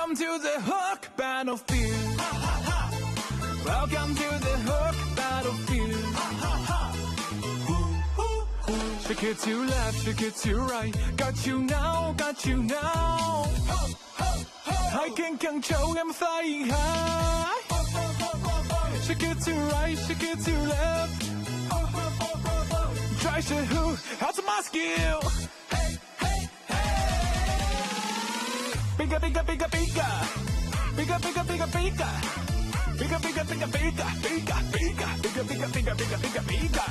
Welcome to the Hook battlefield. Welcome to the Hook battlefield. Shake it to left, shake it to right. Got you now, got you now. I can control, I'm flying high. Shake it to right, shake it to left. Try to who, out of my skill. Bigger, bigger, bigger, bigger. Bigger, bigger, bigger, bigger. Bigger, bigger, bigger, bigger, bigger, bigger, bigger, bigger, bigger, bigger, bigger, bigger.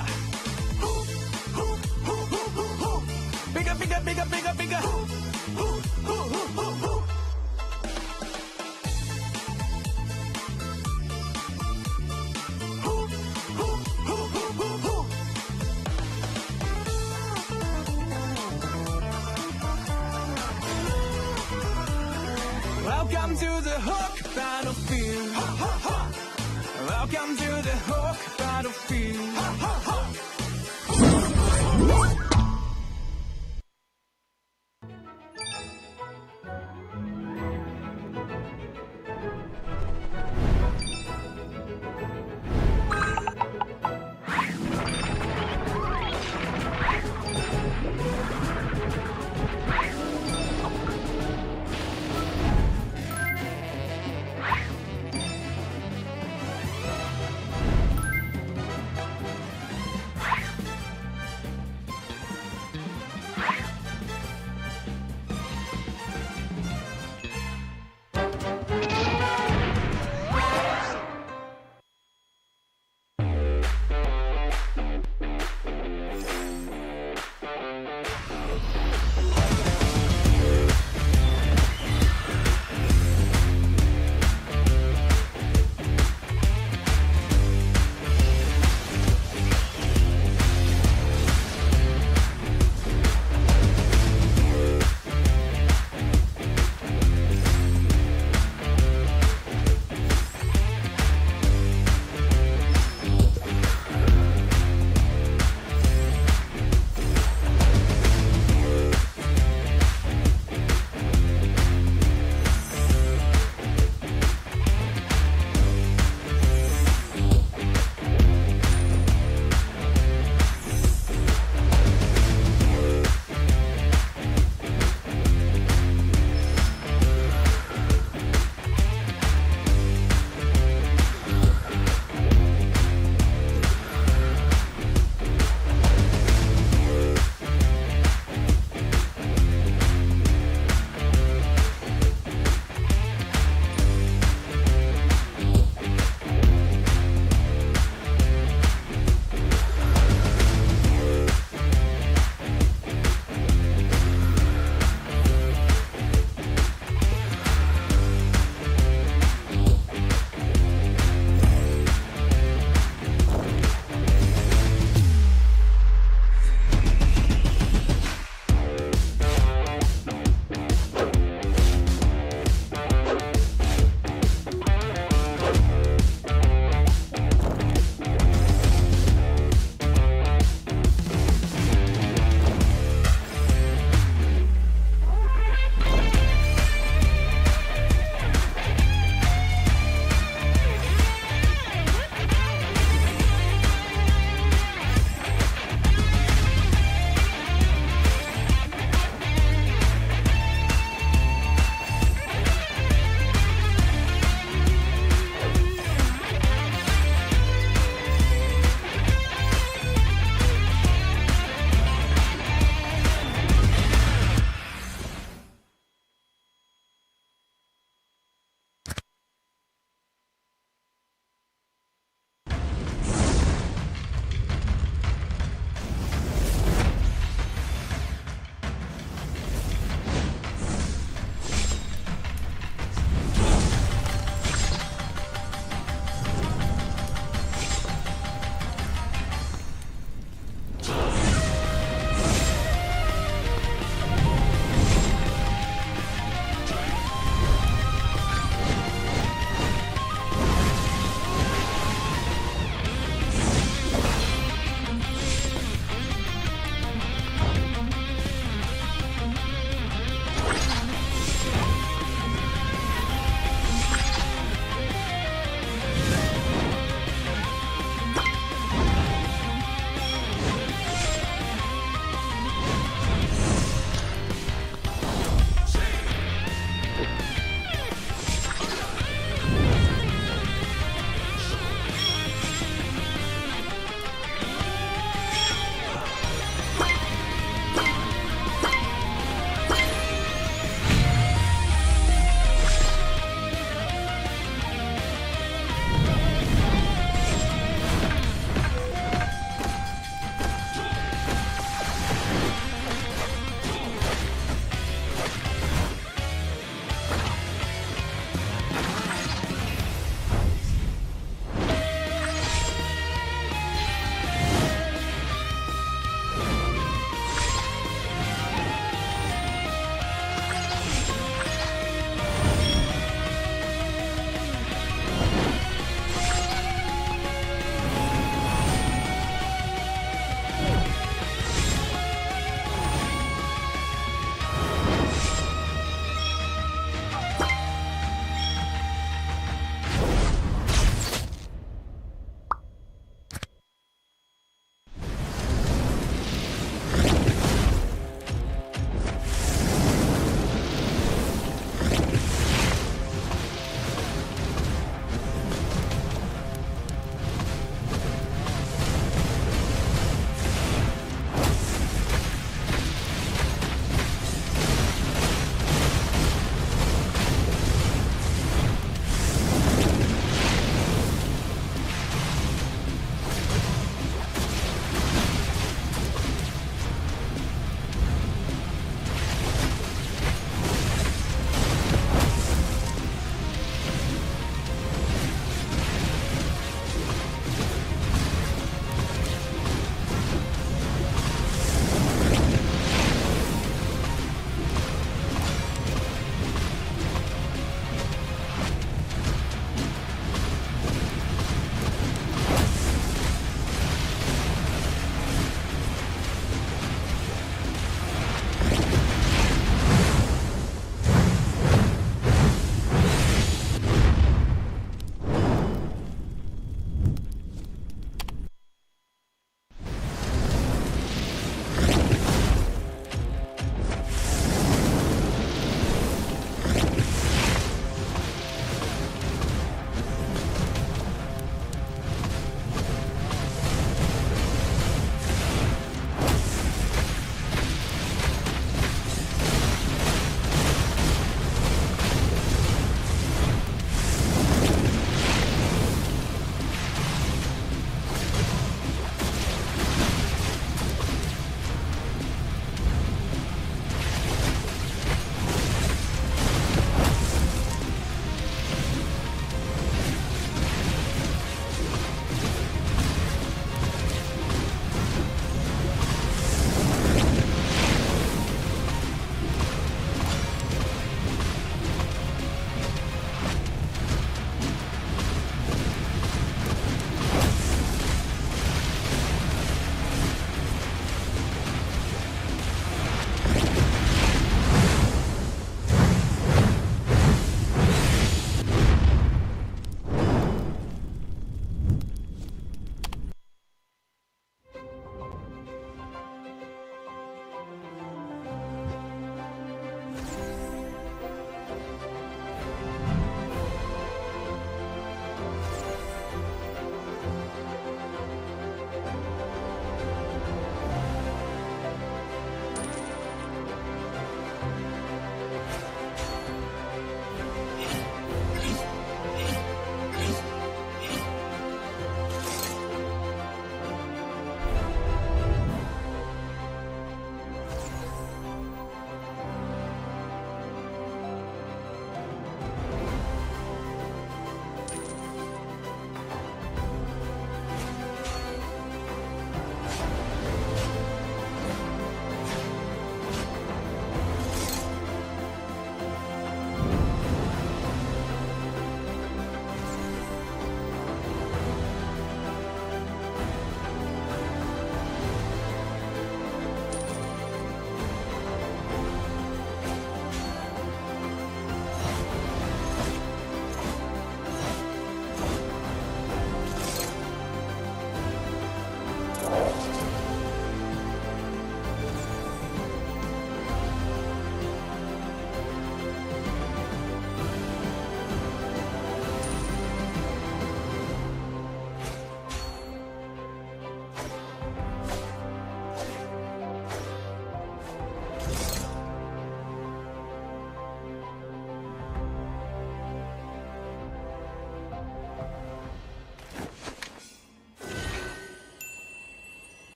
Bigger, bigger, bigger, bigger, bigger. Welcome to the Hook battlefield. Welcome to the Hook battlefield.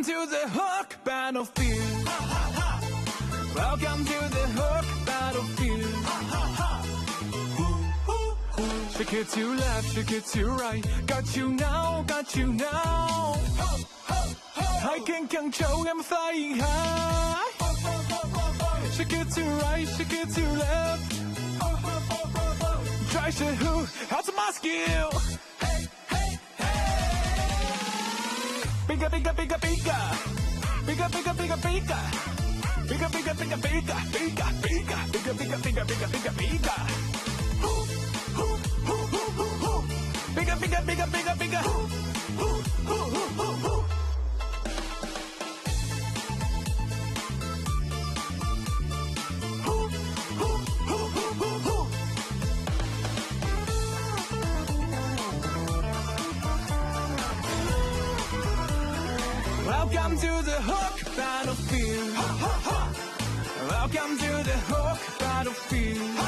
Welcome to the Horde battlefield. Welcome to the Horde battlefield. Shake it to left, shake it to right. Got you now, got you now. I can control, I'm flying high. Shake it to right, shake it to left. Try to who, how's my skill? Bigger, bigger, bigger, bigger. Bigger, bigger, bigger, bigger. Bigger, bigger, bigger, bigger. Bigger, bigger, bigger, bigger, bigger, bigger, bigger, bigger. Bigger, bigger, bigger, bigger, bigger. Welcome to the Horde battlefield. Welcome to the Horde battlefield.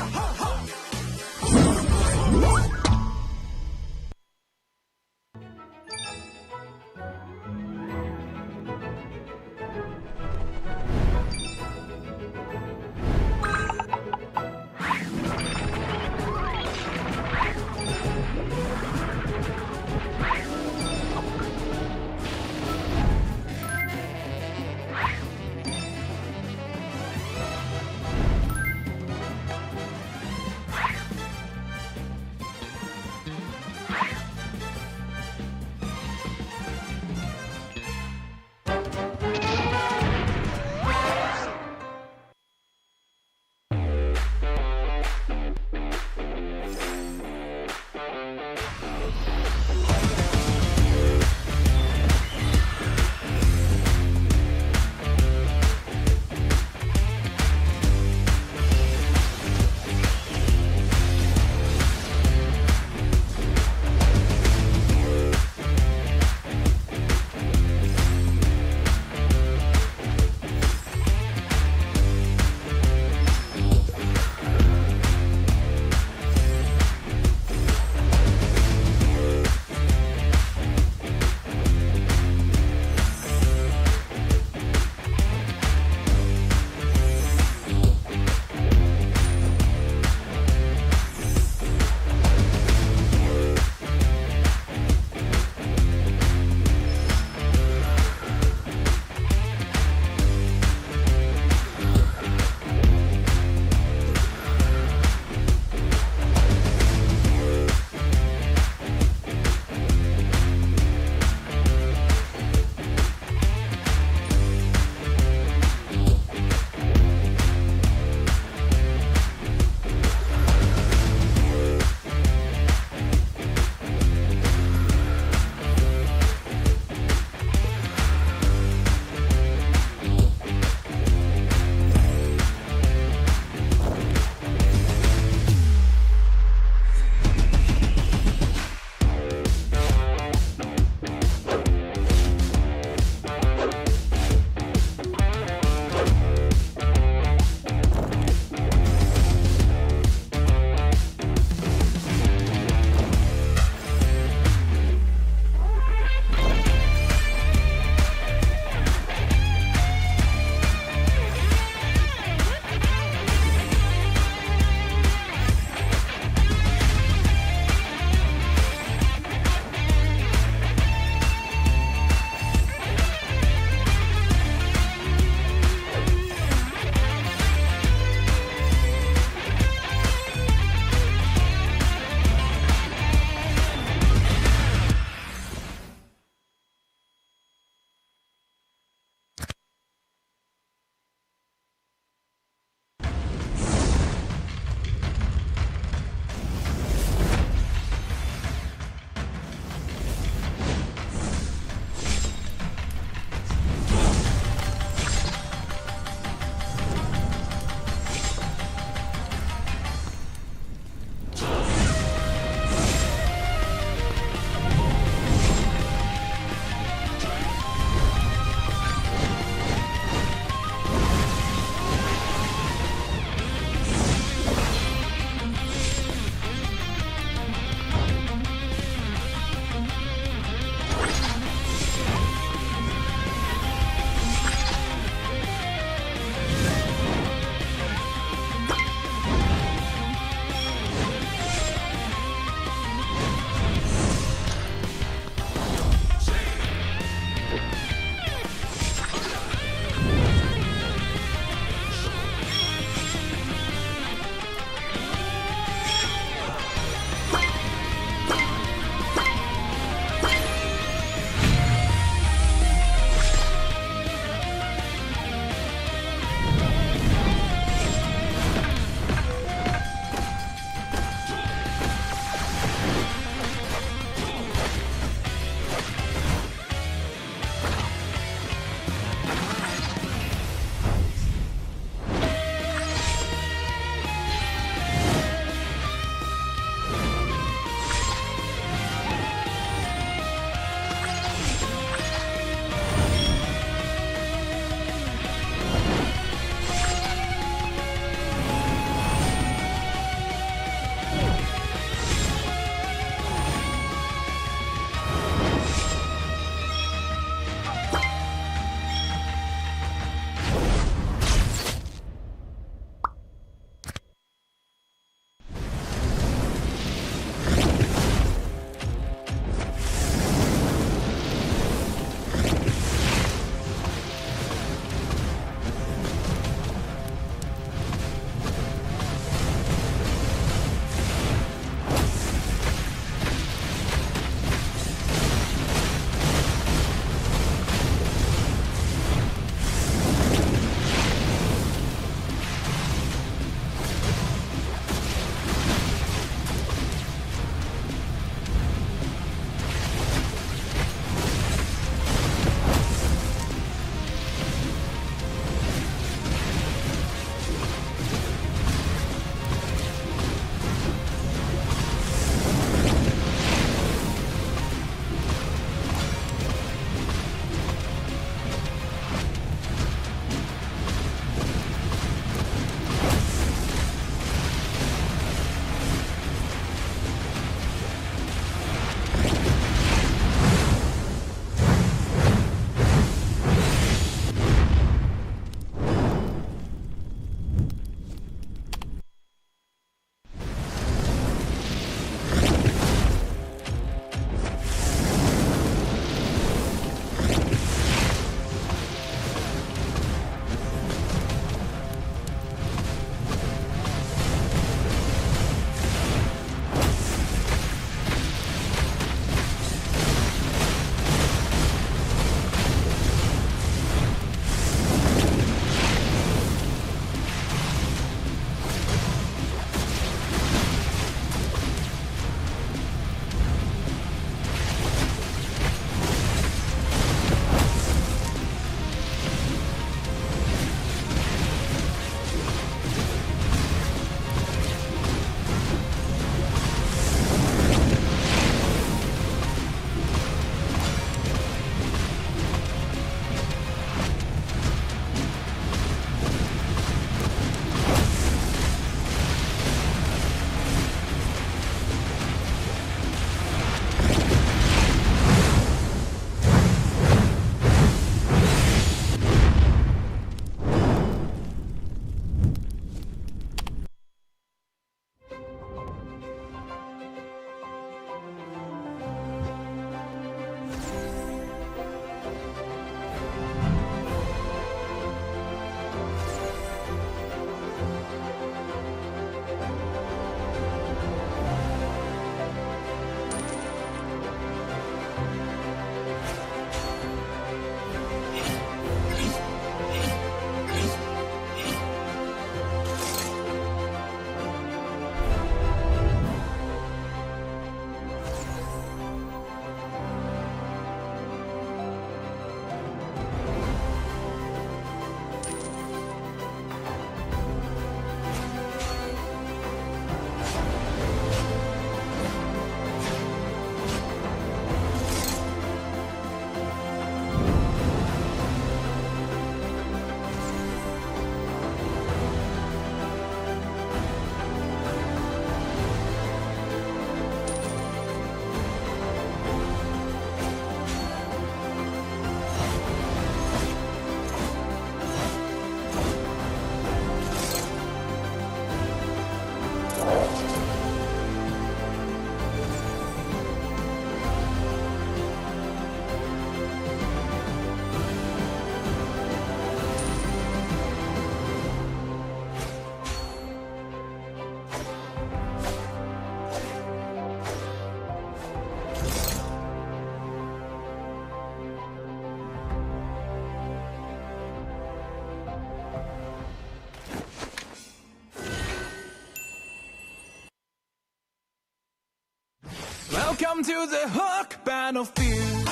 Welcome to the Hook battlefield.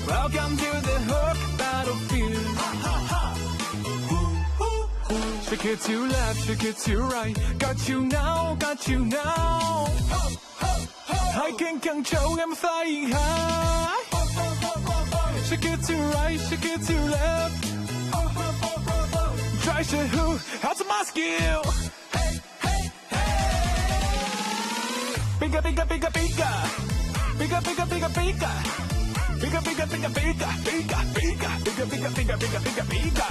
Welcome to the Hook battlefield. Shake it to left, shake it to right. Got you now, got you now. I can control, I'm flying high. Shake it to right, shake it to left. Try to who, how's my skill? Bigger, bigger, bigger, bigger. Bigger, bigger, bigger, bigger. Bigger, bigger, bigger, bigger, bigger, bigger, bigger, bigger, bigger, bigger, bigger, bigger.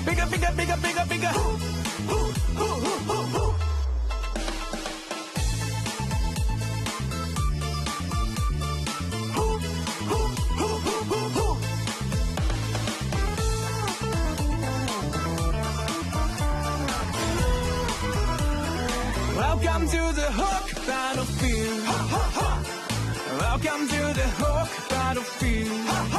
Bigger, bigger, bigger, bigger, bigger. Welcome to the Hook battlefield. Welcome to the Hook battlefield.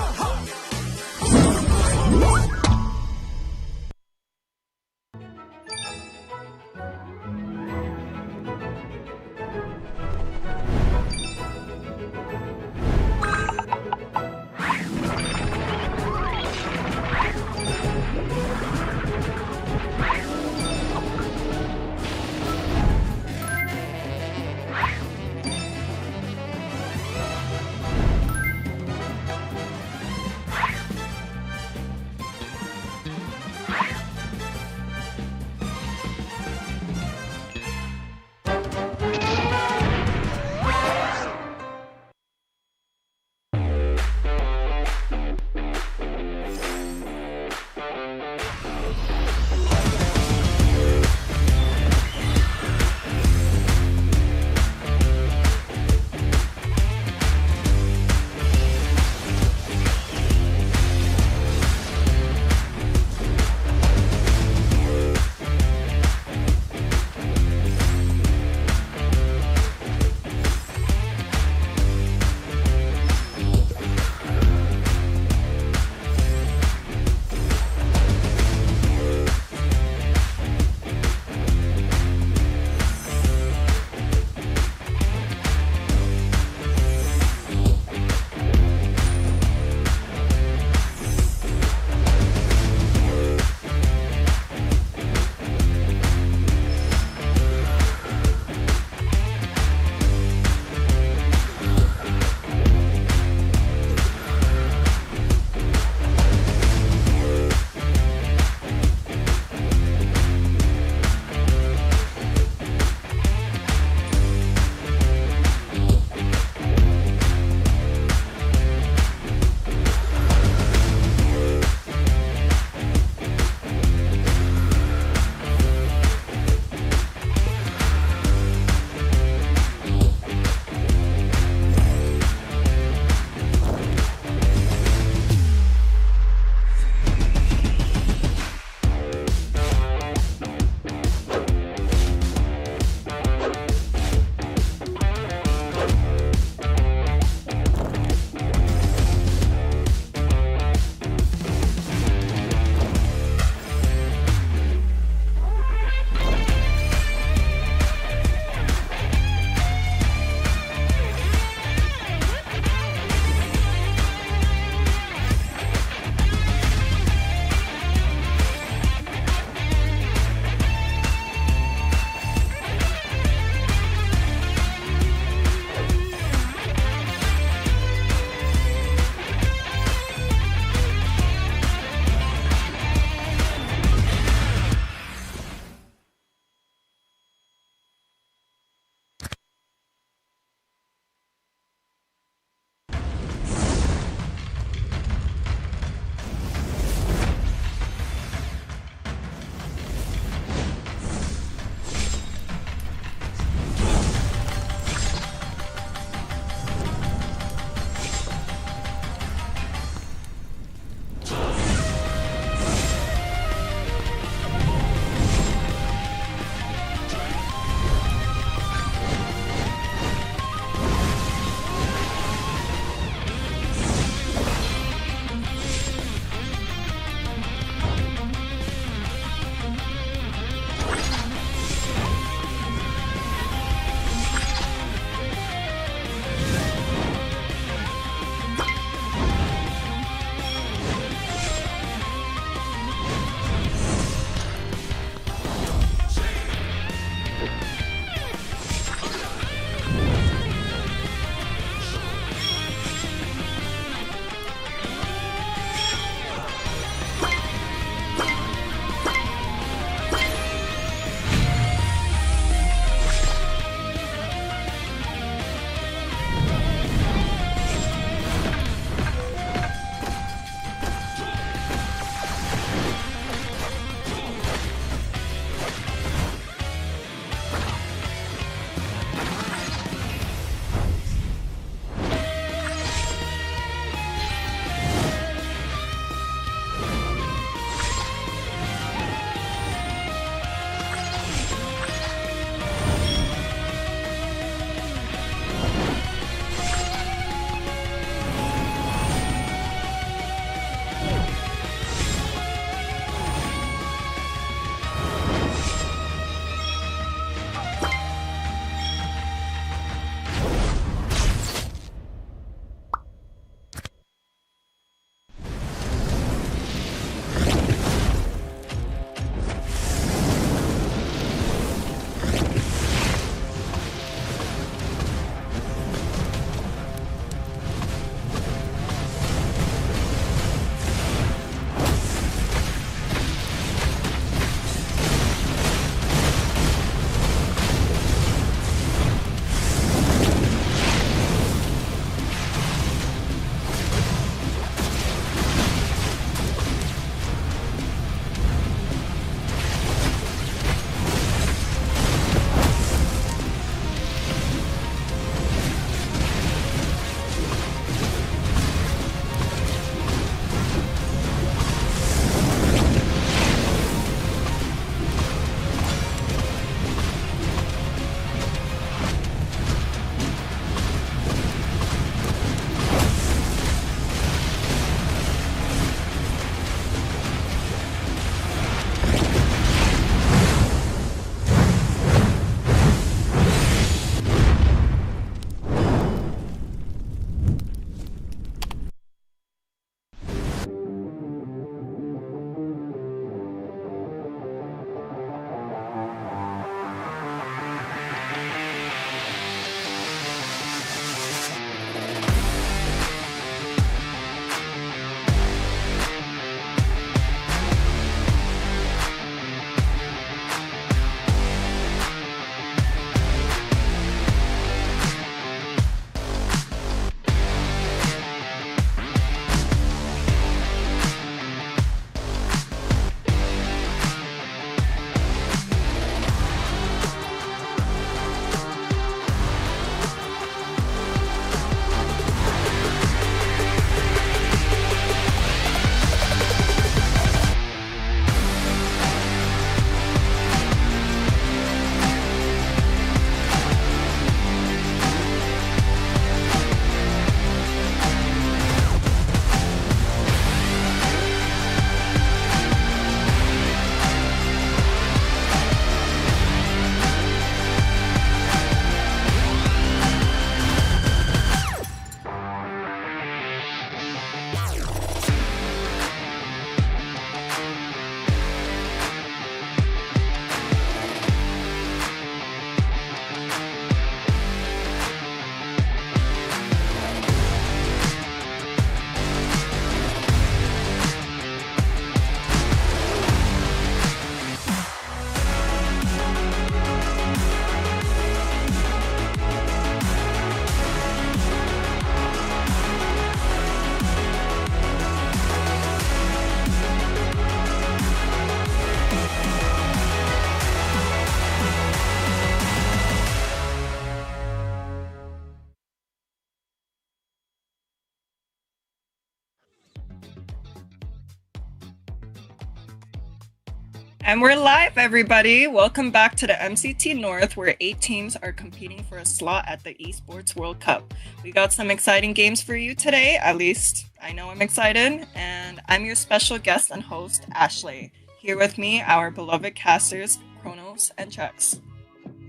And we're live, everybody. Welcome back to the MCT North, where 8 teams are competing for a slot at the Esports World Cup. We got some exciting games for you today. At least I know I'm excited. And I'm your special guest and host, Ashley. Here with me, our beloved casters, Kronos and Chex.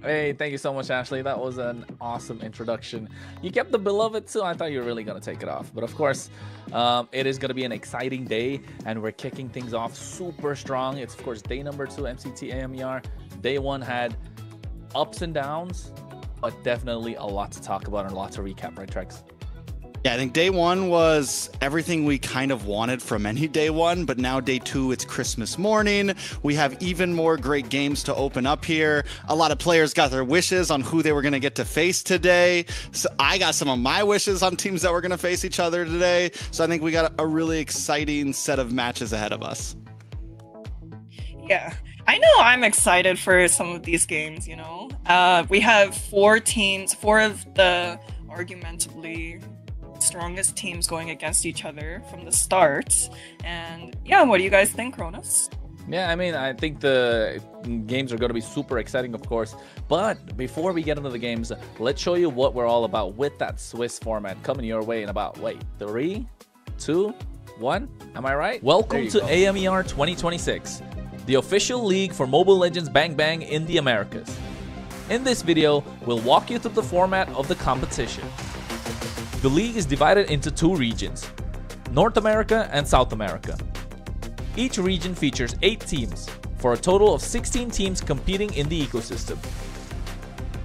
Hey, thank you so much, Ashley. That was an awesome introduction. You kept the beloved too. I thought you were really going to take it off. But of course, it is going to be an exciting day, and we're kicking things off super strong. It's, of course, day number 2, MCT AMER. Day 1 had ups and downs, but definitely a lot to talk about and a lot to recap, right, Trex? Yeah, I think day 1 was everything we kind of wanted from any day 1, but now day 2, it's Christmas morning. We have even more great games to open up here. A lot of players got their wishes on who they were going to get to face today. So I got some of my wishes on teams that were going to face each other today. So I think we got a really exciting set of matches ahead of us. Yeah, I know I'm excited for some of these games, you know. We have 4 teams, 4 of the argumentably strongest teams going against each other from the start. And yeah, what do you guys think, Kronos? Yeah, I mean, I think the games are going to be super exciting, of course. But before we get into the games, let's show you what we're all about with that Swiss format coming your way in about, 3, 2, 1. Am I right? Welcome to AMER 2026, the official league for Mobile Legends Bang Bang in the Americas. In this video, we'll walk you through the format of the competition. The league is divided into 2 regions, North America and South America. Each region features 8 teams, for a total of 16 teams competing in the ecosystem.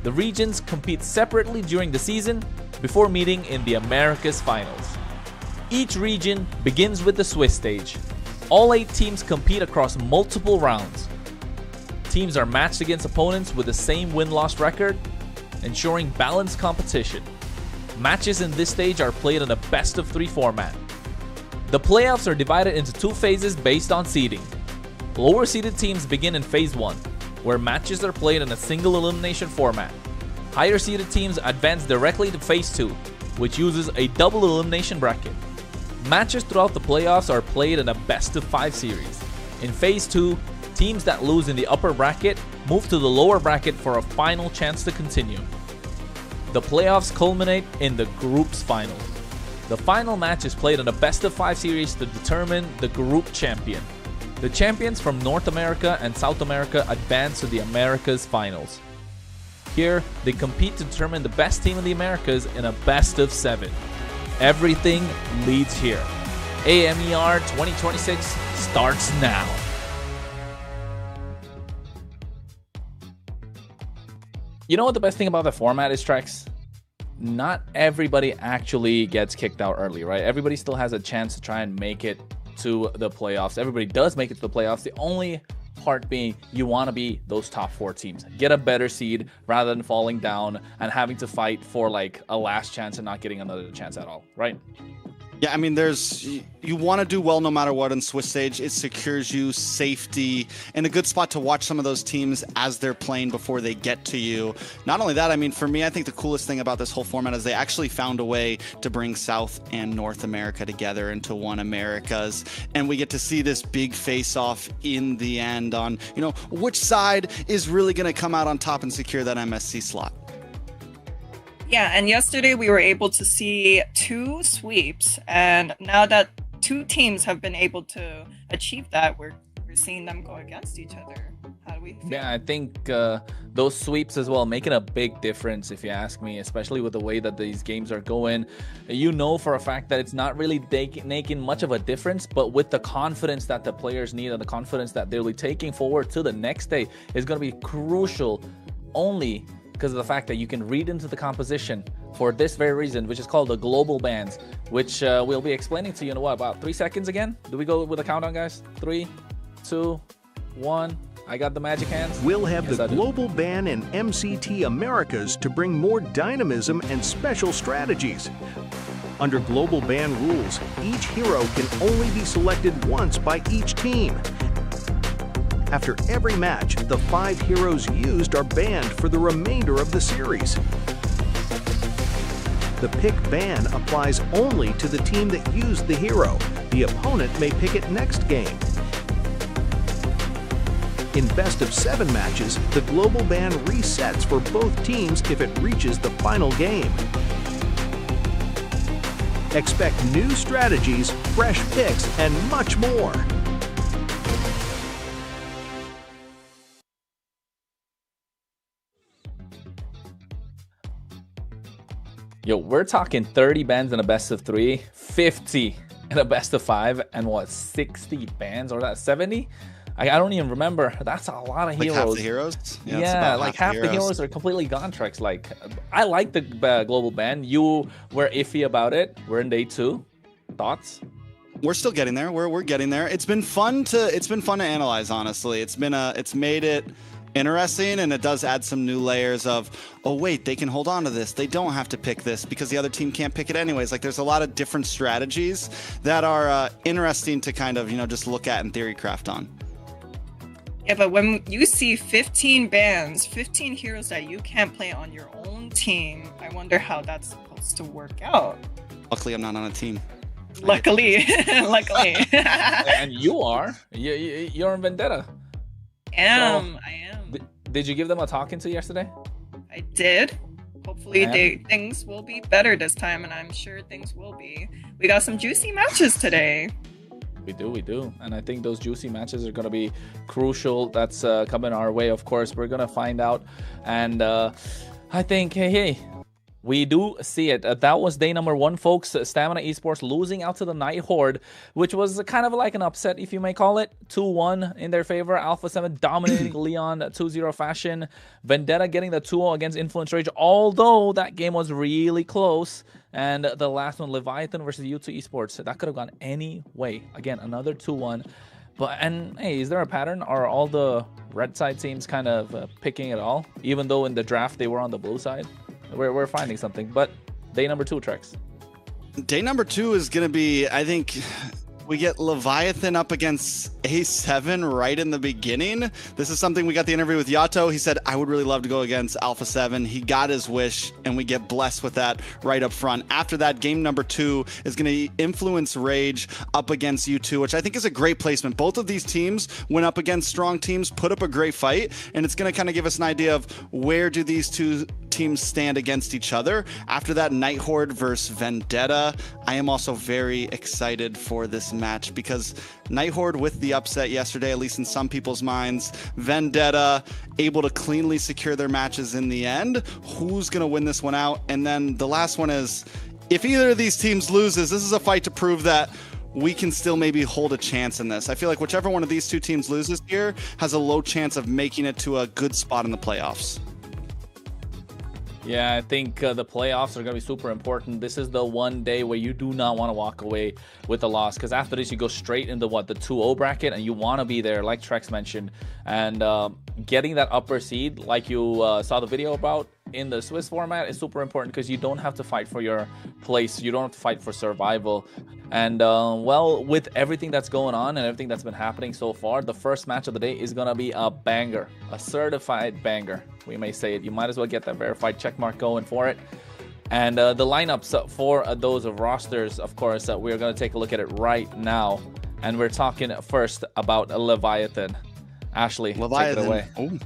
The regions compete separately during the season before meeting in the Americas finals. Each region begins with the Swiss stage. All 8 teams compete across multiple rounds. Teams are matched against opponents with the same win-loss record, ensuring balanced competition. Matches in this stage are played in a best-of-3 format. The playoffs are divided into 2 phases based on seeding. Lower-seeded teams begin in Phase 1, where matches are played in a single elimination format. Higher-seeded teams advance directly to Phase 2, which uses a double elimination bracket. Matches throughout the playoffs are played in a best-of-5 series. In Phase 2, teams that lose in the upper bracket move to the lower bracket for a final chance to continue. The playoffs culminate in the group's final. The final match is played in a best-of-5 series to determine the group champion. The champions from North America and South America advance to the Americas finals. Here, they compete to determine the best team in the Americas in a best-of-7. Everything leads here. AMER 2026 starts now. You know what the best thing about the format is, Trex? Not everybody actually gets kicked out early, right? Everybody still has a chance to try and make it to the playoffs. Everybody does make it to the playoffs. The only part being you want to be those top 4 teams. Get a better seed rather than falling down and having to fight for like a last chance and not getting another chance at all, right? Yeah, I mean, you want to do well no matter what in Swiss stage. It secures you safety and a good spot to watch some of those teams as they're playing before they get to you. Not only that, I mean, for me, I think the coolest thing about this whole format is they actually found a way to bring South and North America together into one Americas. And we get to see this big face-off in the end on, you know, which side is really going to come out on top and secure that MSC slot. Yeah, and yesterday we were able to see 2 sweeps, and now that 2 teams have been able to achieve that, we're seeing them go against each other. How do we feel? Yeah, I think those sweeps as well making a big difference, if you ask me, especially with the way that these games are going. You know for a fact that it's not really making much of a difference, but with the confidence that the players need and the confidence that they'll be taking forward to the next day is going to be crucial, only because of the fact that you can read into the composition for this very reason, which is called the global bans, which we'll be explaining to you in what, about 3 seconds again? Do we go with a countdown, guys? 3, 2, 1. I got the magic hands. We'll have the global ban in MCT Americas to bring more dynamism and special strategies. Under global ban rules, each hero can only be selected once by each team. After every match, the 5 heroes used are banned for the remainder of the series. The pick ban applies only to the team that used the hero. The opponent may pick it next game. In best-of-7 matches, the global ban resets for both teams if it reaches the final game. Expect new strategies, fresh picks, and much more. Yo, we're talking 30 bans in a best of 3, 50 in a best of 5, and what, 60 bans, or that 70? I don't even remember. That's a lot of heroes. Like half the heroes? Yeah, like half the heroes are completely gone, Trex. Like, I like the global ban. You were iffy about it. We're in day 2. Thoughts? We're still getting there. We're getting there. It's been fun to analyze, honestly. It's made it interesting, and it does add some new layers of, oh wait, they can hold on to this, they don't have to pick this because the other team can't pick it anyways. Like, there's a lot of different strategies that are interesting to kind of, just look at and theory craft on. Yeah, but when you see 15 bans, 15 heroes that you can't play on your own team, I wonder how that's supposed to work out. Luckily, I'm not on a team. Luckily. Luckily. And you are. You're in Vendetta. I am. Did you give them a talking to yesterday? I did. Hopefully things will be better this time, and I'm sure things will be. We got some juicy matches today. We do. And I think those juicy matches are going to be crucial. That's coming our way, of course. We're going to find out. And I think, hey, we do see it. That was day number 1, folks. Stamina Esports losing out to the Night Horde, which was kind of like an upset, if you may call it. 2-1 in their favor. Alpha 7 dominating Leon 2-0 fashion. Vendetta getting the 2-0 against Influence Rage, although that game was really close. And the last one, Leviathan versus U2 Esports. That could have gone any way. Again, another 2-1. And hey, is there a pattern? Are all the red side teams kind of picking it all? Even though in the draft they were on the blue side? We're finding something. But day number 2, Trex. Day number 2 is going to be, I think, we get Leviathan up against A7 right in the beginning. This is something we got the interview with Yato. He said, I would really love to go against Alpha 7. He got his wish, and we get blessed with that right up front. After that, game number 2 is going to influence Rage up against U2, which I think is a great placement. Both of these teams went up against strong teams, put up a great fight, and it's going to kind of give us an idea of where do these two teams stand against each other. After that, Night Horde versus Vendetta. I am also very excited for this match because Night Horde with the upset yesterday, at least in some people's minds. Vendetta able to cleanly secure their matches in the end. Who's going to win this one out? And then the last one is, if either of these teams loses, this is a fight to prove that we can still maybe hold a chance in this. I feel like whichever one of these two teams loses here has a low chance of making it to a good spot in the playoffs. Yeah, I think the playoffs are going to be super important. This is the one day where you do not want to walk away with a loss, because after this, you go straight into the 2-0 bracket, and you want to be there, like Trex mentioned. And getting that upper seed, like you saw the video about in the Swiss format, is super important because you don't have to fight for your place. You don't have to fight for survival. And well, with everything that's going on and everything that's been happening so far, the first match of the day is going to be a banger, a certified banger. We may say it. You might as well get that verified checkmark going for it. And the lineups for those rosters, of course, we're going to take a look at it right now. And we're talking first about Leviathan. Ashley, Leviathan. Take it away. Oh,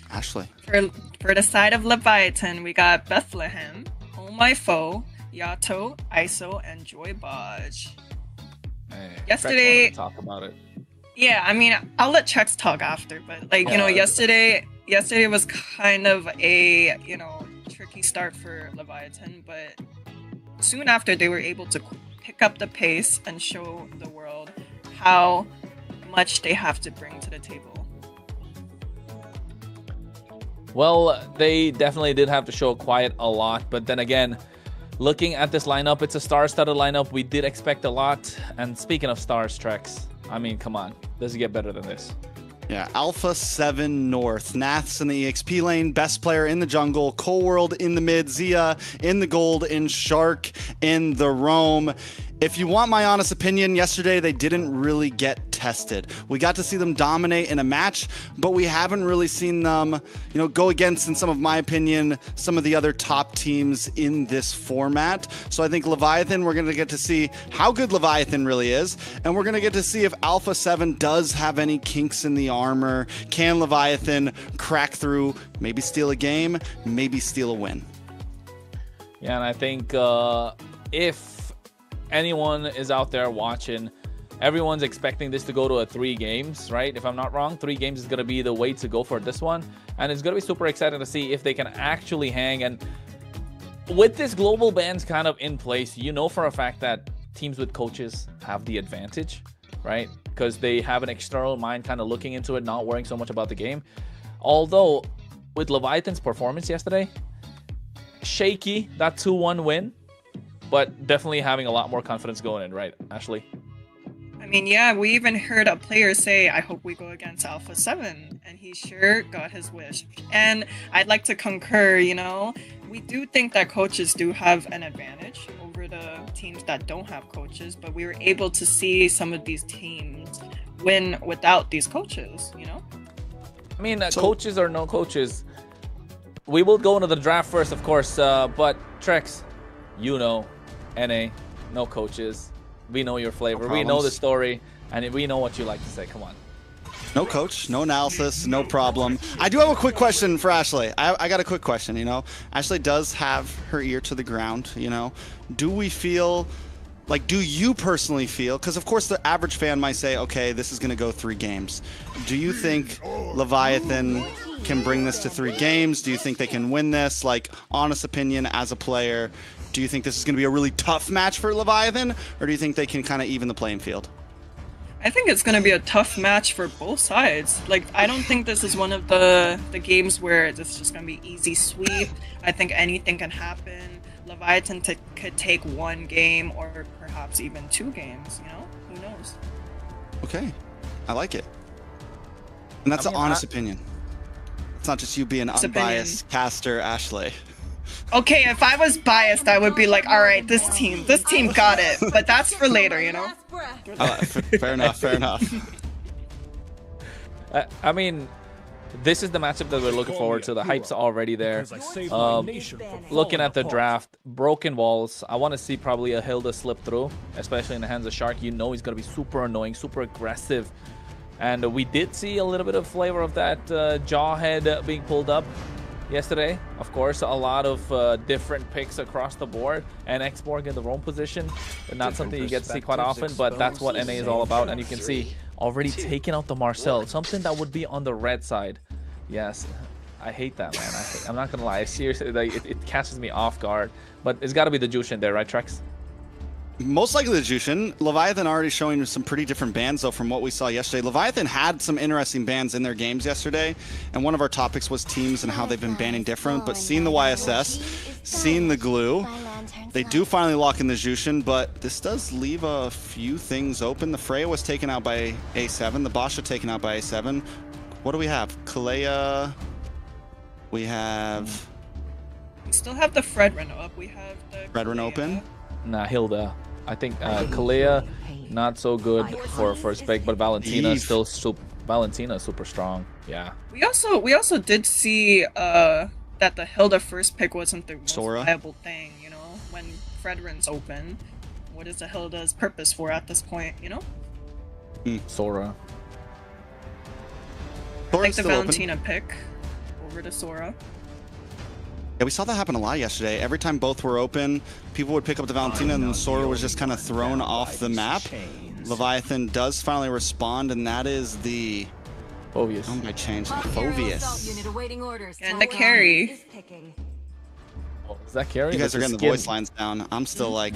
Ashley. For the side of Leviathan, we got Bethlehem, Oh My Foe, Yato, ISO, and Joy Bodge. Hey, Yesterday, talk about it. Yeah, I mean, I'll let Trex talk after, but like, yesterday was kind of a, tricky start for Leviathan, but soon after they were able to pick up the pace and show the world how much they have to bring to the table. Well, they definitely did have to show quite a lot, but then again, looking at this lineup, it's a star-studded lineup. We did expect a lot, and speaking of stars, Trex, I mean, come on, does it get better than this? Yeah, Alpha 7 North, Naths in the EXP lane, best player in the jungle, Cold in the mid, Zia in the gold, and Shark in the roam. If you want my honest opinion, yesterday they didn't really get tested. We got to see them dominate in a match, but we haven't really seen them, go against, in some of my opinion, some of the other top teams in this format. So I think Leviathan, we're going to get to see how good Leviathan really is, and we're going to get to see if Alpha 7 does have any kinks in the armor. Can Leviathan crack through, maybe steal a game, maybe steal a win? Yeah, and I think if anyone is out there watching, everyone's expecting this to go to a 3 games, right? If I'm not wrong, 3 games is going to be the way to go for this one. And it's going to be super exciting to see if they can actually hang. And with this global bans kind of in place, you know for a fact that teams with coaches have the advantage, right? Because they have an external mind kind of looking into it, not worrying so much about the game. Although, with Leviathan's performance yesterday, shaky, that 2-1 win, but definitely having a lot more confidence going in, right, Ashley? I mean, yeah, we even heard a player say, I hope we go against Alpha 7, and he sure got his wish. And I'd like to concur, we do think that coaches do have an advantage over the teams that don't have coaches, but we were able to see some of these teams win without these coaches, I mean, coaches or no coaches, we will go into the draft first, of course, but Trex, NA, no coaches. We know your flavor. We know the story, and we know what you like to say. Come on. No coach, no analysis, no problem. I do have a quick question for Ashley. I got a quick question, Ashley does have her ear to the ground, Do we feel, do you personally feel, because of course the average fan might say, okay, this is going to go 3 games. Do you think Leviathan can bring this to 3 games? Do you think they can win this? Honest opinion as a player, do you think this is going to be a really tough match for Leviathan, or do you think they can kind of even the playing field? I think it's going to be a tough match for both sides. I don't think this is one of the games where it's just going to be easy sweep. I think anything can happen. Leviathan could take 1 game or perhaps even 2 games, Who knows? Okay. I like it. And that's an honest opinion. It's not just you being unbiased caster, Ashley. Okay, if I was biased, I would be like, all right, this team got it. But that's for later, Fair enough. I mean, this is the matchup that we're looking forward to. The hype's already there. Looking at the draft, broken walls. I want to see probably a Hilda slip through, especially in the hands of Shark. He's going to be super annoying, super aggressive. And we did see a little bit of flavor of that Jawhead being pulled up yesterday. Of course, a lot of different picks across the board, and Xborg in the roam position. Not something you get to see quite often, but that's what NA is all about. And you can see already taking out the Marcel, something that would be on the red side. Yes, I hate that, man. I'm not gonna lie, seriously, it catches me off guard. But it's got to be the Jushin there, right, Trex? Most likely the Jushin. Leviathan already showing some pretty different bans, though, from what we saw yesterday. Leviathan had some interesting bans in their games yesterday, and one of our topics was teams and how they've been banning different. But seeing the YSS, seeing the glue, they do finally lock in the Jushin, but this does leave a few things open. The Freya was taken out by A7, the Basha taken out by A7. What do we have? Kalea. We have... We still have the Fredrin up. We have the Fredrin open. Nah, Hilda. I think Kalea, not so good for first pick, but Valentina is still Valentina super strong. Yeah. We also did see that the Hilda first pick wasn't the most viable thing, when Fredrin's open. What is the Hilda's purpose for at this point, Sora. I like the Valentina pick over to Sora. Yeah, we saw that happen a lot yesterday. Every time both were open, people would pick up the Valentina, and then Sora was just kind of thrown off the map. Leviathan does finally respond, and that is the... Phoveus. Oh my change. Phoveus. And the carry. Oh, is that carry? You guys are getting the voice lines down. I'm still like...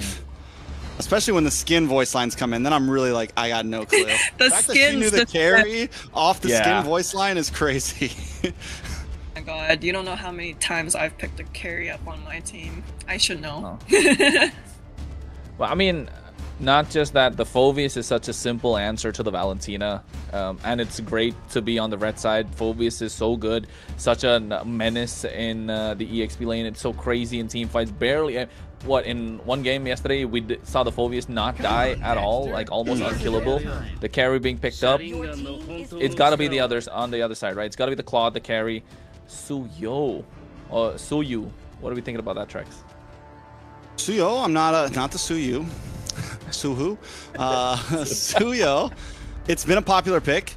Especially when the skin voice lines come in, then I'm really like, I got no clue. The fact that she knew the carry off the skin voice line is crazy. My God, you don't know how many times I've picked a carry up on my team. I should know. Well, I mean, Not just that, the Phoveus is such a simple answer to the Valentina, and it's great to be on the red side. Phoveus is so good, such a menace in the EXP lane. It's so crazy in team fights. Barely, what, in one game yesterday, we saw the Phoveus not die at all, like almost unkillable. The carry being picked up. It's got to be the others on the other side, right? It's got to be the Claude, the carry. Suyo, or Suyu. What are we thinking about that, Trex? Suyo, I'm not the Suyu. Suhu. Suyo. It's been a popular pick.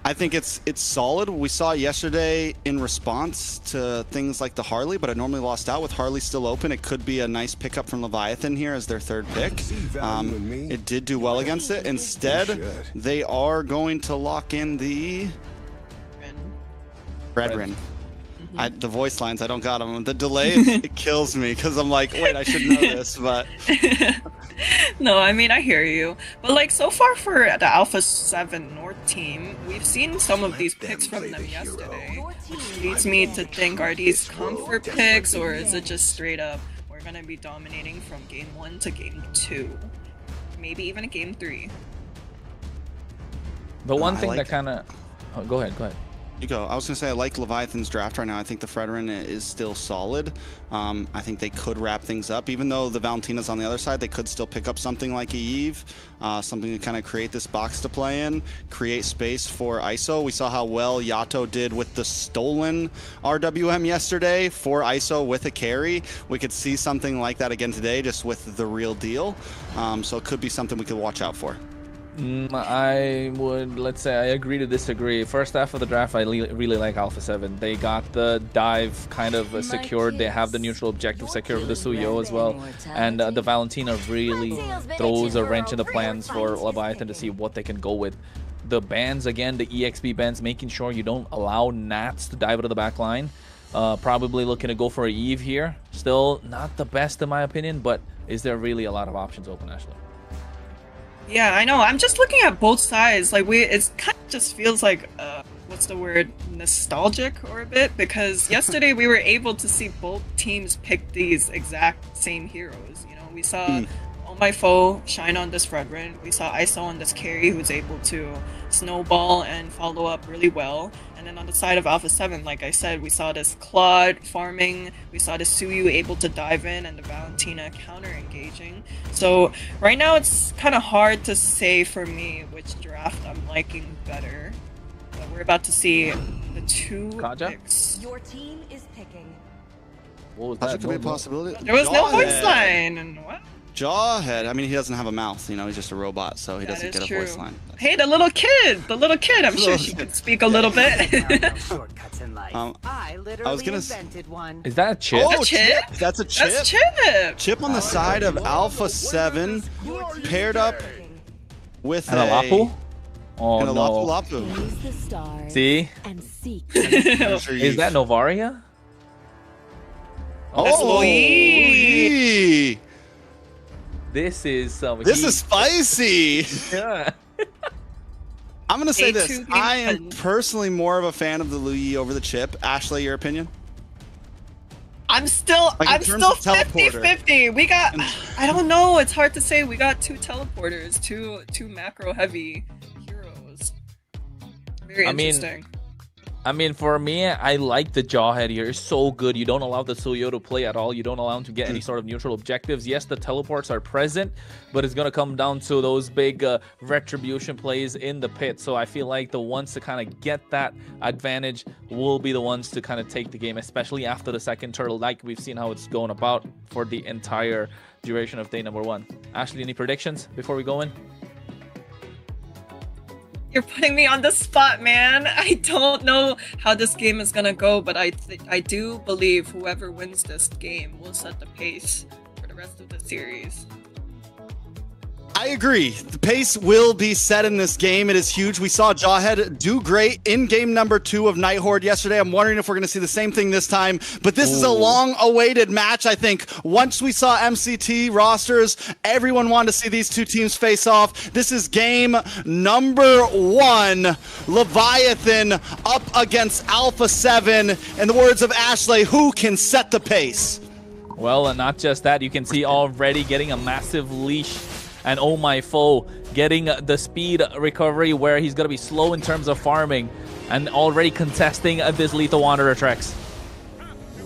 I think it's solid. We saw it yesterday in response to things like the Harley, but I normally lost out. With Harley still open, it could be a nice pickup from Leviathan here as their third pick. It did do well against it. Instead, they are going to lock in the Brethren. The voice lines, I don't got them. The delay, it kills me because I'm like, wait, I should know this, but... No, I mean, I hear you. But like, so far for the Alpha 7 North team, we've seen some of these picks from them yesterday, which leads me to think, are these comfort picks, or is it just straight up, we're going to be dominating from game 1 to game 2? Maybe even a game 3. The one thing that kind of... Oh, go ahead. You go. I was going to say, I like Leviathan's draft right now. I think the Fredrin is still solid. I think they could wrap things up. Even though the Valentina's on the other side, they could still pick up something like a Eve, something to kind of create this box to play in, create space for ISO. We saw how well Yato did with the stolen RWM yesterday for ISO with a carry. We could see something like that again today, just with the real deal. So it could be something we could watch out for. I would, let's say, I agree to disagree. First half of the draft, I really like Alpha 7. They got the dive kind of secured. They have the neutral objective secured with the Suyo as well. And the Valentina really throws a wrench in the plans for Leviathan to see what they can go with. The bans, again, the EXP bans, making sure you don't allow Nats to dive out of the back line. Probably looking to go for a Eve here. Still not the best in my opinion, but is there really a lot of options open, Ashley? Yeah, I know. I'm just looking at both sides. Like, it kind of just feels like, what's the word, nostalgic or a bit, because yesterday we were able to see both teams pick these exact same heroes. You know, we saw Oh My Foe shine on this Fredrin. We saw ISO on this carry who was able to snowball and follow up really well. And then on the side of Alpha 7, like I said, we saw this Claude farming, we saw the Suyu able to dive in, and the Valentina counter-engaging. So right now it's kind of hard to say for me which draft I'm liking better. But we're about to see the two picks. Your team is picking. What was that? That could be a possibility. There was no voice line. And what? Jawhead. I mean, he doesn't have a mouth. You know, he's just a robot, so he doesn't get a voice line. Hey, the little kid. I'm sure she can speak a little bit. I was gonna invented one. Is that a chip? Oh, Chip? That's a chip. That's Chip. Chip on the side of Alpha 7, paired up with And a Lapu? Oh and a no. Lapu. Use the stars See? and seek. Is that Novaria? That's Louis. This is some This heat. is spicy. Yeah. I'm gonna say this. A2 I am personally more of a fan of the Louis over the Chip. Ashley, your opinion? I'm still Like, in terms of teleporter. 50-50. We got, I don't know, it's hard to say. We got two teleporters, two macro heavy heroes. Very interesting. I mean, for me, I like the Jawhead here. It's so good. You don't allow the Suyo to play at all. You don't allow him to get any sort of neutral objectives. Yes, the teleports are present, but it's going to come down to those big retribution plays in the pit. So I feel like the ones to kind of get that advantage will be the ones to kind of take the game, especially after the second turtle, like we've seen how it's going about for the entire duration of day number 1. Ashley, any predictions before we go in? You're putting me on the spot, man. I don't know how this game is gonna go, but I do believe whoever wins this game will set the pace for the rest of the series. I agree. The pace will be set in this game. It is huge. We saw Jawhead do great in game number 2 of Night Horde yesterday. I'm wondering if we're going to see the same thing this time. But this is a long-awaited match, I think. Once we saw MCT rosters, everyone wanted to see these two teams face off. This is game number 1. Leviathan up against Alpha 7. In the words of Ashley, who can set the pace? Well, and not just that, you can see already getting a massive leash And oh my foe getting the speed recovery where he's going to be slow in terms of farming and already contesting this Lethal Wanderer Trex.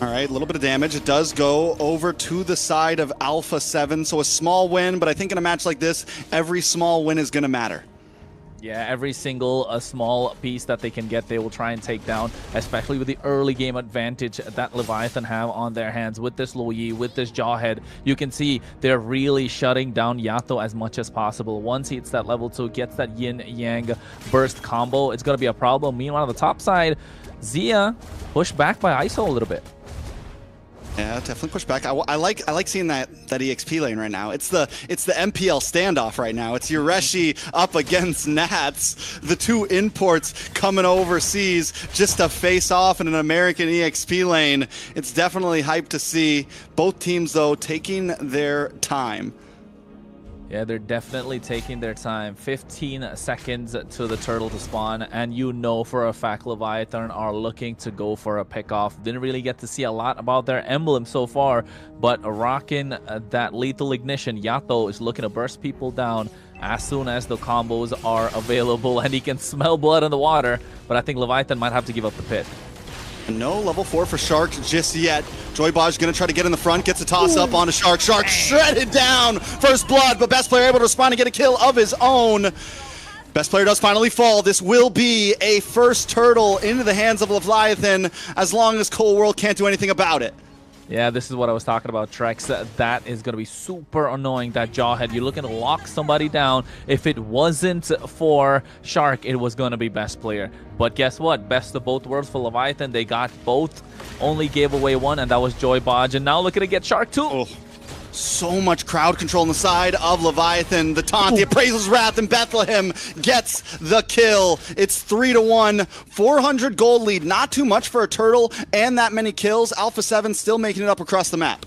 All right, a little bit of damage. It does go over to the side of Alpha 7, so a small win, but I think in a match like this, every small win is going to matter. Yeah, every single small piece that they can get, they will try and take down, especially with the early game advantage that Leviathan have on their hands. With this Lo Yi, with this Jawhead, you can see they're really shutting down Yato as much as possible. Once he hits that level 2, gets that yin-yang burst combo, it's going to be a problem. Meanwhile, on the top side, Xia pushed back by ISO a little bit. Yeah, definitely push back. I like seeing that EXP lane right now. It's the MPL standoff right now. It's Yureshi up against Nats, the two imports coming overseas just to face off in an American EXP lane. It's definitely hype to see. Both teams though taking their time. Yeah, they're definitely taking their time. 15 seconds to the turtle to spawn, and you know for a fact Leviathan are looking to go for a pick-off. Didn't really get to see a lot about their emblem so far, but rocking that lethal ignition, Yato is looking to burst people down as soon as the combos are available, and he can smell blood in the water, but I think Leviathan might have to give up the pit. No level 4 for Shark just yet. Joybaj gonna try to get in the front, gets a toss up onto Shark. Shark shredded down, first blood, but best player able to respond and get a kill of his own. Best player does finally fall. This will be a first turtle into the hands of Leviathan as long as Cold World can't do anything about it. Yeah, this is what I was talking about, Trex. That is going to be super annoying, that Jawhead. You're looking to lock somebody down. If it wasn't for Shark, it was going to be best player. But guess what? Best of both worlds for Leviathan. They got both, only gave away one, and that was Joybaj. And now looking to get Shark too. Oh. So much crowd control on the side of Leviathan. The taunt, the Appraisal's Wrath, and Bethlehem gets the kill. It's 3-1, 400 gold lead. Not too much for a turtle and that many kills. Alpha 7 still making it up across the map.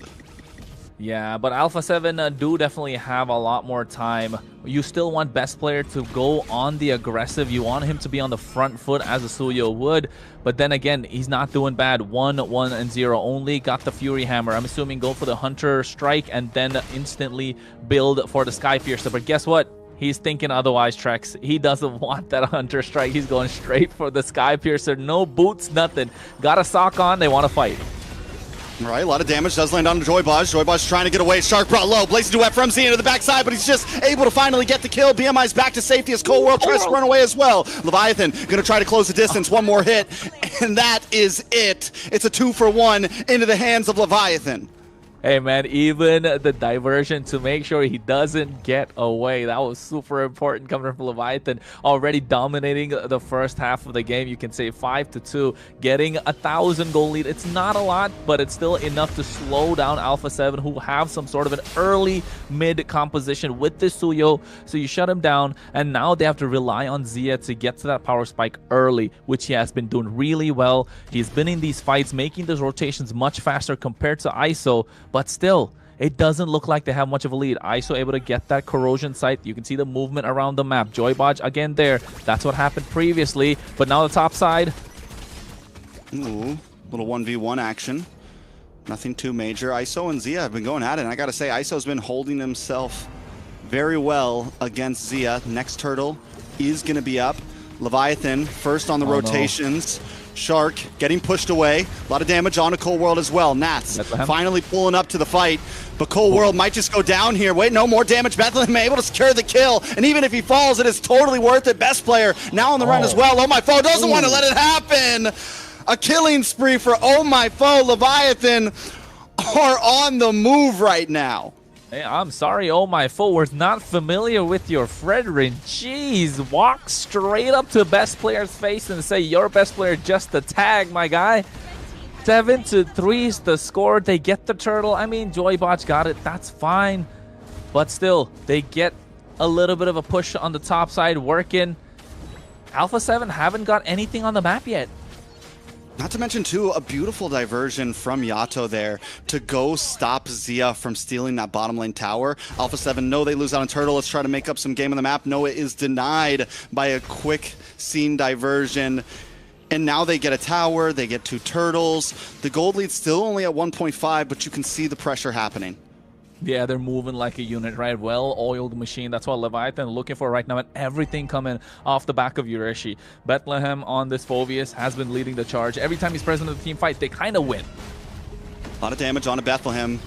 Yeah, but Alpha 7 do definitely have a lot more time. You still want best player to go on the aggressive. You want him to be on the front foot as a Suyo would. But then again, he's not doing bad. 1-1-0. Only got the Fury Hammer. I'm assuming go for the Hunter Strike and then instantly build for the Sky Piercer. But guess what? He's thinking otherwise, Trex. He doesn't want that Hunter Strike. He's going straight for the Sky Piercer. No boots, nothing. Got a sock on. They want to fight. All right, a lot of damage does land on Joybaj. Joybaj trying to get away. Shark brought low. Blazing duet from Z into the backside, but he's just able to finally get the kill. BMI's back to safety as Cold World tries to run away as well. Leviathan going to try to close the distance. One more hit, and that is it. It's a 2-for-1 into the hands of Leviathan. Hey man, even the diversion to make sure he doesn't get away, that was super important coming from Leviathan. Already dominating the first half of the game. You can say 5-2, getting 1,000 goal lead. It's not a lot, but it's still enough to slow down Alpha 7, who have some sort of an early mid composition with this Suyo. So you shut him down, and now they have to rely on Xia to get to that power spike early, which he has been doing really well. He's been in these fights, making those rotations much faster compared to ISO. But still, it doesn't look like they have much of a lead. ISO able to get that corrosion site. You can see the movement around the map. Joybaj again there. That's what happened previously. But now the top side. Ooh, little 1v1 action. Nothing too major. ISO and Xia have been going at it. And I got to say, ISO's been holding himself very well against Xia. Next turtle is going to be up. Leviathan first on the rotations. No. Shark getting pushed away. A lot of damage on to Cold World as well. Nats finally pulling up to the fight, but Cold World might just go down here. Wait, no more damage. Bethlehem able to secure the kill, and even if he falls, it is totally worth it. Best player now on the run as well. Oh my foe doesn't want to let it happen. A killing spree for Oh my foe. Leviathan are on the move right now. Hey, I'm sorry, Oh my foe was not familiar with your Fredrin. Jeez, walk straight up to best player's face and say your best player just a tag, my guy. 7-3 is the score. They get the turtle. I mean, Joybaj got it. That's fine. But still, they get a little bit of a push on the top side working. Alpha 7 haven't got anything on the map yet. Not to mention, too, a beautiful diversion from Yato there to go stop Xia from stealing that bottom lane tower. Alpha 7, no, they lose out on Turtle. Let's try to make up some game on the map. No, it is denied by a quick scene diversion. And now they get a tower, they get 2 turtles. The gold lead's still only at 1.5, but you can see the pressure happening. Yeah, they're moving like a unit, right? Well-oiled machine. That's what Leviathan looking for right now, and everything coming off the back of Urishi. Bethlehem on this Phoveus has been leading the charge. Every time he's present in the team fight, they kind of win. A lot of damage onto Bethlehem.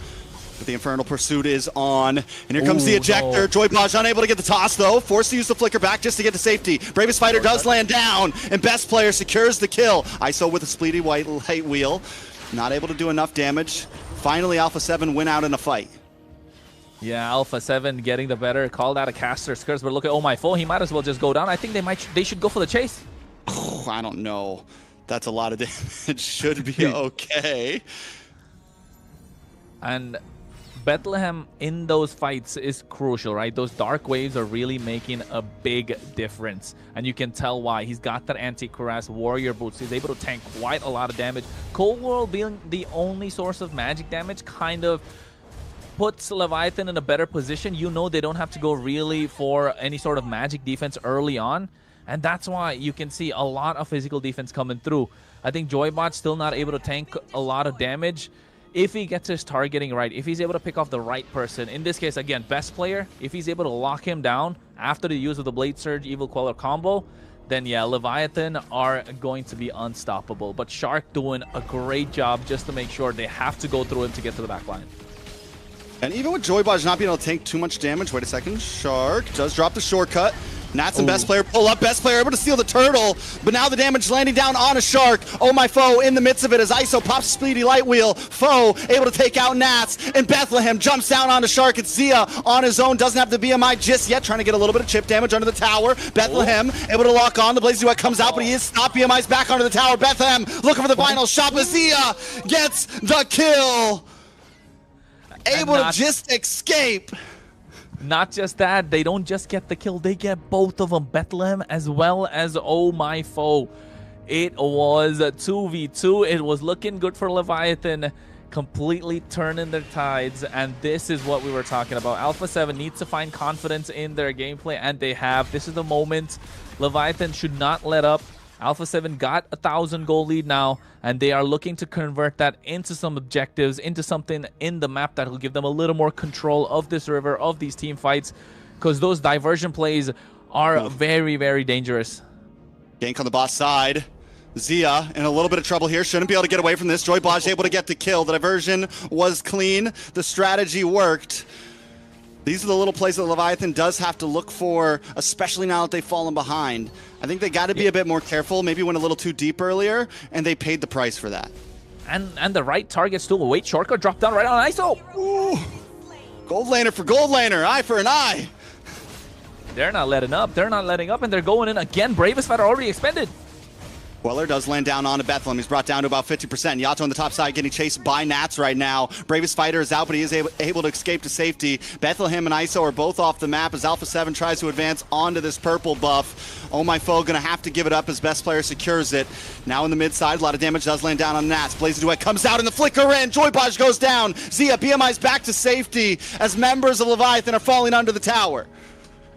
But the Infernal Pursuit is on. And here comes the ejector. No. Joybaj unable to get the toss, though. Forced to use the flicker back just to get to safety. Bravest Fighter does land down. And Best Player secures the kill. ISO with a Spleety White light wheel. Not able to do enough damage. Finally, Alpha 7 win out in a fight. Yeah, Alpha 7 getting the better. Called out a caster's curse, but look at Oh My Foe. He might as well just go down. I think they should go for the chase. Oh, I don't know. That's a lot of damage. Should be okay. And Bethlehem in those fights is crucial, right? Those dark waves are really making a big difference. And you can tell why. He's got that anti-cuirass warrior boots. He's able to tank quite a lot of damage. Cold World being the only source of magic damage kind of puts Leviathan in a better position. You know they don't have to go really for any sort of magic defense early on. And that's why you can see a lot of physical defense coming through. I think Joybot's still not able to tank a lot of damage. If he gets his targeting right, if he's able to pick off the right person, in this case, again, Best Player, if he's able to lock him down after the use of the Blade Surge Evil Queller combo, then yeah, Leviathan are going to be unstoppable. But Shark doing a great job just to make sure they have to go through him to get to the back line. And even with Joybaj not being able to take too much damage, wait a second, Shark does drop the shortcut. Nats and Best Player pull up. Best Player able to steal the turtle, but now the damage landing down on a Shark. Oh My Foe in the midst of it as ISO pops Spleety Light Wheel. Foe able to take out Nats, and Bethlehem jumps down on a Shark. It's Zia on his own, doesn't have the BMI just yet, trying to get a little bit of chip damage under the tower. Bethlehem able to lock on. The Blaze Duet comes out, but he is stopped. BMI's back onto the tower. Bethlehem looking for the final shot, but Zia gets the kill. Able to just escape. Not just that, they don't just get the kill, they get both of them, Bethlehem as well as Oh My Foe. It was 2v2, it was looking good for Leviathan, completely turning their tides, and this is what we were talking about. Alpha 7 needs to find confidence in their gameplay, and they have. This is the moment. Leviathan should not let up. Alpha 7 got a 1,000 goal lead now, and they are looking to convert that into some objectives, into something in the map that will give them a little more control of this river, of these team fights, because those diversion plays are very, very dangerous. Gank on the boss side. Zia in a little bit of trouble here. Shouldn't be able to get away from this. Joybaj able to get the kill. The diversion was clean. The strategy worked. These are the little plays that Leviathan does have to look for, especially now that they've fallen behind. I think they got to be a bit more careful, maybe went a little too deep earlier, and they paid the price for that. And the right targets too. Wait, shortcut drop down right on ISO. Ooh. Gold laner for gold laner, eye for an eye. They're not letting up. They're not letting up, and they're going in again. Bravest Fighter already expended. Weller does land down onto Bethlehem. He's brought down to about 50%. Yato on the top side getting chased by Nats right now. Bravest Fighter is out, but he is able to escape to safety. Bethlehem and ISO are both off the map as Alpha 7 tries to advance onto this purple buff. Oh My Foe going to have to give it up as Best Player secures it. Now in the mid side, a lot of damage does land down on Nats. Blaze Duet comes out and the flicker in. Joybaj goes down. Zia, BMI's back to safety as members of Leviathan are falling under the tower.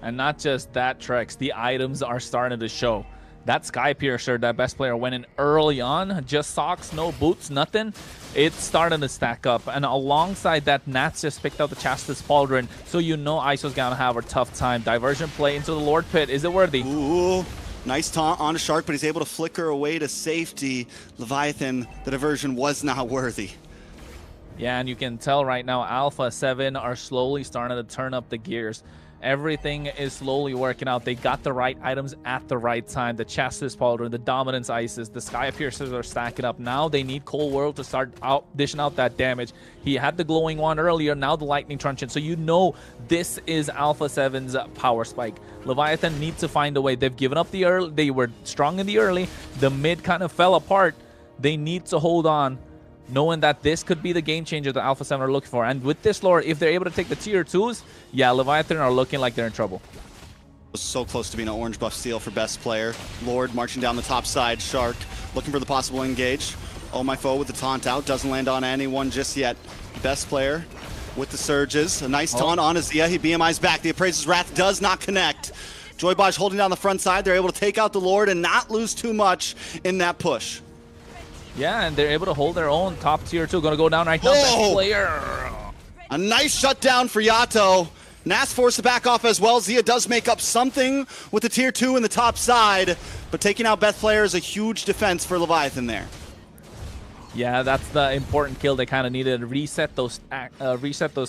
And not just that, Trex, the items are starting to show. That Sky Piercer, that Best Player went in early on, just socks, no boots, nothing. It's starting to stack up. And alongside that, Nats just picked out the Chastis Pauldron, so you know ISO's gonna have a tough time. Diversion play into the Lord Pit. Is it worthy? Ooh, nice taunt on a Shark, but he's able to flicker away to safety. Leviathan, the diversion was not worthy. Yeah, and you can tell right now, Alpha 7 are slowly starting to turn up the gears. Everything is slowly working out. They got the right items at the right time. The Chastis Pauldron, the Dominance Isis, the Sky Piercers are stacking up. Now they need Cold World to start dishing out that damage. He had the Glowing Wand earlier, now the Lightning Truncheon. So you know this is Alpha 7's power spike. Leviathan needs to find a way. They've given up the early. They were strong in the early. The mid kind of fell apart. They need to hold on, knowing that this could be the game changer that Alpha 7 are looking for. And with this lore, if they're able to take the tier 2s, yeah, Leviathan are looking like they're in trouble. So close to being an orange buff steal for Best Player. Lord marching down the top side. Shark looking for the possible engage. Oh My Foe with the taunt out. Doesn't land on anyone just yet. Best Player with the surges. A nice taunt on Azia. He BMI's back. The Appraiser's Wrath does not connect. Joybaj holding down the front side. They're able to take out the Lord and not lose too much in that push. Yeah, and they're able to hold their own. Top tier 2 going to go down right now. Best Player. A nice shutdown for Yato. Nas forced to back off as well. Zia does make up something with the tier 2 in the top side, but taking out Beth Player is a huge defense for Leviathan there. Yeah, that's the important kill they kind of needed. Reset those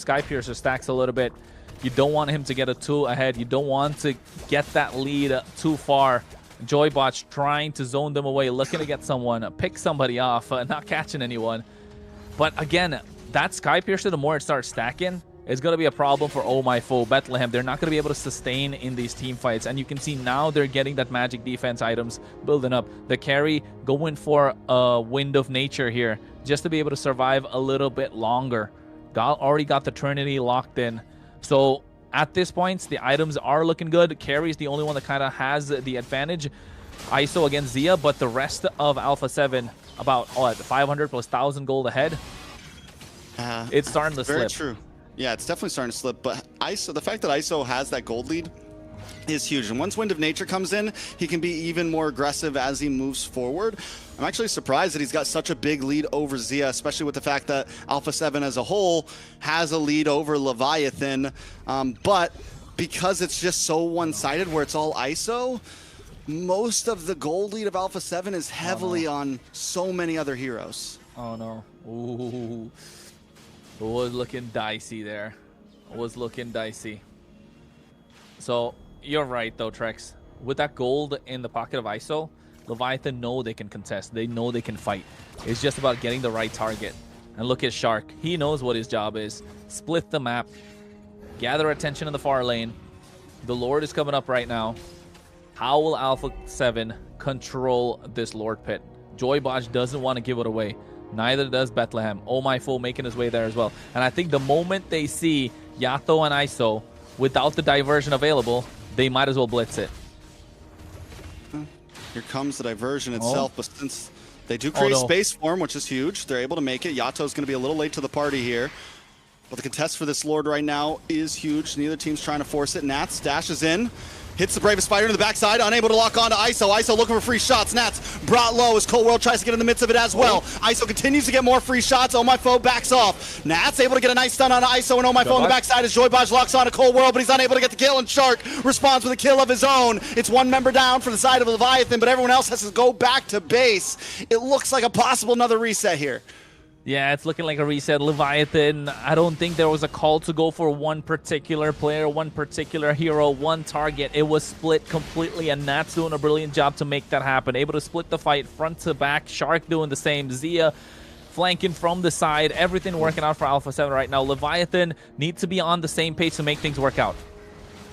Sky Piercer stacks a little bit. You don't want him to get a 2 ahead. You don't want to get that lead too far. Joybotch trying to zone them away, looking to get someone, pick somebody off, not catching anyone. But again, that Sky Piercer, the more it starts stacking, is going to be a problem for Oh My Foe, Bethlehem. They're not going to be able to sustain in these team fights. And you can see now they're getting that magic defense items building up. The carry going for a Wind of Nature here just to be able to survive a little bit longer. Already got the Trinity locked in. So at this point, the items are looking good. Carry is the only one that kind of has the advantage. ISO against Zia, but the rest of Alpha 7 about 500 plus 1,000 gold ahead. It's starting to slip. Very true. Yeah, it's definitely starting to slip, but ISO, the fact that ISO has that gold lead is huge. And once Wind of Nature comes in, he can be even more aggressive as he moves forward. I'm actually surprised that he's got such a big lead over Zia, especially with the fact that Alpha 7 as a whole has a lead over Leviathan. But because it's just so one-sided where it's all ISO, most of the gold lead of Alpha 7 is heavily on so many other heroes. Oh no. Ooh. It was looking dicey there. It was looking dicey. So, you're right though, Trex. With that gold in the pocket of ISO, Leviathan know they can contest. They know they can fight. It's just about getting the right target. And look at Shark. He knows what his job is. Split the map. Gather attention in the far lane. The Lord is coming up right now. How will Alpha 7 control this Lord pit? Joybotch doesn't want to give it away. Neither does Bethlehem. Oh My Foe making his way there as well. And I think the moment they see Yato and ISO without the diversion available, they might as well blitz it. Here comes the diversion itself, but since they do create space for him, which is huge, they're able to make it. Yato's going to be a little late to the party here. But the contest for this Lord right now is huge. Neither team's trying to force it. Nats dashes in. Hits the Bravest Spider to the backside, unable to lock on to ISO. ISO looking for free shots. Nats brought low as Cold World tries to get in the midst of it as well. ISO continues to get more free shots. Oh My Foe backs off. Nats able to get a nice stun on ISO, and Oh My Foe on the backside as Joybotch locks on to Cold World, but he's unable to get the kill, and Shark responds with a kill of his own. It's one member down for the side of Leviathan, but everyone else has to go back to base. It looks like a possible another reset here. Yeah, it's looking like a reset. Leviathan, I don't think there was a call to go for one particular player, one particular hero, one target. It was split completely, and Nat's doing a brilliant job to make that happen. Able to split the fight front to back. Shark doing the same. Zia flanking from the side. Everything working out for Alpha 7 right now. Leviathan needs to be on the same page to make things work out.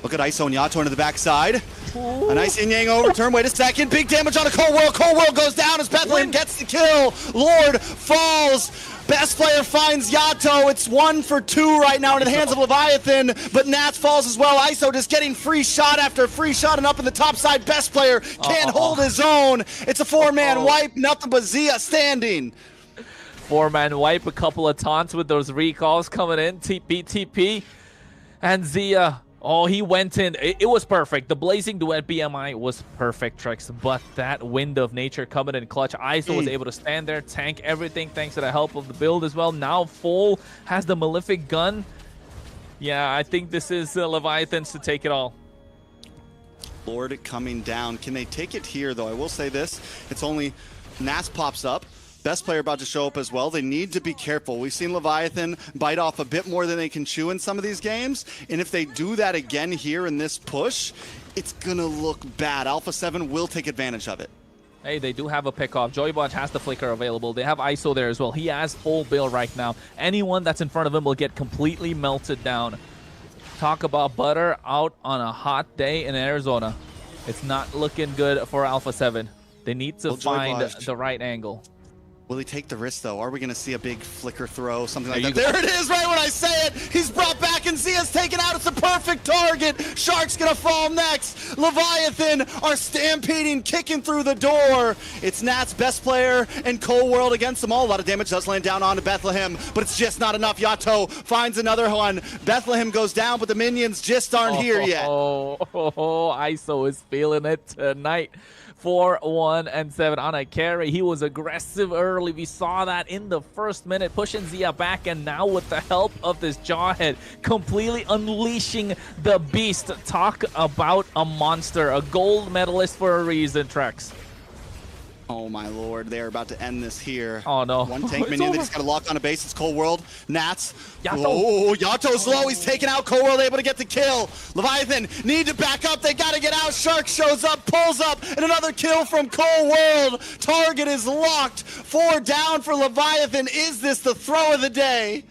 Look at ISO and Yato into the backside. A nice yin-yang overturn. Wait a second. Big damage on a Cold World. Cold World goes down as Bethlehem gets the kill. Lord falls. Best player finds Yato. It's 1 for 2 right now in the hands of Leviathan, but Nats falls as well. ISO just getting free shot after free shot, and up in the top side, Best player can't hold his own. It's a 4-man wipe. Nothing but Zia standing. 4-man wipe. A couple of taunts with those recalls coming in. TP. And Zia... Oh, he went in. It was perfect. The Blazing Duet BMI was perfect, Trex. But that Wind of Nature coming in clutch. ISO was able to stand there, tank everything thanks to the help of the build as well. Now Full has the Malefic gun. Yeah, I think this is Leviathans to take it all. Lord coming down. Can they take it here, though? I will say this. It's only Nas pops up. Best player about to show up as well. They need to be careful. We've seen Leviathan bite off a bit more than they can chew in some of these games. And if they do that again here in this push, it's going to look bad. Alpha 7 will take advantage of it. Hey, they do have a pickoff. Joybotch has the flicker available. They have ISO there as well. He has full build right now. Anyone that's in front of him will get completely melted down. Talk about butter out on a hot day in Arizona. It's not looking good for Alpha 7. They need to find the right angle. Will he take the risk, though? Are we going to see a big flicker throw, something like that? There it is, right when I say it. He's brought back, and Zia's taken out. It's a perfect target. Shark's going to fall next. Leviathan are stampeding, kicking through the door. It's Nat's Best player and Cold World against them all. A lot of damage does land down onto Bethlehem, but it's just not enough. Yato finds another one. Bethlehem goes down, but the minions just aren't here yet. ISO is feeling it tonight. 4-1 and 7 on a carry. He was aggressive early. We saw that in the first minute, pushing Zia back, and now with the help of this Jawhead, completely unleashing the beast. Talk about a monster, a gold medalist for a reason, Trex. Oh my lord, they are about to end this here. Oh no. One tank minion, they just got to lock on a base. It's Cold World. Nats. Yato. Oh, Yato's low. He's taking out Cold World, able to get the kill. Leviathan need to back up. They got to get out. Shark shows up, pulls up, and another kill from Cold World. Target is locked. 4 down for Leviathan. Is this the throw of the day?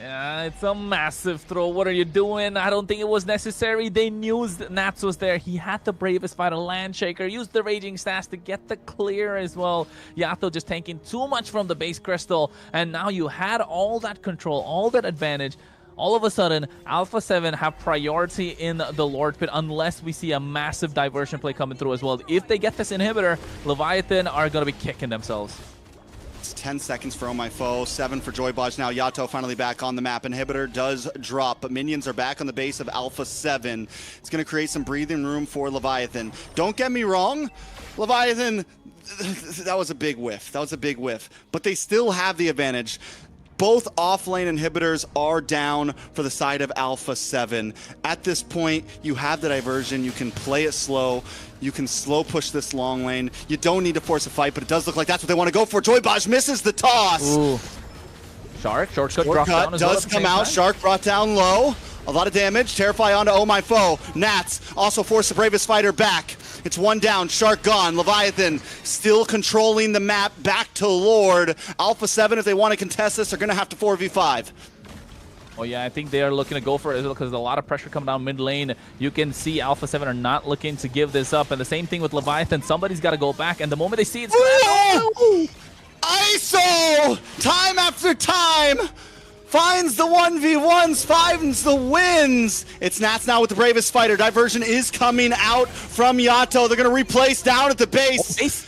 Yeah, it's a massive throw. What are you doing? I don't think it was necessary. They knew Nats was there. He had the bravest fight, a land shaker. Used the raging stash to get the clear as well. Yato just tanking too much from the base crystal. And now you had all that control, all that advantage. All of a sudden, Alpha 7 have priority in the Lord Pit unless we see a massive diversion play coming through as well. If they get this inhibitor, Leviathan are going to be kicking themselves. It's 10 seconds for Oh My Foe, 7 for Joybodge. Now Yato finally back on the map. Inhibitor does drop, but minions are back on the base of Alpha 7. It's going to create some breathing room for Leviathan. Don't get me wrong, Leviathan, that was a big whiff. That was a big whiff. But they still have the advantage. Both off-lane inhibitors are down for the side of Alpha 7. At this point, you have the diversion. You can play it slow. You can slow push this long lane. You don't need to force a fight, but it does look like that's what they want to go for. Joybodge misses the toss. Ooh. Shark, shortcut dropped down as well does come out. Shark brought down low. A lot of damage. Terrify onto Oh My Foe. Nats also forced the bravest fighter back. It's 1 down. Shark gone. Leviathan still controlling the map. Back to Lord. Alpha 7, if they want to contest this, are going to have to 4v5. Oh yeah, I think they are looking to go for it because there's a lot of pressure coming down mid lane. You can see Alpha 7 are not looking to give this up. And the same thing with Leviathan. Somebody's got to go back. And the moment they see it, ISO! Time after time! Finds the 1v1s, finds the wins. It's Nats now with the bravest fighter. Diversion is coming out from Yato. They're going to replace down at the base.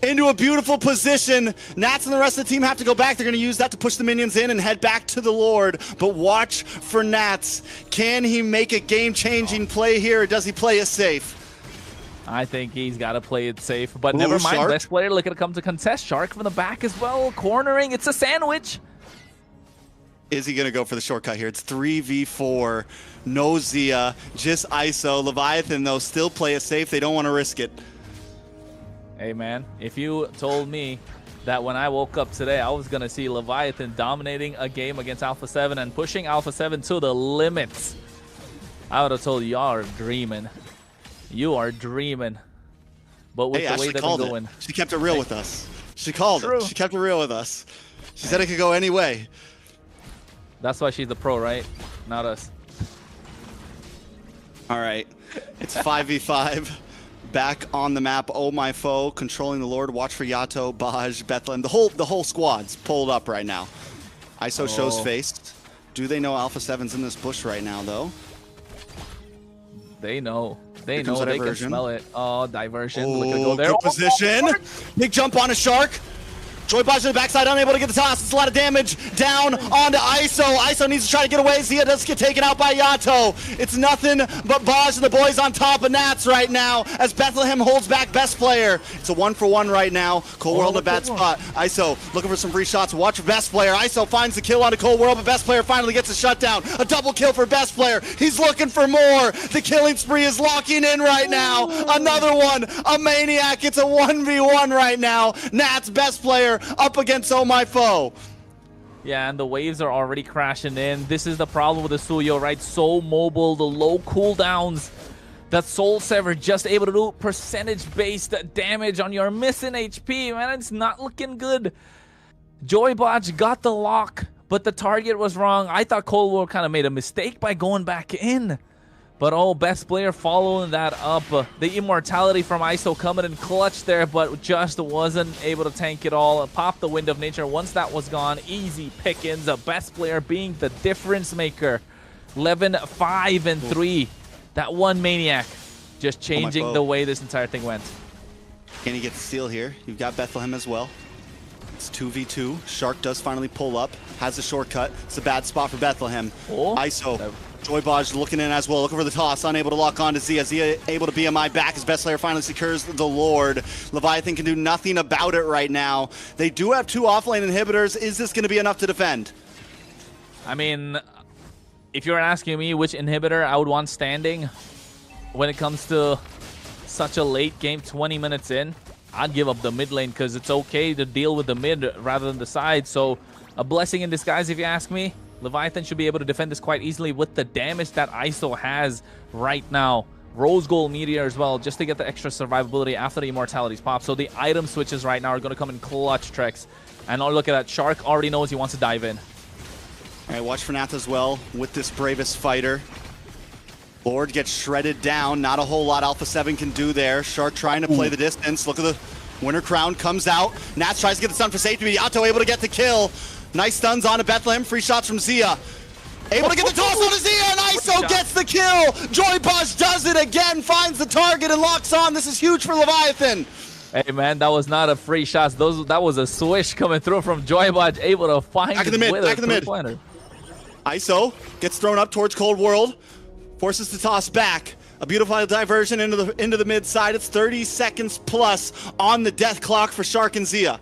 Into a beautiful position. Nats and the rest of the team have to go back. They're going to use that to push the minions in and head back to the Lord. But watch for Nats. Can he make a game-changing play here, or does he play it safe? I think he's got to play it safe. But never mind. Shark. Best player looking to come to contest. Shark from the back as well. Cornering. It's a sandwich. Is he going to go for the shortcut here? It's 3v4. No Zia. Just ISO. Leviathan, though, still play it safe. They don't want to risk it. Hey, man, if you told me that when I woke up today, I was going to see Leviathan dominating a game against Alpha 7 and pushing Alpha 7 to the limits, I would have told you, y'all are dreaming. You are dreaming. But with the way they've been going. She kept it real with us. She called it. She kept it real with us. She said it could go any way. That's why she's the pro, right? Not us. All right. It's 5v5. Back on the map, Oh My Foe, controlling the Lord. Watch for Yato, Baj, Bethlehem. The whole squad's pulled up right now. ISO shows face. Do they know Alpha 7's in this bush right now, though? They know. They know. They can smell it. Oh, diversion. Look at Oh, go there. good position. Big jump on a Shark. Joybodge to the backside, unable to get the toss. It's a lot of damage down onto ISO. ISO needs to try to get away. Zia does get taken out by Yato. It's nothing but Baj and the boys on top of Nats right now as Bethlehem holds back best player. It's a 1-for-1 right now. Cold World in a bad spot. ISO looking for some free shots. Watch for best player. ISO finds the kill onto Cold World, but best player finally gets a shutdown. A double kill for best player. He's looking for more. The killing spree is locking in right now. Another one. A maniac. It's a 1v1 right now. Nats best player up against Oh My Foe. Yeah, and the waves are already crashing in. This is the problem with the Suyo, right? So mobile, the low cooldowns. That Soul Sever just able to do percentage-based damage on your missing HP. Man, it's not looking good. Joybodge got the lock, but the target was wrong. I thought Cold War kind of made a mistake by going back in. But oh, best player following that up. The immortality from ISO coming in clutch there, but just wasn't able to tank it all. Popped the Wind of Nature. Once that was gone, easy pickings. The best player being the difference maker. 11, 5, and 3. That one maniac just changing the way this entire thing went. Can he get the steal here? You've got Bethlehem as well. It's 2v2. Shark does finally pull up. Has a shortcut. It's a bad spot for Bethlehem. Oh. ISO Joybaj looking in as well, looking for the toss, unable to lock on to Zia. Zia able to BMI back. His best player finally secures the Lord. Leviathan can do nothing about it right now. They do have 2 offlane inhibitors. Is this going to be enough to defend? I mean, if you're asking me which inhibitor I would want standing when it comes to such a late game, 20 minutes in, I'd give up the mid lane because it's okay to deal with the mid rather than the side. So a blessing in disguise, if you ask me. Leviathan should be able to defend this quite easily with the damage that ISO has right now. Rose Gold Meteor as well, just to get the extra survivability after the Immortalities pop. So the item switches right now are going to come in clutch, Trex. And oh, look at that. Shark already knows he wants to dive in. All right, watch for Nath as well with this Bravest Fighter. Lord gets shredded down. Not a whole lot Alpha 7 can do there. Shark trying to play the distance. Look at the Winter Crown comes out. Nath tries to get the stun for safety. Yato able to get the kill. Nice stuns on to Bethlehem. Free shots from Zia. Able to get the toss on to Zia, and ISO gets the kill. Joybaj does it again, finds the target and locks on. This is huge for Leviathan. Hey man, that was not a free shot. That was a swish coming through from Joybaj, able to find back in the mid. Back in the mid. ISO gets thrown up towards Cold World, forces the toss back. A beautiful diversion into the mid side. It's 30 seconds plus on the death clock for Shark and Zia.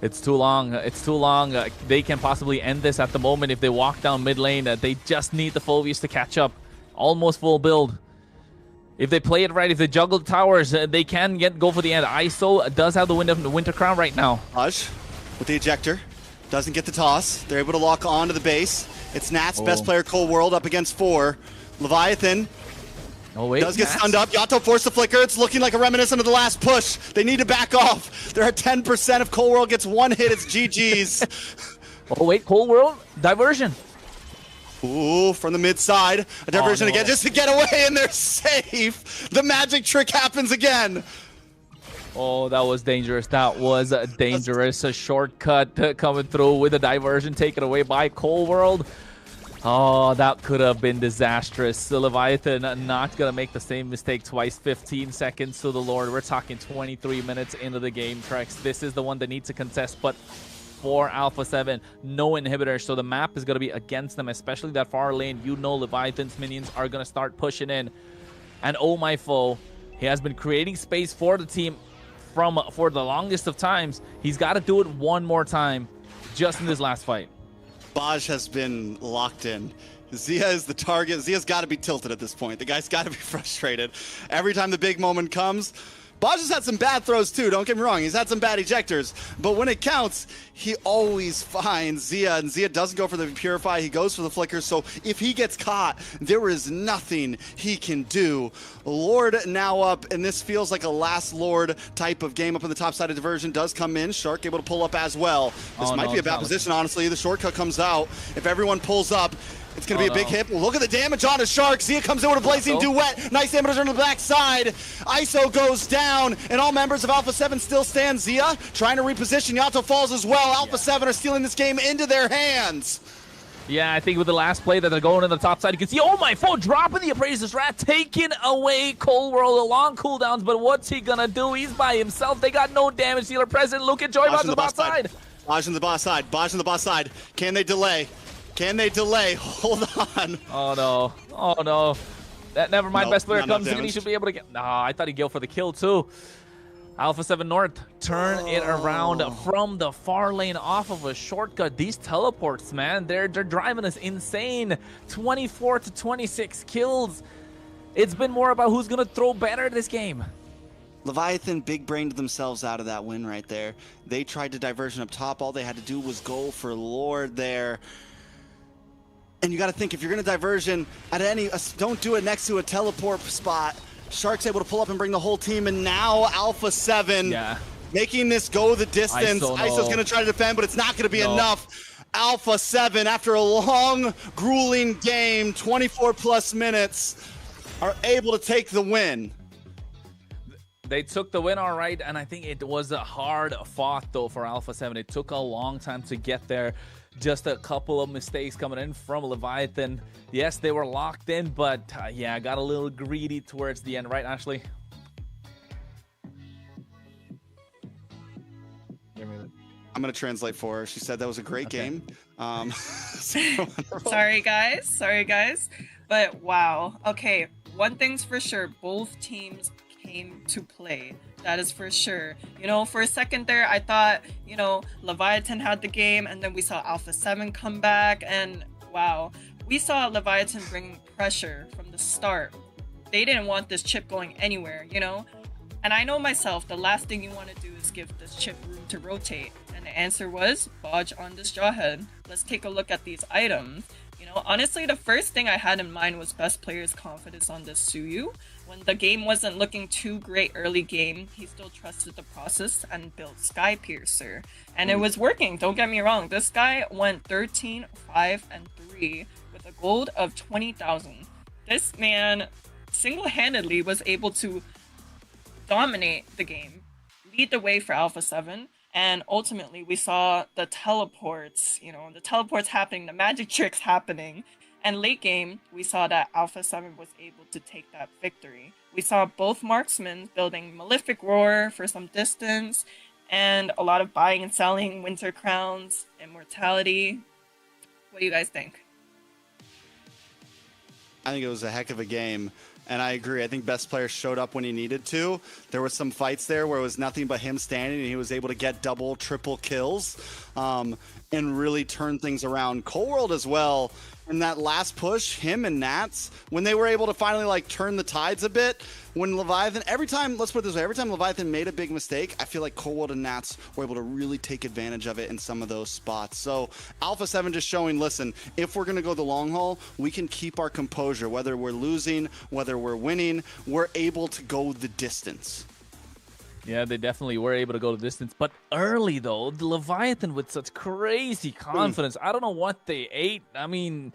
It's too long. It's too long. They can possibly end this at the moment if they walk down mid lane. They just need the Phobius to catch up. Almost full build. If they play it right, if they juggle the towers, they can go for the end. ISO does have the Winter Crown right now. Raj with the ejector. Doesn't get the toss. They're able to lock on to the base. It's Nat's best player, Cold World, up against 4. Leviathan does get stunned up. Yato forced the flicker. It's looking like a reminiscent of the last push. They need to back off. They're at 10%. If Cold World gets 1 hit, it's GG's. Oh, wait. Cold World. Diversion. Ooh, from the mid side. A diversion again just to get away, and they're safe. The magic trick happens again. Oh, that was dangerous. That was dangerous. A shortcut coming through with a diversion taken away by Cold World. Oh, that could have been disastrous. The Leviathan not going to make the same mistake twice. 15 seconds to the Lord. We're talking 23 minutes into the game, Trex. This is the one that needs to contest, but for Alpha 7, no inhibitor, so the map is going to be against them, especially that far lane. You know Leviathan's minions are going to start pushing in. And oh my foe, he has been creating space for the team for the longest of times. He's got to do it one more time just in this last fight. Baj has been locked in. Zia is the target. Zia's got to be tilted at this point. The guy's got to be frustrated. Every time the big moment comes, Baj has had some bad throws too, don't get me wrong. He's had some bad ejectors. But when it counts, he always finds Zia. And Zia doesn't go for the Purify. He goes for the Flicker. So if he gets caught, there is nothing he can do. Lord now up, and this feels like a last Lord type of game up on the top side of diversion. Does come in. Shark able to pull up as well. This might be a bad position, honestly. The shortcut comes out. If everyone pulls up, it's going to be a big hit. Look at the damage on a Shark. Zia comes in with a Blazing Duet. Nice damage on the back side. ISO goes down, and all members of Alpha 7 still stand. Zia trying to reposition. Yato falls as well. Alpha 7 are stealing this game into their hands. Yeah, I think with the last play that they're going to the top side, you can see, oh my foe, dropping the Appraiser's Rat, taking away Cold World, a long cooldowns, but what's he going to do? He's by himself. They got no damage dealer present. Look at Joybaj on the bot side. Baj on the bot side. Baj on the bot side. Can they delay? Can they delay? Hold on. Oh no. Oh no. Never mind. Best player comes in. He should be able to get. Nah, I thought he'd go for the kill too. Alpha 7 North turn it around from the far lane off of a shortcut. These teleports, man, they're driving us insane. 24 to 26 kills. It's been more about who's gonna throw better this game. Leviathan big-brained themselves out of that win right there. They tried to diversion up top. All they had to do was go for Lord there. And you got to think, if you're going to diversion at don't do it next to a teleport spot. Shark's able to pull up and bring the whole team, and now Alpha 7 making this go the distance. ISO's going to try to defend, but it's not going to be enough. Alpha 7, after a long, grueling game, 24-plus minutes, are able to take the win. They took the win all right, and I think it was a hard fought, though, for Alpha 7. It took a long time to get there. Just a couple of mistakes coming in from Leviathan. Yes, they were locked in, but yeah, got a little greedy towards the end, right, Ashley? I'm gonna translate for her. She said that was a great game. Sorry guys, but wow. Okay, one thing's for sure, both teams came to play. That is for sure. You know, for a second there, I thought, you know, Leviathan had the game, and then we saw Alpha 7 come back, and wow, we saw Leviathan bring pressure from the start. They didn't want this chip going anywhere, you know? And I know myself, the last thing you want to do is give this chip room to rotate. And the answer was, bodge on this jawhead. Let's take a look at these items. You know, honestly, the first thing I had in mind was best player's confidence on this Suyu. When the game wasn't looking too great early game, he still trusted the process and built Sky Piercer. And it was working, don't get me wrong. This guy went 13, 5, and 3 with a gold of 20,000. This man single-handedly was able to dominate the game, lead the way for Alpha 7, and ultimately we saw the teleports, you know, the teleports happening, the magic tricks happening, and late game, we saw that Alpha 7 was able to take that victory. We saw both marksmen building Malefic Roar for some distance, and a lot of buying and selling, Winter Crowns, Immortality. What do you guys think? I think it was a heck of a game. And I agree. I think best player showed up when he needed to. There were some fights there where it was nothing but him standing, and he was able to get double, triple kills and really turn things around. Cold World as well. In that last push, him and Nats, when they were able to finally like turn the tides a bit, when Leviathan, every time, let's put it this way, every time Leviathan made a big mistake, I feel like Cold World and Nats were able to really take advantage of it in some of those spots. So Alpha 7 just showing, listen, if we're going to go the long haul, we can keep our composure. Whether we're losing, whether we're winning, we're able to go the distance. Yeah, they definitely were able to go the distance. But early, though, the Leviathan with such crazy confidence. I don't know what they ate. I mean,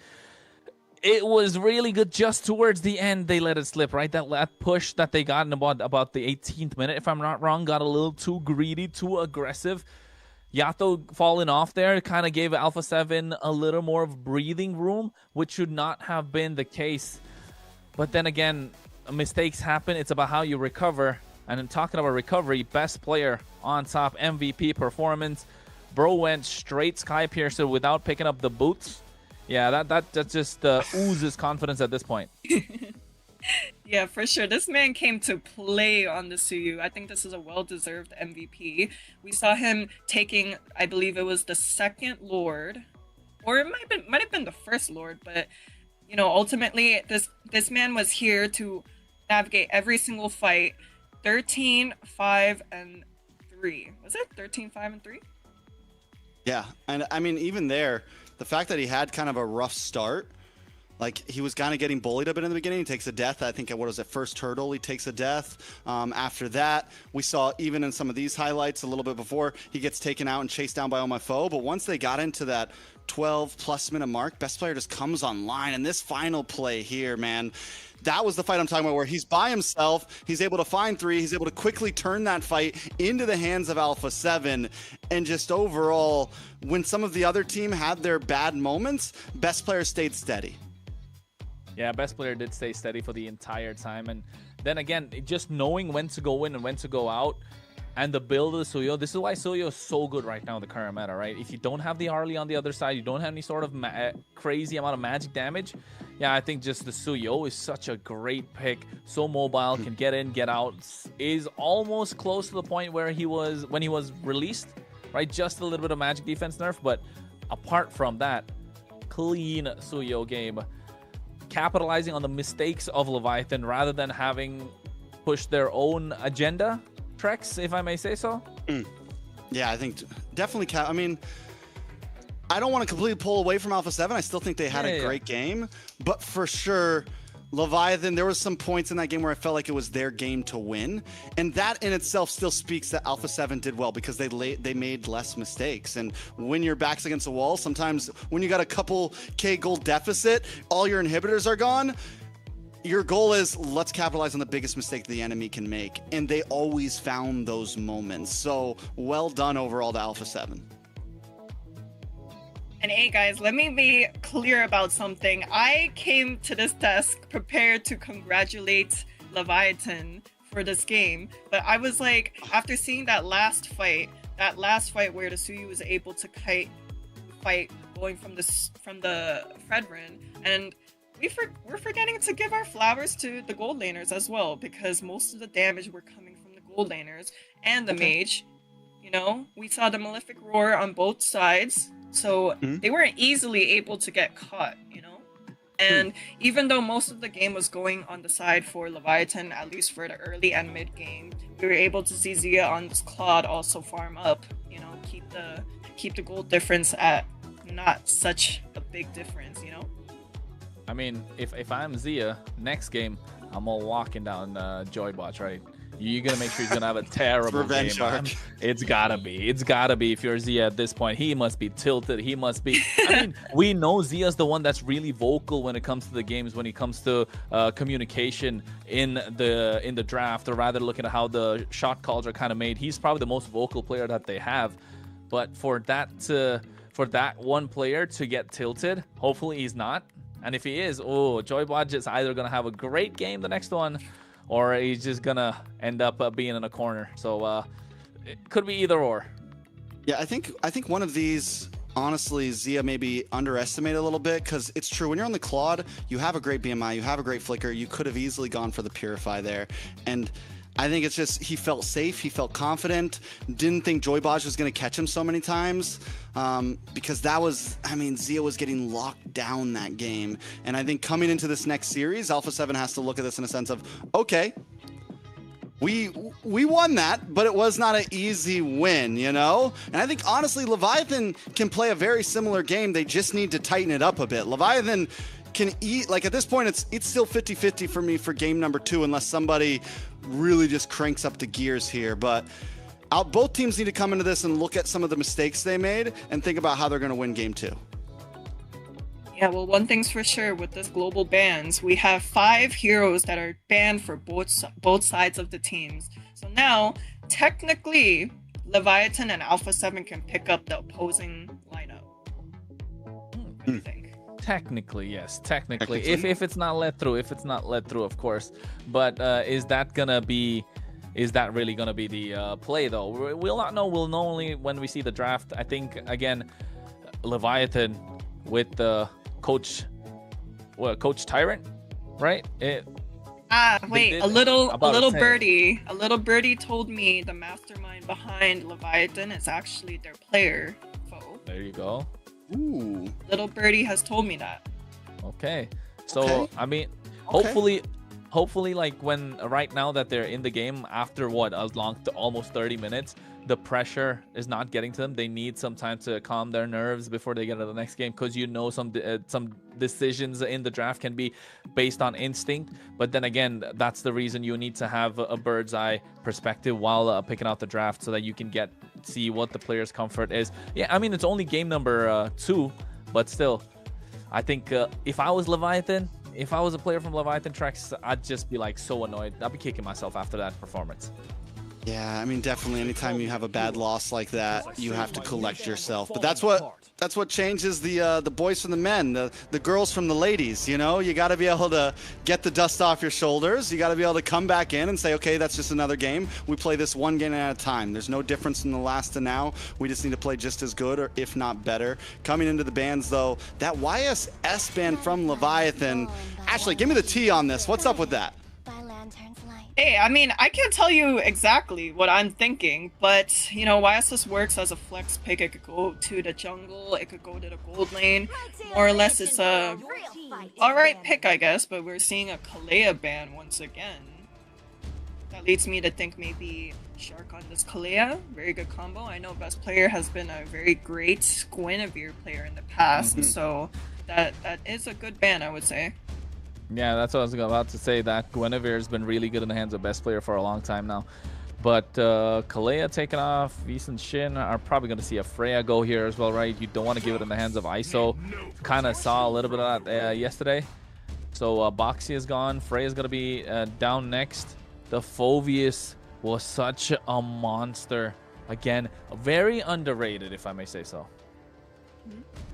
it was really good just towards the end. They let it slip, right? That push that they got in about the 18th minute, if I'm not wrong, got a little too greedy, too aggressive. Yato falling off there kind of gave Alpha 7 a little more of breathing room, which should not have been the case. But then again, mistakes happen. It's about how you recover. And in talking about recovery, best player on top, MVP performance. Bro went straight Sky Piercer without picking up the boots. Yeah, that just oozes confidence at this point. Yeah, for sure. This man came to play on the Suyu. I think this is a well-deserved MVP. We saw him taking, I believe it was the second Lord, or it might have been the first Lord, but you know, ultimately this man was here to navigate every single fight. 13, 5, and 3. Was it 13, 5, and 3? Yeah, and I mean, even there, the fact that he had kind of a rough start, like he was kind of getting bullied a bit in the beginning. He takes a death. I think, what was it, first hurdle, he takes a death. After that, we saw even in some of these highlights a little bit before, he gets taken out and chased down by Omafo. But once they got into that 12+ minute mark, best player just comes online. And this final play here, man, that was the fight I'm talking about, where he's by himself, he's able to find 3, he's able to quickly turn that fight into the hands of Alpha 7, and just overall, when some of the other team had their bad moments, best player stayed steady. Yeah, best player did stay steady for the entire time, and then again, just knowing when to go in and when to go out, and the build of the Suyo. This is why Suyo is so good right now in the current meta, right? If you don't have the Harley on the other side, you don't have any sort of crazy amount of magic damage, yeah, I think just the Suyo is such a great pick. So mobile, can get in, get out, is almost close to the point where he was when he was released, right? Just a little bit of magic defense nerf, but apart from that, clean Suyo game. Capitalizing on the mistakes of Leviathan rather than having pushed their own agenda treks, if I may say so. Yeah, I think definitely. I mean, I don't want to completely pull away from Alpha 7. I still think they had a great game, but for sure, Leviathan, there was some points in that game where I felt like it was their game to win, and that in itself still speaks that Alpha 7 did well because they made less mistakes. And when your back's against a wall, sometimes when you got a couple K gold deficit, all your inhibitors are gone, your goal is, let's capitalize on the biggest mistake the enemy can make, and they always found those moments. So well done overall to Alpha 7. And hey guys, let me be clear about something. I came to this desk prepared to congratulate Leviathan for this game, but I was like, after seeing that last fight, that last fight where the Suyu was able to fight going from the Fredrin, and we're forgetting to give our flowers to the gold laners as well, because most of the damage were coming from the gold laners and the mage. You know, we saw the Malefic Roar on both sides, so they weren't easily able to get caught, you know? And even though most of the game was going on the side for Leviathan, at least for the early and mid game, we were able to see Zia on this Claude also farm up, you know, keep the gold difference at not such a big difference, you know? I mean, if I'm Zia, next game, I'm all walking down Joybot, right? You're gonna make sure he's gonna have a terrible revenge game. arc. It's gotta be. It's gotta be. If you're Zia at this point, he must be tilted. He must be. I mean, we know Zia's the one that's really vocal when it comes to the games, when it comes to communication in the draft, or rather looking at how the shot calls are kind of made. He's probably the most vocal player that they have. But for that one player to get tilted, hopefully he's not. And if he is, Joybot is either gonna have a great game the next one, or he's just gonna end up being in a corner. So it could be either or. Yeah, I think one of these, honestly, Zia maybe underestimated a little bit, because it's true, when you're on the Claude, you have a great BMI, you have a great flicker, you could have easily gone for the Purify there. And I think it's just, he felt safe, he felt confident, didn't think Joybot was going to catch him so many times, because that was, I mean, Zia was getting locked down that game. And I think coming into this next series, Alpha 7 has to look at this in a sense of, okay, we won that, but it was not an easy win, you know? And I think, honestly, Leviathan can play a very similar game. They just need to tighten it up a bit. Leviathan can eat, like, at this point, it's still 50-50 for me for game number 2, unless somebody really just cranks up the gears here. But both teams need to come into this and look at some of the mistakes they made and think about how they're going to win game 2. Yeah, well, one thing's for sure with this global bans, we have 5 heroes that are banned for both sides of the teams. So now, technically, Leviathan and Alpha 7 can pick up the opposing lineup. What do you think? Technically, yes. Technically. If it's not let through, of course. But is that really gonna be the play though? We'll not know. We'll know only when we see the draft. I think again, Leviathan with the Coach Tyrant, right? Wait, a little birdie told me the mastermind behind Leviathan is actually their player foe. There you go. Ooh. Little birdie has told me that. Okay. So I mean, hopefully, like when right now that they're in the game after almost 30 minutes, the pressure is not getting to them. They need some time to calm their nerves before they get to the next game, because you know some decisions in the draft can be based on instinct. But then again, that's the reason you need to have a bird's eye perspective while picking out the draft, so that you can see what the player's comfort is. Yeah, I mean, it's only game number 2, but still, I think if I was Leviathan, if I was a player from Leviathan Tracks, I'd just be like so annoyed. I'd be kicking myself after that performance. Yeah, I mean, definitely anytime you have a bad loss like that, you have to collect yourself. But that's what changes the boys from the men, the girls from the ladies, you know? You got to be able to get the dust off your shoulders. You got to be able to come back in and say, okay, that's just another game. We play this one game at a time. There's no difference from the last to now. We just need to play just as good, or if not better. Coming into the bans, though, that YSS ban from Leviathan. Ashley, give me the tea on this. What's up with that? Hey, I mean, I can't tell you exactly what I'm thinking, but, you know, YSS works as a flex pick. It could go to the jungle, it could go to the gold lane. More or less, it's a alright pick, I guess, but we're seeing a Kalea ban once again. That leads me to think maybe Shark on this Kalea. Very good combo. I know Best Player has been a very great Guinevere player in the past, so that is a good ban, I would say. Yeah, that's what I was about to say, that Guinevere has been really good in the hands of Best Player for a long time now. But Kalea taking off, Vis and Shin are probably going to see a Freya go here as well, right? You don't want to give it in the hands of ISO. Kind of saw a little bit of that yesterday. So Boxy is gone. Freya's going to be down next. The Phoveus was such a monster. Again, very underrated, if I may say so.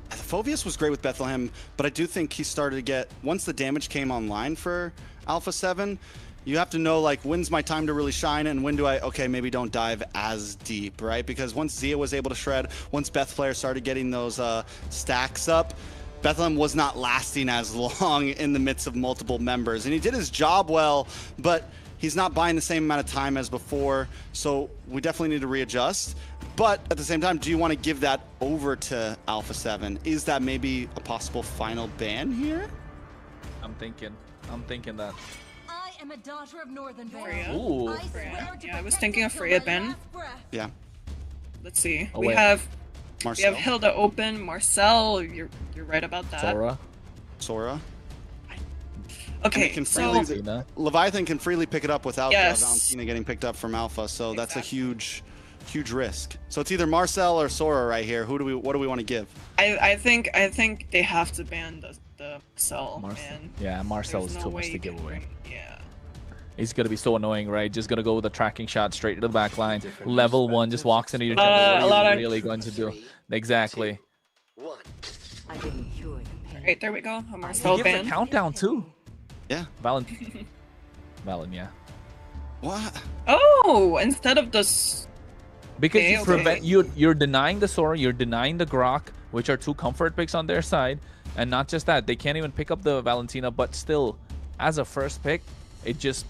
Phoveus was great with Bethlehem, but I do think he started to get, once the damage came online for Alpha 7, You have to know, like, when's my time to really shine and when do I, okay, maybe don't dive as deep, right? Because once Zia was able to shred, once Beth Player started getting those stacks up, Bethlehem was not lasting as long in the midst of multiple members. And he did his job well, but he's not buying the same amount of time as before. So we definitely need to readjust. But at the same time, do you want to give that over to Alpha 7? Is that maybe a possible final ban here? I'm thinking that. I am a daughter of Northern Freya. Vale. Ooh. I swear to Yeah, I was protect thinking it of till Freya my Ben. last breath. Yeah. Let's see. Oh, we wait. have Marcel. Hilda open, Marcel. You're right about that. Sora. Okay, can so Valentina. Leviathan can freely pick it up without Yes. Valentina getting picked up from Alpha, so that's a Exactly. huge risk. So it's either Marcel or Sora right here. What do we want to give? I think they have to ban the Marcel, man. Yeah, Marcel There's is no too way much to you give can- away. Yeah. He's gonna be so annoying, right? Just gonna go with a tracking shot straight to the back line. Level 1, just walks into your jungle. What a lot are of- you really going to do? Exactly. I didn't cure the pain. Right, there we go. A He Marcel gives a ban. countdown too. Yeah. Valen, yeah. What? Oh, instead of this. Because Okay, you okay. prevent you're denying the Sora, you're denying the Grok, which are two comfort picks on their side, and not just that, they can't even pick up the Valentina. But still, as a first pick, it just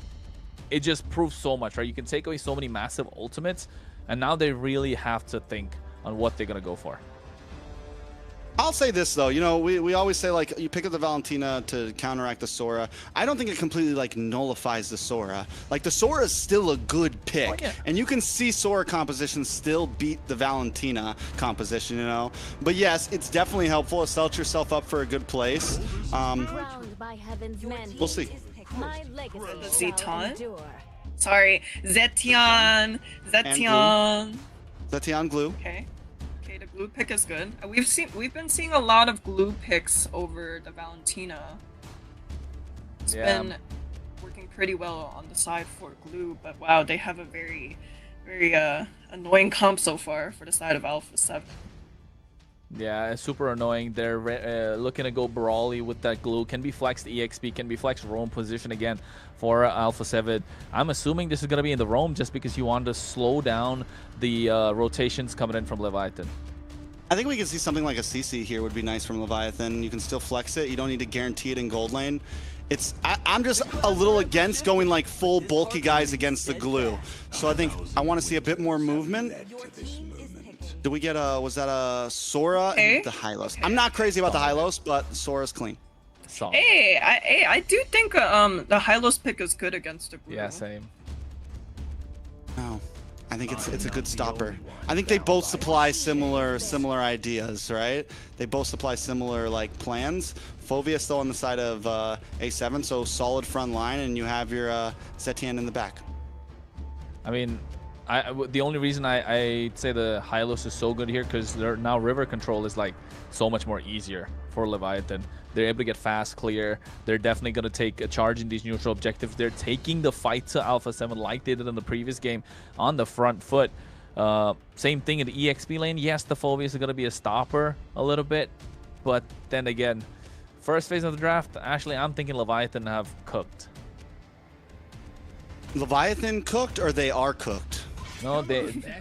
proves so much, right? You can take away so many massive ultimates, and now they really have to think on what they're gonna go for. I'll say this though, you know, we always say like you pick up the Valentina to counteract the Sora. I don't think it completely like nullifies the Sora. Like the Sora is still a good pick, Oh, yeah. and you can see Sora composition still beat the Valentina composition, you know. But yes, it's definitely helpful. It sets yourself up for a good place. Crowned by heaven's men. We'll see. My legacy Zeton? shall endure. Sorry, Zetian. Zetian Glue. Okay. Okay, the glue pick is good. We've been seeing a lot of glue picks over the Valentina. It's Yeah. been working pretty well on the side for glue, but wow, they have a very annoying comp so far for the side of Alpha 7. Yeah, it's super annoying. They're looking to go brawly with that glue. Can be flexed EXP, can be flexed roam position again for Alpha 7. I'm assuming this is going to be in the roam just because you want to slow down the rotations coming in from Leviathan. I think we can see something like a CC here would be nice from Leviathan. You can still flex it. You don't need to guarantee it in gold lane. I'm just a little against going like full bulky guys against the glue. So I think I want to see a bit more movement. Your team is picking. Did we get was that a Sora Okay. and the Hylos? I'm not crazy about the Hylos, but Sora's clean. Solid. Hey, I do think the Hylos pick is good against the glue. Yeah, same. No. I think it's a good stopper. I think they both supply similar ideas, right? They both supply similar like plans. Fovia still on the side of A7, so solid front line, and you have your Zetian in the back. I mean, the only reason I say the Hylos is so good here because now river control is like so much more easier for Leviathan. They're able to get fast, clear. They're definitely going to take a charge in these neutral objectives. They're taking the fight to Alpha 7 like they did in the previous game on the front foot. Same thing in the EXP lane. Yes, the Phobias are going to be a stopper a little bit, but then again, first phase of the draft, actually, I'm thinking Leviathan have cooked. Leviathan cooked, or they are cooked? No,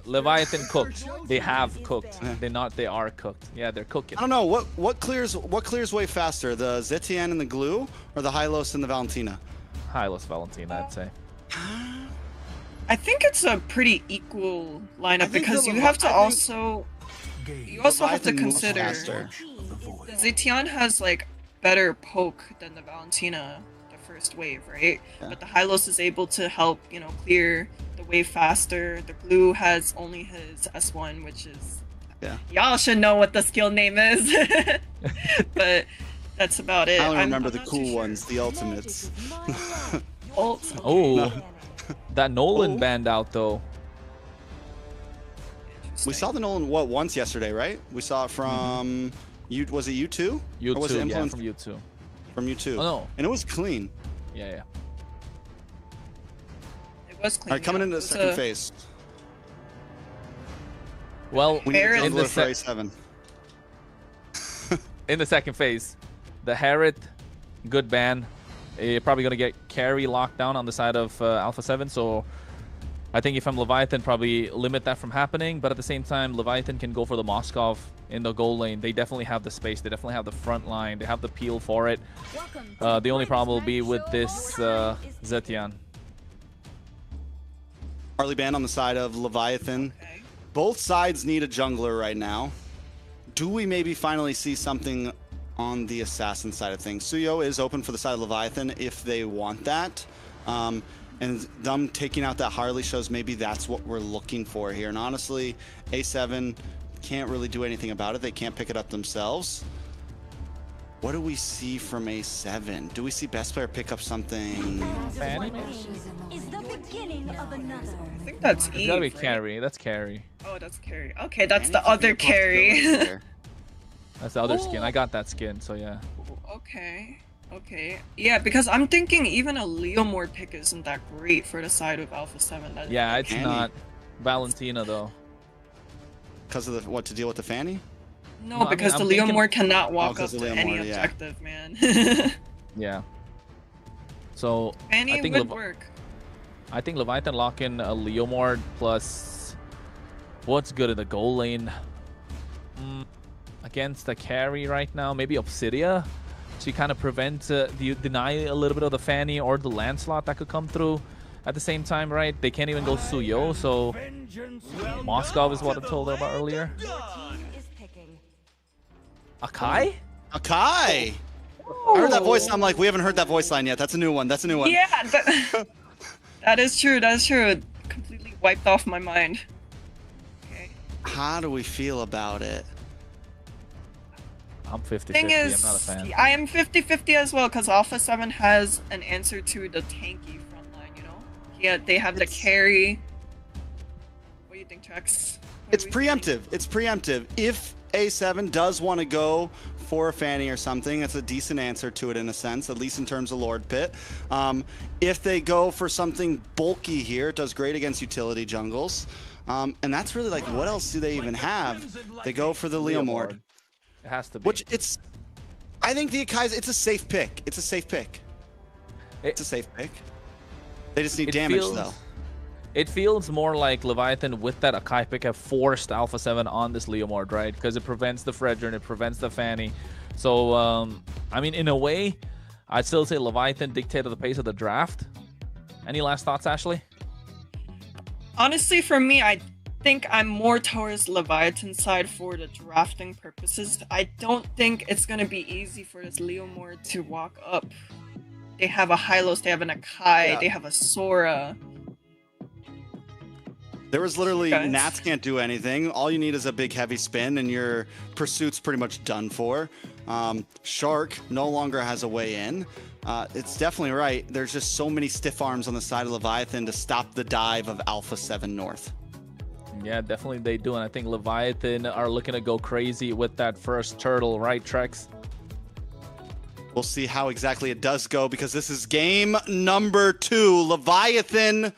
Leviathan cooked. They have cooked. They are cooked. Yeah, they're cooking. I don't know what clears way faster, the Zetian and the glue, or the Hylos and the Valentina? Hylos Valentina, I'd say. I think it's a pretty equal I lineup think because the you have to I think- also have to Leviathan moves consider faster. the Zetian has like better poke than the Valentina the first wave, right? Yeah. But the Hylos is able to help, clear the wave faster. The glue has only his S1, which is Yeah. y'all should know what the skill name is. But that's about it. I only I'm remember the not too cool sure. ones, the ultimates. Magic is my way. Ult. Oh, that Nolan Oh. banned out though. We saw the Nolan once yesterday, right? We saw it from was it U2? Or was it U2, yeah, influenced from U2. from U2? Oh, no. And it was clean. Yeah. It was clean. All right, coming yeah. into the It was second a- phase. Well, We need a Barrett- in the jungler for A7. in the second phase, the Herod, good ban. probably going to get carry locked down on the side of Alpha 7. So I think if I'm Leviathan, probably limit that from happening. But at the same time, Leviathan can go for the Moskov in the goal lane. They definitely have the space. They definitely have the front line. They have the peel for it. The only problem will be with this Zetian. Harley Band on the side of Leviathan. Okay. Both sides need a jungler right now. Do we maybe finally see something on the assassin side of things? Suyo is open for the side of Leviathan if they want that. And them taking out that Harley shows maybe that's what we're looking for here. And honestly, A7 can't really do anything about it. They can't pick it up themselves. What do we see from A7? Do we see best player pick up something? Is the beginning of another. I think that's It's Eve. gotta be right? carry. That's carry. Oh, that's carry. Okay, that's Fanny the other could be a possibility carry. there. That's the other skin. I got that skin, so yeah. Okay. Okay. Yeah, because I'm thinking even a Leomord pick isn't that great for the side of Alpha 7. That Yeah, it's Fanny. not Valentina though. Because of what to deal with the Fanny? No, No, I mean, because I'm the thinking- Leomord cannot walk up because of to any Leomord, yeah. objective, man. Yeah. So Fanny I think would work. I think Leviathan lock in a Leomord plus what's good in the goal lane against the carry right now. Maybe Obsidia to kind of prevent deny a little bit of the Fanny or the Lancelot that could come through at the same time, right? They can't even go Suyo, so Moskov is what I told them about earlier. Is picking. Akai? Akai! I heard that voice. I'm like, we haven't heard that voice line yet. That's a new one. That's a new one. Yeah, that is true. That's true. It completely wiped off my mind. Okay. How do we feel about it? I'm 50-50. Thing I'm is, not a fan. I am 50-50 as well because Alpha 7 has an answer to the tanky front line, you know? Yeah, they have the carry. What do you think, Trex? What It's do we think? preemptive. It's preemptive. If A7 does want to go for a Fanny or something, it's a decent answer to it in a sense, at least in terms of Lord Pit. If they go for something bulky here, it does great against utility jungles. And that's really like, what else do they even have? They go for the Leomord. It has to be. Which it's, I think the Akai's, it's a safe pick. It's a safe pick. It's a safe pick. They just need damage though. It feels more like Leviathan with that Akai pick have forced Alpha 7 on this Leomord, right? Because it prevents the Fredger and it prevents the Fanny. So, I mean, in a way, I'd still say Leviathan dictated the pace of the draft. Any last thoughts, Ashley? Honestly, for me, I think I'm more towards Leviathan side for the drafting purposes. I don't think it's going to be easy for this Leomord to walk up. They have a Hylos, they have an Akai, they have a Sora. There was literally, Guys. Nats can't do anything. All you need is a big heavy spin and your pursuit's pretty much done for. Shark no longer has a way in. It's definitely right. There's just so many stiff arms on the side of Leviathan to stop the dive of Alpha 7 North. Yeah, definitely they do. And I think Leviathan are looking to go crazy with that first turtle, right, Trex? We'll see how exactly it does go because this is game number 2. Leviathan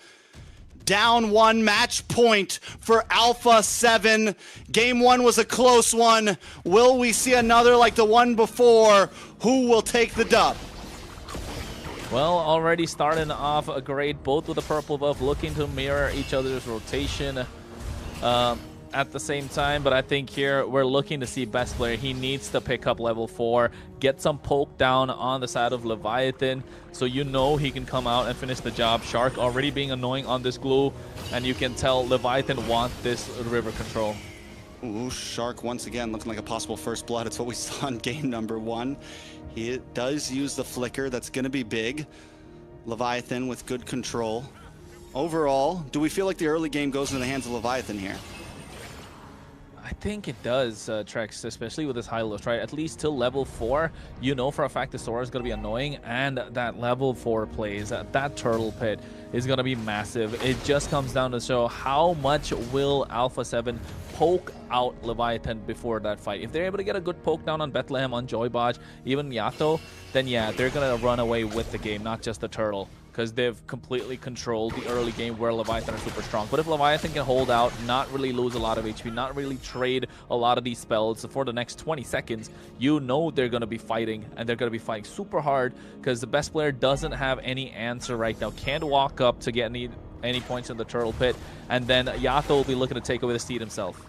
down 1 match point for Alpha 7. Game 1 was a close one. Will we see another like the one before? Who will take the dub? Well, already starting off a great, both with the purple buff, looking to mirror each other's rotation at the same time. But I think here we're looking to see best player. He needs to pick up level 4, get some poke down on the side of Leviathan, so you know he can come out and finish the job. Shark already being annoying on this glue, and you can tell Leviathan want this river control. Ooh, Shark once again looking like a possible first blood. It's what we saw in game number 1. He does use the flicker. That's going to be big. Leviathan with good control. Overall, do we feel like the early game goes into the hands of Leviathan here? I think it does, Trex, especially with this Hylos, right? At least till level 4, you know for a fact the Sora is going to be annoying, and that level 4 plays, that turtle pit is going to be massive. It just comes down to show how much will Alpha 7 poke out Leviathan before that fight. If they're able to get a good poke down on Bethlehem, on Joybaj, even Yato, then yeah, they're going to run away with the game, not just the turtle. because they've completely controlled the early game where Leviathan are super strong. But if Leviathan can hold out, not really lose a lot of HP, not really trade a lot of these spells for the next 20 seconds, you know they're going to be fighting, and they're going to be fighting super hard because the best player doesn't have any answer right now. Can't walk up to get any points in the turtle pit, and then Yato will be looking to take away the steed himself.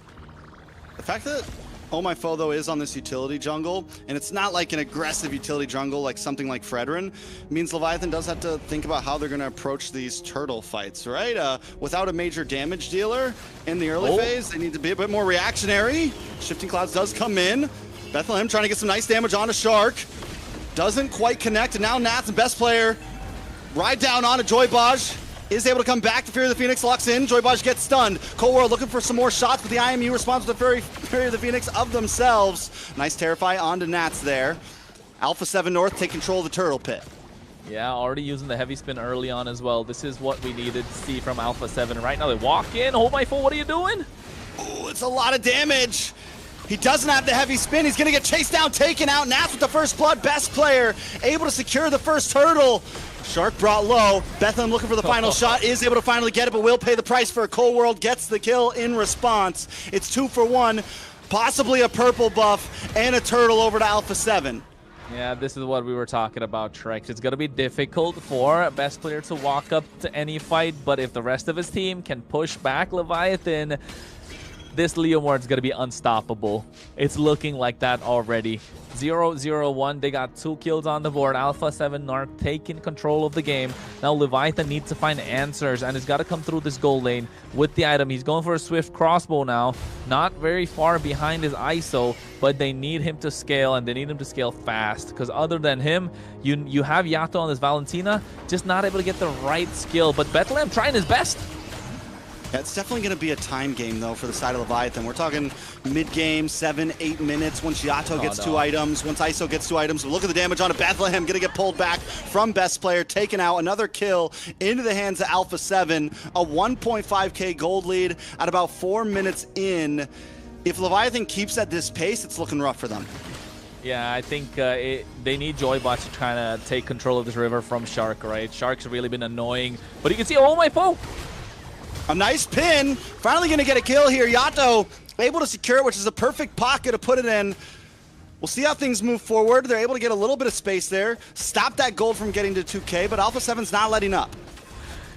The fact that Oh My Foe, though, is on this utility jungle, and it's not like an aggressive utility jungle like something like Fredrin, means Leviathan does have to think about how they're going to approach these turtle fights, right? Without a major damage dealer in the early phase, they need to be a bit more reactionary. Shifting Clouds does come in. Bethlehem trying to get some nice damage on a Shark. Doesn't quite connect, and now Nats, the best player, ride down on a Joybaj. Is able to come back. The Fury of the Phoenix locks in. Joybaj gets stunned. Cold World looking for some more shots, but the IMU responds with the Fury of the Phoenix of themselves. Nice Terrify onto Nats there. Alpha 7 North take control of the turtle pit. Yeah, already using the heavy spin early on as well. This is what we needed to see from Alpha 7. Right now they walk in. Oh my foe, what are you doing? Oh, it's a lot of damage. He doesn't have the heavy spin. He's going to get chased down, taken out. Nats with the first blood. Best player able to secure the first turtle. Shark brought low. Bethlehem looking for the final shot. Is able to finally get it, but will pay the price for it. Cold World gets the kill in response. It's 2 for 1. Possibly a purple buff and a turtle over to Alpha 7. Yeah, this is what we were talking about, Trex. It's going to be difficult for best player to walk up to any fight, but if the rest of his team can push back Leviathan, this Leomord's going to be unstoppable. It's looking like that already. 0-0-1. They got 2 kills on the board. Alpha 7 Narc taking control of the game. Now Leviathan needs to find answers, and he's got to come through this gold lane with the item. He's going for a swift crossbow now. Not very far behind his ISO, but they need him to scale, and they need him to scale fast. Because other than him, you have Yato on this Valentina, just not able to get the right skill. But Bethlehem trying his best. Yeah, it's definitely going to be a time game, though, for the side of Leviathan. We're talking mid-game, 7-8 minutes. Once Yato gets 2 items, once ISO gets 2 items. Look at the damage on it. Bethlehem going to get pulled back from best player, taken out. Another kill into the hands of Alpha 7. A 1.5k gold lead at about 4 minutes in. If Leviathan keeps at this pace, it's looking rough for them. Yeah, I think they need Joybot to try to take control of this river from Shark, right? Shark's really been annoying. But you can see, oh my foe! A nice pin. Finally going to get a kill here. Yato able to secure it, which is a perfect pocket to put it in. We'll see how things move forward. They're able to get a little bit of space there. Stop that gold from getting to 2k, but Alpha 7's not letting up.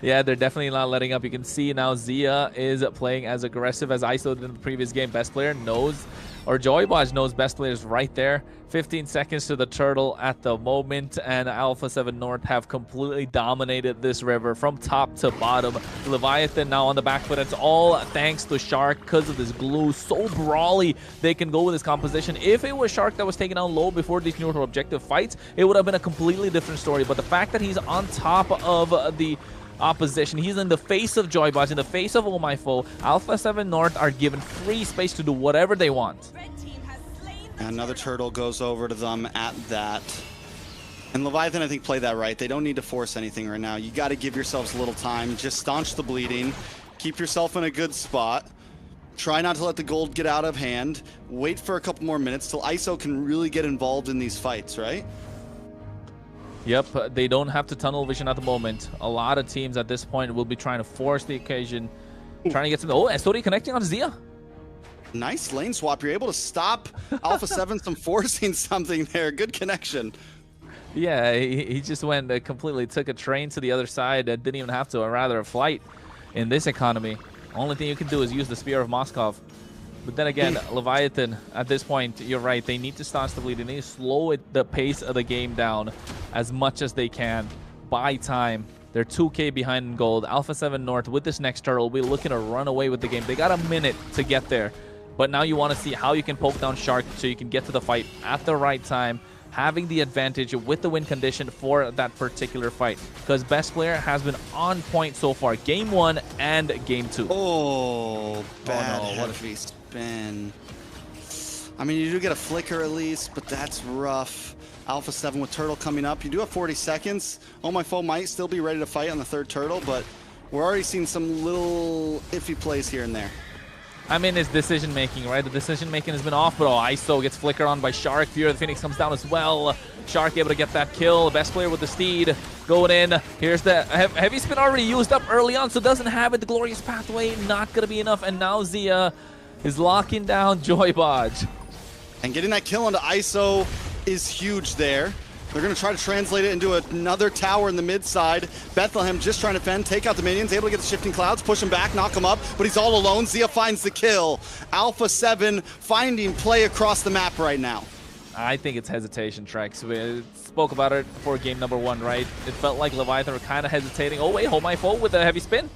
Yeah, they're definitely not letting up. You can see now Zia is playing as aggressive as ISO did in the previous game. Best player knows, or Joybaj knows best players right there. 15 seconds to the turtle at the moment, and Alpha 7 North have completely dominated this river from top to bottom. Leviathan now on the back foot. It's all thanks to Shark because of this glue. So brawly they can go with this composition. If it was Shark that was taken down low before these neutral objective fights, it would have been a completely different story. But the fact that he's on top of the opposition, he's in the face of Joybaj, in the face of Oh My Foe, Alpha 7 North are given free space to do whatever they want. Another turtle goes over to them at that. And Leviathan, I think, played that right. They don't need to force anything right now. You got to give yourselves a little time. Just staunch the bleeding. Keep yourself in a good spot. Try not to let the gold get out of hand. Wait for a couple more minutes till ISO can really get involved in these fights, right? Yep, they don't have to tunnel vision at the moment. A lot of teams at this point will be trying to force the occasion. Trying to get some... Oh, SOD connecting on Zia. Nice lane swap. You're able to stop Alpha 7 from forcing something there. Good connection. Yeah, he just went completely took a train to the other side. Didn't even have to, or rather a flight in this economy. Only thing you can do is use the Spear of Moskov. But then again, Leviathan, at this point, you're right. They need to staunch the bleed. They need to slow the pace of the game down as much as they can. Buy time. They're 2k behind in gold. Alpha 7 North with this next turtle will be looking to run away with the game. They got a minute to get there. But now you want to see how you can poke down Shark so you can get to the fight at the right time, having the advantage with the win condition for that particular fight. Because best player has been on point so far. Game 1 and Game 2. Oh, bad no, heavy spin. I mean, you do get a flicker at least, but that's rough. Alpha 7 with turtle coming up. You do have 40 seconds. Oh My Foe might still be ready to fight on the third turtle, but we're already seeing some little iffy plays here and there. I mean, his decision making, right? The decision making has been off, but ISO gets flickered on by Shark. Fear of the Phoenix comes down as well. Shark able to get that kill. Best player with the steed going in. Here's the heavy spin already used up early on, so doesn't have it. The glorious pathway not gonna be enough, and now Zia is locking down Joybodge. And getting that kill onto ISO is huge there. They're going to try to translate it into another tower in the mid side. Bethlehem just trying to fend, take out the minions, able to get the shifting clouds, push him back, knock him up, but he's all alone. Zia finds the kill. Alpha 7 finding play across the map right now. I think it's hesitation, Trex. We spoke about it before game number 1, right? It felt like Leviathan were kind of hesitating. Oh wait, hold my foe with a heavy spin.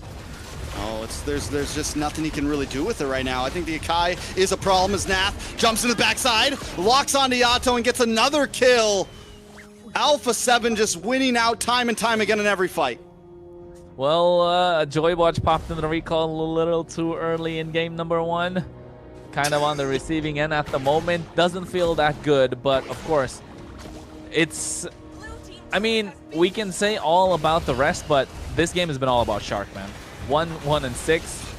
Oh, there's just nothing he can really do with it right now. I think the Akai is a problem as Nath jumps in the backside, locks onto Yato and gets another kill. Alpha 7 just winning out time and time again in every fight. Well, Joybodge popped in the recall a little too early in game number 1. Kind of on the receiving end at the moment. Doesn't feel that good, but of course, it's... I mean, we can say all about the rest, but this game has been all about Shark, man. 1, and 6.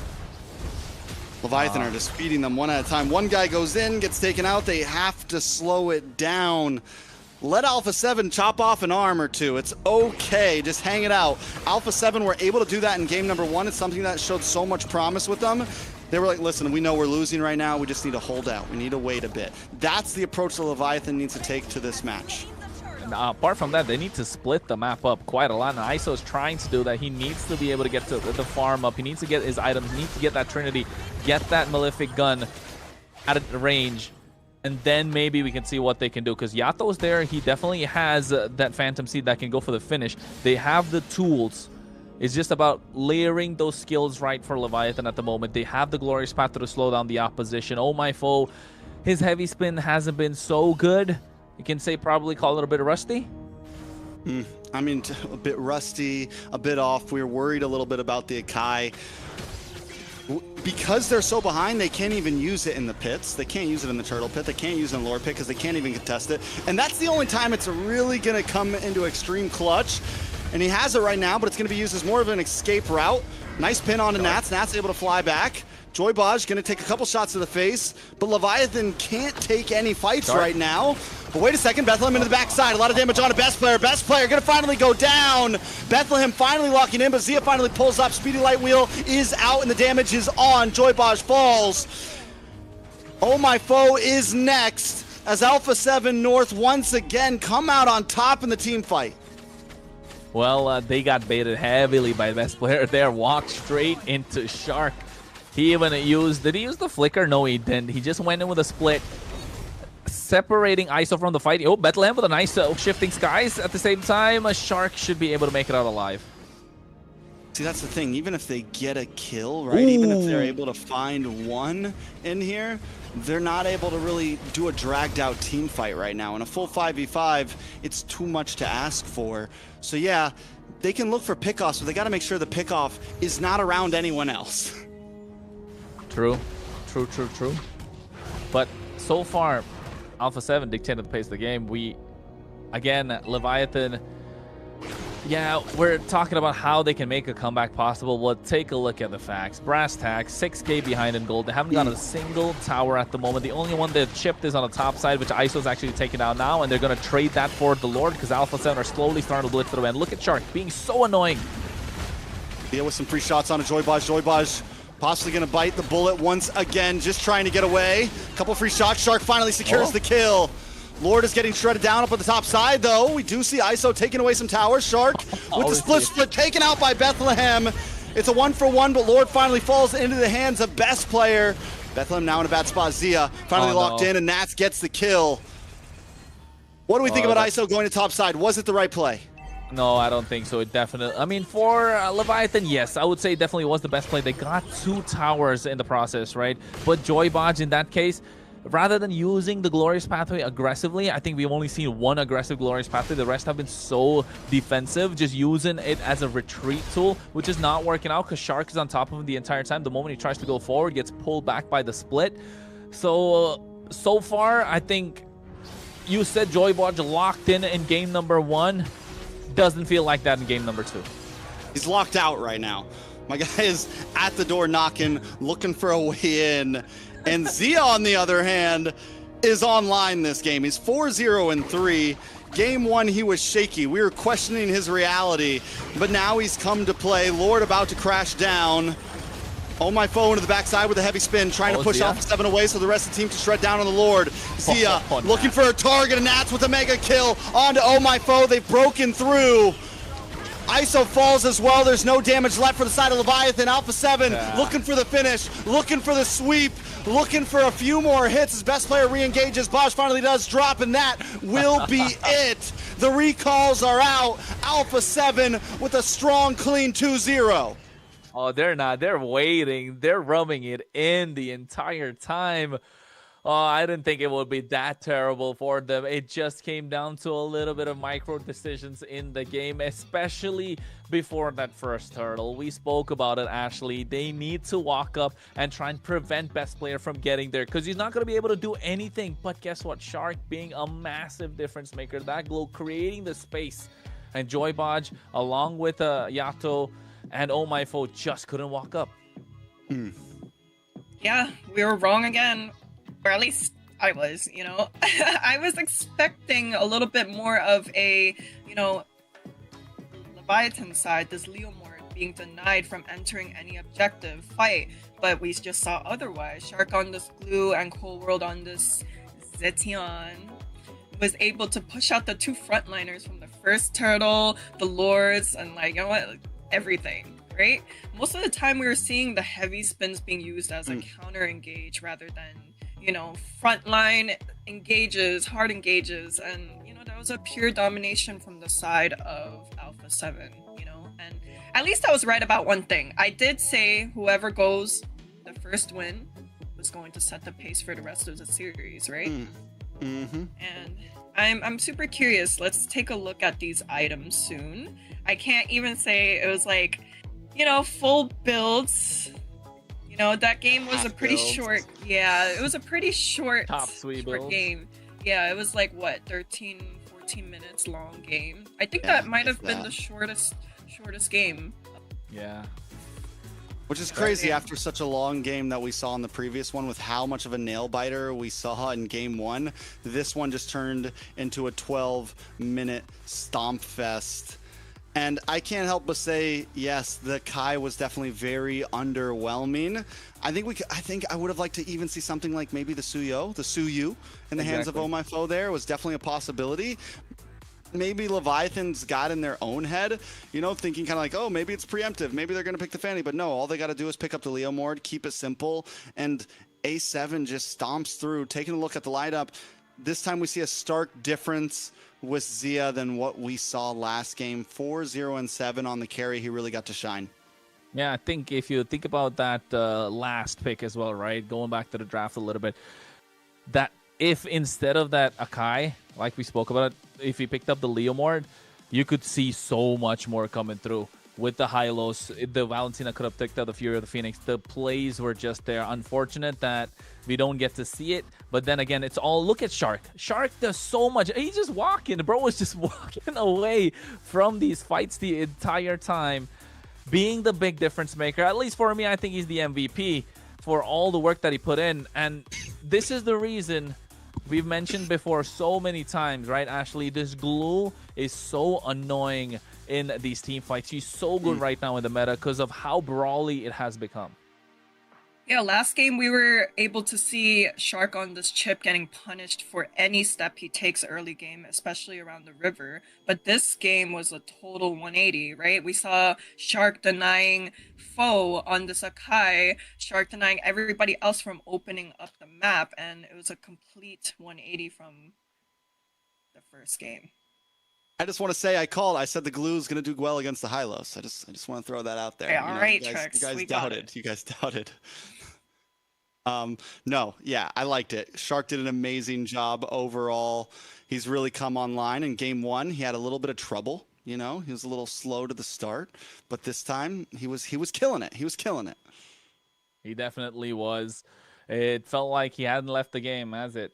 Leviathan are just feeding them one at a time. One guy goes in, gets taken out. They have to slow it down. Let Alpha 7 chop off an arm or two. It's okay. Just hang it out. Alpha 7 were able to do that in game number 1. It's something that showed so much promise with them. They were like, listen, we know we're losing right now. We just need to hold out. We need to wait a bit. That's the approach that Leviathan needs to take to this match. And, apart from that, they need to split the map up quite a lot. And ISO is trying to do that. He needs to be able to get to the farm up. He needs to get his items. He needs to get that Trinity. Get that Malefic gun at a range. And then maybe we can see what they can do. Because Yato's there. He definitely has that Phantom Seed that can go for the finish. They have the tools. It's just about layering those skills right for Leviathan at the moment. They have the Glorious Path to slow down the opposition. Oh my foe. His heavy spin hasn't been so good. You can say probably call it a bit rusty. I mean, a bit rusty, a bit off. We were worried a little bit about the Akai. Because they're so behind, they can't even use it in the pits. They can't use it in the turtle pit. They can't use it in the lore pit because they can't even contest it. And that's the only time it's really going to come into extreme clutch. And he has it right now, but it's going to be used as more of an escape route. Nice pin onto Nats. Nats able to fly back. Joybodge going to take a couple shots to the face, but Leviathan can't take any fights right now. But wait a second, Bethlehem into the backside. A lot of damage on a Best Player. Best Player going to finally go down. Bethlehem finally locking in, but Zia finally pulls up. Speedy Light Wheel is out, and the damage is on. Joybodge falls. Oh My Foe is next, as Alpha 7 North once again come out on top in the team fight. Well, they got baited heavily by the Best Player there. Walked straight into Shark. He even used... Did he use the flicker? No, he didn't. He just went in with a split. Separating ISO from the fight. Oh, Bethlehem with a nice shifting skies at the same time. A Shark should be able to make it out alive. See, that's the thing. Even if they get a kill, right? Ooh. Even if they're able to find one in here, they're not able to really do a dragged out team fight right now. In a full 5v5, it's too much to ask for. So yeah, they can look for pickoffs, but they got to make sure the pickoff is not around anyone else. True. But so far, Alpha 7 dictated the pace of the game. Again, Leviathan, yeah, we're talking about how they can make a comeback possible. Well, take a look at the facts. Brass tacks, 6K behind in gold. They haven't got a single tower at the moment. The only one they've chipped is on the top side, which ISO's actually taking out now, and they're going to trade that for the Lord because Alpha 7 are slowly starting to blitz through. And look at Shark being so annoying. Yeah, with some free shots on a Joybodge. Joybodge possibly going to bite the bullet once again, just trying to get away. Couple free shots. Shark finally secures the kill. Lord is getting shredded down up on the top side, though. We do see ISO taking away some towers. Shark with the split taken out by Bethlehem. It's a 1-for-1, but Lord finally falls into the hands of Best Player. Bethlehem now in a bad spot. Zia finally locked in, and Nats gets the kill. What do we think about ISO going to top side? Was it the right play? No, I don't think so. It definitely... I mean, for Leviathan, yes. I would say it definitely was the best play. They got 2 towers in the process, right? But Joybodge, in that case, rather than using the Glorious Pathway aggressively, I think we've only seen one aggressive Glorious Pathway. The rest have been so defensive, just using it as a retreat tool, which is not working out because Shark is on top of him the entire time. The moment he tries to go forward, gets pulled back by the split. So far, I think you said Joybodge locked in game number 1. Doesn't feel like that in game number 2. He's locked out right now. My guy is at the door knocking, looking for a way in. And Zia, on the other hand, is online this game. He's 4-0-3. Game 1, he was shaky. We were questioning his reality, but now he's come to play. Lord about to crash down. Oh my phone to the backside with a heavy spin, trying to push Alpha 7 away so the rest of the team can shred down on the Lord. Zia looking for a target, and Nats with a mega kill onto Oh My Foe. They've broken through. ISO falls as well. There's no damage left for the side of Leviathan. Alpha 7 looking for the finish, looking for the sweep, looking for a few more hits. His best player re-engages. Bosch finally does drop, and that will be it. The recalls are out. Alpha 7 with a strong, clean 2-0. Oh, they're not. They're waiting. They're rubbing it in the entire time. Oh, I didn't think it would be that terrible for them. It just came down to a little bit of micro decisions in the game, especially before that first hurdle. We spoke about it, Ashley. They need to walk up and try and prevent best player from getting there, because he's not going to be able to do anything. But guess what? Shark being a massive difference maker. That glow creating the space. And Joybodge, along with Yato and Oh My Foe, just couldn't walk up. Yeah, we were wrong again. Or at least I was, you know. I was expecting a little bit more of a, you know, Leviathan side, this Leomord being denied from entering any objective fight, but we just saw otherwise. Shark on this Glue and Cold World on this Zetian was able to push out the two frontliners from the first turtle, the Lords, and like, you know what, everything, right? Most of the time we were seeing the heavy spins being used as a counter engage rather than, you know, frontline engages, hard engages, and, you know, that was a pure domination from the side of Alpha 7, you know, and at least I was right about one thing. I did say whoever goes the first win was going to set the pace for the rest of the series, right? And I'm super curious. Let's take a look at these items soon. I can't even say it was like, you know, full builds. You know, that game was a pretty short. Yeah, it was a pretty short, short game. Yeah, it was like, what, 13, 14 minutes long game. I think that might have been the shortest game. Yeah. Which is crazy after such a long game that we saw in the previous one, with how much of a nail biter we saw in game 1. This one just turned into a 12-minute stomp fest. And I can't help but say, yes, the Kai was definitely very underwhelming. I think I would have liked to even see something like maybe the Suyu in the hands of Oh My Foe there was definitely a possibility. Maybe Leviathan's got in their own head, you know, thinking kind of like, oh, maybe it's preemptive. Maybe they're going to pick the Fanny. But no, all they got to do is pick up the Leomord, keep it simple. And A7 just stomps through. Taking a look at the lineup, this time we see a stark difference with Zia than what we saw last game. 4-0-7 on the carry. He really got to shine. Yeah, I think if you think about that last pick as well, right? Going back to the draft a little bit, that if instead of that Akai, like we spoke about it, if he picked up the Leomord, you could see so much more coming through. With the high-lows, the Valentina could have picked up the Fury of the Phoenix. The plays were just there. Unfortunate that we don't get to see it. But then again, it's all, look at Shark. Shark does so much. He's just walking. The bro was just walking away from these fights the entire time, being the big difference maker. At least for me, I think he's the MVP for all the work that he put in. And this is the reason we've mentioned before so many times, right, Ashley? This glue is so annoying in these team fights. He's so good right now in the meta because of how brawly it has become. Yeah, last game we were able to see Shark on this chip getting punished for any step he takes early game, especially around the river. But this game was a total 180, right? We saw Shark denying Foe on this Akai, Shark denying everybody else from opening up the map, and it was a complete 180 from the first game. I just want to say I said the Glue's going to do well against the Hylos. I just want to throw that out there. Yeah, all right, you Trix, guys we doubted. You guys doubted. No, yeah, I liked it. Shark did an amazing job overall. He's really come online. In game 1, he had a little bit of trouble. You know, he was a little slow to the start, but this time he was killing it. He was killing it. He definitely was. It felt like he hadn't left the game, has it?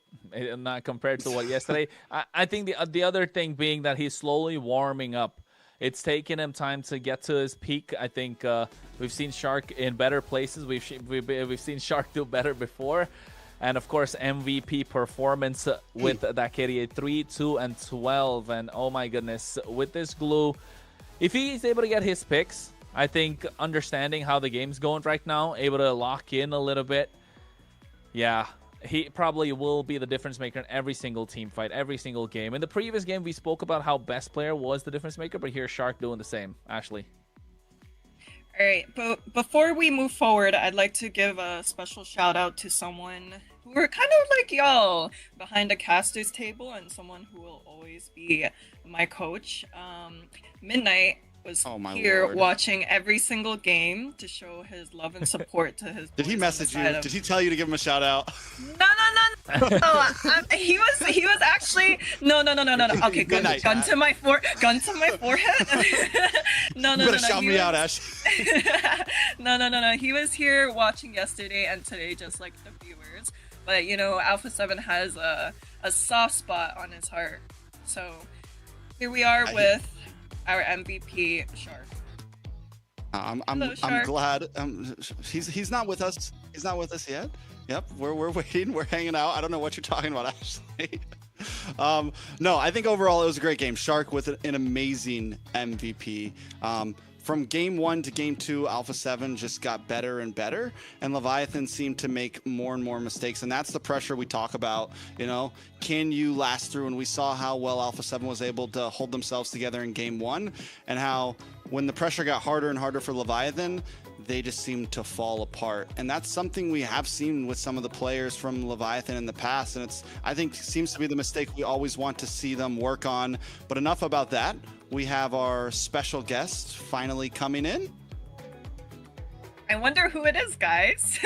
Not compared to what yesterday. I think the other thing being that he's slowly warming up It's taken him time to get to his peak. I think we've seen Shark in better places. We've seen Shark do better before. And of course, MVP performance with that KDA 3, 2, and 12. And oh my goodness, with this glue, if he's able to get his picks, I think understanding how the game's going right now, able to lock in a little bit, yeah, he probably will be the difference maker in every single team fight, every single game. In the previous game, we spoke about how best player was the difference maker, but here's Shark doing the same. Ashley. All right, but before we move forward, I'd like to give a special shout out to someone who are kind of like y'all behind the caster's table, and someone who will always be my coach. Midnight was here Lord. watching every single game to show his love and support to his. Did he message you? Did he tell you to give him a shout out? No. He was actually no. Okay, gun to my forehead. No. You better shout me out, Ash. No. He was here watching yesterday and today, just like the viewers. But you know, Alpha 7 has a soft spot on his heart. So here we are with our MVP, Shark. I'm Shark. glad. He's not with us. He's not with us yet. Yep, we're waiting. We're hanging out. I don't know what you're talking about, Ashley. No, I think overall it was a great game. Shark with an amazing MVP. From game 1 to game 2, Alpha 7 just got better and better, and Leviathan seemed to make more and more mistakes, and that's the pressure we talk about. You know, can you last through? And we saw how well Alpha 7 was able to hold themselves together in game 1, and how when the pressure got harder and harder for Leviathan, they just seemed to fall apart. And that's something we have seen with some of the players from Leviathan in the past, and I think seems to be the mistake we always want to see them work on. But enough about that. We have our special guest finally coming in. I wonder who it is, guys.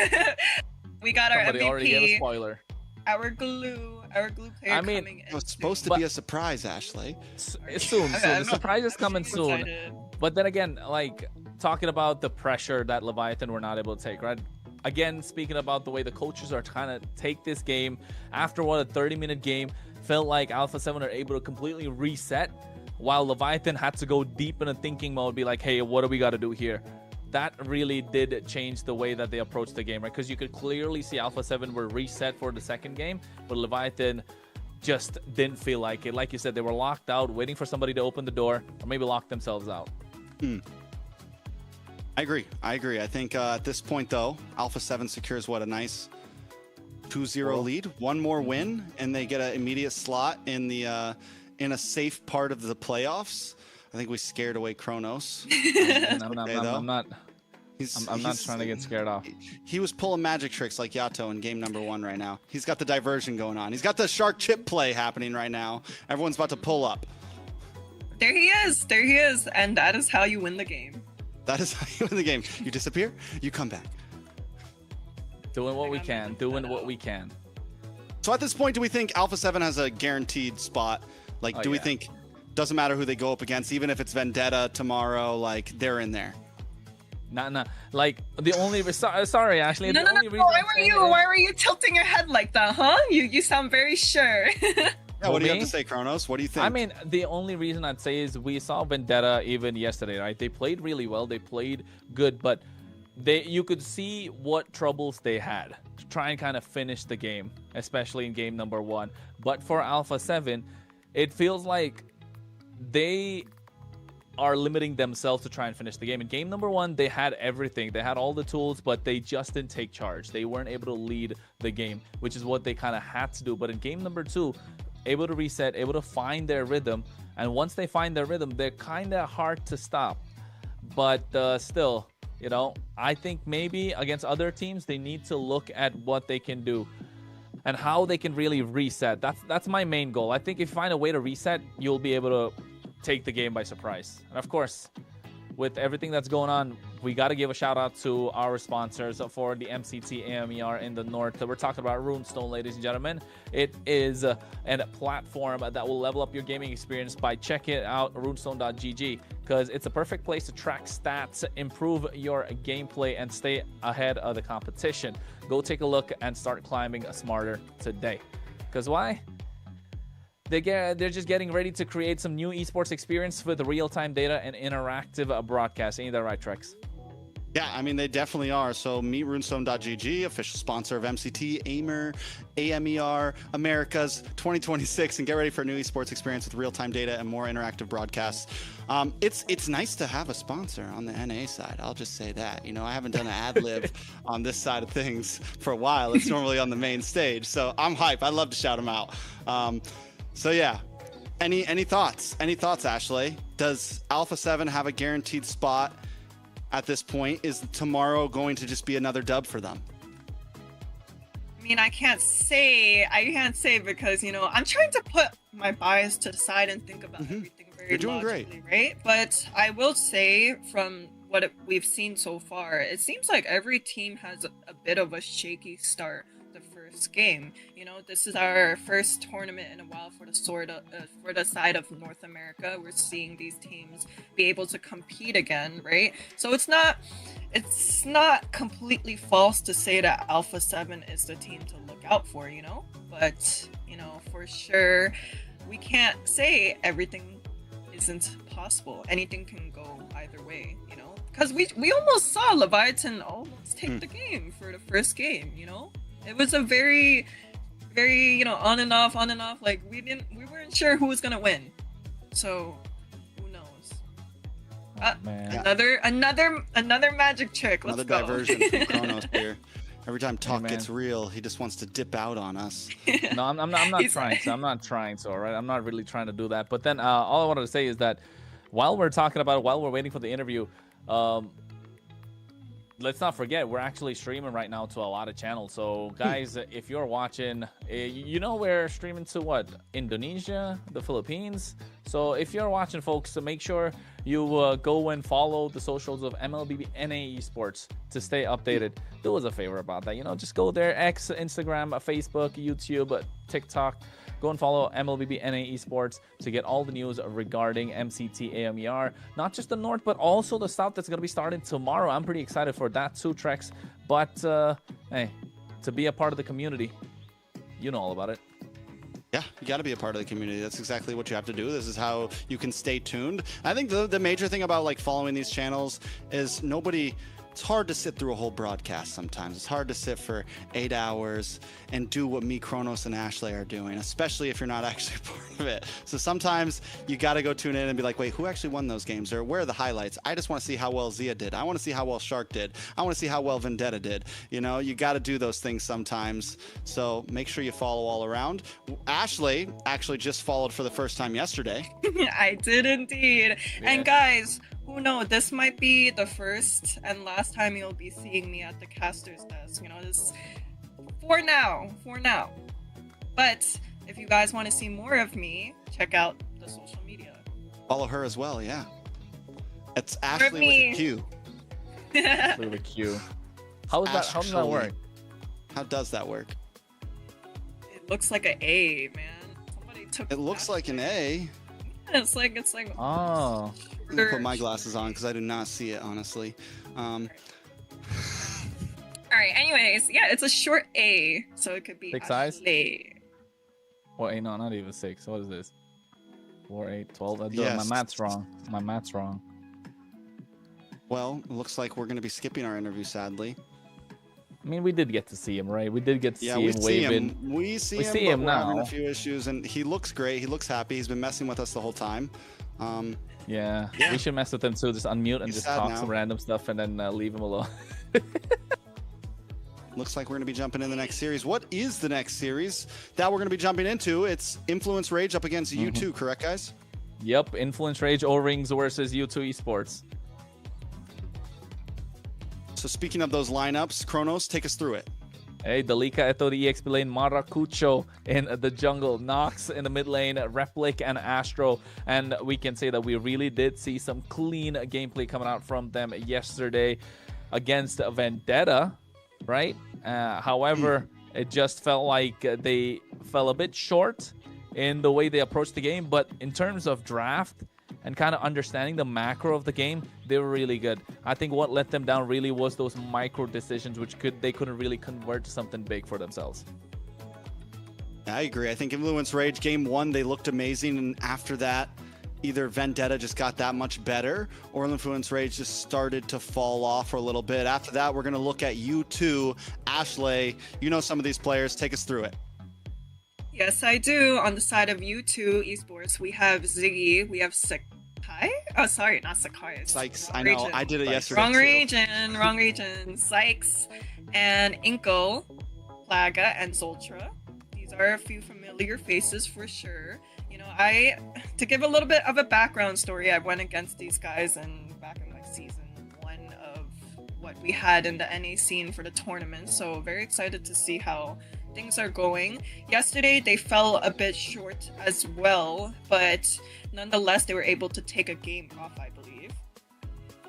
We got our Somebody MVP. already gave a spoiler. Our glue player coming in. It was supposed to be a surprise, Ashley. Soon. The surprise is coming soon. Excited. But then again, like, talking about the pressure that Leviathan were not able to take, right? Again, speaking about the way the coaches are trying to take this game, after what, a 30-minute game, felt like Alpha 7 are able to completely reset, while Leviathan had to go deep in a thinking mode, be like, hey, what do we got to do here? That really did change the way that they approached the game, right? Because you could clearly see Alpha 7 were reset for the second game, but Leviathan just didn't feel like it. Like you said, they were locked out, waiting for somebody to open the door, or maybe lock themselves out. I agree. I think at this point, though, Alpha 7 secures a nice 2-0 lead. One more win, and they get an immediate slot in the in a safe part of the playoffs. I think we scared away Kronos. I'm not trying to get scared off. He was pulling magic tricks like Yato in game number 1 right now. He's got the diversion going on. He's got the shark chip play happening right now. Everyone's about to pull up. There he is, and that is how you win the game. That is how you win the game. You disappear, you come back. Doing what we can. So at this point, do we think Alpha 7 has a guaranteed spot? Like, do we think doesn't matter who they go up against, even if it's Vendetta tomorrow, like they're in there? Nah. Like the only sorry, Ashley. No. Why were you tilting your head like that, huh? You sound very sure. Yeah, what do you have to say, Kronos? What do you think? I mean, the only reason I'd say is we saw Vendetta even yesterday, right? They played really well. They played good, but you could see what troubles they had to try and kind of finish the game, especially in game number 1. But for Alpha 7, it feels like they are limiting themselves to try and finish the game. In game number 1, they had everything. They had all the tools, but they just didn't take charge. They weren't able to lead the game, which is what they kind of had to do. But in game number 2, able to reset, able to find their rhythm. And once they find their rhythm, they're kind of hard to stop. But still, you know, I think maybe against other teams, they need to look at what they can do and how they can really reset. That's my main goal. I think if you find a way to reset, you'll be able to take the game by surprise. And of course, with everything that's going on, we got to give a shout out to our sponsors for the MCT AMER in the north. We're talking about Runestone, ladies and gentlemen. It is a platform that will level up your gaming experience by checking out runestone.gg, because it's a perfect place to track stats, improve your gameplay, and stay ahead of the competition. Go take a look and start climbing smarter today. Because why? they're just getting ready to create some new esports experience with real-time data and interactive broadcast. Ain't that right, Trex? Yeah, I mean, they definitely are. So meet runestone.gg, official sponsor of MCT AMER, America's 2026, and get ready for a new esports experience with real-time data and more interactive broadcasts. It's nice to have a sponsor on the NA side. I'll just say that. You know, I haven't done an ad lib on this side of things for a while. It's normally on the main stage. So I'm hype. I'd love to shout them out. So yeah, any thoughts? Any thoughts, Ashley? Does Alpha 7 have a guaranteed spot at this point? Is tomorrow going to just be another dub for them? I mean, I can't say because, you know, I'm trying to put my bias to the side and think about everything very You're doing logically, great. right? But I will say, from what we've seen so far, it seems like every team has a bit of a shaky start the first game. You know, this is our first tournament in a while for the side of North America. We're seeing these teams be able to compete again, right? So it's not completely false to say that Alpha 7 is the team to look out for, you know? But, you know, for sure, we can't say everything isn't possible. Anything can go either way, you know? Because we almost saw Leviathan almost take the game for the first game, you know? It was a very, very, you know, on and off. Like we weren't sure who was gonna win. So who knows? Another magic trick. Let's Another go. diversion from Kronos here. Every time talk gets real, he just wants to dip out on us. No, I'm not trying to. I'm not trying to. All right, I'm not really trying to do that. But then all I wanted to say is that while we're talking about it, while we're waiting for the interview, let's not forget we're actually streaming right now to a lot of channels. So guys, if you're watching, you know we're streaming to what? Indonesia, the Philippines. So if you're watching, folks, so make sure you go and follow the socials of MLBB Esports to stay updated. Do us a favor about that. You know, just go there, X, Instagram, Facebook, YouTube, TikTok. Go and follow MLBB Esports to get all the news regarding MCT AMER. Not just the North, but also the South that's going to be starting tomorrow. I'm pretty excited for that too, Trex. But, hey, to be a part of the community, you know all about it. Yeah, you got to be a part of the community. That's exactly what you have to do. This is how you can stay tuned. I think the major thing about like following these channels is it's hard to sit through a whole broadcast sometimes. It's hard to sit for 8 hours and do what me, Kronos, and Ashley are doing, especially if you're not actually part of it. So sometimes you got to go tune in and be like, wait, who actually won those games? Or where are the highlights? I just want to see how well Zia did. I want to see how well Shark did. I want to see how well Vendetta did. You know, you got to do those things sometimes. So make sure you follow all around. Ashley actually just followed for the first time yesterday. I did indeed. Yeah. And guys, who knows? This might be the first and last time you'll be seeing me at the caster's desk. You know, this for now. But if you guys want to see more of me, check out the social media. Follow her as well, yeah. It's Ashley with a Q. With a Q. How does that work? How does that work? It looks like an A, man. Somebody took It looks like an A. It's like Oh. I'm gonna put my glasses on because I do not see it, honestly. All right. Anyways, yeah, it's a short A, so it could be 6 size? Ashley. Well, no, not even 6. What is this? 4, 8, 12. Yes. My math's wrong. My math's wrong. Well, it looks like we're gonna be skipping our interview, sadly. I mean, we did get to see him, right? We did get to Yeah, see we him see waving. him. We see We him, see but him we're having now. a few issues, and he looks great. He looks happy. He's been messing with us the whole time. Yeah. Yeah. We should mess with him too. Just unmute and He's just sad talk now. some random stuff and then leave him alone. Looks like we're gonna be jumping in the next series. What is the next series that we're gonna be jumping into? It's Influence Rage up against U2, correct, guys? Yep. Influence Rage O-Rings versus U2 Esports. So speaking of those lineups, Kronos, take us through it. Hey, Dalika ito the EXP lane, Maracucho in the jungle, Nox in the mid lane, Replic and Astro. And we can say that we really did see some clean gameplay coming out from them yesterday against Vendetta, right? However, it just felt like they fell a bit short in the way they approached the game. But in terms of draft and kind of understanding the macro of the game, they were really good. I think what let them down really was those micro decisions, which they couldn't really convert to something big for themselves. I agree. I think Influence Rage game 1, they looked amazing, and after that, either Vendetta just got that much better, or Influence Rage just started to fall off for a little bit. After that, we're going to look at U2. Ashley, you know some of these players. Take us through it. Yes, I do. On the side of U2 Esports, we have Ziggy, we have Sakai. Oh, sorry, not Sakai. It's Sykes, wrong I know. region. I did it yesterday. Wrong too. region, wrong region. Sykes and Inkle, Plaga, and Zoltra. These are a few familiar faces for sure. You know, to give a little bit of a background story, I went against these guys back in like season 1 of what we had in the NA scene for the tournament. So very excited to see how things are going. Yesterday they fell a bit short as well, but nonetheless they were able to take a game off, I believe.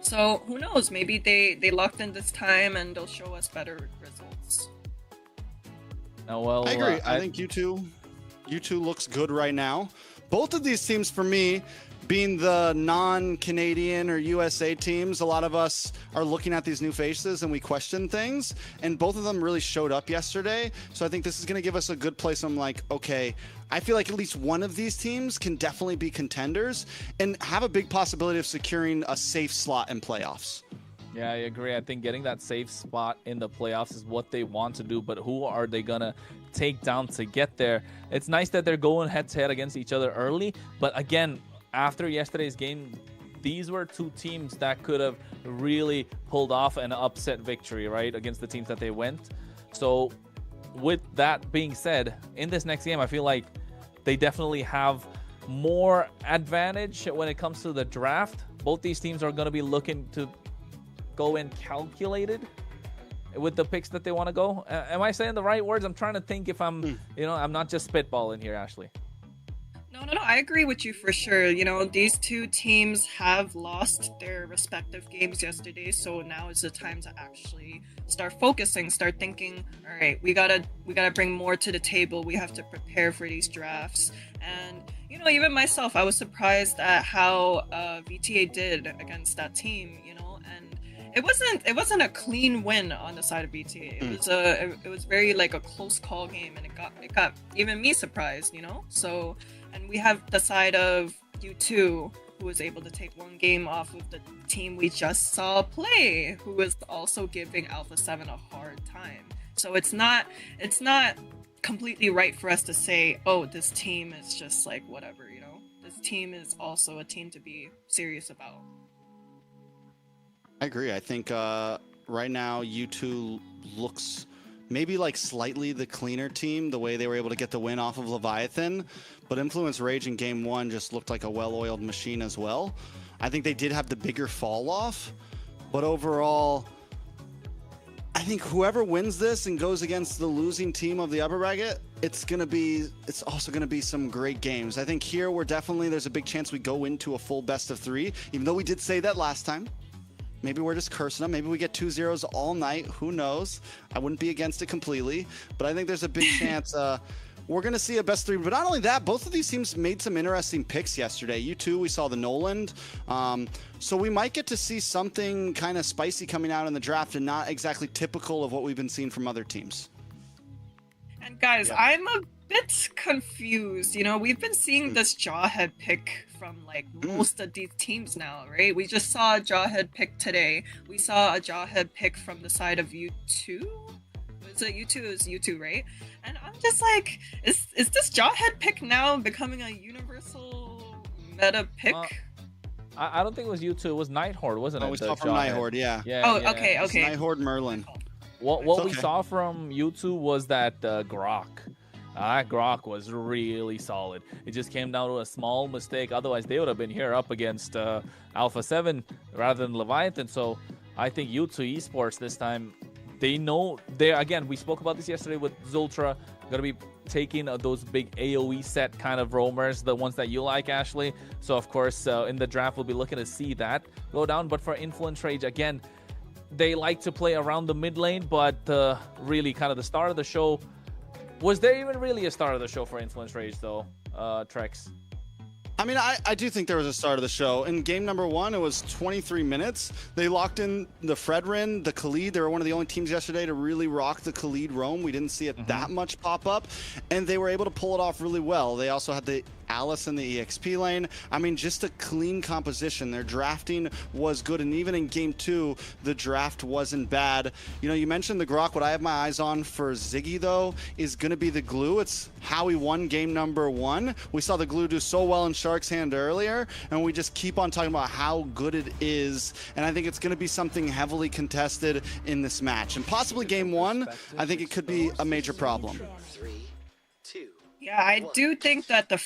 So who knows, maybe they locked in this time and they'll show us better results. Oh, well, I agree. I think U2 looks good right now. Both of these teams, for me, being the non-Canadian or USA teams, a lot of us are looking at these new faces and we question things, and both of them really showed up yesterday. So I think this is going to give us a good place. I'm like, okay, I feel like at least one of these teams can definitely be contenders and have a big possibility of securing a safe slot in playoffs. Yeah, I agree. I think getting that safe spot in the playoffs is what they want to do, but who are they going to take down to get there? It's nice that they're going head-to-head against each other early, but again, after yesterday's game, these were two teams that could have really pulled off an upset victory, right, against the teams that they went. So with that being said, in this next game, I feel like they definitely have more advantage when it comes to the draft. Both these teams are going to be looking to go in calculated with the picks that they want to go. Am I saying the right words? I'm trying to think if I'm, I'm not just spitballing here, Ashley. No, I agree with you for sure. You know, these two teams have lost their respective games yesterday, so now is the time to actually start focusing, start thinking, all right, we gotta bring more to the table. We have to prepare for these drafts. And, you know, even myself, I was surprised at how VTA did against that team, you know, and it wasn't a clean win on the side of VTA. It was very like a close call game, and it got even me surprised, you know. So, and we have the side of U2, who was able to take one game off of the team we just saw play, who was also giving Alpha 7 a hard time. So it's not completely right for us to say, oh, this team is just like whatever, you know. This team is also a team to be serious about. I agree. I think right now U2 looks maybe like slightly the cleaner team, the way they were able to get the win off of Leviathan, but Influence Rage in game 1 just looked like a well-oiled machine as well. I think they did have the bigger fall off, but overall, I think whoever wins this and goes against the losing team of the upper bracket, it's also gonna be some great games. I think here there's a big chance we go into a full best of 3, even though we did say that last time. Maybe we're just cursing them. Maybe we get 2-0s all night. Who knows? I wouldn't be against it completely, but I think there's a big chance we're going to see a best 3. But not only that, both of these teams made some interesting picks yesterday. U2, we saw the Noland. So we might get to see something kind of spicy coming out in the draft and not exactly typical of what we've been seeing from other teams. And guys, yeah. I'm a bit confused. You know, we've been seeing this Jawhead pick from like most of these teams now, right? We just saw a Jawhead pick today. We saw a Jawhead pick from the side of U2. Was it U2? It was U2, right? And I'm just like, is this Jawhead pick now becoming a universal meta pick? I don't think it was U2. It was Night Horde, wasn't it? Oh, we saw from Night Horde, yeah. Oh, okay. Night Horde Merlin. What we saw from U2 was that Grok. Grok was really solid. It just came down to a small mistake. Otherwise, they would have been here up against Alpha 7 rather than Leviathan. So I think U2 Esports this time, they know again, we spoke about this yesterday with Zultra, going to be taking those big AoE set kind of roamers, the ones that you like, Ashley. So of course, in the draft, we'll be looking to see that go down. But for Influence Rage, again, they like to play around the mid lane, but really kind of the start of the show. Was there even really a start of the show for Influence Rage, though, Trex? I mean, I do think there was a start of the show. In game number 1, it was 23 minutes. They locked in the Fredrin, the Khalid. They were one of the only teams yesterday to really rock the Khalid roam. We didn't see it that much pop up, and they were able to pull it off really well. They also had the Alice in the EXP lane. I mean, just a clean composition. Their drafting was good, and even in game 2, the draft wasn't bad. You know, you mentioned the Grok. What I have my eyes on for Ziggy, though, is going to be the glue. It's how he won game number 1. We saw the glue do so well in Shark's hand earlier, and we just keep on talking about how good it is, and I think it's going to be something heavily contested in this match. And possibly game 1, I think it could be a major problem. Yeah, I do think that the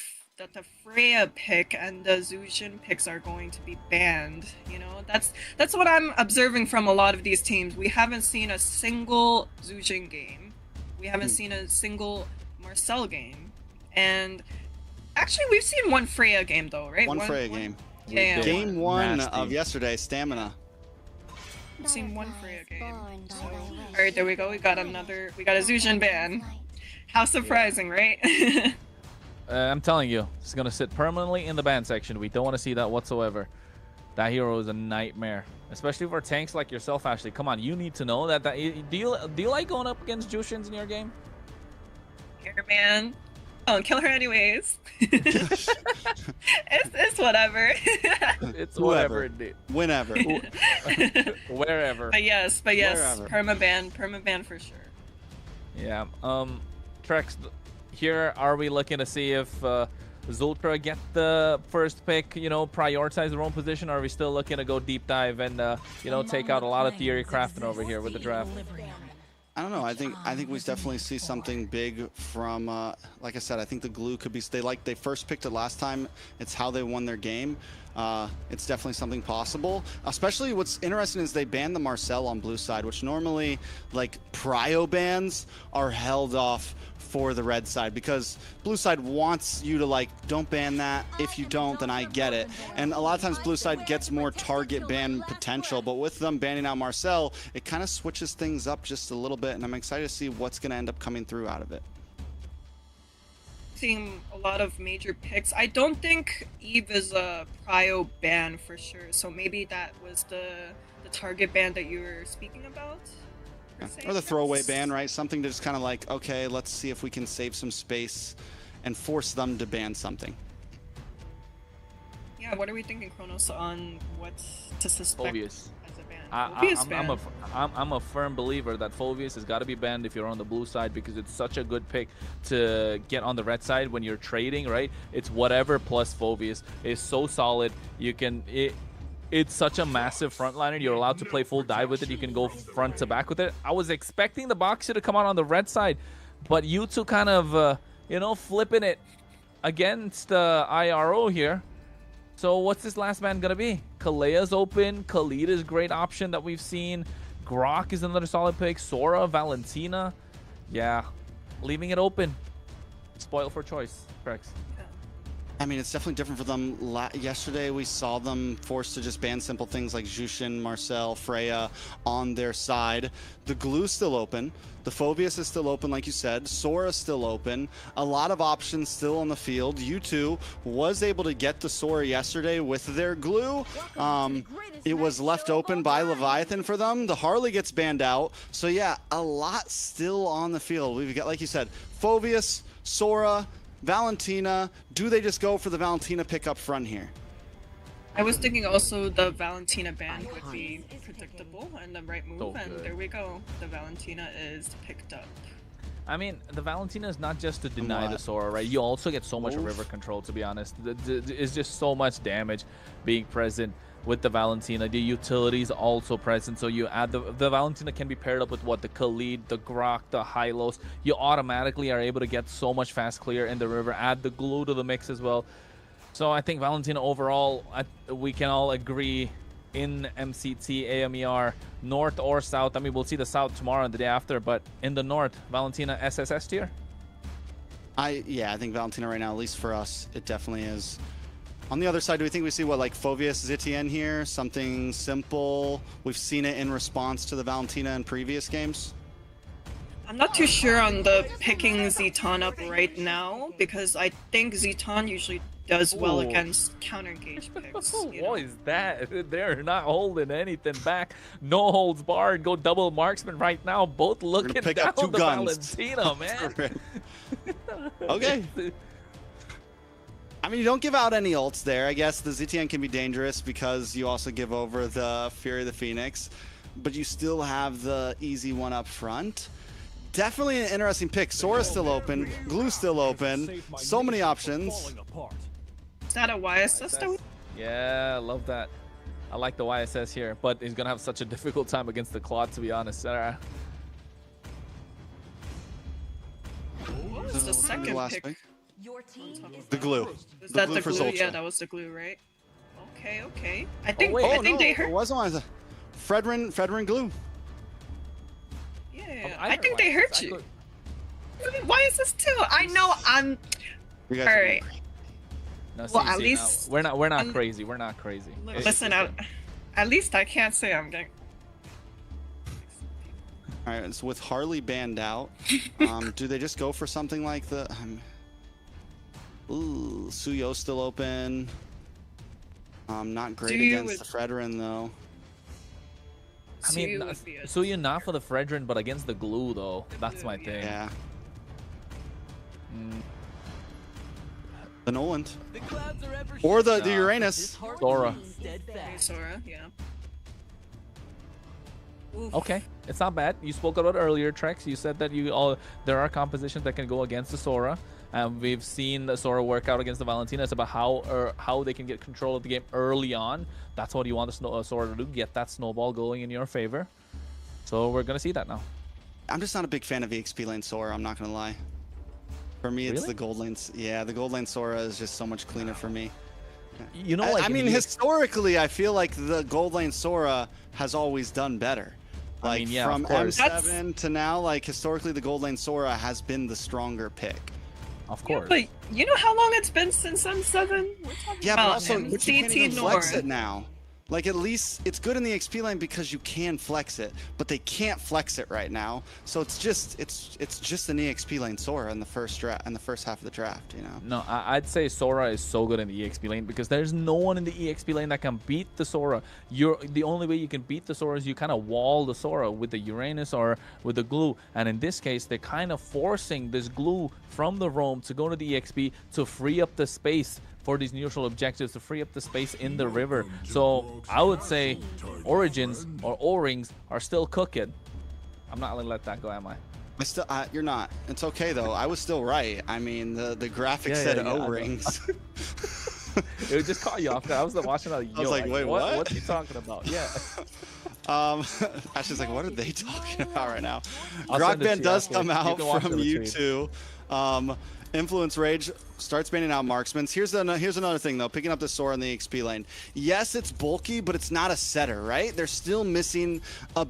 Freya pick and the Zushin picks are going to be banned. You know, that's what I'm observing from a lot of these teams. We haven't seen a single Zushin game. We haven't seen a single Marcel game. And actually, we've seen one Freya game though, right? One Freya game. Yeah. Game 1 Nasty. of yesterday, Stamina. We've seen one Freya game. So, all right, there we go. We got a Zushin ban. How surprising, right? I'm telling you, it's gonna sit permanently in the ban section. We don't want to see that whatsoever. That hero is a nightmare, especially for tanks like yourself, Ashley. Come on, you need to know that. Do you like going up against Jushins in your game? Here, man. Oh, kill her anyways. it's whatever. It's whatever, dude. Whenever. Wherever. But yes, Wherever. permaban for sure. Yeah. Trex, here are we looking to see if Zultra get the first pick, you know, prioritize their own position, or are we still looking to go deep dive and you know, take out a lot of theory crafting over here with the draft? I don't know. I think we definitely see something big from, like I said, I think the glue could be. They first picked it last time. It's how they won their game. It's definitely something possible. Especially what's interesting is they banned the Marcel on blue side, which normally like prio bans are held off for the red side, because blue side wants you to like, don't ban that. If you don't, then I get it. And a lot of times blue side gets more target ban potential, but with them banning out Marcel, it kind of switches things up just a little bit, and I'm excited to see what's going to end up coming through out of it. Seeing a lot of major picks. I don't think Eve is a prio ban for sure, so maybe that was the target ban that you were speaking about? Or the throwaway ban, right? Something to just kind of like, okay, let's see if we can save some space and force them to ban something. Yeah, what are we thinking, Kronos, on what to suspect Phobius. as a ban? I'm a firm believer that Phobius has got to be banned if you're on the blue side, because it's such a good pick to get on the red side when you're trading, right? It's whatever plus Phobius is so solid. You can it's such a massive frontliner. You're allowed to play full dive with it. You can go front to back with it. I was expecting the Boxer to come out on the red side, but you two kind of, you know, flipping it against IRO here. So what's this last man going to be? Kalea's open. Khalid is a great option that we've seen. Grok is another solid pick. Sora, Valentina. Yeah, leaving it open. Spoil for choice, Prex. I mean, it's definitely different for them. Yesterday, we saw them forced to just ban simple things like Jushin, Marcel, Freya on their side. The glue's still open. The Phobius is still open, like you said. Sora's still open. A lot of options still on the field. U2 was able to get the Sora yesterday with their glue. It was left open by Leviathan for them. The Harley gets banned out. So yeah, a lot still on the field. We've got, like you said, Phobius, Sora, Valentina. Do they just go for the Valentina pick up front here? I was thinking also the Valentina ban would be predictable and the right move, and there we go. The Valentina is picked up. I mean, the Valentina is not just to deny the Sora, right? You also get so much river control, to be honest. It's just so much damage being present with the Valentina. The utility is also present, so you add the Valentina can be paired up with what? The Khalid, the Grok, the Hylos. You automatically are able to get so much fast clear in the river. Add the glue to the mix as well. So I think Valentina overall, we can all agree in MCT AMER, north or south. I mean, we'll see the south tomorrow and the day after, but in the north, Valentina SSS tier. Yeah, I think Valentina right now, at least for us, it definitely is. On the other side, do we think we see what, like Phobius Zitian here? Something simple. We've seen it in response to the Valentina in previous games. I'm not too sure on the picking Zeton up right now, because I think Zeton usually does well Ooh. against counter gauge picks. You know? What is that? They're not holding anything back. No holds barred. Go double marksman right now. Both looking pick down up 2 the guns. Valentina, man. Okay. I mean, you don't give out any ults there. I guess the ZTN can be dangerous because you also give over the Fury of the Phoenix, but you still have the easy one up front. Definitely an interesting pick. Sora's still open. Glue's still open. So many options. Is that a YSS? Yeah, I love that. I like the YSS here, but he's going to have such a difficult time against the Claude, to be honest. What was the second last pick? pick? Your team is The glue. Was that the for glue? Zoltra. Yeah, that was the glue, right? Okay, okay. I think wait. I Oh, think no, they it hurt. wasn't one. Fredrin Glue. Yeah, I I think they hurt you. Why is this too? I know I'm. You guys All are right. No, Well, at now, least- we're not crazy. We're not crazy. Listen, at least I can't say I'm getting. All right, so with Harley banned out, do they just go for something like the? Ooh, Suyo's still open. Not great Suyo against the Fredrin though. I mean, Suyo would be a- so you're not for the Fredrin, but against the glue, though. That's my glue, thing. Yeah. The Noland. Or the Uranus. Sora. Okay, Sora, yeah. Oof. Okay, it's not bad. You spoke about it earlier, Trex. You said that there are compositions that can go against the Sora. We've seen the Sora work out against the Valentina. It's about how they can get control of the game early on. That's what you want the Sora to do, get that snowball going in your favor. So we're going to see that now. I'm just not a big fan of EXP lane Sora, I'm not going to lie. For me, it's Really? the gold lane. Yeah, the gold lane Sora is just so much cleaner for me. You know, like I mean, in historically, I feel like the gold lane Sora has always done better. I Like mean, yeah, from of course. M7 to now, like historically, the gold lane Sora has been the stronger pick. Of Yeah, course. but you know how long it's been since M7? We're talking Yeah, but about also, but you can't even MCT flex it North. now. Like, at least it's good in the XP lane because you can flex it, but they can't flex it right now. So it's just an EXP lane Sora in the first half of the draft, you know. No, I'd say Sora is so good in the EXP lane because there's no one in the EXP lane that can beat the Sora. The only way you can beat the Sora is you kind of wall the Sora with the Uranus or with the glue. And in this case, they're kind of forcing this glue from the roam to go to the EXP to free up the space for these neutral objectives, to free up the space in the river. So I would say Origins or O-Rings are still cooking. I'm not gonna let that go, am I? You're not. It's okay though. I was still right. I mean, the graphics said I know. O-rings. It would just caught you off guard. I was watching that. I was like, wait, what? What's he talking about? Yeah. Ashley's like, what are they talking about right now? I'll send it to Rockband you does after. come You out can watch from the you retweet. two. Influence Rage starts banning out marksmans. Here's another thing though. Picking up the Sora in the XP lane. Yes, it's bulky, but it's not a setter, right? They're still missing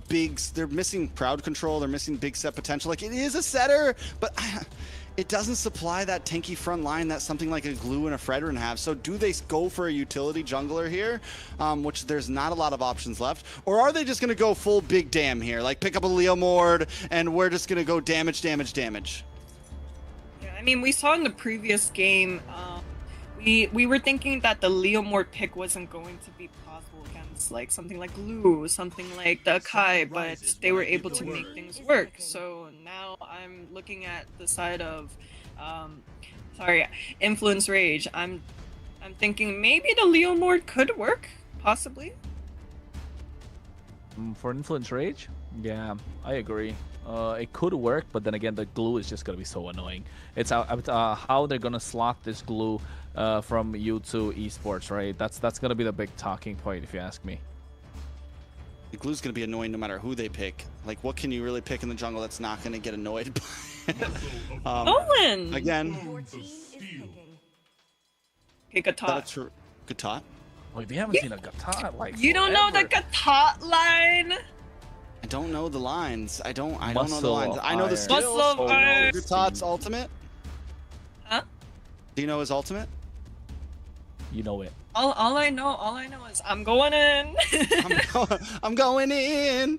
they're missing crowd control. They're missing big set potential. Like, it is a setter, but it doesn't supply that tanky front line that something like a Glue and a Fredrin have. So do they go for a utility jungler here, which there's not a lot of options left? Or are they just going to go full big damn here? Like, pick up a Leomord and we're just going to go damage. Yeah, I mean, we saw in the previous game, we were thinking that the Leomord pick wasn't going to be possible against like something like Glue, something like the Akai, but they were able to make things work. So now I'm looking at the side of, Influence Rage. I'm thinking maybe the Leomord could work, possibly. For Influence Rage? Yeah, I agree. It could work, but then again, the glue is just going to be so annoying. It's how they're going to slot this glue from U2 Esports, right? That's going to be the big talking point, if you ask me. The Glue's going to be annoying no matter who they pick. Like, what can you really pick in the jungle that's not going to get annoyed by? Owen! Again, Your team is picking. Okay, Gatot. that's good tot. Wait, we haven't seen a Gatot like You don't know the forever. Gatot line? I don't know the lines. I don't know the Muscle lines. I know the iron. skills. Muscle Do you know iron. Good Tot's ultimate? Huh? Do you know his ultimate? You know it. All I know is I'm going in. I'm going in.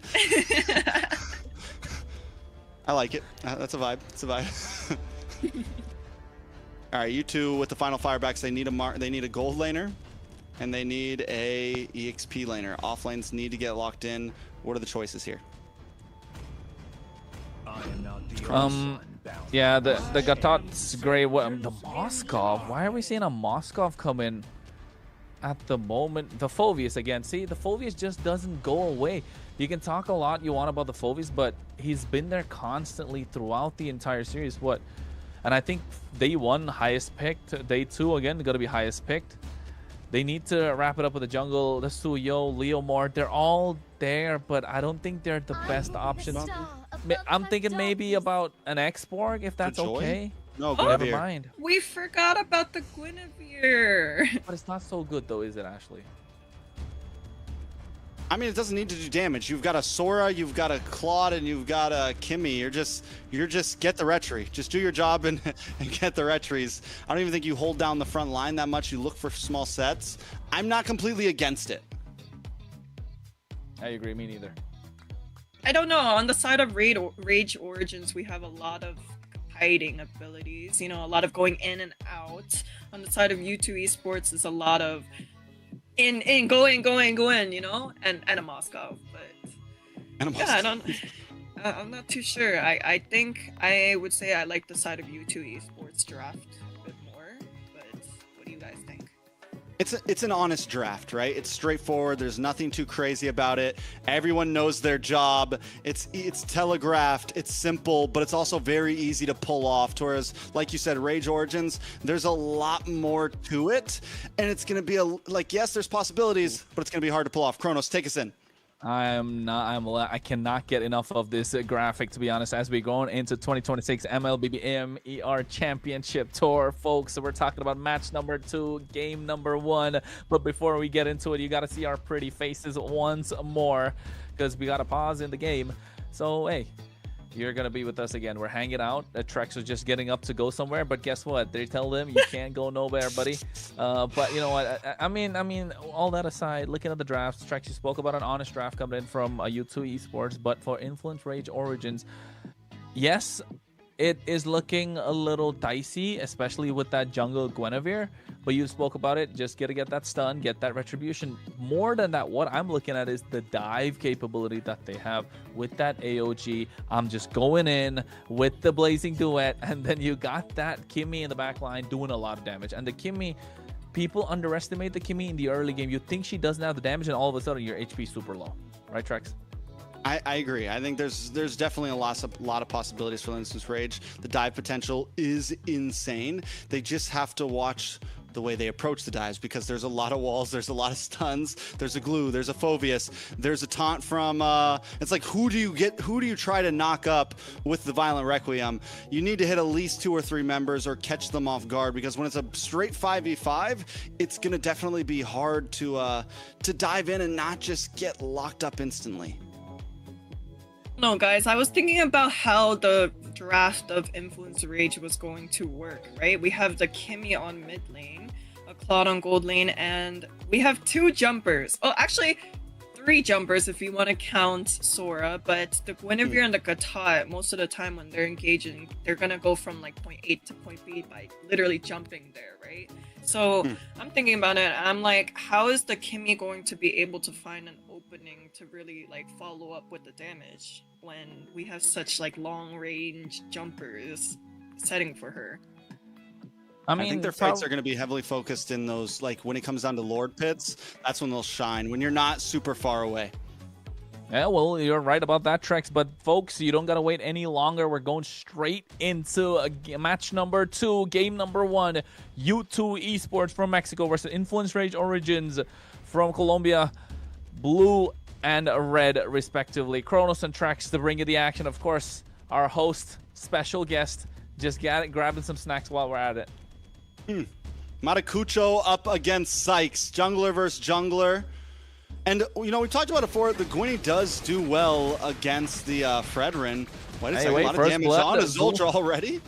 I like it. That's a vibe. It's a vibe. All right, you two with the final firebacks, they need a gold laner, and they need a EXP laner. Off lanes need to get locked in. What are the choices here? Yeah, the Gatot's great. The Moskov. Why are we seeing a Moskov come in at the moment? The Phoveus again. See, the Phoveus just doesn't go away. You can talk a lot you want about the Phoveus, but he's been there constantly throughout the entire series. And I think day 1 highest picked. Day 2 again got to be highest picked. They need to wrap it up with the jungle. The Suyo, Leomord, they're all there, but I don't think they're the best options. I'm thinking maybe about an X-Borg, if that's okay. No, never mind. We forgot about the Guinevere. But it's not so good though, is it, Ashley? I mean, it doesn't need to do damage. You've got a Sora, you've got a Claude, and you've got a Kimmy. You're just get the retry. Just do your job and get the retries. I don't even think you hold down the front line that much. You look for small sets. I'm not completely against it. I agree, me neither. I don't know. On the side of Rage Origins, we have a lot of hiding abilities. You know, a lot of going in and out. On the side of U2 Esports is a lot of go in, you know, and a Moscow, but yeah, I'm not too sure. I think I would say I like the side of U2 Esports draft a bit more, but what do you guys think? It's an honest draft, right? It's straightforward. There's nothing too crazy about it. Everyone knows their job. It's telegraphed. It's simple, but it's also very easy to pull off. Whereas, like you said, Rage Origins, there's a lot more to it, and it's gonna be yes, there's possibilities, but it's gonna be hard to pull off. Kronos, take us in. I cannot get enough of this graphic, to be honest, as we go into 2026 MLBB AMER Championship Tour, folks. So we're talking about match number 2, game number 1. But before we get into it, you got to see our pretty faces once more, because we got to pause in the game. So, hey, you're going to be with us again. We're hanging out. Trex was just getting up to go somewhere, but guess what? They tell them you can't go nowhere, buddy. But you know what? I mean, all that aside, looking at the drafts, Trex, you spoke about an honest draft coming in from U2 Esports, but for Influence Rage Origins, yes, it is looking a little dicey, especially with that jungle Guinevere. But you spoke about it. Just got to get that stun, get that retribution. More than that, what I'm looking at is the dive capability that they have with that AOG. I'm just going in with the Blazing Duet, and then you got that Kimmy in the back line doing a lot of damage. And the Kimmy, people underestimate the Kimmy in the early game. You think she doesn't have the damage, and all of a sudden your HP super low. Right, Trex? I agree. I think there's definitely a lot of possibilities for Influence Rage. The dive potential is insane. They just have to watch the way they approach the dives, because there's a lot of walls, there's a lot of stuns, there's a glue, there's a Phoveus, there's a taunt from it's like, who do you try to knock up with the Violent Requiem? You need to hit at least 2 or 3 members or catch them off guard, because when it's a straight 5v5, it's gonna definitely be hard to dive in and not just get locked up instantly. No, guys, I was thinking about how the draft of Influence Rage was going to work, right? We have the Kimmy on mid lane, a Claude on gold lane, and we have 2 jumpers. Oh, actually, 3 jumpers if you want to count Sora, but the Guinevere and the Gatot, most of the time when they're engaging, they're going to go from like point A to point B by literally jumping there, right? So I'm thinking about it, and I'm like, how is the Kimmy going to be able to find an opening to really like follow up with the damage when we have such like long range jumpers setting for her? I think their fights are going to be heavily focused in those, like when it comes down to Lord pits, that's when they'll shine, when you're not super far away. Yeah, well, you're right about that, Trex. But folks, you don't gotta wait any longer. We're going straight into match number 2, game number 1. U2 Esports from Mexico versus Influence Rage Origins from Colombia. Blue and red, respectively. Kronos and Trex to bring you the action. Of course, our host, special guest, just grabbing some snacks while we're at it. Maracucho up against Sykes. Jungler versus jungler. And, you know, we talked about it before. The Gwynny does do well against the Fredrin. Wait a second, a lot of damage on to Zultra already.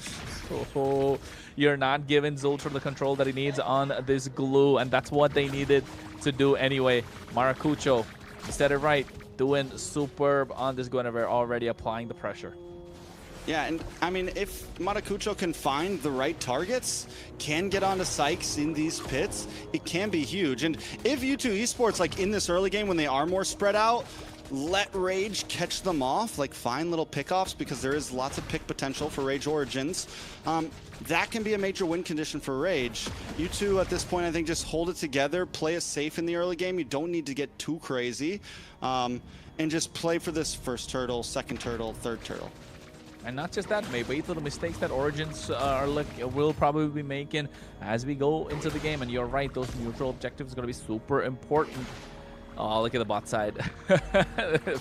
Oh, you're not giving Zultra the control that he needs on this glue, and that's what they needed to do anyway. Maracucho, you said it right, doing superb on this Guinevere, already applying the pressure. Yeah, and I mean, if Maracucho can find the right targets, can get onto Sykes in these pits, it can be huge. And if U2 Esports, like in this early game when they are more spread out, let Rage catch them off, like find little pickoffs, because there is lots of pick potential for Rage Origins. That can be a major win condition for Rage. You two at this point, I think, just hold it together, play it safe in the early game. You don't need to get too crazy, and just play for this first turtle, second turtle, third turtle. And not just that, maybe for the mistakes that Origins will probably be making as we go into the game. And you're right, those neutral objectives are going to be super important. Oh, look at the bot side.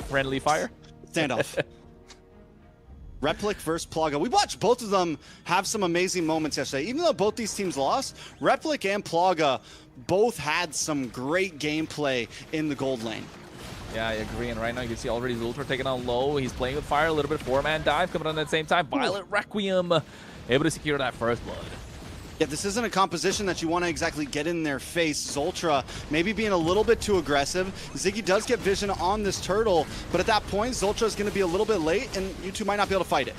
Friendly fire. Standoff. Replic versus Plaga. We watched both of them have some amazing moments yesterday. Even though both these teams lost, Replic and Plaga both had some great gameplay in the gold lane. Yeah, I agree. And right now you can see already Zultra taking on low. He's playing with fire, a little bit four-man dive coming on at the same time. Violet Requiem able to secure that first blood. Yeah, this isn't a composition that you want to exactly get in their face. Zultra maybe being a little bit too aggressive. Ziggy does get vision on this turtle, but at that point, Zultra is going to be a little bit late, and you two might not be able to fight it.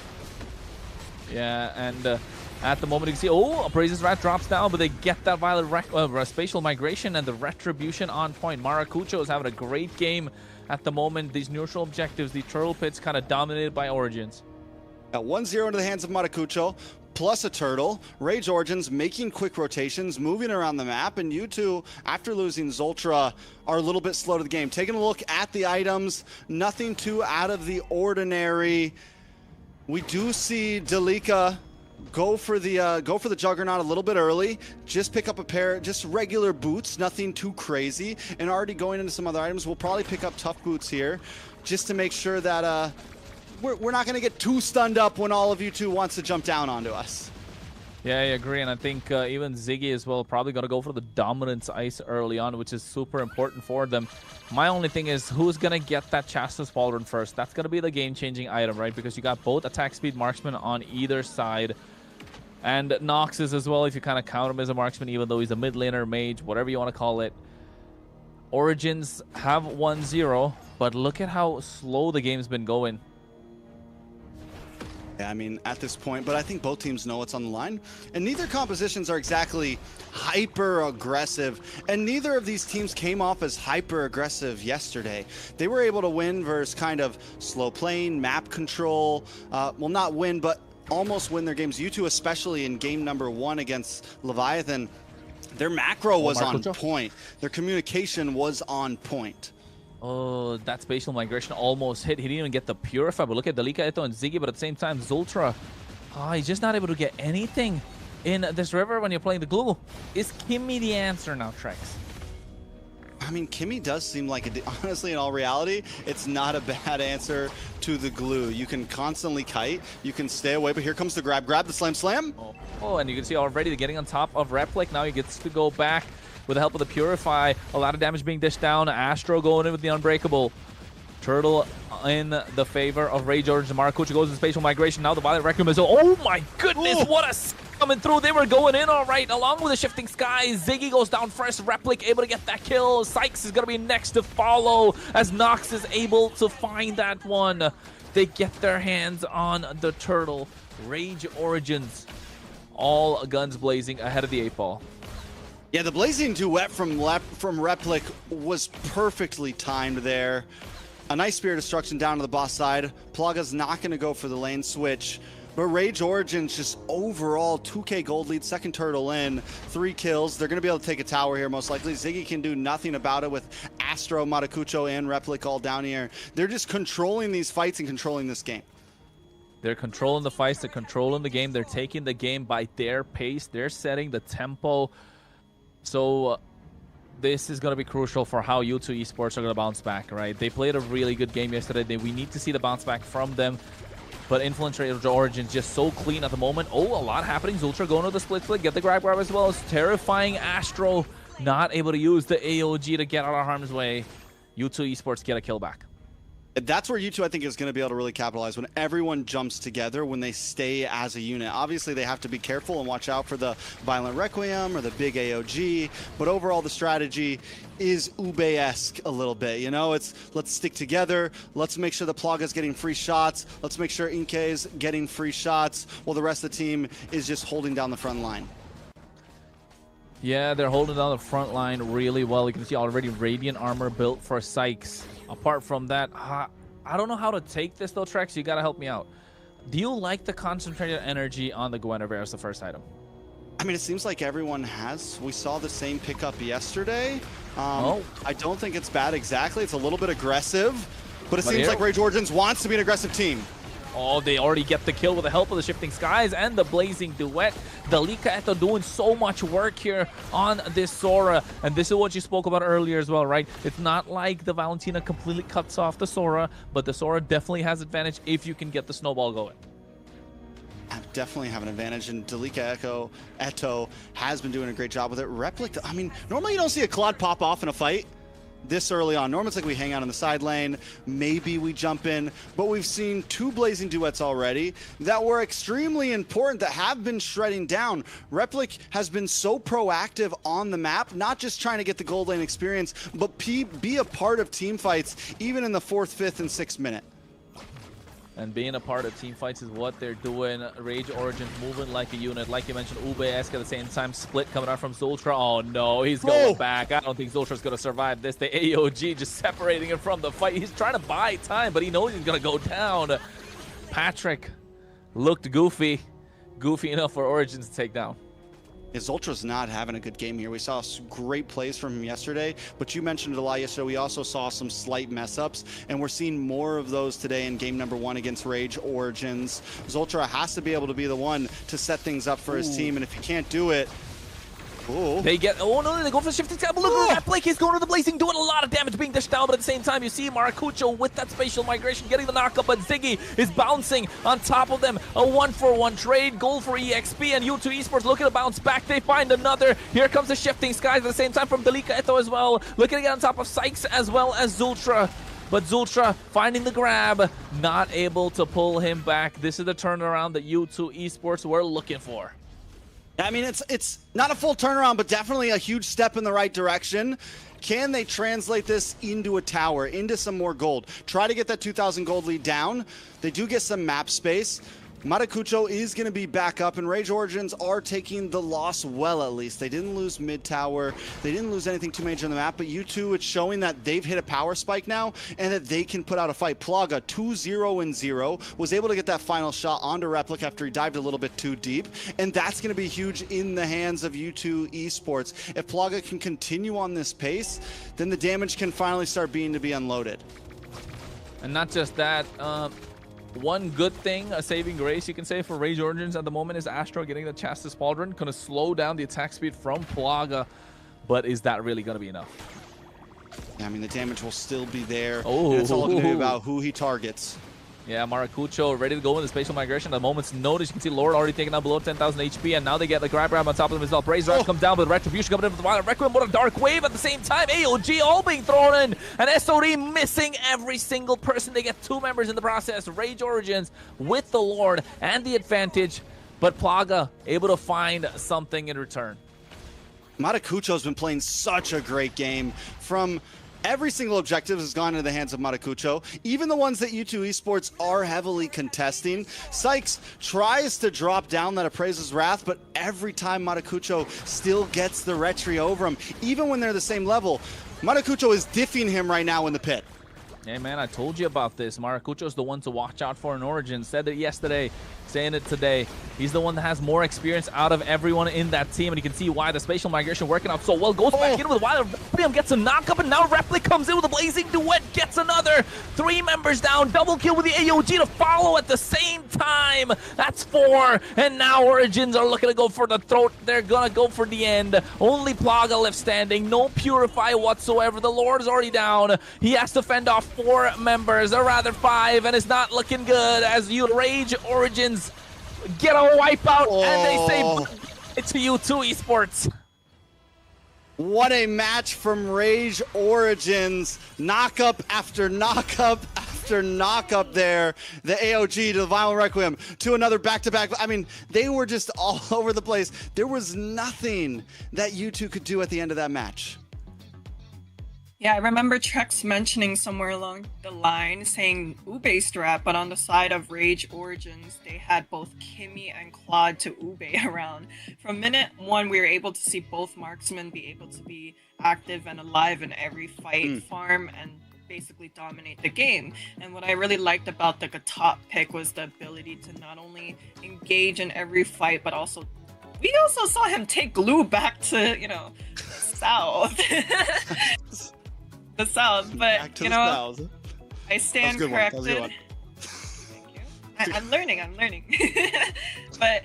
Yeah, and at the moment you can see, oh, Abraze's Rat drops down, but they get that Violet spatial migration and the retribution on point. Maracucho is having a great game at the moment. These neutral objectives, the turtle pits, kind of dominated by Origins. At 1-0 into the hands of Maracucho, plus a turtle. Rage Origins making quick rotations, moving around the map, and you two, after losing Zultra, are a little bit slow to the game. Taking a look at the items, nothing too out of the ordinary. We do see Delika go for the Juggernaut a little bit early. Just pick up a pair, just regular boots, nothing too crazy. And already going into some other items, we'll probably pick up tough boots here, just to make sure that we're not going to get too stunned up when all of you two wants to jump down onto us. Yeah, I agree, and I think even Ziggy as well probably going to go for the Dominance Ice early on, which is super important for them. My only thing is who's going to get that Chassis Pauldron first. That's going to be the game-changing item, right? Because you got both attack speed marksman on either side. And Noxus as well, if you kind of count him as a marksman, even though he's a mid laner, mage, whatever you want to call it. Origins have 1-0, but look at how slow the game's been going. Yeah, I mean, at this point, but I think both teams know what's on the line. And neither compositions are exactly hyper-aggressive. And neither of these teams came off as hyper-aggressive yesterday. They were able to win versus kind of slow playing, map control. Well, not win, but almost win their games. You two, especially in game number 1 against Leviathan, their macro was on point. Their communication was on point. Oh, that spatial migration almost hit. He didn't even get the Purify, but look at Delika, Eto, and Ziggy, but at the same time, Zultra, he's just not able to get anything in this river when you're playing the glue. Is Kimmy the answer now, Trex? I mean, Kimmy does seem like, honestly, in all reality, it's not a bad answer to the glue. You can constantly kite, you can stay away, but here comes the grab, the slam. Oh, and you can see already they're getting on top of Replic. Now he gets to go back with the help of the Purify. A lot of damage being dished down. Astro going in with the Unbreakable. Turtle in the favor of Rage Origins. Maracucho goes to spatial migration. Now the Violet Requiem is... Oh my goodness, what a coming through. They were going in all right, along with the Shifting Skies. Ziggy goes down first. Replic able to get that kill. Sykes is going to be next to follow as Nox is able to find that one. They get their hands on the Turtle. Rage Origins, all guns blazing ahead of the 8-ball. Yeah, the blazing duet from Replic was perfectly timed there. A nice Spear Destruction down to the boss side. Plaga's not going to go for the lane switch. But Rage Origins just overall 2k gold lead, second turtle in, 3 kills. They're going to be able to take a tower here most likely. Ziggy can do nothing about it with Astro, Maracucho, and Replic all down here. They're just controlling these fights and controlling this game. They're controlling the fights, they're controlling the game, they're taking the game by their pace, they're setting the tempo. So this is going to be crucial for how U2 Esports are going to bounce back, right? They played a really good game yesterday. We need to see the bounce back from them. But Influence Rage Origins just so clean at the moment. Oh, a lot happening. Zultra going to the split, get the grab as well as terrifying Astro. Not able to use the AOG to get out of harm's way. U2 Esports get a kill back. That's where U2, I think, is going to be able to really capitalize when everyone jumps together, when they stay as a unit. Obviously, they have to be careful and watch out for the Violent Requiem or the big AOG, but overall, the strategy is Ube-esque a little bit. You know, it's let's stick together, let's make sure the Plaga's getting free shots, let's make sure Inke's getting free shots, while the rest of the team is just holding down the front line. Yeah, they're holding down the front line really well. You can see already Radiant armor built for Sykes. Apart from that, I don't know how to take this though, Trex. You gotta help me out. Do you like the concentrated energy on the Guinevere as the first item? I mean, it seems like everyone has. We saw the same pickup yesterday. I don't think it's bad exactly. It's a little bit aggressive, but it seems like Rage Origins wants to be an aggressive team. Oh, they already get the kill with the help of the Shifting Skies and the Blazing Duet. Delika Eto doing so much work here on this Sora. And this is what you spoke about earlier as well, right? It's not like the Valentina completely cuts off the Sora, but the Sora definitely has advantage if you can get the snowball going. I definitely have an advantage, and Delika Eto has been doing a great job with it. Replica, I mean, normally you don't see a Claude pop off in a fight this early on. Normally it's like we hang out in the side lane, maybe we jump in, but we've seen 2 Blazing Duets already that were extremely important, that have been shredding down. Replic has been so proactive on the map, not just trying to get the gold lane experience, but be a part of team fights, even in the 4th, 5th, and 6th minute. And being a part of team fights is what they're doing. Rage Origins moving like a unit. Like you mentioned, Ube-esque at the same time. Split coming out from Zultra. Oh no, he's going back. I don't think Zultra's going to survive this. The AOG just separating him from the fight. He's trying to buy time, but he knows he's going to go down. Patrick looked goofy. Goofy enough for Origins to take down. Zultra's not having a good game here. We saw some great plays from him yesterday, but you mentioned it a lot yesterday. We also saw some slight mess-ups, and we're seeing more of those today in game number 1 against Rage Origins. Zultra has to be able to be the one to set things up for his team, and if he can't do it, they get, oh no, they go for the Shifting Sky, but look at that, Blake is going to the Blazing, doing a lot of damage, being dished down, but at the same time, you see Maracucho with that spatial migration, getting the knockup, but Ziggy is bouncing on top of them. A 1-for-1 trade, goal for EXP, and U2 Esports looking to bounce back. They find another. Here comes the Shifting Skies at the same time from Delika Eto as well, looking to get on top of Sykes as well as Zultra. But Zultra finding the grab, not able to pull him back. This is the turnaround that U2 Esports were looking for. I mean, it's not a full turnaround, but definitely a huge step in the right direction. Can they translate this into a tower, into some more gold? Try to get that 2,000 gold lead down. They do get some map space. Maracucho is going to be back up, and Rage Origins are taking the loss well, at least. They didn't lose mid-tower. They didn't lose anything too major on the map, but U2, it's showing that they've hit a power spike now and that they can put out a fight. Plaga, 2-0-0, was able to get that final shot onto Replic after he dived a little bit too deep, and that's going to be huge in the hands of U2 Esports. If Plaga can continue on this pace, then the damage can finally start being to be unloaded. And not just that, one good thing, a saving grace you can say for Rage Origins at the moment is Astro getting the Chastis Pauldron. Going to slow down the attack speed from Plaga, but is that really going to be enough? Yeah, I mean, the damage will still be there. And it's all going to be about who he targets. Yeah, Maracucho ready to go in the spatial migration. At a moment's notice, you can see Lord already taking out below 10,000 HP, and now they get the grab on top of them as well. Brazer comes down, but Retribution coming in with the Violent Requiem. What a dark wave at the same time. AOG all being thrown in, and SOD missing every single person. They get 2 members in the process. Rage Origins with the Lord and the advantage, but Plaga able to find something in return. Maracucho's been playing such a great game. From every single objective has gone into the hands of Maracucho, even the ones that U2 Esports are heavily contesting. Sykes tries to drop down that Appraiser's Wrath, but every time Maracucho still gets the Retri over him, even when they're the same level. Maracucho is diffing him right now in the pit. Hey man, I told you about this. Maracucho's the one to watch out for in Origin. Said it yesterday, saying it today. He's the one that has more experience out of everyone in that team, and you can see why the spatial migration working out so well. Goes back in with Wild Requiem, gets a knock-up, and now Replic comes in with a Blazing Duet, gets another. 3 members down, double kill with the AOG to follow at the same time. That's 4, and now Origins are looking to go for the throat. They're gonna go for the end. Only Plaga left standing, no Purify whatsoever. The Lord is already down. He has to fend off 4 members, or rather 5, and it's not looking good as you Rage Origins get a wipeout, and they say it's to U2 Esports. What a match from Rage Origins. Knockup after knockup after after knock up there. The AOG to the Violent Requiem to another back-to-back. I mean, they were just all over the place. There was nothing that U2 could do at the end of that match. Yeah, I remember Trex mentioning somewhere along the line saying Ube strat, but on the side of Rage Origins, they had both Kimmy and Claude to Ube around. From minute one, we were able to see both marksmen be able to be active and alive in every fight, farm, and basically dominate the game. And what I really liked about the top pick was the ability to not only engage in every fight, but also we also saw him take glue back to, you know, the south. The south, but you know, I stand corrected. Thank you. I'm learning. But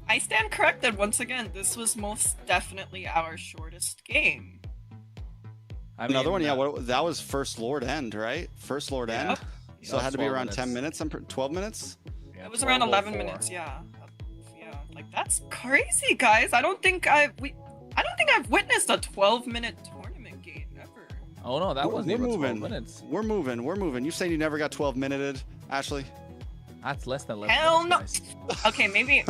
I stand corrected once again. This was most definitely our shortest game. I mean, another one, yeah. That was first Lord end, right? First Lord end. So it had to be around 10 minutes. 12 minutes. Yeah, it was around 11 minutes. Yeah. Like that's crazy, guys. I don't think I've witnessed a 12-minute tournament game ever. Oh no, that wasn't even 12 minutes. We're moving. You saying you never got 12-minuted, Ashley? That's less than 11 Hell minutes, no. Okay, maybe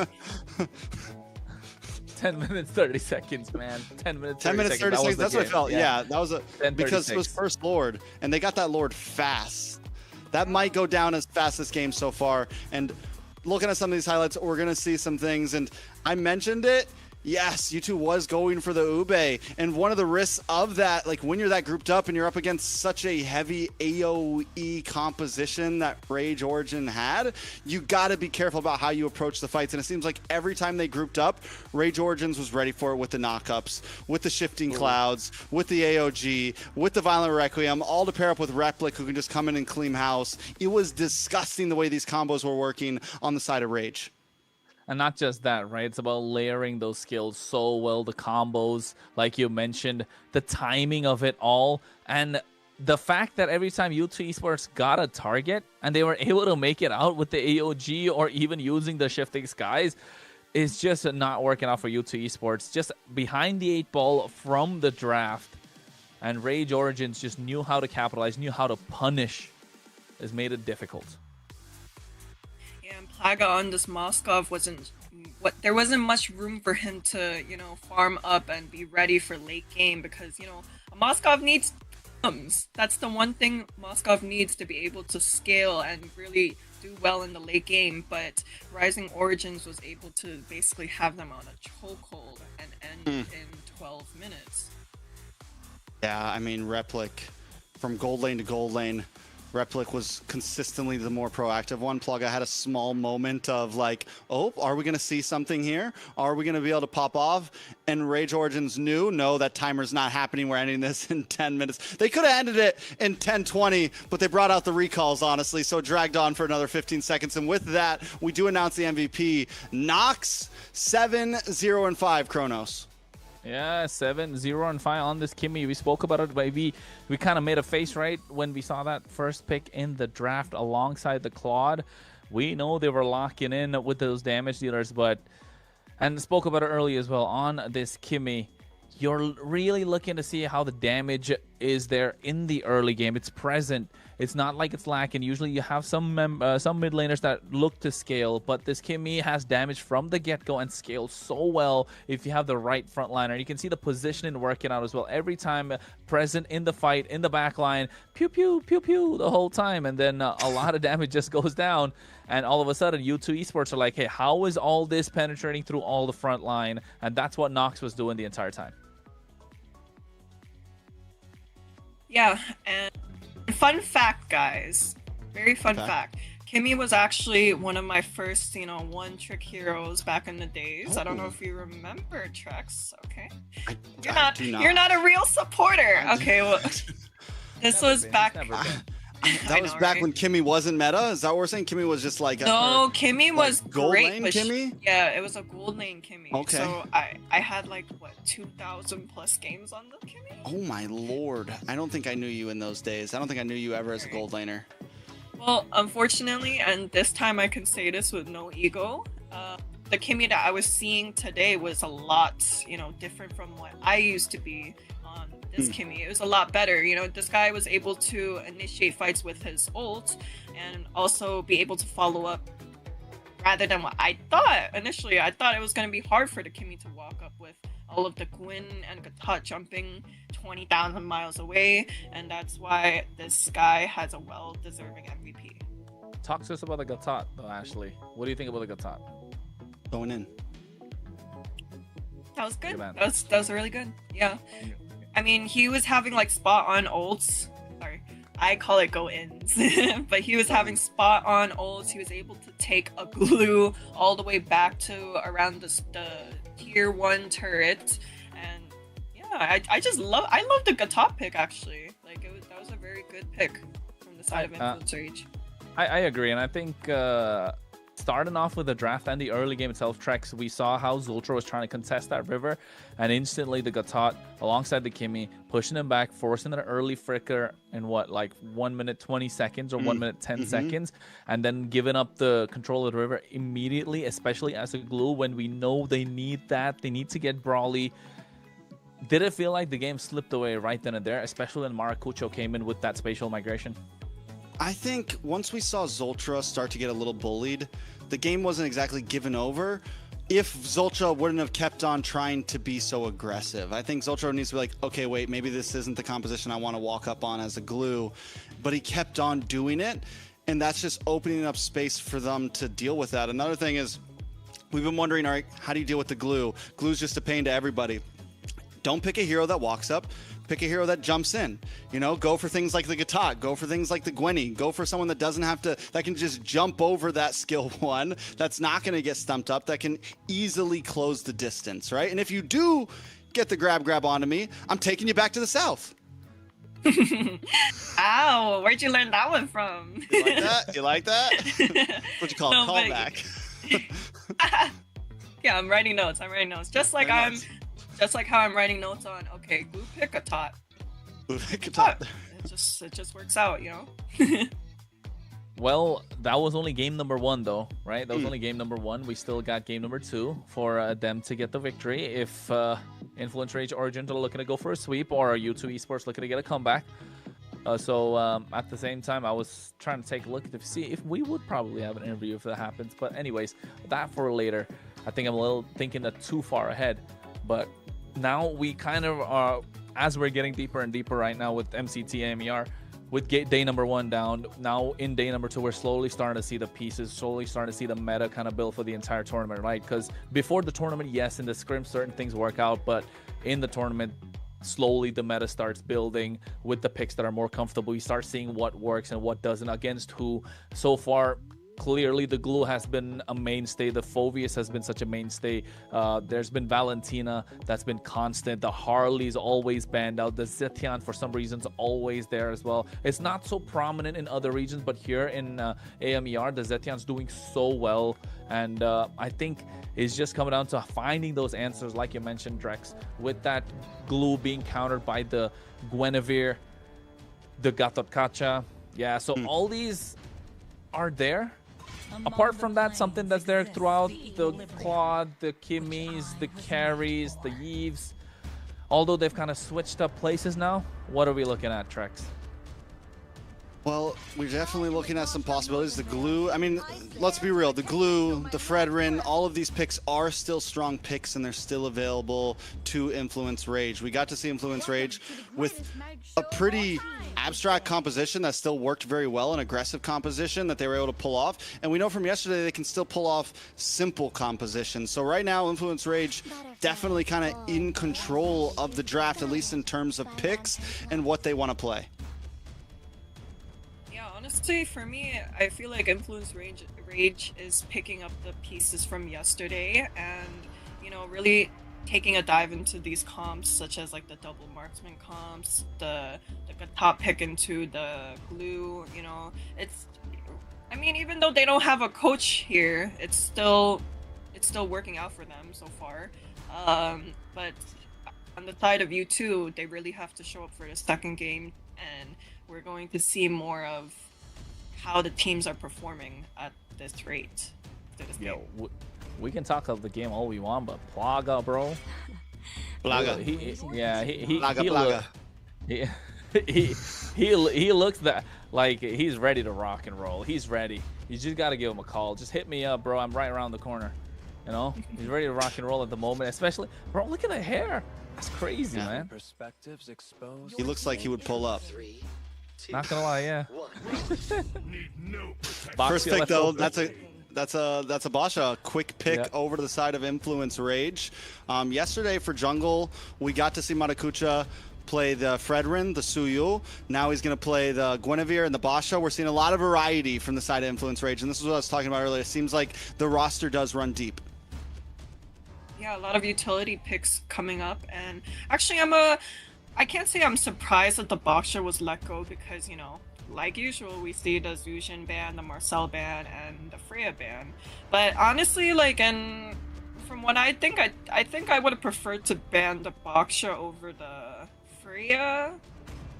10 minutes 30 seconds, man. 10 minutes 30 30 seconds. That's what I felt. Yeah, that was because it was 10:36. first Lord, and they got that Lord fast. That might go down as fastest game so far. And looking at some of these highlights, we're gonna see some things. And I mentioned it. Yes, U2 was going for the Ube, and one of the risks of that, like when you're that grouped up and you're up against such a heavy AoE composition that Rage Origin had, you got to be careful about how you approach the fights. And it seems like every time they grouped up, Rage Origins was ready for it with the knockups, with the shifting clouds, with the AOG, with the Violent Requiem, all to pair up with Replic, who can just come in and clean house. It was disgusting the way these combos were working on the side of Rage. And not just that, right? It's about layering those skills so well, the combos, like you mentioned, the timing of it all, and the fact that every time U2 Esports got a target and they were able to make it out with the AOG or even using the shifting skies is just not working out for U2 Esports. Just behind the 8-ball from the draft, and Rage Origins just knew how to capitalize, knew how to punish. Has made it difficult. And Plaga on this Moskov there wasn't much room for him to, you know, farm up and be ready for late game because, you know, a Moskov needs items. That's the one thing Moskov needs to be able to scale and really do well in the late game, but Rising Origins was able to basically have them on a chokehold and end in 12 minutes. Yeah, I mean, Replic from gold lane to gold lane. Replic was consistently the more proactive one. Plaga had a small moment of like, oh, are we going to see something here? Are we going to be able to pop off? And Rage Origins knew, no, that timer's not happening. We're ending this in 10 minutes. They could have ended it in 10:20, but they brought out the recalls, honestly, so it dragged on for another 15 seconds. And with that, we do announce the MVP. Nox, 7-0-5, Kronos. Yeah, 7-0-5 on this Kimmy. We spoke about it, but we kind of made a face right when we saw that first pick in the draft alongside the Claude. We know they were locking in with those damage dealers, and spoke about it early as well on this Kimmy. You're really looking to see how the damage is there in the early game. It's present. It's not like it's lacking. Usually you have some mid laners that look to scale, but this Kimmy has damage from the get-go and scales so well if you have the right frontliner. You can see the positioning working out as well. Every time present in the fight, in the back line, pew, pew, pew, pew the whole time. And then a lot of damage just goes down. And all of a sudden, U2 Esports are like, hey, how is all this penetrating through all the front line? And that's what Nox was doing the entire time. Yeah, and fun fact, guys. Very fun fact. Kimmy was actually one of my first, you know, one-trick heroes back in the days. I don't know if you remember, Trex. Okay, you're not a real supporter. Okay, well, this was back. That was back when Kimmy wasn't meta? Is that what we're saying? Kimmy was just like... No, Kimmy was gold great. lane Kimmy? Yeah, it was a gold lane Kimmy. Okay. So I had like, what, 2,000 plus games on the Kimmy? Oh my lord. I don't think I knew you in those days. I don't think I knew you ever as a gold laner. Well, unfortunately, and this time I can say this with no ego, the Kimmy that I was seeing today was a lot, you know, different from what I used to be on this Kimmy. It was a lot better. You know, this guy was able to initiate fights with his ult and also be able to follow up rather than what I thought initially. I thought it was going to be hard for the Kimmy to walk up with all of the Gwyn and Gatot jumping 20,000 miles away, and that's why this guy has a well-deserving MVP. Talk to us about the Gatot, though, Ashley. What do you think about the Gatot? Going in. That was good. Good, That was really good. Yeah. I mean, he was having like spot on ults. Sorry, I call it go-ins, but he was having spot on ults. He was able to take a glue all the way back to around the tier 1 turret, and yeah, I love the Gatot pick actually. Like that was a very good pick from the side of Influence Rage. I agree, and I think starting off with the draft and the early game itself, Trex, we saw how Zultra was trying to contest that river, and instantly the Gatot alongside the Kimmy pushing him back, forcing an early flicker in what, like 1 minute 20 seconds or 1 minute 10 seconds, and then giving up the control of the river immediately, especially as a glue when we know they need that. They need to get Brawly. Did it feel like the game slipped away right then and there, especially when Maracucho came in with that spatial migration? I think once we saw Zultra start to get a little bullied, the game wasn't exactly given over. If Zultra wouldn't have kept on trying to be so aggressive, I think Zultra needs to be like, okay, wait, maybe this isn't the composition I want to walk up on as a glue. But he kept on doing it, and that's just opening up space for them to deal with that. Another thing is, we've been wondering, all right, how do you deal with the glue? Glue's just a pain to everybody. Don't pick a hero that walks up. Pick a hero that jumps in. You know, go for things like the Gatot. Go for things like the Gwenny. Go for someone that doesn't have to, that can just jump over that skill 1, that's not going to get stumped up, that can easily close the distance, right? And if you do get the grab onto me, I'm taking you back to the south. Ow, where'd you learn that one from? You like that? You like that? What you call it? Callback. Yeah, I'm writing notes. Just like how I'm writing notes on, okay, glue pick a tot. Glue pick a tot. It just works out, you know? Well, that was only game number 1, though, right? That was only game number 1. We still got game number 2 for them to get the victory. If Influence Rage Origins are looking to go for a sweep, or U2 Esports looking to get a comeback. So at the same time, I was trying to take a look to see if we would probably have an interview if that happens. But anyways, that for later. I think I'm a little thinking that too far ahead. But now we kind of are, as we're getting deeper and deeper right now with MCT AMER, with day number 1 down, now in day number 2, we're slowly starting to see the pieces, slowly starting to see the meta kind of build for the entire tournament, right? Because before the tournament, yes, in the scrim, certain things work out, but in the tournament, slowly the meta starts building with the picks that are more comfortable. You start seeing what works and what doesn't against who. So far, clearly the glue has been a mainstay. The Phoveus has been such a mainstay. There's been Valentina that's been constant. The Harley's always banned out. The Zetian for some reasons always there as well. It's not so prominent in other regions, but here in AMER, the Zetian's doing so well. And I think it's just coming down to finding those answers, like you mentioned, Drex, with that glue being countered by the Guinevere, the Gatotkacha. Yeah, so all these are there. Apart from that, something that's there throughout the Claude, the Kimmys, the Carries, the Yves. Although they've kind of switched up places now, what are we looking at, Trex? Well, we're definitely looking at some possibilities. The glue, I mean, let's be real. The glue, the Fredrin, all of these picks are still strong picks, and they're still available to Influence Rage. We got to see Influence Rage with a pretty abstract composition that still worked very well, an aggressive composition that they were able to pull off. And we know from yesterday they can still pull off simple compositions. So right now, Influence Rage definitely kind of in control of the draft, at least in terms of picks and what they want to play. Honestly, for me, I feel like Influence Rage is picking up the pieces from yesterday and, you know, really taking a dive into these comps, such as like the double marksman comps, the top pick into the glue, you know. It's, I mean, even though they don't have a coach here, it's still working out for them so far. But on the side of U2, they really have to show up for the second game, and we're going to see more of how the teams are performing at this rate. Yeah, we can talk of the game all we want, but Plaga, bro. Plaga. He He, he looks that like he's ready to rock and roll. He's ready. You just gotta give him a call. Just hit me up, bro. I'm right around the corner. You know, he's ready to rock and roll at the moment. Especially, bro. Look at the hair. That's crazy, man. Perspectives exposed. He looks like he would pull up. Not gonna lie, yeah. First Boxy pick left though, over. that's a Basha quick pick Yeah. over to the side of Influence Rage. Yesterday for jungle, we got to see Maracucha play the Fredrin, the Suyu. Now he's going to play the Guinevere and the Basha. We're seeing a lot of variety from the side of Influence Rage, and this is what I was talking about earlier. It seems like the roster does run deep. Yeah, a lot of utility picks coming up, and actually I can't say I'm surprised that the Boxer was let go because, you know, like usual, we see the Zujin ban, the Marcel ban, and the Freya ban. But honestly, like, and from what I think I would have preferred to ban the Boxer over the Freya.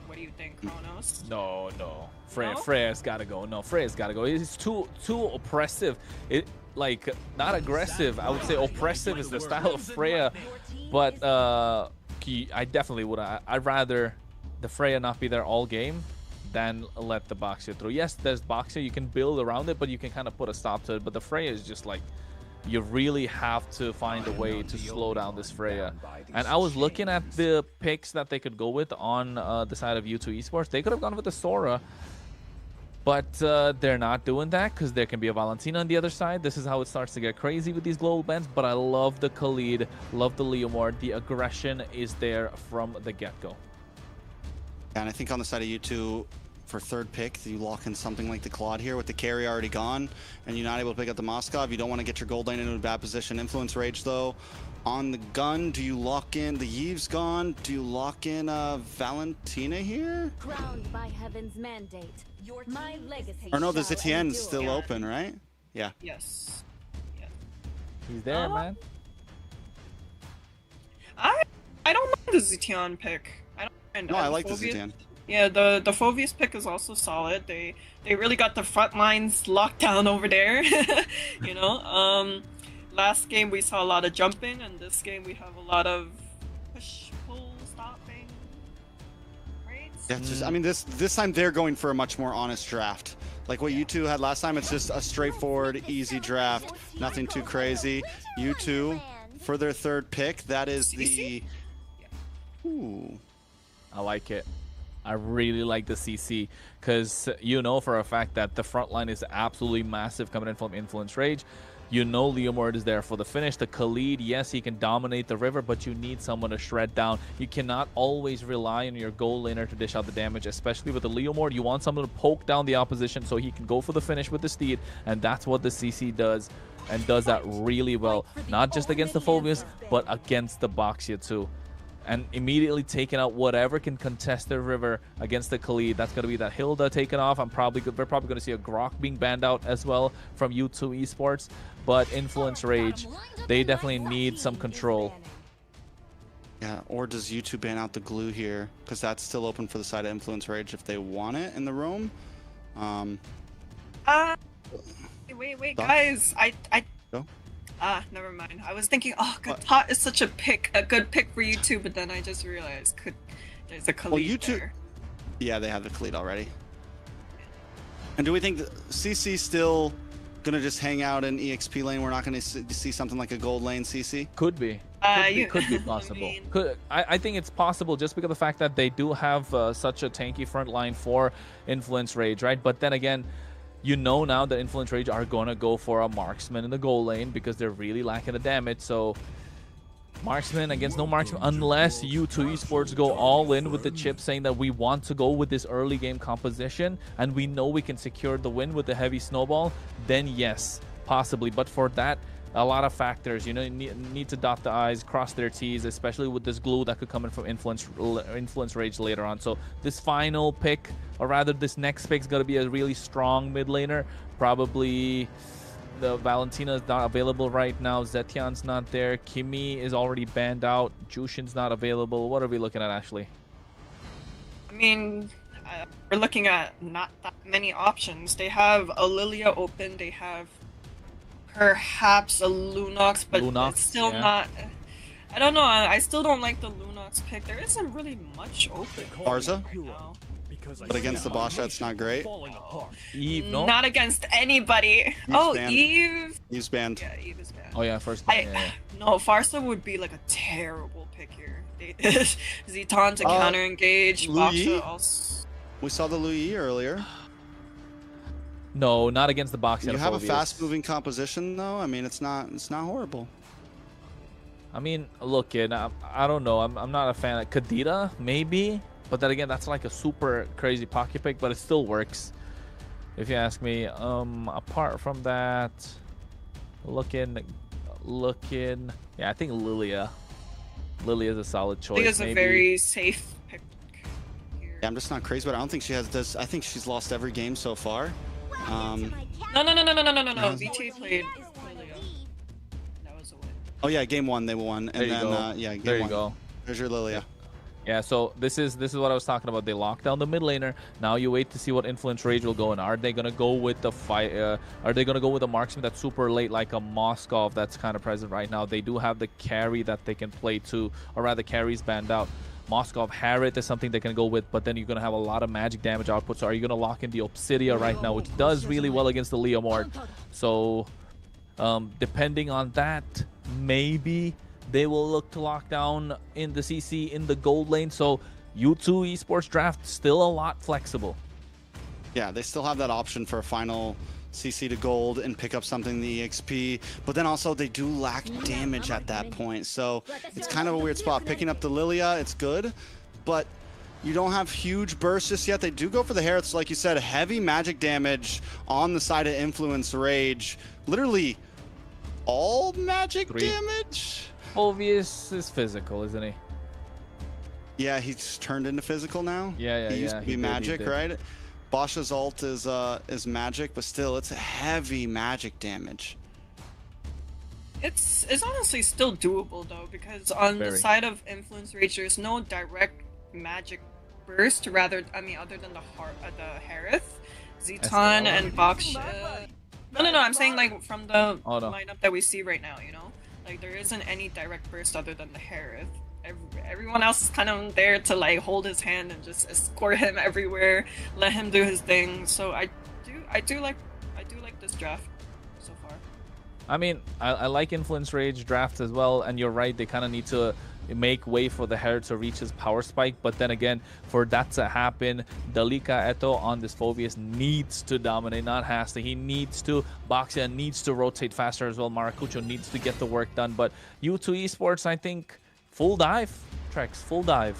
What do you think, Kronos? No. No? Freya's gotta go. No, Freya's gotta go. It's too oppressive. It like not aggressive. I would say oppressive is the style of Freya, but I definitely would. I'd rather the Freya not be there all game than let the Boxer through. Yes, there's Boxer. You can build around it, but you can kind of put a stop to it. But the Freya is just like, you really have to find a way to slow down this Freya. And I was looking at the picks that they could go with on the side of U2 Esports. They could have gone with the Sora, but they're not doing that because there can be a Valentina on the other side. This is how it starts to get crazy with these global bans. But I love the Khalid, love the Leomord. The aggression is there from the get-go. And I think on the side of U2, for third pick, you lock in something like the Claude here with the carry already gone, and you're not able to pick up the Moskov. You don't want to get your gold lane into a bad position. Influence Rage, though, on the gun, do you lock in the Yves gone? Do you lock in Valentina here? Crowned by heaven's mandate. My legacy. Or no, the shall Zetien's endure. still open, right? Yeah. Yes. Yeah. He's there, man. I don't mind the Zetian pick. I don't mind. No, I like the Phobius- Zetien. Yeah, the Phobius pick is also solid. They really got the front lines locked down over there. You know, last game we saw a lot of jumping, and this game we have a lot of push, pull, stopping. Right? Yeah, it's just, I mean, this time they're going for a much more honest draft. Like what U2 had last time, it's just a straightforward, easy draft. Nothing too crazy. U2, for their third pick, that is the... Ooh. I like it. I really like the CC because you know for a fact that the front line is absolutely massive coming in from Influence Rage. You know Leomord is there for the finish. The Khalid, yes, he can dominate the river, but you need someone to shred down. You cannot always rely on your gold laner to dish out the damage, especially with the Leomord. You want someone to poke down the opposition so he can go for the finish with the Steed, and that's what the CC does, and does that really well. Not just against the Phobius, but against the Boxia too. And immediately taking out whatever can contest the river against the Khalid. That's going to be that Hilda taken off. We're probably going to see a Grok being banned out as well from U2 Esports. But Influence Rage, they definitely need some control. Yeah, or does U2 ban out the glue here? Because that's still open for the side of Influence Rage if they want it in the room. Wait, Thoughts? guys. Go. Never mind. I was thinking, oh, Katat is such a good pick for you too, but then I just realized there's a Khalid Well, U2... there. Yeah, they have the Khalid already. And do we think that CC still gonna just hang out in EXP lane? We're not gonna see something like a gold lane CC? Could be. Could be possible. I think it's possible just because of the fact that they do have such a tanky front line for Influence Rage, right? But then again, you know now that Influence Rage are going to go for a marksman in the goal lane because they're really lacking the damage. So marksman against no marksman, unless U2 Esports go all in with the chip saying that we want to go with this early game composition and we know we can secure the win with the heavy snowball, then yes, possibly. But for that, a lot of factors, you know, you need to dot the I's, cross their T's, especially with this glue that could come in from Influence Rage later on. So this final pick, or rather this next pick, is going to be a really strong mid laner. Probably the Valentina is not available right now. Zetian's not there. Kimi is already banned out. Jushin's not available. What are we looking at, Ashley? I mean, we're looking at not that many options. They have a Lilia open. They have perhaps a Lunox, but Lunox, it's still yeah. not. I don't know. I still don't like the Lunox Nox pick, there isn't really much open. Barza? No. But against the Basha, it's not great. Eve, no? Not against anybody. banned. Eve. He's banned. Yeah, Eve is banned. Oh yeah, first. No, Farsa would be like a terrible pick here. Zeton to counter engage. Louis? Baksha also. We saw the Louis earlier. No, not against the box. You have a fast-moving composition, though. I mean, it's not horrible. I mean, look, kid, I don't know. I'm not a fan of Kadita, maybe. But then again, that's like a super crazy pocket pick, but it still works, if you ask me. Apart from that, looking, yeah, I think Lilia. Lilia is a solid choice. I think it's a very safe pick here. Yeah, I'm just not crazy, but I don't think she has this. I think she's lost every game so far. No. VT played Lilia. That was a win. Oh yeah, game 1 they won, and There you then go. yeah, game There you 1. go. There's your Lilia. Yeah, so this is what I was talking about. They lock down the mid laner. Now you wait to see what Influence Rage will go in. Are they gonna go with the fight? Are they gonna go with a marksman that's super late, like a Moskov that's kind of present right now? They do have the carry that they can play too, or rather carries banned out. Moskov Harriet is something they can go with, but then you're gonna have a lot of magic damage output. So are you gonna lock in the Obsidia right now, which does really well against the Leomord? So depending on that, maybe they will look to lock down in the CC in the gold lane. So U2 Esports draft still a lot flexible. Yeah, they still have that option for a final CC to gold and pick up something in the EXP, but then also they do lack damage at that point. So it's kind of a weird spot. Picking up the Lilia, it's good, but you don't have huge bursts just yet. They do go for the Herets, like you said, heavy magic damage on the side of Influence Rage. Literally all magic damage. Obvious is physical, isn't he? Yeah, he's turned into physical now. Yeah, he used to be magic, right? Basha's ult is magic, but still, it's heavy magic damage. It's honestly still doable though, because on the side of Influence Rage, there's no direct magic burst. Rather, I mean, other than the Harith, Zeton, and Baksha. No. I'm saying like from the lineup that we see right now, you know. Like, there isn't any direct burst other than the Harith. Everyone else is kind of there to, like, hold his hand and just escort him everywhere, let him do his thing. So I do like this draft so far. I mean, I like Influence Rage drafts as well, and you're right, they kind of need to make way for the Herald to reach his power spike. But then again, for that to happen, Dalika Eto on this Phobius needs to dominate, not has to. He needs to. Baksha needs to rotate faster as well. Maracucho needs to get the work done. But U2 Esports, I think, full dive. Trex, full dive.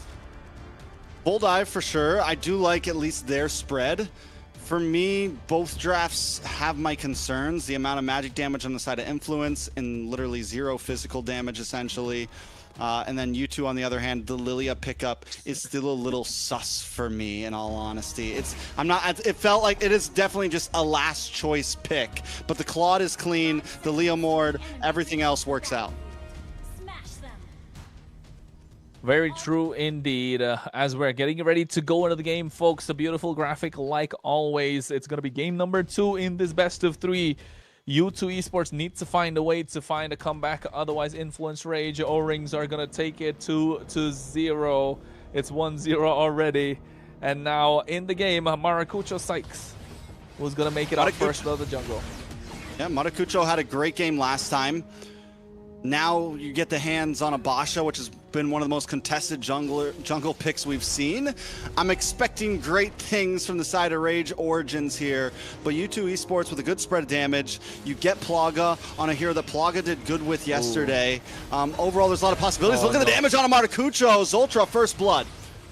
Full dive for sure. I do like at least their spread. For me, both drafts have my concerns. The amount of magic damage on the side of Influence and literally 0 physical damage, essentially. And then U2, on the other hand, the Lilia pickup is still a little sus for me, in all honesty. It felt like it is definitely just a last choice pick. But the Claude is clean, the Leomord, everything else works out. Very true indeed. As we're getting ready to go into the game, folks, a beautiful graphic like always. It's going to be game number 2 in this best of 3. U2 Esports needs to find a way to find a comeback. Otherwise, Influence Rage O-Rings are going to take it 2-0. It's 1-0 already. And now in the game, Maracucho Sykes was going to make it out first out of the jungle. Yeah, Maracucho had a great game last time. Now you get the hands on a Basha, which has been one of the most contested jungle picks we've seen. I'm expecting great things from the side of Rage Origins here, but U2 Esports with a good spread of damage. You get Plaga on a hero that Plaga did good with yesterday. Overall, there's a lot of possibilities. Look at the damage on a Maracucho. Zoltra, first blood.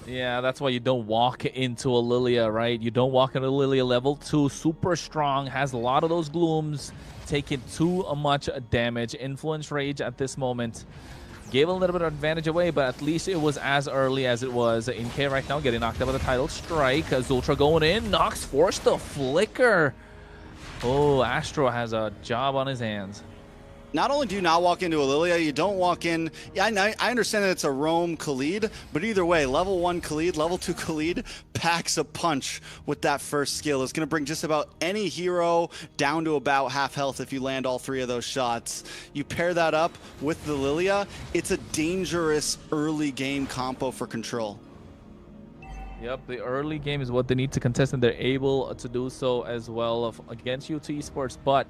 Yeah, that's why you don't walk into a Lilia, right? You don't walk into Lilia level 2, super strong, has a lot of those glooms, taking too much damage. Influence Rage at this moment gave a little bit of advantage away, but at least it was as early as it was. In K right now getting knocked out by the title strike. Zultra going in, Nox forced the flicker. Oh, Astro has a job on his hands. Not only do you not walk into a Lilia, you don't walk in. Yeah, I understand that it's a roam Khalid, but either way, level 1 Khalid, level 2 Khalid packs a punch with that first skill. It's going to bring just about any hero down to about half health if you land all 3 of those shots. You pair that up with the Lilia, it's a dangerous early game combo for Control. Yep, the early game is what they need to contest, and they're able to do so as well against U2 Esports, but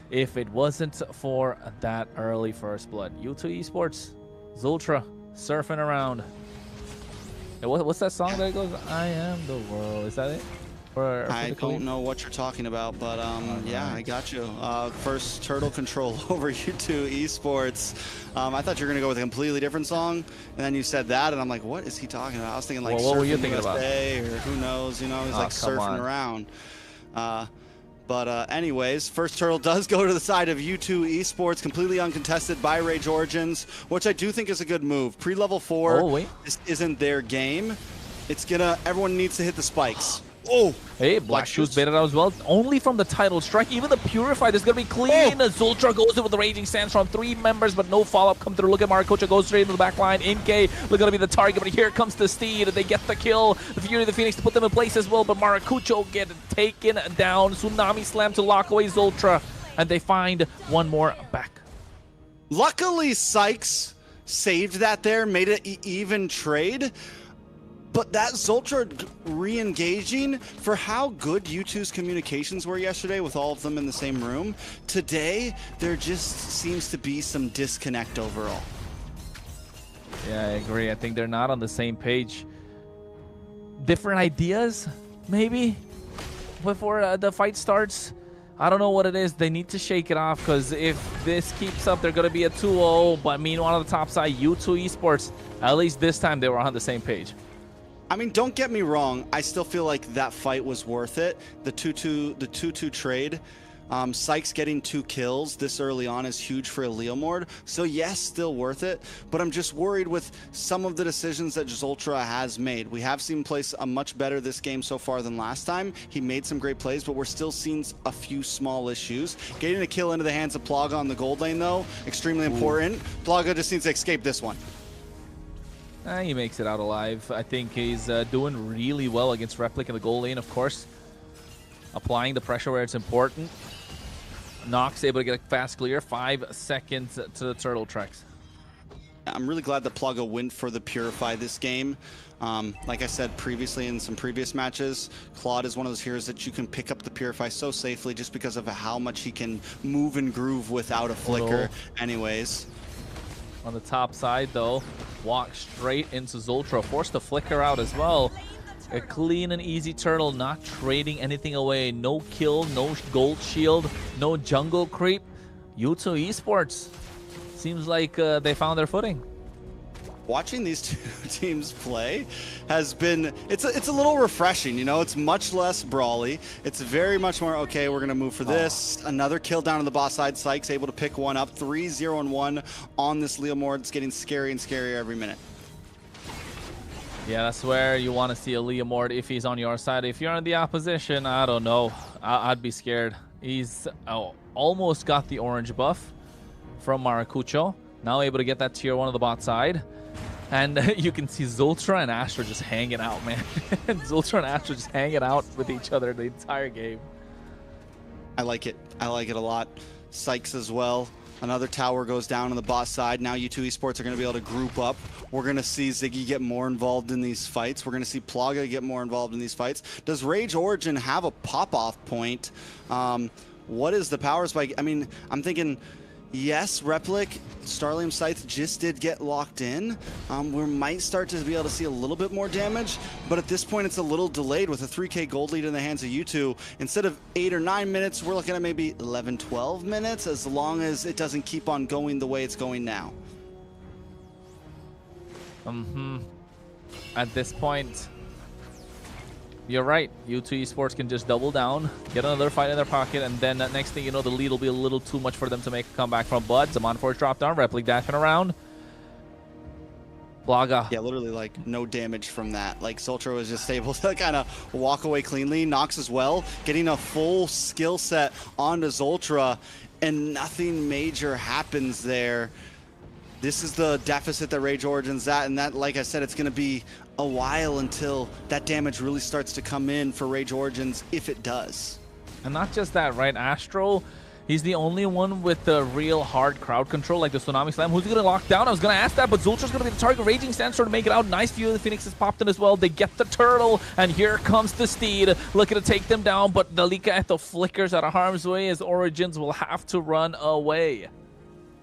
if it wasn't for that early first blood. U2 Esports, Zultra, surfing around. And what's that song that goes, I am the world? Is that it? Or I don't know what you're talking about, but yeah, I got you. First turtle control over U2 Esports. I thought you were going to go with a completely different song, and then you said that, and I'm like, what is he talking about? I was thinking like what were you thinking USA about? Or who knows, you know, he's like surfing around. But anyways, first turtle does go to the side of U2 Esports, completely uncontested by Rage Origins, which I do think is a good move. Pre-level 4, this isn't their game. It's gonna, everyone needs to hit the spikes. Oh! Hey, Black Shoes baited out as well. Only from the title strike. Even the Purify, this is going to be clean. Zultra goes in with the Raging Sands from 3 members, but no follow-up come through. Look at Maracucho, goes straight into the back line. Inke, look going to be the target, but here comes the Steed. They get the kill. The Fury of the Phoenix to put them in place as well, but Maracucho get taken down. Tsunami Slam to lock away Zultra, and they find one more back. Luckily, Sykes saved that there, made it an even trade. But that Zultra re-engaging, for how good U2's communications were yesterday with all of them in the same room, today there just seems to be some disconnect overall. Yeah, I agree. I think they're not on the same page. Different ideas, maybe, before the fight starts. I don't know what it is. They need to shake it off, because if this keeps up, they're going to be a 2-0. But meanwhile, on the top side, U2 Esports, at least this time, they were on the same page. I mean, don't get me wrong. I still feel like that fight was worth it. The 2-2 trade. Sykes getting 2 kills this early on is huge for a Leomord. So yes, still worth it. But I'm just worried with some of the decisions that Zultra has made. We have seen him play much better this game so far than last time. He made some great plays, but we're still seeing a few small issues. Getting a kill into the hands of Plaga on the gold lane, though, extremely important. Plaga just needs to escape this one. He makes it out alive. I think he's doing really well against Replic in the goal lane, of course. Applying the pressure where it's important. Nox able to get a fast clear. 5 seconds to the turtle tracks. I'm really glad that Plaga went for the Purify this game. Like I said previously in some previous matches, Claude is one of those heroes that you can pick up the Purify so safely just because of how much he can move and groove without a flicker anyways. On the top side, though, walk straight into Zultra, forced to flicker out as well. A clean and easy turtle, not trading anything away. No kill, no gold shield, no jungle creep. U2 Esports seems like they found their footing. Watching these two teams play has been, it's a little refreshing, you know. It's much less brawly. It's very much more, okay, we're gonna move for this. Another kill down on the boss side. Sykes able to pick one up. 3-0-1 on this Leomord. It's getting scary and scarier every minute. Yeah, that's where you want to see a Leomord if he's on your side. If you're on the opposition, I don't know. I'd be scared. He's almost got the orange buff from Maracucho. Now able to get that tier 1 on the bot side. And you can see Zultra and Astra just hanging out, man. Zultra and Astra just hanging out with each other the entire game. I like it. I like it a lot. Sykes as well. Another tower goes down on the bot side. Now U2 Esports are going to be able to group up. We're going to see Ziggy get more involved in these fights. We're going to see Plaga get more involved in these fights. Does Rage Origin have a pop-off point? What is the power spike? I mean, I'm thinking, yes, Replic, Starlium Scythe just did get locked in. We might start to be able to see a little bit more damage, but at this point it's a little delayed with a 3k gold lead in the hands of U2. Instead of 8 or 9 minutes, we're looking at maybe 11, 12 minutes, as long as it doesn't keep on going the way it's going now. At this point, you're right. U2 Esports can just double down, get another fight in their pocket, and then next thing you know, the lead will be a little too much for them to make a comeback from. But Zaman Force drop down, Replic dashing around. Plaga. Yeah, literally like no damage from that. Like Zultra was just able to kind of walk away cleanly. Nox as well, getting a full skill set onto Zultra. and nothing major happens there. This is the deficit that Rage Origin's at, and that, like I said, it's going to be a while until that damage really starts to come in for Rage Origins, if it does. And not just that, right? Astro, he's the only one with the real hard crowd control, like the Tsunami Slam. Who's going to lock down? I was going to ask that, but Zultra's going to be the target. Raging Sandstorm to make it out. Nice view of the Phoenix has popped in as well. They get the turtle, and here comes the Steed, looking to take them down, but the Leviathan flickers out of harm's way as Origins will have to run away.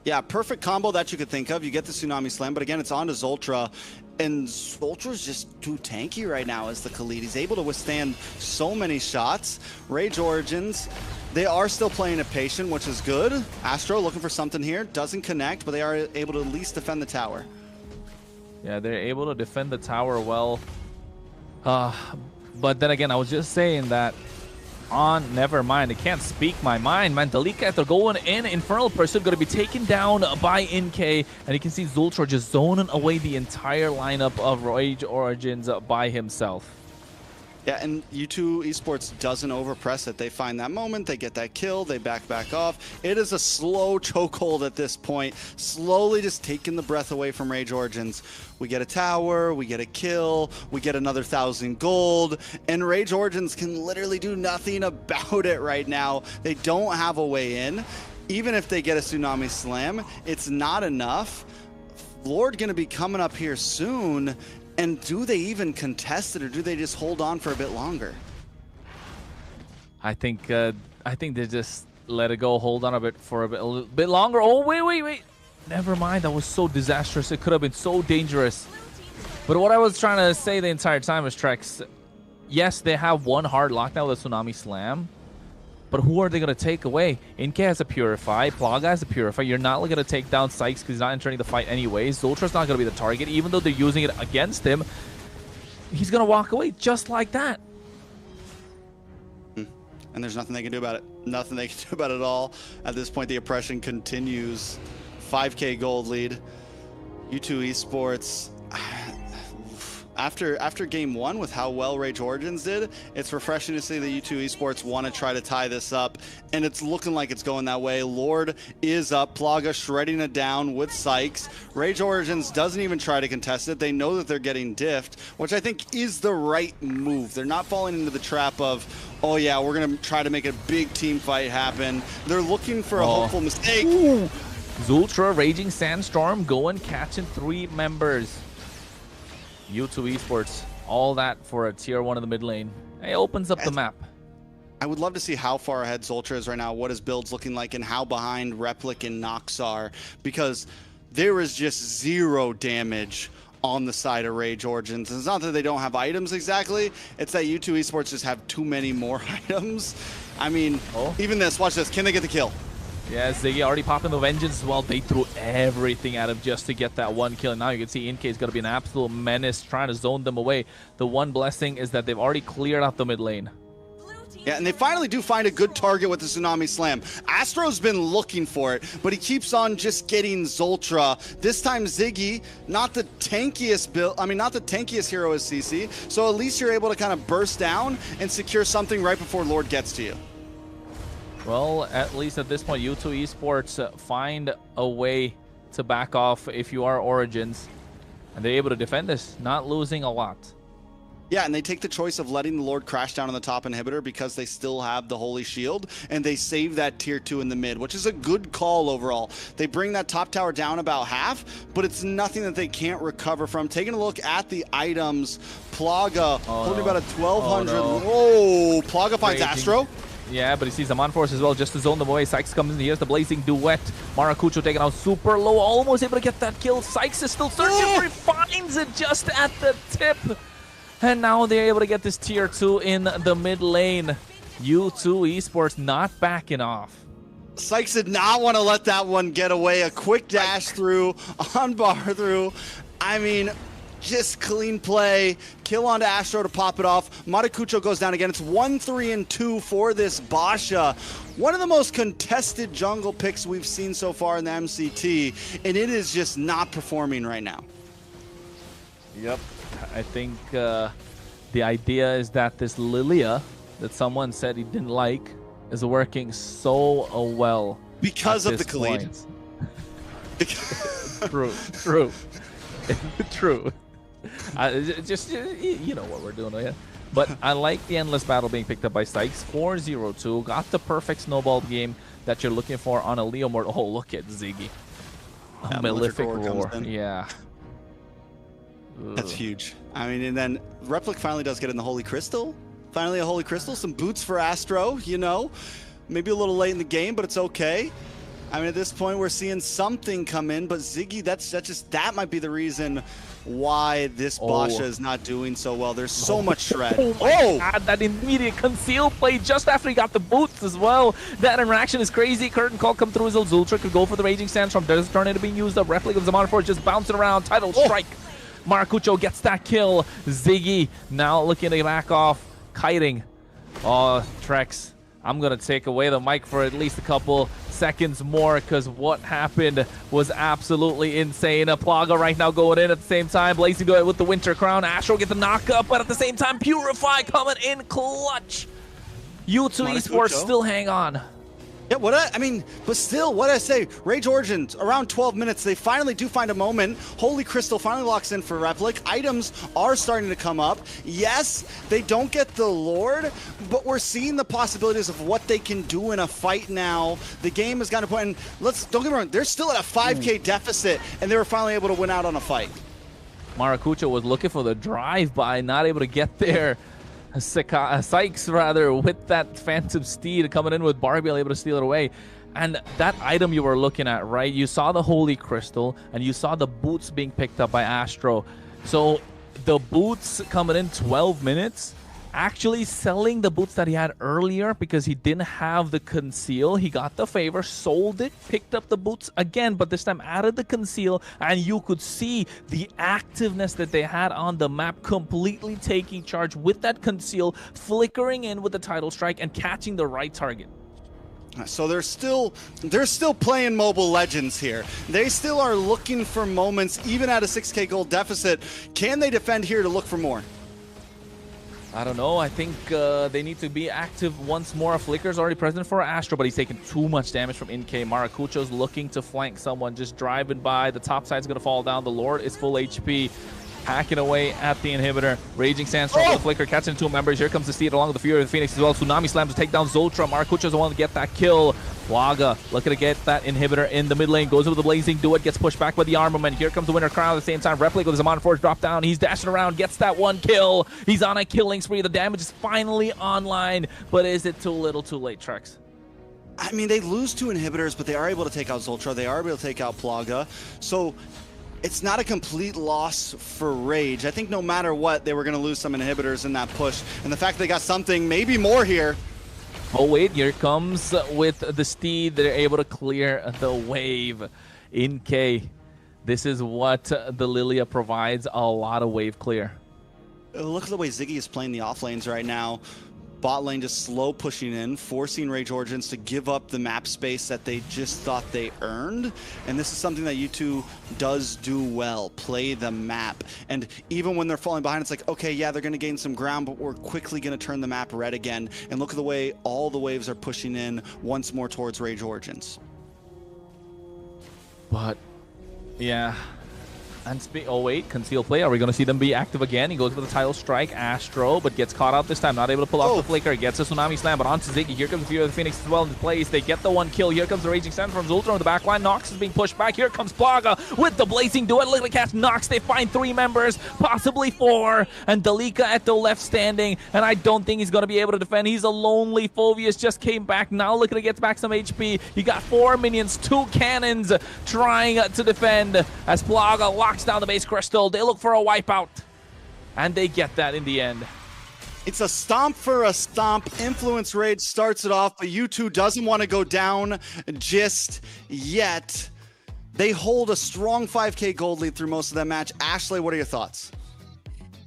Yeah, perfect combo that you could think of. You get the Tsunami Slam, but again, it's on to Zultra. And Zultra's just too tanky right now as the Khalid. He's able to withstand so many shots. Rage Origins, they are still playing it patient, which is good. Astro looking for something here. Doesn't connect, but they are able to at least defend the tower. Yeah, they're able to defend the tower well. But then again, I was just saying that never mind, I can't speak my mind, man. Dalika after going in, Infernal Pursuit going to be taken down by NK, and you can see Zultra just zoning away the entire lineup of Rage Origins by himself. Yeah, and U2 Esports doesn't overpress it. They find that moment, they get that kill, they back off. It is a slow chokehold at this point, slowly just taking the breath away from Rage Origins. We get a tower, we get a kill, we get another 1,000 gold, and Rage Origins can literally do nothing about it right now. They don't have a way in. Even if they get a Tsunami Slam, it's not enough. Lord gonna be coming up here soon. And do they even contest it, or do they just hold on for a bit longer? I think they just let it go, hold on a little bit longer. Oh, wait. Never mind, that was so disastrous. It could have been so dangerous. But what I was trying to say the entire time is, Trex, yes, they have one hard lockdown with a Tsunami Slam, but who are they going to take away? NK has a Purify, Plaga has a Purify. You're not going to take down Sykes because he's not entering the fight anyways. Zultra's not going to be the target, even though they're using it against him. He's going to walk away just like that. And there's nothing they can do about it. Nothing they can do about it at all. At this point, the oppression continues. 5K gold lead. U2 Esports. After game one, with how well Rage Origins did, it's refreshing to see that U2 Esports want to try to tie this up, and it's looking like it's going that way. Lord is up, Plaga shredding it down with Sykes. Rage Origins doesn't even try to contest it. They know that they're getting diffed, which I think is the right move. They're not falling into the trap of, oh yeah, we're going to try to make a big team fight happen. They're looking for a hopeful mistake. Ooh. Zultra, Raging Sandstorm, going catching 3 members. U2 Esports, all that for a tier 1 in the mid lane. It opens up the map. I would love to see how far ahead Zultra is right now, what his build's looking like, and how behind Replic and Nox are, because there is just 0 damage on the side of Rage Origins. It's not that they don't have items exactly, it's that U2 Esports just have too many more items. I mean, even this, watch this, can they get the kill? Yeah, Ziggy already popping the Vengeance as well. They threw everything at him just to get that 1 kill. And now you can see NK is going to be an absolute menace trying to zone them away. The one blessing is that they've already cleared out the mid lane. Yeah, and they finally do find a good target with the Tsunami Slam. Astro's been looking for it, but he keeps on just getting Zultra. This time Ziggy, not the tankiest hero as CC, so at least you're able to kind of burst down and secure something right before Lord gets to you. Well, at least at this point, U2 Esports find a way to back off if you are Origins. And they're able to defend this, not losing a lot. Yeah, and they take the choice of letting the Lord crash down on the top inhibitor because they still have the Holy Shield, and they save that tier 2 in the mid, which is a good call overall. They bring that top tower down about half, but it's nothing that they can't recover from. Taking a look at the items, Plaga holding about a 1,200. Oh, Plaga finds Astro. Yeah, but he sees the Man Force as well just to zone them away. Sykes comes in, here's the Blazing Duet. Maracucho taken out super low, almost able to get that kill. Sykes is still searching for it, finds it just at the tip. And now they're able to get this tier 2 in the mid lane. U2 Esports not backing off. Sykes did not want to let that one get away. A quick dash through, on bar through. I mean, just clean play. Kill onto Astro to pop it off. Maracucho goes down again. It's 1, 3, and 2 for this Basha. One of the most contested jungle picks we've seen so far in the MCT, and it is just not performing right now. Yep. I think the idea is that this Lilia that someone said he didn't like is working so well. Because at of the this Khalid. point. True. True. You know what we're doing here. But I like the endless battle being picked up by Sykes. 4-0-2. Got the perfect snowball game that you're looking for on a Leo Mort. Oh, look at Ziggy. Yeah, Malefic Roar Roar. comes in. Yeah. That's huge. I mean, and then Replic finally does get in the Holy Crystal. Finally a Holy Crystal. Some boots for Astro, you know. Maybe a little late in the game, but it's okay. I mean, at this point, we're seeing something come in, but Ziggy, that might be the reason why this Basha is not doing so well. There's so much shred. Oh! God, that immediate conceal play just after he got the boots as well. That interaction is crazy. Curtain call come through as Zultra could go for the Raging Sandstorm. There's a tornado being used up. Replic of Zaman Force just bouncing around. Title strike. Maracucho gets that kill. Ziggy now looking to back off. Kiting. Oh, Trex. I'm going to take away the mic for at least a couple seconds more because what happened was absolutely insane. A Plaga right now going in at the same time. Blazing Duet with the Winter Crown. Astro get the knock up, but at the same time, Purify coming in clutch. U2 Esports still hang on. Yeah, but still, what I say, Rage Origins, around 12 minutes, they finally do find a moment. Holy Crystal finally locks in for Replic. Items are starting to come up. Yes, they don't get the Lord, but we're seeing the possibilities of what they can do in a fight now. The game has gotten to a point, and don't get me wrong, they're still at a 5K deficit, and they were finally able to win out on a fight. Maracucho was looking for the drive-by, not able to get there. Sykes, rather, with that Phantom Steed coming in with Barbie, able to steal it away. And that item you were looking at, right? You saw the Holy Crystal, and you saw the boots being picked up by Astro. So the boots coming in 12 minutes, actually selling the boots that he had earlier because he didn't have the conceal. He got the favor, sold it, picked up the boots again, but this time added the conceal, and you could see the activeness that they had on the map, completely taking charge with that conceal, flickering in with the title strike and catching the right target. So they're still playing Mobile Legends here. They still are looking for moments, even at a 6K gold deficit. Can they defend here to look for more? I don't know. I think they need to be active once more. Flicker's already present for Astro, but he's taking too much damage from NK. Maracucho's looking to flank someone, just driving by. The top side's going to fall down. The Lord is full HP. Hacking away at the inhibitor. Raging Sandstorm with Flicker catching two members. Here comes the Steed along with the Fury of the Phoenix as well. Tsunami slams to take down Zoltra. Maracucho's the one to get that kill. Waga looking to get that inhibitor in the mid lane. Goes over the Blazing Duet. Gets pushed back by the Armament. Here comes the Winter Crown at the same time. Replic with his Zaman Forge drop down. He's dashing around. Gets that one kill. He's on a killing spree. The damage is finally online. But is it too little too late, Trex? I mean, they lose two inhibitors, but they are able to take out Zoltra. They are able to take out Plaga. So it's not a complete loss for Rage. I think no matter what, they were going to lose some inhibitors in that push. And the fact they got something, maybe more here. Oh, wait, here comes with the Steed. They're able to clear the wave. NK, this is what the Lilia provides, a lot of wave clear. Look at the way Ziggy is playing the off lanes right now. Bot lane just slow pushing in, forcing Rage Origins to give up the map space that they just thought they earned. And this is something that U2 does do well, play the map. And even when they're falling behind, it's like, okay, yeah, they're going to gain some ground, but we're quickly going to turn the map red again. And look at the way all the waves are pushing in once more towards Rage Origins. But, yeah. And oh wait, conceal play. Are we going to see them be active again? He goes for the title strike, Astro, but gets caught out this time. Not able to pull off the flicker. Gets a Tsunami Slam, but onto Ziggy. Here comes the Fury of the Phoenix as well in place. They get the one kill. Here comes the Raging Sun from Zultra on the back line. Nox is being pushed back. Here comes Plaga with the Blazing Duet. Look at catch Nox. They find 3 members, possibly 4. And Dalika at the left standing. And I don't think he's going to be able to defend. He's a lonely. Phoveus just came back. Now looking to get back some HP. You got 4 minions, 2 cannons trying to defend as Plaga locks down the base crystal. They look for a wipeout, and they get that in the end. It's a stomp for a stomp. Influence Rage starts it off, but U2 doesn't want to go down just yet. They hold a strong 5K gold lead through most of that match. Ashley, what are your thoughts?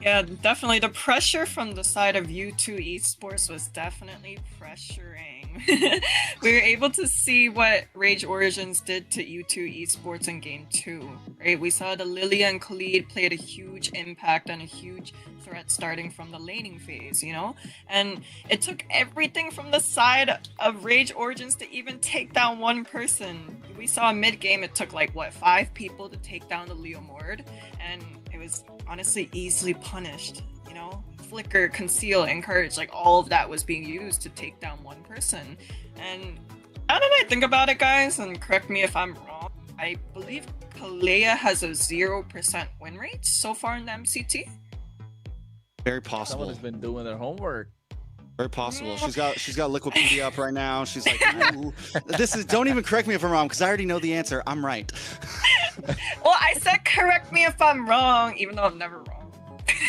Yeah, definitely. The pressure from the side of U2 Esports was definitely pressuring we were able to see what Rage Origins did to U2 Esports in Game 2, right? We saw the Lilia and Khalid played a huge impact and a huge threat starting from the laning phase, you know? And it took everything from the side of Rage Origins to even take down one person. We saw mid-game it took like, what, 5 people to take down the Leo Mord, and it was honestly easily punished, you know? Flicker, conceal, encourage, like all of that was being used to take down one person. And now that I think about it, guys, and correct me if I'm wrong, I believe Kalea has a 0% win rate so far in the MCT. Very possible. Someone has been doing their homework. Very possible. She's got Wikipedia up right now. She's like, ooh. Don't even correct me if I'm wrong, because I already know the answer. I'm right. Well, I said correct me if I'm wrong, even though I'm never wrong.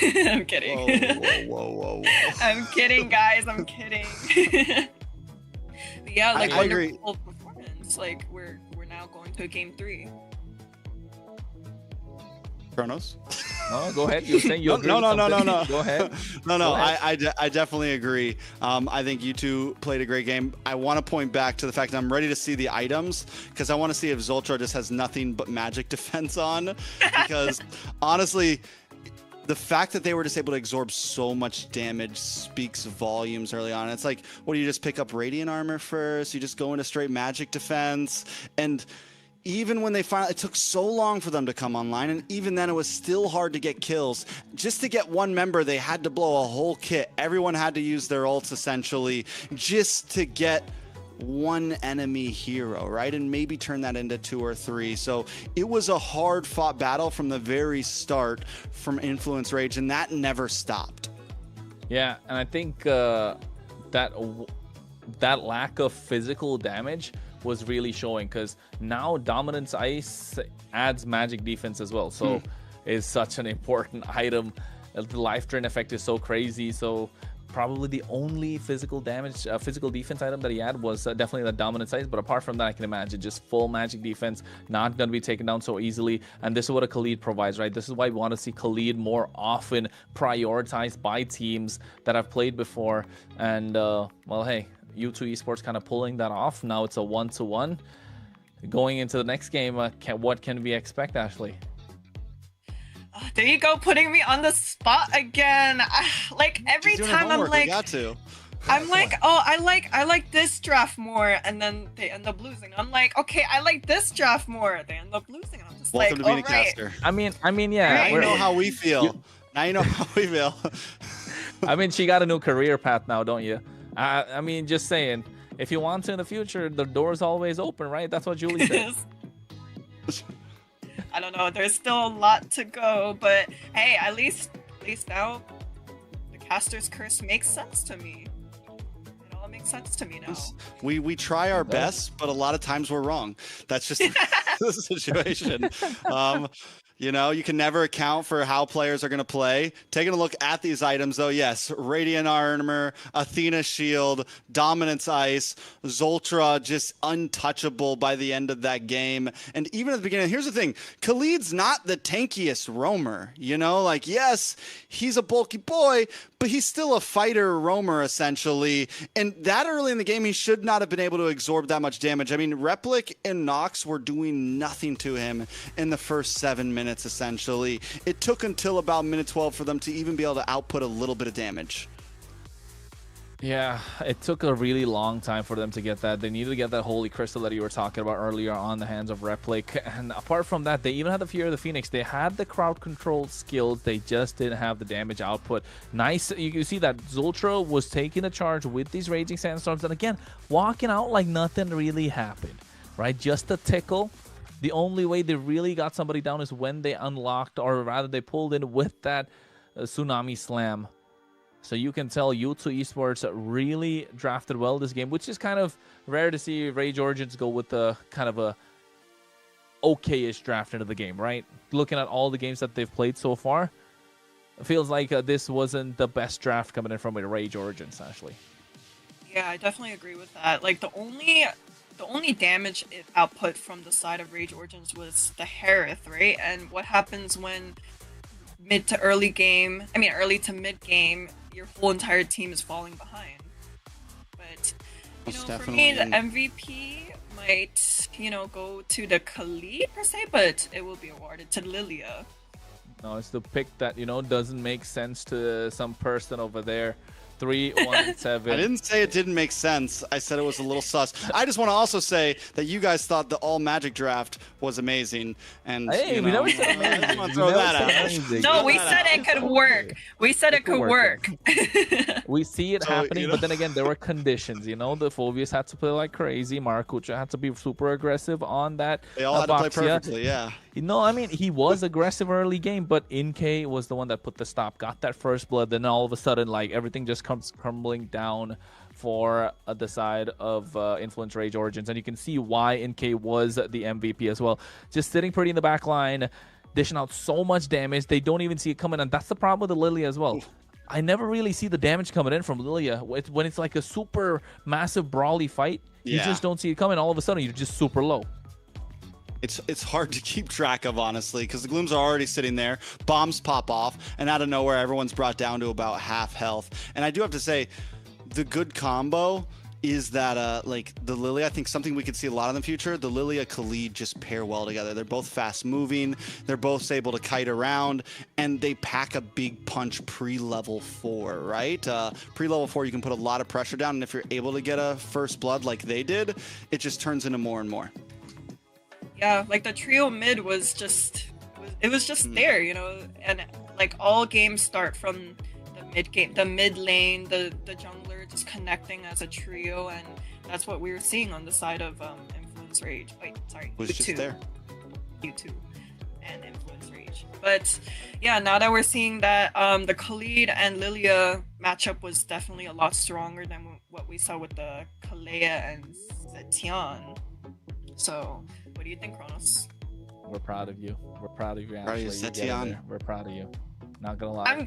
I'm kidding. Whoa. I'm kidding, guys. I'm kidding. But yeah, like I agree. wonderful performance. Like we're now going to Game 3. Kronos? No, go ahead. You're saying you agree No. Go ahead. No. Go ahead. I definitely agree. I think you two played a great game. I want to point back to the fact that I'm ready to see the items, because I want to see if Zultra just has nothing but magic defense on. Because honestly, the fact that they were just able to absorb so much damage speaks volumes early on. It's like, what do you just pick up Radiant Armor first? You just go into straight magic defense. And even when they finally, it took so long for them to come online, and even then it was still hard to get kills. Just to get one member, they had to blow a whole kit. Everyone had to use their ults essentially just to get one enemy hero, right? And maybe turn that into 2 or 3. So it was a hard fought battle from the very start from Influence Rage, and that never stopped. Yeah, and I think that lack of physical damage was really showing, because now Dominance Ice adds magic defense as well. So is such an important item. The life drain effect is so crazy. So probably the only physical damage, physical defense item that he had was definitely the Dominant Size. But apart from that, I can imagine just full magic defense, not going to be taken down so easily. And this is what a Khalid provides, right? This is why we want to see Khalid more often prioritized by teams that have played before. And, well, hey, U2 Esports kind of pulling that off. Now it's a 1-1. Going into the next game, what can we expect, Ashley? There you go, putting me on the spot again. Like every time I'm like, I'm like, oh, I like this draft more, and then they end up losing. I'm like, okay, I like this draft more. They end up losing. I'm just Welcome like, to being a caster. I mean, yeah. Now you know how we feel. Now you know how we feel. I mean, she got a new career path now, don't you? I mean, just saying. If you want to in the future, the door's always open, right? That's what Julie said. I don't know. There's still a lot to go, but hey, at least now, the caster's curse makes sense to me. It all makes sense to me now. We try our best, but a lot of times we're wrong. That's just the situation. You know, you can never account for how players are going to play. Taking a look at these items, though, yes, Radiant Armor, Athena Shield, Dominance Ice, Zultra just untouchable by the end of that game. And even at the beginning, here's the thing, Khalid's not the tankiest roamer, you know? Like, yes, he's a bulky boy, but he's still a fighter roamer, essentially. And that early in the game, he should not have been able to absorb that much damage. I mean, Replic and Nox were doing nothing to him in the first 7 minutes. Essentially, it took until about minute 12 for them to even be able to output a little bit of damage. Yeah, it took a really long time for them to get that. They needed to get that holy crystal that you were talking about earlier on the hands of Replic. And apart from that, they even had the Fear of the Phoenix. They had the crowd control skills. They just didn't have the damage output. Nice. You can see that Zultra was taking a charge with these Raging Sandstorms. And again, walking out like nothing really happened, right? Just a tickle. The only way they really got somebody down is when they unlocked, or rather they pulled in with that Tsunami Slam. So you can tell U2 Esports really drafted well this game, which is kind of rare to see Rage Origins go with the kind of a okay-ish draft into the game, right? Looking at all the games that they've played so far, it feels like this wasn't the best draft coming in from a Rage Origins, Ashley. Yeah, I definitely agree with that. Like, the only damage output from the side of Rage Origins was the Harith, right? And what happens when early to mid game, your whole entire team is falling behind. But Most For me, the definitely. MVP might, go to the Khalid per se, but it will be awarded to Lilia. No, it's the pick that doesn't make sense to some person over there. 317. I didn't say it didn't make sense. I said it was a little sus. I just want to also say that you guys thought the all Magic draft was amazing, and Hey, we never said I just want to throw that out. No, we said it could work. We said it could work. We see it So, happening, but then again, there were conditions. The Fulvius had to play like crazy. Maracuja had to be super aggressive on that. They all had to play Abaxia. perfectly, yeah. No, I mean, he was aggressive early game, but Inke was the one that put the stop, got that first blood, then all of a sudden, like, everything just comes crumbling down for the side of Influence Rage Origins. And you can see why Inke was the MVP as well. Just sitting pretty in the back line, dishing out so much damage. They don't even see it coming, and that's the problem with the Lilia as well. I never really see the damage coming in from Lilia. When it's like a super massive brawly fight, you just don't see it coming. All of a sudden, you're just super low. It's hard to keep track of, honestly, because the Glooms are already sitting there. Bombs pop off, and out of nowhere, everyone's brought down to about half health. And I do have to say, the good combo is that, like, the Lilia, I think something we could see a lot in the future, the Lilia Khalid just pair well together. They're both fast-moving, they're both able to kite around, and they pack a big punch pre-level 4, right? Pre-level 4, you can put a lot of pressure down, and if you're able to get a first blood like they did, it just turns into more and more. Yeah, like the trio mid was just there, and like all games start from the mid game, the mid lane, the jungler just connecting as a trio, and that's what we were seeing on the side of Influence Rage. Wait, sorry, Was just there. U2 and Influence Rage. But yeah, now that we're seeing that the Khalid and Lilia matchup was definitely a lot stronger than what we saw with the Kalea and Zetian. So what do you think, Kronos? We're proud of you. We're proud of you, Proud of you, Ashley. You get in Zetian. there. We're proud of you. Not gonna lie.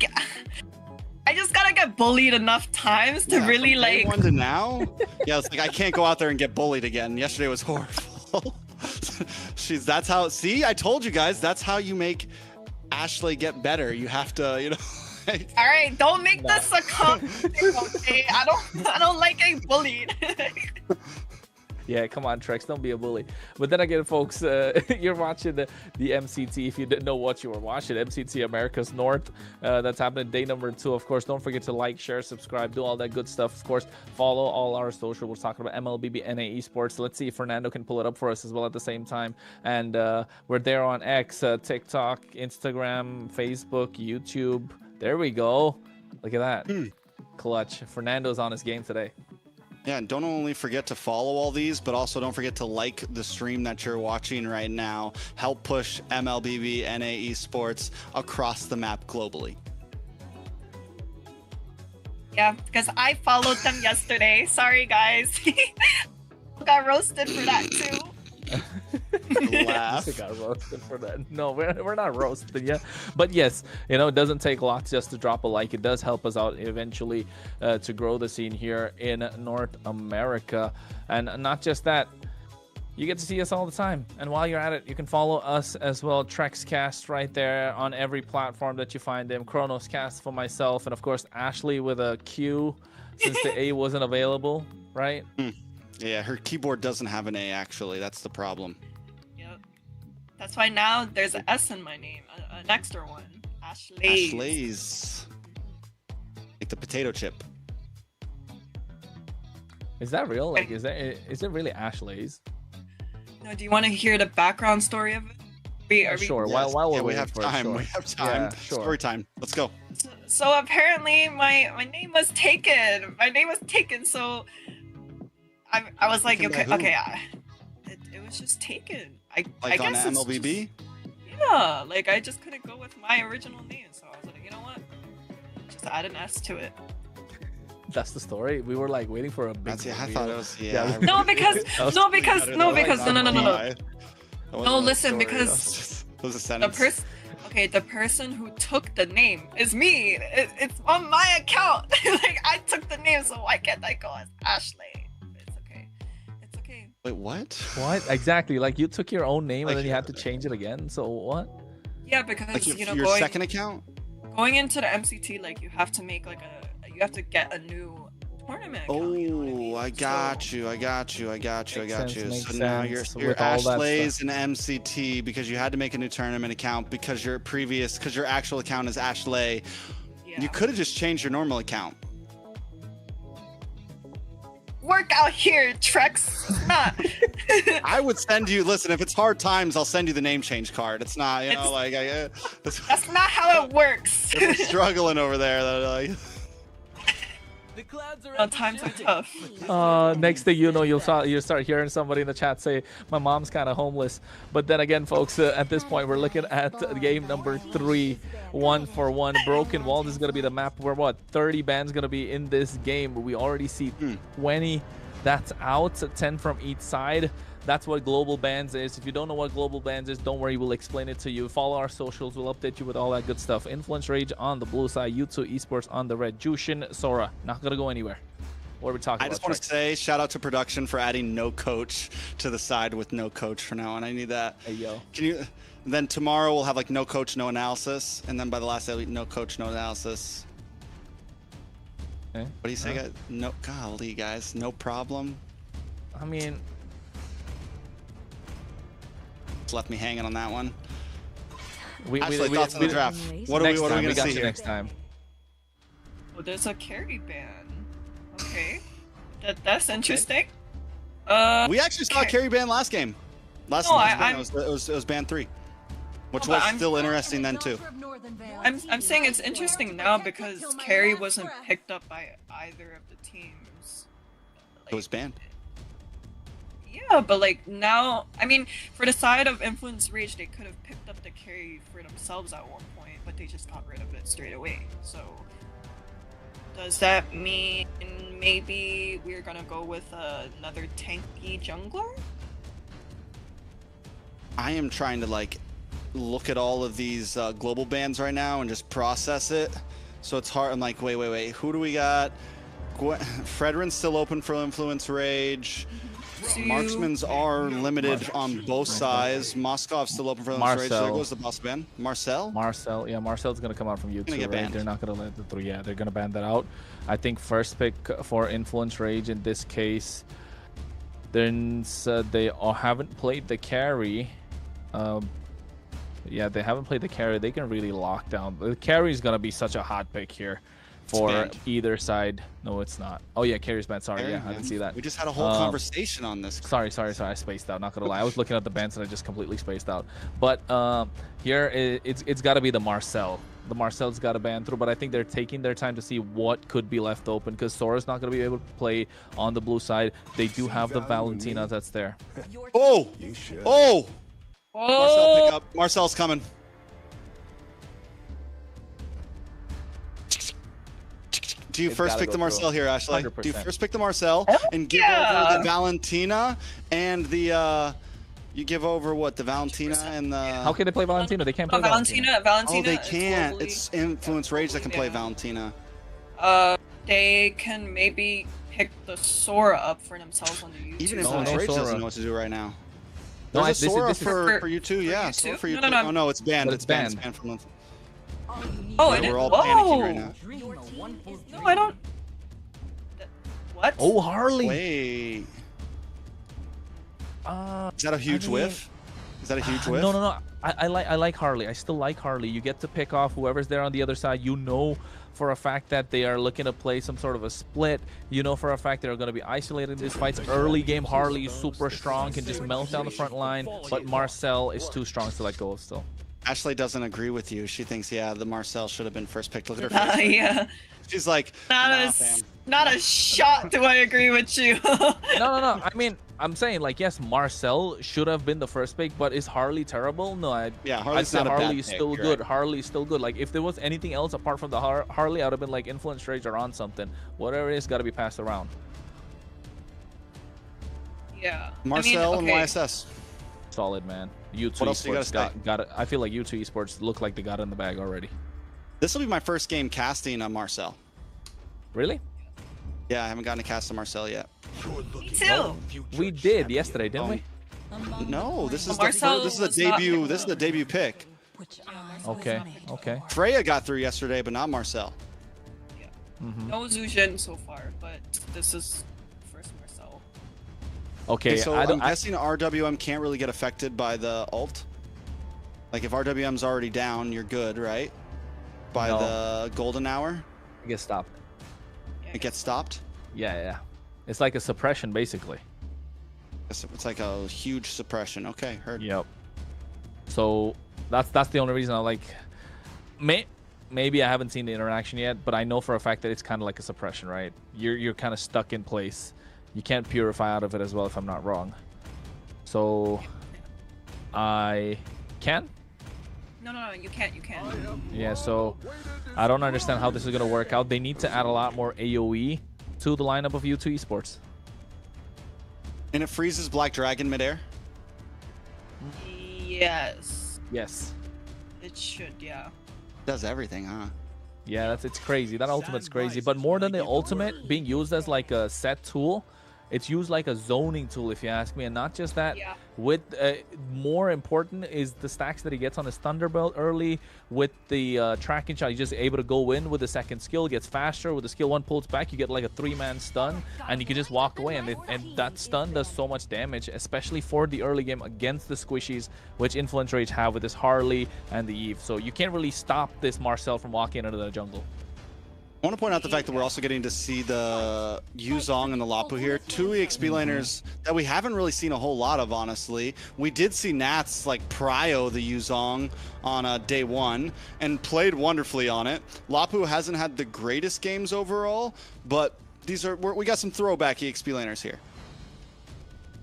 I just gotta get bullied enough times to really from day like. one to now. Yeah, it's like I can't go out there and get bullied again. Yesterday was horrible. That's how. See, I told you guys. That's how you make Ashley get better. You have to, Like, All right, don't make this a competition, okay? I don't like getting bullied. Yeah, come on, Trex, don't be a bully. But then again, folks, you're watching the MCT. If you didn't know what you were watching, MCT America's North. That's happening day number 2. Of course, don't forget to like, share, subscribe, do all that good stuff. Of course, follow all our social. We're talking about MLBB Esports. Let's see if Fernando can pull it up for us as well at the same time. And we're there on X, TikTok, Instagram, Facebook, YouTube. There we go. Look at that. Clutch. Fernando's on his game today. yeah, and don't only forget to follow all these, but also don't forget to like the stream that you're watching right now. Help push MLBB Esports across the map globally. Yeah, because I followed them yesterday. Sorry, guys. Got roasted for that too. Laugh. I got roasted for that. No, we're not roasted yet. But yes, it doesn't take lots just to drop a like. It does help us out eventually to grow the scene here in North America. And not just that, you get to see us all the time. And while you're at it, you can follow us as well. TrexCast right there on every platform that you find them. ChronosCast for myself. And of course, Ashley with a Q since the A wasn't available, right? Yeah, her keyboard doesn't have an A, actually. That's the problem. Yep. That's why now there's an S in my name, an extra one. Ashley. Ashley's. Like the potato chip. Is that real? Like, is it really Ashley's? No, do you want to hear the background story of it? Are we- Sure. Yes. While we're Yeah, we waiting have for it, time. sure. We have time. Yeah, sure. Story time. Let's go. So apparently my name was taken. My name was taken. So I was like, Taken by okay, who? it was just taken. I Like on guess it's MLBB? yeah, like I just couldn't go with my original name, so I was like, you know what? Just add an S to it. That's the story. We were like waiting for a big. That's, yeah, I reveal. thought it was. Yeah, Yeah. we- No, because no, No, listen, because That was a the sentence. the person who took the name is me. It's on my account. Like I took the name, so why can't I go as Ashley? It's okay. It's okay. Wait, what? What exactly? Like you took your own name Like, and then you had to change it again. So what? Yeah, because Like your going second account? going into the MCT, like you have to make you have to get a new tournament. Oh, I got you. Makes So now you're sense with all that Ashley's and MCT because you had to make a new tournament account because your actual account is Ashley. Yeah. You could have just changed your normal account. Work out here, Trex. It's not. I would send you. Listen, if it's hard times, I'll send you the name change card. It's not, you know, like That's not how it works. if you're struggling over there. Like, Times are tough. Next thing you know, you'll start hearing somebody in the chat say, "My mom's kind of homeless." But then again, folks, at this point, we're looking at game number 3, 1-for-1. Broken Wall is going to be the map where 30 bans going to be in this game. We already see 20. That's out, 10 from each side. That's what global bans is. If you don't know what global bans is, don't worry, we'll explain it to you. Follow our socials, we'll update you with all that good stuff. Influence Rage on the blue side, U2 Esports on the red. Jushin, Sora, not gonna go anywhere. What are we talking about? I just want to say shout out to production for adding no coach to the side with no coach for now, and I need that. Hey yo. Can you? Then tomorrow we'll have like no coach, no analysis, and then by the last day, no coach, no analysis. Okay. What do you say, guys? No, golly, guys, no problem. I mean, Left me hanging on that one. Actually, thoughts on the draft. What are we going to see here? Next time. Oh, there's a carry ban. Okay, that's interesting. We actually saw a carry ban last game. It was ban 3, which was still interesting then too. I'm saying it's interesting now because carry wasn't picked up by either of the teams. It was banned. Yeah, but like now, I mean, for the side of Influence Rage, they could have picked up the carry for themselves at one point, but they just got rid of it straight away. So, does that mean maybe we're gonna go with another tanky jungler? I am trying to like look at all of these global bans right now and just process it. So it's hard. I'm like, wait. Who do we got? Fredrin's still open for Influence Rage. Marksmans are limited on both sides. Moskov's still open for Influence Rage. So there goes the boss ban. Marcel, yeah, Marcel's gonna come out from YouTube, right? Banned. They're not gonna let the 3. Yeah, they're gonna ban that out. I think first pick for Influence Rage in this case. Then they haven't played the carry. Yeah, they haven't played the carry. They can really lock down. The carry is gonna be such a hot pick here for either side. No, it's not. Oh yeah, carry's banned. Sorry, yeah, I didn't see that. We just had a whole conversation on this. Sorry. I spaced out. Not gonna lie, I was looking at the bans and I just completely spaced out. But here it's got to be the Marcel. The Marcel's got a ban through, but I think they're taking their time to see what could be left open because Sora's not gonna be able to play on the blue side. They do have the Valentina that's there. Oh! Marcel, pick up. Marcel's coming. Do you first pick the Marcel here, Ashley? 100%. Do you first pick the Marcel and give over the Valentina and the you give over what, the Valentina and the... How can they play Valentina? They can't play Valentina. Valentina. Oh, they can't. It's Influence Rage that can play Valentina. They can maybe pick the Sora up for themselves on the YouTube. Even Influence Rage doesn't know what to do right now. No, There's a Sora this is for you too, yeah. Sora for you too. No. Oh no, it's banned. It's banned. banned. It's banned from Oh, we're all panicking right now. No, I don't. What? Oh, Harley. Wait. Is that a huge whiff? Is that a huge whiff? No. I like Harley. I still like Harley. You get to pick off whoever's there on the other side. You know for a fact that they are looking to play some sort of a split. You know for a fact they're going to be isolated in these fights. Early game, Harley is super strong, can just melt down the front line, but Marcel is too strong to let go of still. Ashley doesn't agree with you. She thinks, yeah, the Marcel should have been first picked. Look at her face. Yeah. She's like, not a shot do I agree with you. No. I mean, I'm saying, like, yes, Marcel should have been the first pick, but is Harley terrible? No, I'd say Harley's still good. Right. Harley's still good. Like, if there was anything else apart from the Harley, I would have been like Influence Rage or on something. Whatever it is, got to be passed around. Yeah. Marcel and YSS. Solid, man. U2 what else you Esports got it. I feel like U2 Esports look like they got it in the bag already. This will be my first game casting on Marcel. Really? Yeah, I haven't gotten a cast on Marcel yet. Me too. We did yesterday, didn't we? No, this is Marcel a debut. This is a debut pick. Okay. Freya got through yesterday, but not Marcel. No Zujin so far, but this is first Marcel. Okay, So I'm guessing RWM can't really get affected by the ult. Like if RWM's already down, you're good, right? By the golden hour, I get stopped. Yeah, it gets stopped. Yeah. It's like a suppression, basically. It's like a huge suppression. Okay, heard. Yep. So that's the only reason I like. Maybe I haven't seen the interaction yet, but I know for a fact that it's kind of like a suppression, right? You're kind of stuck in place. You can't purify out of it as well, if I'm not wrong. So I can. No, you can't. Yeah. So I don't understand how this is gonna work out. They need to add a lot more AOE to the lineup of U2 Esports. And it freezes Black Dragon midair. Yes. Yes. It should, yeah. Does everything, huh? Yeah, it's crazy. That ultimate's crazy. But more than the ultimate being used as like a set tool, it's used like a zoning tool, if you ask me. And not just that, Yeah. with more important is the stacks that he gets on his Thunderbolt early with the tracking shot. He's just able to go in with the second skill, gets faster. With the skill 1 pulls back, you get like a 3-man stun, and you can just walk away. And that stun does so much damage, especially for the early game against the squishies, which Influence Rage have with this Harley and the Eve. So you can't really stop this Marcel from walking into the jungle. I want to point out the fact that we're also getting to see the Yuzong and the Lapu here. 2 EXP laners that we haven't really seen a whole lot of, honestly. We did see Nats like prio the Yuzong on day 1 and played wonderfully on it. Lapu hasn't had the greatest games overall, but we got some throwback EXP laners here.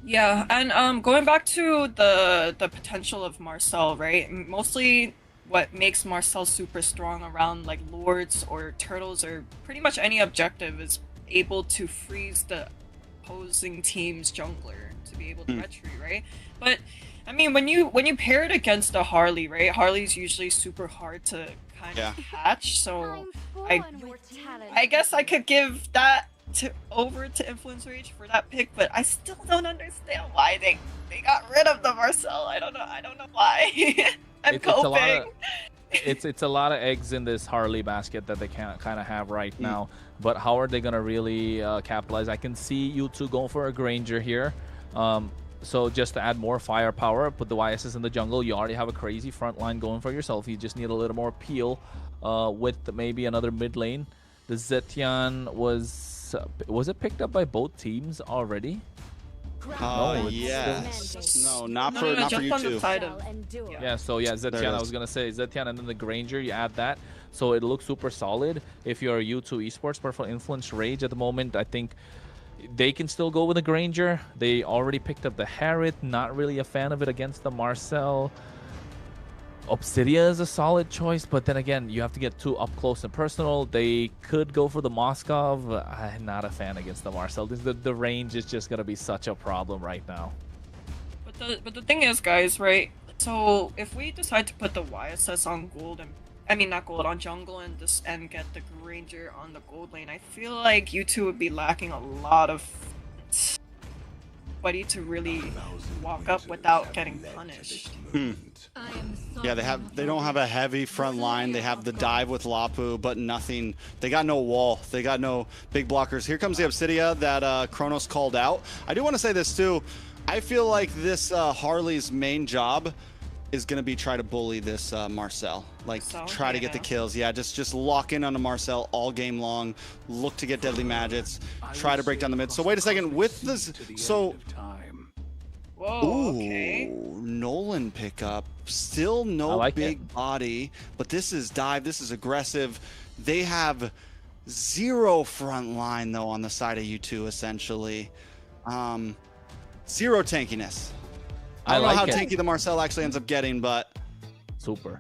Yeah, and going back to the potential of Marcel, right? Mostly what makes Marcel super strong around like Lords or Turtles or pretty much any objective is able to freeze the opposing team's jungler to be able to retreat, right? But I mean, when you pair it against a Harley, right? Harley's usually super hard to kind of catch, so I guess I could give that over to Influence Rage for that pick, but I still don't understand why they got rid of the Marcel. I don't know why. I'm coping. It's a lot of eggs in this Harley basket that they can't kind of have right now. But how are they gonna really capitalize? I can see U2 going for a Granger here. So just to add more firepower, put the YSS in the jungle. You already have a crazy front line going for yourself. You just need a little more peel with maybe another mid lane. The Zetian was it picked up by both teams already? Yes. No, not for you two. Yeah, so yeah, Zetian, I was gonna say Zetian and then the Granger, you add that. So it looks super solid if you're a U2 Esports, but for Influence Rage at the moment, I think they can still go with the Granger. They already picked up the Harriet, not really a fan of it against the Marcel. Obsidia is a solid choice, but then again, you have to get too up close and personal. They could go for the Moskov. I'm not a fan against the Marcel. The range is just going to be such a problem right now. But the thing is, guys, right? So if we decide to put the YSS on gold, not gold, on jungle and get the Granger on the gold lane, I feel like you two would be lacking a lot of buddy to really walk up without getting punished. Yeah, they don't have a heavy front line. They have the dive with Lapu, but nothing. They got no wall. They got no big blockers. Here comes the Obsidia that Kronos called out. I do want to say this too. I feel like this Harley's main job is going to be try to bully this Marcel. Like, try to get the kills. Yeah, just lock in on the Marcel all game long. Look to get deadly maggots. Try to break down the mid. So wait a second. With this, so... Whoa, okay. Nolan pickup. Still no big body, but this is dive. This is aggressive. They have 0 front line, though, on the side of U2, essentially. 0 tankiness. I don't know how tanky the Marcel actually ends up getting, but... Super.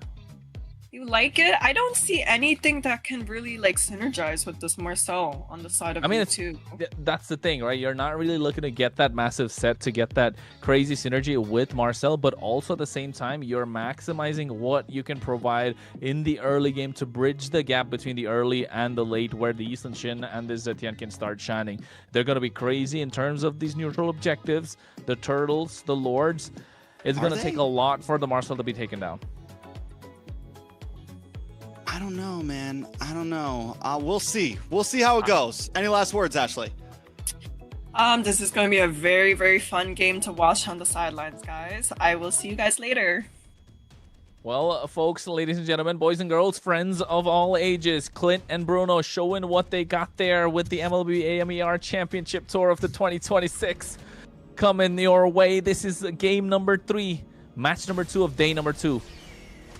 You like it? I don't see anything that can really like synergize with this Marcel on the side of U2. That's the thing, right? You're not really looking to get that massive set to get that crazy synergy with Marcel, but also at the same time, you're maximizing what you can provide in the early game to bridge the gap between the early and the late, where the Eastern Shin and the Zetian can start shining. They're going to be crazy in terms of these neutral objectives, the Turtles, the Lords. It's going to take a lot for the Marcel to be taken down. I don't know, man. I don't know. We'll see. We'll see how it goes. Any last words, Ashley? This is going to be a very, very fun game to watch on the sidelines, guys. I will see you guys later. Well, folks, ladies and gentlemen, boys and girls, friends of all ages, Clint and Bruno showing what they got there with the MLBB AMER Championship Tour of the 2026 coming your way. This is game number 3, match number 2 of day number 2.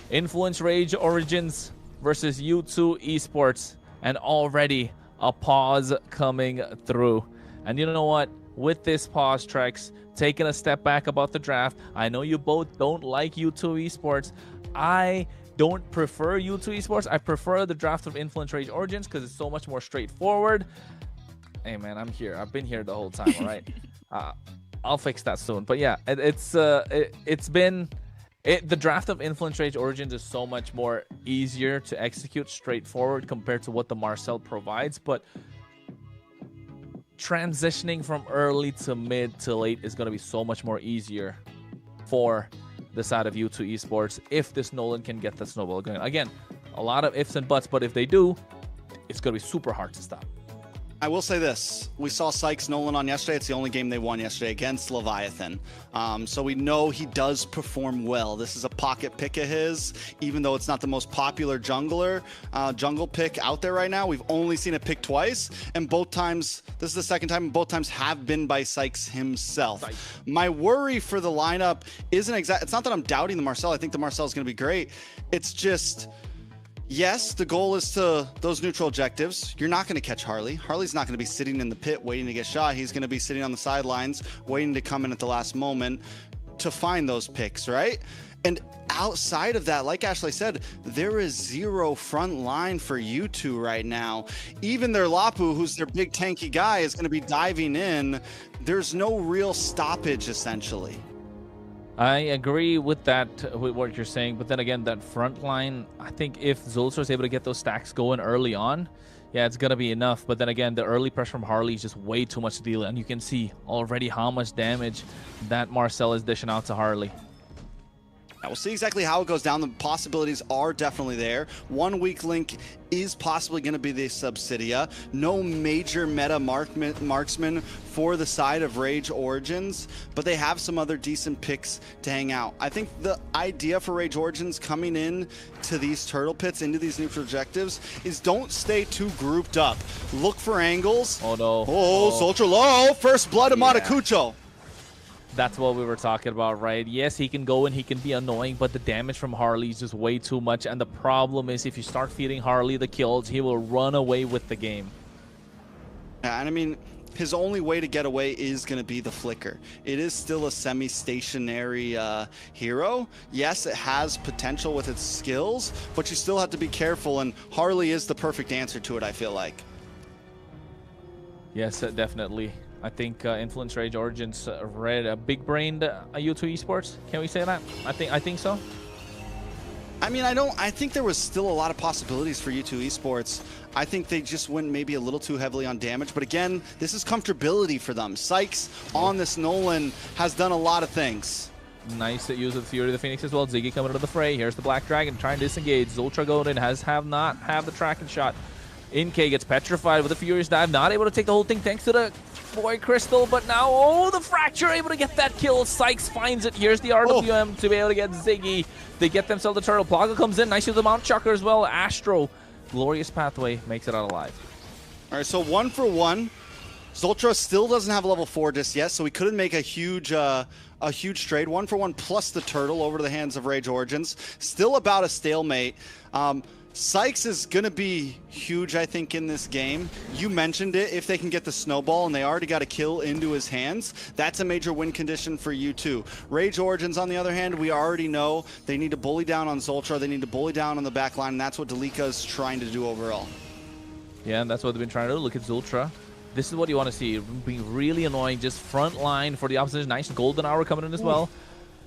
Influence Rage Origins versus U2 Esports, and already a pause coming through. And you know what? With this pause, Trex, taking a step back about the draft, I know you both don't like U2 Esports. I don't prefer U2 Esports. I prefer the draft of Influence Rage Origins because it's so much more straightforward. Hey, man, I'm here. I've been here the whole time, all right? I'll fix that soon. But yeah, the draft of Influence Rage Origins is so much more easier to execute, straightforward compared to what the Marcel provides. But transitioning from early to mid to late is going to be so much more easier for the side of U2 Esports if this Nolan can get the snowball going. Again, a lot of ifs and buts, but if they do, it's going to be super hard to stop. I will say this. We saw Sykes Nolan on yesterday. It's the only game they won yesterday against Leviathan. So we know he does perform well. This is a pocket pick of his, even though it's not the most popular jungle pick out there right now. We've only seen it pick twice, and both times, this is the second time, and both times have been by Sykes himself. My worry for the lineup isn't it's not that I'm doubting the Marcel. I think the Marcel is going to be great. It's just, yes, the goal is to those neutral objectives. You're not going to catch Harley. Harley's not going to be sitting in the pit waiting to get shot. He's going to be sitting on the sidelines waiting to come in at the last moment to find those picks, right? And outside of that, like Ashley said, there is zero front line for U2 right now. Even their Lapu, who's their big tanky guy, is going to be diving in. There's no real stoppage, essentially. I agree with that, with what you're saying, but then again, that front line, I think if Zultra is able to get those stacks going early on, yeah, it's going to be enough. But then again, the early pressure from Harley is just way too much to deal, and you can see already how much damage that Marcel is dishing out to Harley. We'll see exactly how it goes down. The possibilities are definitely there. One weak link is possibly going to be the Subsidia. No major meta marksman for the side of Rage Origins, but they have some other decent picks to hang out. I think the idea for Rage Origins coming in to these turtle pits, into these neutral objectives, is don't stay too grouped up. Look for angles. Oh no. Oh, Soldier low. First blood of Matakucho. That's what we were talking about, right? Yes, he can go and he can be annoying, but the damage from Harley is just way too much. And the problem is if you start feeding Harley the kills, he will run away with the game. Yeah, and I mean, his only way to get away is going to be the flicker. It is still a semi-stationary hero. Yes, it has potential with its skills, but you still have to be careful, and Harley is the perfect answer to it, I feel like. Yes, definitely. I think Influence Rage Origins read a big-brained U2 Esports. Can we say that? I think so. I mean, I think there was still a lot of possibilities for U2 Esports. I think they just went maybe a little too heavily on damage. But again, this is comfortability for them. Sykes on this Nolan has done a lot of things. Nice use of the Fury of the Phoenix as well. Ziggy coming into the fray. Here's the Black Dragon trying to disengage. Zultra going in, have not the tracking shot. Inkay gets petrified with a Furious Dive, not able to take the whole thing thanks to the Boy Crystal, but now, oh, the Fracture able to get that kill. Sykes finds it. Here's the RWM to be able to get Ziggy. They get themselves the turtle. Plaga comes in. Nice use of the Mount Chucker as well. Astro, glorious pathway, makes it out alive. All right, so 1 for 1. Zultra still doesn't have a level 4 just yet, so we couldn't make a huge trade. 1 for 1 plus the turtle over to the hands of Rage Origins. Still about a stalemate. Sykes is going to be huge, I think, in this game. You mentioned it. If they can get the snowball and they already got a kill into his hands, that's a major win condition for you too. Rage Origins, on the other hand, we already know they need to bully down on Zultra. They need to bully down on the back line, and that's what Delika is trying to do overall. Yeah, and that's what they've been trying to do. Look at Zultra. This is what you want to see. Being really annoying. Just front line for the opposition. Nice golden hour coming in as well.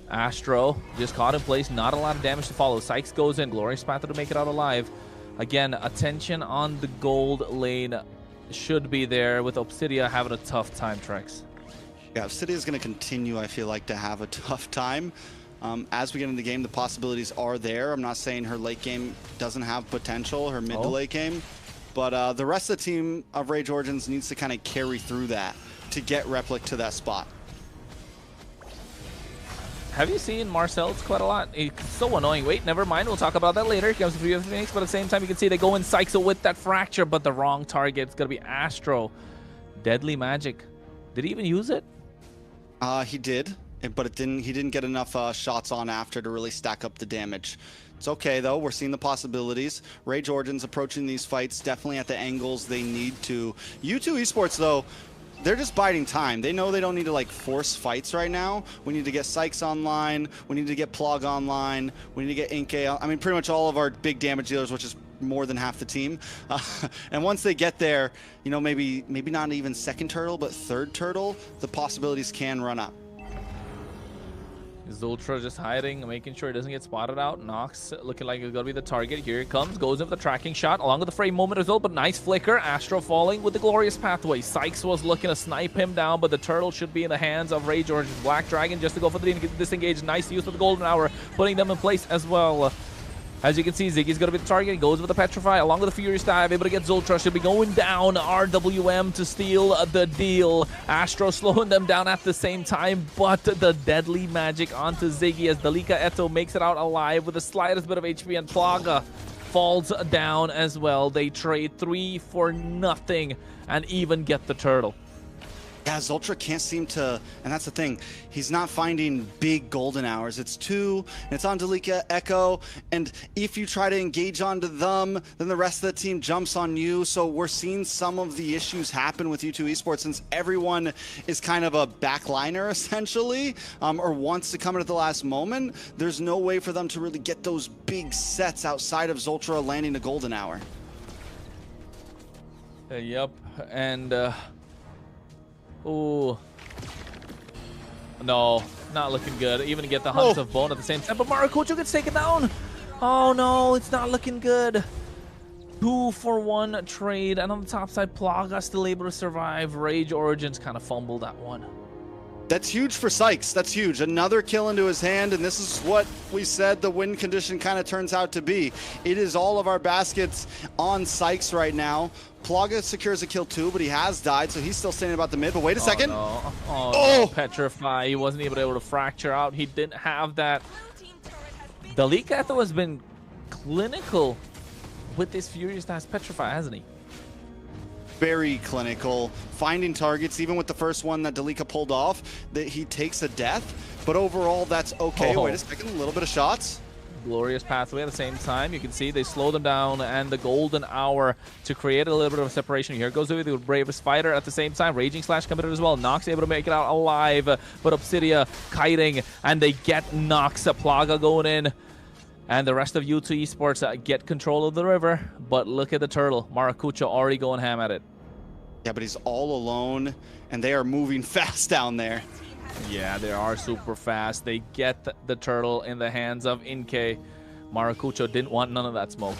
Astro just caught in place, not a lot of damage to follow. Sykes goes in, glorious path to make it out alive. Again, attention on the gold lane should be there, with Obsidia having a tough time, Trex. Yeah, Obsidia is going to continue, I feel like, to have a tough time. As we get into the game, the possibilities are there. I'm not saying her late game doesn't have potential, her mid to late game, but the rest of the team of Rage Origins needs to kind of carry through that to get Replic to that spot. Have you seen Marcel? It's quite a lot. It's so annoying. Wait, never mind. We'll talk about that later. Here comes the Phoenix, but at the same time, you can see they go in Psycho with that fracture, but the wrong target. It's going to be Astro. Deadly Magic. Did he even use it? He did, but it didn't. He didn't get enough shots on after to really stack up the damage. It's okay, though. We're seeing the possibilities. Rage Origins approaching these fights definitely at the angles they need to. U2 Esports, though, they're just biding time. They know they don't need to like force fights right now. We need to get Sykes online. We need to get Plog online. We need to get Inke. I mean, pretty much all of our big damage dealers, which is more than half the team. And once they get there, you know, maybe not even second turtle, but third turtle, the possibilities can run up. Zultra just hiding, making sure he doesn't get spotted out. Nox looking like it's going to be the target. Here it comes. Goes in for the tracking shot along with the frame moment as well, but nice flicker. Astro falling with the glorious pathway. Sykes was looking to snipe him down, but the turtle should be in the hands of Rage Origins. Black Dragon just to go for the disengage. Nice use of the golden hour, putting them in place as well. As you can see, Ziggy's going to be the target. He goes with the Petrify along with the Furious Dive. Able to get Zultra. Should be going down. RWM to steal the deal. Astro slowing them down at the same time. But the Deadly Magic onto Ziggy as Dalika Eto makes it out alive with the slightest bit of HP. And Plaga falls down as well. They trade 3 for nothing and even get the turtle. Yeah, Zultra can't seem to, and that's the thing, he's not finding big golden hours. It's 2, and it's on Dalika Echo, and if you try to engage onto them, then the rest of the team jumps on you. So we're seeing some of the issues happen with U2 Esports since everyone is kind of a backliner essentially, or wants to come in at the last moment. There's no way for them to really get those big sets outside of Zultra landing a golden hour. Yep, and oh no, not looking good. Even to get the Hunts of Bone at the same time, but Maracucho gets taken down. Oh no, it's not looking good. 2 for 1 trade, and on the top side, Plaga still able to survive. Rage Origins kind of fumbled that one. That's huge for Sykes. That's huge. Another kill into his hand, and this is what we said the win condition kind of turns out to be. It is all of our baskets on Sykes right now. Plaga secures a kill too, but he has died, so he's still standing about the mid. But wait a second. No. No. Petrify. He wasn't able to fracture out. He didn't have that. Dalika Eto has been clinical with this Furious Dive Petrify, hasn't he? Very clinical, finding targets. Even with the first one that Dalika pulled off, that he takes a death, but overall that's okay. Wait a second, a little bit of shots. Glorious pathway at the same time. You can see they slow them down, and the golden hour to create a little bit of a separation. Here goes with the bravest fighter at the same time. Raging Slash committed as well. Nox able to make it out alive, but Obsidia kiting, and they get Nox. Plaga going in. And the rest of U2 Esports get control of the river. But look at the turtle. Maracucho already going ham at it. Yeah, but he's all alone, and they are moving fast down there. Yeah, they are super fast. They get the turtle in the hands of Inke. Maracucho didn't want none of that smoke.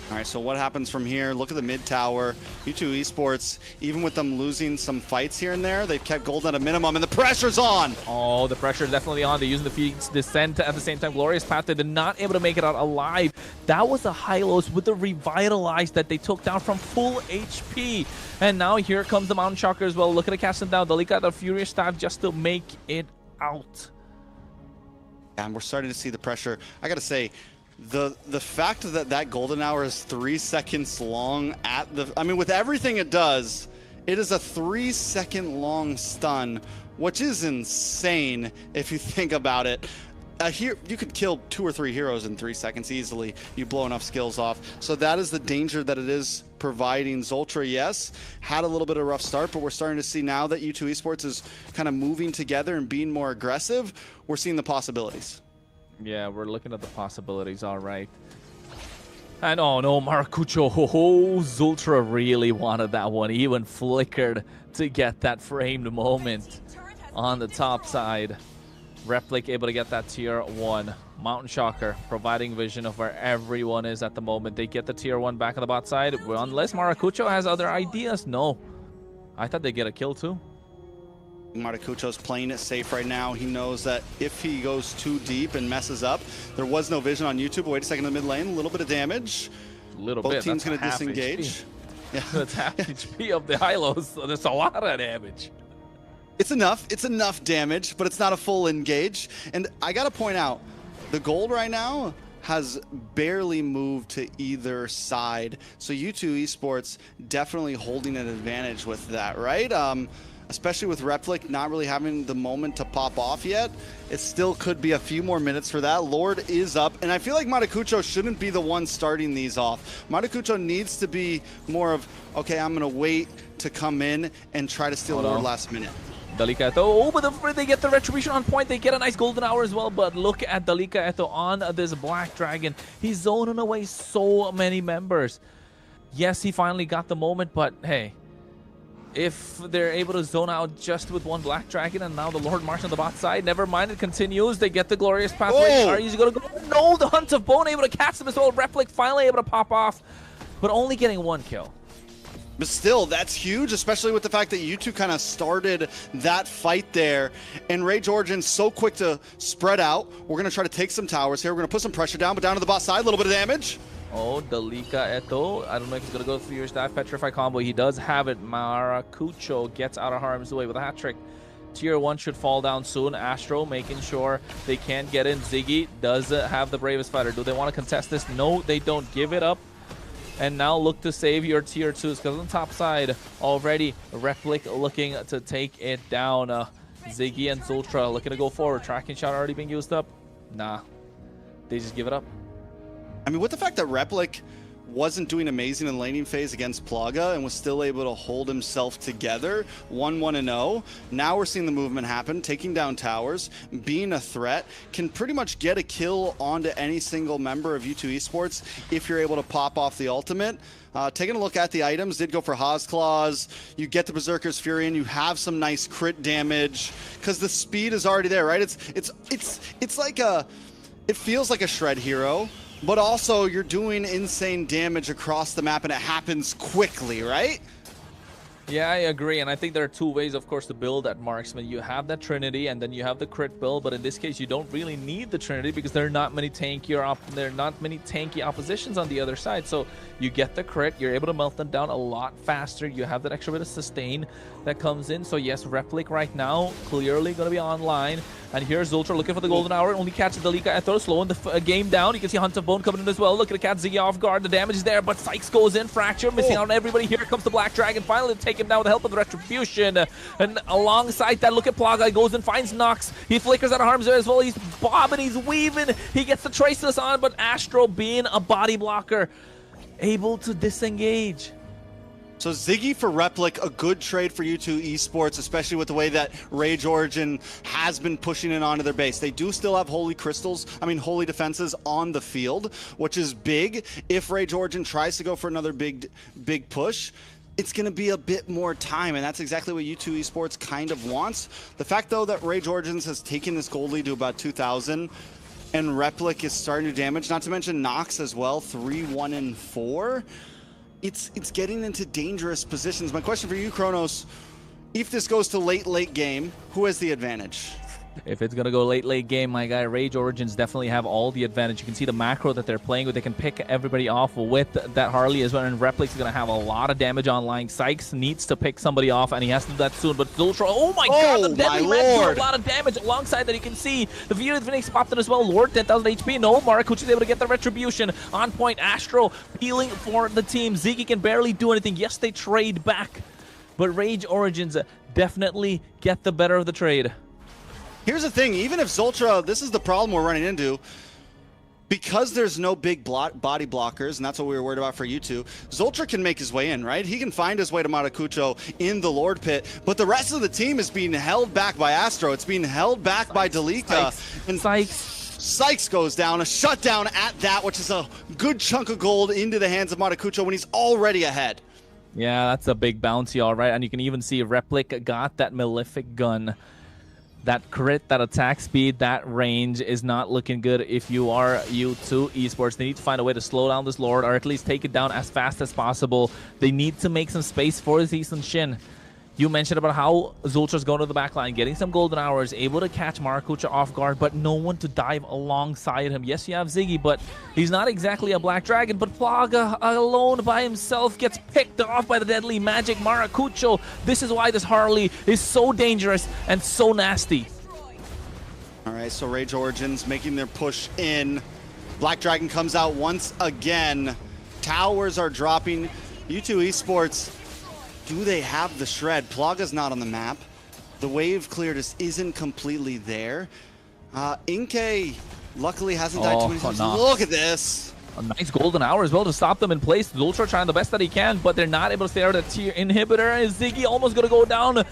All right, so what happens from here? Look at the mid tower. U2 Esports, even with them losing some fights here and there, they've kept gold at a minimum, and the pressure's on. Oh, the pressure is definitely on. They're using the Phoenix Descent at the same time. Glorious Path, they did not able to make it out alive. That was the Hylos with the Revitalize that they took down from full HP. And now here comes the Mountain Shocker as well. Look at the cast them down. Dalika, the Furious Staff just to make it out. And we're starting to see the pressure. I gotta say, the fact that that golden hour is 3 seconds long at the, I mean, with everything it does, it is a 3 second long stun, which is insane if you think about it. Here you could kill 2 or 3 heroes in 3 seconds easily. You blow enough skills off. So that is the danger that it is providing. Zultra, yes, had a little bit of a rough start, but we're starting to see now that U2 Esports is kind of moving together and being more aggressive. We're seeing the possibilities. Yeah, we're looking at the possibilities, all right. And oh no, Maracucho, Zultra really wanted that one. He even flickered to get that framed moment on the top side. Replic able to get that tier 1. Mountain Shocker providing vision of where everyone is at the moment. They get the tier 1 back on the bot side. Unless Maracucho has other ideas. No. I thought they'd get a kill too. Maracucho's playing it safe right now. He knows that if he goes too deep and messes up, there was no vision on YouTube. Wait a second in the mid lane, a little bit of damage. A little Both bit. teams That's going to half disengage. HP. Yeah. That's half HP of the Hylos, so there's a lot of damage. It's enough. It's enough damage, but it's not a full engage. And I got to point out, the gold right now has barely moved to either side. So U2 Esports definitely holding an advantage with that, right? Especially with Replic not really having the moment to pop off yet. It still could be a few more minutes for that. Lord is up, and I feel like Maracucho shouldn't be the one starting these off. Maracucho needs to be more of, okay, I'm gonna wait to come in and try to steal Lord last minute. Dalika Eto, oh, but they get the retribution on point. They get a nice golden hour as well, but look at Dalika Eto on this Black Dragon. He's zoning away so many members. Yes, he finally got the moment, but hey, if they're able to zone out just with one Black Dragon and now the Lord March on the bot side, never mind, it continues. They get the glorious pathway. Are you going to go? No, the Hunt of Bone able to catch them as well. Replic finally able to pop off, but only getting one kill. But still, that's huge, especially with the fact that you two kind of started that fight there. And Rage Origin's so quick to spread out. We're going to try to take some towers here. We're going to put some pressure down, but down to the bot side, a little bit of damage. Oh, Dalika Eto. I don't know if he's going to go through your staff Petrify combo. He does have it. Maracucho gets out of harm's way with a hat trick. Tier 1 should fall down soon. Astro making sure they can't get in. Ziggy does have the bravest fighter. Do they want to contest this? No, they don't. Give it up. And now look to save your tier 2s, because on the top side already, Replic looking to take it down. Ziggy and Zultra looking to go forward. Tracking shot already being used up. Nah, they just give it up. I mean, with the fact that Replic wasn't doing amazing in laning phase against Plaga and was still able to hold himself together, 1-1-0. Now we're seeing the movement happen, taking down towers, being a threat, can pretty much get a kill onto any single member of U2 Esports if you're able to pop off the ultimate. Taking a look at the items, did go for Haas Claws. You get the Berserker's Fury and you have some nice crit damage because the speed is already there, right? It's like a, it feels like a Shred hero, but also you're doing insane damage across the map and it happens quickly, right? Yeah, I agree, and I think there are two ways, of course, to build that marksman. You have that Trinity, and then you have the crit build, but in this case, you don't really need the Trinity because there are not many tanky oppositions on the other side. So you get the crit, you're able to melt them down a lot faster. You have that extra bit of sustain that comes in. So yes, Replic right now clearly going to be online. And here's Zultra looking for the golden hour. Only catches Dalika Eto, slowing the game down. You can see Hunt of Bone coming in as well. Look at the cat Ziggy off guard. The damage is there, but Sykes goes in. Fracture, missing out on everybody. Here comes the Black Dragon. Finally to take him down with the help of the Retribution. And alongside that, look at Plaga. He goes and finds Nox. He flickers out of harm's way as well. He's bobbing, he's weaving. He gets the Traceless on, but Astro, being a body blocker, able to disengage. So Ziggy for Replic, a good trade for U2 Esports, especially with the way that Rage Origin has been pushing it onto their base. They do still have holy defenses on the field, which is big. If Rage Origin tries to go for another big push, it's going to be a bit more time, and that's exactly what U2 Esports kind of wants. The fact, though, that Rage Origins has taken this gold lead to about 2,000, and Replic is starting to damage, not to mention Nox as well, 3-1-4. It's getting into dangerous positions. My question for you, Kronos, if this goes to late game, who has the advantage? If it's going to go late game, my guy, Rage Origins definitely have all the advantage. You can see the macro that they're playing with. They can pick everybody off with that Harley as well, and Replic's going to have a lot of damage online. Sykes needs to pick somebody off, and he has to do that soon. But Zultra, oh my god, the deadly red do a lot of damage. Alongside that, you can see the View of Phoenix popped in as well. Lord, 10,000 HP. No, Maracucho is able to get the Retribution. On point, Astro peeling for the team. Ziggy can barely do anything. Yes, they trade back, but Rage Origins definitely get the better of the trade. Here's the thing, even if Zultra, this is the problem we're running into, because there's no big body blockers, and that's what we were worried about for you two, Zultra can make his way in, right? He can find his way to Maracucho in the Lord Pit, but the rest of the team is being held back by Astro. It's being held back by Dalika. And Sykes goes down, a shutdown at that, which is a good chunk of gold into the hands of Maracucho when he's already ahead. Yeah, that's a big bounty, all right. And you can even see Replic got that Malefic gun. That crit, that attack speed, that range is not looking good if you are U2 Esports. They need to find a way to slow down this Lord, or at least take it down as fast as possible. They need to make some space for Zeus and Shin. You mentioned about how Zultra's going to the back line, getting some golden hours, able to catch Maracucha off guard, but no one to dive alongside him. Yes, you have Ziggy, but he's not exactly a Black Dragon, but Plaga alone by himself gets picked off by the deadly magic Maracucho. This is why this Harley is so dangerous and so nasty. All right, so Rage Origins making their push in. Black Dragon comes out once again. Towers are dropping. U2 Esports, do they have the shred? Plaga's not on the map. The wave clear just isn't completely there. Inkay luckily hasn't died too many times. No. Look at this. A nice golden hour as well to stop them in place. Zultra trying the best that he can, but they're not able to stay out of the tier inhibitor. And Ziggy almost going to go down.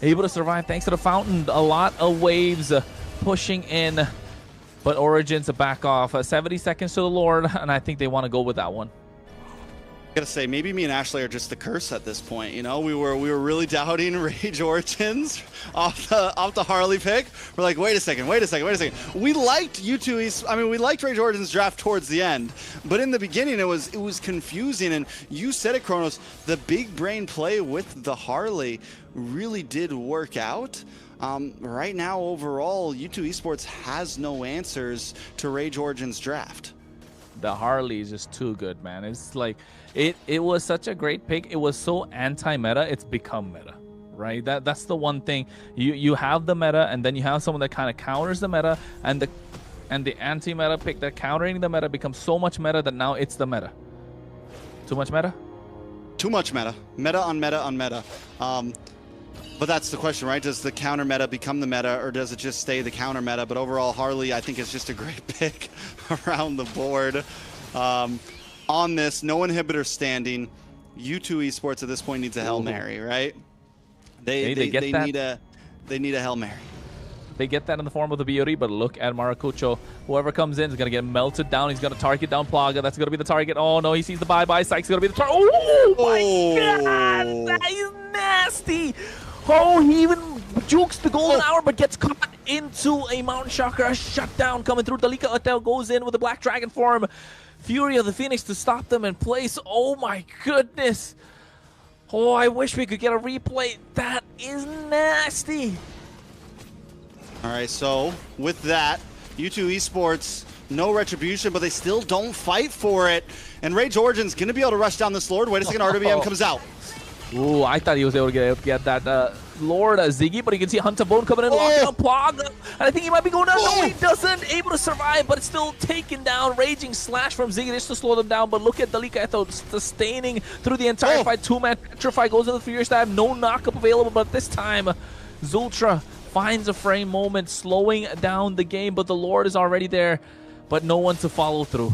Able to survive thanks to the fountain. A lot of waves pushing in, but Origins back off. 70 seconds to the Lord, and I think they want to go with that one. I gotta say, maybe me and Ashley are just the curse at this point. You know, we were really doubting Rage Origins off the Harley pick. We're like, wait a second. We liked we liked Rage Origins draft towards the end, but in the beginning it was confusing. And you said it, Kronos, the big brain play with the Harley really did work out. Right now, overall, U2 Esports has no answers to Rage Origins draft. The Harley is just too good, man. It's like it was such a great pick. It was so anti-meta, it's become meta, right? That's the one thing. You have the meta, and then you have someone that kind of counters the meta, and the anti-meta pick that countering the meta becomes so much meta that now it's the meta. Too much meta? Too much meta. Meta on meta on meta. But that's the question, right? Does the counter meta become the meta, or does it just stay the counter meta? But overall, Harley, I think, is just a great pick around the board. On this, no inhibitor standing. U2 Esports at this point needs a Hail Mary, right? They need a Hail Mary. They get that in the form of the beauty, but look at Maracucho. Whoever comes in is going to get melted down. He's going to target down Plaga. That's going to be the target. Oh, no, he sees the bye-bye. Psych's going to be the target. Oh, my God! That is nasty! Oh, he even jukes the golden hour, but gets caught into a Mountain Chakra shutdown coming through. Dalika Hotel goes in with the Black Dragon form. Fury of the Phoenix to stop them in place. Oh, my goodness. Oh, I wish we could get a replay. That is nasty. All right, so with that, U2 Esports, no retribution, but they still don't fight for it. And Rage Origin's going to be able to rush down this Lord. Wait a second, RWM comes out. Ooh, I thought he was able to get that Lord Ziggy, but you can see Hunter Bone coming in, locking up Plaga, and I think he might be going down. No, he doesn't. Able to survive, but it's still taken down. Raging Slash from Ziggy just to slow them down, but look at Dalika Etho sustaining through the entire fight. Two-man Petrify goes into the Furious Stab. No knock-up available, but this time, Zultra finds a frame moment, slowing down the game, but the Lord is already there, but no one to follow through.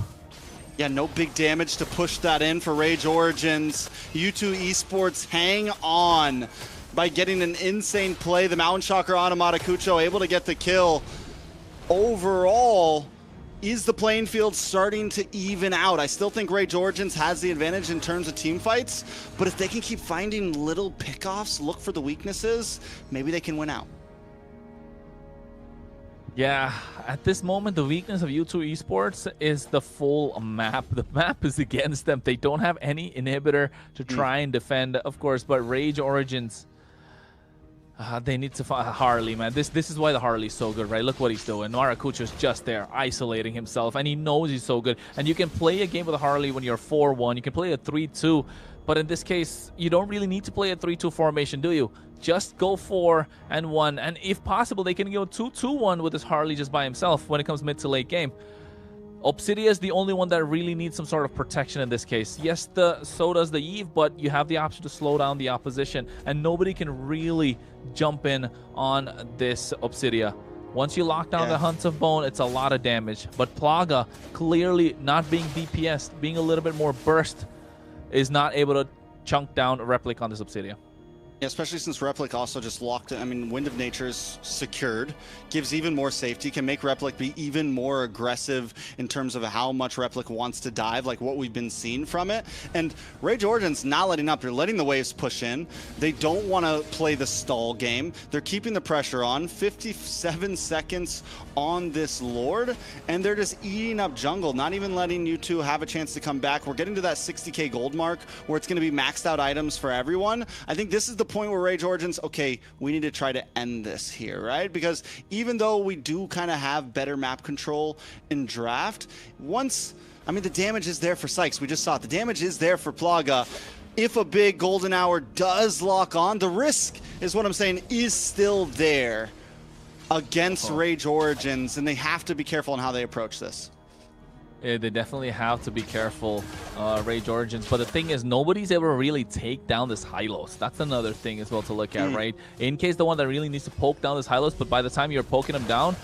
Yeah, no big damage to push that in for Rage Origins. U2 Esports hang on by getting an insane play. The Mountain Chakra on Maracucho able to get the kill. Overall, is the playing field starting to even out? I still think Rage Origins has the advantage in terms of team fights, but if they can keep finding little pickoffs, look for the weaknesses, maybe they can win out. Yeah, at this moment, the weakness of U2 Esports is the full map. The map is against them. They don't have any inhibitor to try and defend, of course, but Rage Origins, they need to find Harley, man. This is why the Harley's so good, right? Look what he's doing. Maracucho's just there, isolating himself, and he knows he's so good. And you can play a game with a Harley when you're 4-1. You can play a 3-2, but in this case, you don't really need to play a 3-2 formation, do you? Just go 4-1, and if possible, they can go 2-2-1 with this Harley just by himself when it comes mid to late game. Obsidia is the only one that really needs some sort of protection in this case. Yes, so does the Eve, but you have the option to slow down the opposition, and nobody can really jump in on this Obsidia. Once you lock down the Hunt of Bone, it's a lot of damage. But Plaga, clearly not being DPS, being a little bit more burst, is not able to chunk down a Replic on this Obsidia. Yeah, especially since Replic also just locked it. I mean, Wind of Nature is secured, gives even more safety, can make Replic be even more aggressive in terms of how much Replic wants to dive, like what we've been seeing from it. And Rage Origin's not letting up. They're letting the waves push in. They don't want to play the stall game. They're keeping the pressure on. 57 seconds on this Lord, and they're just eating up jungle, not even letting you two have a chance to come back. We're getting to that 60k gold mark where it's going to be maxed out items for everyone. I think this is the point where Rage Origins, okay, we need to try to end this here, right? Because even though we do kind of have better map control in draft, once, I mean, the damage is there for Sykes. We just saw it. The damage is there for Plaga. If a big golden hour does lock on, the risk is what I'm saying is still there against Rage Origins, and they have to be careful on how they approach this. Yeah, they definitely have to be careful, Rage Origins. But the thing is, nobody's ever really take down this Hylos. That's another thing as well to look at, right? In case the one that really needs to poke down this Hylos, but by the time you're poking him down,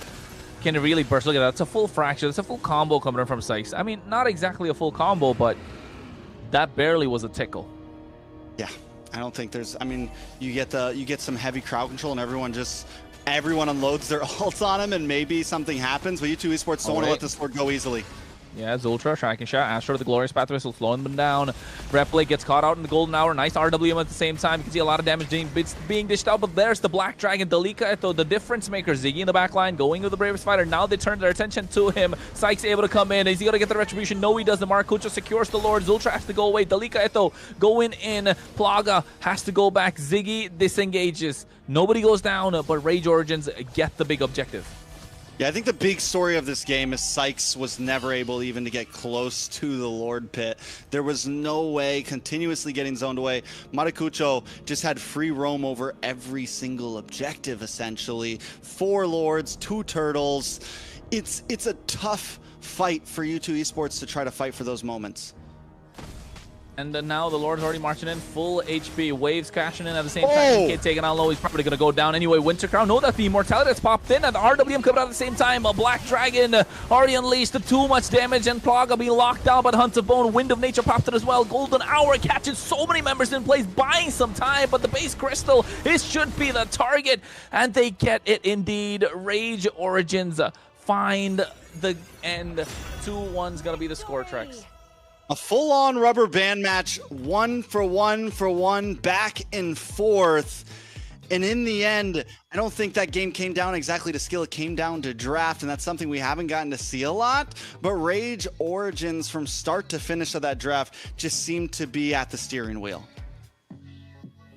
can it really burst? Look at that. It's a full fraction. It's a full combo coming in from Sykes. I mean, not exactly a full combo, but that barely was a tickle. Yeah, I don't think there's, I mean, you get some heavy crowd control and everyone unloads their ults on him and maybe something happens, but U2 Esports don't want to let this Horde go easily. Yeah, Zultra, tracking shot. Astro, the Glorious Path Whistle, slowing them down. Replay gets caught out in the golden hour. Nice RWM at the same time. You can see a lot of damage being dished out, but there's the Black Dragon, Dalika, the difference maker. Ziggy in the back line, going with the bravest fighter. Now they turn their attention to him. Sykes able to come in. Is he going to get the retribution? No, he doesn't. Maracucho secures the Lord. Zultra has to go away. Dalika, going in. Plaga has to go back. Ziggy disengages. Nobody goes down, but Rage Origins get the big objective. Yeah, I think the big story of this game is Sykes was never able even to get close to the Lord Pit. There was no way, continuously getting zoned away. Maracucho just had free roam over every single objective, essentially. 4 Lords, 2 Turtles. It's a tough fight for U2 Esports to try to fight for those moments. And now the Lord's already marching in, full HP. Waves crashing in at the same time. Kid taking on low. He's probably going to go down anyway. Winter Crown. No, that's the Immortality that's popped in. And the RWM coming out at the same time. A Black Dragon already unleashed. Too much damage. And Plaga being locked down by the Hunt of Bone. Wind of Nature popped in as well. Golden Hour catches so many members in place, buying some time. But the base crystal, it should be the target. And they get it indeed. Rage Origins find the end. 2-1's going to be the score, Trex. A full-on rubber band match, 1-for-1, back and forth. And in the end, I don't think that game came down exactly to skill. It came down to draft, and that's something we haven't gotten to see a lot. But Rage Origins, from start to finish of that draft, just seemed to be at the steering wheel.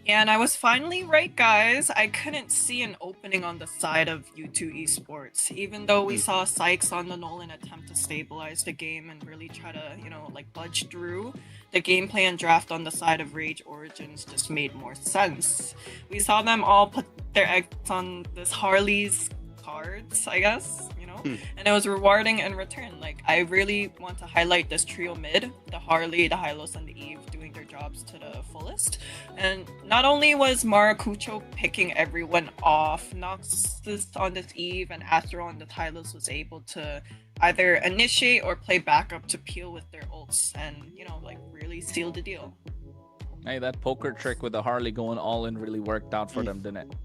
Yeah, and I was finally right, guys. I couldn't see an opening on the side of U2 Esports, even though we saw Sykes on the Nolan attempt to stabilize the game and really try to, budge through. The gameplay and draft on the side of Rage Origins just made more sense. We saw them all put their eggs on this Harley's cards, I guess, and it was rewarding in return. Like, I really want to highlight this trio mid, the Harley, the Hylos, and the Eve doing their jobs to the fullest. And not only was Maracucho picking everyone off, Nox on this Eve and Astro on the Hylos was able to either initiate or play backup to peel with their ults and, really seal the deal. Hey, that poker trick with the Harley going all in really worked out for them, didn't it?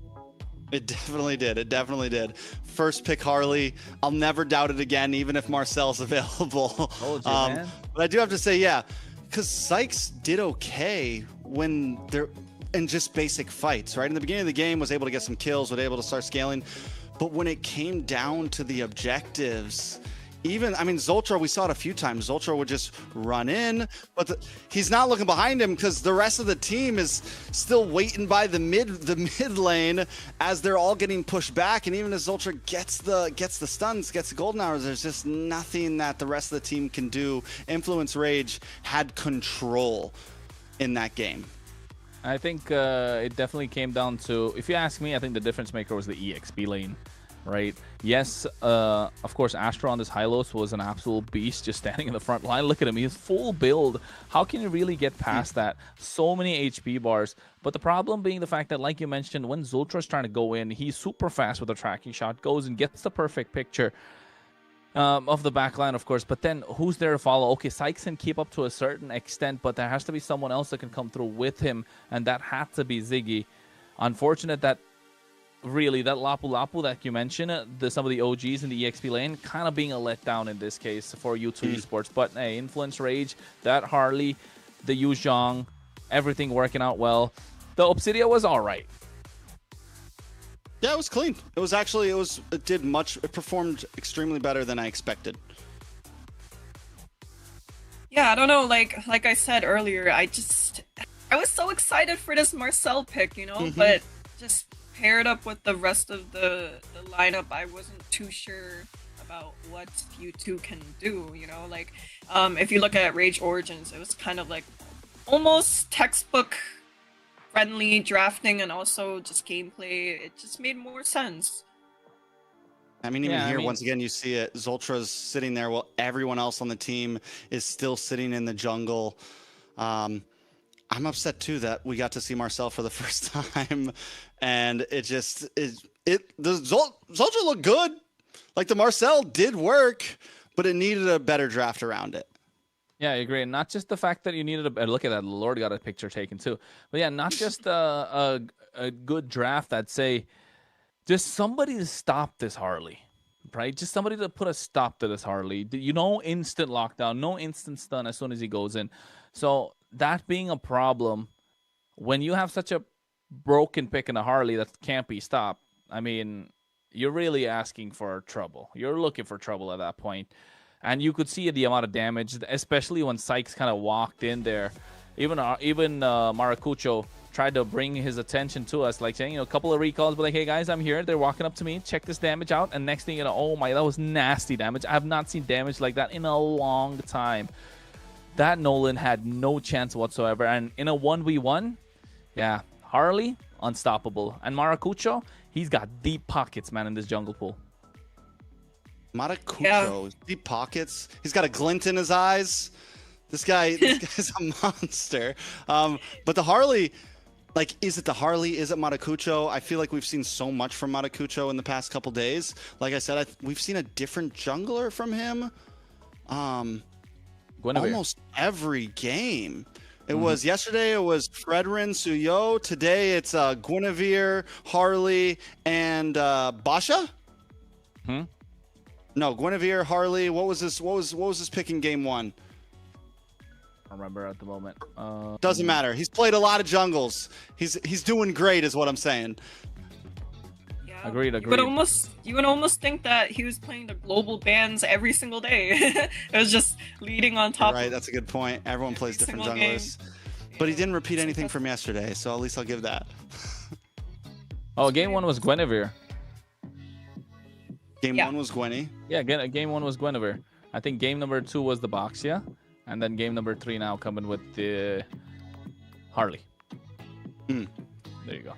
It definitely did. It definitely did. First pick Harley. I'll never doubt it again, even if Marcel's available. Man. But I do have to say, yeah, because Sykes did okay when they're in just basic fights, right? In the beginning of the game, was able to get some kills, was able to start scaling. But when it came down to the objectives, Zultra, we saw it a few times. Zultra would just run in, but he's not looking behind him because the rest of the team is still waiting by the mid lane as they're all getting pushed back. And even as Zultra gets the stuns, gets the golden hours, there's just nothing that the rest of the team can do. Influence Rage had control in that game. I think it definitely came down to, if you ask me, I think the difference maker was the EXP lane. Right? Yes, of course, Astro on this Hylos was an absolute beast just standing in the front line. Look at him. He's full build. How can you really get past that? So many HP bars. But the problem being the fact that, like you mentioned, when Zultra's trying to go in, he's super fast with a tracking shot, goes and gets the perfect picture of the backline, of course. But then who's there to follow? Okay, Sykes can keep up to a certain extent, but there has to be someone else that can come through with him, and that had to be Ziggy. Unfortunate that really, that Lapu Lapu that you mentioned, some of the OGs in the EXP lane, kind of being a letdown in this case for U2 Esports. But hey, Influence Rage, that Harley, the Yu Zhang, everything working out well. The Obsidia was all right. Yeah, it was clean. It was actually, it performed extremely better than I expected. Yeah, I don't know, like I said earlier, I I was so excited for this Marcel pick, you know, but just paired up with the rest of the lineup, I wasn't too sure about what you two can do, you know, like if you look at Rage Origins, it was kind of like almost textbook friendly drafting and also just gameplay. It just made more sense. I mean, even here, once again, you see it. Zoltra's sitting there while everyone else on the team is still sitting in the jungle. I'm upset too that we got to see Marcel for the first time, and it just the Zoltra looked good. Like the Marcel did work, but it needed a better draft around it. Yeah, I agree. And not just the fact that you needed a look at that. Lord got a picture taken too. But yeah, not just a good draft. I'd say just somebody to stop this Harley, right? Just somebody to put a stop to this Harley. You know, instant lockdown, no instant stun as soon as he goes in. So that being a problem, when you have such a broken pick in a Harley that can't be stopped, I mean, you're really asking for trouble. You're looking for trouble at that point. And you could see the amount of damage, especially when Sykes kind of walked in there. Even Maracucho tried to bring his attention to us, like saying, you know, a couple of recalls, but like, hey guys, I'm here. They're walking up to me. Check this damage out. And next thing you know, oh my, that was nasty damage. I have not seen damage like that in a long time. That Nolan had no chance whatsoever. And in a 1v1, yeah, Harley, unstoppable. And Maracucho, he's got deep pockets, man, in this jungle pool. Maracucho, deep pockets. He's got a glint in his eyes. This guy's a monster. But the Harley, like, is it the Harley? Is it Maracucho? I feel like we've seen so much from Maracucho in the past couple days. Like I said, we've seen a different jungler from him. Almost every game. It was yesterday, it was Fredrin, Suyo. Today it's Guinevere, Harley, and Basha? No, Guinevere, Harley. What was this? What was this pick in game 1? I don't remember at the moment. Doesn't matter. He's played a lot of jungles. He's doing great, is what I'm saying. Yeah. Agreed. You would almost think that he was playing the global bans every single day. It was just leading on top. Right, that's a good point. Everyone plays different junglers. But he didn't repeat anything from yesterday, so at least I'll give that. Oh, game 1 was Guinevere. Game 1 was Gwenny. Yeah, game 1 was Guinevere. I think game number 2 was the Boxia. And then game number 3 now coming with the Harley. There you go.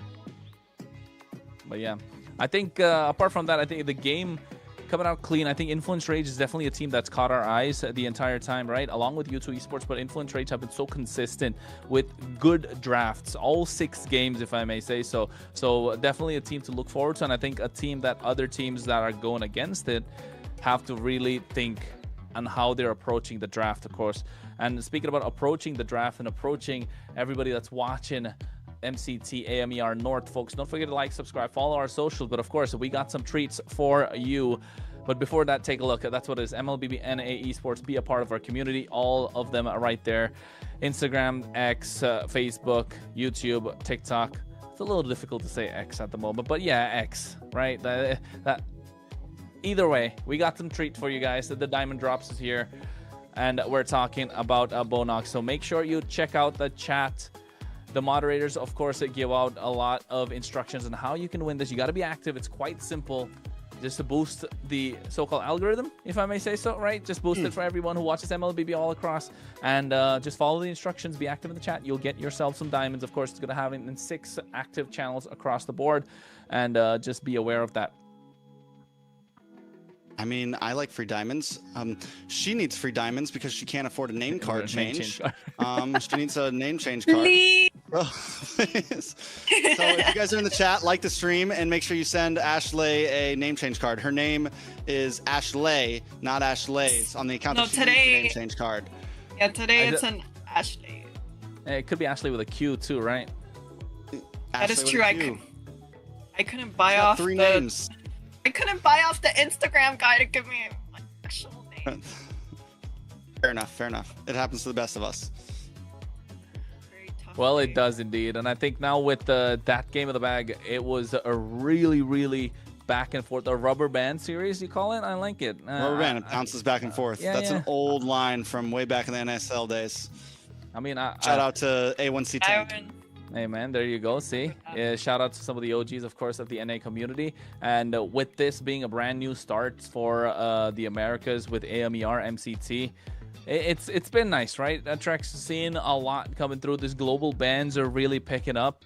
But yeah, I think apart from that, I think the game coming out clean. I think Influence Rage is definitely a team that's caught our eyes the entire time, right? Along with U2 Esports, but Influence Rage have been so consistent with good drafts, all 6 games, if I may say so. So definitely a team to look forward to, and I think a team that other teams that are going against it have to really think on how they're approaching the draft, of course. And speaking about approaching the draft and approaching everybody that's watching MCT AMER North, folks, don't forget to like, subscribe, follow our socials. But of course, we got some treats for you. But before that, take a look. That's what it is. MLBB Esports. Be a part of our community. All of them are right there. Instagram, X, Facebook, YouTube, TikTok. It's a little difficult to say X at the moment, but yeah, X, right? That either way, we got some treat for you guys. The Diamond Drops is here, and we're talking about Bonox. So make sure you check out the chat. The moderators, of course, give out a lot of instructions on how you can win this. You got to be active. It's quite simple, just to boost the so-called algorithm, if I may say so, right? Just boost it for everyone who watches MLBB all across, and just follow the instructions. Be active in the chat. You'll get yourself some diamonds. Of course, it's going to have it in 6 active channels across the board, and just be aware of that. I mean, I like free diamonds. She needs free diamonds because she can't afford a name card change. She needs a name change card. So if you guys are in the chat, like the stream and make sure you send Ashley a name change card. Her name is Ashley, not Ashley's on the account. No, that she needs a name change card. Yeah, today it's an Ashley. It could be Ashley with a Q too, right? That is true. I couldn't buy off 3 names. I couldn't buy off the Instagram guy to give me my actual name. Fair enough. It happens to the best of us. Very tough Well, game. it does indeed. And I think now with that game of the bag, it was a really, really back and forth. A rubber band series, you call it? I like it. Rubber band, it bounces back and forth. That's an old line from way back in the NSL days. I mean, Shout out to A1C Tank. Hey man, there you go. See, shout out to some of the OGs, of course, of the NA community. And with this being a brand new start for the Americas with AMER MCT, it's been nice, right? Trex, seeing a lot coming through. These global bans are really picking up.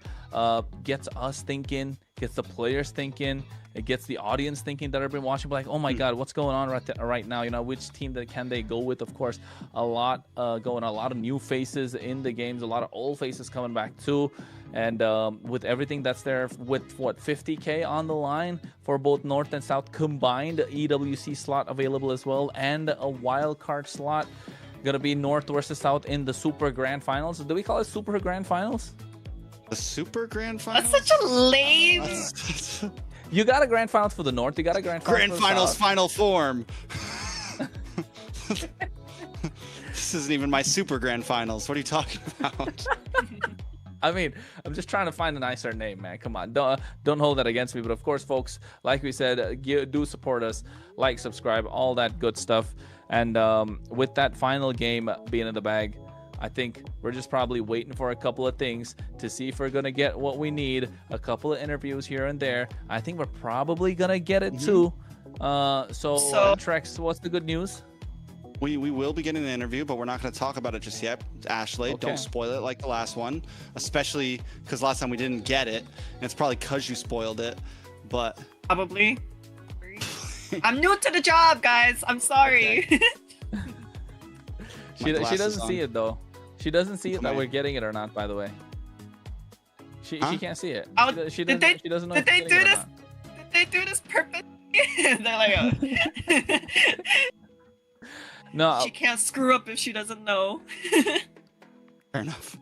Gets us thinking, gets the players thinking. It gets the audience thinking that have been watching, like, oh my God, what's going on right now? You know, which team can they go with? Of course, a lot going on, a lot of new faces in the games, a lot of old faces coming back too. And with everything that's there, with what, 50K on the line for both North and South combined, EWC slot available as well, and a wild card slot. Gonna be North versus South in the Super Grand Finals. Do we call it Super Grand Finals? The Super Grand Finals? That's such a lame. You got a grand finals for the North. You got a grand finals. Grand finals, final form. This isn't even my super grand finals. What are you talking about? I mean, I'm just trying to find a nicer name, man. Come on, don't hold that against me. But of course, folks, like we said, do support us, like, subscribe, all that good stuff. And with that final game being in the bag, I think we're just probably waiting for a couple of things to see if we're going to get what we need. A couple of interviews here and there. I think we're probably going to get it too. So Trex, what's the good news? We will be getting an interview, but we're not going to talk about it just yet. Ashley, Okay. Don't spoil it like the last one, especially because last time we didn't get it. And it's probably because you spoiled it. But Probably. I'm new to the job, guys. I'm sorry. She doesn't see it though. She doesn't see it that Okay. we're getting it or not. By the way, she can't see it. Oh, She did doesn't know. Did if they we're do getting it or this? not. Did they do this purposely? They're like, No, she can't screw up if she doesn't know. fair enough.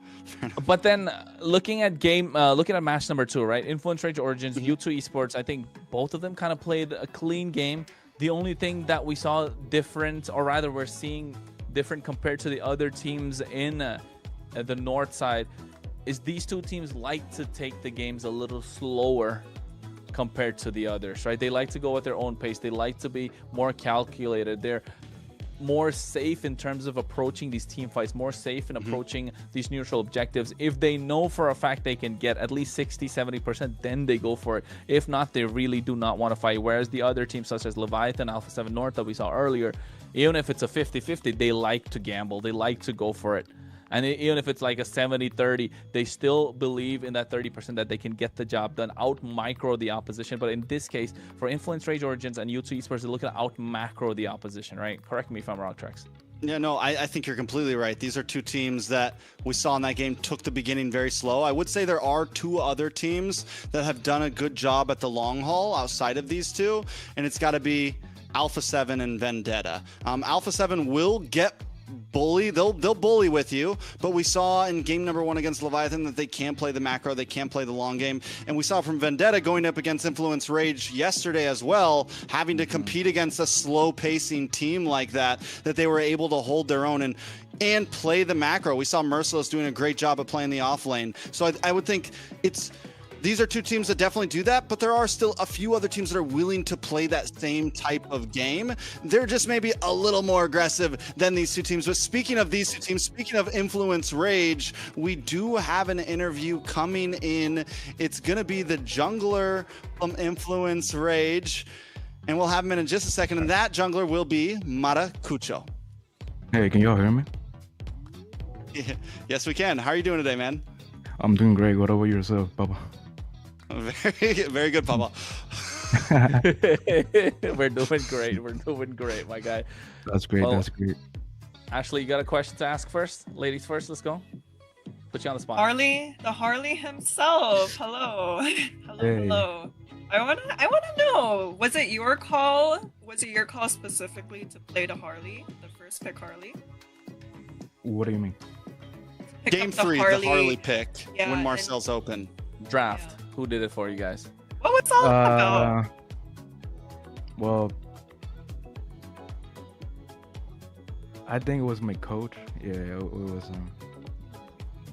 but then looking at match number 2, right? Influence Rage Origins, U2 Esports. I think both of them kind of played a clean game. The only thing that we saw different, or rather we're seeing different compared to the other teams in the North side, is these two teams like to take the games a little slower compared to the others, right? They like to go at their own pace. They like to be more calculated. They're more safe in terms of approaching these team fights, more safe in approaching these neutral objectives. If they know for a fact they can get at least 60-70%, then they go for it. If not, they really do not want to fight. Whereas the other teams such as Leviathan, Alpha 7 North that we saw earlier, even if it's a 50-50, they like to gamble, they like to go for it. And even if it's like a 70-30, they still believe in that 30% that they can get the job done, out micro the opposition. But in this case, for Influence Rage Origins and U2 Esports, they're looking to out macro the opposition, right? Correct me if I'm wrong, Trex. Yeah, no, I think you're completely right. These are two teams that we saw in that game took the beginning very slow. I would say there are two other teams that have done a good job at the long haul outside of these two, and it's got to be Alpha 7 and Vendetta. Alpha 7 will get bully. They'll bully with you, but we saw in game number 1 against Leviathan that they can play the macro, they can play the long game, and we saw from Vendetta going up against Influence Rage yesterday as well, having to compete against a slow pacing team like that they were able to hold their own and play the macro. We saw Merciless doing a great job at playing the off lane, so I would think these are two teams that definitely do that, but there are still a few other teams that are willing to play that same type of game. They're just maybe a little more aggressive than these two teams. But speaking of these two teams, speaking of Influence Rage, we do have an interview coming in. It's going to be the jungler from Influence Rage, and we'll have him in just a second. And that jungler will be Maracucho. Hey, can y'all hear me? Yes, we can. How are you doing today, man? I'm doing great. What about yourself, Papa? Very, very good, Papa. We're doing great. We're doing great, my guy. That's great. Well, That's great. Ashley, you got a question to ask first? Ladies first, let's go. Put you on the spot. Harley himself. Hello. Hello, Hey. hello. I wanna know, was it your call? Was it your call specifically to play the Harley? The first pick Harley? What do you mean? Pick Game up the 3, the Harley pick Yeah, when and- Marcel's open. Draft. Who did it for you guys? What was all about? Well, I think it was my coach. Yeah, it was.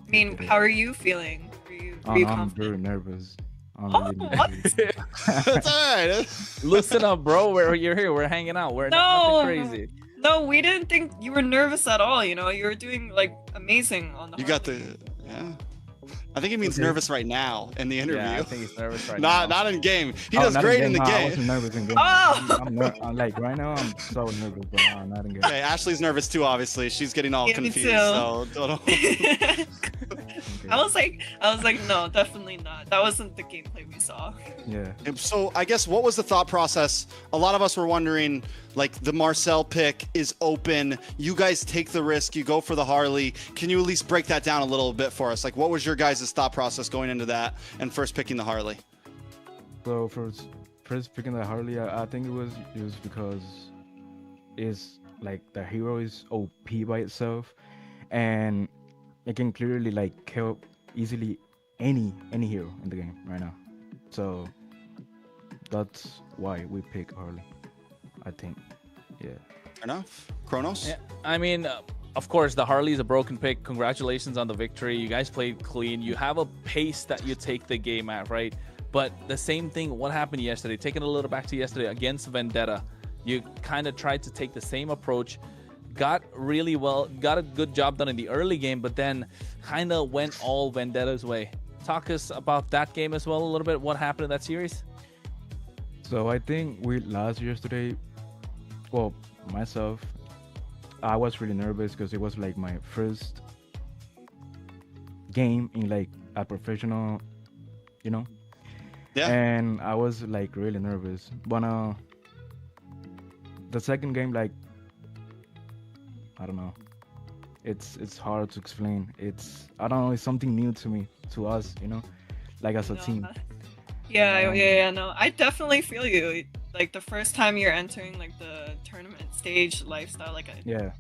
I mean, how are you feeling? Were you I'm confident? very nervous. I'm Oh, really what? nervous. That's all right. Listen up, bro. You're here. We're hanging out. We're No. nothing crazy. No, we didn't think you were nervous at all. You know, you were doing like amazing on the. You got the, yeah. I think he means nervous right now in the interview. Yeah, I think he's nervous right now. Not in game. He does great in the I game. wasn't nervous in game. Oh! I'm like right now. I'm so nervous, but not in game. Okay, Ashley's nervous too. Obviously, she's getting all Yeah, me confused. too. So don't. I was like, no, definitely not. That wasn't the gameplay we saw. Yeah. So I guess what was the thought process? A lot of us were wondering, like the Marcel pick is open. You guys take the risk. You go for the Harley. Can you at least break that down a little bit for us? Like, what was your guys' thought process going into that and first picking the Harley? So first picking the Harley, I think it was because it's like the hero is OP by itself, and it can clearly like kill easily any hero in the game right now. So that's why we pick Harley, I think. Yeah. Fair enough. Kronos? Yeah, I mean, of course, the Harley is a broken pick. Congratulations on the victory. You guys played clean. You have a pace that you take the game at, right? But the same thing, what happened yesterday, taking a little back to yesterday against Vendetta, you kind of tried to take the same approach, got a good job done in the early game, but then kind of went all Vendetta's way. Talk us about that game as well a little bit. What happened in that series? So I think we lost yesterday. Well, myself, I was really nervous because it was like my first game in like a professional, you know. Yeah. And I was like really nervous. But the second game, like, I don't know. It's hard to explain. I don't know. It's something new to me, to us, you know, like as a team. Yeah, no, I definitely feel you. Like the first time you're entering like the tournament stage lifestyle, like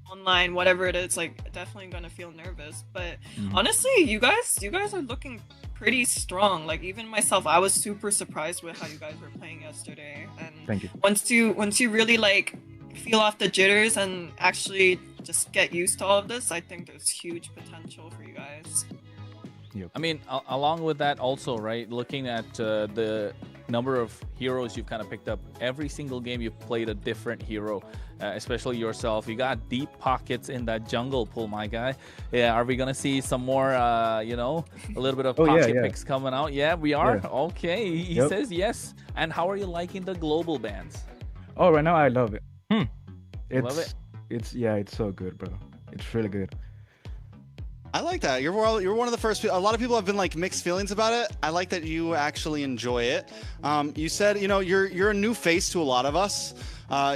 online, whatever it is, like definitely gonna feel nervous. But honestly, you guys are looking pretty strong. Like even myself, I was super surprised with how you guys were playing yesterday. And Thank you. Once you really like feel off the jitters and actually just get used to all of this, I think there's huge potential for you guys. Yep. I mean, along with that also, right, looking at the number of heroes you've kind of picked up, every single game you've played a different hero, especially yourself. You got deep pockets in that jungle pool, my guy. Yeah, are we gonna see some more you know, a little bit of pocket picks coming out? Yeah, we are. Yeah. Okay, he says yes. And how are you liking the global bans? Oh, right now I love it. Love it. It's so good, bro. It's really good. I like that. You're one of the first people. A lot of people have been like mixed feelings about it. I like that you actually enjoy it. You said, you know, you're a new face to a lot of us.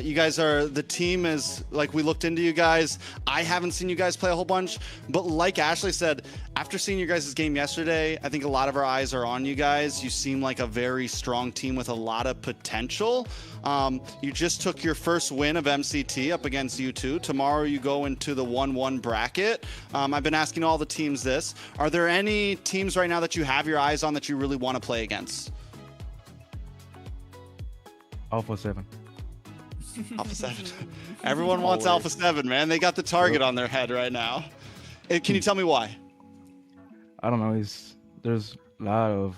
You guys the team is like, we looked into you guys. I haven't seen you guys play a whole bunch, but like Ashley said, after seeing your guys' game yesterday, I think a lot of our eyes are on you guys. You seem like a very strong team with a lot of potential. You just took your first win of MCT up against U2. Tomorrow you go into the 1-1 bracket. I've been asking all the teams this. Are there any teams right now that you have your eyes on that you really want to play against? Alpha 7. Alpha 7. Everyone wants Alpha 7, man. They got the target on their head right now. Can you tell me why? I don't know. There's a lot of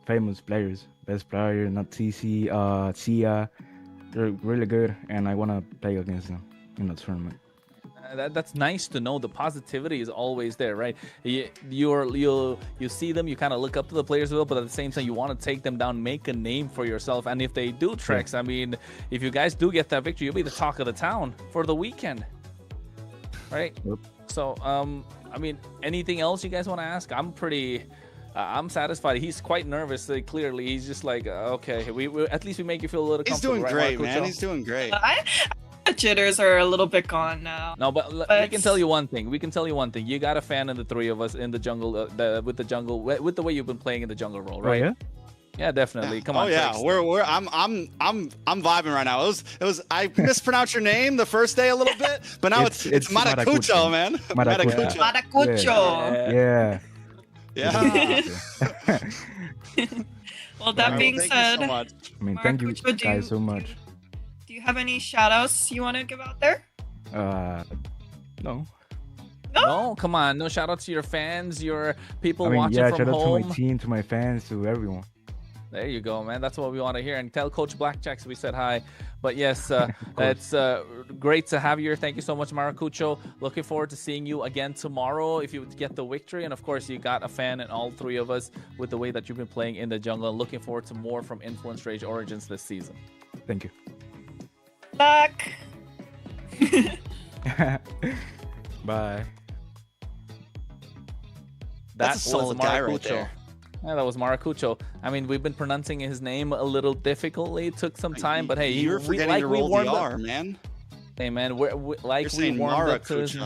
famous players. Best player, not TC, Sia. They're really good, and I want to play against them in the tournament. That's nice to know. The positivity is always there, right? You see them, you kind of look up to the players, but at the same time, you want to take them down, make a name for yourself. And if they do tricks, I mean, if you guys do get that victory, you'll be the talk of the town for the weekend, right? Yep. So, I mean, anything else you guys want to ask? I'm satisfied. He's quite nervous. Clearly, he's just like, okay, we at least we make you feel a little comfortable. He's doing right, great, man. He's doing great. The jitters are a little bit gone now. No, but we can tell you one thing. You got a fan in the three of us in the jungle, with the way you've been playing in the jungle role, right? Oh, yeah? Yeah, definitely. Come on. Oh yeah, I'm vibing right now. It was I mispronounced your name the first day a little bit, but now it's Maracucho, man. Maracucho. Yeah. Well, that being said, so much. I mean, thank you guys so much. Do you have any shout outs you want to give out there? No. No, come on. No shout out to your fans, your people I mean, watching yeah, from shout out home. to my team, to my fans, to everyone. There you go, man. That's what we want to hear. And tell Coach Blackjacks we said hi. But yes, it's great to have you here. Thank you so much, Maracucho. Looking forward to seeing you again tomorrow if you get the victory. And of course, you got a fan in all three of us with the way that you've been playing in the jungle. Looking forward to more from Influence Rage Origins this season. Thank you. Luck. Bye. That's a solid guy right there. Yeah, that was Maracucho. I mean, we've been pronouncing his name a little difficultly. It took some time, but hey, you're forgetting to roll the R, man. Hey, man, we warmed up to his...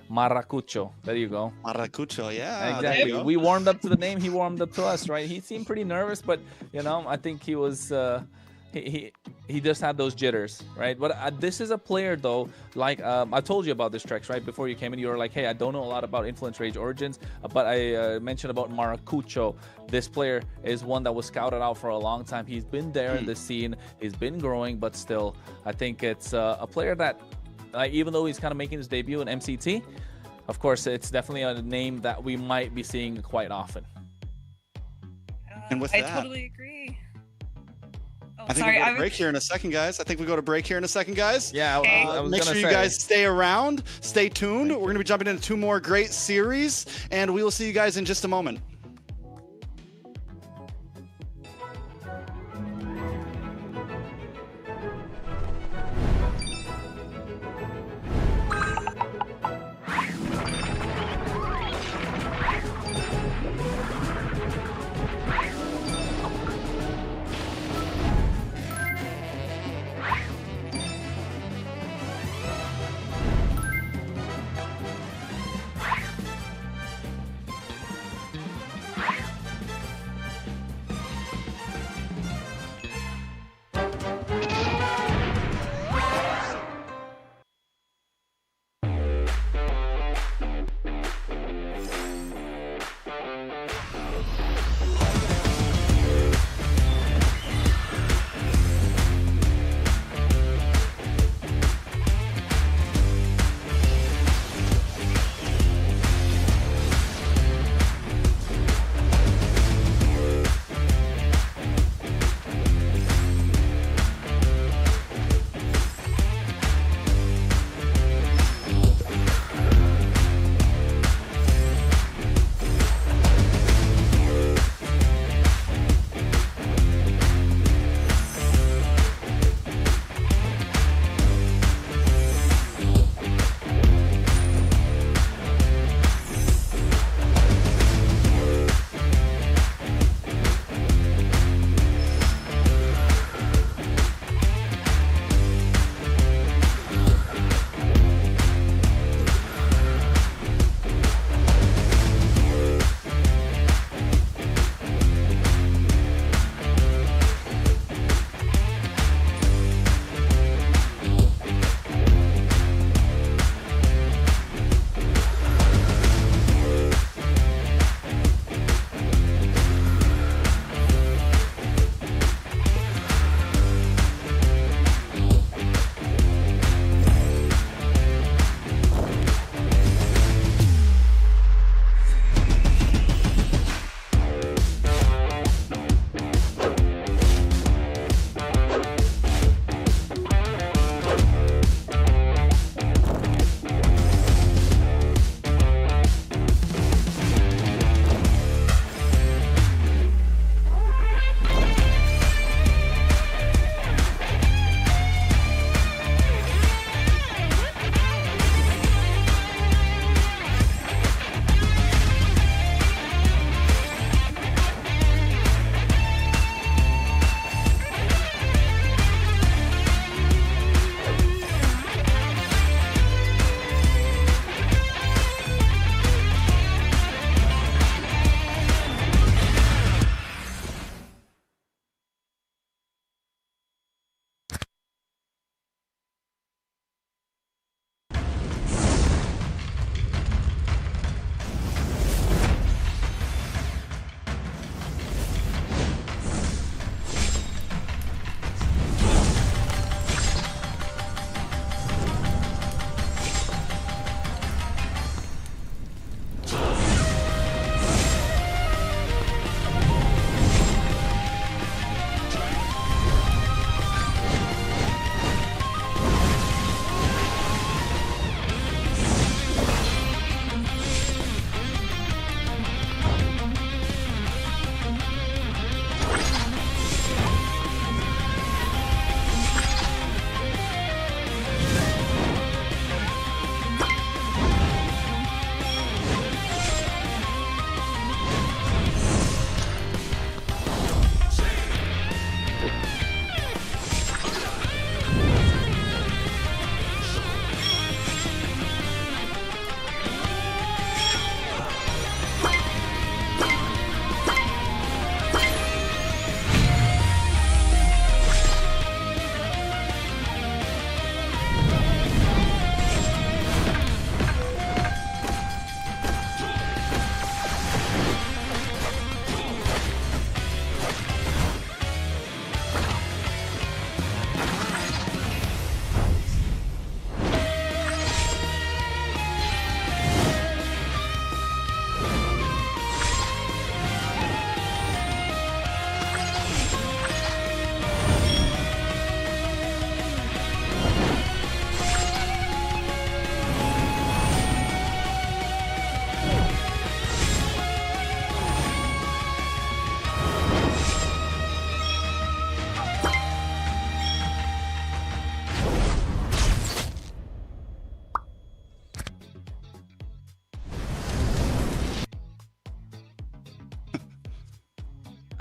Maracucho. There you go. Maracucho, yeah. Exactly. We warmed up to the name. He warmed up to us, right? He seemed pretty nervous, but you know, I think he was. He just had those jitters, right? But this is a player, though, like I told you about this, Trex, right? Before you came in, you were like, hey, I don't know a lot about Influence Rage Origins, but I mentioned about Maracucho. This player is one that was scouted out for a long time. He's been there in the scene. He's been growing, but still, I think it's a player that, even though he's kind of making his debut in MCT, of course, it's definitely a name that we might be seeing quite often. And with I that, totally agree. Oh, I think we go to break here in a second, guys. I think we go to break here in a second, guys. Yeah, I was make gonna sure you guys stay around, stay tuned. We're going to be jumping into 2 more great series, and we will see you guys in just a moment.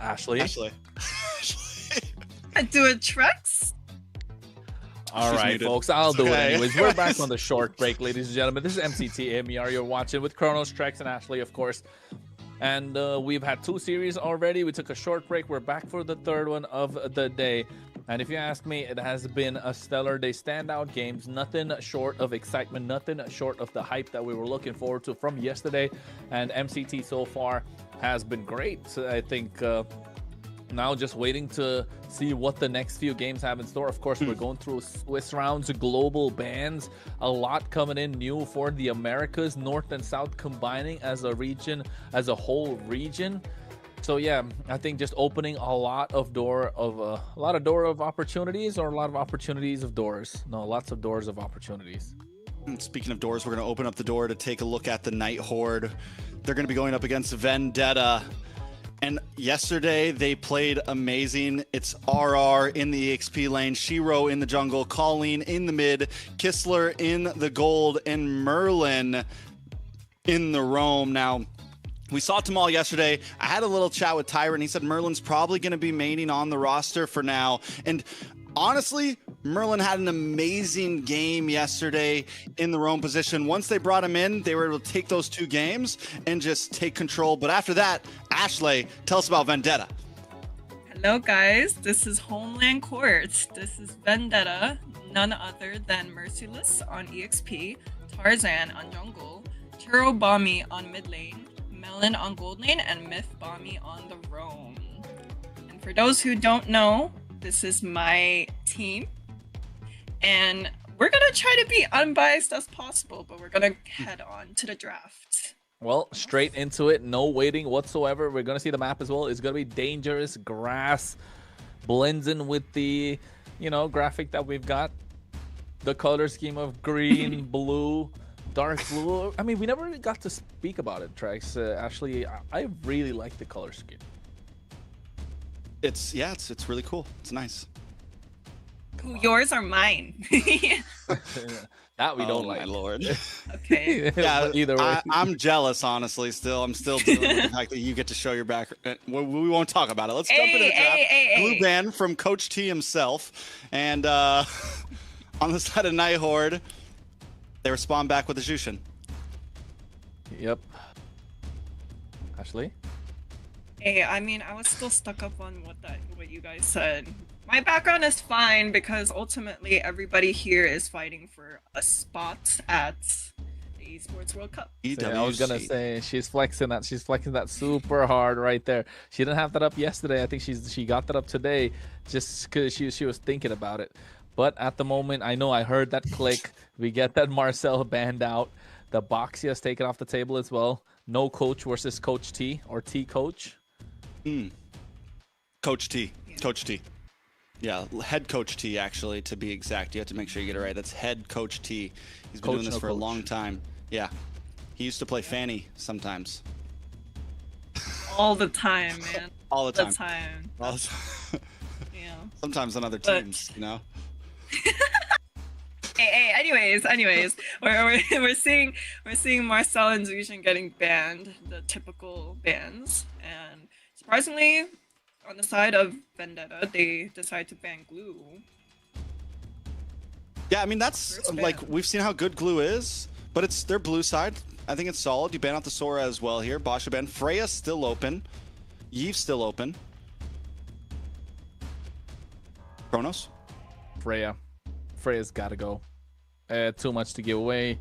Ashley. Ashley. Do it, Trex. All She's right, muted. folks, I'll do it Okay. anyways. We're back on the short break, ladies and gentlemen. This is MCT AMER you're watching with Kronos, Trex, and Ashley, of course. And we've had 2 series already. We took a short break. We're back for the 3rd one of the day. And if you ask me, it has been a stellar day. Standout games, nothing short of excitement, nothing short of the hype that we were looking forward to from yesterday. And MCT so far has been great. I think now just waiting to see what the next few games have in store. Of course, we're going through Swiss rounds, global bans, a lot coming in new for the Americas, North and South combining as a region, as a whole region. So yeah, I think just opening a lot of door of opportunities, or a lot of opportunities of doors. No, lots of doors of opportunities. Speaking of doors, we're going to open up the door to take a look at the Night Horde. They're going to be going up against Vendetta. And yesterday they played amazing. It's RR in the EXP lane, Shiro in the jungle, Colleen in the mid, Kistler in the gold, and Merlin in the roam. Now, we saw Tamal yesterday. I had a little chat with Tyron. He said Merlin's probably going to be maining on the roster for now. And honestly, Merlin had an amazing game yesterday in the roam position. Once they brought him in, they were able to take those 2 games and just take control. But after that, Ashley, tell us about Vendetta. Hello, guys. This is Homeland Court. This is Vendetta, none other than Merciless on EXP, Tarzan on jungle, Churro Bommy on mid lane, Melon on gold lane, and Myth Bommy on the roam. And for those who don't know, this is my team. And we're going to try to be unbiased as possible, but we're going to head on to the draft. Well, straight into it, no waiting whatsoever. We're going to see the map as well. It's going to be dangerous grass, blends in with the, graphic that we've got. The color scheme of green, blue, dark blue. I mean, we never really got to speak about it, Trex. Actually, I really like the color scheme. It's really cool. It's nice. Ooh, yours are mine. That we don't Oh like. my lord. Okay. Yeah, either way. I'm jealous, honestly. I'm still dealing with the fact that you get to show your back. We won't talk about it. Let's jump into the draft. Blue band from Coach T himself. And on the side of Night Horde, they respond back with a Jushin. Yep. Ashley? Hey, I mean, I was still stuck up on what you guys said. My background is fine because ultimately everybody here is fighting for a spot at the Esports World Cup. So, I was gonna say she's flexing that. She's flexing that super hard right there. She didn't have that up yesterday. I think she got that up today, just because she was thinking about it. But at the moment, I know I heard that click. We get that Marcel banned out. The Boxia is taken off the table as well. No coach versus Coach T or T coach. Coach T. Yeah. Coach T. Yeah, head coach T, actually, to be exact. You have to make sure you get it right. That's head coach T. He's been doing this for a long time. Yeah. He used to play Fanny sometimes. All the time, man. All the time. All the time. Yeah. Sometimes on other teams, Hey, anyways, we're seeing Marcel and Zushin getting banned, the typical bans, and surprisingly, on the side of Vendetta, they decide to ban Glue. Yeah, I mean, that's like, we've seen how good Glue is, but it's their blue side. I think it's solid. You ban out the Sora as well here. Basha ban. Freya's still open. Yeve's still open. Kronos? Freya's got to go. Too much to give away.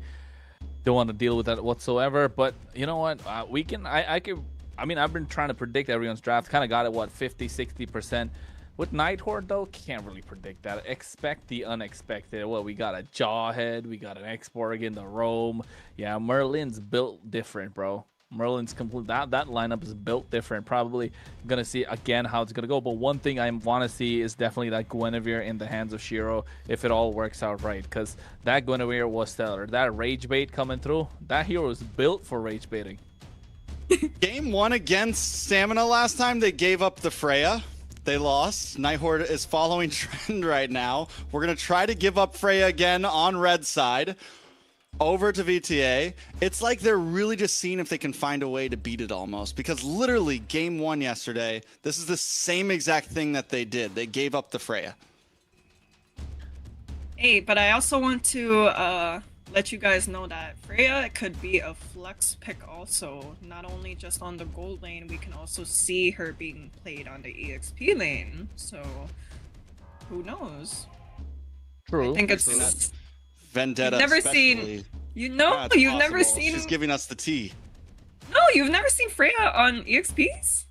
Don't want to deal with that whatsoever. But you know what? I mean, I've been trying to predict everyone's draft. Kind of got it, 50, 60%. With Night Horde, though, can't really predict that. Expect the unexpected. Well, we got a Jawhead. We got an X-Borg in the Roam. Yeah, Merlin's built different, bro. Merlin's complete. That lineup is built different. Probably gonna see again how it's gonna go. But one thing I want to see is definitely that Guinevere in the hands of Shiro, if it all works out right. Because that Guinevere was stellar. That rage bait coming through. That hero is built for rage baiting. Game 1 against Stamina last time, they gave up the Freya. They lost. Night Horde is following trend right now. We're going to try to give up Freya again on red side. over to VTA. It's like they're really just seeing if they can find a way to beat it almost, because literally game 1 yesterday, this is the same exact thing that they did. They gave up the Freya. Hey, but I also want to let you guys know that Freya could be a flex pick also. Not only just on the gold lane, we can also see her being played on the EXP lane. So, who knows? True. I think it's... Vendetta. You've never especially. seen... You know, That's you've never possible. seen... She's giving us the tea. No, you've never seen Freya on EXPs?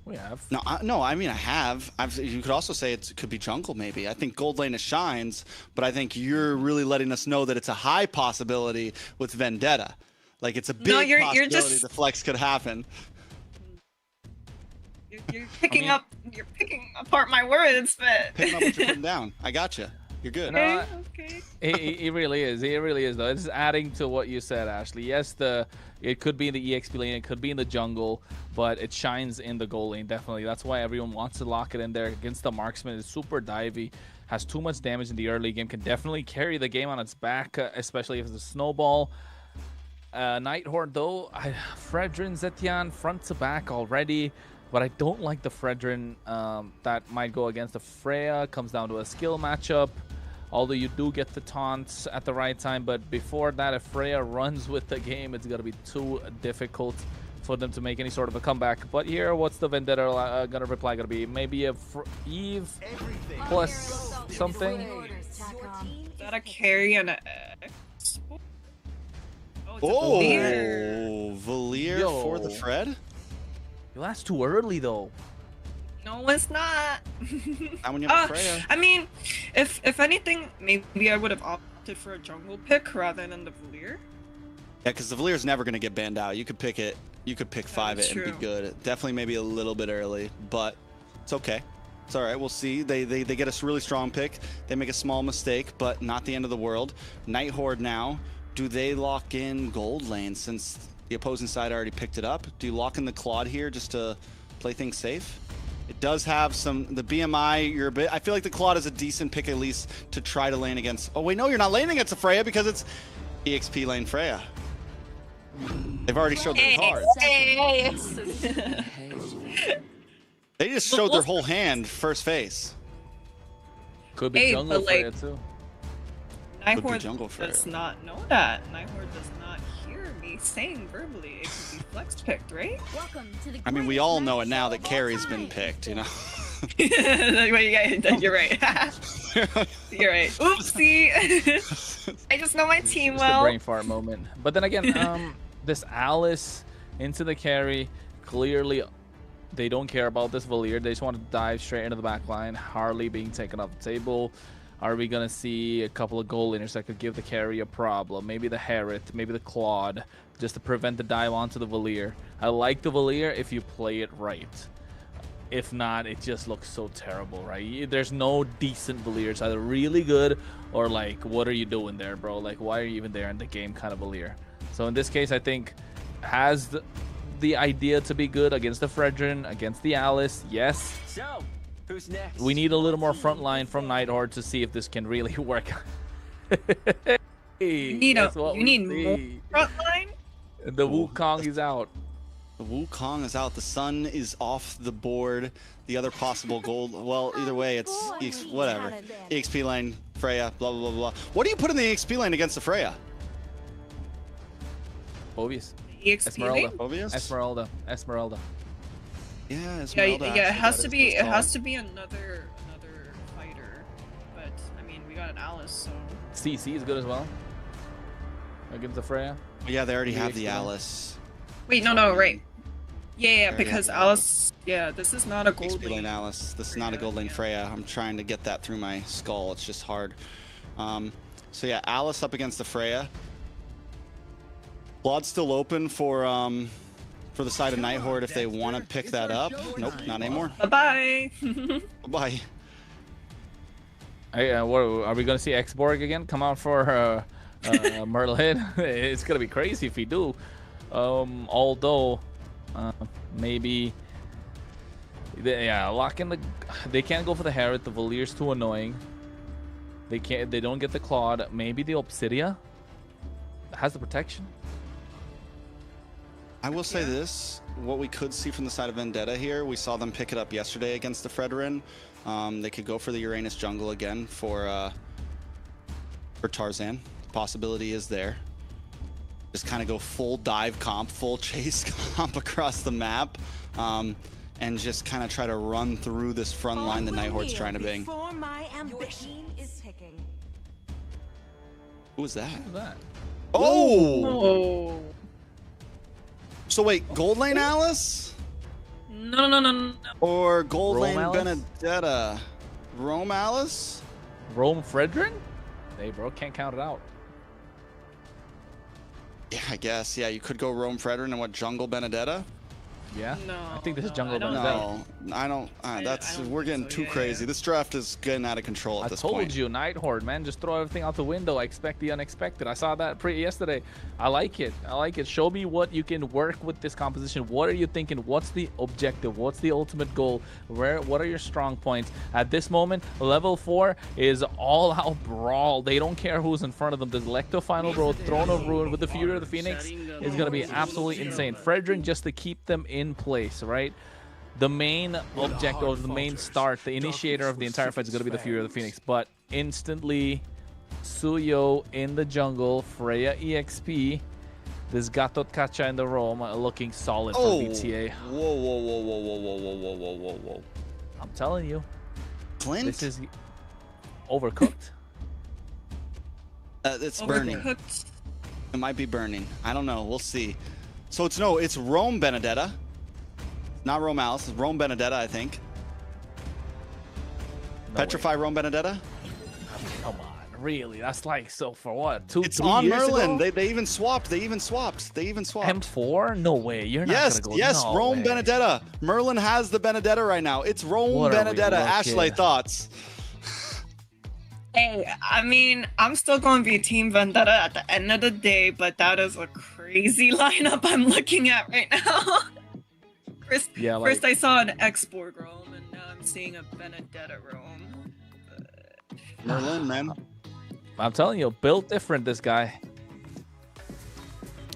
We have. No, I mean I have. You could also say it could be jungle maybe. I think gold lane is shines, but I think you're really letting us know that it's a high possibility with Vendetta. Like it's a big possibility you're just... the flex could happen. You're picking up, you're picking apart my words, but... Picking up what you're putting down. I gotcha. You're good. Okay, okay. He really is. He really is, though. It's adding to what you said, Ashley. Yes, it could be in the EXP lane, it could be in the jungle, but it shines in the gold lane, definitely. That's why everyone wants to lock it in there against the marksman. It's super divey, has too much damage in the early game, can definitely carry the game on its back, especially if it's a snowball. Night Horde, though, Fredrin, Zetian, front to back already, but I don't like the Fredrin that might go against the Freya. Comes down to a skill matchup. Although you do get the taunts at the right time, but before that, if Freya runs with the game, it's going to be too difficult for them to make any sort of a comeback. But here, what's the Vendetta going to reply going to be? Maybe a Eve plus something? Is that a carry and a X? Oh, Valier. Valier for the Fred? Yo, that's too early, though. No, it's not. Not when you have a Freya. I mean, if anything, maybe I would have opted for a jungle pick rather than the Valier. Yeah, because the Valier's never going to get banned out. You could pick it. You could pick 5 it and be good. Definitely maybe a little bit early, but it's okay. It's all right. We'll see. They get a really strong pick. They make a small mistake, but not the end of the world. Night Horde now. Do they lock in gold lane since the opposing side already picked it up? Do you lock in the Claude here just to play things safe? It does have the BMI. You're a bit. I feel like the Claude is a decent pick at least to try to lane against. Oh wait, no, you're not laning against a Freya because it's EXP lane Freya. They've already showed their cards. They just showed their whole hand first face. Could be jungle Freya too. Night Horde does not know that. Night Horde does not hear me saying verbally it could be flex picked, right? I mean, we all know it now that Carrie's been picked, you know? You're right. You're right. Oopsie. I just know my team well. The brain fart moment. But then again, this Alice into the carry, clearly they don't care about this Valier. They just want to dive straight into the back line. Harley being taken off the table. Are we going to see a couple of goal laners that could give the carry a problem? Maybe the Herod, maybe the Claude, just to prevent the dive onto the Valier. I like the Valier if you play it right. If not, it just looks so terrible, right? There's no decent Valier. It's either really good or like, what are you doing there, bro? Like, why are you even there in the game kind of Valier? So in this case, I think has the idea to be good against the Fredrin, against the Alice, yes. So, who's next? We need a little more front line from Night Horde to see if this can really work. You need more front line? The Wukong is out. The Wukong is out. The Sun is off the board. The other possible gold, well, either way, it's whatever. EXP lane, Freya, blah, blah, blah, blah. What do you put in the EXP lane against the Freya? Obvious. EXP Esmeralda. lane? Obvious? Esmeralda. Yeah, Esmeralda. Yeah, it has to be. It has to be another fighter. But I mean, we got an Alice, so. CC is good as well. Against the Freya. Yeah, they already have the Alice. Wait, no, right. Yeah, because Alice. Yeah, this is not a gold EXP lane Alice. This is not a gold lane Freya. I'm trying to get that through my skull. It's just hard. So yeah, Alice up against the Freya. Claude's still open for the side of Night Horde if they want to pick that up. Nope, not anymore. Bye-bye. Bye. Hey, what, are we gonna see Xborg again come out for Merlin? It's gonna be crazy if we do. Although maybe lock in the. They can't go for the Herod. The Valier's too annoying. They don't get the Claude. Maybe the Obsidia. has the protection. I will say this, what we could see from the side of Vendetta here, we saw them pick it up yesterday against the Fredrin. They could go for the Uranus jungle again for Tarzan. The possibility is there. Just kind of go full dive comp, full chase comp across the map, and just kind of try to run through this front line the Nighthorde's trying to bang. Who was that? Who's that? Oh! So wait, gold lane Alice? No. Or gold Rome lane Alice? Benedetta? Rome Alice? Rome Fredrin? Hey, bro, can't count it out. Yeah, I guess. Yeah, you could go Rome Fredrin and what, jungle Benedetta? Yeah. No, I think this is no, jungle I don't Benedetta. No, I don't. That's don't we're think getting so. too Yeah, crazy. yeah. This draft is getting out of control at I this told point. you, Nighthorde, man, just throw everything out the window. I expect the unexpected. I saw that yesterday. I like it. I like it. Show me what you can work with this composition. What are you thinking? What's the objective? What's the ultimate goal? What are your strong points? At this moment, level 4 is all out brawl. They don't care who's in front of them. The Electo Final Bro, Throne of Ruin with the Fury of the Phoenix is going to be absolutely insane. Fredrin just to keep them in place, right? The main object or the main start, the initiator of the entire fight is going to be the Fury of the Phoenix. But instantly, Suyo in the jungle, Freya EXP, this Gatot Kacha in the roam looking solid for BTA. Whoa. I'm telling you, Clint? this is overcooked. It's burning. Overcooked. It might be burning. I don't know. We'll see. So it's Rome Benedetta. Not Rome Alice. It's Rome Benedetta, I think. No Petrify Rome Benedetta? Come on, really? That's like, so for what? 3 on years Merlin. ago? They even swapped. M4? No way. You're not Yes, gonna go. yes, No Rome way. Benedetta. Merlin has the Benedetta right now. It's Rome What are we Benedetta. looking? Ashley, thoughts? Hey, I mean, I'm still going to be Team Vendetta at the end of the day, but that is a crazy lineup I'm looking at right now. First I saw an X-Borg roam, and now I'm seeing a Vendetta roam. Merlin, man. I'm telling you, built different, this guy.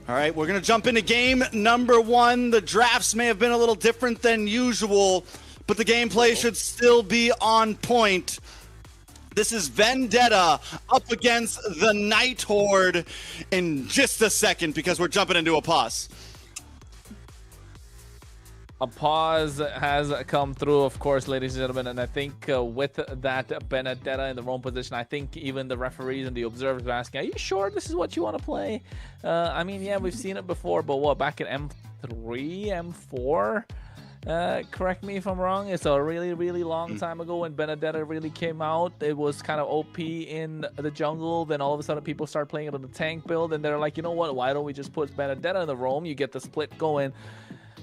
All right, we're going to jump into game number 1. The drafts may have been a little different than usual, but the gameplay should still be on point. This is Vendetta up against the Nighthorde in just a second because we're jumping into a pause. A pause has come through, of course, ladies and gentlemen, and I think with that Benedetta in the wrong position, I think even the referees and the observers are asking, are you sure this is what you want to play? I mean, yeah, we've seen it before, but what, back in M3, M4? Correct me if I'm wrong, it's a really, really long time ago when Benedetta really came out. It was kind of OP in the jungle, then all of a sudden people start playing it on the tank build, and they're like, you know what, why don't we just put Benedetta in the roam? You get the split going.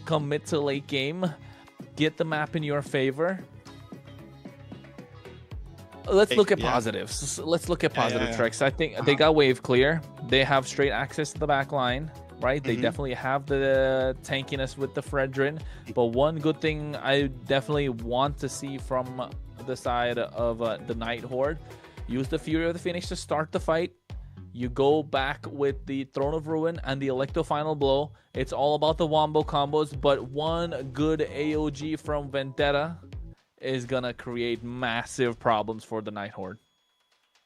Come mid to late game, get the map in your favor. Let's look at positives. Let's look at positive tricks. I think they got wave clear. They have straight access to the back line, right? They definitely have the tankiness with the Fredrin. But one good thing I definitely want to see from the side of the Nighthorde, use the Fury of the Phoenix to start the fight. You go back with the Throne of Ruin and the Electo Final Blow. It's all about the wombo combos, but one good AOG from Vendetta is going to create massive problems for the Nighthorde.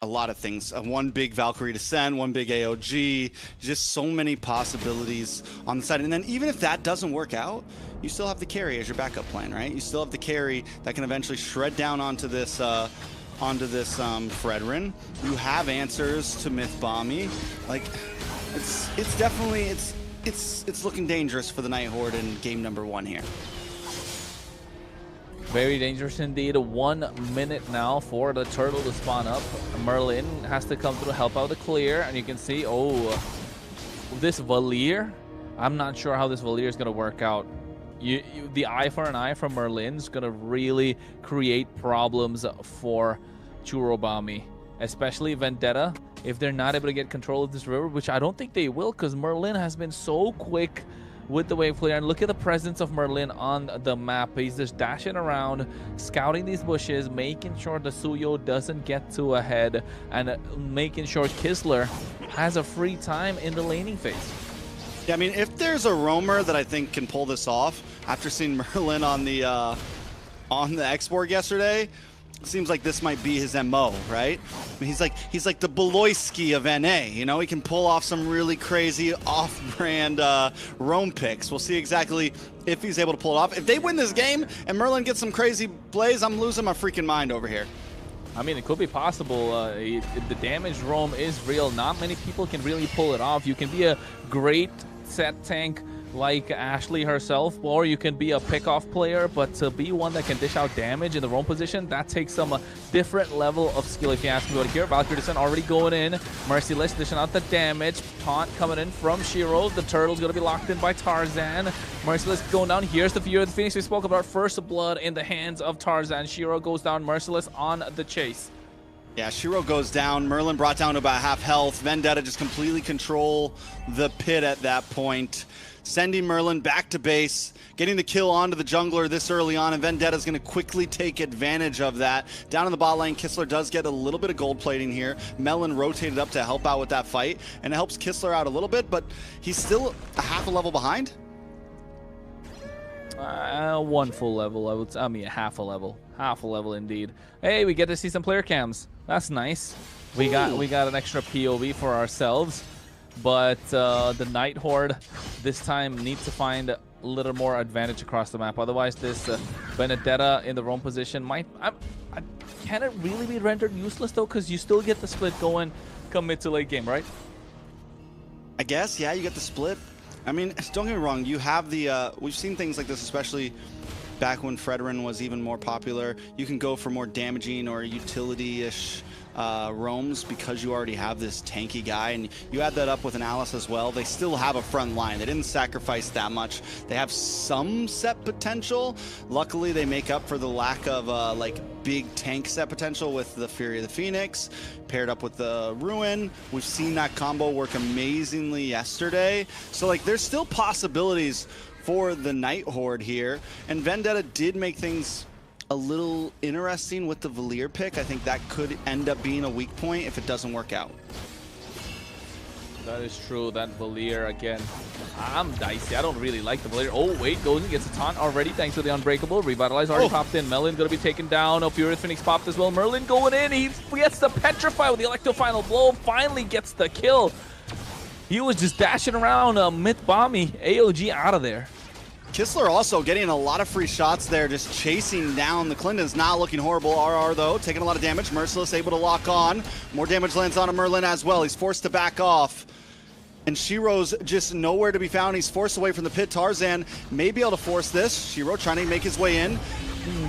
A lot of things. One big Valkyrie Descent, one big AOG, just so many possibilities on the side. And then even if that doesn't work out, you still have the carry as your backup plan, right? You still have the carry that can eventually shred down onto this Fredrin. You have answers to Myth Bomby. Like, it's definitely it's looking dangerous for the Nighthorde in game number 1 here. Very dangerous indeed. 1 minute now for the turtle to spawn up. Merlin has to come through to help out the clear, and you can see, this Valier. I'm not sure how this Valier is going to work out. The eye for an eye from Merlin is going to really create problems for Churobami, especially Vendetta, if they're not able to get control of this river, which I don't think they will, because Merlin has been so quick with the wave clear. And look at the presence of Merlin on the map. He's just dashing around, scouting these bushes, making sure the Suyo doesn't get too ahead, and making sure Kisler has a free time in the laning phase. Yeah, I mean, if there's a roamer that I think can pull this off, after seeing Merlin on the export yesterday, seems like this might be his MO, right? I mean, he's like the Beloyski of NA, you know? He can pull off some really crazy off-brand roam picks. We'll see exactly if he's able to pull it off. If they win this game and Merlin gets some crazy plays, I'm losing my freaking mind over here. I mean, it could be possible. The damage roam is real. Not many people can really pull it off. You can be a great set tank like Ashley herself, or you can be a pick-off player, but to be one that can dish out damage in the roam position, that takes some different level of skill, if you ask me. But here, Valkyrie Descent already going in. Merciless dishing out the damage. Taunt coming in from Shiro. The Turtle's going to be locked in by Tarzan. Merciless going down. Here's the Fury of the Phoenix. We spoke about first blood in the hands of Tarzan. Shiro goes down. Merciless on the chase. Yeah, Shiro goes down. Merlin brought down to about half health. Vendetta just completely control the pit at that point. Sending Merlin back to base, getting the kill onto the jungler this early on, and Vendetta's going to quickly take advantage of that. Down in the bot lane, Kisler does get a little bit of gold plating here. Melon rotated up to help out with that fight, and it helps Kisler out a little bit, but he's still a half a level behind. One full level, I mean half a level. Half a level indeed. Hey, we get to see some player cams. That's nice. We got an extra POV for ourselves. But the Night Horde this time needs to find a little more advantage across the map. Otherwise, this Vendetta in the roam position might... can it really be rendered useless, though? Because you still get the split going come mid to late game, right? I guess, yeah, you get the split. I mean, don't get me wrong. You have the... we've seen things like this, especially back when Fredrin was even more popular. You can go for more damaging or utility-ish roams because you already have this tanky guy, and you add that up with an Alice as well. They still have a front line. They didn't sacrifice that much. They have some set potential. Luckily, they make up for the lack of like big tank set potential with the Fury of the Phoenix paired up with the Ruin. We've seen that combo work amazingly yesterday. So like, there's still possibilities for the Night Horde here, and Vendetta did make things a little interesting with the Valier pick. I think that could end up being a weak point if it doesn't work out. That is true. That Valier, again, I'm dicey. I don't really like the Valier. Oh, wait, goes and gets a taunt already thanks to the Unbreakable. Revitalize already popped in. Melon going to be taken down. Oh, Fury Phoenix popped as well. Merlin going in. He gets the Petrify with the Electro Final Blow. Finally gets the kill. He was just dashing around Myth-Bomby. AOG out of there. Kisler also getting a lot of free shots there, just chasing down the Clintons. Not looking horrible. RR, though, taking a lot of damage. Merciless able to lock on. More damage lands on a Merlin as well. He's forced to back off. And Shiro's just nowhere to be found. He's forced away from the pit. Tarzan may be able to force this. Shiro trying to make his way in.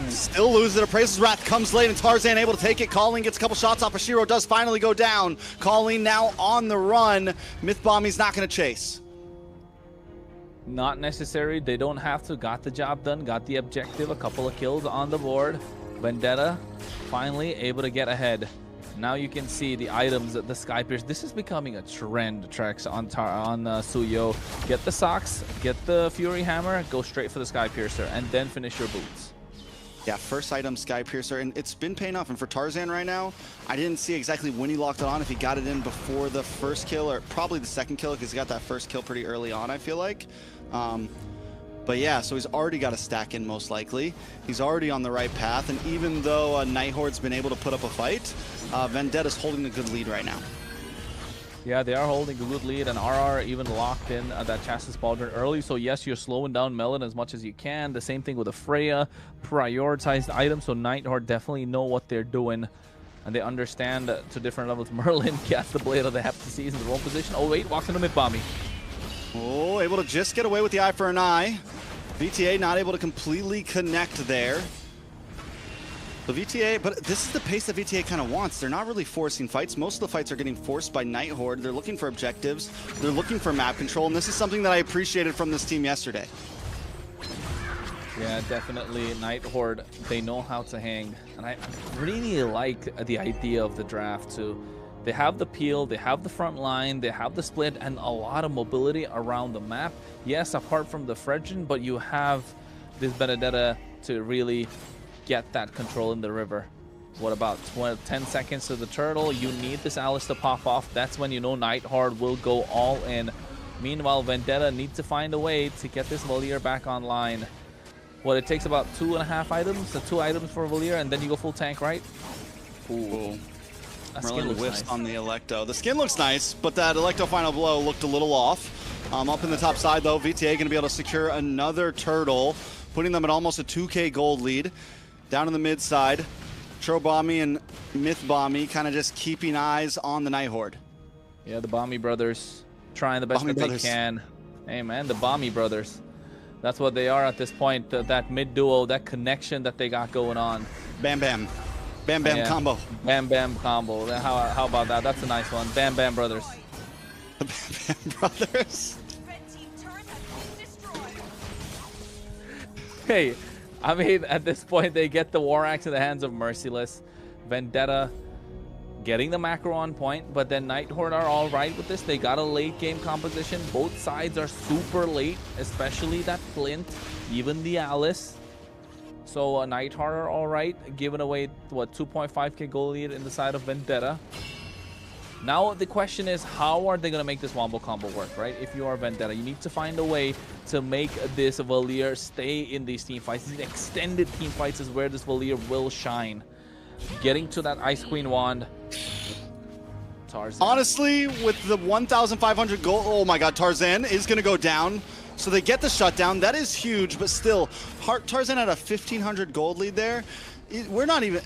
Still loses it. Appraiser's Wrath comes late, and Tarzan able to take it. Calling gets a couple shots off of Shiro. Does finally go down. Calling now on the run. Myth-Bomby's not going to chase. Not necessary. They don't have to. Got the job done. Got the objective. A couple of kills on the board. Vendetta finally able to get ahead. Now you can see the items, the Sky Pierce. This is becoming a trend, Trex, on Suyo. Get the socks, get the Fury Hammer, go straight for the Sky Piercer, and then finish your boots. Yeah, first item, Sky Piercer, and it's been paying off. And for Tarzan right now, I didn't see exactly when he locked it on, if he got it in before the first kill, or probably the second kill, because he got that first kill pretty early on, I feel like. But yeah, so he's already got a stack in, most likely. He's already on the right path, and even though Night Horde's been able to put up a fight, Vendetta's holding a good lead right now. Yeah, they are holding a good lead, and RR even locked in that Chassis Pauldron early. So yes, you're slowing down Melon as much as you can. The same thing with the Freya, prioritized items. So Night Horde definitely know what they're doing, and they understand to different levels. Merlin gets the Blade of the Heptaseas in the wrong position. Oh wait, walks into Myth-Bomby. Oh, able to just get away with the eye for an eye. VTA not able to completely connect there. The VTA, but this is the pace that VTA kind of wants. They're not really forcing fights. Most of the fights are getting forced by Night Horde. They're looking for objectives. They're looking for map control, and this is something that I appreciated from this team yesterday. Yeah, definitely. Night Horde, they know how to hang. And I really like the idea of the draft, too. They have the peel, they have the front line, they have the split, and a lot of mobility around the map. Yes, apart from the Fredgen, but you have this Vendetta to really get that control in the river. What about 10 seconds to the turtle? You need this Alice to pop off. That's when you know Nighthorde will go all in. Meanwhile, Vendetta needs to find a way to get this Valier back online. What, it takes about 2.5 items, so 2 items for Valier, and then you go full tank, right? Ooh. That skin Merlin looks whiffs nice. on the Electo. The skin looks nice, but that Electo final blow looked a little off. Up in the top side, though, VTA going to be able to secure another turtle, putting them at almost a 2K gold lead. Down in the mid side, Trobami and Mythbommy kind of just keeping eyes on the Nighthorde. Yeah, the Bommy brothers trying the best that they can. Hey, man, the Bommy brothers. That's what they are at this point. That mid duo, that connection that they got going on. Bam Bam. Bam Bam combo. Bam Bam combo. How about that? That's a nice one. Bam Bam brothers. The Bam Bam brothers. Hey, I mean, at this point, they get the War Axe in the hands of Merciless. Vendetta getting the macro on point, but then Nighthorde are all right with this. They got a late game composition. Both sides are super late, especially that Flint, even the Alice. So Nighthorde are all right, giving away, what, 2.5k gold lead in the side of Vendetta. Now the question is, how are they going to make this wombo combo work, right? If you are Vendetta, you need to find a way to make this Valier stay in these team fights. These extended team fights is where this Valier will shine. Getting to that Ice Queen wand. Tarzan. Honestly, with the 1,500 gold, oh my god, Tarzan is going to go down. So they get the shutdown. That is huge, but still, Tarzan had a 1,500 gold lead there. We're not even...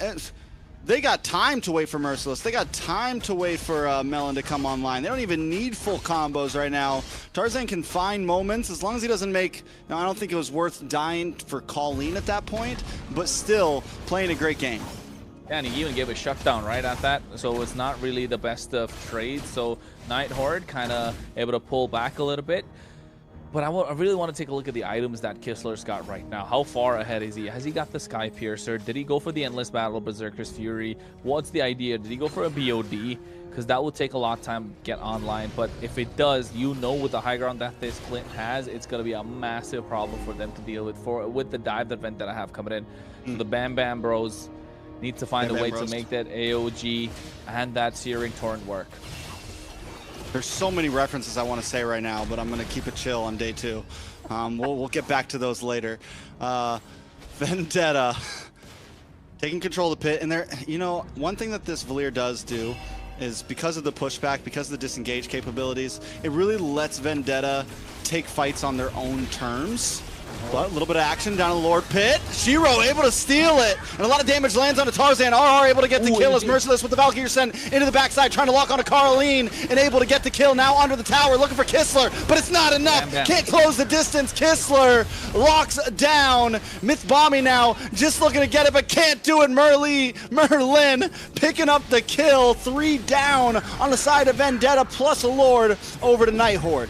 They got time to wait for Merciless. They got time to wait for Melon to come online. They don't even need full combos right now. Tarzan can find moments as long as he doesn't make... Now, I don't think it was worth dying for Colleen at that point, but still playing a great game. Yeah, and he even gave a shutdown right at that, so it's not really the best of trades. So Nighthorde kind of able to pull back a little bit. But I really want to take a look at the items that Kistler's got right now. How far ahead is he? Has he got the Sky Piercer? Did he go for the Endless Battle, Berserker's Fury? What's the idea? Did he go for a BOD? Because that will take a lot of time to get online. But if it does, you know, with the high ground that this Flint has, it's going to be a massive problem for them to deal with with the dive that Vendetta have coming in. So the Bam Bam Bros need to find a way to make that AOG and that Searing Torrent work. There's so many references I want to say right now, but I'm going to keep it chill on day 2. We'll get back to those later. Vendetta taking control of the pit, and there, you know, one thing that this Valier does do is because of the pushback, because of the disengage capabilities, it really lets Vendetta take fights on their own terms. But a little bit of action down in the Lord Pit. Shiro able to steal it. And a lot of damage lands onto Tarzan. RR able to get the kill as Merciless with the Valkyrie sent into the backside, trying to lock onto Caroline and able to get the kill now under the tower, looking for Kistler, but it's not enough. Can't close the distance. Kistler locks down. Mythbommy now just looking to get it, but can't do it. Merlin picking up the kill. 3 down on the side of Vendetta, plus a Lord over to Nighthorde.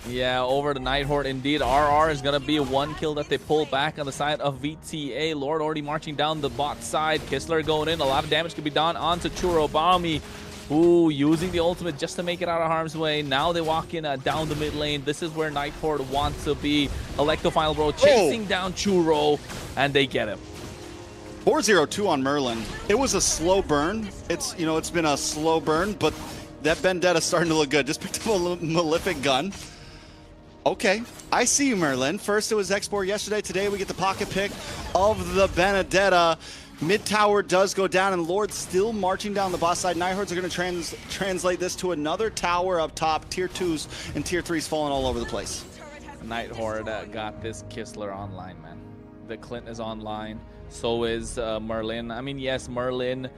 Yeah, over to Nighthorde indeed. RR is going to be 1 kill that they pull back on the side of VTA. Lord already marching down the bot side. Kistler going in. A lot of damage could be done onto Churobami. Ooh, using the ultimate just to make it out of harm's way. Now they walk in down the mid lane. This is where Nighthorde wants to be. Electofile Bro chasing down Churo, and they get him. 4-0-2 on Merlin. It was a slow burn. It's been a slow burn, but that Vendetta's starting to look good. Just picked up a Malefic gun. Okay, I see you, Merlin. First it was Export yesterday. Today we get the pocket pick of the Vendetta. Mid tower does go down, and Lord still marching down the boss side. Nighthordes are going to translate this to another tower up top. Tier 2s and Tier 3s falling all over the place. Nighthorde got this Kistler online, man. The Clint is online. So is Merlin. I mean, yes, Merlin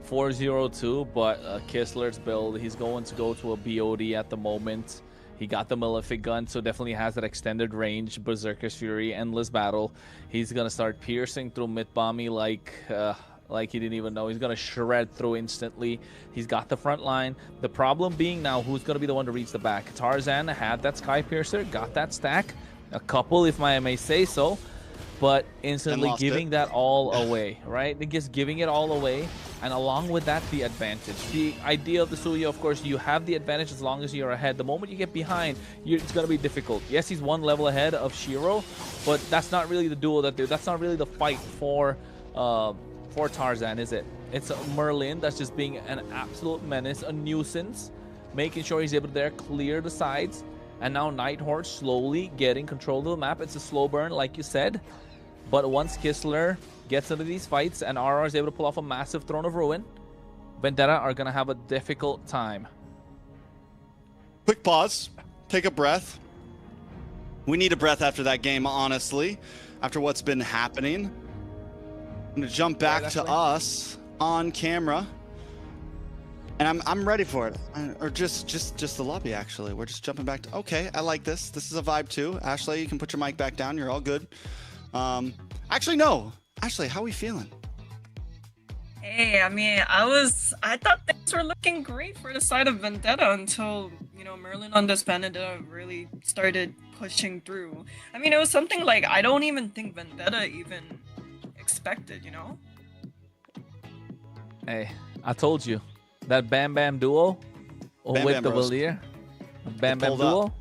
4-0-2, but Kistler's build, he's going to go to a BOD at the moment. He got the Malefic gun, so definitely has that extended range. Berserker's Fury, Endless Battle. He's going to start piercing through Mythbommy like he didn't even know. He's going to shred through instantly. He's got the front line. The problem being now, who's going to be the one to reach the back? Tarzan had that Sky Piercer, got that stack. A couple, if I may say so. but instantly lost giving it. that all away, right? They're just giving it all away, and along with that, the advantage. The idea of the Suya, of course, you have the advantage as long as you're ahead. The moment you get behind, it's going to be difficult. Yes, he's one level ahead of Shiro, but that's not really the duel that's not really the fight for Tarzan, is it? It's Merlin that's just being an absolute menace, a nuisance, making sure he's able to clear the sides. And now Night Horde slowly getting control of the map. It's a slow burn, like you said. But once Kistler gets into these fights and RR is able to pull off a massive Throne of Ruin, Vendetta are going to have a difficult time. Quick pause. Take a breath. We need a breath after that game, honestly. After what's been happening. I'm going to jump back to us on camera. And I'm ready for it. Or just the lobby, actually. We're just jumping back to... Okay, I like this. This is a vibe, too. Ashley, you can put your mic back down. You're all good. Actually, no. Ashley, how are we feeling? Hey, I mean, I thought things were looking great for the side of Vendetta until, you know, Merlin on this Vendetta really started pushing through. I mean, it was something like I don't even think Vendetta even expected, you know? Hey, I told you. That Bam Bam duo with the Valier. Bam Bam duo?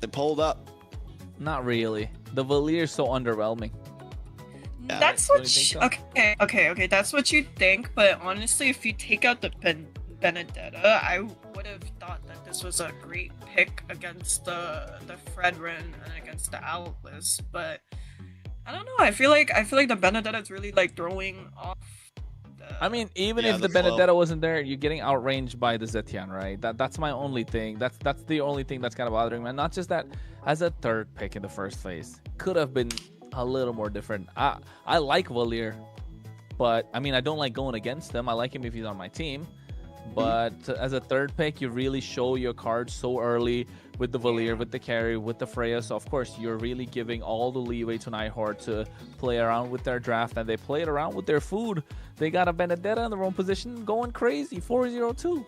They pulled up. Not really. The Valier is so underwhelming. Yeah, that's what okay, that's what you think, but honestly, if you take out the Benedetta, I would have thought that this was a great pick against the Fredrin and against the Atlas, but I don't know. I feel like the Benedetta is really like throwing off. I mean, even if the Benedetta wasn't there, you're getting outranged by the Zetian, right? That's my only thing. That's the only thing that's kind of bothering me. And not just that, as a third pick in the first phase, could have been a little more different. I like Valier, but I mean, I don't like going against him. I like him if he's on my team. But as a third pick, you really show your cards so early with the Valier, with the carry, with the Freya. So, of course, you're really giving all the leeway to Night Horde to play around with their draft. And they played around with their food. They got a Vendetta in the wrong position going crazy, 4-0-2.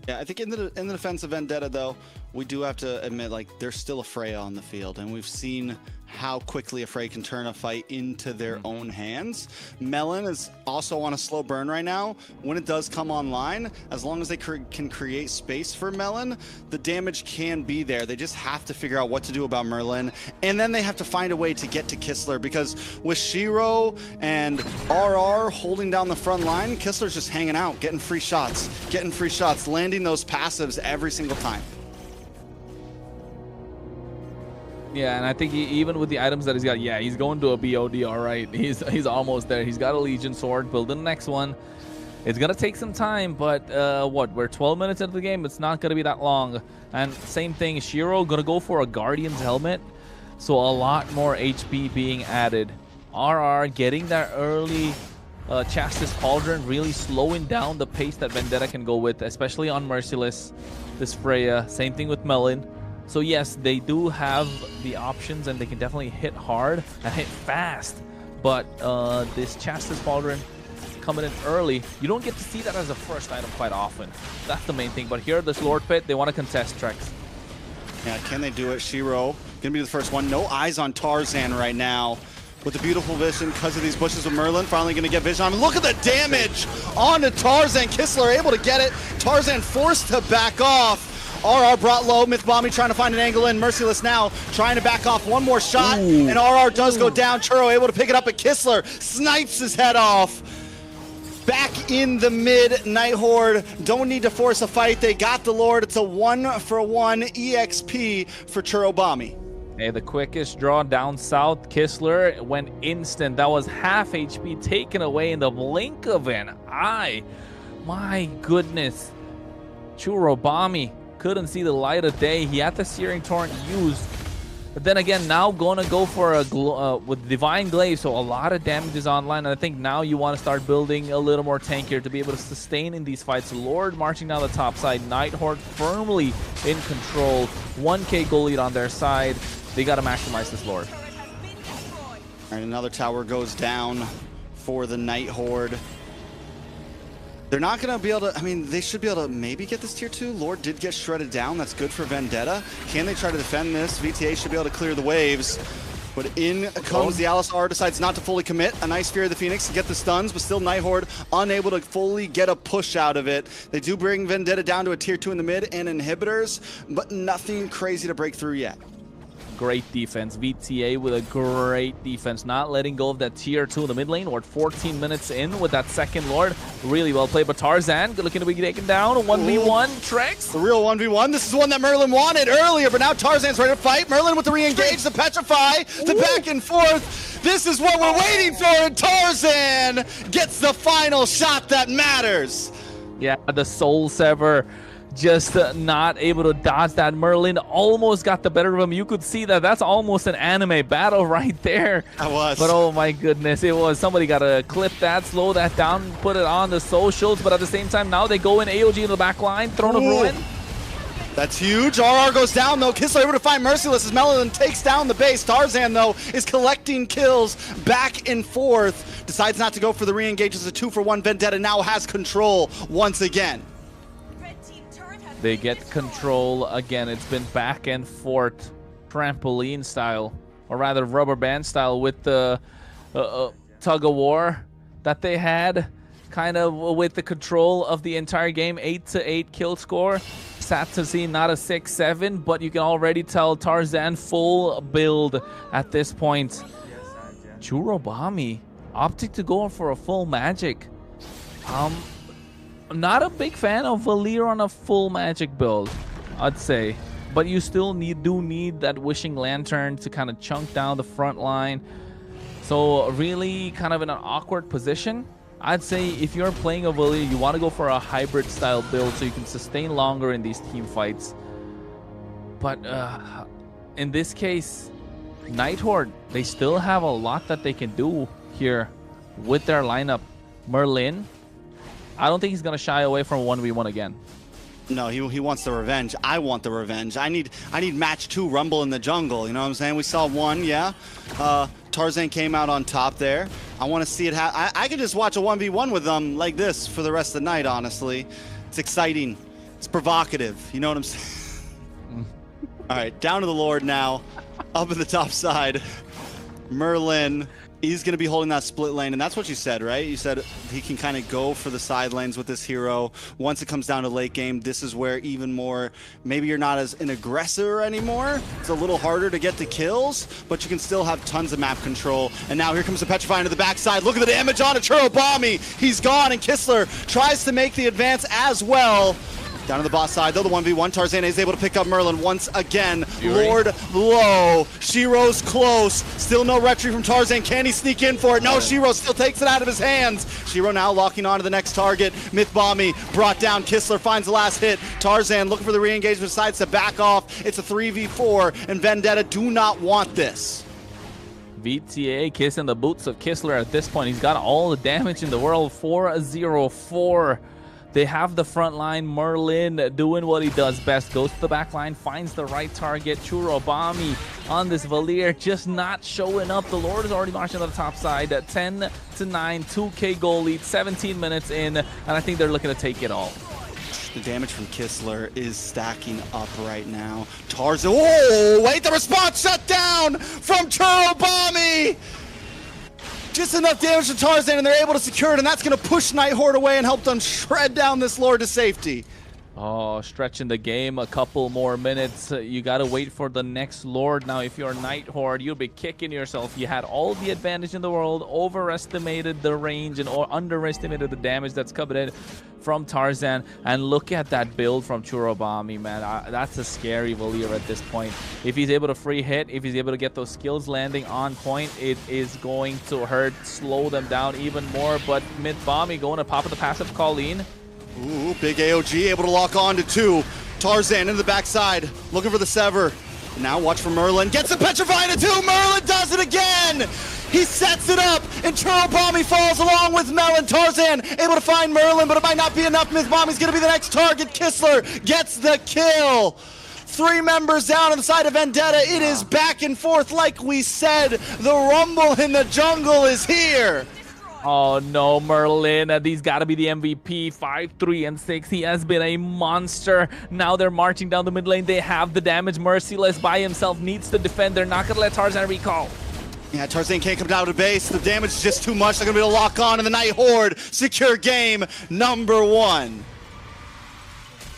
Yeah, I think in the defense of Vendetta, though, we do have to admit, like, there's still a Freya on the field. And we've seen how quickly a Frey can turn a fight into their own hands. Melon is also on a slow burn right now. When it does come online, as long as they can create space for Melon, the damage can be there. They just have to figure out what to do about Merlin, and then they have to find a way to get to Kistler, because with Shiro and RR holding down the front line, Kistler's just hanging out, getting free shots, landing those passives every single time. Yeah, and I think even with the items that he's got, yeah, he's going to a BOD, all right. He's almost there. He's got a Legion Sword, building the next one. It's going to take some time, but we're 12 minutes into the game. It's not going to be that long. And same thing, Shiro going to go for a Guardian's Helmet. So a lot more HP being added. RR getting that early Chastis Pauldron, really slowing down the pace that Vendetta can go with, especially on Merciless, this Freya. Same thing with Melon. So yes, they do have the options and they can definitely hit hard and hit fast. But this Chastis Pauldron coming in early, you don't get to see that as a first item quite often. That's the main thing. But here, this Lord Pit, they want to contest Trex. Yeah, can they do it? Shiro gonna be the first one. No eyes on Tarzan right now. With the beautiful vision because of these bushes with Merlin, finally going to get vision on him. Look at the damage onto Tarzan. Kistler able to get it. Tarzan forced to back off. RR brought low. Mythbombi trying to find an angle in. Merciless now trying to back off. One more shot, and RR does go down. Churro able to pick it up, but Kistler snipes his head off. Back in the mid, Night Horde don't need to force a fight. They got the Lord. It's a 1-for-1 EXP for Churobami. Hey, the quickest draw down south. Kistler went instant. That was half HP taken away in the blink of an eye. My goodness. Churobami couldn't see the light of day. He had the Searing Torrent used. But then again, now going to go for a with Divine Glaive, so a lot of damage is online. And I think now you want to start building a little more tankier to be able to sustain in these fights. Lord marching down the top side. Night Horde firmly in control. 1K goal lead on their side. They got to maximize this Lord. All right, another tower goes down for the Night Horde. They're not going to be able to, I mean, they should be able to maybe get this tier 2. Lord did get shredded down. That's good for Vendetta. Can they try to defend this? VTA should be able to clear the waves. But in comes the Alistar, decides not to fully commit. A nice Fear of the Phoenix to get the stuns, but still Night Horde unable to fully get a push out of it. They do bring Vendetta down to a tier 2 in the mid and inhibitors, but nothing crazy to break through yet. Great defense. VTA with a great defense, not letting go of that tier 2 in the mid lane. We're 14 minutes in with that second Lord. Really well played, but Tarzan looking to be taken down. 1v1, Trex. The real 1v1. This is one that Merlin wanted earlier, but now Tarzan's ready to fight. Merlin with the re-engage, the petrify, the back and forth. This is what we're waiting for, and Tarzan gets the final shot that matters. Yeah, the Soul Sever. Just not able to dodge that. Merlin almost got the better of him. You could see that. That's almost an anime battle right there. That was. But oh my goodness, it was. Somebody got to clip that, slow that down, put it on the socials. But at the same time, now they go in AOG in the back line. Throne of Ruin. That's huge. RR goes down, though. Kissler able to find Merciless as Merlin takes down the base. Tarzan, though, is collecting kills back and forth. Decides not to go for the re-engage as a 2-for-1. Vendetta now has control once again. They get control again. It's been back and forth, trampoline style, or rather rubber band style, with the tug of war that they had, kind of with the control of the entire game. 8-8 kill score. Sad to see not a 6-7, but you can already tell Tarzan full build at this point. Churobami opting to go for a full magic. I'm not a big fan of Valir on a full magic build, I'd say. But you still do need that Wishing Lantern to kind of chunk down the front line. So really kind of in an awkward position. I'd say if you're playing a Valir, you want to go for a hybrid style build so you can sustain longer in these team fights. But in this case, Night Horde, they still have a lot that they can do here with their lineup. Merlin, I don't think he's going to shy away from 1v1 again. No, he wants the revenge. I want the revenge. I need match 2 Rumble in the jungle. You know what I'm saying? We saw one, yeah. Tarzan came out on top there. I want to see it happen. I could just watch a 1v1 with them like this for the rest of the night, honestly. It's exciting. It's provocative. You know what I'm saying? All right, down to the Lord now. Up in the top side. Merlin. He's going to be holding that split lane, and that's what you said, right? You said he can kind of go for the side lanes with this hero. Once it comes down to late game, this is where even more, maybe you're not as an aggressor anymore. It's a little harder to get the kills, but you can still have tons of map control. And now here comes the Petrify into the backside. Look at the damage on a Churobami. He's gone, and Kissler tries to make the advance as well. Down to the boss side, though, the 1v1. Tarzan is able to pick up Merlin once again. Fury. Lord low. Shiro's close. Still no retreat from Tarzan. Can he sneak in for it? No, Shiro still takes it out of his hands. Shiro now locking on to the next target. Mythbommy brought down. Kissler finds the last hit. Tarzan looking for the re-engagement, decides to back off. It's a 3v4, and Vendetta do not want this. VTA kissing the boots of Kissler at this point. He's got all the damage in the world. 4-0-4. They have the front line. Merlin doing what he does best. Goes to the back line, finds the right target. Churobami on this Valir, just not showing up. The Lord is already marching on the top side. 10-9, 2k goal lead, 17 minutes in, and I think they're looking to take it all. The damage from Kissler is stacking up right now. Tarzan, oh, wait, the response shut down from Churobami! Just enough damage to Tarzan, and they're able to secure it, and that's going to push Night Horde away and help them shred down this Lord to safety. Oh, stretching the game a couple more minutes. You got to wait for the next Lord. Now, if you're Night Horde, you'll be kicking yourself. You had all the advantage in the world, overestimated the range, and underestimated the damage that's coming in from Tarzan. And look at that build from Churobami, man. That's a scary Valir at this point. If he's able to free hit, if he's able to get those skills landing on point, it is going to hurt, slow them down even more. But Mythbommy going to pop at the passive Colleen. Ooh, big AOG able to lock on to 2. Tarzan into the backside, looking for the Sever. Now watch for Merlin, gets the Petrify into 2. Merlin does it again. He sets it up, and Churobami falls along with Melon. Tarzan able to find Merlin, but it might not be enough. Mythbommy's going to be the next target. Kissler gets the kill. 3 members down on the side of Vendetta. It is back and forth like we said. The rumble in the jungle is here. Oh no, Merlin, he's got to be the MVP. 5, 3, and 6. He has been a monster. Now they're marching down the mid lane. They have the damage. Merciless by himself needs to defend. They're not going to let Tarzan recall. Yeah, Tarzan can't come down to base. The damage is just too much. They're going to be able to lock on, and the Night Horde secure game number 1.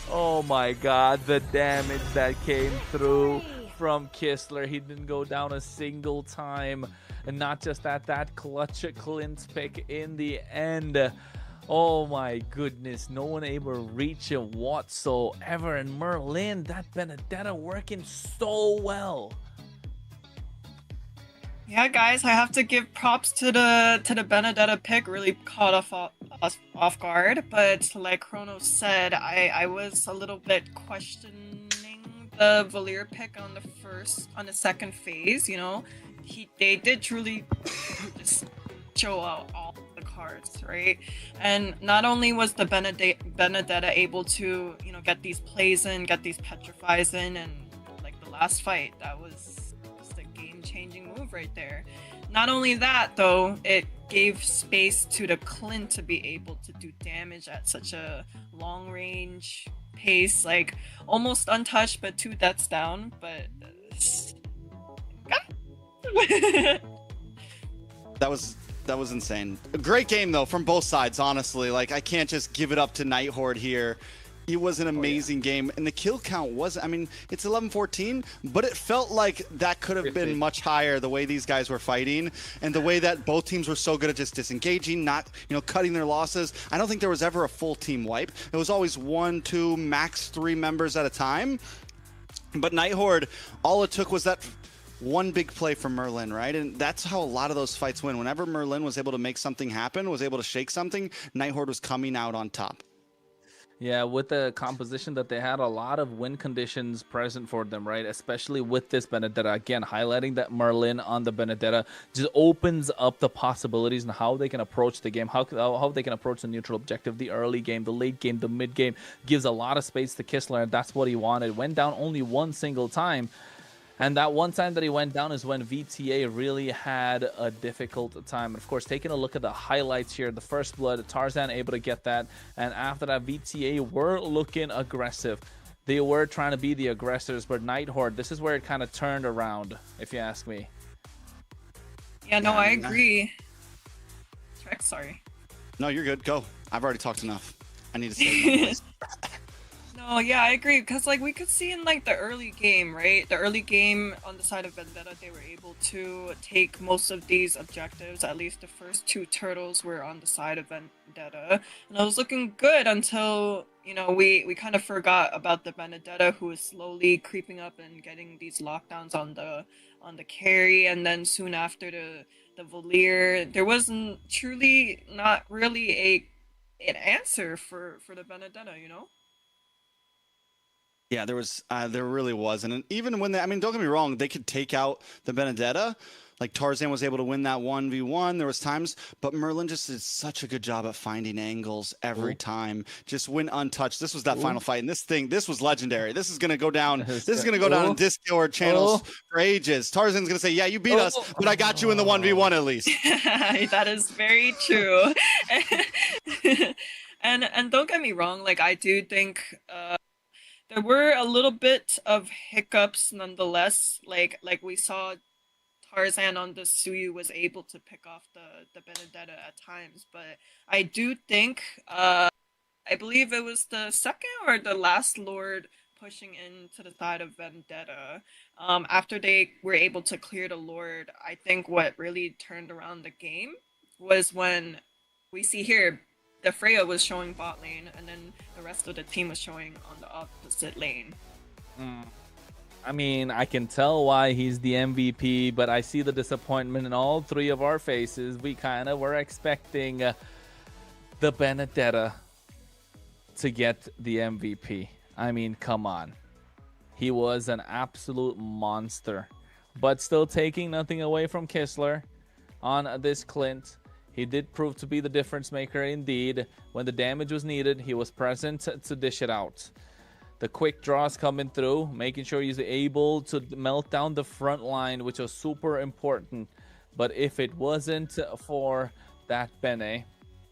Oh my god, the damage that came through from Kistler. He didn't go down a single time. And not just that clutch Clint's pick in the end. Oh my goodness, no one able to reach it whatsoever. And Merlin, that Vendetta working so well. Yeah, guys, I have to give props to the Vendetta pick. Really caught us off guard, but like Chronos said, I was a little bit questioning the Valier pick on the second phase. You know, they did truly just show out all the cards, right? And not only was the Vendetta able to, you know, get these plays in, get these petrifies in, and like the last fight, that was just a game-changing move right there. Not only that, though, it gave space to the Clint to be able to do damage at such a long-range pace, like almost untouched, but 2 deaths down. But That was insane. A great game though from both sides, honestly. Like, I can't just give it up to Night Horde here. It was an amazing game, and the kill count wasn't, I mean, it's 11-14, but it felt like that could have been much higher the way these guys were fighting and the way that both teams were so good at just disengaging, not, you know, cutting their losses. I don't think there was ever a full team wipe. It was always 1, 2, max 3 members at a time. But Night Horde, all it took was that one big play from Merlin, right? And that's how a lot of those fights win. Whenever Merlin was able to make something happen, was able to shake something, Night Horde was coming out on top. Yeah, with the composition that they had, a lot of win conditions present for them, right? Especially with this Vendetta. Again, highlighting that Merlin on the Vendetta just opens up the possibilities and how they can approach the game, how they can approach the neutral objective, the early game, the late game, the mid game. Gives a lot of space to Kistler, and that's what he wanted. Went down only one single time. And that one time that he went down is when VTA really had a difficult time. And of course, taking a look at the highlights here, the first blood, Tarzan able to get that. And after that, VTA were looking aggressive. They were trying to be the aggressors, but Night Horde, this is where it kind of turned around, if you ask me. Yeah, no, I agree. Trek, sorry. No, you're good. Go. I've already talked enough. I need to say No, yeah, I agree, because like we could see in like the early game, right? The early game on the side of Vendetta, they were able to take most of these objectives. At least the first 2 turtles were on the side of Vendetta, and it was looking good until, you know, we kind of forgot about the Vendetta, who was slowly creeping up and getting these lockdowns on the carry, and then soon after the Valier, there wasn't truly not really an answer for the Vendetta, you know. Yeah, there really was. And even when I mean, don't get me wrong, they could take out the Vendetta. Like, Tarzan was able to win that 1v1. There was times, but Merlin just did such a good job at finding angles every time. Just went untouched. This was that final fight, and this was legendary. This is gonna go down. This is gonna go down in Discord channels for ages. Tarzan's gonna say, "Yeah, you beat us, but I got you in the 1v1 at least." That is very true. and don't get me wrong, like, I do think there were a little bit of hiccups nonetheless. Like we saw Tarzan on the Suyu was able to pick off the Vendetta at times, but I do think I believe it was the second or the last Lord pushing into the side of Vendetta. After they were able to clear the Lord, I think what really turned around the game was when we see here the Freya was showing bot lane, and then the rest of the team was showing on the opposite lane. I mean, I can tell why he's the MVP, but I see the disappointment in all 3 of our faces. We kind of were expecting the Vendetta to get the MVP. I mean, come on. He was an absolute monster, but still taking nothing away from Kistler on this Clint. He did prove to be the difference maker indeed. When the damage was needed, he was present to dish it out. The quick draws coming through, making sure he's able to melt down the front line, which was super important. But if it wasn't for that Bene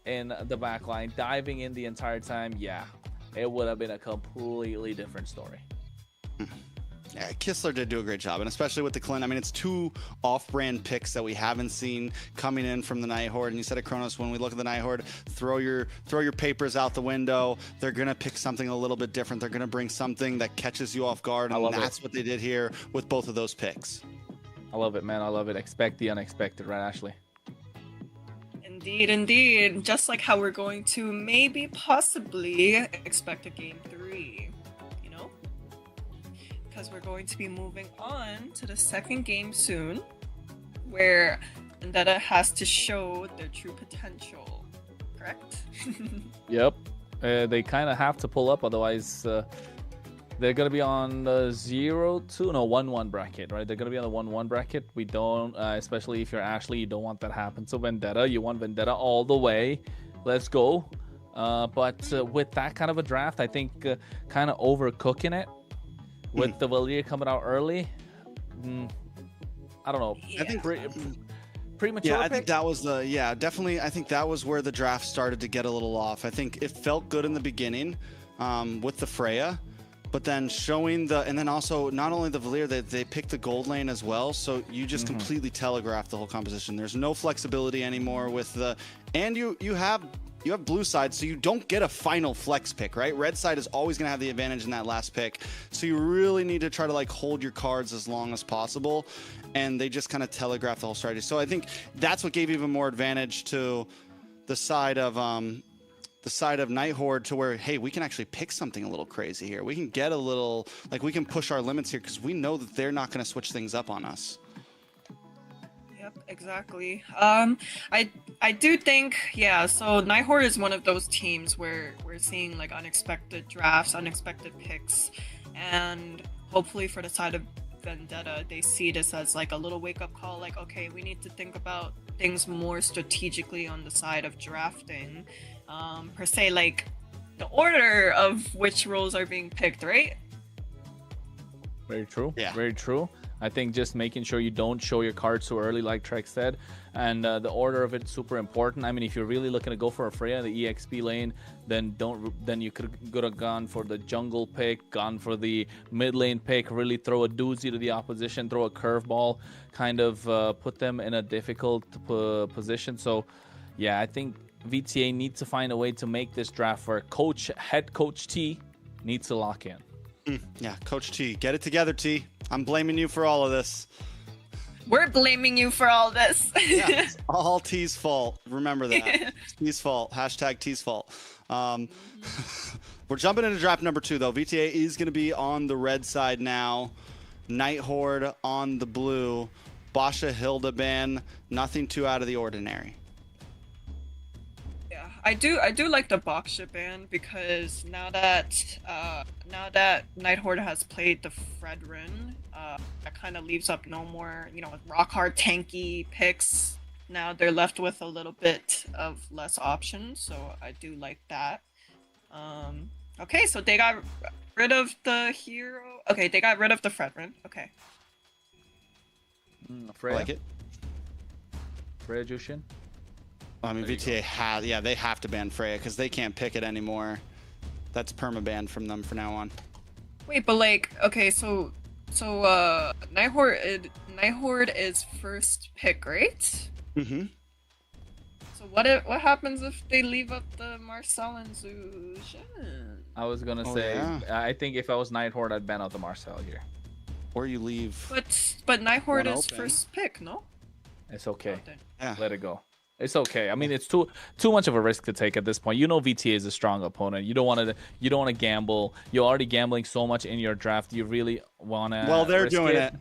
in the back line, diving in the entire time, yeah, it would have been a completely different story. Yeah, Kistler did do a great job, and especially with the Clint. I mean, it's 2 off-brand picks that we haven't seen coming in from the Night Horde. And you said it, Kronos, when we look at the Night Horde, throw your papers out the window. They're gonna pick something a little bit different. They're gonna bring something that catches you off guard, and that's what they did here with both of those picks. I love it, man. I love it. Expect the unexpected, right, Ashley? Indeed, indeed. Just like how we're going to maybe, possibly expect a game 3. Because we're going to be moving on to the second game soon, where Vendetta has to show their true potential, correct? Yep. They kind of have to pull up, otherwise they're going to be on the 1-1 bracket, right? They're going to be on the 1-1 bracket. We don't, especially if you're Ashley, you don't want that to happen. So Vendetta, you want Vendetta all the way. Let's go. But with that kind of a draft, I think kind of overcooking it. With the Valier coming out early, I don't know. Yeah. I think premature. Yeah, I pick? think that was definitely. I think that was where the draft started to get a little off. I think it felt good in the beginning with the Freya, but then showing and then also not only the Valier, they picked the gold lane as well. So you just completely telegraphed the whole composition. There's no flexibility anymore with and you have blue side, so you don't get a final flex pick, right? Red side is always going to have the advantage in that last pick. So you really need to try to hold your cards as long as possible. And they just kind of telegraph the whole strategy. So I think that's what gave even more advantage to the side of Night Horde, to where, hey, we can actually pick something a little crazy here. We can get a little, we can push our limits here because we know that they're not going to switch things up on us. Yep, exactly. I do think, yeah, so Night Horde is one of those teams where we're seeing unexpected drafts, unexpected picks, and hopefully for the side of Vendetta, they see this as a little wake-up call, okay, we need to think about things more strategically on the side of drafting, per se, the order of which roles are being picked, right? Very true. Yeah. Very true. I think just making sure you don't show your cards so early, like Trek said, and the order of it super important. I mean, if you're really looking to go for a Freya in the EXP lane, then you could have gone for the jungle pick, gone for the mid lane pick, really throw a doozy to the opposition, throw a curveball, kind of put them in a difficult position. So, yeah, I think VTA needs to find a way to make this draft where head coach T needs to lock in. Yeah, Coach T, get it together, T. I'm blaming you for all of this. We're blaming you for all this. Yeah, it's all T's fault. Remember that. T's fault. Hashtag T's fault. We're jumping into draft number 2, though. VTA is going to be on the red side now. Night Horde on the blue. Basha Hilda ban. Nothing too out of the ordinary. Yeah, I do like the box ship ban, because now that Night Horde has played the Fredrin, that kind of leaves up no more, rock hard tanky picks. Now they're left with a little bit of less options, so I do like that. Okay, so they got rid of the hero. Okay, they got rid of the Fredrin. Okay. Freya. I like it. Freya Jushin. I mean, VTA they have to ban Freya because they can't pick it anymore. That's perma-banned from them from now on. Wait, but okay, so Night Horde is first pick, right? Mm-hmm. So what happens if they leave up the Marcel and Zushin? I was gonna say, yeah. I think if I was Night Horde, I'd ban out the Marcel here. Or you leave. But Night Horde One is open. First pick, no? It's okay. Yeah. Let it go. It's okay. I mean, it's too much of a risk to take at this point. VTA is a strong opponent. You don't want to gamble. You're already gambling so much in your draft. You really want to. Well, they're doing it.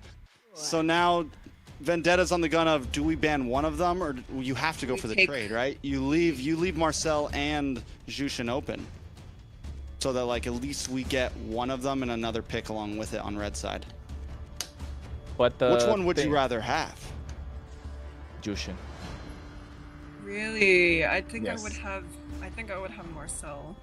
So now Vendetta's on the gun of, do we ban one of them, or you have to go for the trade, right? You leave Marcel and Jushin open, so that at least we get one of them and another pick along with it on red side. But which one would you rather have? Jushin. Really? I think Yes. I would have Marcel.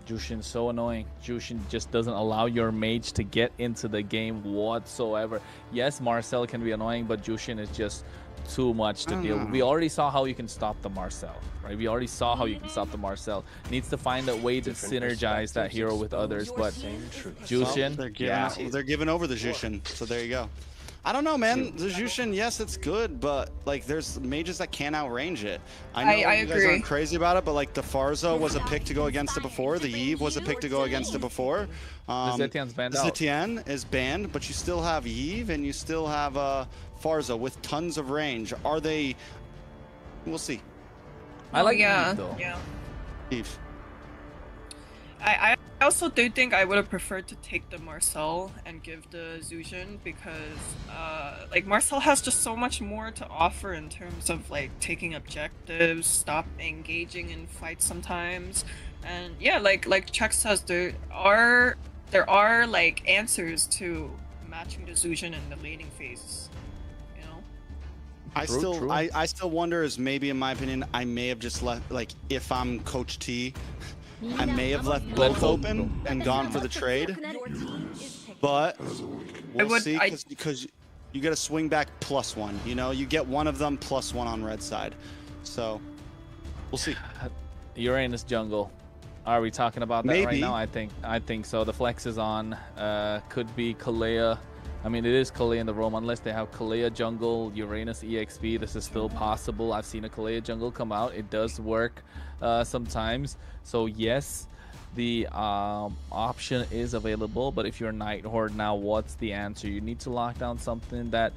Jushin's so annoying. Jushin just doesn't allow your mage to get into the game whatsoever. Yes, Marcel can be annoying, but Jushin is just too much to deal with. We already saw how you can stop the Marcel, right? We already saw how you can stop the Marcel. Needs to find a way to synergize that hero with others, but Jushin, they're giving over the Jushin, so there you go. I don't know, man. The Jushin, yes, it's good, but like there's mages that can't outrange it. I know you guys aren't crazy about it, but like the Farza was a pick to go against it before. The Eve was a pick to go against it before. the Zetian's banned out. Zetian is banned, but you still have Eve and you still have Farza with tons of range. Are they? We'll see. I like Eve, though. Yeah. Eve. I also do think I would have preferred to take the Marcel and give the Zujin because like Marcel has just so much more to offer in terms of like taking objectives, stop engaging in fights sometimes, and yeah, like Chuck says, there are like answers to matching the Zujin in the laning phase. You know. I still wonder, is maybe in my opinion, I may have just left, like if I'm Coach T, I may have left both open and gone for the trade, but we'll see because you get a swing back +1. You know, you get one of them +1 on red side, so we'll see. Uranus jungle. Are we talking about that right now? I think so. The flex is on. Could be Kalea. I mean, it is Kalea in the roam, unless they have Kalea jungle, Uranus EXP. This is still possible. I've seen a Kalea jungle come out. It does work sometimes. So yes, the option is available. But if you're Night Horde now, what's the answer? You need to lock down something that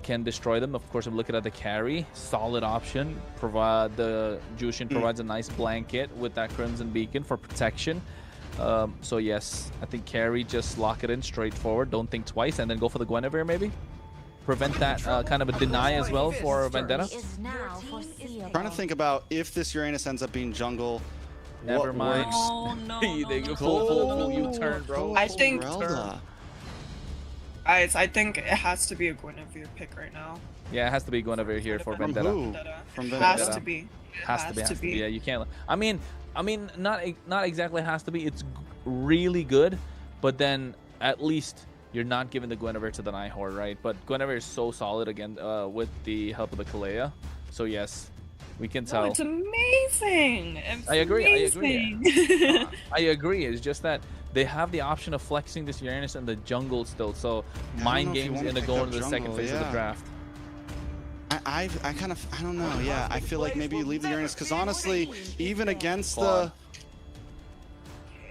can destroy them. Of course, I'm looking at the carry. Solid option. The Jushin provides a nice blanket with that Crimson Beacon for protection. So yes, I think carry, just lock it in straightforward, don't think twice, and then go for the Guinevere maybe. Prevent that kind of a deny as well for Vendetta. Trying to think about if this Uranus ends up being jungle. Never mind. Oh, no, They go full U-turn, bro. I think I think it has to be a Guinevere pick right now. Yeah, it has to be Guinevere here for Vendetta. From Vendetta. Has to be. Has to be. Yeah, you can't. I mean, not exactly has to be. It's really good, but then at least you're not giving the Guinevere to the Night Horde, right? But Guinevere is so solid again with the help of the Kalea. So yes, we can tell. Oh, it's amazing. I agree. I agree. It's just that they have the option of flexing this Uranus in the jungle still. So mind games into going to the second phase of the draft. I don't know. Yeah, I feel like maybe you leave the Uranus because honestly, even against the,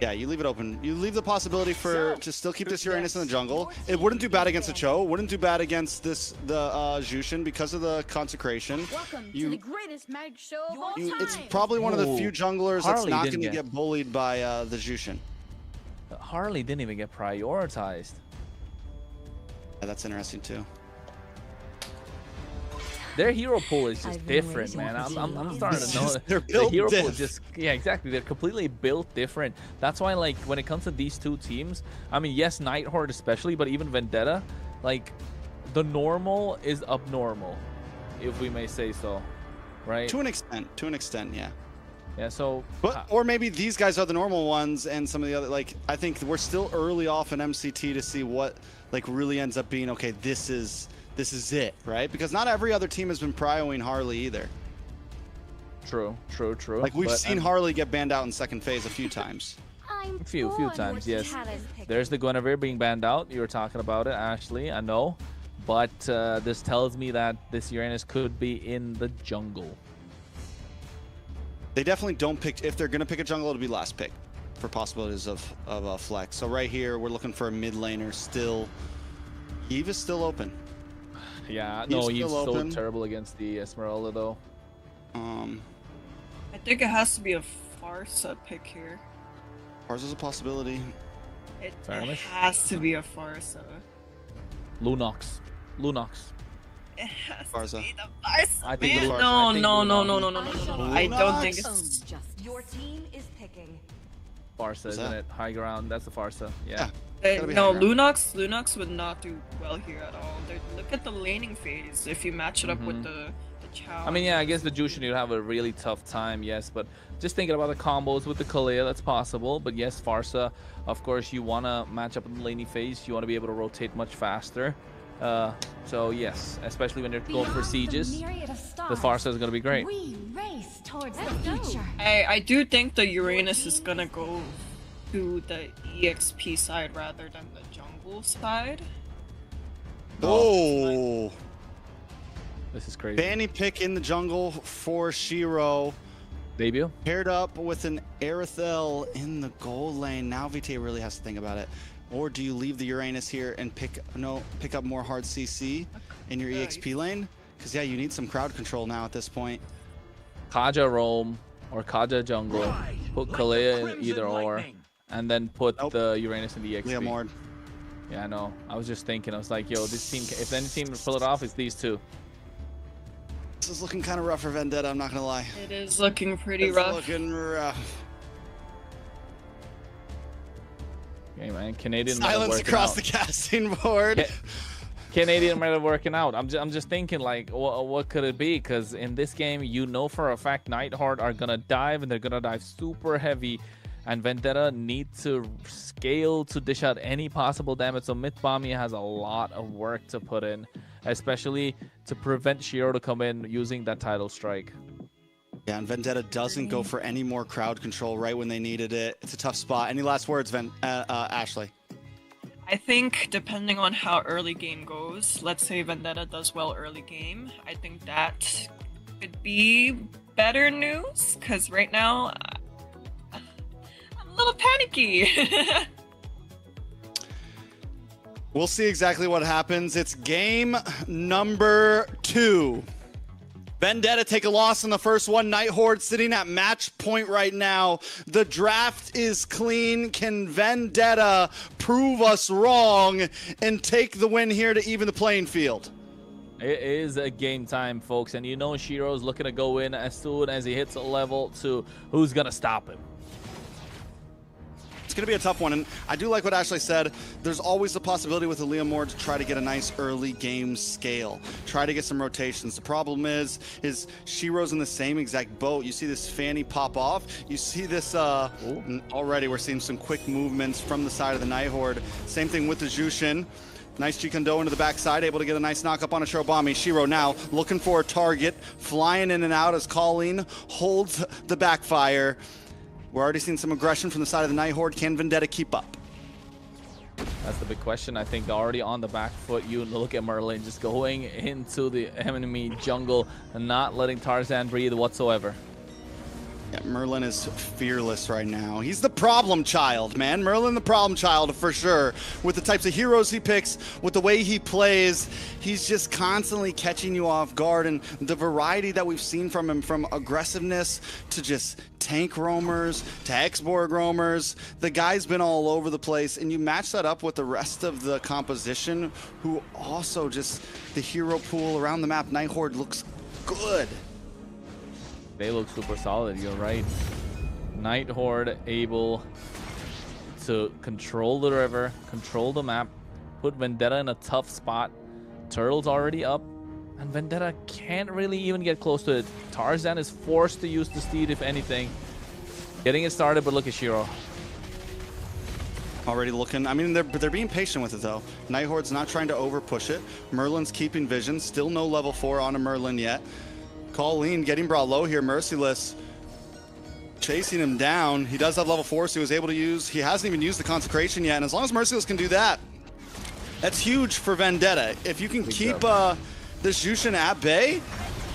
you leave it open. You leave the possibility to still keep this Uranus in the jungle. It wouldn't do bad against the Cho. Wouldn't do bad against the Jushin because of the consecration. It's probably one of the few junglers that's not going to get bullied by the Jushin. Harley didn't even get prioritized. Yeah, that's interesting too. Their hero pool is just different, man. I'm starting to know the hero pool is just, yeah, exactly. They're completely built different. That's why, like, when it comes to these two teams, I mean, yes, Night Horde especially, but even Vendetta, like, the normal is abnormal, if we may say so, right? To an extent, yeah. Yeah, so... or maybe these guys are the normal ones, and some of the other, like, I think we're still early off in MCT to see what, like, really ends up being, okay, this is it, right? Because not every other team has been prioing Harley either. True. Like, we've seen Harley get banned out in second phase a few times. A few times, yes. There's the Guinevere being banned out. You were talking about it, Ashley, I know. But this tells me that this Uranus could be in the jungle. They definitely don't pick, if they're going to pick a jungle, it'll be last pick for possibilities of flex. So right here, we're looking for a mid laner still. Eve is still open. Yeah, no, he's so terrible against the Esmeralda, though. I think it has to be a Farsa pick here. Farsa's a possibility. It has to be a Farsa. Lunox. It has Farsa. to be the Farsa. I think No. I don't think it's your team is picking. Farsa, isn't it? High ground. That's the Farsa. Yeah. No, Lunox would not do well here at all. Look at the laning phase if you match it up with the Chow. I mean, yeah, I guess the Jushin you'd have a really tough time, yes, but just thinking about the combos with the Kalea, that's possible. But yes, Farsa, of course, you want to match up in the laning phase. You want to be able to rotate much faster. So yes, especially when you're going for sieges, the Farsa is going to be great. We race towards the future. I do think the Uranus is gonna go to the EXP side rather than the jungle side. Oh, This is crazy. Fanny pick in the jungle for Shiro. Debut. Paired up with an Aerithel in the gold lane. Now VT really has to think about it. Or do you leave the Uranus here and pick up more hard CC in your EXP lane? Because yeah, you need some crowd control now at this point. Kaja roam or Kaja jungle. Put Kalea in either or. And then put the Uranus in the EXP. Leomord. Yeah, I know. I was just thinking. I was like, yo, this team, if any team will pull it off, it's these two. This is looking kind of rough for Vendetta, I'm not going to lie. It is looking pretty It's rough. looking rough. Okay, man. Canadian Silence across the casting board. Canadian might have working out. I'm just thinking, like, what could it be? Because in this game, you know for a fact Nightheart are gonna dive, and they're gonna dive super heavy, and Vendetta need to scale to dish out any possible damage. So Mythbommy has a lot of work to put in, especially to prevent Shiro to come in using that title strike. Yeah, and Vendetta doesn't go for any more crowd control right when they needed it. It's a tough spot. Any last words, Ashley? I think depending on how early game goes, let's say Vendetta does well early game, I think that could be better news, because right now I'm a little panicky. We'll see exactly what happens. It's game number 2. Vendetta take a loss in the first one. Night Horde sitting at match point right now. The draft is clean. Can Vendetta prove us wrong and take the win here to even the playing field? It is a game time, folks, and you know Shiro's looking to go in as soon as he hits a level 2. Who's gonna stop him? It's going to be a tough one, and I do like what Ashley said. There's always the possibility with the Leomord to try to get a nice early game scale, try to get some rotations. The problem is Shiro's in the same exact boat. You see this Fanny pop off. You see this already. We're seeing some quick movements from the side of the Night Horde. Same thing with the Jushin. Nice G-Kondo into the backside, able to get a nice knock up on a Shirobami. Shiro now looking for a target, flying in and out as Colleen holds the backfire. We're already seeing some aggression from the side of the Night Horde. Can Vendetta keep up? That's the big question. I think already on the back foot, you look at Merlin just going into the enemy jungle and not letting Tarzan breathe whatsoever. Yeah, Merlin is fearless right now. He's the problem child, man. Merlin the problem child for sure. With the types of heroes he picks, with the way he plays, he's just constantly catching you off guard. And the variety that we've seen from him, from aggressiveness to just tank roamers to X-Borg roamers, the guy's been all over the place. And you match that up with the rest of the composition, who also just, the hero pool around the map, Night Horde looks good. They look super solid, you're right. Night Horde able to control the river, control the map, put Vendetta in a tough spot. Turtle's already up, and Vendetta can't really even get close to it. Tarzan is forced to use the steed, if anything. Getting it started, but look at Shiro. Already looking, I mean, they're being patient with it though. Night Horde's not trying to over push it. Merlin's keeping vision, still no level 4 on a Merlin yet. Colleen getting brought low here, Merciless chasing him down. He does have level 4, so he was able to use, he hasn't even used the Consecration yet, and as long as Merciless can do that, that's huge for Vendetta. If you can keep this Jushin at bay,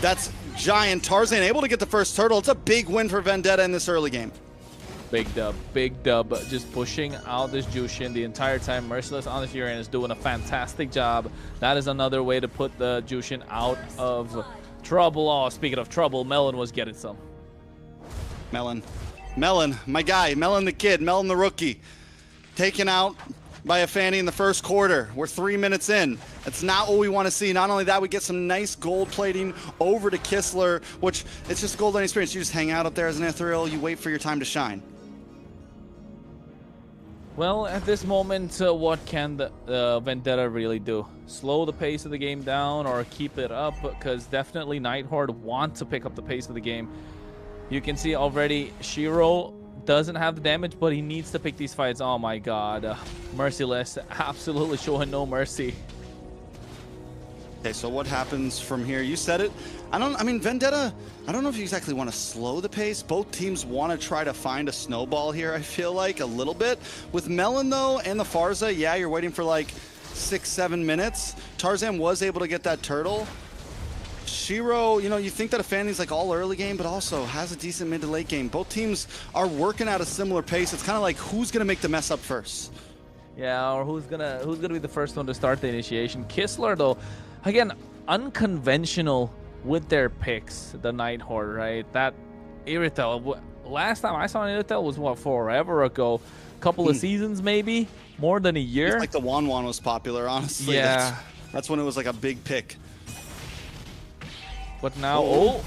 that's giant. Tarzan able to get the first turtle. It's a big win for Vendetta in this early game. Big dub, just pushing out this Jushin the entire time. Merciless on the Fury is doing a fantastic job. That is another way to put the Jushin out of trouble. Oh, speaking of trouble, Melon was getting some. Melon, my guy, Melon the kid, Melon the rookie, taken out by a Fanny in the first quarter. We're 3 minutes in. That's not what we want to see. Not only that, we get some nice gold plating over to Kistler, which it's just golden experience. You just hang out up there as an ethereal, you wait for your time to shine. Well, at this moment, what can the Vendetta really do? Slow the pace of the game down or keep it up? Because definitely Night Horde want to pick up the pace of the game. You can see already Shiro doesn't have the damage, but he needs to pick these fights. Oh my god. Merciless absolutely showing no mercy. Okay, so what happens from here? You said it. I mean, Vendetta, I don't know if you exactly want to slow the pace. Both teams want to try to find a snowball here, I feel like, a little bit. With Melon, though, and the Farza, yeah, you're waiting for like 6-7 minutes. Tarzan was able to get that turtle. Shiro, you know, you think that a Fanny's like all early game, but also has a decent mid to late game. Both teams are working at a similar pace. It's kind of like who's going to make the mess up first. Yeah, or who's gonna be the first one to start the initiation. Kistler, though, again, unconventional with their picks, the Night Horde, right? That Irithel, last time I saw an Irithel was, what, forever ago? Couple of seasons, maybe? More than a year? It's like the Wan was popular, honestly. Yeah. That's when it was like a big pick. But now,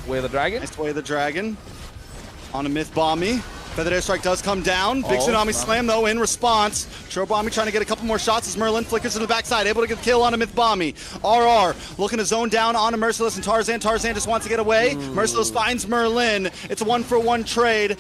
Way of the Dragon? Nice Way of the Dragon. On a Myth Bomby. Feathered Airstrike does come down. Big Tsunami Slam, though, in response. Tro Bomby trying to get a couple more shots as Merlin flickers to the backside, able to get a kill on a Myth Bomby. RR looking to zone down on a Merciless and Tarzan. Tarzan just wants to get away. Merciless finds Merlin. It's a 1-for-1 trade.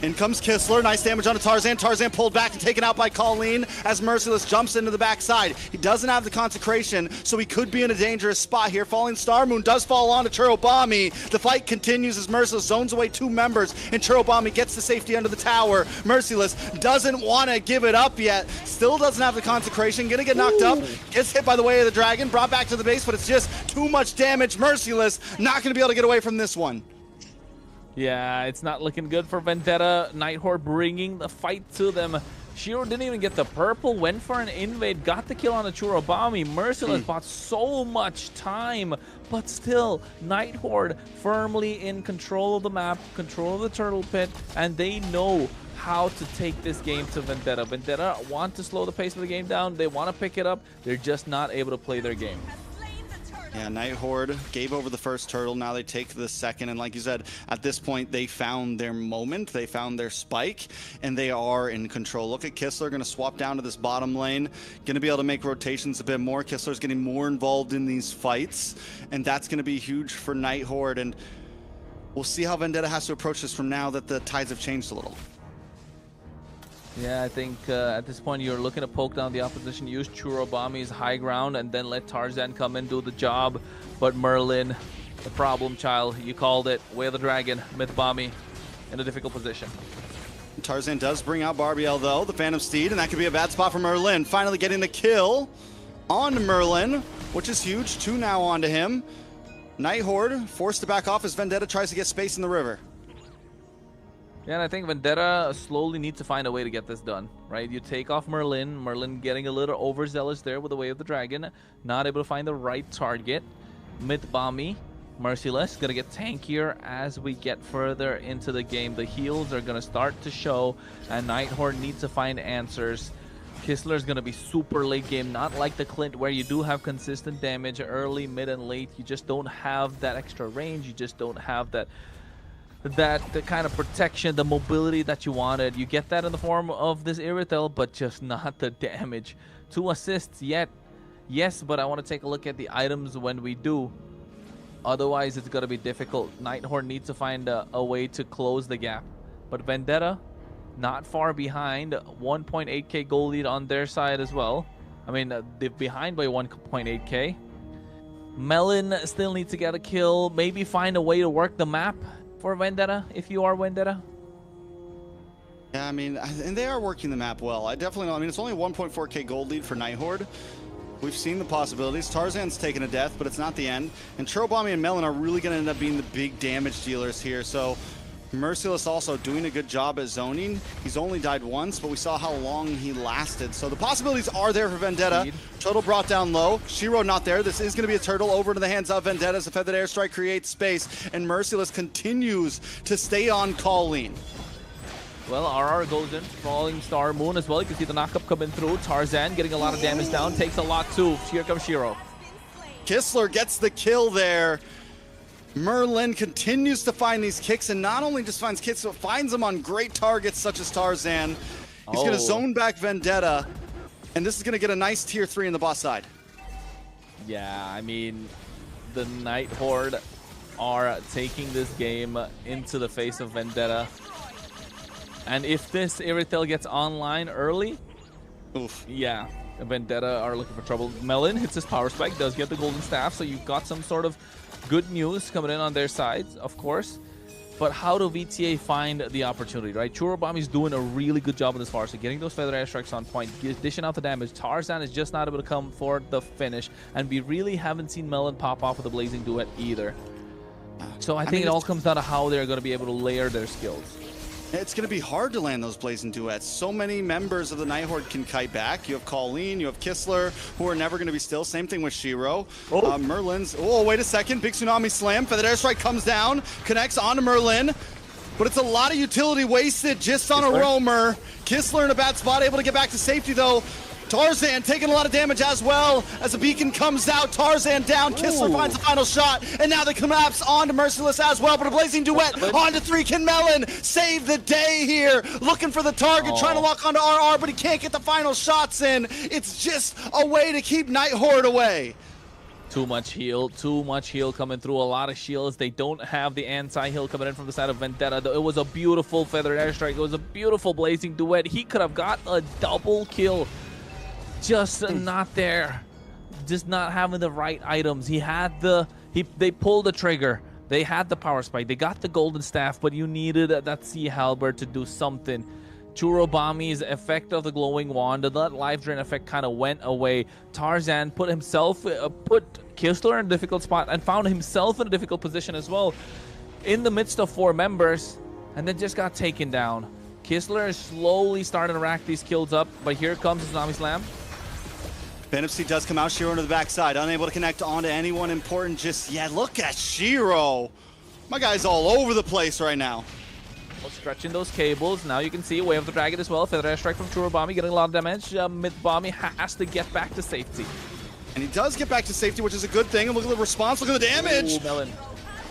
In comes Kistler, nice damage on a Tarzan. Tarzan pulled back and taken out by Colleen as Merciless jumps into the backside. He doesn't have the consecration, so he could be in a dangerous spot here. Falling Star Moon does fall on to Churobami. The fight continues as Merciless zones away 2 members, and Churobami gets the safety under the tower. Merciless doesn't want to give it up yet. Still doesn't have the consecration. Gonna get knocked up. Gets hit by the Way of the Dragon. Brought back to the base, but it's just too much damage. Merciless not gonna be able to get away from this one. Yeah, it's not looking good for Vendetta. Night Horde bringing the fight to them. Shiro didn't even get the purple, went for an invade, got the kill on the Churobami. Merciless bought so much time, but still, Night Horde firmly in control of the map, control of the turtle pit, and they know how to take this game to Vendetta. Vendetta want to slow the pace of the game down. They want to pick it up. They're just not able to play their game. Yeah, Night Horde gave over the first turtle. Now they take the second. And like you said, at this point, they found their moment. They found their spike, and they are in control. Look at Kistler, going to swap down to this bottom lane. Going to be able to make rotations a bit more. Kistler's getting more involved in these fights, and that's going to be huge for Night Horde. And we'll see how Vendetta has to approach this from now that the tides have changed a little. Yeah, I think at this point you're looking to poke down the opposition, use Churobami's high ground, and then let Tarzan come and do the job. But Merlin, the problem child, you called it. Way of the Dragon, Myth Bomby in a difficult position. Tarzan does bring out Barbiel, though, the Phantom Steed, and that could be a bad spot for Merlin. Finally getting the kill on Merlin, which is huge. 2 now onto him. Night Horde forced to back off as Vendetta tries to get space in the river. Yeah, and I think Vendetta slowly needs to find a way to get this done, right? You take off Merlin. Merlin getting a little overzealous there with the Way of the Dragon. Not able to find the right target. Myth Bomby, Merciless, gonna get tankier as we get further into the game. The heals are gonna start to show, and Night Horde needs to find answers. Kistler's gonna be super late game, not like the Clint where you do have consistent damage early, mid, and late. You just don't have that extra range. You just don't have the kind of protection, the mobility that you wanted. You get that in the form of this Irithel, but just not the damage. 2 assists yet. Yes, but I want to take a look at the items when we do. Otherwise, it's going to be difficult. Night Horde needs to find a way to close the gap. But Vendetta, not far behind. 1.8k goal lead on their side as well. I mean, they're behind by 1.8k. Melon still needs to get a kill. Maybe find a way to work the map for Vendetta, if you are Vendetta. Yeah, I mean, and they are working the map well. I definitely know. I mean, it's only a 1.4k gold lead for Night Horde. We've seen the possibilities. Tarzan's taken a death, but it's not the end. And Churobami and Melon are really going to end up being the big damage dealers here. So Merciless also doing a good job at zoning. He's only died once, but we saw how long he lasted. So the possibilities are there for Vendetta. Turtle brought down low. Shiro not there. This is going to be a turtle over to the hands of Vendetta as the Feathered Airstrike creates space, and Merciless continues to stay on Colleen. Well, RR goes in, Falling Star Moon as well. You can see the knockup coming through. Tarzan getting a lot of damage down. Takes a lot too. Here comes Shiro. Kistler gets the kill there. Merlin continues to find these kicks, and not only just finds kicks, but finds them on great targets such as Tarzan. He's going to zone back Vendetta, and this is going to get a nice tier 3 in the boss side. Yeah, I mean, the Night Horde are taking this game into the face of Vendetta. And if this Irithel gets online early, oof. Yeah, Vendetta are looking for trouble. Melon hits his power spike, does get the golden staff, so you've got some sort of good news coming in on their side, of course. But how do VTA find the opportunity, right? Churobami's doing a really good job in this far, so getting those feather airstrikes on point, dishing out the damage. Tarzan is just not able to come for the finish, and we really haven't seen Melon pop off with a Blazing Duet either. So I think it all comes down to how they're going to be able to layer their skills. It's going to be hard to land those Blazing Duets. So many members of the Night Horde can kite back. You have Colleen, you have Kistler, who are never going to be still. Same thing with Shiro. Merlin's... Oh, wait a second. Big Tsunami Slam. Feathered Airstrike comes down, connects onto Merlin. But it's a lot of utility wasted just on a roamer. Kistler in a bad spot, able to get back to safety, though. Tarzan taking a lot of damage as well as the beacon comes out. Tarzan down. Kistler finds the final shot, and now they collapse onto Merciless as well. But a Blazing Duet onto 3. Can Melon save the day here? Looking for the target, trying to lock onto RR, but he can't get the final shots in. It's just a way to keep Night Horde away. Too much heal coming through. A lot of shields. They don't have the anti-heal coming in from the side of Vendetta. It was a beautiful feathered airstrike. It was a beautiful Blazing Duet. He could have got a double kill. Just not there. Just not having the right items. He had the... They pulled the trigger. They had the power spike. They got the golden staff, but you needed that Sea Halberd to do something. Churobami's effect of the glowing wand, that life drain effect kind of went away. Tarzan put Kistler in a difficult spot and found himself in a difficult position as well. In the midst of 4 members, and then just got taken down. Kistler is slowly starting to rack these kills up, but here comes the Tsunami Slam. Benepsi does come out. Shiro into the backside, unable to connect onto anyone important just yet. Look at Shiro. My guy's all over the place right now. Stretching those cables. Now you can see Way of the Dragon as well. Feather Airstrike from Churobami getting a lot of damage. Mythbami has to get back to safety. And he does get back to safety, which is a good thing. And look at the response. Look at the damage. Ooh, Melon.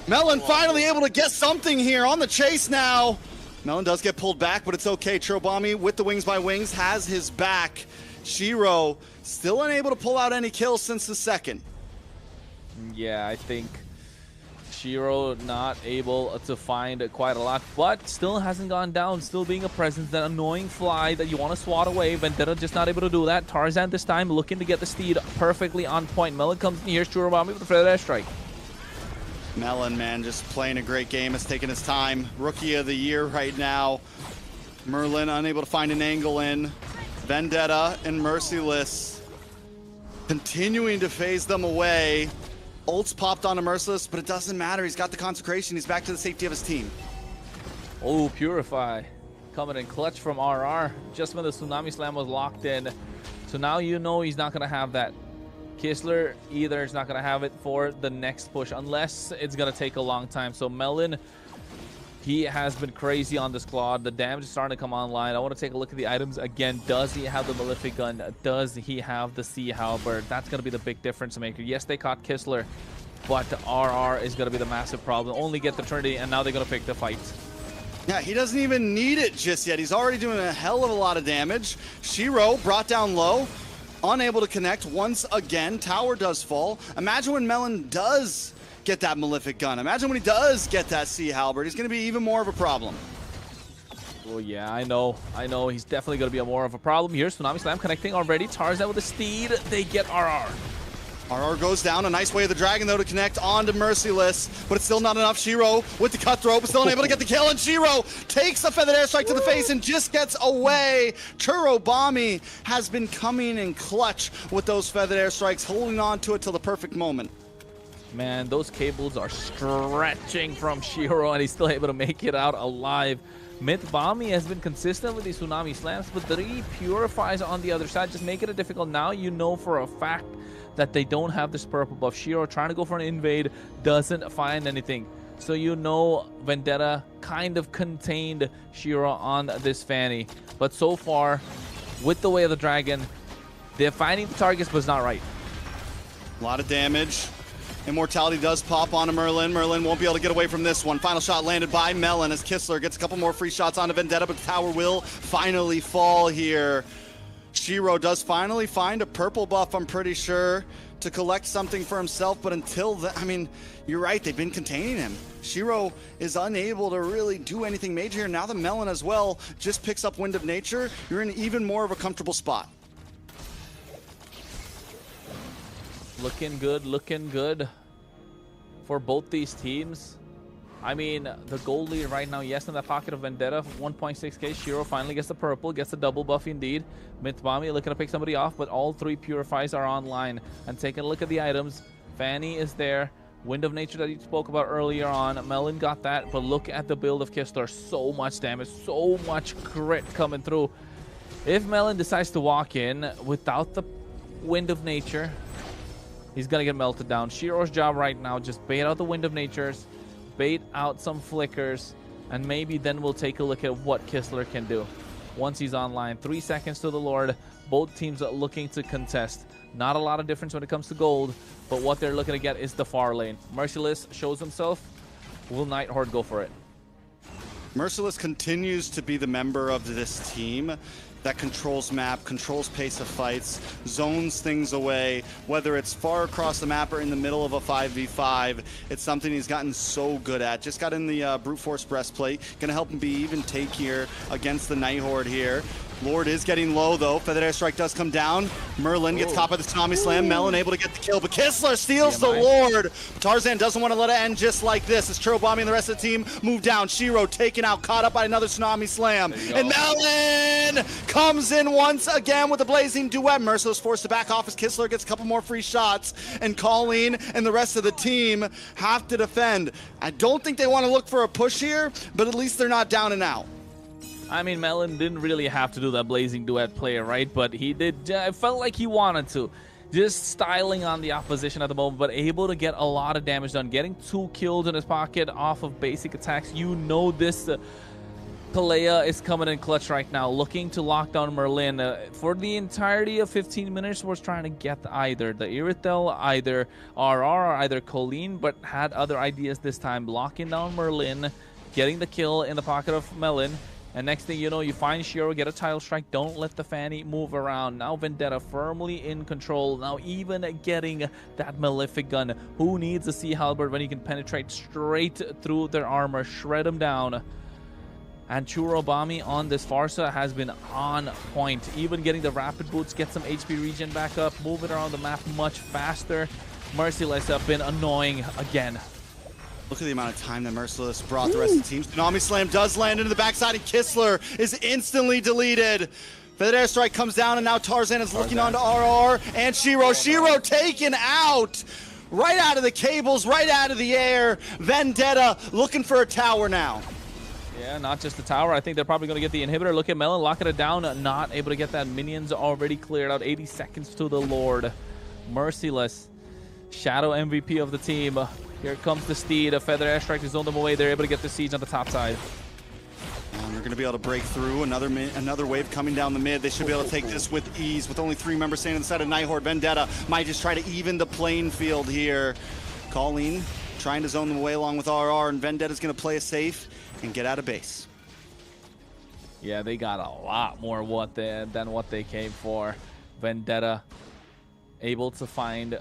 Melon finally able to get something here on the chase now. Melon does get pulled back, but it's okay. Churobami with the Wings by Wings has his back. Shiro still unable to pull out any kills since the second. Yeah, I think Shiro not able to find quite a lot, but still hasn't gone down, still being a presence. That annoying fly that you want to swat away. Vendetta just not able to do that. Tarzan this time looking to get the steed perfectly on point. Melon comes in here. Churobami with the feather airstrike. Melon, man, just playing a great game. Has taken his time. Rookie of the year right now. Merlin unable to find an angle in. Vendetta and Merciless continuing to phase them away. Ults popped onto Merciless, but it doesn't matter. He's got the consecration. He's back to the safety of his team. Oh, Purify coming in clutch from RR just when the Tsunami Slam was locked in. So now you know he's not going to have that. Kistler either is not going to have it for the next push unless it's going to take a long time. So Melon, he has been crazy on this Claude. The damage is starting to come online. I want to take a look at the items again. Does he have the Malefic Gun? Does he have the Sea Halberd? That's going to be the big difference maker. Yes, they caught Kistler, but RR is going to be the massive problem. Only get the Trinity, and now they're going to pick the fight. Yeah, he doesn't even need it just yet. He's already doing a hell of a lot of damage. Shiro brought down low. Unable to connect once again. Tower does fall. Imagine when Melon does get that Malefic Gun. Imagine when he does get that Sea Halberd. He's going to be even more of a problem. Well, yeah, I know. He's definitely going to be more of a problem. Here's Tsunami Slam connecting already. Tarzan with a steed. They get RR. RR goes down. A nice Way of the Dragon, though, to connect onto Merciless. But it's still not enough. Shiro with the cutthroat, but still unable to get the kill. And Shiro takes a feathered airstrike to the face and just gets away. Churobami has been coming in clutch with those feathered airstrikes, holding on to it till the perfect moment. Man, those cables are stretching from Shiro, and he's still able to make it out alive. Mythbami has been consistent with these Tsunami Slams, but 3 Purifies on the other side just making it difficult. Now you know for a fact that they don't have this purple buff. Shiro trying to go for an invade, doesn't find anything. So you know Vendetta kind of contained Shiro on this Fanny. But so far, with the Way of the Dragon, they're finding the targets, but it's not right. A lot of damage. Immortality does pop onto Merlin. Merlin won't be able to get away from this one. Final shot landed by Melon as Kistler gets a couple more free shots onto Vendetta, but the tower will finally fall here. Shiro does finally find a purple buff, I'm pretty sure, to collect something for himself, but until then, I mean, you're right, they've been containing him. Shiro is unable to really do anything major here. Now the Melon as well just picks up Wind of Nature. You're in even more of a comfortable spot. Looking good for both these teams. I mean, the gold lead right now, yes, in the pocket of Vendetta, 1.6k. Shiro finally gets the purple, gets the double buff indeed. Mythbommy looking to pick somebody off, but all three Purifies are online. And taking a look at the items, Fanny is there. Wind of Nature that you spoke about earlier on, Melon got that, but look at the build of Kistler. So much damage, so much crit coming through. If Melon decides to walk in without the Wind of Nature, he's gonna get melted down. Shiro's job right now, just bait out the Wind of Natures, bait out some flickers, and maybe then we'll take a look at what Kistler can do once he's online. 3 seconds to the Lord. Both teams are looking to contest. Not a lot of difference when it comes to gold, but what they're looking to get is the far lane. Merciless shows himself. Will Night Horde go for it? Merciless continues to be the member of this team that controls map, controls pace of fights, zones things away, whether it's far across the map or in the middle of a 5v5. It's something he's gotten so good at. Just got in the Brute Force Breastplate. Gonna help him be even takier against the Night Horde here. Lord is getting low though. Feathered Airstrike does come down. Merlin gets top of the Tsunami Slam. Melon able to get the kill, but Kistler steals the Lord. Tarzan doesn't want to let it end just like this. As Churro Bomby and the rest of the team move down. Shiro taken out, caught up by another Tsunami Slam. And Melon comes in once again with a Blazing Duet. Merciless forced to back off as Kistler gets a couple more free shots. And Colleen and the rest of the team have to defend. I don't think they want to look for a push here, but at least they're not down and out. I mean, Melon didn't really have to do that Blazing Duet play, right? But he did. I felt like he wanted to. Just styling on the opposition at the moment, but able to get a lot of damage done. Getting 2 kills in his pocket off of basic attacks. You know this Pelea is coming in clutch right now, looking to lock down Merlin. For the entirety of 15 minutes, was trying to get either the Irithel, either RR, or either Colleen, but had other ideas this time. Locking down Merlin, getting the kill in the pocket of Melon. And next thing you know, you find Shiro, get a Tile Strike, don't let the Fanny move around. Now Vendetta firmly in control, now even getting that Malefic Gun. Who needs a Sea Halberd when you can penetrate straight through their armor, shred them down? And Churro Bomby on this Farsa has been on point. Even getting the Rapid Boots, get some HP regen back up, moving around the map much faster. Merciless have been annoying again. Look at the amount of time that Merciless brought the rest of the team. Tsunami Slam does land into the backside, and Kistler is instantly deleted. Feathered Airstrike comes down, and now Tarzan is looking onto RR and Shiro. Shiro taken out! Right out of the cables, right out of the air. Vendetta looking for a tower now. Yeah, not just the tower. I think they're probably going to get the inhibitor. Look at Melon, locking it down. Not able to get that. Minions already cleared out. 80 seconds to the Lord. Merciless. Shadow MVP of the team. Here comes the Steed. A Feather Airstrike to zone them away. They're able to get the siege on the top side. And they're going to be able to break through. Another wave coming down the mid. They should be able to take this with ease. With only 3 members standing on the side of Night Horde, Vendetta might just try to even the playing field here. Colleen trying to zone them away along with RR, and Vendetta's going to play it safe and get out of base. Yeah, they got a lot more than what they came for. Vendetta able to find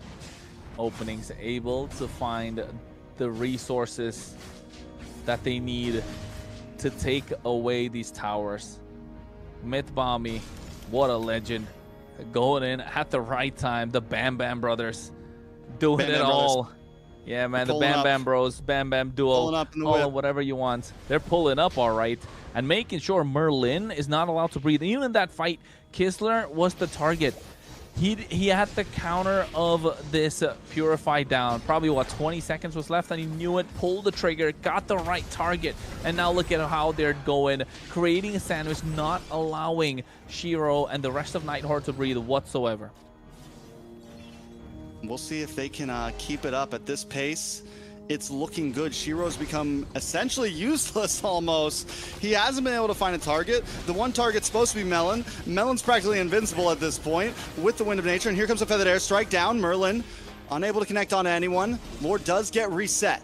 openings, able to find the resources that they need to take away these towers. Mythbomby, what a legend. Going in at the right time. The Bam Bam brothers doing it all. Yeah, man, the Bam Bam bros, Bam Bam duo, all whatever you want. They're pulling up all right and making sure Merlin is not allowed to breathe. Even in that fight, Kistler was the target. He had the counter of this Purify down. Probably, what, 20 seconds was left, and he knew it, pulled the trigger, got the right target, and now look at how they're going, creating a sandwich, not allowing Shiro and the rest of Night Horde to breathe whatsoever. We'll see if they can keep it up at this pace. It's looking good. Shiro's become essentially useless almost. He hasn't been able to find a target. The one target's supposed to be Melon. Melon's practically invincible at this point with the Wind of Nature. And here comes a Feathered Airstrike down. Merlin unable to connect onto anyone. Lord does get reset.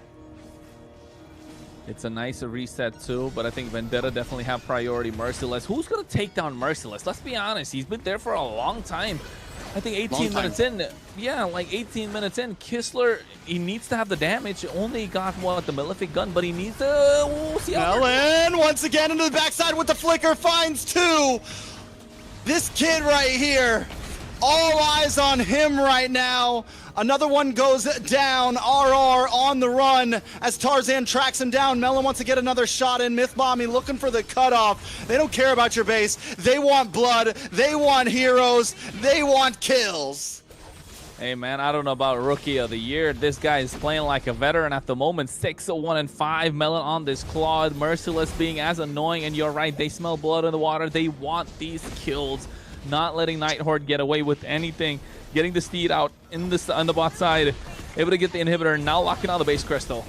It's a nice reset too, but I think Vendetta definitely have priority. Merciless. Who's going to take down Merciless? Let's be honest. He's been there for a long time. I think 18 minutes in, yeah, like 18 minutes in, Kistler, he needs to have the damage. Only got, what, the Malefic Gun, but he needs to... Melon, once again into the backside with the flicker, finds 2. This kid right here, All eyes on him right now. Another one goes down. RR on the run as Tarzan tracks him down. Melon wants to get another shot in. Mythbommy looking for the cutoff. They don't care about your base. They want blood. They want heroes. They want kills. Hey man, I don't know about Rookie of the Year. This guy is playing like a veteran at the moment. 6-1-5. Melon on this Claude. Merciless being as annoying, and you're right, they smell blood in the water. They want these kills. Not letting Night Horde get away with anything. Getting the Steed out in on the bot side. Able to get the inhibitor. Now locking on the base crystal.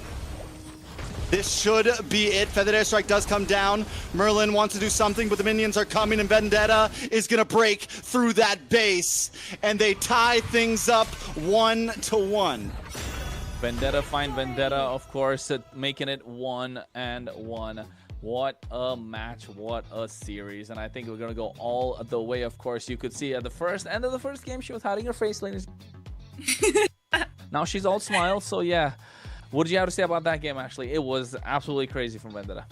This should be it. Feathered Airstrike does come down. Merlin wants to do something, but the minions are coming, and Vendetta is going to break through that base. And they tie things up 1-1. Vendetta find Vendetta, of course, making it 1-1. What a match, what a series. And I think we're going to go all the way. Of course, you could see at the end of the first game, she was hiding her face, ladies. Now she's all smiles, so yeah. What did you have to say about that game, Ashley? It was absolutely crazy from Vendetta.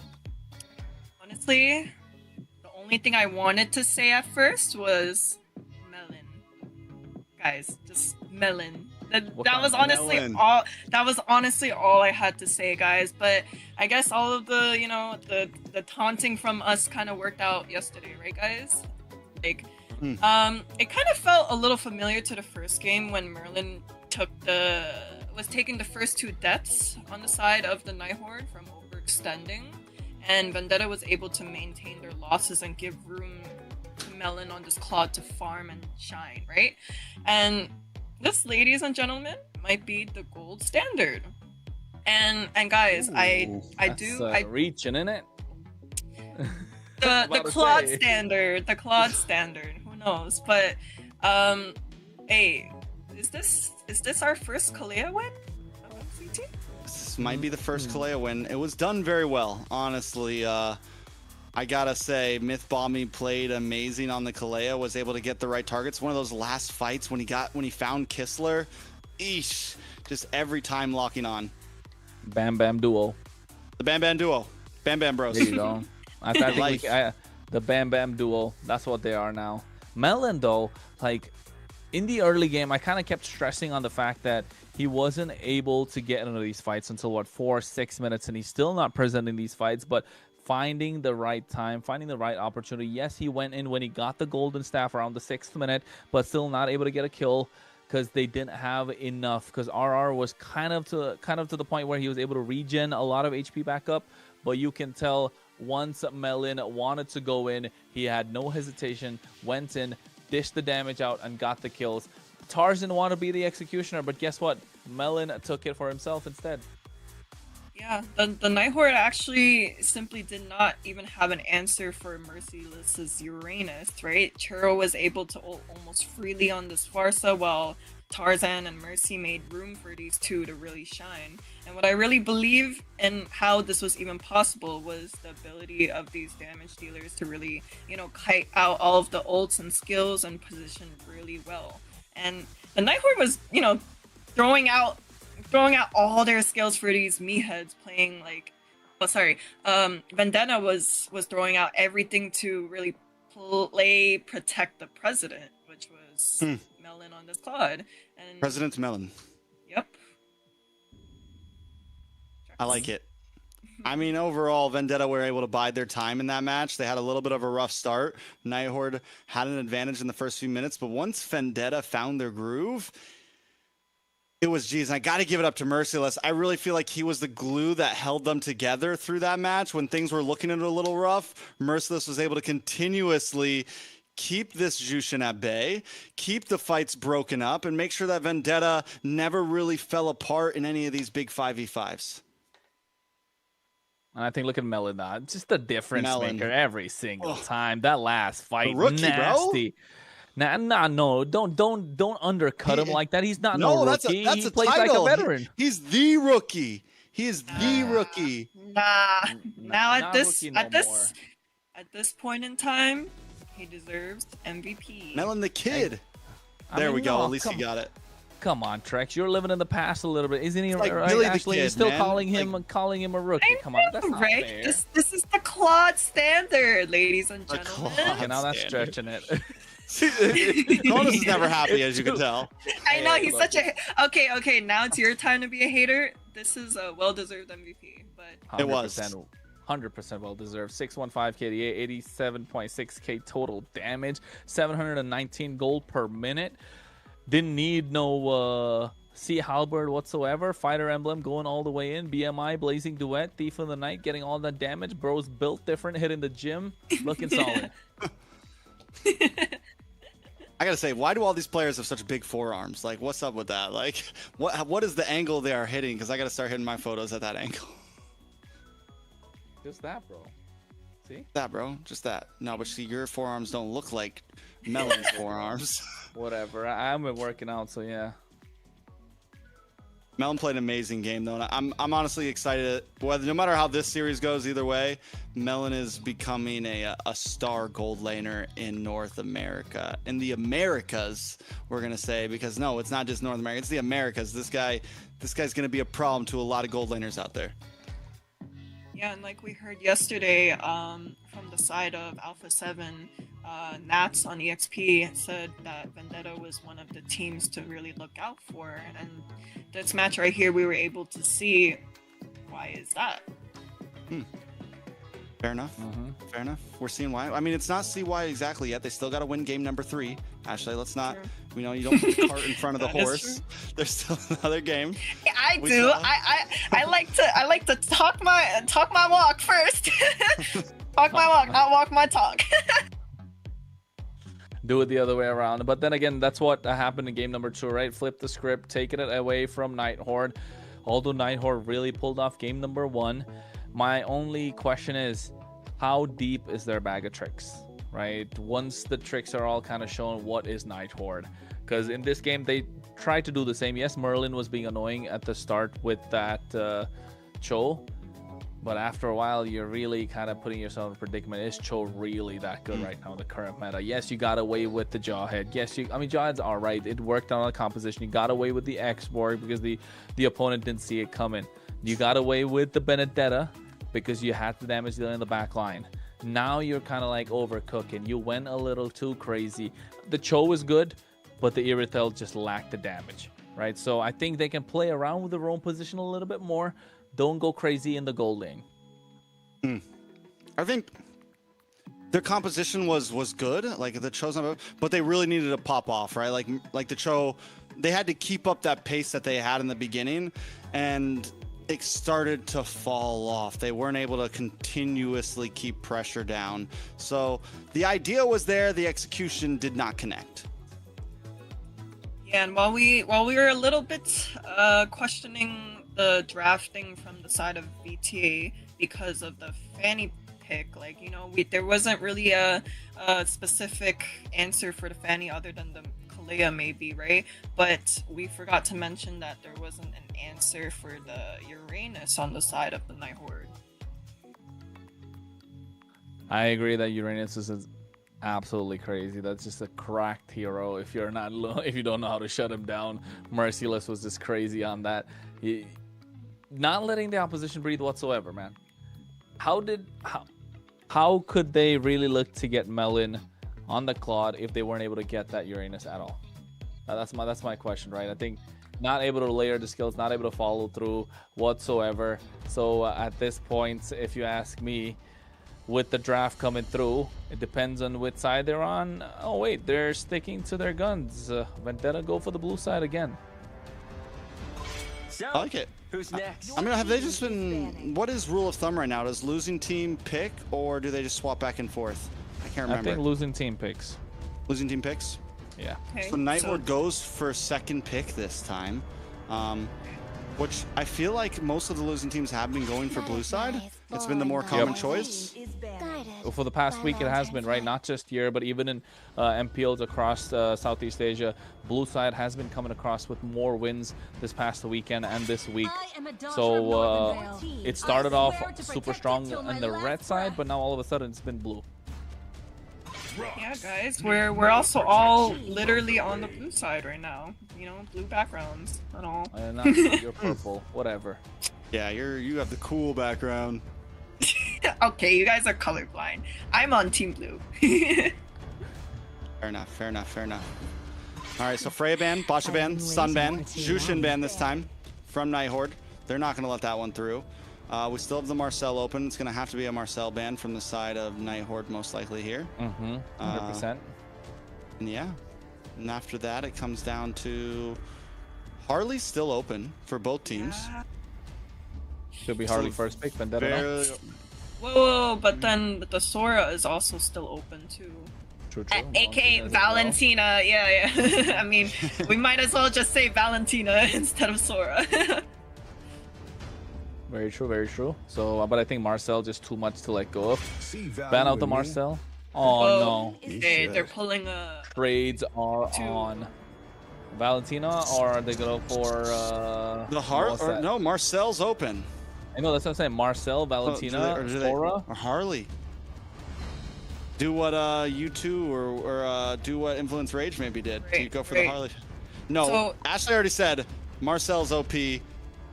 Honestly, the only thing I wanted to say at first was melon. Guys, just melon. That was honestly melon? all. That was honestly all I had to say, guys. But I guess all of the, the taunting from us kind of worked out yesterday, right, guys? Like, it kind of felt a little familiar to the first game when Merlin was taking the first 2 deaths on the side of the Night Horde from overextending, and Vendetta was able to maintain their losses and give room to Melon on this Claude to farm and shine, right? And this, ladies and gentlemen, might be the gold standard. And guys, I do reaching in it. the Claude standard, who knows? But hey, is this our first Kalea win of MCT? This might be the first Kalea win. It was done very well, honestly. I gotta say, Mythbommy played amazing on the Kalea, was able to get the right targets. One of those last fights when he found Kistler, eesh, just every time locking on. Bam Bam duo. The Bam Bam duo. Bam Bam bros. There you go. I think the Bam Bam duo, that's what they are now. Melon though, like in the early game, I kind of kept stressing on the fact that he wasn't able to get into these fights until what, 4-6 minutes, and he's still not present in these fights, but finding the right time, finding the right opportunity. Yes, he went in when he got the golden staff around the 6th minute, but still not able to get a kill because they didn't have enough, because RR was kind of to the point where he was able to regen a lot of HP back up, but you can tell once Melon wanted to go in, he had no hesitation, went in, dished the damage out, and got the kills. Tarzan wanted to be the executioner, but guess what? Melon took it for himself instead. Yeah, the Night Horde actually simply did not even have an answer for Merciless's Uranus, right? Churro was able to ult almost freely on this Farsa, while Tarzan and Mercy made room for these two to really shine. And what I really believe in how this was even possible was the ability of these damage dealers to really, kite out all of the ults and skills and position really well. And the Night Horde was, throwing out all their skills for these meatheads playing like, Vendetta was throwing out everything to really protect the president, which was Melon on this Claude. And President Melon. Yep. I like it. I mean, overall, Vendetta were able to bide their time in that match. They had a little bit of a rough start. Night Horde had an advantage in the first few minutes, but once Vendetta found their groove, it was, geez, and I got to give it up to Merciless. I really feel like he was the glue that held them together through that match. When things were looking a little rough, Merciless was able to continuously keep this Jushin at bay, keep the fights broken up, and make sure that Vendetta never really fell apart in any of these big 5v5s. And I think, look at Melon now. Just the difference maker every single time. That last fight, rookie, nasty. Bro. No, don't undercut him like that. He's not no rookie. That's he a plays title. Like a veteran. He's the rookie. He is the rookie. Now at this point in time, he deserves MVP. Melon the kid. There we go. At least he got it. Come on, Trex. You're living in the past a little bit, isn't he? Like right? Billy Actually, the kid, you're still man. calling him a rookie. Come on, that's not fair. This is the Claude standard, ladies and gentlemen. Okay, now that's stretching it. Cronus is never happy, as you can tell. I know he's such a. Okay. Now it's your time to be a hater. This is a well-deserved MVP, but It was 100% well deserved. 615 KDA, 87.6k total damage, 719 gold per minute. Didn't need no Sea Halberd whatsoever. Fighter Emblem going all the way in. BMI, Blazing Duet, Thief of the Night, getting all that damage. Bro's built different, hitting the gym, looking solid. I gotta say, why do all these players have such big forearms? Like, what's up with that? Like, what is the angle they are hitting? Because I gotta start hitting my photos at that angle. Just that, bro. See? That, bro. Just that. No, but see, your forearms don't look like Melon's forearms. Whatever. I've been working out, so yeah. Melon played an amazing game, though, and I'm honestly excited. Whether no matter how this series goes, either way, Melon is becoming a star gold laner in North America, in the Americas, we're gonna say, because no, it's not just North America, it's the Americas. This guy's gonna be a problem to a lot of gold laners out there. yeah, and like we heard yesterday, from the side of Alpha 7, Nats on EXP said that Vendetta was one of the teams to really look out for, and this match right here we were able to see why is that. Fair enough. Fair enough. We're seeing why. I mean, it's not see why exactly yet. They still got to win game number 3. Ashley, let's not. True. You don't put the cart in front of the That is horse. There's still another game. Yeah, I We do. saw- I like to talk my walk first. Talk my walk, not walk my talk. Do it the other way around. But then again, that's what happened in game number 2, right? Flip the script, taking it away from Night Horde. Although Night Horde really pulled off game number 1, my only question is, how deep is their bag of tricks, right? Once the tricks are all kind of shown, what is Night Horde? Because in this game, they tried to do the same. Yes, Merlin was being annoying at the start with that Cho. But after a while, you're really kind of putting yourself in a predicament. Is Cho really that good right now in the current meta? Yes, you got away with the Jawhead. Yes, Jawhead's all right. It worked on the composition. You got away with the X-Borg because the opponent didn't see it coming. You got away with the Vendetta because you had the damage dealing in the back line. Now you're kind of like overcooking. You went a little too crazy. The Cho was good, but the Irithel just lacked the damage, right? So I think they can play around with their own position a little bit more. Don't go crazy in the gold lane. I think their composition was good, like the Cho's not, but they really needed to pop off, right? Like the Cho, they had to keep up that pace that they had in the beginning, and it started to fall off. They weren't able to continuously keep pressure down. So the idea was there, the execution did not connect. Yeah, and while we were a little bit questioning the drafting from the side of VTA because of the Fanny pick, like, there wasn't really a specific answer for the Fanny other than the Kalea maybe, right? But we forgot to mention that there wasn't an answer for the Uranus on the side of the Night Horde. I agree that Uranus is absolutely crazy. That's just a cracked hero. If you don't know how to shut him down, Merciless was just crazy on that. Not letting the opposition breathe whatsoever, man. How could they really look to get Melon on the Claude if they weren't able to get that Uranus at all? That's my question, right? I think not able to layer the skills, not able to follow through whatsoever. So at this point, if you ask me, with the draft coming through, it depends on which side they're on. Oh wait, they're sticking to their guns. Vendetta go for the blue side again. So, I like it. who's next? I mean, have they just been... What is rule of thumb right now? Does losing team pick, or do they just swap back and forth? I can't remember. I think losing team picks. Losing team picks? Yeah. Okay, So Night Horde goes for second pick this time, which I feel like most of the losing teams have been going for blue side. It's been the more common choice. Well, for the past week, it has been, right? Not just here, but even in MPLs across Southeast Asia, blue side has been coming across with more wins this past weekend and this week. So it started off super strong on the red side, but now all of a sudden it's been blue. Yeah, guys, we're also all literally on the blue side right now. Blue backgrounds and all. Not you're purple, whatever. Yeah, you have the cool background. Okay, you guys are colorblind. I'm on Team Blue. Fair enough, fair enough, fair enough. All right, so Freya ban, Basha ban, Sun ban, Jushin ban this time from Night Horde. They're not going to let that one through. We still have the Marcel open. It's going to have to be a Marcel ban from the side of Night Horde, most likely here. 100%. And yeah, and after that, it comes down to Harley's still open for both teams. Should be Harley first pick, Vendetta. Whoa, but then the Sora is also still open too. True. AKA Valentina. Yeah. I mean, we might as well just say Valentina instead of Sora. Very true, very true. So, but I think Marcel just too much to let go of. Ban out the Marcel. Oh no. They're pulling a... Trades are on Valentina, or are they going for the Heart? Or no, Marcel's open. I know, that's what I'm saying. Marcel, Valentina, Sora, or Harley. Do what U2 or do what Influence Rage maybe did. Do you go for the Harley? No, so, Ashley already said Marcel's OP.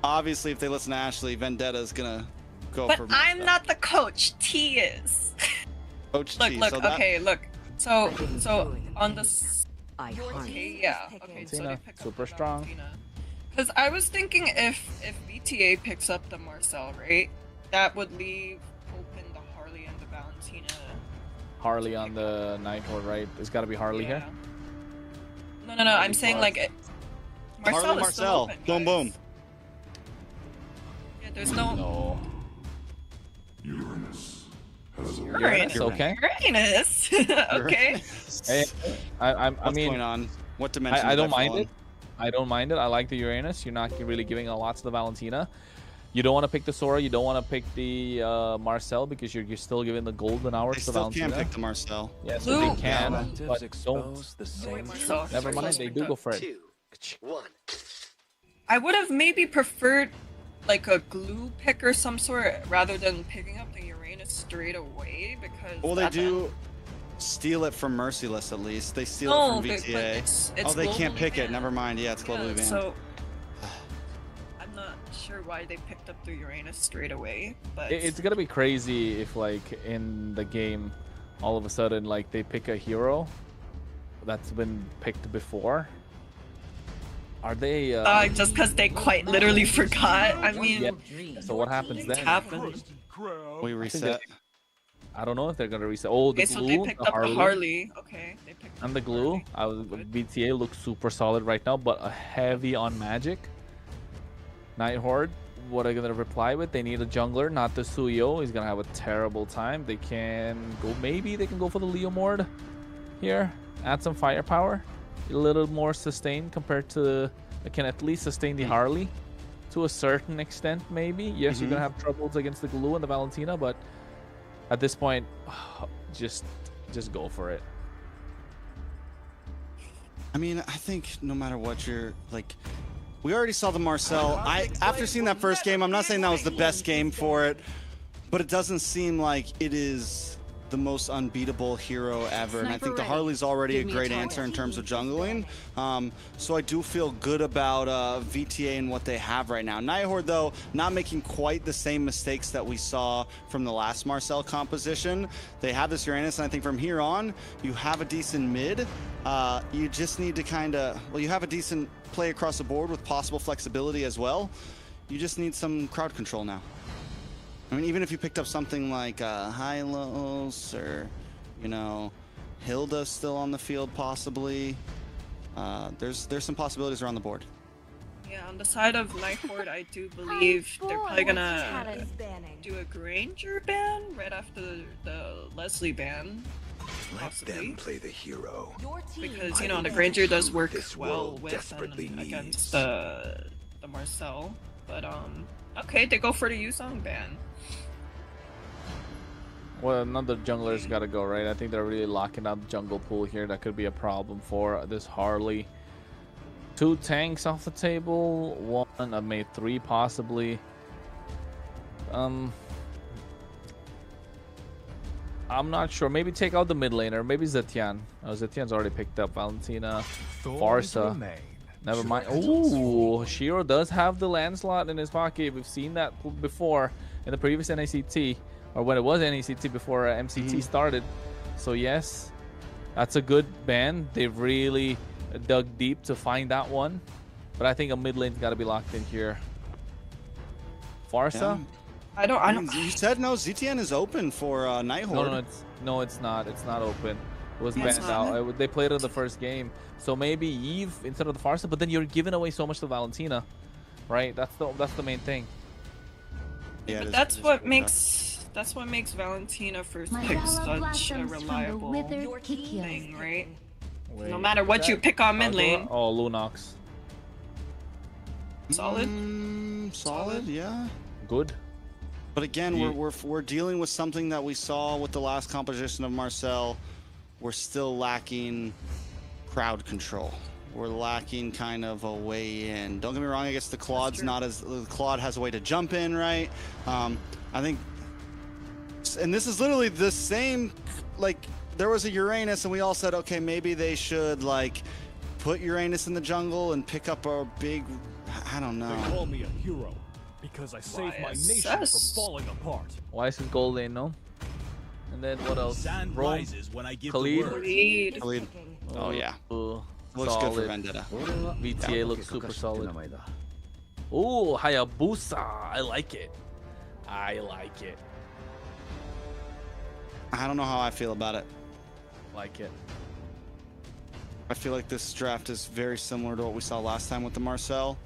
Obviously, if they listen to Ashley, Vendetta is gonna go for Marcel. But I'm not the coach. T is. Coach look, T. Look, so okay, look. So on the... Okay, yeah. Okay, so they pick super up strong. Because I was thinking if VTA picks up the Marcel, right, that would leave open the Harley and the Valentina. Harley on the Night Horde, right? There's got to be Harley here. No. I'm saying like Marcel is still open, boom, boom. Yeah, there's no. Uranus. Okay. Uranus. Okay. Hey, I mean, what's going on? What dimension? I don't mind it. I don't mind it. I like the Uranus. You're not really giving a lot to the Valentina. You don't want to pick the Sora. You don't want to pick the Marcel because you're still giving the golden hours to Valentina. They still can pick the Marcel. Yes, they can, but don't. Never mind. They do go for it. I would have maybe preferred like a glue pick or some sort rather than picking up the Uranus straight away because. Well, they do steal it from Merciless at least. They steal it from VTA. It's they can't pick banned. it. Never mind. Yeah, it's globally banned. So I'm not sure why they picked up the Uranus straight away, but it's gonna be crazy if like in the game, all of a sudden like they pick a hero that's been picked before. Are they? Just because they quite literally forgot. I mean, so what happens then? Happened. We reset. I don't know if they're gonna reset. Oh, the glue, so they picked up the Harley. Okay, they picked up and the glue. VTA looks super solid right now, but a heavy on magic. Night Horde, what are they gonna reply with? They need a jungler, not the Suyo. He's gonna have a terrible time. They can go. Maybe they can go for the Leomord here. Add some firepower. A little more sustained compared to. They can at least sustain the Harley to a certain extent, maybe. Yes, you're gonna have troubles against the glue and the Valentina, but at this point, just go for it. I mean, I think no matter what you're like, we already saw the Marcel. After seeing that first game, I'm not saying that was the best game for it, but it doesn't seem like it is the most unbeatable hero ever. And I think the Harley's already a great answer in terms of jungling. So I do feel good about VTA and what they have right now. Night Horde, though, not making quite the same mistakes that we saw from the last Marcel composition. They have this Uranus, and I think from here on, you have a decent mid. You just need to kind of, well, you have a decent play across the board with possible flexibility as well. You just need some crowd control now. I mean, even if you picked up something like Hylos or, you know, Hilda still on the field possibly, there's some possibilities around the board. Yeah, on the side of Night Horde, I do believe they're probably gonna do a Granger ban right after the Leslie ban. Possibly. Let them play the hero. Because, you know, the Granger does work well with and against the Marcel. But, okay, they go for the Yusong ban. Well, another jungler's got to go, right? I think they're really locking out the jungle pool here. That could be a problem for this Harley. 2 tanks off the table. 1, I've made 3 possibly. I'm not sure. Maybe take out the mid laner. Maybe Zetian. Oh, Zetian's already picked up Valentina. Farsa. Never mind. Ooh, Shiro does have the Lancelot in his pocket. We've seen that before in the previous NACT. Or when it was NACT before MCT started. So yes, That's a good ban. They've really dug deep to find that one. But I think a mid lane's got to be locked in here. Farsa? Yeah. I don't. You said no. ZTN is open for Night Horde. No, it's not. It's not open. It was It's banned not. out. They played it in the first game. So maybe Eve instead of the Farsa, but then you're giving away so much to Valentina, right? That's the main thing. Yeah, But it is- that's it is what pretty makes Valentina first My pick power such a blossoms from the reliable withered Kikios. thing, right? Wait, No matter what you pick on mid lane, Oh, Lunox. solid. Solid, yeah. Good. But again, Yeah. we're dealing with something that we saw with the last composition of Marcel. We're still lacking crowd control. We're lacking kind of a way in. Don't get me wrong. I guess the Claude's not as the Claude has a way to jump in, right? I think, and this is literally the same. Like there was a Uranus, and we all said, okay, maybe they should like put Uranus in the jungle and pick up a big. I don't know. They call me a hero because I saved my nation from YSS. falling apart. Why is his gold lane, no? And then what else? Sand Rome? rises when I give Khalid? the word. Lead. Khalid. Oh yeah, looks Solid. good for Vendetta. VTA looks super solid. Oh, Hayabusa. I like it. I like it. I don't know how I feel about it. Like it. I feel like this draft is very similar to what we saw last time with the Marcel.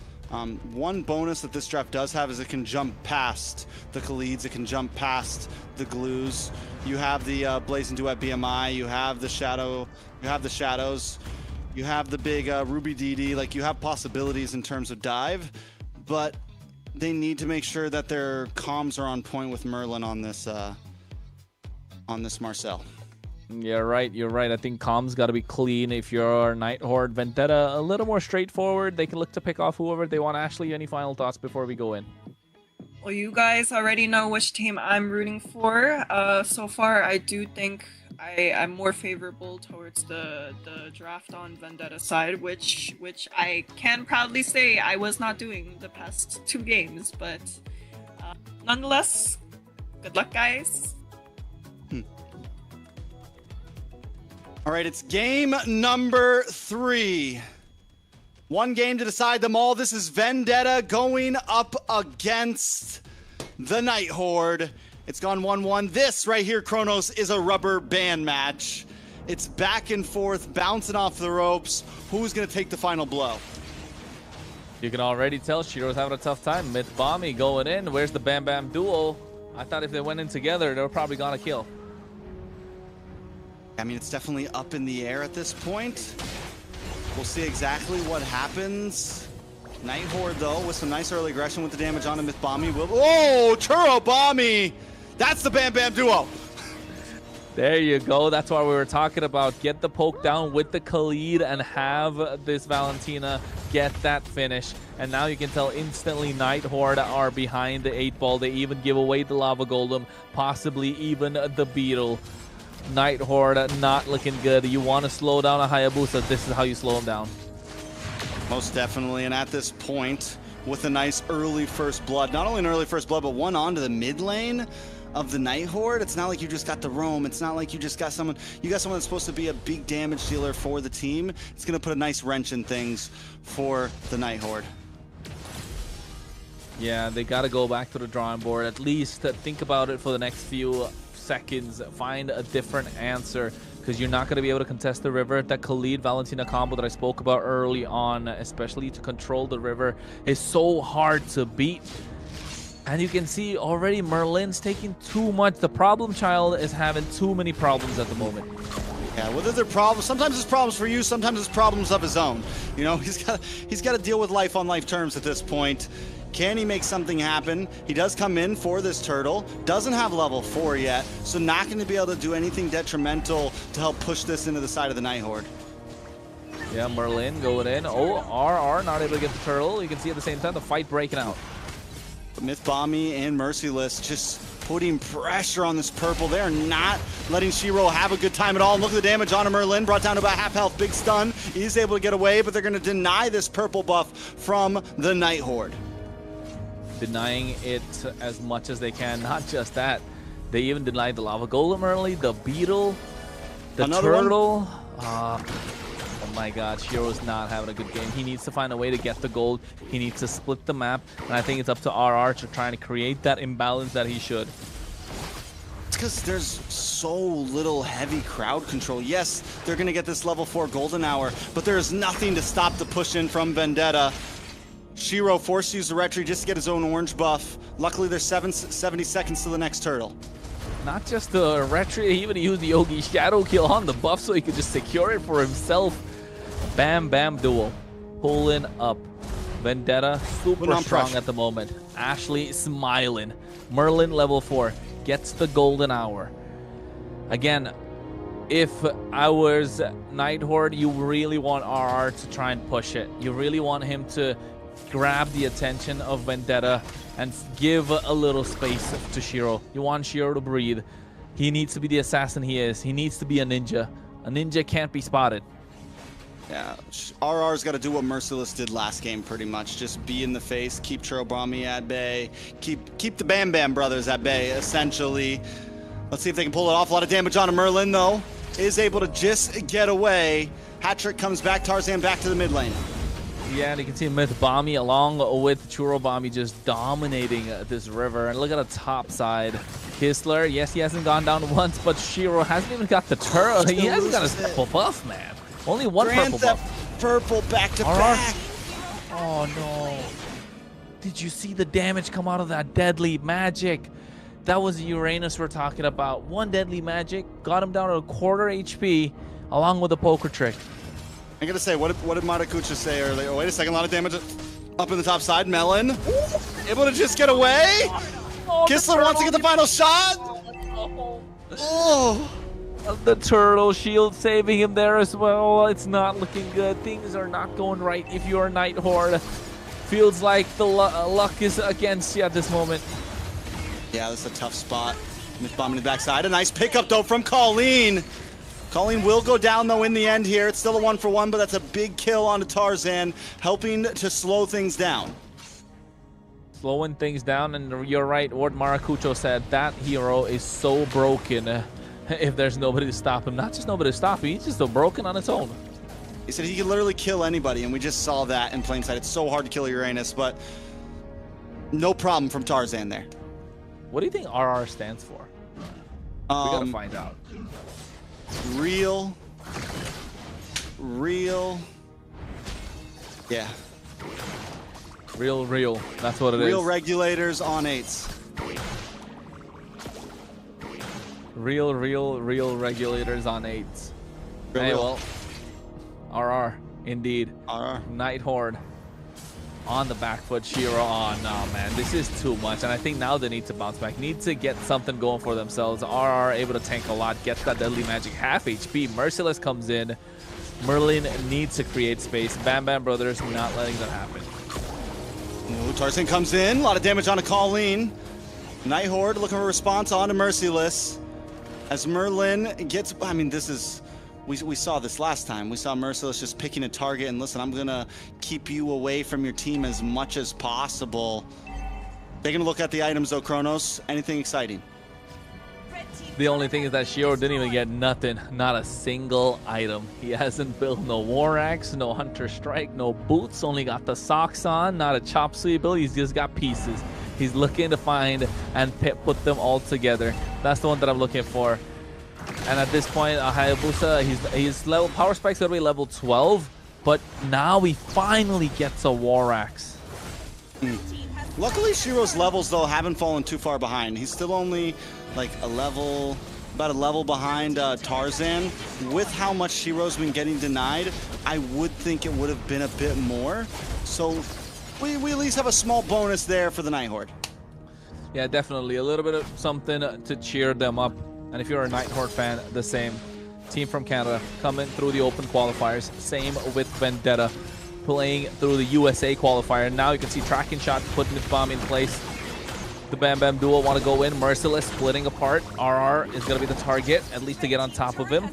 One bonus that this draft does have is it can jump past the Khalids, it can jump past the Glues. You have the Blazing Duet BMI, you have the Shadow, you have the Shadows, you have the big Ruby DD. Like you have possibilities in terms of dive, but they need to make sure that their comms are on point with Merlin on this Marcel. Yeah, right. You're right. I think comms got to be clean. If you're Night Horde, Vendetta, a little more straightforward. They can look to pick off whoever they want. Ashley, any final thoughts before we go in? Well, you guys already know which team I'm rooting for. So far, I do think I'm more favorable towards the draft on Vendetta side, which I can proudly say I was not doing the past 2 games. But nonetheless, good luck, guys. All right, it's game number 3. One game to decide them all. This is Vendetta going up against the Night Horde. It's gone 1-1. This right here, Kronos, is a rubber band match. It's back and forth, bouncing off the ropes. Who's going to take the final blow? You can already tell Shiro's having a tough time. Myth Bomby going in. Where's the Bam Bam duo? I thought if they went in together, they were probably gonna kill. I mean, it's definitely up in the air at this point. We'll see exactly what happens. Night Horde, though, with some nice early aggression with the damage on the Myth Bomby. Oh, Churro Bomby! That's the Bam Bam duo! There you go. That's what we were talking about. Get the poke down with the Khalid and have this Valentina get that finish. And now you can tell instantly Night Horde are behind the 8-ball. They even give away the Lava Golem, possibly even the Beetle. Night Horde not looking good. You want to slow down a Hayabusa, this is how you slow him down. Most definitely, and at this point, with a nice early first blood, not only an early first blood, but one onto the mid lane of the Night Horde. It's not like you just got the roam. It's not like you just got someone, you got someone that's supposed to be a big damage dealer for the team. It's going to put a nice wrench in things for the Night Horde. Yeah, they got to go back to the drawing board. At least think about it for the next few seconds. Find a different answer, because you're not going to be able to contest the river. That Khalid Valentina combo that I spoke about early on, especially to control the river, is so hard to beat. And you can see already Merlin's taking too much. The problem child is having too many problems at the moment. Yeah, whether they're problems, sometimes it's problems for you, sometimes it's problems of his own. You know, he's got to deal with life on life terms at this point. Can he make something happen? He does come in for this turtle, doesn't have level 4 yet, so not going to be able to do anything detrimental to help push this into the side of the Night Horde. Yeah, Merlin going in. Oh, RR not able to get the turtle. You can see at the same time the fight breaking out. Myth Bomby and Merciless just putting pressure on this purple. They're not letting Shiro have a good time at all. And look at the damage on Merlin, brought down to about half health. Big stun. He's able to get away, but they're going to deny this purple buff from the Night Horde. Denying it as much as they can. Not just that, they even denied the Lava Golem early, the Beetle. The Another one? turtle. Oh my God, Shiro's not having a good game. He needs to find a way to get the gold. He needs to split the map, and I think it's up to RR to try and create that imbalance that he should. It's because there's so little heavy crowd control. Yes, they're going to get this level 4 golden hour, but there is nothing to stop the push in from Vendetta. Shiro forced to use the retreat just to get his own orange buff. Luckily, there's 70 seconds to the next turtle. Not just the retreat, he even used the Yogi Shadow Kill on the buff so he could just secure it for himself. Bam Bam duo pulling up. Vendetta super strong at the moment. Ashley smiling. Merlin level 4 gets the golden hour. Again, if I was Night Horde, you really want RR to try and push it. You really want him to grab the attention of Vendetta and give a little space to Shiro. You want Shiro to breathe. He needs to be the assassin he is. He needs to be a ninja. A ninja can't be spotted. Yeah, RR's got to do what Merciless did last game pretty much. Just be in the face, keep Churobami at bay, keep the Bam Bam brothers at bay, essentially. Let's see if they can pull it off. A lot of damage on Merlin, though. Is able to just get away. Hat-trick comes back, Tarzan back to the mid lane. Yeah, and you can see Mythbommy along with Churobami just dominating this river. And look at the top side. Kistler, yes, he hasn't gone down once, but Shiro hasn't even got the turtle. He hasn't got his purple buff, man. Only one purple buff. Purple back to back. Oh, no. Did you see the damage come out of that deadly magic? That was Uranus we're talking about. One deadly magic got him down to a quarter HP along with a poker trick. I gotta say, what did Matakucha say earlier? Oh, wait a second, a lot of damage up in the top side. Melon, able to just get away. Oh, Kistler wants to get the final shot. Oh. The turtle shield saving him there as well. It's not looking good. Things are not going right if you're a Night Horde. Feels like the luck is against you at this moment. Yeah, this is a tough spot. Bomb in the backside. A nice pickup, though, from Colleen. Colleen will go down, though, in the end here. It's still a 1-for-1, but that's a big kill onto Tarzan, helping to slow things down. Slowing things down, and you're right. What Maracucho said, that hero is so broken if there's nobody to stop him. Not just nobody to stop him, he's just so broken on its own. He said he can literally kill anybody, and we just saw that in plain sight. It's so hard to kill Uranus, but no problem from Tarzan there. What do you think RR stands for? We gotta find out. Real. Yeah. Real. That's what it is. Real regulators on 8s. Real regulators on 8s. Hey, well, RR, indeed. RR. Night Horde on the back foot. Shiro, oh no, man, this is too much. And I think now they need to bounce back. Need to get something going for themselves. RR able to tank a lot, get that deadly magic, half HP. Merciless comes in. Merlin needs to create space. Bam Bam Brothers not letting that happen. Ooh, Tarzan comes in, a lot of damage on a Colleen. Night Horde looking for a response on a Merciless. As Merlin gets, I mean, this is, we saw this last time. We saw Merciless just picking a target and listen, I'm gonna keep you away from your team as much as possible. Taking a look at the items though, Kronos. Anything exciting? The only thing is that Shiro didn't even get nothing, not a single item. He hasn't built no War Axe, no Hunter Strike, no boots, only got the socks on, not a chop suey ability, he's just got pieces. He's looking to find and put them all together. That's the one that I'm looking for. And at this point, Hayabusa, his level, Power Spike's gonna be level 12, but now he finally gets a War Axe. Luckily, Shiro's levels, though, haven't fallen too far behind. He's still only like about a level behind Tarzan. With how much Shiro's been getting denied, I would think it would have been a bit more. So we at least have a small bonus there for the Night Horde. Yeah, definitely. A little bit of something to cheer them up. And if you're a Night Horde fan, the same. Team from Canada coming through the open qualifiers. Same with Vendetta playing through the USA qualifier. Now you can see tracking shot, putting the bomb in place. The Bam Bam duo want to go in. Merciless splitting apart. RR is going to be the target, at least to get on top of him.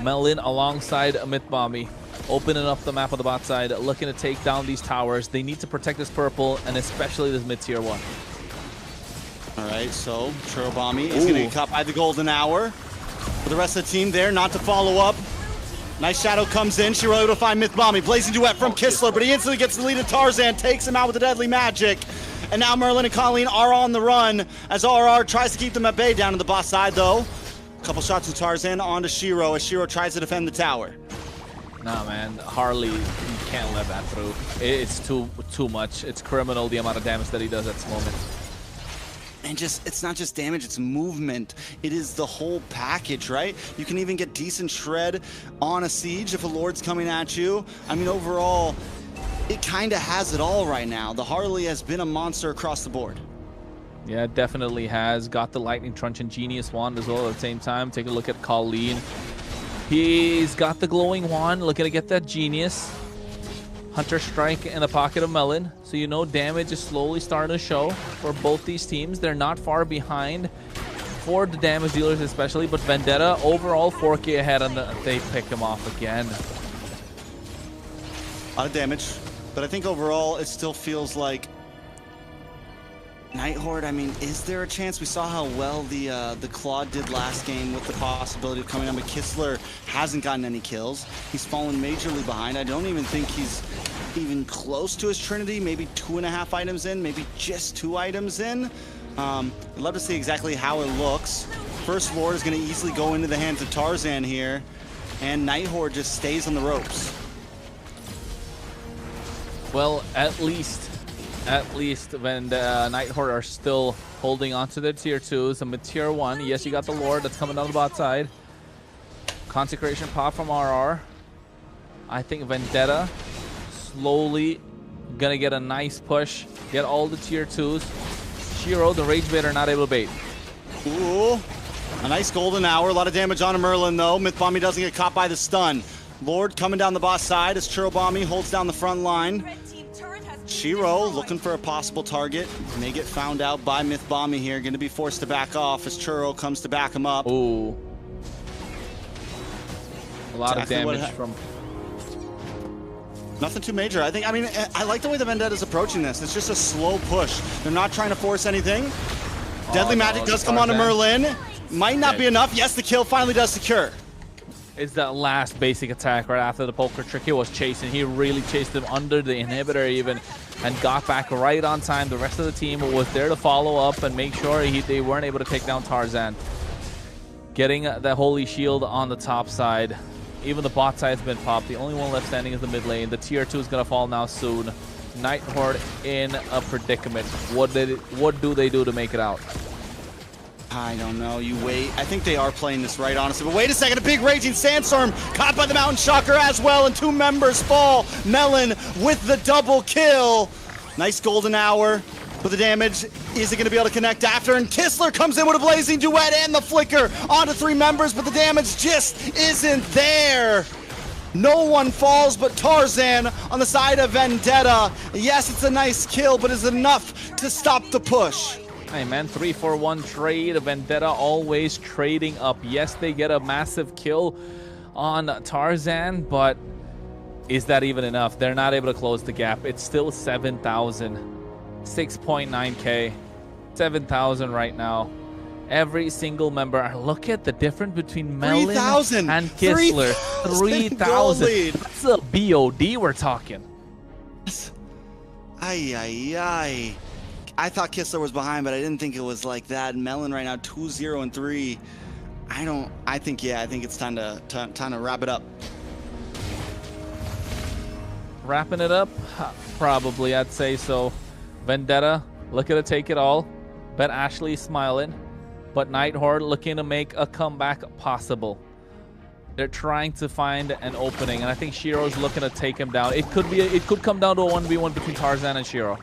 Melin alongside Mythbommy, opening up the map on the bot side, looking to take down these towers. They need to protect this purple, and especially this mid-tier one. All right, so Churobami is going to get caught by the golden hour. But the rest of the team there not to follow up. Nice shadow comes in. Shiro able to find MLBB. Blazing duet from Kistler, but he instantly gets the lead of Tarzan, takes him out with the deadly magic. And now Merlin and Colleen are on the run as RR tries to keep them at bay down to the boss side though. A couple shots from Tarzan onto Shiro as Shiro tries to defend the tower. Nah, man, Harley, you can't let that through. It's too much. It's criminal the amount of damage that he does at this moment. And just, it's not just damage, it's movement. It is the whole package, right? You can even get decent shred on a siege if a Lord's coming at you. I mean, overall, it kind of has it all right now. The Harley has been a monster across the board. Yeah, it definitely has. Got the Lightning Truncheon and Genius Wand as well at the same time. Take a look at Colleen. He's got the glowing wand, looking to get that Genius. Hunter Strike in the pocket of Melon. So you know damage is slowly starting to show for both these teams. They're not far behind for the damage dealers especially, but Vendetta overall 4K ahead and they pick him off again. A lot of damage, but I think overall it still feels like Night Horde, I mean, is there a chance? We saw how well the Claude did last game with the possibility of coming on, but Kistler hasn't gotten any kills. He's fallen majorly behind. I don't even think he's even close to his Trinity, maybe 2.5 items in, maybe just 2 items in. I'd love to see exactly how it looks. First Lord is going to easily go into the hands of Tarzan here, and Night Horde just stays on the ropes. Well, at least when the Night Horde are still holding on to their tier 2s, and with tier 1, yes, you got the Lord that's coming down the bot side. Consecration pop from RR. I think Vendetta slowly gonna get a nice push, get all the tier 2s. Shiro, the Rage Baiter, not able to bait. Ooh, a nice golden hour. A lot of damage on Merlin though. MLBB doesn't get caught by the stun. Lord coming down the boss side as Churobami holds down the front line. Shiro looking for a possible target. May get found out by MLBB here. Going to be forced to back off as Churro comes to back him up. Ooh. A lot of damage from... Nothing too major. I mean, I like the way the Vendetta is approaching this. It's just a slow push. They're not trying to force anything. Deadly Magic does come onto Merlin. Might not be enough. Yes, the kill finally does secure. It's that last basic attack right after the poker trick he was chasing. He really chased him under the inhibitor even and got back right on time. The rest of the team was there to follow up and make sure they weren't able to take down Tarzan. Getting the Holy Shield on the top side. Even the bot side's been popped. The only one left standing is the mid lane. The tier 2 is going to fall now soon. Night Horde in a predicament. What do they do to make it out? I don't know. You wait. I think they are playing this right, honestly. But wait a second. A big Raging Sandstorm caught by the Mountain Shocker as well. And 2 members fall. Melon with the double kill. Nice golden hour. But the damage, is it going to be able to connect after? And Kistler comes in with a Blazing Duet and the Flicker onto 3 members. But the damage just isn't there. No one falls but Tarzan on the side of Vendetta. Yes, it's a nice kill, but is it enough to stop the push? Hey man, 3-for-1 trade. Vendetta always trading up. Yes, they get a massive kill on Tarzan, but is that even enough? They're not able to close the gap. It's still 7,000. 6.9k. 7,000 right now. Every single member. Look at the difference between Melon and Kistler. 3,000. That's a BOD we're talking. Ay, ay, ay. I thought Kistler was behind, but I didn't think it was like that. Melon right now 2-0 and 3. I think it's time to wrap it up. Wrapping it up? Probably, I'd say so. Vendetta looking to take it all. Bet Ashley smiling. But Night Horde looking to make a comeback possible. They're trying to find an opening, and I think Shiro's looking to take him down. It could come down to a 1v1 between Tarzan and Shiro.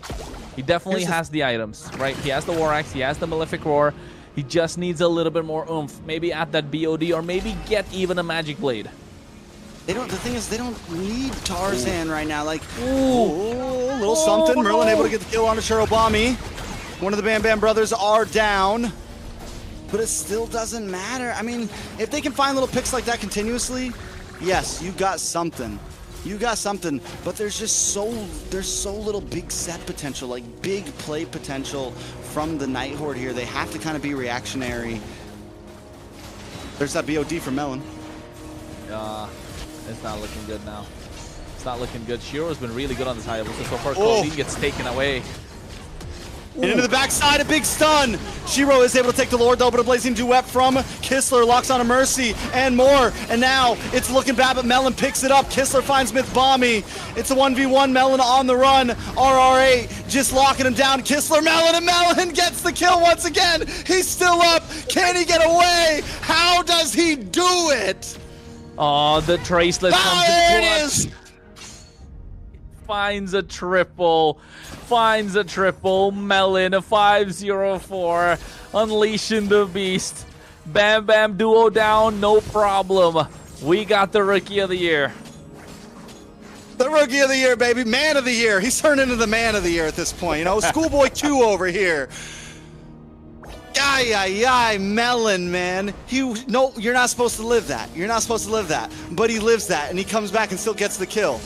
He definitely has the items, right? He has the War Axe, he has the Malefic Roar. He just needs a little bit more oomph. Maybe add that BOD or maybe get even a Magic Blade. The thing is, they don't need Tarzan right now. Like, a little something. Merlin able to get the kill on Churobami. One of the Bam Bam brothers are down. But it still doesn't matter. I mean, if they can find little picks like that continuously, yes, you got something. You got something, but there's so little big set potential, like big play potential from the Night Horde here. They have to kind of be reactionary. There's that BOD for Melon. It's not looking good now. It's not looking good. Shiro's been really good on this Hayabusa so far. Oh. Colleen gets taken away. And into the backside, a big stun. Shiro is able to take the Lord though, but a blazing duet from Kistler locks on a Mercy and more. And now it's looking bad, but Melon picks it up. Kistler finds Mythbommy. It's a 1v1, Melon on the run. RR8 just locking him down. Kistler, Melon, and Melon gets the kill once again. He's still up. Can he get away? How does he do it? Oh, the Traceless comes There in it clutch. is. Finds a triple. Finds a triple. Melon, a 5-0-4. Unleashing the beast. Bam Bam duo down, no problem. We got the Rookie of the Year. The Rookie of the Year, baby. Man of the Year. He's turned into the Man of the Year at this point. You know, Schoolboy 2 over here. Ay, Melon, man. No, you're not supposed to live that. You're not supposed to live that. But he lives that, and he comes back and still gets the kill.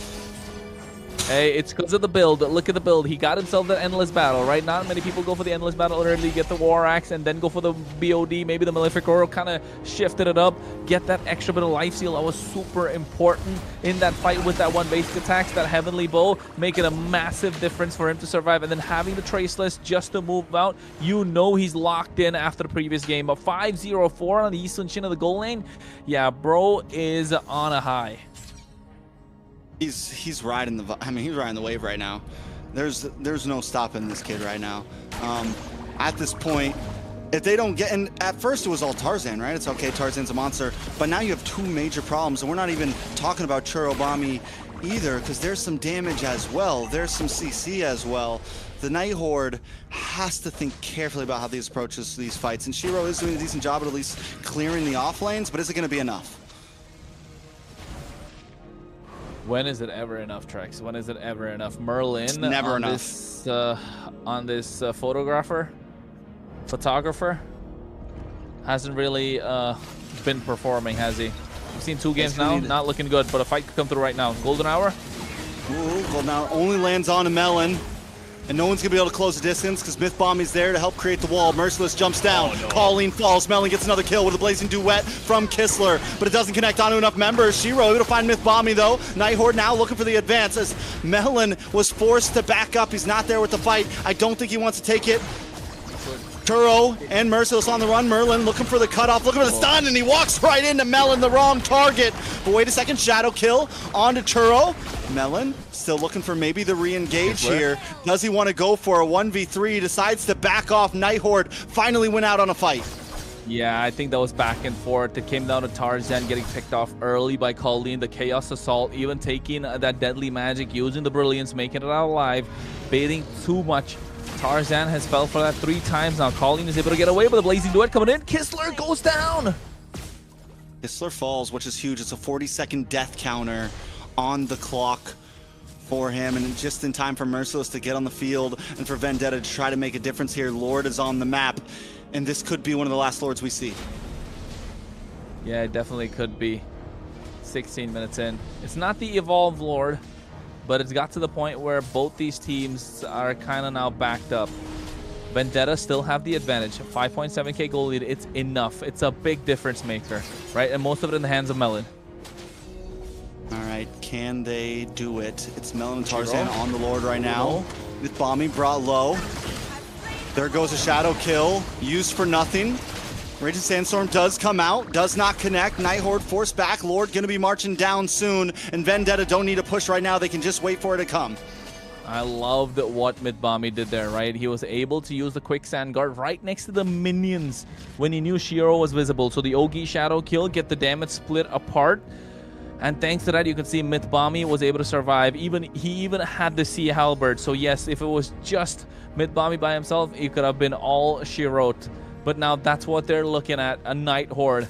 Hey, it's because of the build. Look at the build. He got himself the Endless Battle, right? Not many people go for the Endless Battle early, get the War Axe, and then go for the BOD. Maybe the Malefic Oro kind of shifted it up. Get that extra bit of life steal. That was super important in that fight with that one basic attacks, that Heavenly Bow, making a massive difference for him to survive. And then having the Traceless just to move out, you know he's locked in after the previous game. A 5-0-4 on the Eastern Shin of the goal lane. Yeah, bro is on a high. He's riding the he's riding the wave right now. There's no stopping this kid right now. At this point, if they don't get, and at first it was all Tarzan, right? It's okay, Tarzan's a monster, but now you have two major problems, and we're not even talking about Churobami either, because there's some damage as well. There's some CC as well. The Night Horde has to think carefully about how they approach these fights, and Shiro is doing a decent job at least clearing the off lanes, but is it going to be enough? When is it ever enough, Trex? When is it ever enough? Merlin It's never on enough. this photographer, hasn't really been performing, has he? We've seen 2 games now, not looking good, but a fight could come through right now. Golden Hour. Ooh, Golden Hour only lands on a Melon. And no one's going to be able to close the distance because Mythbomb's there to help create the wall. Merciless jumps down. Oh, no. Colleen falls. Melon gets another kill with a blazing duet from Kistler, but it doesn't connect onto enough members. Shiro able to find Mythbommy though. Night Horde now looking for the advance as Melon was forced to back up. He's not there with the fight. I don't think he wants to take it. Turo and Merciless on the run. Merlin looking for the cutoff, looking for the stun, and he walks right into Melon, the wrong target. But wait a second, shadow kill onto Turo. Melon still looking for maybe the re-engage here. Does he want to go for a 1v3? Decides to back off. Night Horde finally went out on a fight. Yeah, I think that was back and forth. It came down to Tarzan getting picked off early by Colleen, the Chaos Assault, even taking that deadly magic, using the Brilliance, making it out alive, baiting too much. Tarzan has fell for that 3 times now. Colleen is able to get away with a blazing duet coming in. Kistler goes down. Kistler falls, which is huge. It's a 40-second death counter on the clock for him, and just in time for Merciless to get on the field and for Vendetta to try to make a difference here. Lord is on the map, and this could be one of the last Lords we see. Yeah, it definitely could be. 16 minutes in. It's not the Evolved Lord, but it's got to the point where both these teams are kind of now backed up. Vendetta still have the advantage. 5.7k goal lead, it's enough. It's a big difference maker, right? And most of it in the hands of Melon. All right, can they do it? It's Melon and Tarzan on the Lord right now. Mythbommy brought low. There goes a shadow kill, used for nothing. Raging Sandstorm does come out, does not connect. Night Horde forced back. Lord gonna be marching down soon, and Vendetta don't need a push right now. They can just wait for it to come. I loved what Mythbommy did there, right? He was able to use the quicksand guard right next to the minions when he knew Shiro was visible. So the Ogi shadow kill, get the damage split apart. And thanks to that, you can see Mythbommy was able to survive. He even had the Sea Halberd. So yes, if it was just Mythbommy by himself, it could have been all Shiro. But now that's what they're looking at, a Night Horde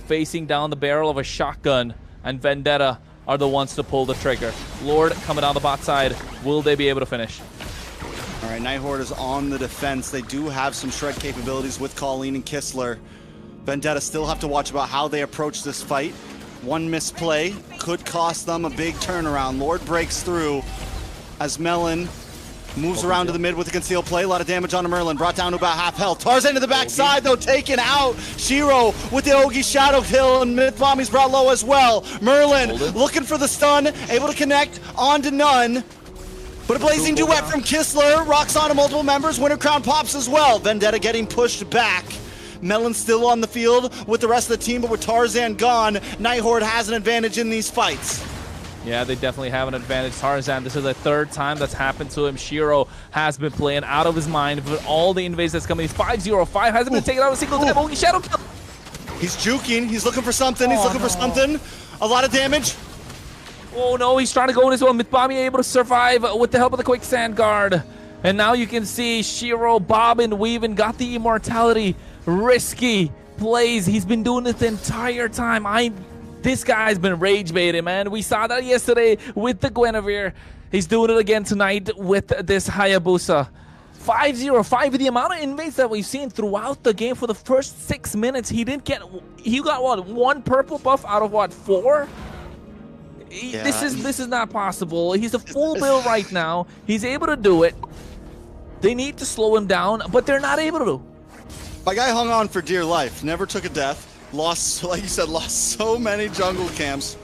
facing down the barrel of a shotgun, and Vendetta are the ones to pull the trigger. Lord coming down the bot side. Will they be able to finish? All right, Night Horde is on the defense. They do have some shred capabilities with Colleen and Kistler. Vendetta still have to watch about how they approach this fight. One misplay could cost them a big turnaround. Lord breaks through as Melon Moves around to the mid with a concealed play. A lot of damage on Merlin. Brought down to about half health. Tarzan to the backside, though, taken out. Shiro with the Ogi shadow kill, and Mythbombie's brought low as well. Merlin looking for the stun, able to connect onto none. But a blazing duet from Kistler. Rocks onto multiple members. Winter Crown pops as well. Vendetta getting pushed back. Melon still on the field with the rest of the team, but with Tarzan gone, Night Horde has an advantage in these fights. Yeah, they definitely have an advantage. Tarzan, this is the third time that's happened to him. Shiro has been playing out of his mind with all the invades that's coming. He's 5-0-5, hasn't been taken out a single time. Only shadow kill. He's juking. He's looking for something. He's looking for something. A lot of damage. Oh no, he's trying to go in as well. Mythbombie able to survive with the help of the quicksand guard. And now you can see Shiro bobbing, weaving, got the immortality. Risky plays. He's been doing this the entire time. This guy's been rage baiting, man. We saw that yesterday with the Guinevere. He's doing it again tonight with this Hayabusa. 5-0-5 with the amount of invades that we've seen throughout the game for the first 6 minutes. He got what, 1 purple buff out of what, 4? Yeah. This is not possible. He's a full build right now. He's able to do it. They need to slow him down, but they're not able to. My guy hung on for dear life. Never took a death. Lost, like you said, lost so many jungle camps,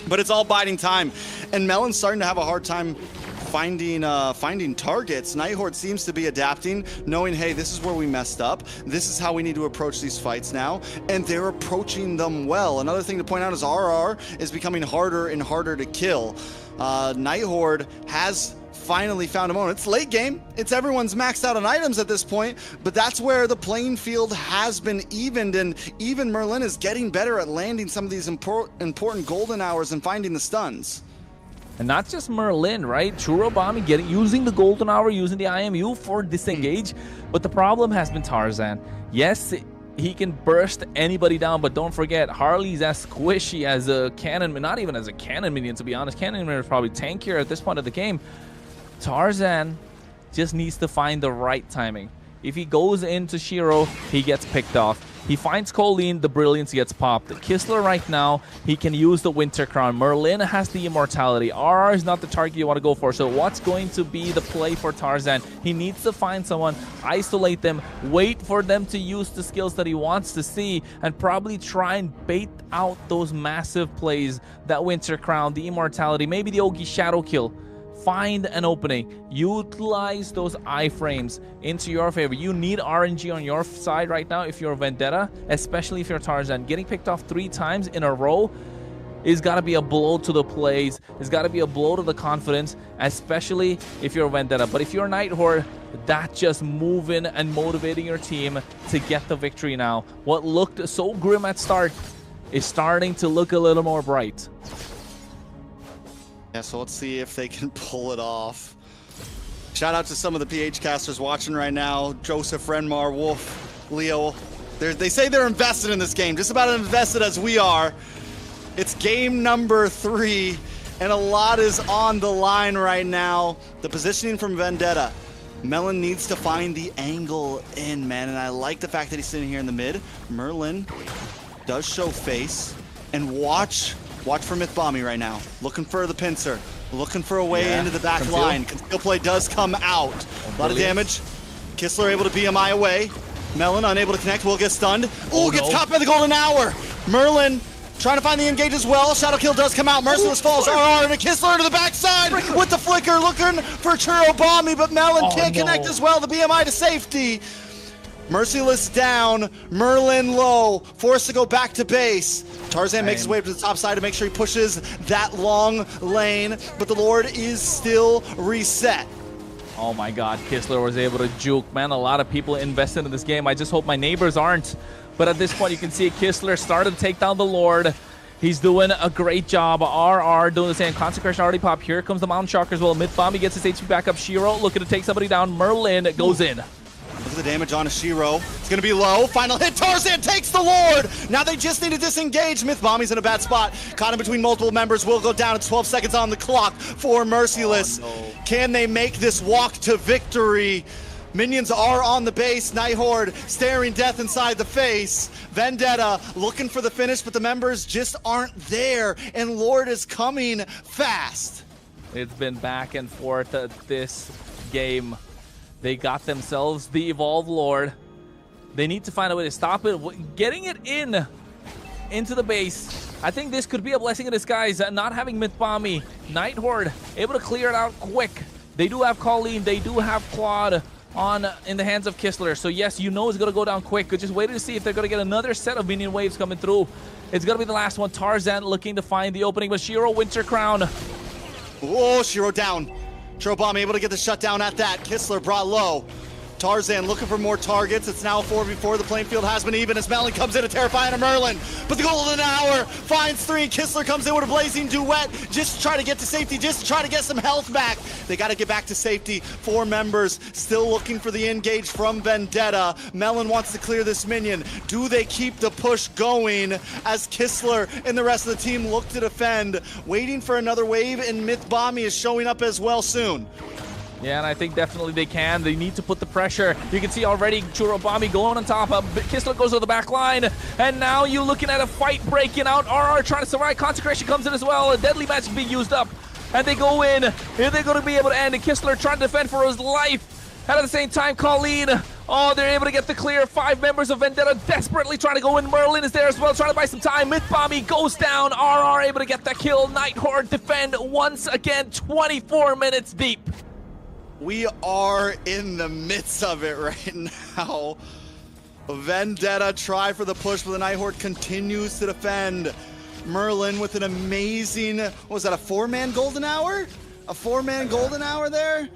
but it's all biding time. And Melon's starting to have a hard time finding targets. Night Horde seems to be adapting, knowing, hey, this is where we messed up. This is how we need to approach these fights now, and they're approaching them well. Another thing to point out is RR is becoming harder and harder to kill. Night Horde has finally found a moment. It's late game. It's everyone's maxed out on items at this point, but that's where the playing field has been evened, and even Merlin is getting better at landing some of these important golden hours and finding the stuns. And not just Merlin, right? Churobami using the golden hour, using the IMU for disengage, but the problem has been Tarzan. Yes, he can burst anybody down, but don't forget, Harley's as squishy as a cannon, not even as a cannon minion, to be honest. Cannon minion is probably tankier at this point of the game. Tarzan just needs to find the right timing. If he goes into Shiro, he gets picked off. He finds Colleen, the Brilliance gets popped. Kistler right now, he can use the Winter Crown. Merlin has the immortality. RR is not the target you want to go for. So what's going to be the play for Tarzan? He needs to find someone, isolate them, wait for them to use the skills that he wants to see, and probably try and bait out those massive plays. That Winter Crown, the immortality, maybe the Ogi shadow kill. Find an opening, utilize those iframes into your favor. You need RNG on your side right now if you're Vendetta, especially if you're Tarzan. Getting picked off 3 times in a row is got to be a blow to the plays. It's got to be a blow to the confidence, especially if you're Vendetta. But if you're Night Horde, that's just moving and motivating your team to get the victory now. What looked so grim at start is starting to look a little more bright. Yeah, so let's see if they can pull it off. Shout out to some of the PH casters watching right now. Joseph, Renmar, Wolf, Leo. They say they're invested in this game, just about as invested as we are. It's game number 3, and a lot is on the line right now. The positioning from Vendetta. Melon needs to find the angle in, man, and I like the fact that he's sitting here in the mid. Merlin does show face, and watch for Mythbombie right now. Looking for the pincer. Looking for a way into the back line. Conceal play does come out. A lot of damage. Kistler able to BMI away. Melon unable to connect. Will get stunned. Ooh, gets caught by the golden hour. Merlin trying to find the engage as well. Shadow kill does come out. Merciless falls. RR and a Kistler into the backside with the flicker. Looking for Churobami, but Melon can't connect as well. The BMI to safety. Merciless down, Merlin low, forced to go back to base. Tarzan makes his way to the top side to make sure he pushes that long lane, but the Lord is still reset. Oh my god, Kistler was able to juke. Man, a lot of people invested in this game. I just hope my neighbors aren't. But at this point, you can see Kistler started to take down the Lord. He's doing a great job. RR doing the same. Consecration already popped. Here comes the Mountain Shocker as well. Mythbombie gets his HP back up. Shiro looking to take somebody down. Merlin goes in. Look at the damage on Shiro. It's going to be low. Final hit. Tarzan takes the Lord. Now they just need to disengage. Mythbombie's in a bad spot. Caught in between multiple members. Will go down. It's 12 seconds on the clock for Merciless. Can they make this walk to victory? Minions are on the base. Night Horde staring death inside the face. Vendetta looking for the finish, but the members just aren't there. And Lord is coming fast. It's been back and forth. This game. They got themselves the Evolve Lord. They need to find a way to stop it. Getting it into the base. I think this could be a blessing in disguise. Not having Mythbommy. Night Horde able to clear it out quick. They do have Colleen. They do have Claude in the hands of Kistler. So yes, you know it's going to go down quick. Just waiting to see if they're going to get another set of minion waves coming through. It's going to be the last one. Tarzan looking to find the opening, but Shiro Winter Crown. Oh, Shiro down. Churobomb able to get the shutdown at that. Kistler brought low. Tarzan looking for more targets. It's now 4v4. The playing field has been even as Melon comes in to terrify into Merlin. But the golden hour finds 3. Kistler comes in with a blazing duet just to try to get to safety, just to try to get some health back. They got to get back to safety. 4 members still looking for the engage from Vendetta. Melon wants to clear this minion. Do they keep the push going as Kistler and the rest of the team look to defend? Waiting for another wave, and Mythbommy is showing up as well soon. Yeah, and I think definitely they can. They need to put the pressure. You can see already Churobommy going on top. Kistler goes to the back line. And now you're looking at a fight breaking out. RR trying to survive. Consecration comes in as well. A deadly magic being used up. And they go in. Are they going to be able to end? And Kistler trying to defend for his life. And at the same time, Colleen. Oh, they're able to get the clear. 5 members of Vendetta desperately trying to go in. Merlin is there as well, trying to buy some time. Mythbommy goes down. RR able to get that kill. Night Horde defend once again. 24 minutes deep. We are in the midst of it right now. Vendetta try for the push, but the Night Horde continues to defend. Merlin with an amazing, what was that, a 4-man golden hour? A 4-man golden hour there?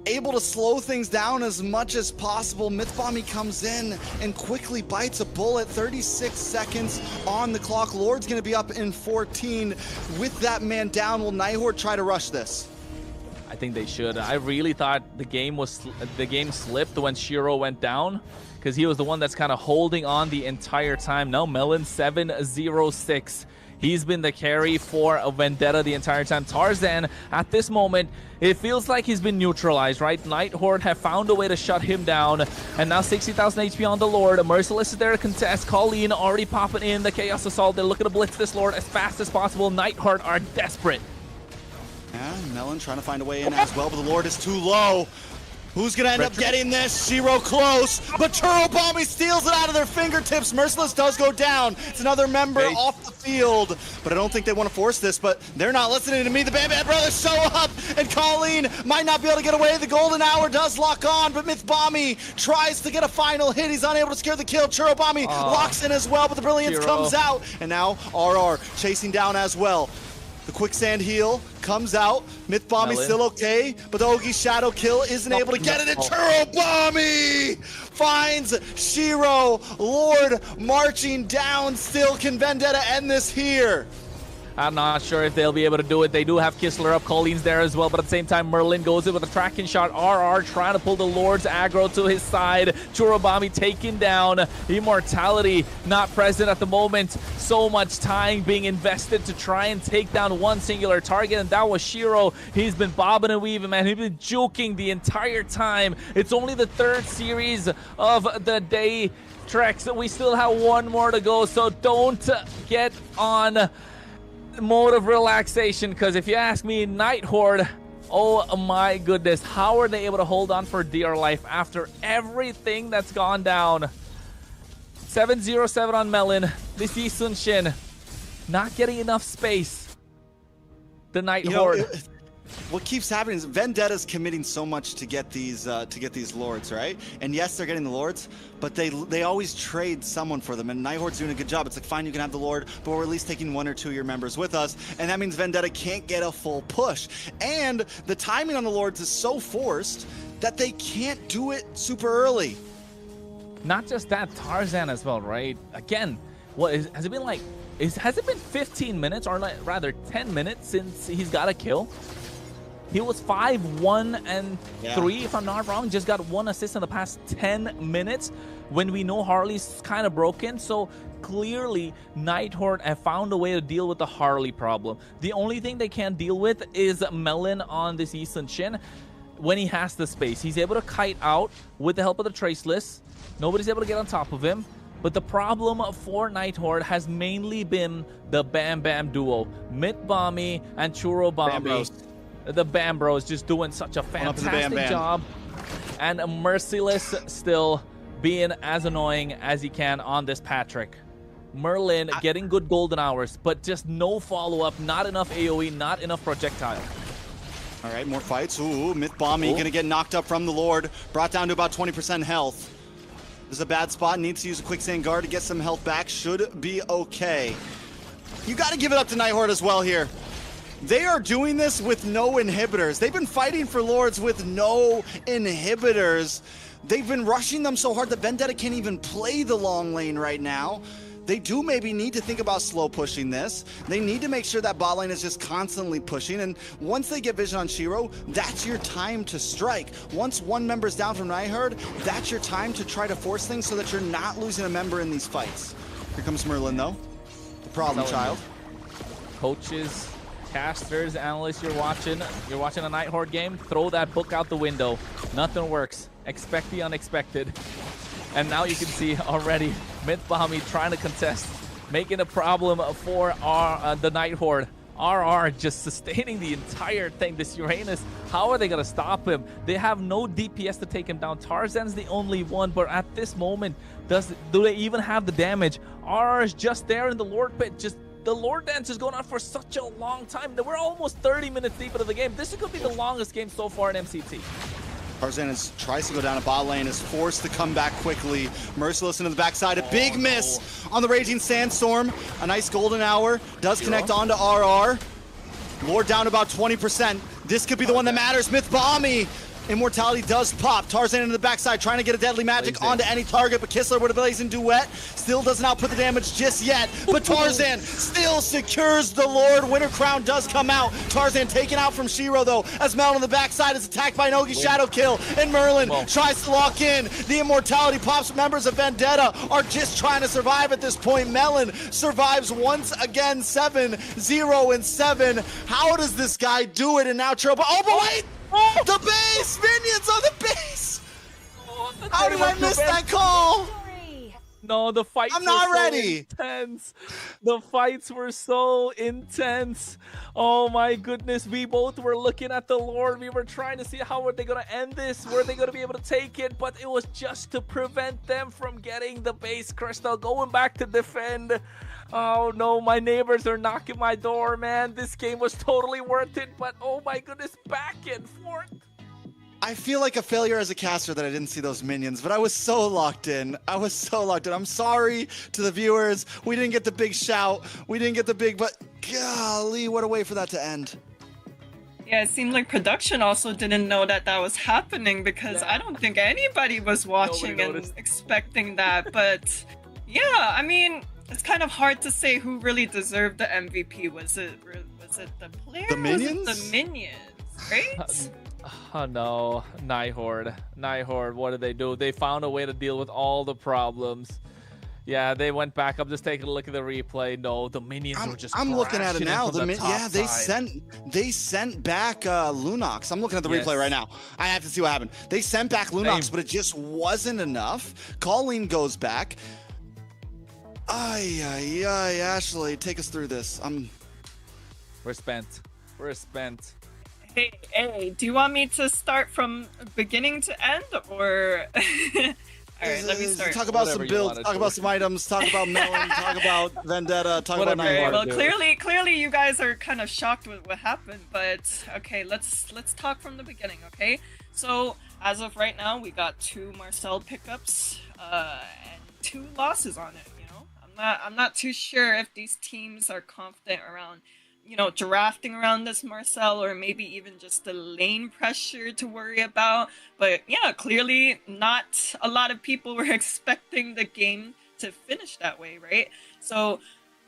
Able to slow things down as much as possible. Mythbommy comes in and quickly bites a bullet. 36 seconds on the clock. Lord's gonna be up in 14. With that man down, will Night Horde try to rush this? I think they should. I really thought the game slipped when Shiro went down, because he was the one that's kind of holding on the entire time. Now Melon 7-0-6. He's been the carry for Vendetta the entire time. Tarzan, at this moment, it feels like he's been neutralized, right? Night Horde have found a way to shut him down. And now 60,000 HP on the Lord. Merciless is there to contest. Colleen already popping in the Chaos Assault. They're looking to blitz this Lord as fast as possible. Night Horde are desperate. Yeah, Melon trying to find a way in as well, but the Lord is too low. Who's gonna end up getting this? Shiro close, but Churobommy steals it out of their fingertips. Merciless does go down. It's another member off the field, but I don't think they want to force this, but they're not listening to me. The Bam Bam Brothers show up, and Colleen might not be able to get away. The golden hour does lock on, but Mythbommy tries to get a final hit. He's unable to secure the kill. Churobommy locks in as well, but the Brilliance comes out, and now RR chasing down as well. The quicksand heal comes out. Mythbommy's still okay, but the Ogi Shadow kill isn't able to get it. And Churobommy finds Shiro. Lord marching down still. Can Vendetta end this here? I'm not sure if they'll be able to do it. They do have Kistler up. Colleen's there as well. But at the same time, Merlin goes in with a tracking shot. RR trying to pull the Lord's aggro to his side. Churobommy taken down. Immortality not present at the moment. So much time being invested to try and take down one singular target. And that was Shiro. He's been bobbing and weaving, man. He's been juking the entire time. It's only the 3rd series of the day treks. We still have one more to go. So don't get on mode of relaxation, because if you ask me, Night Horde, oh my goodness, how are they able to hold on for dear life after everything that's gone down? 7-0-7 on Melon. This is Sunshin not getting enough space. The Night Horde. What keeps happening is Vendetta's committing so much to get these Lords, right? And yes, they're getting the Lords, but they always trade someone for them, and Night Horde's doing a good job. It's like, fine, you can have the Lord, but we're at least taking 1 or 2 of your members with us, and that means Vendetta can't get a full push. And the timing on the Lords is so forced that they can't do it super early. Not just that, Tarzan as well, right? Again, has it been like, has it been 15 minutes, or rather 10 minutes since he's got a kill? He was 5-1-3, if I'm not wrong. Just got 1 assist in the past 10 minutes when we know Harley's kind of broken. So clearly, Night Horde have found a way to deal with the Harley problem. The only thing they can't deal with is Melon on this Eastern Shin. When he has the space, he's able to kite out with the help of the Traceless. Nobody's able to get on top of him. But the problem for Night Horde has mainly been the Bam Bam duo, Mythbommy and Churobommy. The Bam Bros just doing such a fantastic job. And Merciless still being as annoying as he can on this Patrick. Merlin getting good golden hours, but just no follow-up, not enough AoE, not enough projectile. All right, more fights. Ooh, Myth Bomby gonna get knocked up from the Lord, brought down to about 20% health. This is a bad spot, needs to use a quicksand guard to get some health back, should be okay. You gotta give it up to Night Horde as well here. They are doing this with no inhibitors. They've been fighting for Lords with no inhibitors. They've been rushing them so hard that Vendetta can't even play the long lane right now. They do maybe need to think about slow pushing this. They need to make sure that bot lane is just constantly pushing, and once they get vision on Shiro, that's your time to strike. Once one member's down from Night Horde, that's your time to try to force things so that you're not losing a member in these fights. Here comes Merlin though, the problem child. Coaches, casters, analysts, you're watching a Night Horde game, throw that book out the window. Nothing works. Expect the unexpected. And now you can see already Myth Bomby trying to contest, making a problem for the Night Horde. RR just sustaining the entire thing. This Uranus, how are they going to stop him? They have no DPS to take him down. Tarzan's the only one, but at this moment, do they even have the damage? RR is just there in the Lord Pit, just the Lord Dance is going on for such a long time. We're almost 30 minutes deep into the game. This could be the longest game so far in MCT. Tarzan tries to go down a bot lane, is forced to come back quickly. Merciless into the backside, a big miss on the Raging Sandstorm. A nice golden hour, does connect onto RR. Lord down about 20%. This could be the one that matters. Myth Bomby. Immortality does pop. Tarzan into the backside, trying to get a deadly magic onto any target, but Kistler with a Blazing Duet still doesn't output the damage just yet. But Tarzan still secures the Lord. Winter Crown does come out. Tarzan taken out from Shiro though, as Melon on the backside is attacked by Nogi Shadow Kill, and Merlin tries to lock in. The Immortality pops. Members of Vendetta are just trying to survive at this point. Melon survives once again, 7-0-7. How does this guy do it? And now Trouble. Oh, but wait! The base! Minions on the base! How did I miss that call? No, the fights I'm not ready. Intense. The fights were so intense. Oh my goodness. We both were looking at the Lord. We were trying to see how are they going to end this. Were they going to be able to take it? But it was just to prevent them from getting the base crystal. Going back to defend. Oh no, my neighbors are knocking my door, man. This game was totally worth it. But oh my goodness, back and forth. I feel like a failure as a caster that I didn't see those minions, but I was so locked in. I'm sorry to the viewers. We didn't get the big shout. We didn't get the big, but golly, what a way for that to end. Yeah, it seemed like production also didn't know that that was happening, because I don't think anybody was watching and expecting that. But yeah, I mean, it's kind of hard to say who really deserved the MVP. Was it the player? The minions? Was it the minions, right? Oh no, Night Horde, what did they do? They found a way to deal with all the problems. Yeah, they went back. I'm just taking a look at the replay. No, the minions were just I'm looking at it now. They side. sent back Lunox. I'm looking at the replay right now. I have to see what happened. They sent back Lunox, but it just wasn't enough. Colleen goes back. Ay, Ashley, take us through this. We're spent. Hey, do you want me to start from beginning to end, or? All right, let me start. Talk about some builds, talk about some items, talk about Melon, talk about Vendetta, talk about Night Horde. Well, clearly you guys are kind of shocked with what happened, but okay, let's talk from the beginning, okay? So, as of right now, we got 2 Marcel pickups, and 2 losses on it, you know? I'm not too sure if these teams are confident around, you know, drafting around this Marcel, or maybe even just the lane pressure to worry about. But yeah, clearly not a lot of people were expecting the game to finish that way, right? So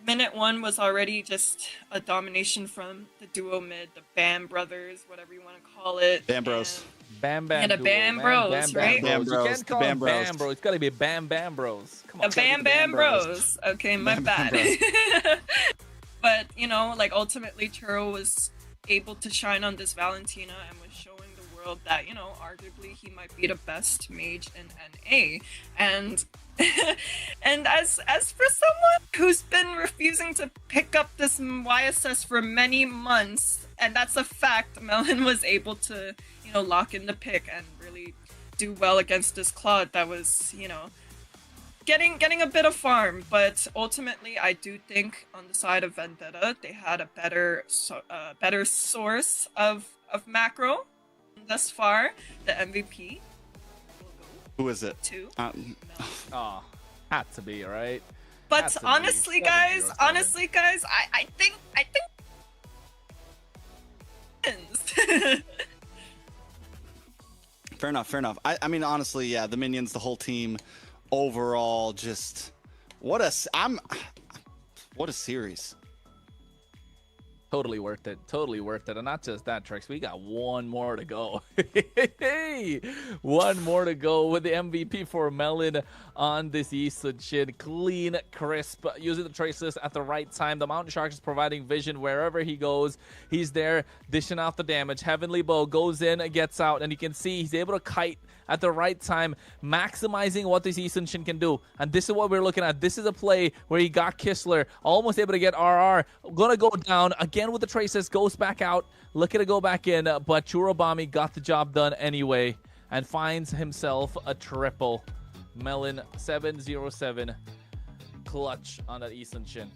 minute 1 was already just a domination from the duo mid, the Bam brothers, whatever you want to call it. Bam Bros. Bam Yeah, the Bam Bros, right? Bam Bros. You can't call them Bam Bros. It's got to be Bam Bros. Come on. The Bam Bros. Okay, my bad. But, you know, like, ultimately, Churro was able to shine on this Valentina and was showing the world that, you know, arguably he might be the best mage in NA. And and as for someone who's been refusing to pick up this YSS for many months, and that's a fact. Melon was able to, you know, lock in the pick and really do well against this Claude that was, you know, getting a bit of farm. But ultimately, I do think on the side of Vendetta, they had a better source of macro thus far. The MVP. Who is it? Oh, had to be, right? But honestly, guys, I think Fair enough. I mean, honestly, yeah, the minions, the whole team, overall, just what a series. Totally worth it. And not just that, Trix. We got one more to go. One more to go with the MVP for Melon on this Eastern. Clean, crisp, using the traceless at the right time. The Mountain Shark is providing vision wherever he goes. He's there dishing out the damage. Heavenly Bow goes in, gets out, and you can see he's able to kite at the right time, maximizing what this Eastern can do. And this is what we're looking at. This is a play where he got Kistler, almost able to get RR. Gonna go down again with the traces, goes back out, looking to go back in, but Churobami got the job done anyway and finds himself a triple. Melon 707 clutch on that Eastern Shin.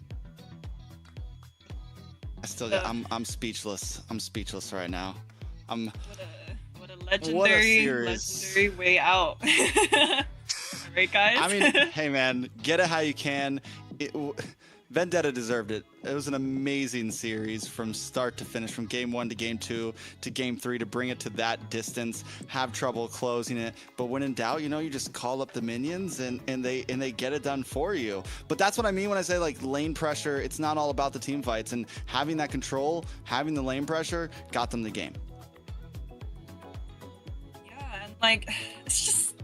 I'm speechless. I'm speechless right now. What a legendary way out. Right, guys? I mean, hey, man, get it how you can. Vendetta deserved it. It was an amazing series from start to finish, from game 1 to game 2 to game 3, to bring it to that distance, have trouble closing it. But when in doubt, you know, you just call up the minions and they get it done for you. But that's what I mean when I say, like, lane pressure. It's not all about the team fights, and having that control, having the lane pressure got them the game. Like, it's just,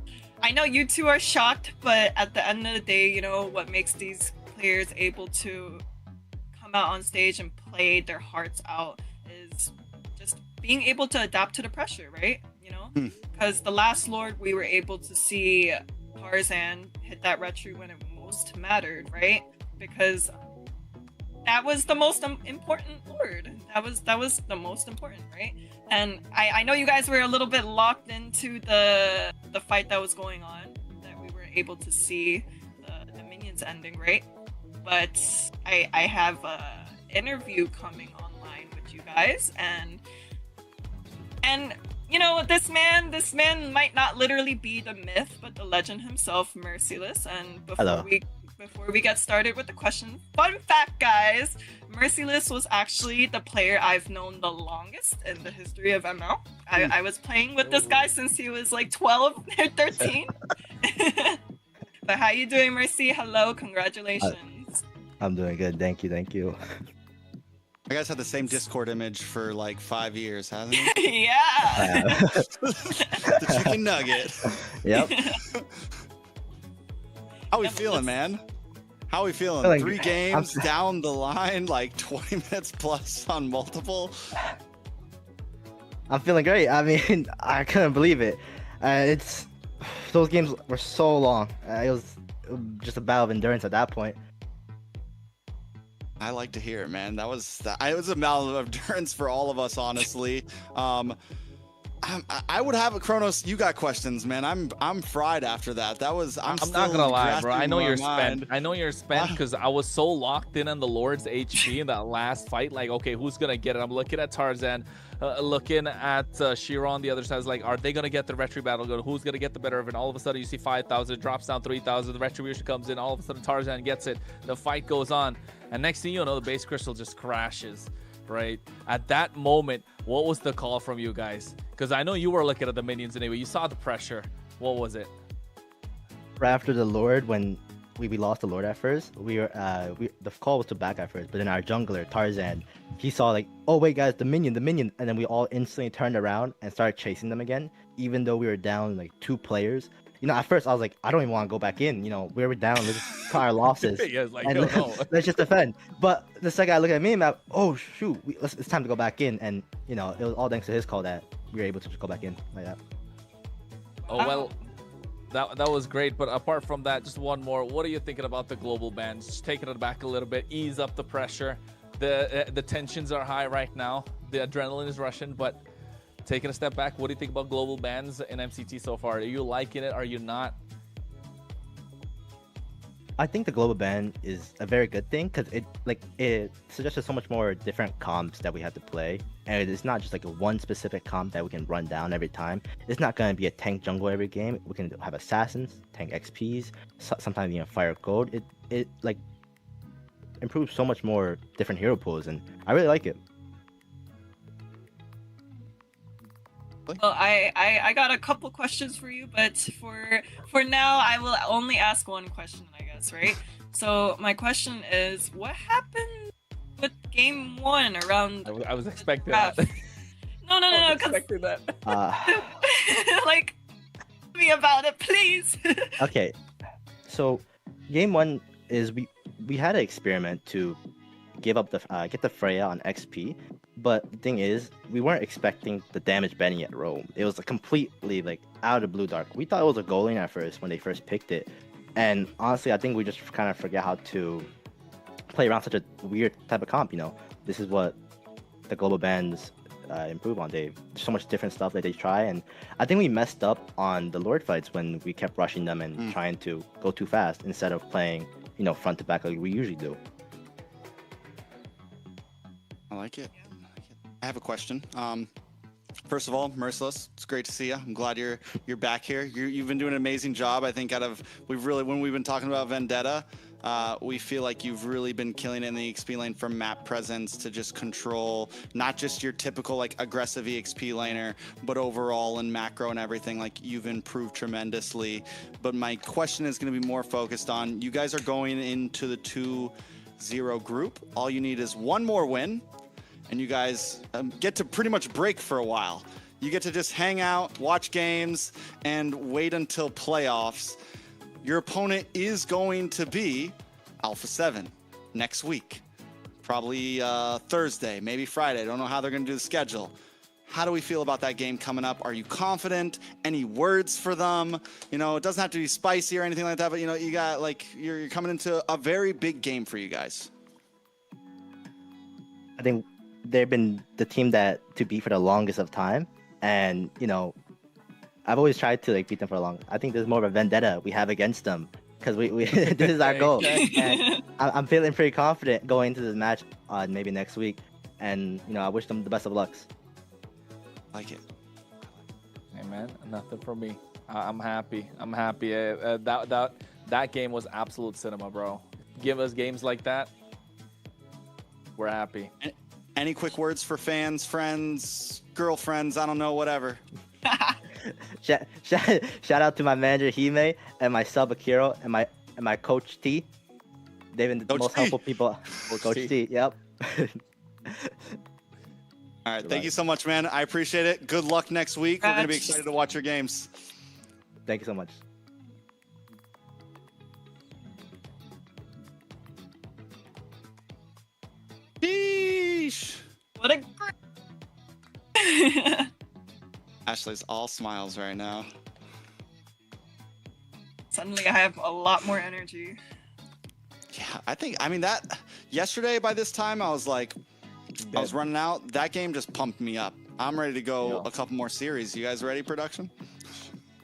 I know you two are shocked, but at the end of the day, you know, what makes these players able to come out on stage and play their hearts out is just being able to adapt to the pressure, right? You know, because the last Lord, we were able to see Tarzan hit that retry when it most mattered, right? Because that was the most important Lord. That was the most important, right? And I know you guys were a little bit locked into the fight that was going on, that we were able to see the minions ending, right? But I have a interview coming online with you guys, and you know, this man might not literally be the myth, but the legend himself, Merciless. And before we get started with the question, fun fact, guys, Merciless was actually the player I've known the longest in the history of ML. I was playing with this guy since he was like 12 or 13. But how you doing, Mercy? Hello, congratulations. I'm doing good, thank you. You guys had the same Discord image for like 5 years, hasn't it? Yeah. The chicken nugget. Yep. How we feeling, man? How we feeling? 3 games down the line, like 20 minutes plus on multiple. I'm feeling great. I mean, I couldn't believe it. Those games were so long. It was just a battle of endurance at that point. I like to hear it, man. It was a battle of endurance for all of us, honestly. I would have a Kronos. You got questions, man. I'm fried after that. I'm not gonna lie, bro. I know you're spent because I was so locked in on the Lord's HP in that last fight. Like, okay, who's gonna get it? I'm looking at Tarzan, looking at Shiro on the other side. It's like, are they gonna get the retry battle? Who's gonna get the better of it? And all of a sudden, you see 5,000, drops down 3,000. The retribution comes in. All of a sudden, Tarzan gets it. The fight goes on, and next thing you know, the base crystal just crashes. Right at that moment, what was the call from you guys? Because I know you were looking at the minions anyway. You saw the pressure. What was it? Right after the Lord, when we lost the Lord at first, the call was to back at first, but then our jungler Tarzan, he saw like, oh wait guys, the minion, and then we all instantly turned around and started chasing them again, even though we were down like 2 players. You know, at first I was like, I don't even want to go back in. You know, we were down. Let's just cut our losses. Yeah, like, and let's just defend. But the second I look at me map, oh shoot, it's time to go back in. And you know, it was all thanks to his call that we were able to just go back in like that. Oh well, that was great. But apart from that, just one more. What are you thinking about the global bans? Just taking it back a little bit, ease up the pressure. The tensions are high right now. The adrenaline is rushing, but taking a step back, what do you think about global bans in MCT so far? Are you liking it? Are you not? I think the global ban is a very good thing because it suggests so much more different comps that we have to play, and it's not just like a one specific comp that we can run down every time. It's not going to be a tank jungle every game. We can have assassins, tank XPs, sometimes fire gold. It like improves so much more different hero pools, and I really like it. Well, I got a couple questions for you, but for now, I will only ask one question, I guess, right? So my question is, what happened with game 1 around? I was expecting that. No, expecting that. like, tell me about it, please. Okay, so game 1 is we had an experiment to give up the get the Freya on XP, but the thing is we weren't expecting the damage banning at Rome. It was completely like out of blue dark. We thought it was a goal lane at first when they first picked it, and honestly I think we just kind of forget how to play around such a weird type of comp. This is what the global bans improve on. There's so much different stuff that they try, and I think we messed up on the Lord fights when we kept rushing them and trying to go too fast instead of playing front to back like we usually do. I like it. I have a question. First of all, Merciless, it's great to see you. I'm glad you're back here. You've been doing an amazing job. I think when we've been talking about Vendetta, we feel like you've really been killing it in the XP lane, from map presence to just control, not just your typical like aggressive EXP laner, but overall in macro and everything. Like, you've improved tremendously. But my question is going to be more focused on, you guys are going into the 2-0 group. All you need is one more win, and you guys get to pretty much break for a while. You get to just hang out, watch games, and wait until playoffs. Your opponent is going to be Alpha 7 next week. Probably Thursday, maybe Friday. I don't know how they're going to do the schedule. How do we feel about that game coming up? Are you confident? Any words for them? It doesn't have to be spicy or anything like that, but you got you're coming into a very big game for you guys. I think they've been the team to beat for the longest of time, and I've always tried to beat them for long. I think there's more of a vendetta we have against them because we this is our goal. And I'm feeling pretty confident going into this match maybe next week, and I wish them the best of lucks. Like it. Hey man, nothing from me. I'm happy. That game was absolute cinema, bro. Give us games like that, we're happy. Any quick words for fans, friends, girlfriends, I don't know, whatever. Shout out to my manager Hime and my sub Akiro and my coach T. They've been the most helpful people. Coach T. Yep. All right, thank you so much, man. I appreciate it. Good luck next week. We're going to be excited to watch your games. Thank you so much. Sheesh. What a great... Ashley's all smiles right now. Suddenly I have a lot more energy. Yeah, that yesterday by this time I was running out. That game just pumped me up. I'm ready to go a couple more series. You guys ready, production?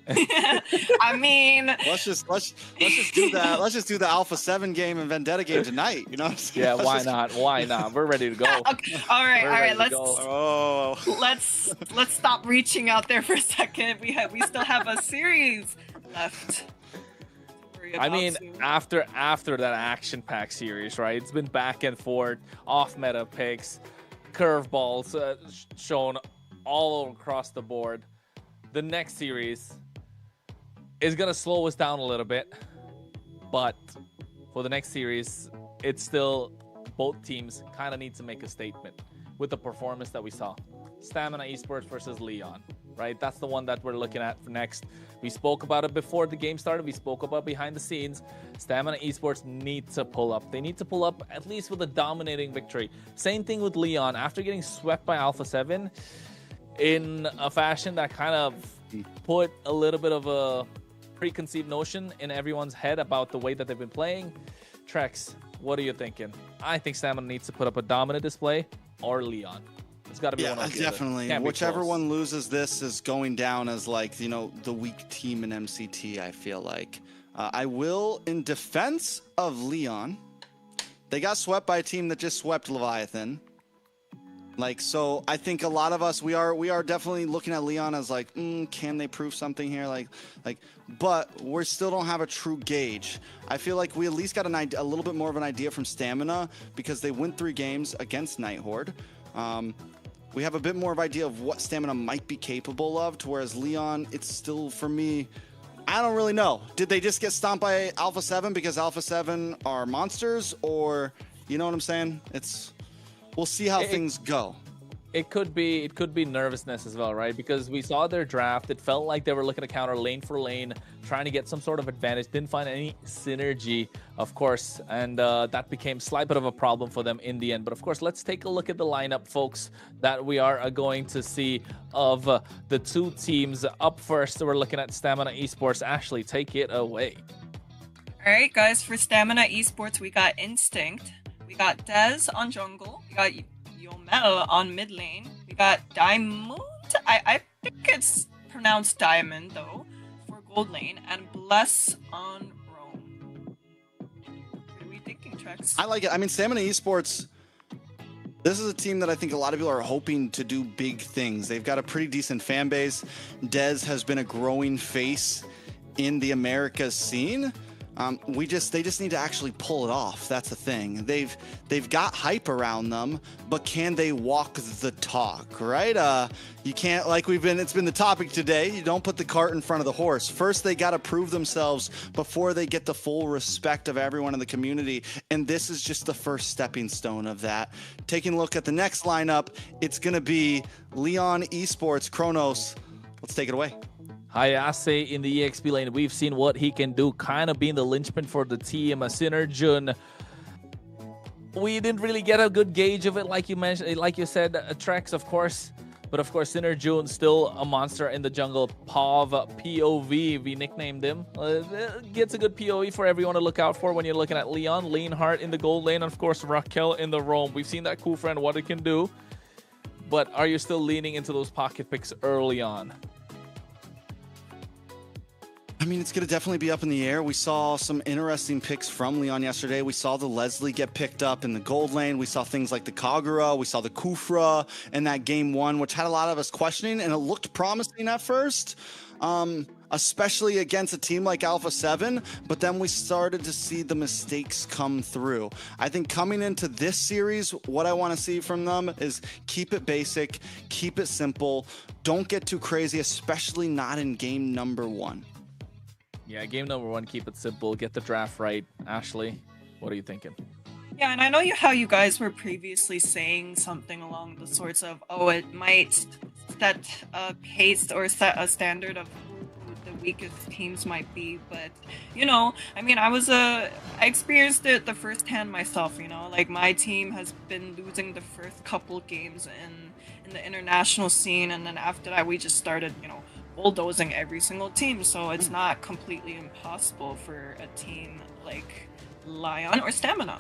I mean, let's just do that. Let's just do the Alpha 7 game and Vendetta game tonight. You know what I'm saying? Yeah, why not? We're ready to go. Okay. All right. Let's stop reaching out there for a second. We still have a series left. I mean, after that action pack series, right? It's been back and forth, off meta picks, curveballs shown all across the board. The next series is gonna slow us down a little bit, but for the next series, it's still both teams kind of need to make a statement with the performance that we saw. Stamina Esports versus Leon, right? That's the one that we're looking at for next. We spoke about it before the game started. We spoke about behind the scenes. Stamina Esports need to pull up. They need to pull up at least with a dominating victory. Same thing with Leon. After getting swept by Alpha 7 in a fashion that kind of put a little bit of a preconceived notion in everyone's head about the way that they've been playing. Trex, What are you thinking? I think Stamina needs to put up a dominant display or Leon. It's got to be one of the definitely. Can't be Whichever close. one loses this is going down as like, you know, the weak team in MCT, I feel like. I will, in defense of Leon, they got swept by a team that just swept Leviathan. Like, so I think a lot of us, we are definitely looking at Leon as like, can they prove something here? Like, but we still don't have a true gauge. I feel like we at least got a little bit more of an idea from Stamina because they went 3 games against Night Horde. We have a bit more of idea of what Stamina might be capable of, to whereas Leon, it's still, for me, I don't really know. Did they just get stomped by Alpha 7 because Alpha 7 are monsters, or, you know what I'm saying? We'll see how things go. It could be nervousness as well, right? Because we saw their draft. It felt like they were looking to counter lane for lane, trying to get some sort of advantage. Didn't find any synergy, of course, and that became a slight bit of a problem for them in the end. But of course, let's take a look at the lineup, folks, that we are going to see of the 2 teams. Up first, we're looking at Stamina Esports. Ashley, take it away. All right, guys, for Stamina Esports, we got Instinct. We got Dez on jungle. We got Yomel on mid lane. We got Diamond. I think it's pronounced Diamond, though, for gold lane. And Bless on Rome. What are we thinking, Trex? I like it. I mean, Stamina Esports, this is a team that I think a lot of people are hoping to do big things. They've got a pretty decent fan base. Dez has been a growing face in the Americas scene. They just need to actually pull it off. That's the thing. They've got hype around them, but can they walk the talk, right? You can't, like it's been the topic today. You don't put the cart in front of the horse. First, they got to prove themselves before they get the full respect of everyone in the community. And this is just the first stepping stone of that. Taking a look at the next lineup, it's going to be Leon Esports, Kronos. Let's take it away. Hayase in the EXP lane. We've seen what he can do, kind of being the linchpin for the team. Synerjun, we didn't really get a good gauge of it, like you mentioned, like you said, Trex, of course. But of course, Synerjun still a monster in the jungle. Pav, POV, we nicknamed him. Gets a good POV for everyone to look out for when you're looking at Leon. Leanhart in the gold lane, and of course, Raquel in the roam. We've seen that cool friend, what it can do. But are you still leaning into those pocket picks early on? I mean, it's going to definitely be up in the air. We saw some interesting picks from Leon yesterday. We saw the Leslie get picked up in the gold lane. We saw things like the Kagura. We saw the Kufra in that game 1, which had a lot of us questioning, and it looked promising at first, especially against a team like Alpha 7. But then we started to see the mistakes come through. I think coming into this series, what I want to see from them is keep it basic, keep it simple. Don't get too crazy, especially not in game number 1. Yeah, game number 1, keep it simple, get the draft right. Ashley, what are you thinking? Yeah, and I know how you guys were previously saying something along the sorts of, oh, it might set a pace or set a standard of who the weakest teams might be, but, you know, I mean, I experienced it the first hand myself, you know, like my team has been losing the first couple games in the international scene, and then after that we just started, you know, bulldozing every single team, so it's not completely impossible for a team like Lion or Stamina.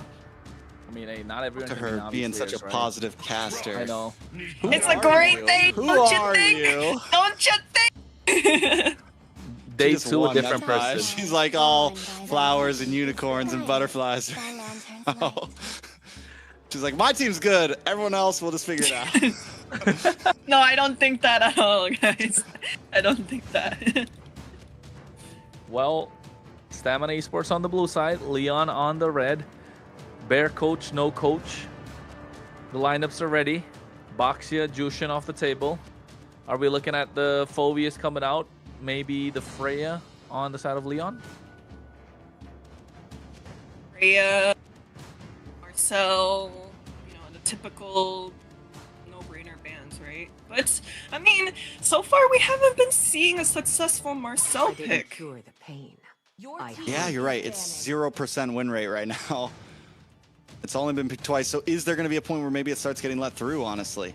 I mean, hey, not everyone Look at can her be being such a right? positive caster. I know. It's a great thing, Who don't you are think? you? Don't you think? Day She just 2, a won, different that's why. person. She's like all flowers and unicorns and butterflies. Oh. She's like, my team's good. Everyone else, we'll just figure it out. No, I don't think that at all, guys. I don't think that. Well, Stamina Esports on the blue side, Leon on the red. Bear coach, no coach. The lineups are ready. Boxia, Jushin off the table. Are we looking at the Phobias coming out? Maybe the Freya on the side of Leon? Freya, Marcel, you know, the typical no-brainer bands, right? But, I mean, so far we haven't been seeing a successful Marcel pick. Cure the pain. Yeah, you're right. It's 0% win rate right now. It's only been picked twice. So is there going to be a point where maybe it starts getting let through, honestly?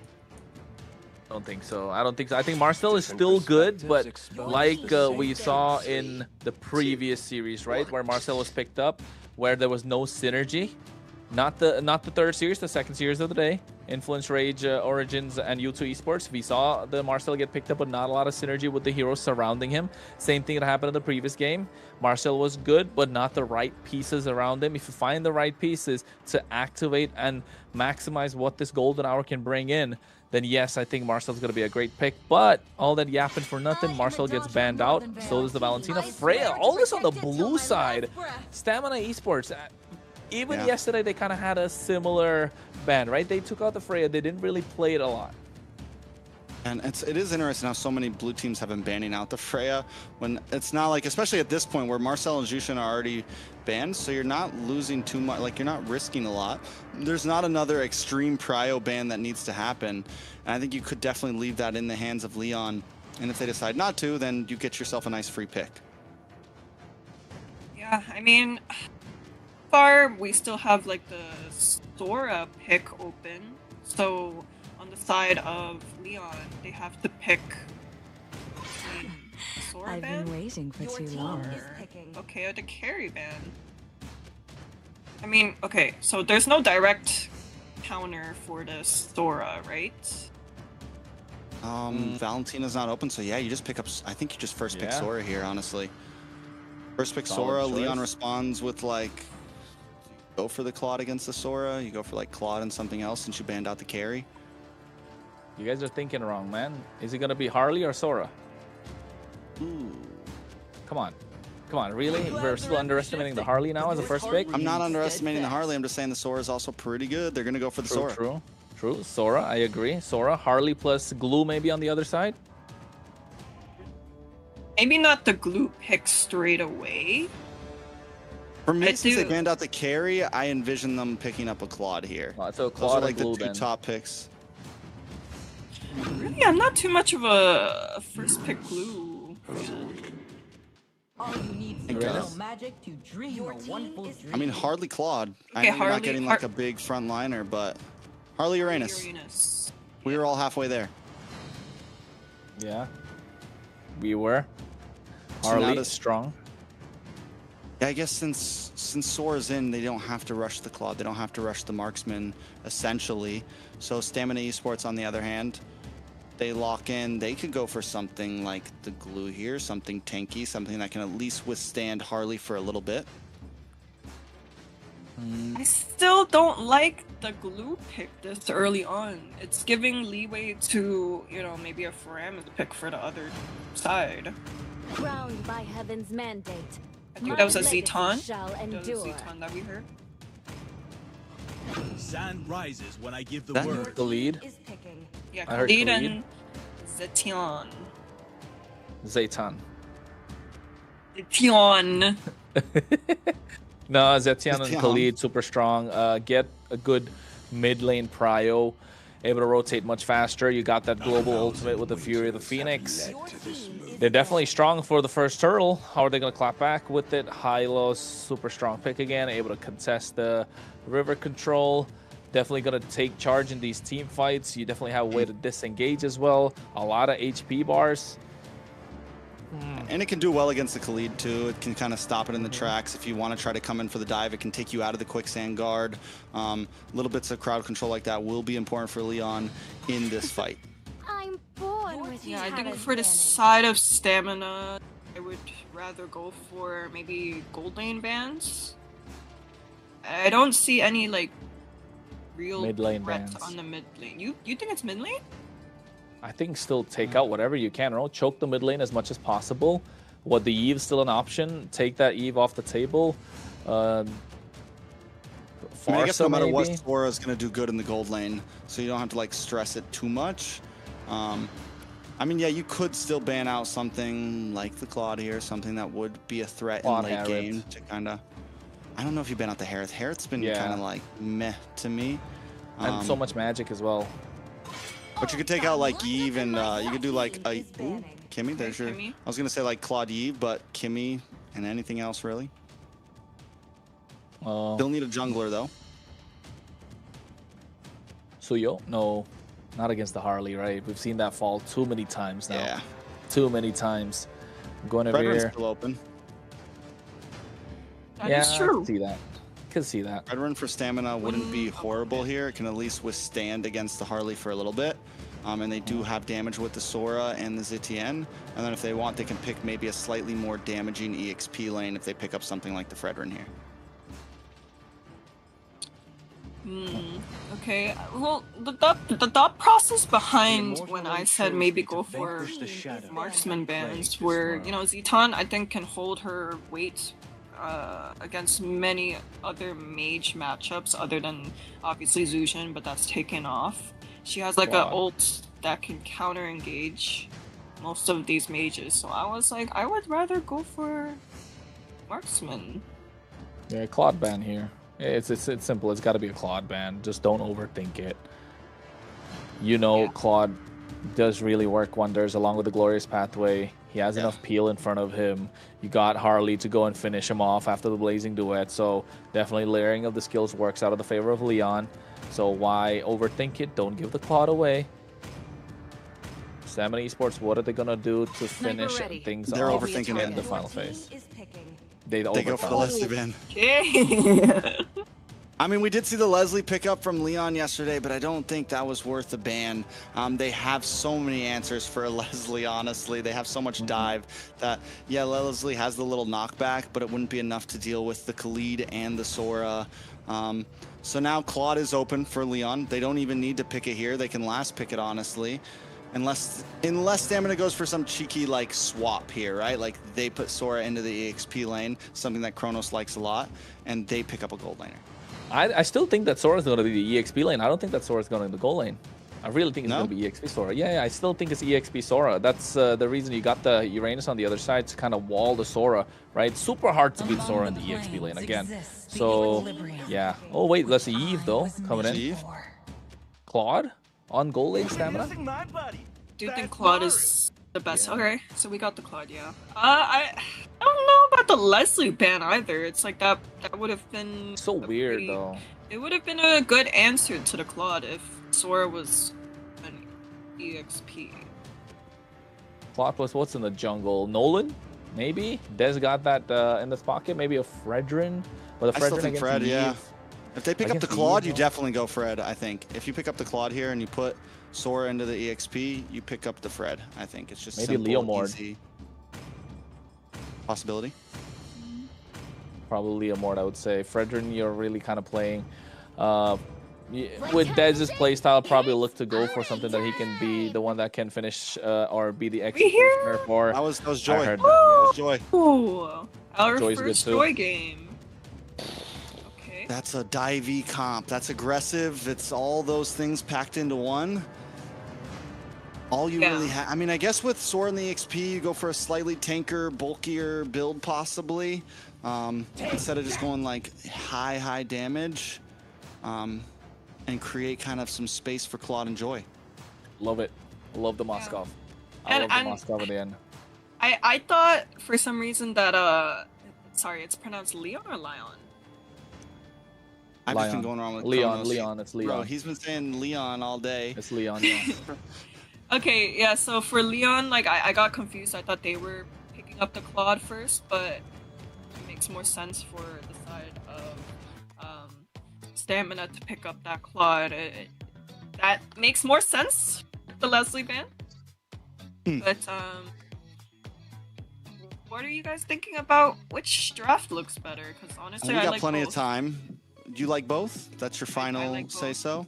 I don't think so. I don't think so. I think Marcel is still good, but like we saw in the previous series, right, where Marcel was picked up, where there was no synergy. Not the third series, the second series of the day. Influence Rage, Origins, and U2 Esports. We saw the Marcel get picked up, but not a lot of synergy with the heroes surrounding him. Same thing that happened in the previous game. Marcel was good, but not the right pieces around him. If you find the right pieces to activate and maximize what this golden hour can bring in, then yes, I think Marcel's going to be a great pick. But all that yapping for nothing. Marcel gets banned out. So does the Valentina. Freya, all this on the blue side. Stamina Esports. Even yesterday, they kind of had a similar ban, right? They took out the Freya. They didn't really play it a lot. And it is interesting how so many blue teams have been banning out the Freya when it's not like, especially at this point where Marcel and Jushin are already banned, so you're not losing too much, like you're not risking a lot. There's not another extreme prio ban that needs to happen. And I think you could definitely leave that in the hands of Leon. And if they decide not to, then you get yourself a nice free pick. Yeah, I mean, far we still have like the Sora pick open, so on the side of Leon they have to pick between Sora I've ban been waiting for too long. okay, or the carry ban. I mean, okay, so there's no direct counter for the Sora, right? Valentina's not open, so yeah, you just pick up, I think you just first pick Sora here, honestly. First pick Solid Sora, choice. Leon responds with like, go for the Claude against the Sora, you go for like Claude and something else since you banned out the carry. You guys are thinking wrong, man. Is it going to be Harley or Sora? Ooh. Come on. Come on, really? We're still underestimating the Harley now as a first pick? I'm not underestimating the Harley, I'm just saying the Sora is also pretty good. They're going to go for the Sora. True. Sora, I agree. Sora, Harley plus Glue maybe on the other side? Maybe not the glue pick straight away. For me, since they banned out the carry, I envision them picking up a Claude here. So Those Claude are like and Glue the two then. top picks. Really, I'm not too much of a first pick glue fan. All you need is Okay. little magic to dream a wonderful dream. I mean, hardly Claude. I Okay, know you're not Harley- getting like a big front liner, but Harley Uranus. Uranus. We were all halfway there. Yeah. We were. So now Harley to- is strong. Yeah, I guess since Sora's in, they don't have to rush the Claude. They don't have to rush the marksman, essentially. So Stamina Esports, on the other hand, they lock in. They could go for something like the glue here, something tanky, something that can at least withstand Harley for a little bit. I still don't like the glue pick this early on. It's giving leeway to, you know, maybe a Faram pick for the other side. Crowned by heaven's mandate. I think My that was a legacy Zeton. shall That was a endure. Zeton that we heard. Sand rises when I give the That- word. The lead. Is picking. Yeah, I heard Khalid Khalid. and Zetion. Zaytan. Zetion. No, Zetian and Zetian. Khalid, super strong. Get a good mid lane prio. Able to rotate much faster. You got that global ultimate with the Fury of the Phoenix. They're definitely strong for the first turtle. How are they going to clap back with it? Hylos, super strong pick again. Able to contest the river control. Definitely going to take charge in these team fights. You definitely have a way to disengage as well. A lot of HP bars. And it can do well against the Khalid too. It can kind of stop it in the tracks. If you want to try to come in for the dive, it can take you out of the quicksand guard. Little bits of crowd control like that will be important for Leon in this fight. I'm born with Yeah, I think talent for the advantage. side of stamina, I would rather go for maybe gold lane bans. I don't see any like real Mid lane threats bans. on the mid lane. You think it's mid lane? I think still take out whatever you can, right? Choke the mid lane as much as possible. What the Eve's still an option. Take that Eve off the table. I mean, I guess no Farsa matter what, maybe? Sora is going to do good in the gold lane, so you don't have to like stress it too much. I mean, yeah, you could still ban out something like the Claude here, something that would be a threat Claude in late Harrod. game to kind of. I don't know if you ban out the Harith. Harith's been Yeah. kind of like meh to me. And so much magic as well. But you could take out like Eve and you could do like a Kimmy. There's your. Kimmy. I was gonna say like Claude Eve, but Kimmy and anything else really. Still need a jungler though. Suyo? No, not against the Harley, right? We've seen that fall too many times now. Yeah. Too many times. I'm going over Veteran's here. still open. That yeah, is I true. can see that. Could see that. Red Run for stamina wouldn't be horrible here. It can at least withstand against the Harley for a little bit. And they do have damage with the Sora and the Zitian. And then if they want, they can pick maybe a slightly more damaging EXP lane if they pick up something like the Fredrin here. Okay, well, the thought process behind when I said maybe go for marksman bans where, you know, Zitan I think can hold her weight against many other mage matchups other than obviously Zushin, but that's taken off. She has like a ult that can counter engage most of these mages, so I was like, I would rather go for marksman. Yeah, Claude ban here. It's simple. It's got to be a Claude ban. Just don't overthink it. You know, Claude does really work wonders along with the Glorious Pathway. He has enough peel in front of him. You got Harley to go and finish him off after the Blazing Duet. So definitely layering of the skills works out of the favor of Leon. So why overthink it? Don't give the Claude away. Stamina Esports, what are they going to do to finish things They're off overthinking it in the final phase? They go for the Leslie ban. Okay. I mean, we did see the Leslie pickup from Leon yesterday, but I don't think that was worth the ban. They have so many answers for a Leslie, honestly. They have so much dive that, yeah, Leslie has the little knockback, but it wouldn't be enough to deal with the Khalid and the Sora. So now Claude is open for Leon. They don't even need to pick it here. They can last pick it, honestly. Unless Stamina goes for some cheeky like swap here, right? Like they put Sora into the EXP lane, something that Kronos likes a lot, and they pick up a gold laner. I still think that Sora's going to be the EXP lane. I don't think that Sora's going to be the goal lane. I really think it's going to be EXP Sora. Yeah, I still think it's EXP Sora. That's the reason you got the Uranus on the other side to kind of wall the Sora, right? Super hard to beat Sora in the EXP lane again. So, yeah. Oh, wait, let's see Eve, though, coming in. Eve. Claude on goal lane stamina? Do you think Claude is the best? Yeah. Okay, so we got the Claude, yeah. I don't know about the Leslie ban either. It's like that would have been so weird though. It would have been a good answer to the Claude if Sora was an EXP. Claude plus what's in the jungle? Nolan? Maybe? Dez got that in this pocket. Maybe a Fredrin? But I still think Fred, yeah. If they pick up the Claude, you definitely go Fred, I think. If you pick up the Claude here and you put Sora into the EXP, you pick up the Fred, I think. It's just maybe simple, Leo easy. Possibility? Probably Leo Mord, I would say. Fredrin, you're really kind of playing. With Dez's playstyle, probably look to go for something that he can be the one that can finish or be the executioner for. That was Joy. I heard that. That was Joy. Ooh, our Joy's first Joy game. Okay. That's a divey comp. That's aggressive. It's all those things packed into one. All you really have. I mean, I guess with Sora and the XP, you go for a slightly tanker, bulkier build, possibly. Instead of just going like high damage. And create kind of some space for Claude and Joy. Love it. Love the Moskov. I love the Moskov at the end. I thought for some reason that sorry, it's pronounced Leon or Lion? I've just been going wrong with Leon. It's Leon. Bro, he's been saying Leon all day. It's Leon, yeah. Okay, yeah, so for Leon, like I got confused. I thought they were picking up the Claude first, but it makes more sense for the side of Stamina to pick up that Claude. That makes more sense, the Leslie ban. But what are you guys thinking about which draft looks better? Because honestly, I got like plenty both. of time. Do you like both? That's your final like say so?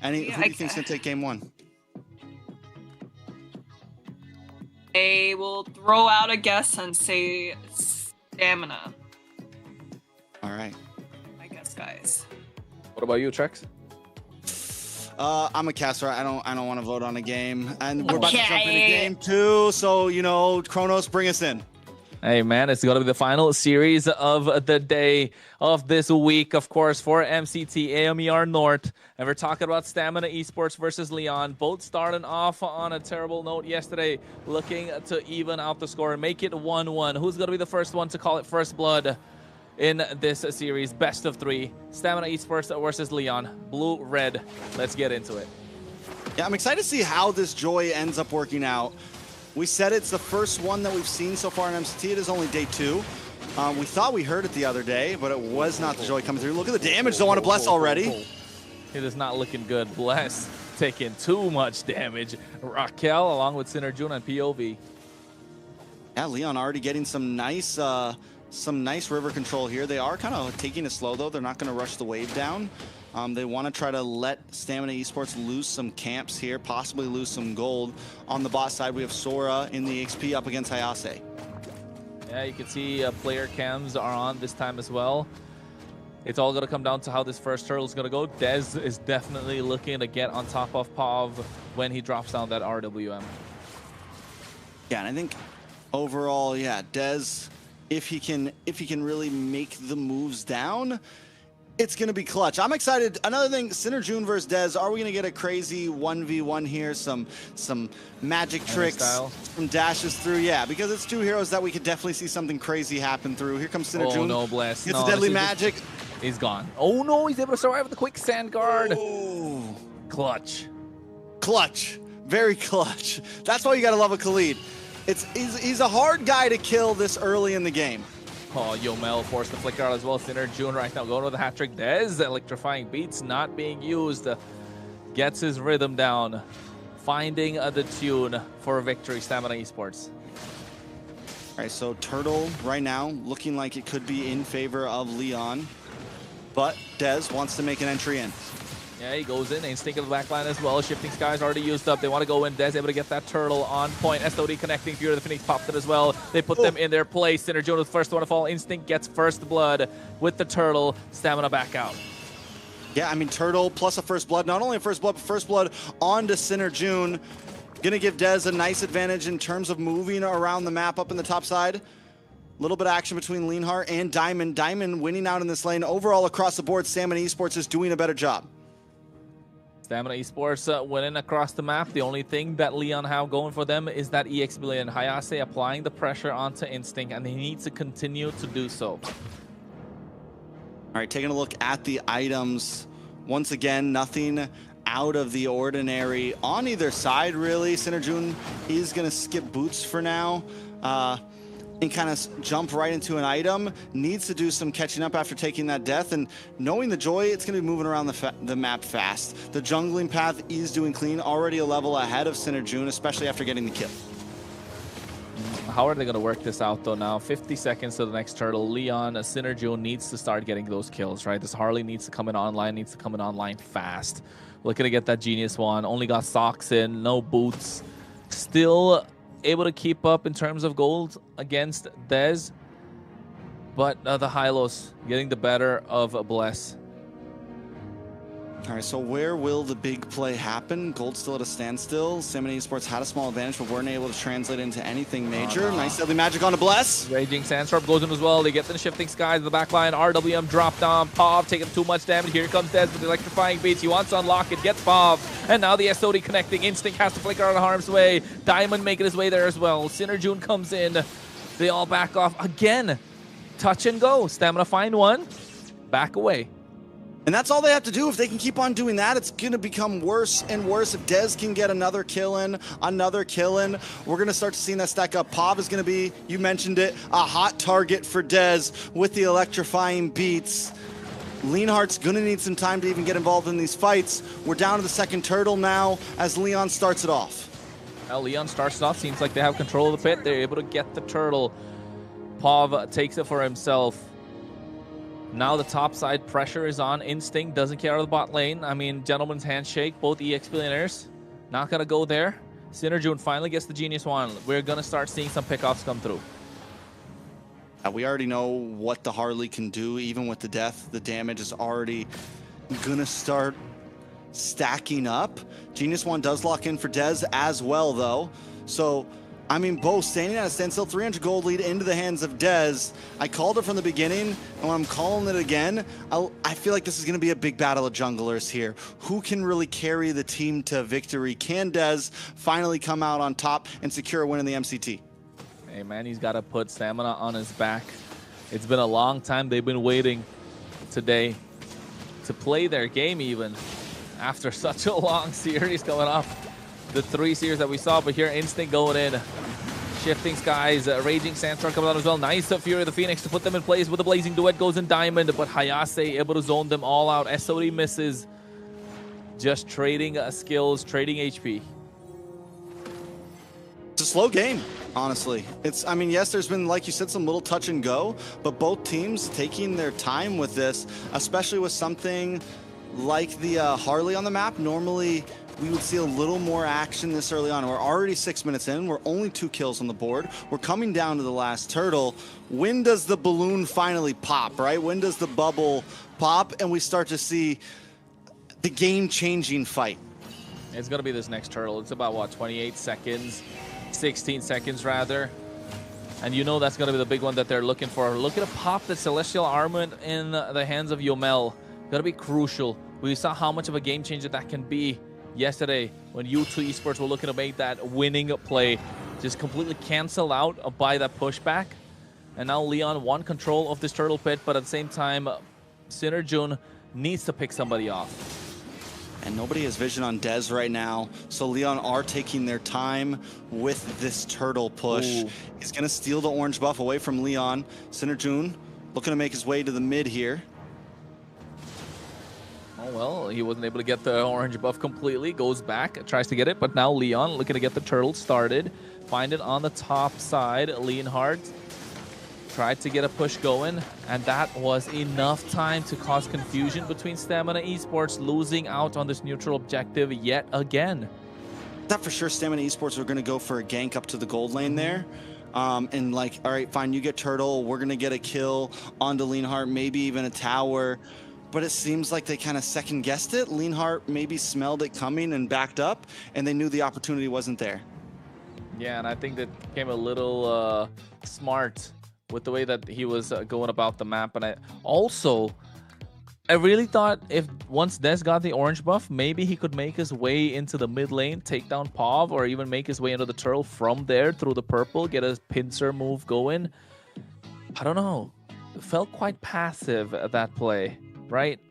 Who do you think's gonna take game one? I will throw out a guess and say Stamina. All right. I guess, guys. What about you, Trex? I'm a caster. I don't want to vote on a game, and we're about to jump into game two. So Kronos, bring us in. Hey man, it's gonna be the final series of the day of this week, of course, for MCT AMER North, and we're talking about Stamina Esports versus Leon. Both starting off on a terrible note yesterday, looking to even out the score and make it 1-1. Who's gonna be the first one to call it first blood in this series? Best of 3. Stamina Esports versus Leon. Blue, red. Let's get into it. Yeah, I'm excited to see how this Joy ends up working out. We said it's the first one that we've seen so far in MCT. It is only day 2. We thought we heard it the other day, but it was not the Joy coming through. Look at the damage done on Bless already. It is not looking good. Bless taking too much damage. Raquel along with Synerjun and POV. Yeah, Leon already getting some nice river control here. They are kind of taking it slow though. They're not going to rush the wave down. They want to try to let Stamina Esports lose some camps here, possibly lose some gold. On the bot side, we have Sora in the XP up against Hayase. Yeah, you can see player cams are on this time as well. It's all going to come down to how this first turtle is going to go. Dez is definitely looking to get on top of Pav when he drops down that RWM. Yeah, and I think overall, yeah, Dez, if he can really make the moves down, it's going to be clutch. I'm excited. Another thing, Synerjun versus Dez. Are we going to get a crazy 1v1 here? Some magic tricks, some dashes through? Yeah, because it's two heroes that we could definitely see something crazy happen through. Here comes Synerjun. Oh, no, Bless. Gets a deadly magic. He's gone. Oh, no, he's able to survive with the quick sand guard. Oh. Clutch. Clutch. Very clutch. That's why you got to love a Khalid. He's a hard guy to kill this early in the game. Oh, Yomel forced the flicker out as well. Synerjun right now going to the hat trick. Dez, electrifying beats not being used. Gets his rhythm down. Finding the tune for a victory, Stamina Esports. All right, so Turtle right now looking like it could be in favor of Leon. But Dez wants to make an entry in. Yeah, he goes in. Instinct of the backline as well. Shifting Sky's already used up. They want to go in. Dez able to get that turtle on point. SOD connecting. Fury of the Phoenix popped it as well. They put them in their place. Synerjun was the first one to fall. Instinct gets first blood with the turtle. Stamina back out. Yeah, I mean, Turtle plus a first blood. Not only a first blood, but first blood onto Synerjun. Gonna give Dez a nice advantage in terms of moving around the map up in the top side. A little bit of action between Leonhardt and Diamond. Diamond winning out in this lane. Overall, across the board, Stamina Esports is doing a better job. Stamina Esports winning across the map. The only thing that Leon have going for them is that EX Billion. Hayase applying the pressure onto Instinct, and he needs to continue to do so. All right, taking a look at the items. Once again, nothing out of the ordinary on either side, really. Synerjun is going to skip boots for now. And kind of jump right into an item. Needs to do some catching up after taking that death, and knowing the Joy, it's going to be moving around the map fast. The jungling path is doing clean, already a level ahead of Synerjun, especially after getting the kill. How are they going to work this out though now? 50 seconds to the next turtle. Leon, Synerjun needs to start getting those kills, right? This Harley needs to come in online, fast. Looking to get that Genius one. Only got socks in, no boots. Still able to keep up in terms of gold against Dez, but the Hylos getting the better of Bless. All right, so where will the big play happen? Gold still at a standstill. Stamina Esports had a small advantage, but weren't able to translate into anything major. Nice deadly magic on a Bless. Raging Sandstorm goes in as well. They get the Shifting Skies, the backline. RWM dropped down. Pav taking too much damage. Here comes Dez with the electrifying beats. He wants to unlock it, gets Pav. And now the SOD connecting. Instinct has to flicker out of harm's way. Diamond making his way there as well. Synerjun comes in. They all back off again. Touch and go. Stamina find one. Back away. And that's all they have to do. If they can keep on doing that, it's going to become worse and worse. If Dez can get another kill in, we're going to start to see that stack up. Pav is going to be, you mentioned it, a hot target for Dez with the electrifying beats. Leonhardt's going to need some time to even get involved in these fights. We're down to the second turtle now as Leon starts it off. Well, Leon starts it off. Seems like they have control of the pit. They're able to get the turtle. Pav takes it for himself. Now the top side pressure is on. Instinct doesn't care out of the bot lane. I mean, gentleman's handshake, both EX billionaires. Not going to go there. Synerjun finally gets the Genius Wand. We're going to start seeing some pickoffs come through. We already know what the Harley can do. Even with the death, the damage is already going to start stacking up. Genius Wand does lock in for Dez as well, though. So, I mean, both standing at a standstill, 300 gold lead into the hands of Dez. I called it from the beginning, and when I'm calling it again, I feel like this is going to be a big battle of junglers here. Who can really carry the team to victory? Can Dez finally come out on top and secure a win in the MCT? Hey, man, he's got to put Stamina on his back. It's been a long time. They've been waiting today to play their game even after such a long series coming off the 3 series that we saw. But here, Instinct going in. Shifting Skies, Raging Sandstorm coming out as well. Nice Fury of the Phoenix to put them in place with the Blazing Duet goes in Diamond, but Hayase able to zone them all out. SOD misses. Just trading skills, trading HP. It's a slow game, honestly. I mean, yes, there's been, like you said, some little touch and go, but both teams taking their time with this, especially with something like the Harley on the map. Normally, we would see a little more action this early on. We're already 6 minutes in. We're only 2 kills on the board. We're coming down to the last turtle. When does the balloon finally pop, right? When does the bubble pop and we start to see the game-changing fight? It's going to be this next turtle. It's about, what, 28 seconds? 16 seconds, rather. And you know that's going to be the big one that they're looking for. Looking to pop the Celestial Armament in the hands of Yomel. Going to be crucial. We saw how much of a game changer that can be yesterday when U2 Esports were looking to make that winning play. Just completely cancel out by that pushback. And now Leon won control of this turtle pit, but at the same time, Synerjun needs to pick somebody off. And nobody has vision on Dez right now, so Leon are taking their time with this turtle push. Ooh. He's going to steal the orange buff away from Leon. Synerjun looking to make his way to the mid here. Oh, well, he wasn't able to get the orange buff completely. Goes back, tries to get it, but now Leon looking to get the turtle started. Find it on the top side. Leonhardt tried to get a push going, and that was enough time to cause confusion between Stamina Esports, losing out on this neutral objective yet again. That for sure, Stamina Esports are going to go for a gank up to the gold lane there. And like, all right, fine, you get turtle. We're going to get a kill onto Leonhardt, maybe even a tower. But it seems like they kind of second-guessed it. Leonhardt maybe smelled it coming and backed up, and they knew the opportunity wasn't there. Yeah, and I think that came a little smart with the way that he was going about the map. And I really thought if once Des got the orange buff, maybe he could make his way into the mid lane, take down Pov, or even make his way into the turtle from there through the purple, get a pincer move going. I don't know. It felt quite passive at that play, right?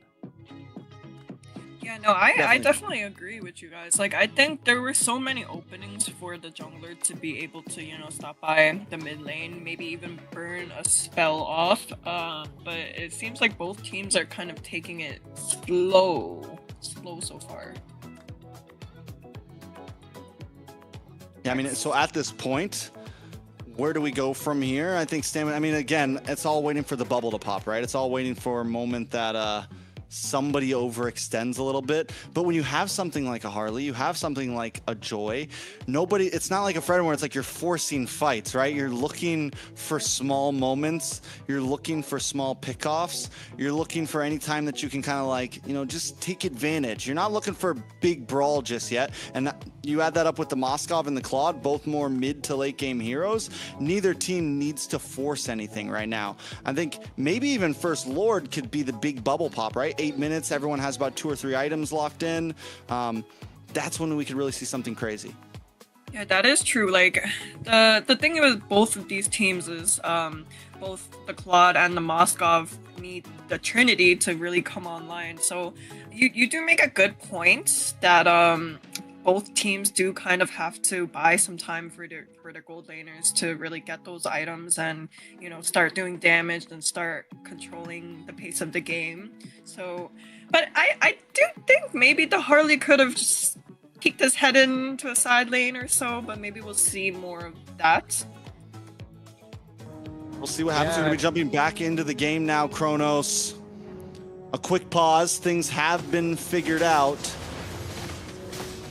Yeah, no, I definitely agree with you guys. Like, I think there were so many openings for the jungler to be able to, you know, stop by the mid lane, maybe even burn a spell off. But it seems like both teams are kind of taking it slow so far. Yeah, I mean, so at this point, where do we go from here? I think Stamina, I mean, again, it's all waiting for the bubble to pop, right? It's all waiting for a moment that somebody overextends a little bit. But when you have something like a Harley, you have something like a Joy, it's not like a Fred where it's like you're forcing fights, right? You're looking for small moments. You're looking for small pickoffs. You're looking for any time that you can kind of like, you know, just take advantage. You're not looking for a big brawl just yet. And you add that up with the Moskov and the Claude, both more mid to late game heroes. Neither team needs to force anything right now. I think maybe even First Lord could be the big bubble pop, right? 8 minutes, everyone has about 2 or 3 items locked in. That's when we could really see something crazy. Yeah, that is true. Like, the thing with both of these teams is both the Claude and the Moskov need the Trinity to really come online. So you do make a good point that both teams do kind of have to buy some time for their gold laners to really get those items and, you know, start doing damage and start controlling the pace of the game. So, but I do think maybe the Harley could have just peeked his head into a side lane or so, but maybe we'll see more of that. We'll see what happens. We're going to be jumping back into the game now, Kronos. A quick pause. Things have been figured out.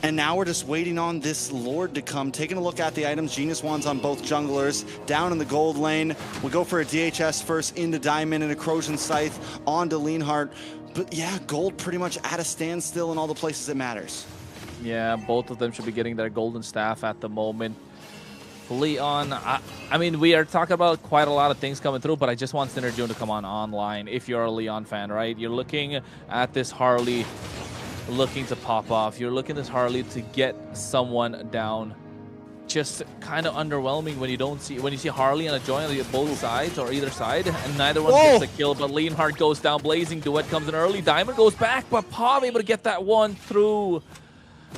And now we're just waiting on this Lord to come. Taking a look at the items. Genius Wands on both junglers. Down in the gold lane. We'll go for a DHS first into Diamond and a Corrosion Scythe onto Leonhardt. But yeah, gold pretty much at a standstill in all the places it matters. Yeah, both of them should be getting their golden staff at the moment. Leon, I mean, we are talking about quite a lot of things coming through, but I just want Synerjun to come online if you're a Leon fan, right? You're looking at this Harley looking to pop off. You're looking at this Harley to get someone down. Just kind of underwhelming when you see Harley and a Joy on both sides or either side, and neither one gets a kill, but Leonhardt goes down. Blazing Duet comes in early. Diamond goes back, but Pov able to get that one through.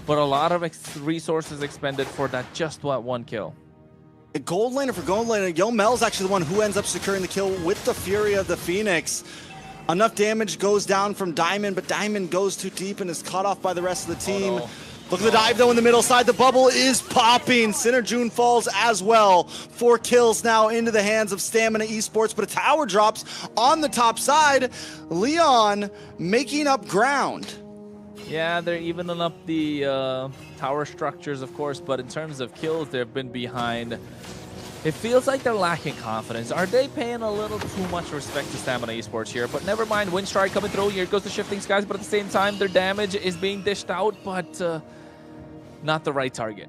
But a lot of resources expended for that just one kill. A gold laner for gold laner. Yomel's actually the one who ends up securing the kill with the Fury of the Phoenix. Enough damage goes down from Diamond, but Diamond goes too deep and is caught off by the rest of the team. Oh, no. Look at the dive though in the middle side. The bubble is popping. Synerjun falls as well. 4 kills now into the hands of Stamina Esports, but a tower drops on the top side. Leon making up ground. Yeah, they're evening up the tower structures, of course, but in terms of kills, they've been behind. It feels like they're lacking confidence. Are they paying a little too much respect to Stamina Esports here? But never mind, Windstrike coming through. Here goes the Shifting Skies, but at the same time, their damage is being dished out, but not the right target.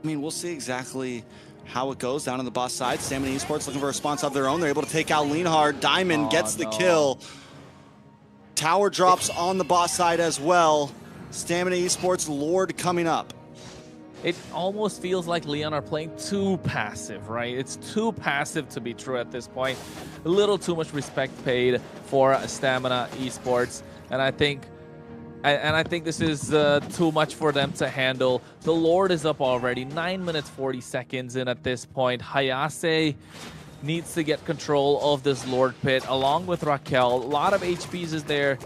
I mean, we'll see exactly how it goes down on the boss side. Stamina Esports looking for a response of their own. They're able to take out Leonhard. Diamond gets the kill. Tower drops on the boss side as well. Stamina Esports Lord coming up. It almost feels like Leon are playing too passive, right? It's too passive to be true at this point. A little too much respect paid for Stamina Esports, and I think this is too much for them to handle. The Lord is up already, 9 minutes 40 seconds in at this point. Hayase needs to get control of this Lord Pit along with Raquel. A lot of HPs is there.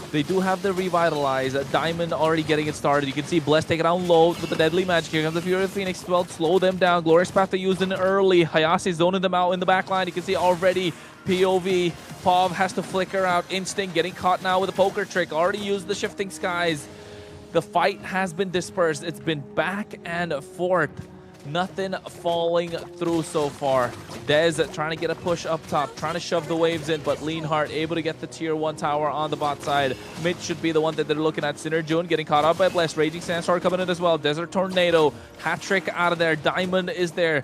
They do have the Revitalize. Diamond already getting it started. You can see Bless taking down low with the Deadly Magic. Here comes the Fury of Phoenix 12. Slow them down. Glorious Path to use in early. Hayase zoning them out in the back line. You can see already POV. Pav has to flicker out. Instinct getting caught now with a poker trick. Already used the Shifting Skies. The fight has been dispersed. It's been back and forth. Nothing falling through so far. Dez trying to get a push up top, trying to shove the waves in, but Leonhard able to get the tier 1 tower on the bot side. Mid should be the one that they're looking at. Synerjun getting caught up by Bless. Raging Sandstorm coming in as well. Desert Tornado. Hat trick out of there. Diamond is there.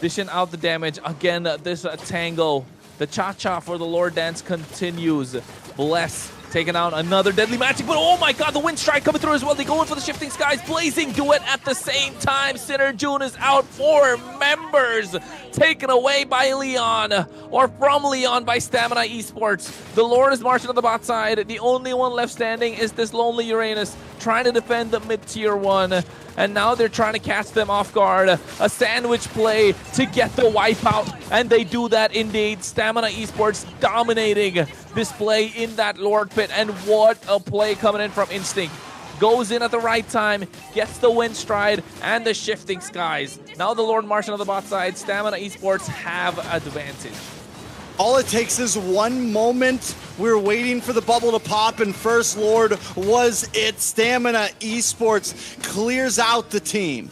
Dishing out the damage. Again, this Tango. The cha-cha for the Lord Dance continues. Bless taking out another Deadly Magic, but oh my god, the Wind Strike coming through as well. They go in for the Shifting Skies, Blazing Duet at the same time. Synerjun is out. 4 members taken away by Leon, or from Leon by Stamina Esports. The Lord is marching on the bot side. The only one left standing is this lonely Uranus, trying to defend the mid-tier 1. And now they're trying to catch them off guard. A sandwich play to get the wipeout, and they do that indeed. Stamina Esports dominating this play in that Lord Pit, and what a play coming in from Instinct. Goes in at the right time, gets the Wind Stride and the Shifting Skies. Now the Lord marching on the bot side. Stamina Esports have advantage. All it takes is one moment. We're waiting for the bubble to pop, and First Lord was it. Stamina Esports clears out the team.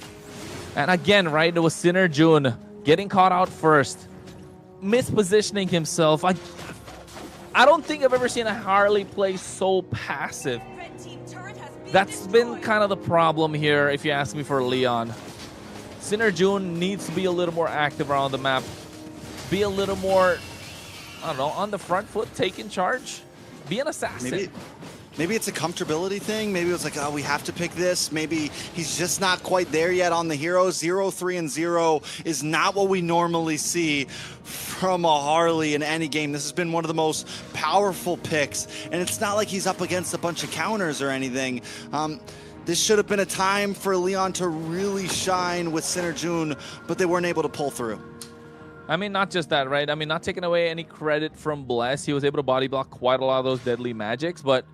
And again, right, it was Synerjun getting caught out first, mispositioning himself. I don't think I've ever seen a Harley play so passive. That's been kind of the problem here, if you ask me, for Leon. Synerjun needs to be a little more active around the map. Be a little more, I don't know, on the front foot, taking charge. Be an assassin. Maybe it's a comfortability thing. Maybe it's like, oh, we have to pick this. Maybe he's just not quite there yet on the hero. 0, 3, and 0 is not what we normally see from a Harley in any game. This has been one of the most powerful picks, and it's not like he's up against a bunch of counters or anything. This should have been a time for Leon to really shine with Synerjun, but they weren't able to pull through. I mean, not just that, right? I mean, not taking away any credit from Bless. He was able to body block quite a lot of those deadly magics, but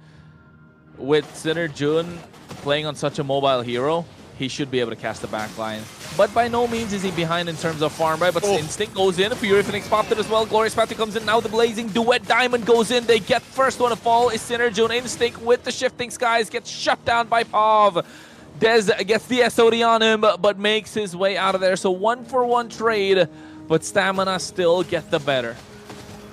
with Synerjun playing on such a mobile hero, he should be able to cast the backline. But by no means is he behind in terms of farm, right? But Instinct goes in. Fury Phoenix popped it as well. Glorious Path comes in. Now the Blazing Duet Diamond goes in. They get first one to fall is Synerjun. Instinct with the Shifting Skies gets shut down by Pav. Dez gets the SOD on him, but makes his way out of there. So 1-for-1 trade, but Stamina still get the better.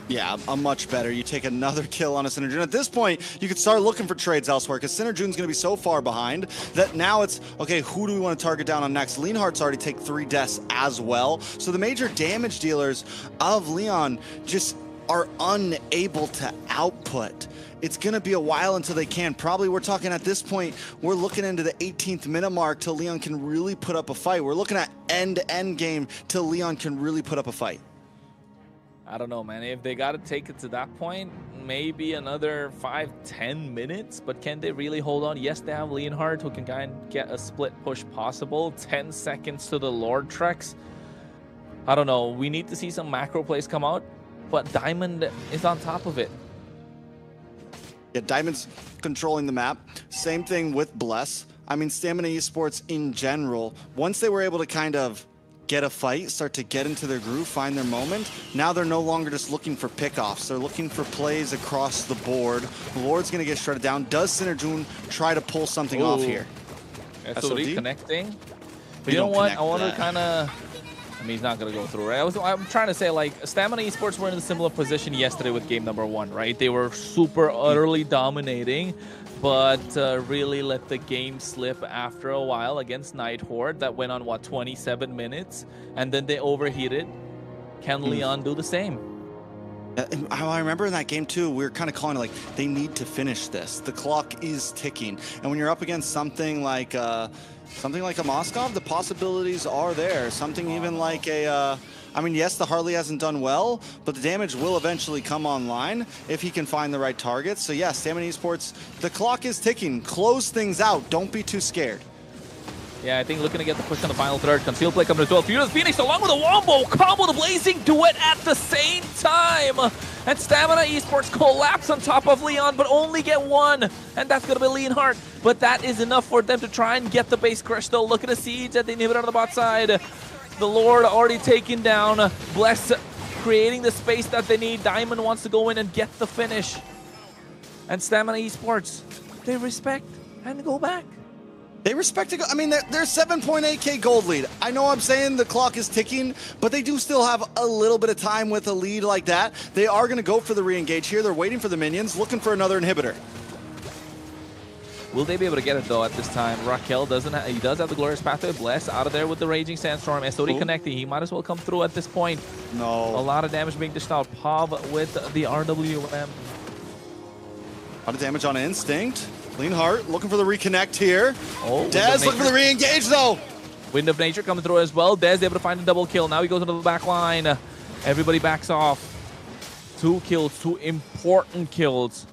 Yeah, a much better. You take another kill on a Synerjun. At this point, you could start looking for trades elsewhere, because Synerjun's going to be so far behind that now it's, okay, who do we want to target down on next? Leonhardt's already take 3 deaths as well. So the major damage dealers of Leon just are unable to output. It's going to be a while until they can. Probably we're talking at this point, we're looking into the 18th minute mark till Leon can really put up a fight. We're looking at end-to-end game till Leon can really put up a fight. I don't know, man. If they got to take it to that point, maybe another 5-10 minutes, but can they really hold on? Yes, they have Leonhardt, who can kind of get a split push possible. 10 seconds to the Lord Treks. I don't know. We need to see some macro plays come out, but Diamond is on top of it. Yeah, Diamond's controlling the map. Same thing with Bless. I mean, Stamina Esports in general, once they were able to kind of get a fight, start to get into their groove, find their moment, now they're no longer just looking for pickoffs. They're looking for plays across the board. Lord's going to get shredded down. Does Synerjun try to pull something off here? SOD connecting. But you know what? I want to kind of... I mean, he's not going to go through, right? I'm trying to say, like, Stamina Esports were in a similar position yesterday with game number 1, right? They were super, utterly dominating, but really let the game slip after a while against Night Horde. That went on, what, 27 minutes? And then they overheated. Can Leon do the same? I remember in that game too, we were kind of calling it like, they need to finish this. The clock is ticking. And when you're up against something like a Moskov, the possibilities are there. Something even like a, I mean, yes, the Harley hasn't done well, but the damage will eventually come online if he can find the right targets. So yeah, Stamina Esports, the clock is ticking. Close things out. Don't be too scared. Yeah, I think looking to get the push on the final third. Concealed play coming as well. Furious Phoenix along with a wombo combo, the Blazing Duet at the same time. And Stamina Esports collapse on top of Leon, but only get one. And that's going to be Leonhardt. But that is enough for them to try and get the base crush, though. Look at the siege at the inhibitor on the bot side. The Lord already taken down. Bless creating the space that they need. Diamond wants to go in and get the finish. And Stamina Esports, they respect and go back. They respect it. I mean, they're 7.8k gold lead. I know I'm saying the clock is ticking, but they do still have a little bit of time with a lead like that. They are going to go for the re-engage here. They're waiting for the minions, looking for another inhibitor. Will they be able to get it, though, at this time? Raquel doesn't he does have the Glorious Pathway. Bless out of there with the Raging Sandstorm. SOD connecting. He might as well come through at this point. No. A lot of damage being dished out. Pav with the RWM. A lot of damage on Instinct. Leonhardt looking for the reconnect here. Oh, Dez looking for the re-engage, though. Wind of Nature coming through as well. Dez able to find a double kill. Now he goes into the back line. Everybody backs off. 2 kills, 2 important kills.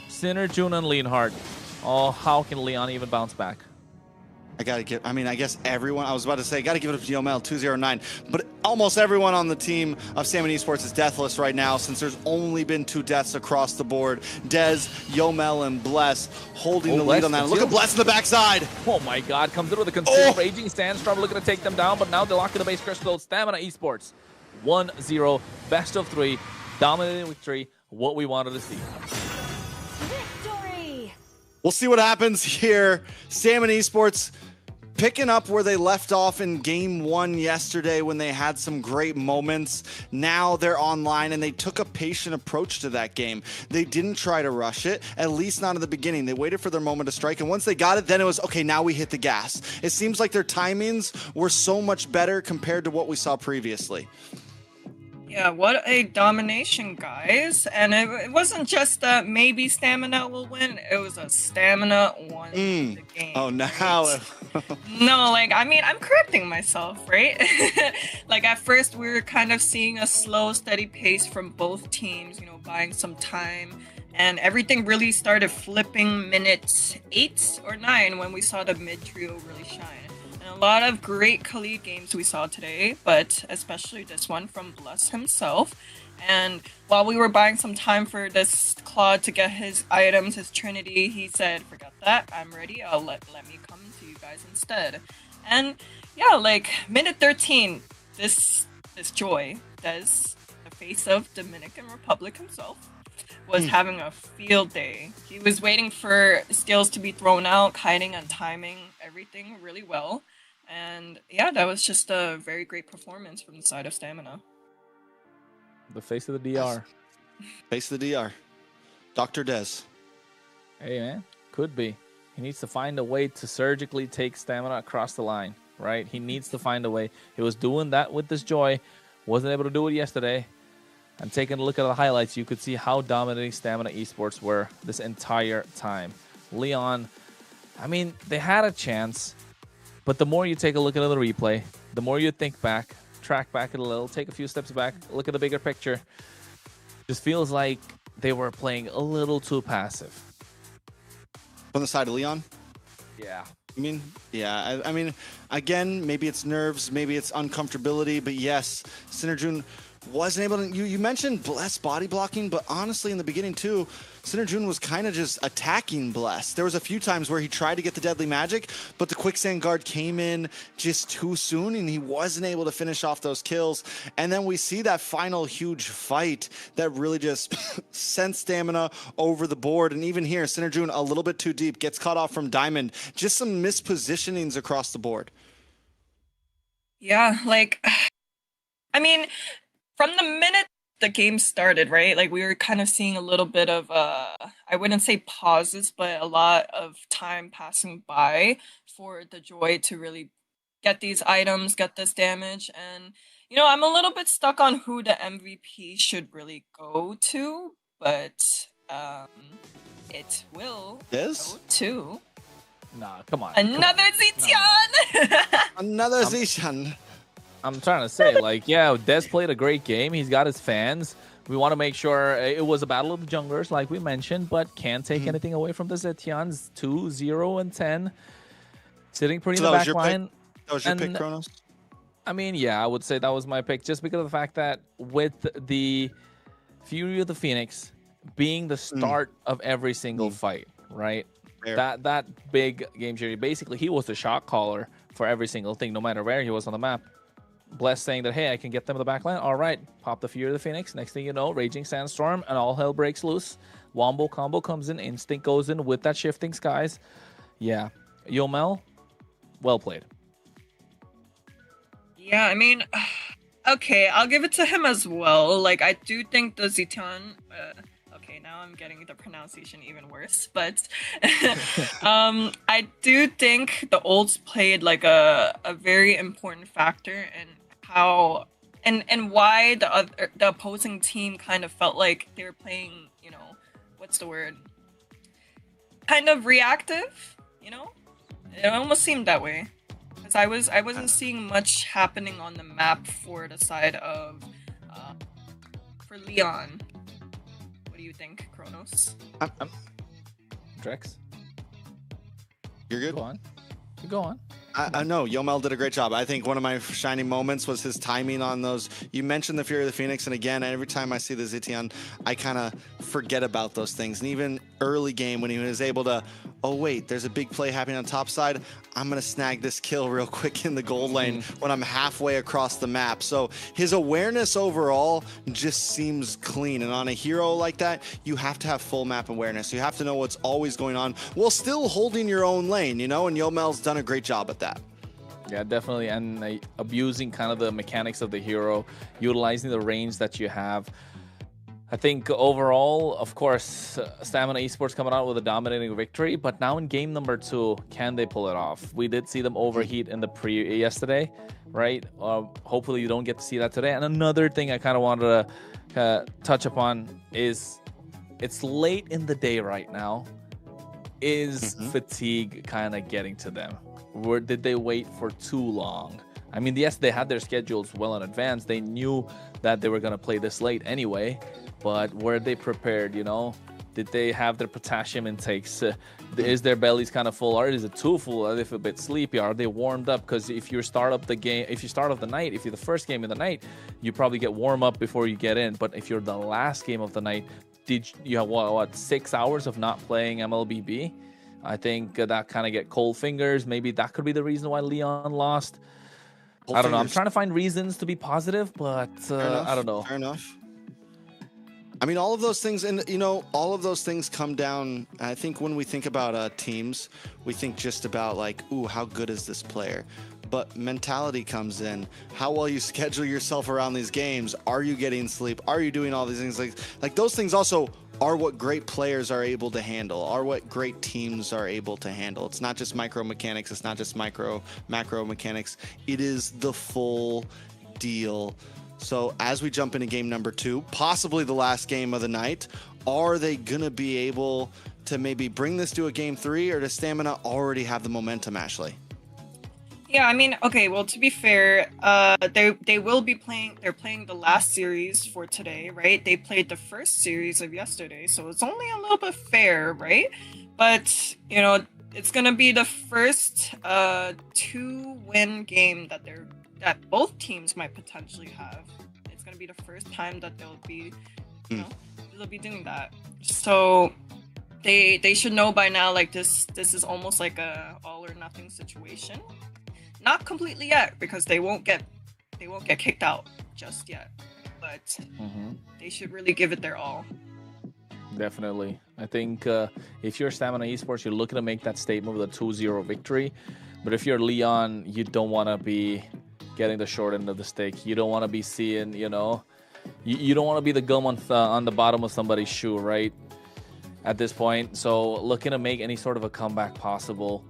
Synerjun and Leonhardt. Oh, how can Leon even bounce back? I gotta give, I mean, I guess everyone, I was about to say, gotta give it up to Yomel, 209, but almost everyone on the team of Stamina Esports is deathless right now since there's only been 2 deaths across the board. Dez, Yomel, and Bless holding the lead on that. Look at Bless in the backside. Oh my god, comes through with a concealed Raging Sandstorm looking to take them down, but now they're locked in the base crush load. Stamina Esports, 1-0, best of 3, dominating victory, what we wanted to see. Victory! We'll see what happens here. Stamina Esports picking up where they left off in game 1 yesterday when they had some great moments. Now they're online and they took a patient approach to that game. They didn't try to rush it, at least not in the beginning. They waited for their moment to strike, and once they got it, then it was, okay, now we hit the gas. It seems like their timings were so much better compared to what we saw previously. Yeah, what a domination, guys. And it wasn't just that maybe Stamina will win. It was a Stamina won the game. Oh, now. Right? No, like, I mean, I'm correcting myself, right? Like, at first, we were kind of seeing a slow, steady pace from both teams, you know, buying some time. And everything really started flipping minute 8 or 9 when we saw the mid trio really shine. A lot of great Khalid games we saw today, but especially this one from Bless himself. And while we were buying some time for this Claude to get his items, his Trinity, he said, forget that, I'm ready, let me come to you guys instead. And yeah, like minute 13, this Joy, Dez, the face of Dominican Republic himself, was having a field day. He was waiting for skills to be thrown out, kiting and timing everything really well. And yeah, that was just a very great performance from the side of Stamina. The face of the DR. Face of the DR. Dr. Dez. Hey, man. Could be. He needs to find a way to surgically take Stamina across the line, right? He needs to find a way. He was doing that with this Joy. Wasn't able to do it yesterday. And taking a look at the highlights, you could see how dominating Stamina Esports were this entire time. Leon, I mean, they had a chance. But the more you take a look at the replay, the more you think back, track back a little, take a few steps back, look at the bigger picture, just feels like they were playing a little too passive. From the side of Leon? Yeah. I mean, yeah. I mean, again, maybe it's nerves, maybe it's uncomfortability, but yes, Synerjun wasn't able to. You mentioned Bless body blocking, but honestly, in the beginning too, Synerjun was kind of just attacking Bless. There was a few times where he tried to get the deadly magic, but the quicksand guard came in just too soon, and he wasn't able to finish off those kills. And then we see that final huge fight that really just sent Stamina over the board. And even here, Synerjun a little bit too deep, gets caught off from Diamond. Just some mispositionings across the board. Yeah, like, I mean, from the minute the game started, right? Like, we were kind of seeing a little bit of, I wouldn't say pauses, but a lot of time passing by for the Joy to really get these items, get this damage. And, you know, I'm a little bit stuck on who the MVP should really go to, but it will go to... Nah, come on. Another Zetian! Another Zetian. I'm trying to say, like, yeah, Des played a great game. He's got his fans. We want to make sure it was a battle of the junglers, like we mentioned, but can't take anything away from the Zetians. 2, 0, and 10. Sitting pretty in the back line. That was your pick, Kronos? I mean, yeah, I would say that was my pick, just because of the fact that with the Fury of the Phoenix being the start of every single fight, right? That big game theory. Basically, he was the shot caller for every single thing, no matter where he was on the map. Bless saying that, hey, I can get them in the back line. All right, pop the Fury of the Phoenix. Next thing you know, Raging Sandstorm, and all hell breaks loose. Wombo combo comes in, Instinct goes in with that Shifting Skies. Yeah, Yomel, well played. Yeah, I mean, okay, I'll give it to him as well. Like, I do think the Zetian... okay, now I'm getting the pronunciation even worse, but I do think the ults played like a very important factor in how and why the opposing team kind of felt like they were playing, you know, what's the word? Kind of reactive, you know? It almost seemed that way. Because I wasn't seeing much happening on the map for the side of for Leon. What do you think, Kronos? Drex? You're good? Go on. You go on. I know Yomel did a great job. I think one of my shining moments was his timing on those. You mentioned the Fury of the Phoenix, and again, every time I see the Zetian, I kind of forget about those things. And even early game when he was able to, oh wait, there's a big play happening on top side. I'm gonna snag this kill real quick in the gold lane when I'm halfway across the map. So his awareness overall just seems clean. And on a hero like that, you have to have full map awareness. You have to know what's always going on while still holding your own lane, you know. And Yomel's done a great job at that. Yeah, definitely, and abusing kind of the mechanics of the hero, utilizing the range that you have. I think overall, of course, Stamina Esports coming out with a dominating victory, but now in game number 2, can they pull it off? We did see them overheat in the yesterday, right? Hopefully you don't get to see that today. And another thing I kind of wanted to touch upon is it's late in the day right now. Is fatigue kind of getting to them? Or did they wait for too long? I mean, yes, they had their schedules well in advance. They knew that they were going to play this late anyway, but were they prepared, you know? Did they have their potassium intakes? Is their bellies kind of full, or is it too full? Are they a bit sleepy? Are they warmed up? Because if you start up the game, if you start off the night, if you're the first game of the night, you probably get warm up before you get in. But if you're the last game of the night, did you have what 6 hours of not playing MLBB? I think that kind of get cold fingers. Maybe that could be the reason why Leon lost. I don't know. I'm trying to find reasons to be positive, but I don't know. Fair enough. I mean, all of those things, and you know, all of those things come down. I think when we think about teams, we think just about like, ooh, how good is this player? But mentality comes in. How well you schedule yourself around these games. Are you getting sleep? Are you doing all these things? Like those things also are what great players are able to handle, are what great teams are able to handle. It's not just micro mechanics. It's not just macro mechanics. It is the full deal. So as we jump into game number 2, possibly the last game of the night, are they going to be able to maybe bring this to a game 3, or does Stamina already have the momentum, Ashley? Yeah, I mean, okay. Well, to be fair, they will be playing. They're playing the last series for today, right? They played the first series of yesterday, so it's only a little bit fair, right? But you know, it's gonna be the first 2-win game that both teams might potentially have. It's gonna be the first time that they'll be, you know, they'll be doing that. So they should know by now. Like this is almost like a all or nothing situation. Not completely yet, because they won't get kicked out just yet, but they should really give it their all. Definitely. I think if you're Stamina Esports, you're looking to make that statement with a 2-0 victory. But if you're Leon, you don't want to be getting the short end of the stick. You don't want to be seeing, you know, you don't want to be the gum on the bottom of somebody's shoe, right? At this point. So looking to make any sort of a comeback possible.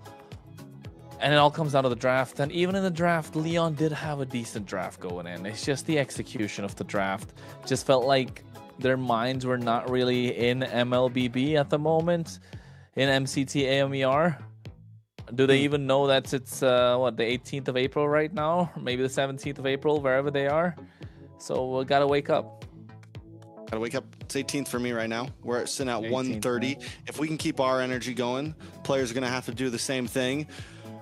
And it all comes down to the draft. And even in the draft, Leon did have a decent draft going in. It's just the execution of the draft. Just felt like their minds were not really in MLBB at the moment. In MCT AMER. Do they even know that it's, what, the 18th of April right now? Or maybe the 17th of April, wherever they are. So we gotta wake up. Gotta wake up. It's 18th for me right now. We're sitting at 1:30. If we can keep our energy going, players are gonna have to do the same thing.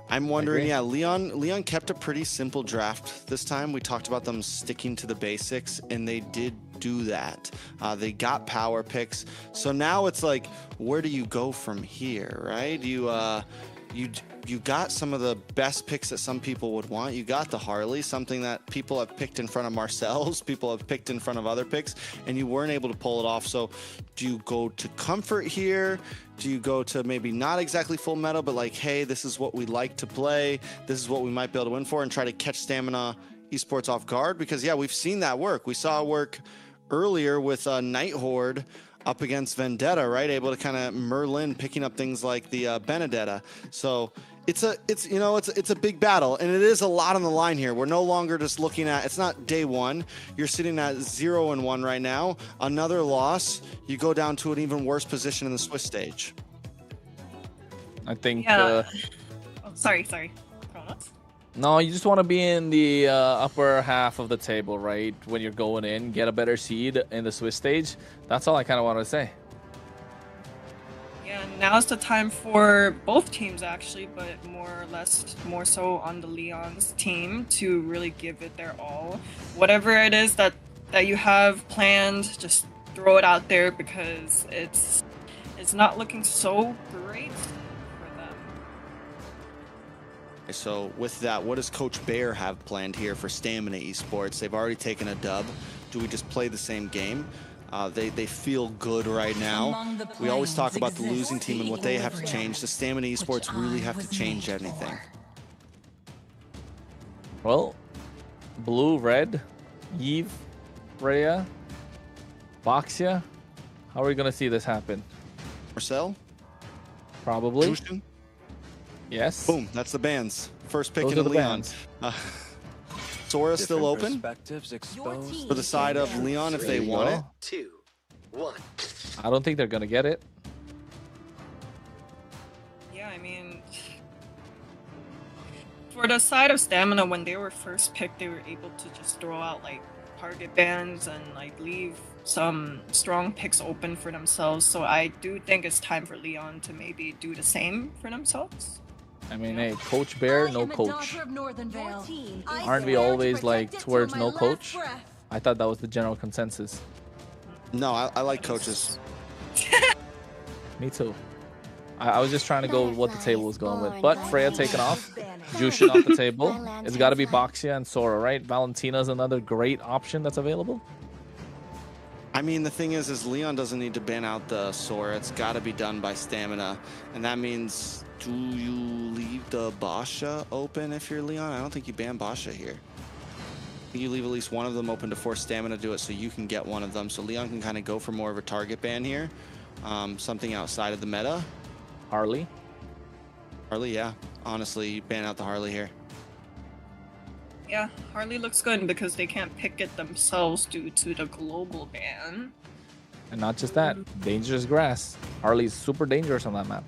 I'm wondering, yeah, Leon kept a pretty simple draft this time. We talked about them sticking to the basics, and they did do that. They got power picks. So now it's like, where do you go from here, right? You got some of the best picks that some people would want. You got the Harley, something that people have picked in front of Marcel's, people have picked in front of other picks, and you weren't able to pull it off. So do you go to comfort here? Do you go to maybe not exactly full meta, but like, hey, this is what we like to play. This is what we might be able to win for, and try to catch Stamina Esports off guard? Because, yeah, we've seen that work. We saw it work earlier with Night Horde up against Vendetta, right? Able to kind of Merlin picking up things like the Benedetta. So it's a big battle, and it is a lot on the line here. We're no longer just looking at, it's not day one. You're sitting at 0-1 right now. Another loss, you go down to an even worse position in the Swiss stage. I think. Yeah. Sorry. Kronos? No, you just want to be in the upper half of the table, right? When you're going in, get a better seed in the Swiss stage. That's all I kind of want to say. Yeah, now's the time for both teams actually, but more so on the Leon's team to really give it their all. Whatever it is that you have planned, just throw it out there, because it's not looking so great for them. So with that, what does Coach Bear have planned here for Stamina Esports? They've already taken a dub. Do we just play the same game? They feel good right now. We always talk about the losing team and what they have to change. The Stamina Esports really have to change anything. Well, blue, red, Eve, Rhea, Boxia. How are we going to see this happen? Marcel? Probably. Jushin? Yes. Boom, that's the bans. First pick Those in are the Leon. bans. Sora still open for the side of Leon if they want it. 2, 1. I don't think they're going to get it. Yeah, I mean, for the side of Stamina, when they were first picked, they were able to just throw out like target bans and like leave some strong picks open for themselves. So I do think it's time for Leon to maybe do the same for themselves. I mean, hey, Coach Bear, no coach. Aren't we always like towards no coach? I thought that was the general consensus. No, I like coaches. Me too. I was just trying to go with what the table was going with. But Freya taken off. Jushin off the table. It's got to be Boxia and Sora, right? Valentina's another great option that's available. I mean, the thing is Leon doesn't need to ban out the Sora. It's got to be done by Stamina. And that means, do you leave the Basha open if you're Leon? I don't think you ban Basha here. I think you leave at least one of them open to force Stamina to do it so you can get one of them. So Leon can kind of go for more of a target ban here. Something outside of the meta. Harley? Harley, yeah. Honestly, you ban out the Harley here. Yeah, Harley looks good because they can't pick it themselves due to the global ban. And not just that, dangerous grass. Harley's super dangerous on that map.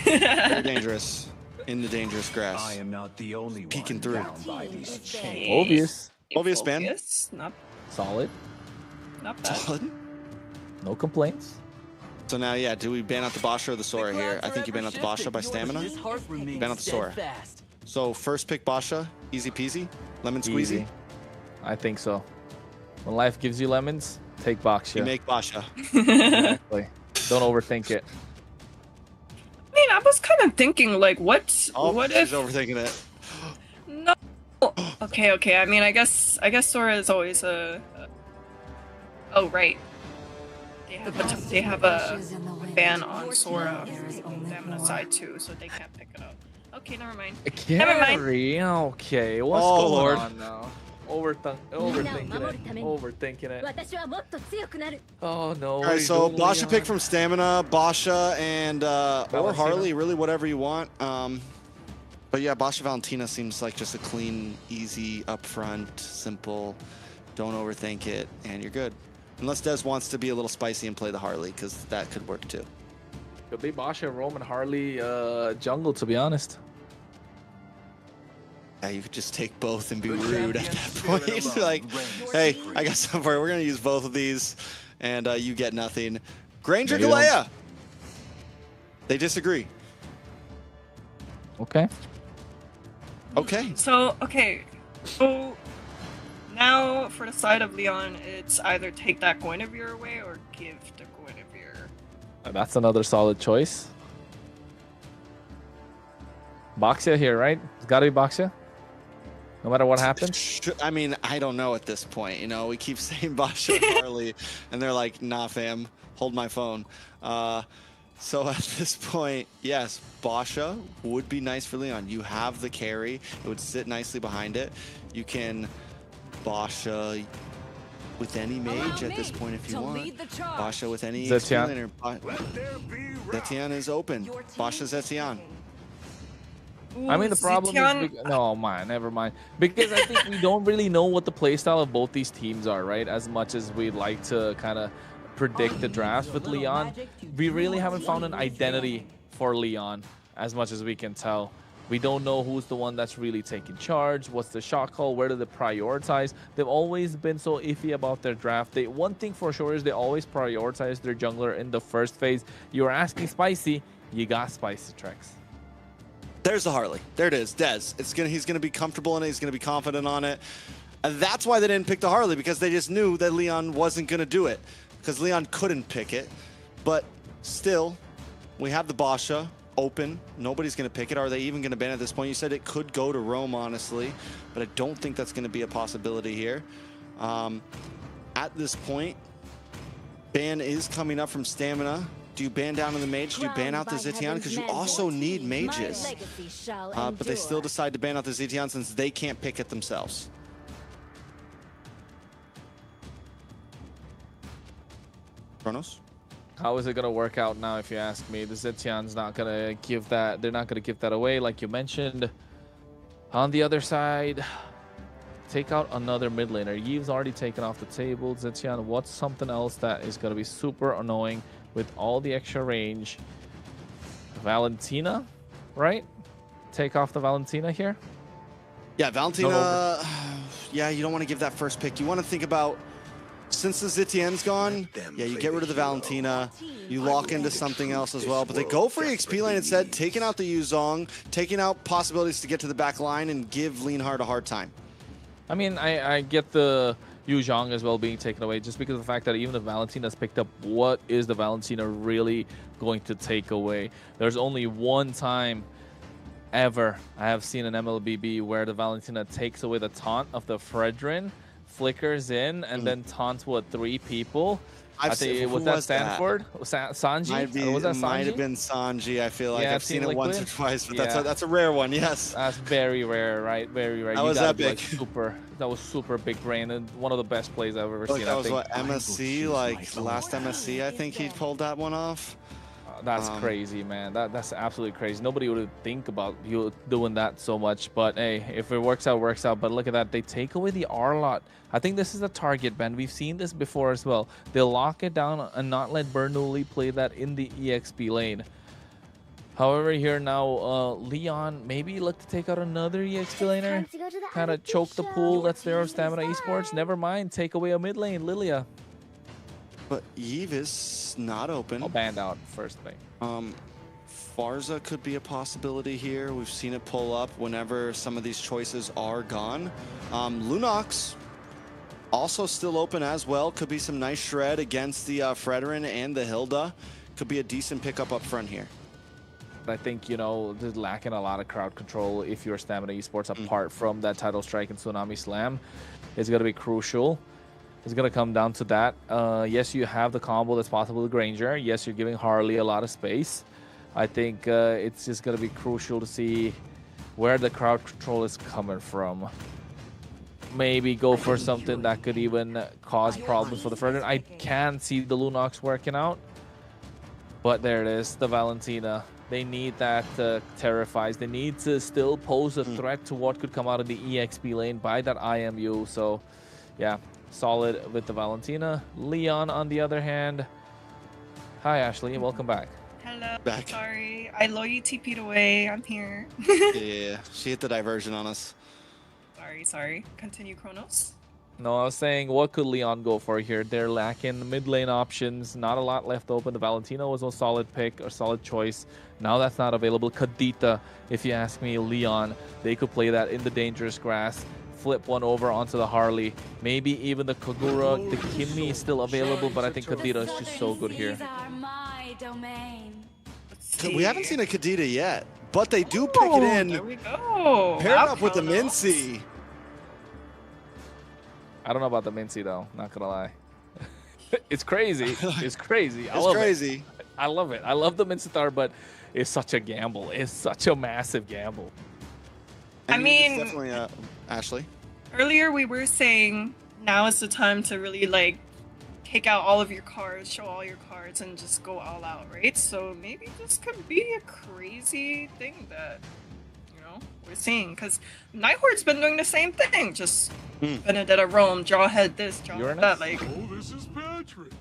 Very dangerous. in the dangerous grass. I am not the only one Peeking through. bound by these chains. Obvious. Obvious ban. Focus. Solid. Not bad. Solid. No complaints. So now, yeah, do we ban out the Basha or the Sora here? I think you ban out the Basha by stamina. Ban out the Sora. So first pick Basha, easy peasy, lemon squeezy. Easy. I think so. When life gives you lemons, take Basha. You make Basha. Exactly. Don't overthink it. I mean, I was kind of thinking, like, what She's if? overthinking it. No. Okay. I mean, I guess Sora is always a. Oh right. They have a ban on Sora from Stamina side too, so they can't pick it up. Okay, never mind. Never mind. Carry. Okay, what's Oh, going Lord. on now? Overthinking it. Oh no. All right, so Basha pick from stamina, Basha and or Valentina. Harley, really whatever you want. But yeah, Basha Valentina seems like just a clean, easy, upfront, simple. Don't overthink it, and you're good. Unless Des wants to be a little spicy and play the Harley, because that could work too. Could be Basha, Roman, Harley, jungle, to be honest. Yeah, you could just take both and be rude at that point. Like, hey, I got something for you. We're going to use both of these, and you get nothing. Granger Maybe don't. Galea. They disagree. Okay. Okay. So now for the side of Leon, it's either take that Guinevere away or give the Guinevere. That's another solid choice. Boxia here, right? It's got to be Boxia. No matter what happens. I mean, I don't know at this point. You know, we keep saying Basha and Harley, and they're like, nah, fam, hold my phone. So at this point, yes, Basha would be nice for Leon. You have the carry. It would sit nicely behind it. You can Basha with any mage at this point if you want. Basha with any Zetian. Zetian is open. Basha Zetian. I mean, the problem is... No, man, never mind. Because I think we don't really know what the playstyle of both these teams are, right? As much as we'd like to kind of predict the drafts with Leon, we really haven't found an identity for Leon as much as we can tell. We don't know who's the one that's really taking charge, what's the shot call, where do they prioritize. They've always been so iffy about their draft. One thing for sure is they always prioritize their jungler in the first phase. You were asking Spicy, you got Spicy Trex. There's the Harley. There it is. Dez. He's gonna be comfortable in it. He's gonna be confident on it. And that's why they didn't pick the Harley, because they just knew that Leon wasn't gonna do it. Because Leon couldn't pick it. But still, we have the Basha open. Nobody's gonna pick it. Are they even gonna ban at this point? You said it could go to Rome, honestly, but I don't think that's gonna be a possibility here. At this point, ban is coming up from stamina. Do you ban down to the mage? Do you ban out the Zetian? Because you also need mages. But they still decide to ban out the Zetian since they can't pick it themselves. Kronos? How is it going to work out now, if you ask me? The Zetian's not going to give that. They're not going to give that away, like you mentioned. On the other side, take out another mid laner. Yeve's already taken off the table. Zetian, what's something else that is going to be super annoying with all the extra range? Valentina, right? Take off the Valentina here. Yeah, Valentina. Yeah, you don't want to give that first pick. You want to think about, since the Zetian's gone, yeah, you get rid of the Valentina. You lock into something else as well. But they go for EXP lane instead, taking out the Yuzong, taking out possibilities to get to the back line and give Leonhard a hard time. I mean, I get the Yu Zhang as well being taken away, just because of the fact that even if Valentina's picked up, what is the Valentina really going to take away? There's only one time ever I have seen an MLBB where the Valentina takes away the taunt of the Fredrin, flickers in, and then taunts, what, 3 people? I think was that Stanford? Sanji? Was that Sanji? Might have been Sanji. I feel like Yeah, I've seen it once or twice, but Yeah. that's a rare one. Yes, That's very rare, right? Very rare. That You was gotta be, epic. That was super big brain, and one of the best plays I've ever like seen. that I was think. what MSC, like last MSC. I think he pulled that one off. That's crazy, man. That's absolutely crazy. Nobody would think about you doing that so much. But hey, if it works out, works out. But look at that. They take away the R-Lot. I think this is a target ban. We've seen this before as well. They'll lock it down and not let Bernoulli play that in the EXP lane. However, here now, Leon maybe look to take out another EXP laner. Kind of choke the pool that's there of Stamina Esports. Never mind, take away a mid lane, Lilia. But Eve is not open. Banned out first thing. Farza could be a possibility here. We've seen it pull up whenever some of these choices are gone. Lunox also still open as well. Could be some nice shred against the Fredrin and the Hilda. Could be a decent pickup up front here. I think, you know, just lacking a lot of crowd control if you're Stamina Esports apart from that title strike and Tsunami Slam is going to be crucial. It's going to come down to that. Yes, you have the combo that's possible with Granger. Yes, you're giving Harley a lot of space. I think it's just going to be crucial to see where the crowd control is coming from. Maybe go for something that could even cause problems for the Fredrin. I can see the Lunox working out. But there it is, the Valentina. They need that Terrifies. They need to still pose a threat to what could come out of the EXP lane by that IMU. So, yeah, solid with the Valentina. Leon, on the other hand. Hi, Ashley. Welcome back. Hello. Back. Sorry, I low-you TP'd away. I'm here. Yeah, she hit the diversion on us. Sorry. Continue, Chronos. No, I was saying, what could Leon go for here? They're lacking mid lane options. Not a lot left open. The Valentina was a solid pick, a solid choice. Now that's not available. Kadita, if you ask me, Leon, they could play that in the dangerous grass. Flip one over onto the Harley. Maybe even the Kagura. The Kimmy is still available, but I think Kadita is just so good here. We haven't seen a Kadita yet, but they do pick it in. There we go. Paired up with the Mincy. I don't know about the Mincy though, not gonna lie. It's crazy. It's crazy. It's crazy. I love it. I love the Mincetar, but it's such a gamble. It's such a massive gamble. I mean, it's definitely Ashley. Earlier we were saying now is the time to really like take out all of your cards, show all your cards, and just go all out, right? So maybe this could be a crazy thing that, you know, we're seeing. Because Nighthorde's been doing the same thing. Just Vendetta roam, draw head this, draw head that. Like, Oh, this is Patrick.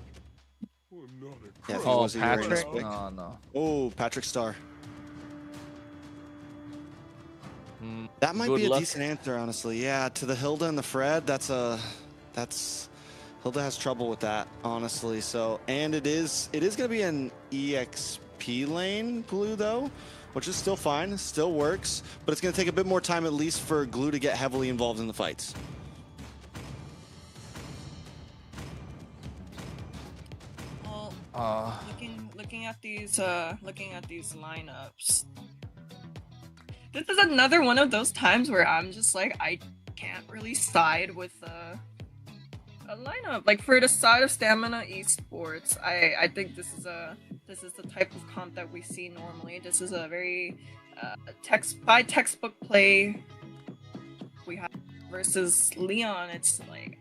Oh, not a Yeah, I think it Oh, was a Uranus Patrick? pick. Oh, no. Oh, Patrick Star. That might Good be a luck. decent answer, honestly. Yeah, to the Hilda and the Fred, that's Hilda has trouble with that, honestly. So, and it is going to be an EXP lane, Glue, though, which is still fine, still works, but it's going to take a bit more time at least for Glue to get heavily involved in the fights. well, looking at these lineups. This is another one of those times where I'm just like, I can't really side with a lineup. Like for the side of Stamina Esports, I think this is the type of comp that we see normally. This is a very textbook play we have versus Leon. It's like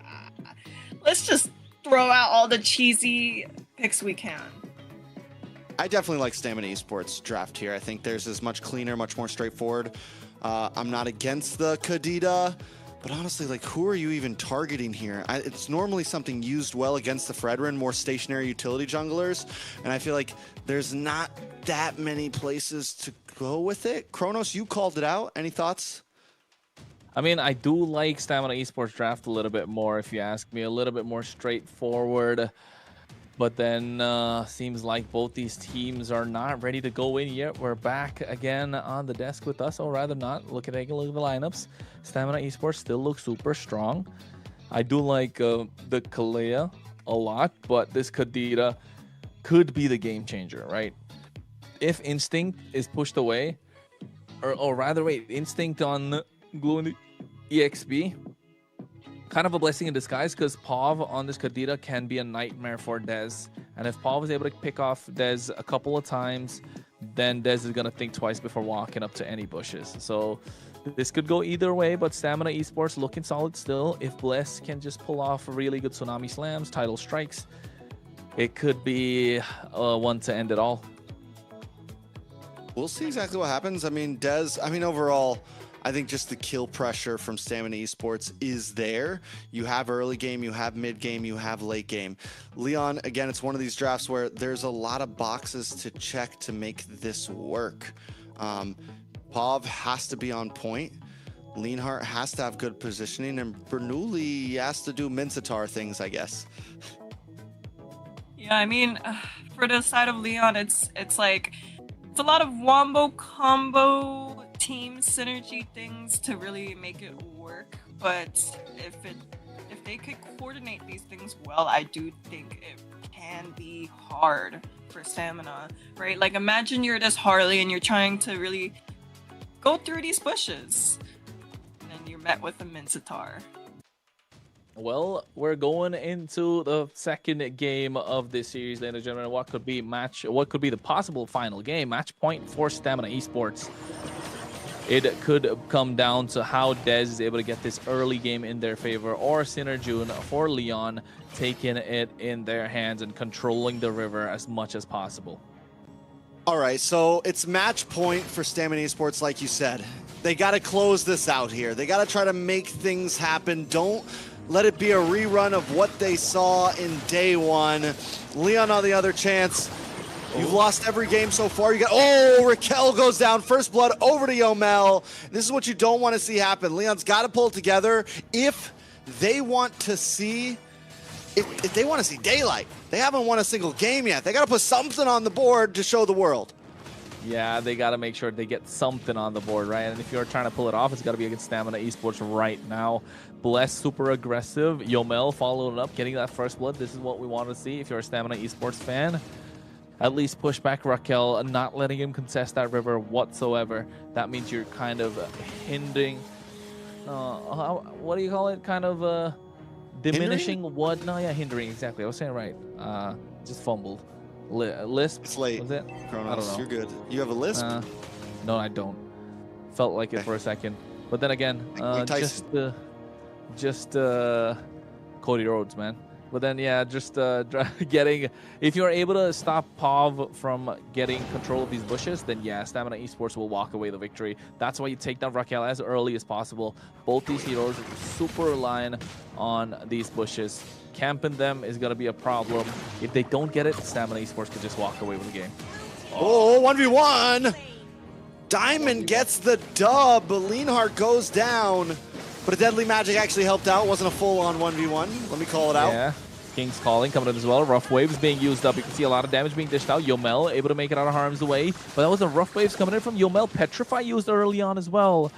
let's just throw out all the cheesy picks we can. I definitely like Stamina Esports draft here. I think theirs is much cleaner, much more straightforward. I'm not against the Kadita, but honestly, like, who are you even targeting here? It's normally something used well against the Fredrin, more stationary utility junglers, and I feel like there's not that many places to go with it. Kronos, you called it out. Any thoughts? I mean, I do like Stamina Esports draft a little bit more, if you ask me. A little bit more straightforward. But then seems like both these teams are not ready to go in yet. We're back again on the desk with us, or rather not. Look at the lineups. Stamina Esports still looks super strong. I do like the Kalea a lot, but this Kadita could be the game changer, right? If Instinct is pushed away, or rather, wait, Instinct on Glue and the EXP, kind of a blessing in disguise, because Pav on this Kadita can be a nightmare for Dez. And if Pav is able to pick off Dez a couple of times, then Dez is going to think twice before walking up to any bushes. So this could go either way, but Stamina Esports looking solid still. If Bless can just pull off really good Tsunami Slams, title strikes, it could be one to end it all. We'll see exactly what happens. I mean, Dez, overall, I think just the kill pressure from Stamina Esports is there. You have early game, you have mid game, you have late game. Leon, again, it's one of these drafts where there's a lot of boxes to check to make this work. Pav has to be on point. Leonhardt has to have good positioning, and Bernoulli has to do Mincetar things, I guess. Yeah, I mean, for the side of Leon, it's like it's a lot of wombo combo team synergy things to really make it work. But if they could coordinate these things well, I do think it can be hard for Stamina, right? Like, imagine you're this Harley and you're trying to really go through these bushes, and then you're met with a Mincetar. Well, we're going into the second game of this series, ladies and gentlemen. What could be the possible final game? Match point for Stamina Esports. It could come down to how Dez is able to get this early game in their favor, or Synerjun for Leon taking it in their hands and controlling the river as much as possible. All right, so it's match point for Stamina Esports, like you said. They got to close this out here. They got to try to make things happen. Don't let it be a rerun of what they saw in day one. Leon on the other chance. You've lost every game so far. You got, oh, Raquel goes down. First blood over to Yomel. This is what you don't want to see happen. Leon's got to pull it together if they want to see, if they want to see daylight. They haven't won a single game yet. They got to put something on the board to show the world. Yeah, they got to make sure they get something on the board, right? And if you're trying to pull it off, it's got to be against Stamina Esports right now. Bless, super aggressive. Yomel following it up, getting that first blood. This is what we want to see if you're a Stamina Esports fan. At least push back Raquel, not letting him contest that river whatsoever. That means you're kind of hindering, what do you call it? Kind of diminishing hindering? What? No, yeah, hindering, exactly. I was saying right. Just fumbled. Lisp? It's late. Was it? Kronos, I don't know. you're good. You have a lisp? No, I don't. Felt like it for a second. But then again, just Cody Rhodes, man. But then, yeah, just getting... If you're able to stop Pav from getting control of these bushes, then yeah, Stamina Esports will walk away the victory. That's why you take down Raquel as early as possible. Both these heroes super reliant on these bushes. Camping them is going to be a problem. If they don't get it, Stamina Esports could just walk away with the game. Oh, 1v1! Diamond gets the dub, but Leonhardt goes down. But a Deadly Magic actually helped out. Wasn't a full-on 1v1. Let me call it out. Yeah, King's Calling coming in as well. Rough Waves being used up. You can see a lot of damage being dished out. Yomel able to make it out of harm's way. But that was the Rough Waves coming in from Yomel. Petrify used early on as well.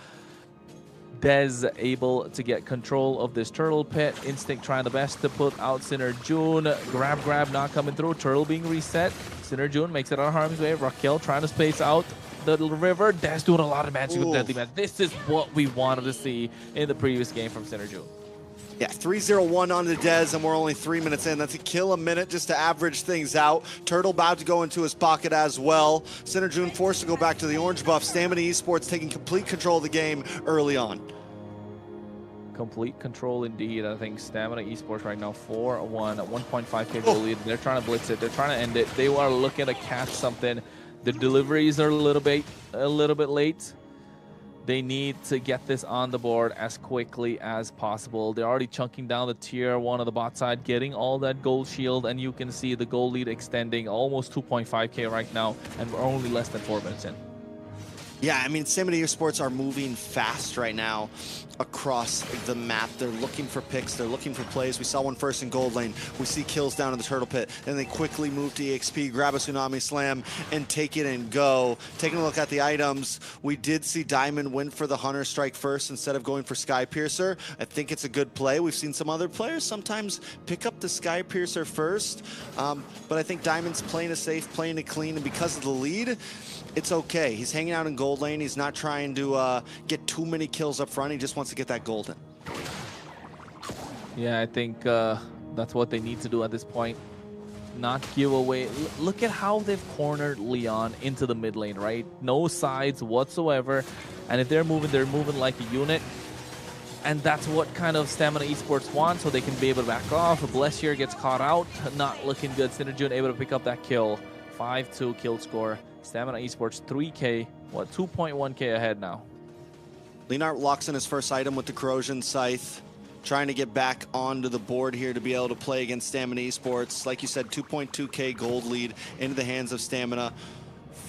Dez able to get control of this Turtle Pit. Instinct trying the best to put out Synerjun. Grab not coming through. Turtle being reset. Synerjun makes it out of harm's way. Raquel trying to space out the river. Dez doing a lot of magic with Deadly Magic. This is what we wanted to see in the previous game from Synerjun. Yeah, 3-0-1 on the Dez, and we're only 3 minutes in. That's a kill a minute just to average things out. Turtle about to go into his pocket as well. Synerjun forced to go back to the orange buff. Stamina Esports taking complete control of the game early on. Complete control indeed. I think Stamina Esports right now 4-1, 1.5k goal lead. They're trying to blitz it. They're trying to end it. They are looking to catch something. The deliveries are a little bit late. They need to get this on the board as quickly as possible. They're already chunking down the tier 1 of the bot side, getting all that gold shield, and you can see the goal lead extending almost 2.5k right now, and we're only less than 4 minutes in. Yeah, I mean, Stamina Esports are moving fast right now across the map. They're looking for picks. They're looking for plays. We saw one first in gold lane. We see kills down in the Turtle Pit. Then they quickly move to EXP, grab a Tsunami Slam, and take it and go. Taking a look at the items, we did see Diamond win for the Hunter Strike first instead of going for Sky Piercer. I think it's a good play. We've seen some other players sometimes pick up the Sky Piercer first, but I think Diamond's playing it safe, playing it clean, and because of the lead, it's okay. He's hanging out in gold lane. He's not trying to get too many kills up front. He just wants to get that golden. Yeah, I think that's what they need to do at this point. Not give away. Look at how they've cornered Leon into the mid lane, right? No sides whatsoever. And if they're moving like a unit. And that's what kind of Stamina Esports want, so they can be able to back off. Bless here gets caught out. Not looking good. Synerjun able to pick up that kill. 5-2 kill score. Stamina Esports 3k, 2.1k ahead now. Leonard locks in his first item with the Corrosion Scythe, trying to get back onto the board here to be able to play against Stamina Esports. Like you said, 2.2k gold lead into the hands of Stamina.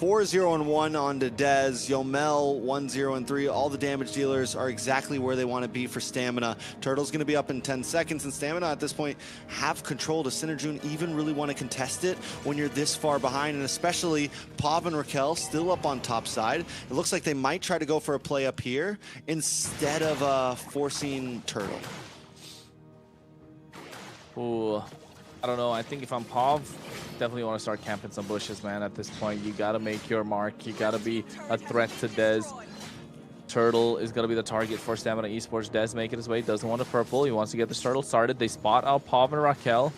4-0-1 onto Dez, Yomel 1-0-3. All the damage dealers are exactly where they want to be for Stamina. Turtle's going to be up in 10 seconds, and Stamina at this point have control. Does Synerjun even really want to contest it when you're this far behind? And especially Pav and Raquel still up on top side. It looks like they might try to go for a play up here instead of forcing Turtle. Ooh, I don't know. I think if I'm Pav, definitely want to start camping some bushes, man. At this point, you got to make your mark. You got to be a threat to Dez. Turtle is going to be the target for Stamina Esports. Dez making his way. Doesn't want a purple. He wants to get the Turtle started. They spot out Pav and Raquel.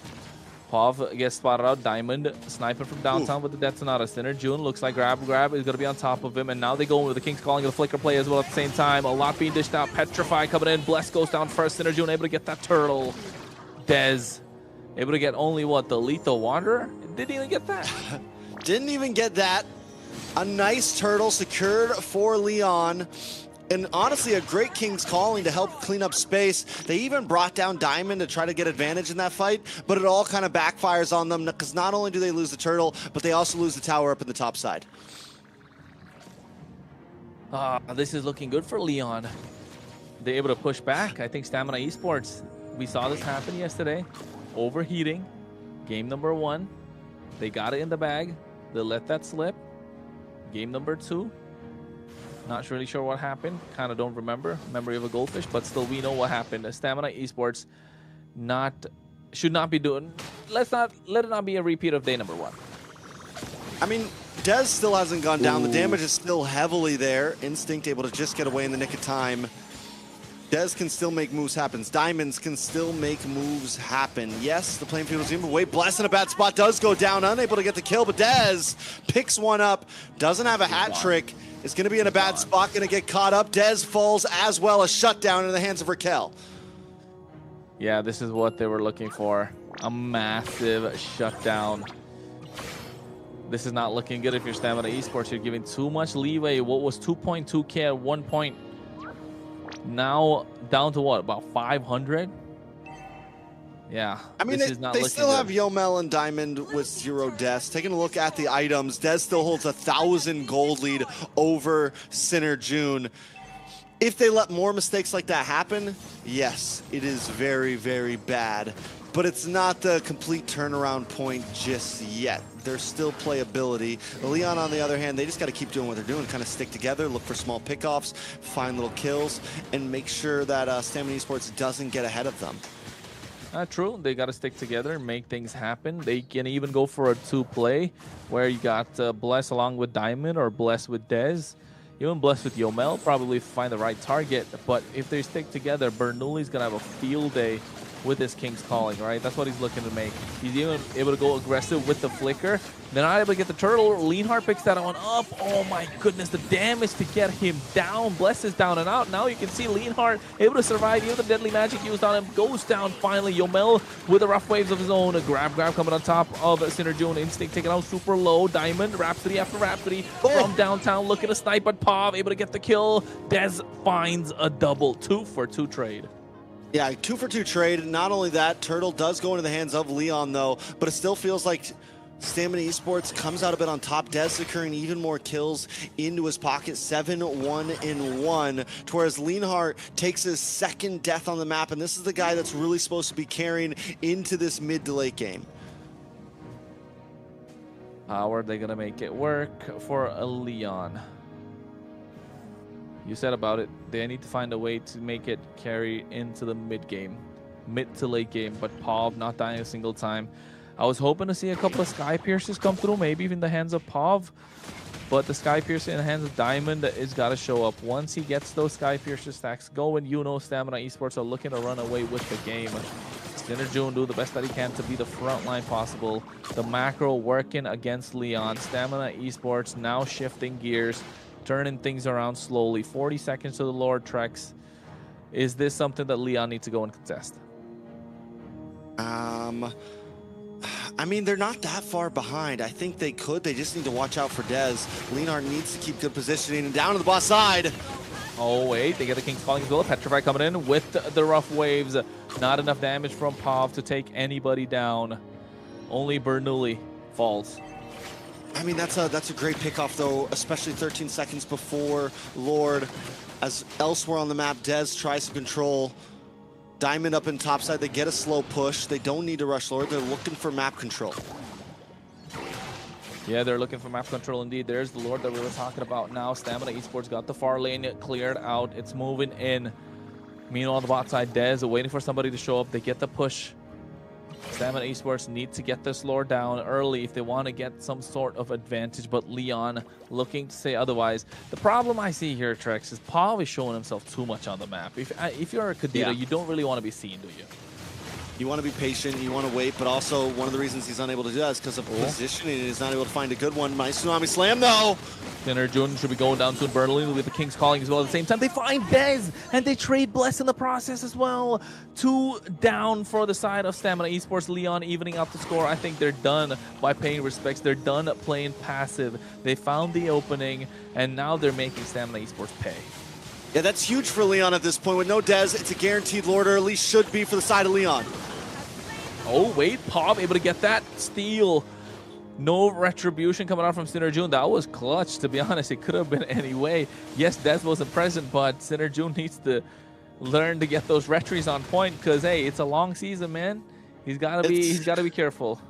Pav gets spotted out. Diamond sniping from downtown with the Detonata. Synerjun looks like Grab is going to be on top of him. And now they go with the King's Calling of the Flicker play as well at the same time. A lot being dished out. Petrify coming in. Bless goes down first. Synerjun able to get that Turtle. Dez able to get only what? The Lethal Wanderer? Didn't even get that. Didn't even get that. A nice Turtle secured for Leon. And honestly, a great King's Calling to help clean up space. They even brought down Diamond to try to get advantage in that fight, but it all kind of backfires on them because not only do they lose the Turtle, but they also lose the tower up in the top side. This is looking good for Leon. They're able to push back. I think Stamina Esports, we saw this happen yesterday. Overheating. Game number 1. They got it in the bag. They let that slip. Game number 2. Not really sure what happened. Kind of don't remember. Memory of a goldfish, but still we know what happened. Stamina Esports should not be doing. Let it not be a repeat of day number 1. I mean, Dez still hasn't gone down. The damage is still heavily there. Instinct able to just get away in the nick of time. Dez can still make moves happen. Diamonds can still make moves happen. Yes, the playing field is even away. Bless in a bad spot, does go down, unable to get the kill, but Dez picks one up, doesn't have a hat trick, is going to be in a bad spot, going to get caught up. Dez falls as well, a shutdown in the hands of Raquel. Yeah, this is what they were looking for. A massive shutdown. This is not looking good if you're Stamina Esports. You're giving too much leeway. What was 2.2k at one point? Now down to what, about 500? Yeah, I mean, they still have Yomel and Diamond with 0 deaths. Taking a look at the items, Dez still holds 1,000 gold lead over Synerjun. If they let more mistakes like that happen, yes, it is very, very bad. But it's not the complete turnaround point just yet. There's still playability. Leon, on the other hand, they just got to keep doing what they're doing, kind of stick together, look for small pickoffs, find little kills, and make sure that Stamina Esports doesn't get ahead of them. True. They got to stick together, make things happen. They can even go for a 2-play where you got Bless along with Diamond or Bless with Dez. Even Bless with Yomel, probably find the right target. But if they stick together, Bernoulli's going to have a field day with his King's Calling, right? That's what he's looking to make. He's even able to go aggressive with the Flicker. They're not able to get the Turtle. Leonhardt picks that one up. Oh my goodness, the damage to get him down. Bless is down and out. Now you can see Leonhardt able to survive. Even the deadly magic used on him goes down finally. Yomel with the rough waves of his own. A grab coming on top of Synerjun. Instinct taken out super low. Diamond, Rhapsody after Rhapsody from downtown looking to snipe at Pav. Able to get the kill. Dez finds a double. 2-for-2 trade. Yeah, 2-for-2 trade. Not only that, Turtle does go into the hands of Leon, though, but it still feels like Stamina Esports comes out a bit on top. Dez securing even more kills into his pocket, 7-1-1, to whereas Leonhardt takes his second death on the map, and this is the guy that's really supposed to be carrying into this mid to late game. How are they going to make it work for a Leon? You said about it, they need to find a way to make it carry into the mid to late game, but Pav not dying a single time. I was hoping to see a couple of Sky Piercers come through, maybe even the hands of Pav, but the Sky Piercer in the hands of Diamond is got to show up. Once he gets those Sky Piercer stacks going, you know Stamina Esports are looking to run away with the game. Synerjun do the best that he can to be the front line possible. The macro working against Leon. Stamina Esports now shifting gears, turning things around slowly. 40 seconds to the Lord Treks. Is this something that Leon needs to go and contest? I mean, they're not that far behind. I think they could. They just need to watch out for Dez. Leonhardt needs to keep good positioning. And down to the boss side, Oh, wait, they get the King's Calling as well. Petrify coming in with the rough waves. Not enough damage from Pav to take anybody down. Only Bernoulli falls. I mean, that's a great pickoff, though, especially 13 seconds before Lord. As elsewhere on the map, Dez tries to control Diamond up in topside. They get a slow push. They don't need to rush Lord. They're looking for map control. Yeah, they're looking for map control indeed. There's the Lord that we were talking about now. Stamina Esports got the far lane cleared out. It's moving in. Meanwhile, on the bot side, Dez waiting for somebody to show up. They get the push. Stamina Esports need to get this Lord down early if they want to get some sort of advantage, but Leon looking to say otherwise. The problem I see here, Trex, is Pav is showing himself too much on the map. If you're a Kadita, you don't really want to be seen, do you? You want to be patient, you want to wait, but also one of the reasons he's unable to do that is because of positioning. He's not able to find a good one. Nice Tsunami Slam, though. Dinner Jun should be going down soon. Burnley with the King's Calling as well at the same time. They find Dez, and they trade Bless in the process as well. 2 down for the side of Stamina Esports. Leon evening up the score. I think they're done by paying respects. They're done playing passive. They found the opening, and now they're making Stamina Esports pay. Yeah, that's huge for Leon at this point. With no Dez, it's a guaranteed Lord, or at least should be for the side of Leon. Oh, wait, Pav able to get that steal. No retribution coming out from Sinner June. That was clutch, to be honest. It could have been any way. Yes, Dez wasn't present, but Sinner June needs to learn to get those retries on point because, hey, it's a long season, man. He's got to be careful.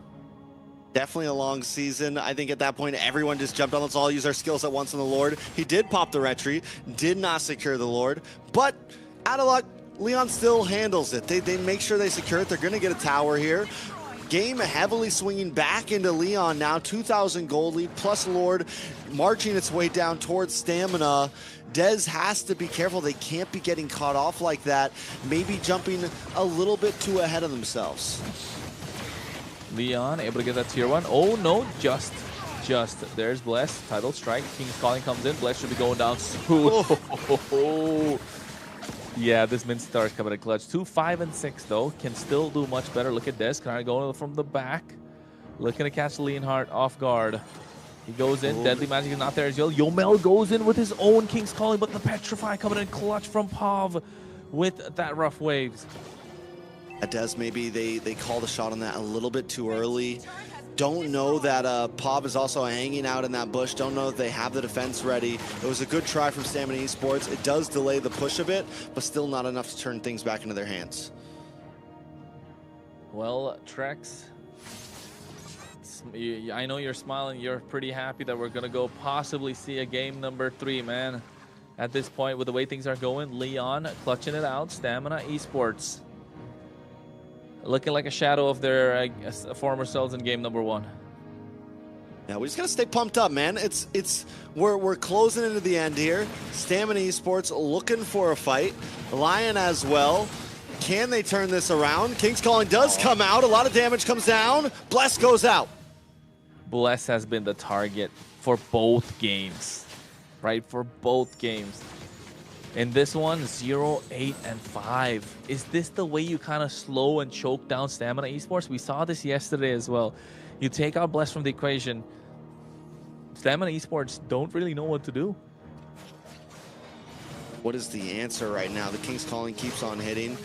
Definitely a long season. I think at that point, everyone just jumped on. Let's all use our skills at once on the Lord. He did pop the retry, did not secure the Lord, but out of luck, Leon still handles it. They make sure they secure it. They're going to get a tower here. Game heavily swinging back into Leon now. 2,000 gold lead plus Lord marching its way down towards Stamina. Dez has to be careful. They can't be getting caught off like that. Maybe jumping a little bit too ahead of themselves. Leon able to get that tier 1. Oh, no, just. There's Bless. Title strike. King's Calling comes in. Bless should be going down soon. Oh. Yeah, this Min Star is coming in clutch. 2, 5, and 6, though. Can still do much better. Look at this. Kind of going from the back. Looking to catch Leonhardt off guard. He goes in. Ooh. Deadly Magic is not there as well. Yomel goes in with his own King's Calling, but the Petrify coming in clutch from Pav with that rough waves. At Dez, maybe they called a shot on that a little bit too early. Don't know that Pav is also hanging out in that bush. Don't know if they have the defense ready. It was a good try from Stamina Esports. It does delay the push a bit, but still not enough to turn things back into their hands. Well, Trex, I know you're smiling. You're pretty happy that we're going to go possibly see a game number 3, man. At this point, with the way things are going, Leon clutching it out. Stamina Esports looking like a shadow of their former selves in game number 1. Yeah, we just gotta stay pumped up, man. We're closing into the end here. Stamina Esports looking for a fight. Lion as well. Can they turn this around? King's Calling does come out. A lot of damage comes down. Bless goes out. Bless has been the target for both games, right? For both games. In this one, 0, 8, and 5. Is this the way you kind of slow and choke down Stamina Esports? We saw this yesterday as well. You take out Bless from the equation. Stamina Esports don't really know what to do. What is the answer right now? The King's Calling keeps on hitting.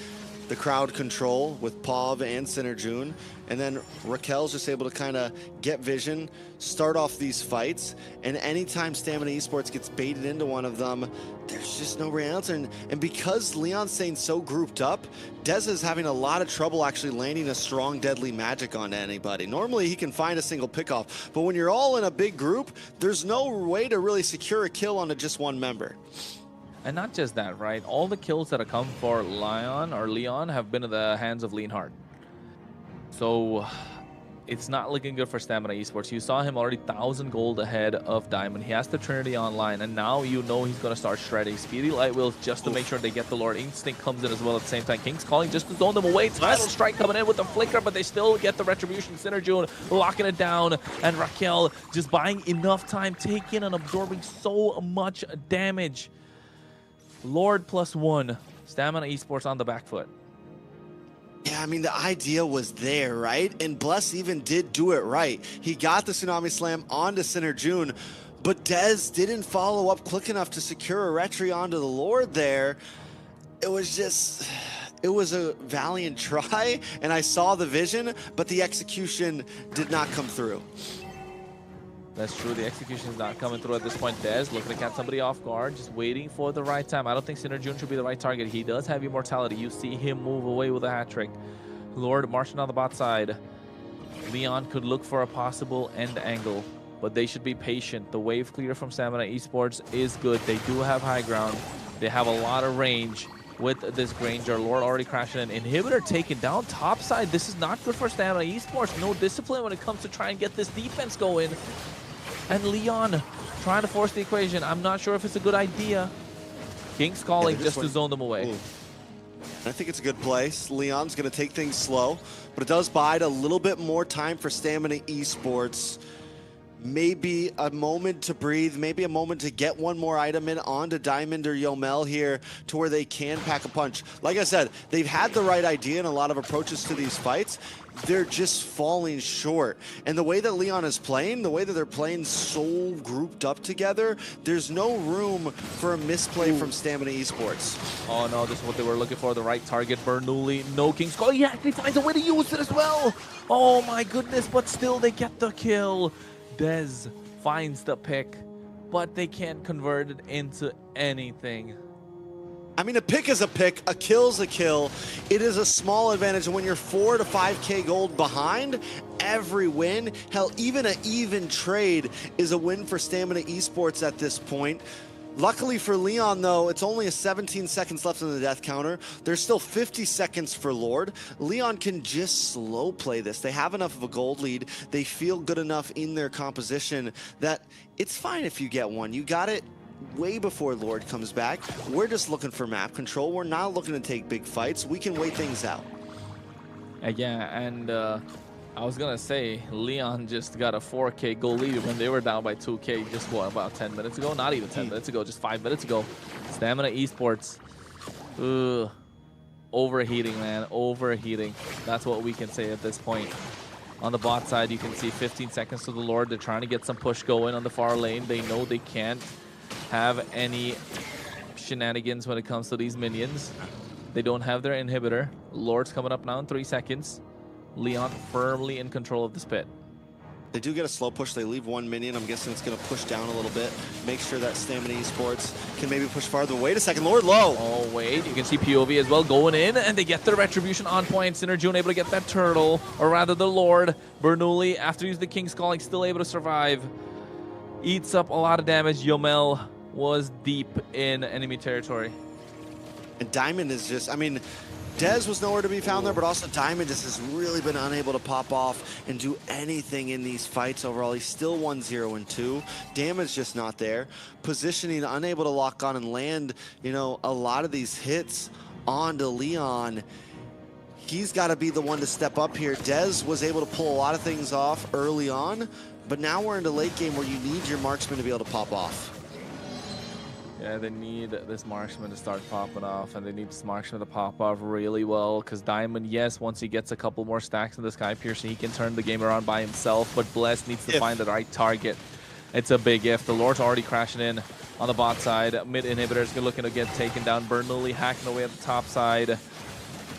The crowd control with Pav and Synerjun. And then Raquel's just able to kind of get vision, start off these fights. And anytime Stamina Esports gets baited into one of them, there's just no real answer. And because Leon's staying so grouped up, Dez is having a lot of trouble actually landing a strong deadly magic onto anybody. Normally he can find a single pickoff, but when you're all in a big group, there's no way to really secure a kill onto just one member. And not just that, right? All the kills that have come for Leon have been in the hands of Leonhardt. So it's not looking good for Stamina Esports. You saw him already 1,000 gold ahead of Diamond. He has the Trinity online, and now you know he's going to start shredding. Speedy Light Wheels just to make sure they get the Lord. Instinct comes in as well at the same time. King's Calling just to zone them away. Title Strike coming in with the Flicker, but they still get the Retribution. Synerjun locking it down, and Raquel just buying enough time, taking and absorbing so much damage. Lord +1. Stamina Esports on the back foot. Yeah, I mean, the idea was there, right? And Bless even did do it right. He got the Tsunami Slam onto Synerjun. but Dez didn't follow up quick enough to secure a retry onto the Lord there. It was a valiant try, and I saw the vision, but the execution did not come through. That's true. The execution is not coming through at this point. Dez looking to catch somebody off guard, just waiting for the right time. I don't think Synerjun should be the right target. He does have immortality. You see him move away with a hat trick. Lord marching on the bot side. Leon could look for a possible end angle, but they should be patient. The wave clear from Stamina Esports is good. They do have high ground. They have a lot of range with this Granger. Lord already crashing in. Inhibitor taken down top side. This is not good for Stamina Esports. No discipline when it comes to try and get this defense going. And Leon trying to force the equation. I'm not sure if it's a good idea. King's calling just to zone them away. Ooh. I think it's a good place. Leon's going to take things slow, but it does bide a little bit more time for Stamina Esports. Maybe a moment to breathe, maybe a moment to get one more item in onto Diamond or Yomel here to where they can pack a punch. Like I said, they've had the right idea in a lot of approaches to these fights. They're just falling short. And the way that Leon is playing, the way that they're playing so grouped up together, there's no room for a misplay from Stamina Esports. Oh no, this is what they were looking for, the right target. Bernoulli, no King's Call. He actually finds a way to use it as well. Oh my goodness, but still they get the kill. Dez finds the pick, but they can't convert it into anything. I mean, a pick is a pick, a kill's a kill. It is a small advantage, and when you're 4 to 5K gold behind, every win, hell, even an even trade is a win for Stamina Esports at this point. Luckily for Leon, though, it's only 17 seconds left in the death counter. There's still 50 seconds for Lord. Leon can just slow play this. They have enough of a gold lead. They feel good enough in their composition that it's fine if you get one. You got it way before Lord comes back. We're just looking for map control. We're not looking to take big fights. We can wait things out. Yeah, and I was gonna say, Leon just got a 4K goal lead when they were down by 2K just what, about 10 minutes ago? Not even 10 minutes ago, just 5 minutes ago. Stamina Esports, overheating, man, overheating. That's what we can say at this point. On the bot side, you can see 15 seconds to the Lord. They're trying to get some push going on the far lane. They know they can't have any shenanigans when it comes to these minions. They don't have their inhibitor. Lord's coming up now in 3 seconds. Leon firmly in control of this pit. They do get a slow push. They leave one minion. I'm guessing it's going to push down a little bit. Make sure that Stamina Esports can maybe push farther. Wait a second. Lord low. Oh, wait. You can see POV as well going in, and they get their retribution on point. Synerjun able to get that turtle, or rather the Lord. Bernoulli, after using the King's Calling, still able to survive. Eats up a lot of damage. Yomel was deep in enemy territory. And Diamond is just, I mean, Dez was nowhere to be found there, but also Diamond just has really been unable to pop off and do anything in these fights overall. He's still 1-0-2. Damage just not there. Positioning, unable to lock on and land, you know, a lot of these hits onto Leon. He's got to be the one to step up here. Dez was able to pull a lot of things off early on, but now we're into late game where you need your marksman to be able to pop off. Yeah, they need this marksman to start popping off, and they need this marksman to pop off really well, because Diamond, yes, once he gets a couple more stacks in the Sky Piercing, he can turn the game around by himself, but Bless needs to find the right target. It's a big if. The Lord's already crashing in on the bot side. Mid inhibitors looking to get taken down. Bernoulli hacking away at the top side.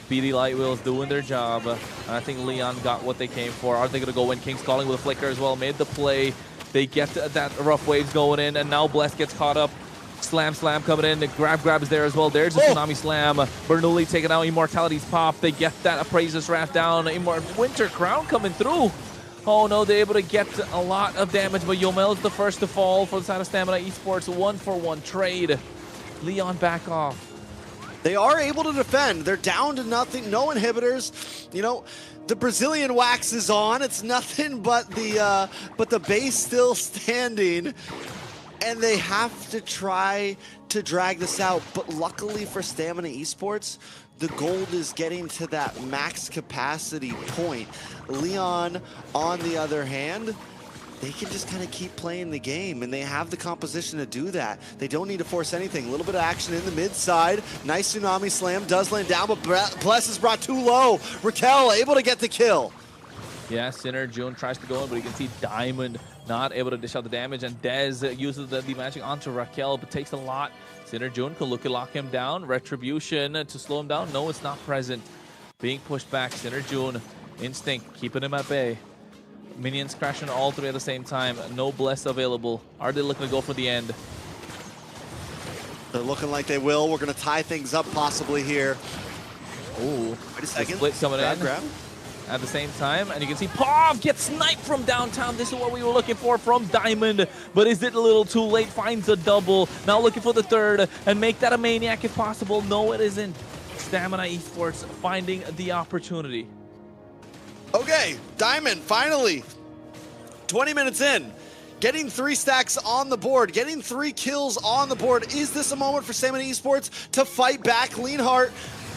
BD Light Wheels doing their job, and I think Leon got what they came for. Are they going to go in? King's Calling with a flicker as well. Made the play. They get that rough waves going in, and now Bless gets caught up. Slam coming in. The grab is there as well. There's a Tsunami Slam. Bernoulli taking out Immortality's pop. They get that Appraiser's Wrath down. Winter Crown coming through. Oh no, they're able to get a lot of damage, but Yomel is the first to fall for the side of Stamina Esports. 1-for-1 trade. Leon back off. They are able to defend. They're down to nothing. No inhibitors. You know, the Brazilian wax is on. It's nothing but the base still standing. And they have to try to drag this out. But luckily for Stamina Esports, the gold is getting to that max capacity point. Leon, on the other hand, they can just kind of keep playing the game, and they have the composition to do that. They don't need to force anything. A little bit of action in the mid side. Nice Tsunami Slam does land down, but Bless is brought too low. Raquel able to get the kill. Yeah, Sinner June tries to go in, but you can see Diamond not able to dish out the damage, and Dez uses the magic onto Raquel, but takes a lot. Sinner June can lock him down. Retribution to slow him down. No, it's not present. Being pushed back. Sinner June, Instinct, keeping him at bay. Minions crashing all three at the same time. No bless available. Are they looking to go for the end? They're looking like they will. We're going to tie things up possibly here. Ooh, wait a second. Split coming in. Grab. At the same time, and you can see Pav get sniped from downtown. This is what we were looking for from Diamond, but is it a little too late? Finds a double. Now looking for the third, and make that a maniac if possible. No, it isn't. Stamina Esports finding the opportunity. Okay, Diamond finally, 20 minutes in, getting 3 stacks on the board, getting 3 kills on the board. Is this a moment for Stamina Esports to fight back? Leanhart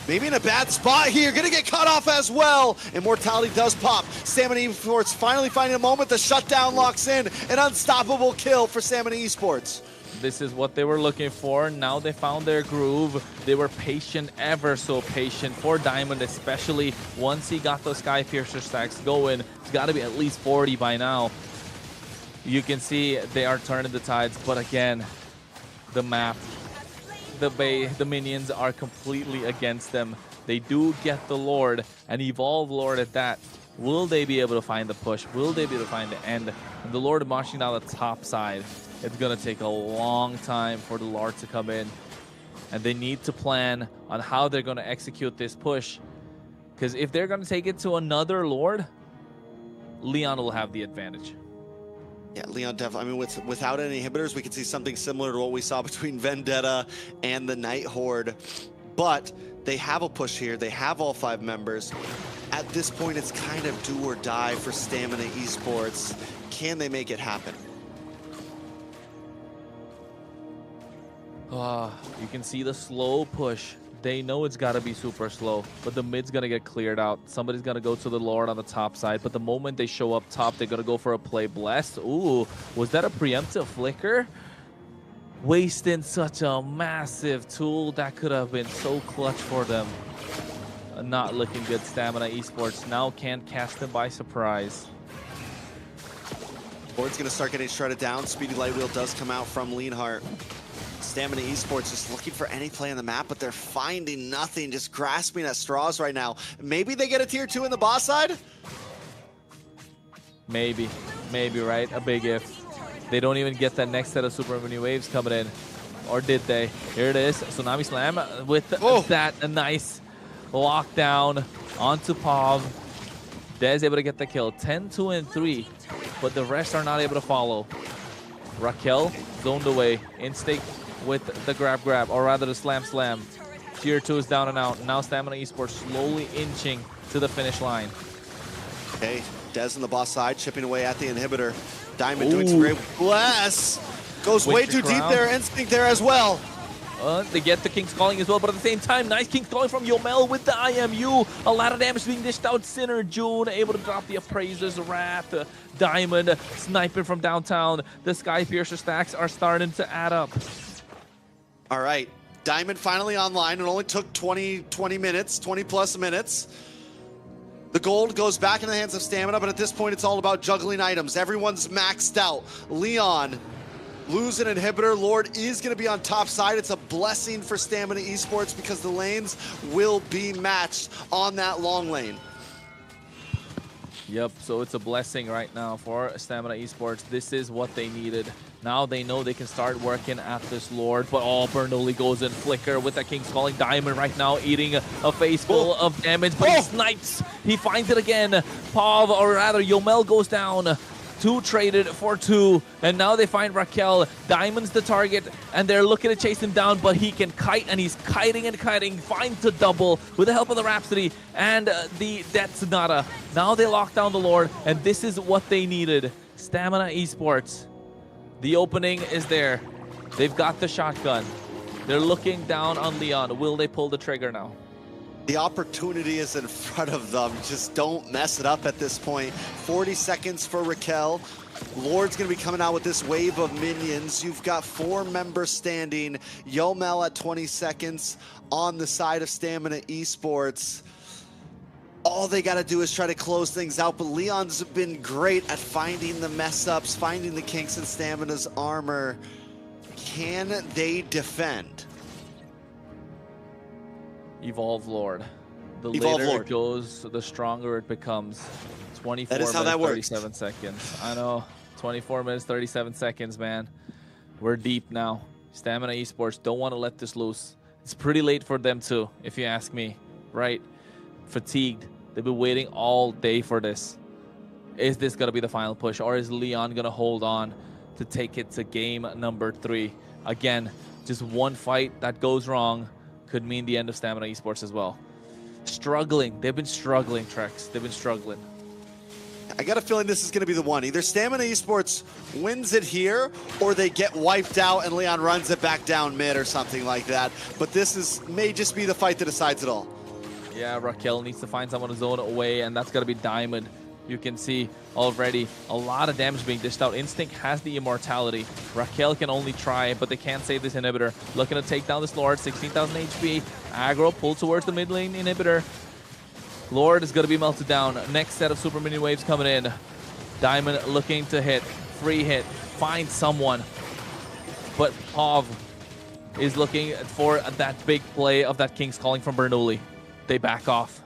maybe in a bad spot here, gonna get cut off as well. Immortality does pop. Stamina Esports finally finding a moment. The shutdown locks in. An unstoppable kill for Stamina Esports. This is what they were looking for. Now they found their groove. They were patient, ever so patient for Diamond, especially once he got those Sky Piercer stacks going. It's got to be at least 40 by now. You can see they are turning the tides, but again, the map, the minions are completely against them. They do get the Lord, and Evolve Lord at that. Will they be able to find the push? Will they be able to find the end? And the Lord marching down the top side. It's going to take a long time for the Lord to come in. And they need to plan on how they're going to execute this push. Because if they're going to take it to another Lord, Leon will have the advantage. Yeah, Leon definitely. I mean, without any inhibitors, we could see something similar to what we saw between Vendetta and the Night Horde. But they have a push here. They have all 5 members. At this point, it's kind of do or die for Stamina Esports. Can they make it happen? You can see the slow push. They know it's got to be super slow, but the mid's going to get cleared out. Somebody's going to go to the Lord on the top side, but the moment they show up top, they're going to go for a play blessed. Ooh, was that a preemptive flicker? Wasting such a massive tool. That could have been so clutch for them. Not looking good. Stamina Esports now can't cast them by surprise. Board's going to start getting shredded down. Speedy Light Wheel does come out from Leanhart. Stamina Esports just looking for any play on the map, but they're finding nothing, just grasping at straws right now. Maybe they get a tier 2 in the boss side? Maybe, right? A big if. They don't even get that next set of super mini waves coming in. Or did they? Here it is. Tsunami Slam with that a nice lockdown onto Pav. Dez able to get the kill. 10, 2, and 3. But the rest are not able to follow. Raquel zoned away. Instinct with the grab, or rather the slam. Tier 2 is down and out. Now Stamina Esports slowly inching to the finish line. Okay, Dez on the boss side, chipping away at the inhibitor. Diamond doing some great bless. Goes way too deep there. Instinct there as well. They get the King's Calling as well, but at the same time, nice King's Calling from Yomel with the IMU. A lot of damage being dished out. Sinner June able to drop the Appraiser's Wrath. Diamond sniping from downtown. The Sky Piercer stacks are starting to add up. All right, Diamond finally online. It only took 20 minutes, 20 plus minutes. The gold goes back in the hands of Stamina, but at this point, it's all about juggling items. Everyone's maxed out. Leon lose an inhibitor. Lord is going to be on top side. It's a blessing for Stamina Esports because the lanes will be matched on that long lane. Yep, so it's a blessing right now for Stamina Esports. This is what they needed. Now they know they can start working at this Lord, but Bernoulli goes in Flicker with that King's Calling. Diamond right now eating a face full of damage, but he snipes. He finds it again. Pav, or rather Yomel goes down. 2 traded for 2, and now they find Raquel. Diamond's the target, and they're looking to chase him down, but he can kite, and he's kiting and kiting. Finds the double with the help of the Rhapsody and the Sonata. Now they lock down the Lord, and this is what they needed. Stamina Esports. The opening is there. They've got the shotgun. They're looking down on Leon. Will they pull the trigger now? The opportunity is in front of them. Just don't mess it up at this point. 40 seconds for Raquel. Lord's going to be coming out with this wave of minions. You've got 4 members standing. Yomel at 20 seconds on the side of Stamina Esports. All they got to do is try to close things out, but Leon's been great at finding the mess ups, finding the kinks in Stamina's armor. Can they defend? Evolve Lord. The Evolve later Lord. it goes, the stronger it becomes. 24 That is how minutes, that works. 37 seconds. I know. 24 minutes, 37 seconds, man. We're deep now. Stamina Esports don't want to let this loose. It's pretty late for them too, if you ask me. Right? Fatigued. They've been waiting all day for this. Is this going to be the final push, or is Leon going to hold on to take it to game number 3? Again, just one fight that goes wrong could mean the end of Stamina Esports as well. Struggling. They've been struggling, Trex. They've been struggling. I got a feeling this is going to be the one. Either Stamina Esports wins it here, or they get wiped out and Leon runs it back down mid or something like that. But this may just be the fight that decides it all. Yeah, Raquel needs to find someone to zone away, and that's going to be Diamond. You can see already a lot of damage being dished out. Instinct has the immortality. Raquel can only try, but they can't save this inhibitor. Looking to take down this Lord, 16,000 HP. Aggro pulled towards the mid lane inhibitor. Lord is going to be melted down. Next set of super mini waves coming in. Diamond looking to hit. Free hit. Find someone. But Pov is looking for that big play of that King's Calling from Bernoulli. They back off.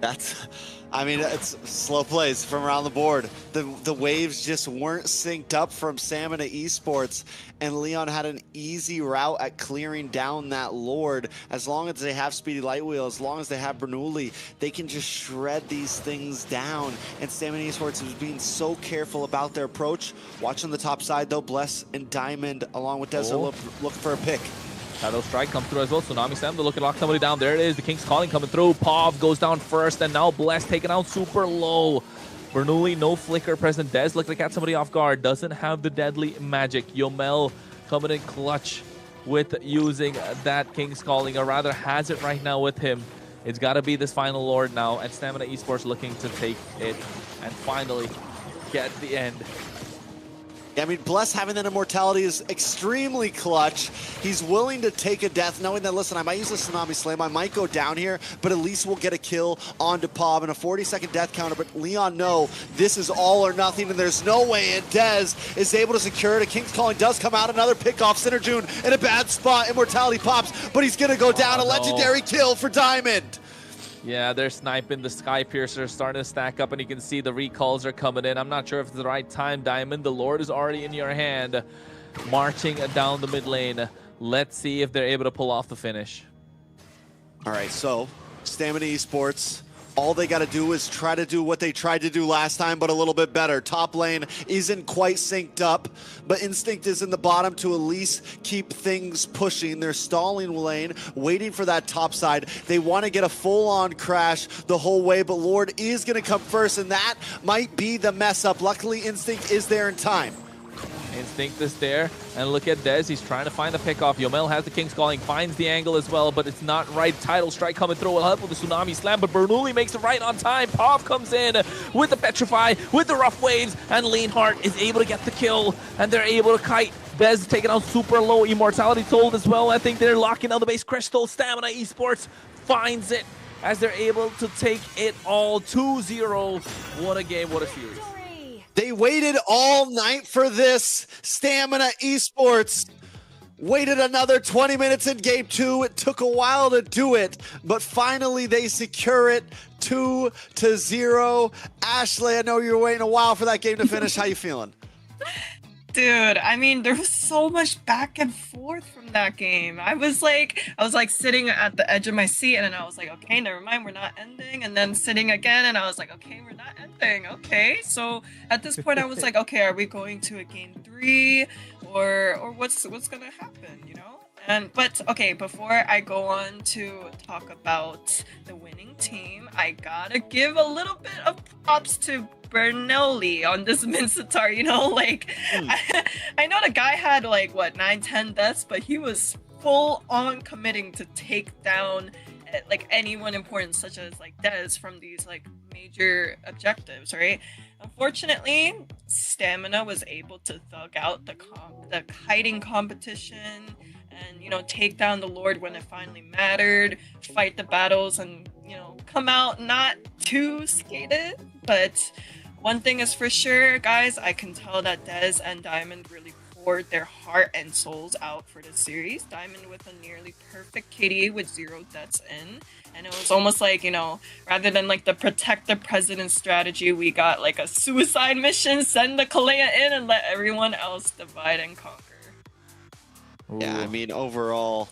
It's slow plays from around the board. The waves just weren't synced up from Stamina Esports, and Leon had an easy route at clearing down that Lord. As long as they have Speedy Lightwheel, as long as they have Bernoulli, they can just shred these things down. And Stamina Esports is being so careful about their approach. Watch on the top side though, Bless and Diamond along with Desert look for a pick. Shadow Strike comes through as well. Tsunami Slam, they're looking to lock somebody down. There it is. The King's Calling coming through. Pov goes down first, and now Bless taken out super low. Bernoulli, no flicker present. Des looking to catch somebody off guard. Doesn't have the deadly magic. Yomel coming in clutch with using that King's Calling, or rather has it right now with him. It's got to be this final Lord now, and Stamina Esports looking to take it and finally get the end. Yeah, Bless having that immortality is extremely clutch. He's willing to take a death, knowing that, listen, I might use a Tsunami Slam, I might go down here, but at least we'll get a kill onto Pov and a 40-second death counter. But Leon, no, this is all or nothing, and there's no way. And Dez is able to secure it. A King's Calling does come out, another pick-off. Synerjune in a bad spot. Immortality pops, but he's going to go down. A legendary kill for Diamond. Yeah, they're sniping. The Sky Piercer starting to stack up, and you can see the recalls are coming in. I'm not sure if it's the right time, Diamond. The Lord is already in your hand, marching down the mid lane. Let's see if they're able to pull off the finish. All right, so Stamina Esports, all they got to do is try to do what they tried to do last time, but a little bit better. Top lane isn't quite synced up, but Instinct is in the bottom to at least keep things pushing. They're stalling lane, waiting for that top side. They want to get a full-on crash the whole way, but Lord is going to come first, and that might be the mess up. Luckily, Instinct is there in time. Instinct is there, and look at Dez. He's trying to find the pickoff. Yomel has the King's Calling, finds the angle as well, but it's not right. Tidal Strike coming through will help with the Tsunami Slam, but Bernoulli makes it right on time. Pov comes in with the Petrify, with the Rough Waves, and Leanhart is able to get the kill, and they're able to kite. Dez taking out super low. Immortality told as well. I think they're locking down the base. Crystal Stamina Esports finds it as they're able to take it all 2-0. What a game, what a series. They waited all night for this. Stamina Esports waited another 20 minutes in game 2. It took a while to do it, but finally they secure it 2-0. Ashley, I know you were waiting a while for that game to finish. How you feeling? Dude, there was so much back and forth from that game. I was like sitting at the edge of my seat, and then I was like, okay, never mind, we're not ending. And then sitting again, and I was like, okay, we're not ending. Okay, so at this point, I was like, okay, are we going to a game 3, or what's gonna happen, you know? But okay, before I go on to talk about the winning team, I gotta give a little bit of props to Bernoulli on this Mincetar, you know, I know the guy had 9-10 deaths, but he was full on committing to take down anyone important, such as Dez from these major objectives, right? Unfortunately, Stamina was able to thug out the kiting competition, and, you know, take down the Lord when it finally mattered, fight the battles, and, you know, come out not too skated. But one thing is for sure, guys, I can tell that Dez and Diamond really poured their heart and souls out for this series. Diamond with a nearly perfect KDA with 0 deaths in. And it was almost like, you know, rather than like the protect the president strategy, we got like a suicide mission, send the Kalea in and let everyone else divide and conquer. Yeah, I mean, overall,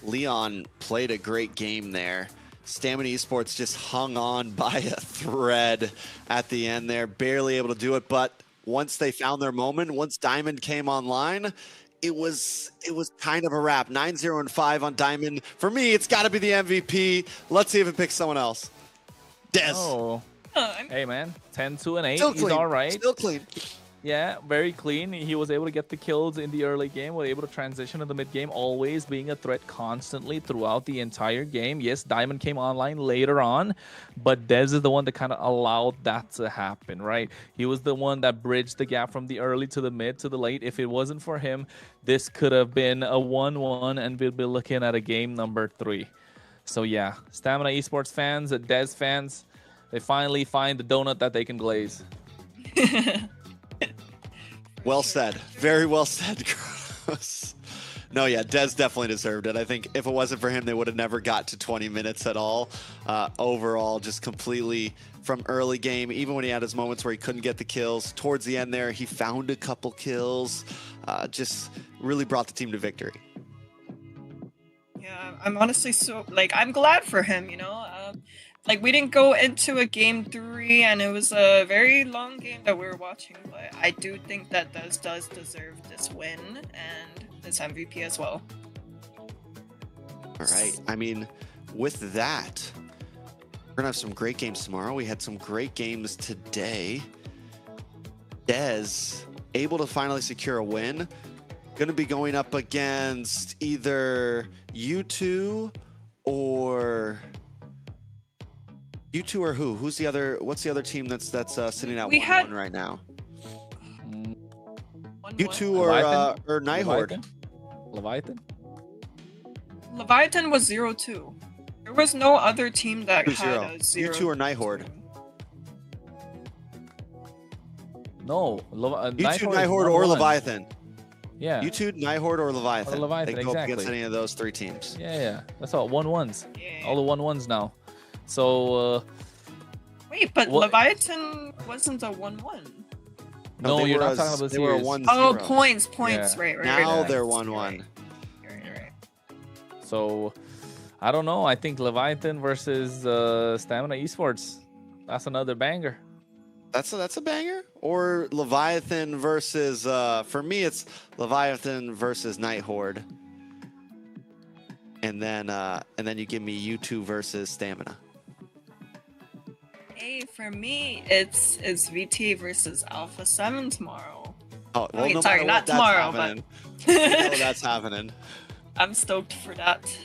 Leon played a great game there. Stamina Esports just hung on by a thread at the end there, barely able to do it. But once they found their moment, once Diamond came online, it was kind of a wrap. 9-0-5 on Diamond. For me, it's got to be the MVP. Let's see if it picks someone else. Dez. Oh. Hey, man. 10-2-8. Still He's clean. all right. Still clean. Yeah, very clean. He was able to get the kills in the early game, was able to transition to the mid game, always being a threat constantly throughout the entire game. Yes, Diamond came online later on, but Dez is the one that kind of allowed that to happen, right? He was the one that bridged the gap from the early to the mid to the late. If it wasn't for him, this could have been a 1-1, and we'll be looking at a game number 3. So yeah, Stamina Esports fans, Dez fans, they finally find the donut that they can glaze. Well said. Very well said, Kronos. No, yeah, Dez definitely deserved it. I think if it wasn't for him, they would have never got to 20 minutes at all. Overall, just completely from early game, even when he had his moments where he couldn't get the kills, towards the end there, he found a couple kills. Just really brought the team to victory. Yeah, I'm honestly so, like, I'm glad for him, you know? Like, we didn't go into a game 3, and it was a very long game that we were watching, but I do think that Dez does deserve this win and this MVP as well. All right. I mean, with that, we're going to have some great games tomorrow. We had some great games today. Dez able to finally secure a win. Going to be going up against either U2 or... U2 or who? Who's the other? What's the other team that's sitting at 1-1 right now? U2 or Nighthorde? Leviathan? Leviathan was 0-2. There was no other team that 2-0. had a 0. U2 or Nighthorde? No. U2, Nighthorde, or Leviathan. Yeah. U2, Nighthorde, or Leviathan. Or Leviathan, they go exactly. up against any of those 3 teams. Yeah. That's all 1-1s. Yeah. All the 1-1s now. So wait, but what? Leviathan wasn't a 1-1. No, you're not talking about the series. 1-0. Oh, points, Yeah. right. Now right. they're 1-1. Right. So I don't know. I think Leviathan versus Stamina Esports. That's another banger. That's a banger. Or Leviathan versus for me it's Leviathan versus Nighthorde. And then you give me U2 versus Stamina. Hey, for me, it's VT versus Alpha 7 tomorrow. Oh, well, Wait, no sorry, matter not what, that's tomorrow, happening. but No, that's happening. I'm stoked for that.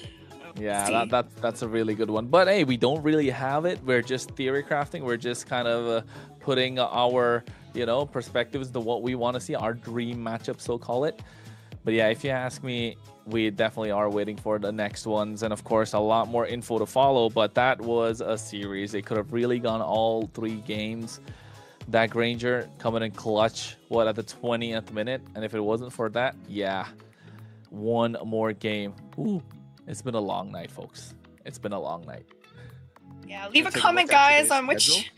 Yeah, that's a really good one. But hey, we don't really have it. We're just theory crafting. We're just kind of putting our, perspectives to what we want to see, our dream matchup, so call it. But yeah, if you ask me, we definitely are waiting for the next ones. And of course, a lot more info to follow. But that was a series. It could have really gone all 3 games. That Granger coming in clutch, at the 20th minute. And if it wasn't for that, yeah, one more game. Ooh, it's been a long night, folks. It's been a long night. Yeah, leave a comment, guys, on which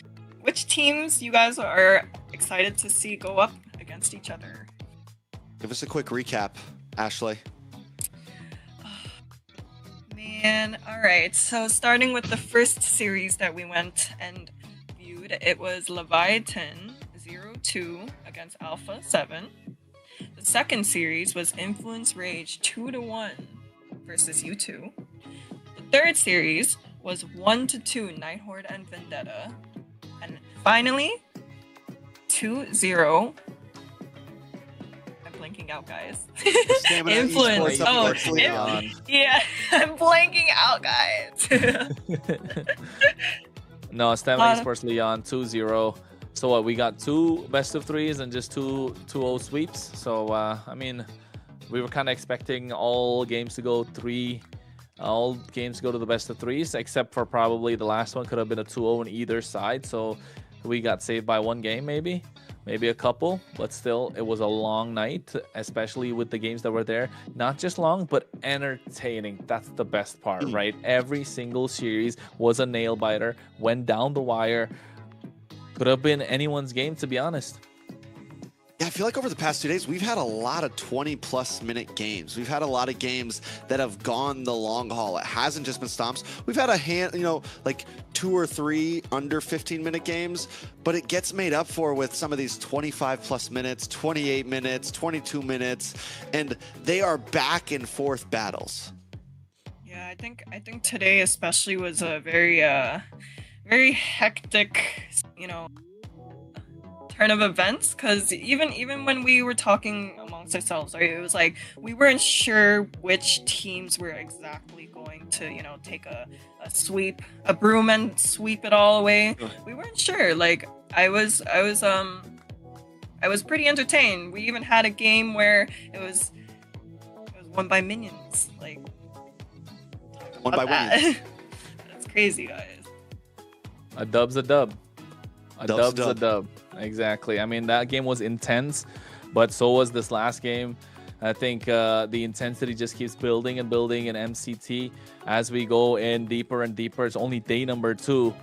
teams you guys are excited to see go up against each other. Give us a quick recap, Ashley. Man, all right. So starting with the first series that we went and viewed, it was Leviathan 0-2 against Alpha 7. The second series was Influence Rage 2-1 versus U2. The third series was 1-2 Nighthorde and Vendetta. And finally, 2-0. Blanking out, guys. Influence. Oh, yeah. I'm blanking out, guys. No, Stamina Esports Leon 2-0. So what? We got 2 best of 3s and just 2-0 sweeps. So I mean, We were kind of expecting all games to go all games go to the best of threes, except for probably the last one could have been a 2-0 on either side. So we got saved by one game, maybe a couple, but still, it was a long night, especially with the games that were there. Not just long, but entertaining. That's the best part, right? Every single series was a nail biter, went down the wire. Could have been anyone's game, to be honest. Yeah, I feel like over the past 2 days, we've had a lot of 20-plus minute games. We've had a lot of games that have gone the long haul. It hasn't just been stomps. We've had a hand, like 2 or 3 under 15-minute games, but it gets made up for with some of these 25-plus minutes, 28 minutes, 22 minutes, and they are back and forth battles. Yeah, I think today especially was a very hectic, turn of events, because even when we were talking amongst ourselves, right, it was like we weren't sure which teams were exactly going to take a broom and sweep it all away. We weren't sure. Like I was pretty entertained. We even had a game where it was won by minions, like won by minions. That's crazy, guys. A dub's a dub. A dub's a dub. dub. Exactly. I mean, that game was intense, but so was this last game. I think the intensity just keeps building and building in MCT as we go in deeper and deeper. It's only day number 2.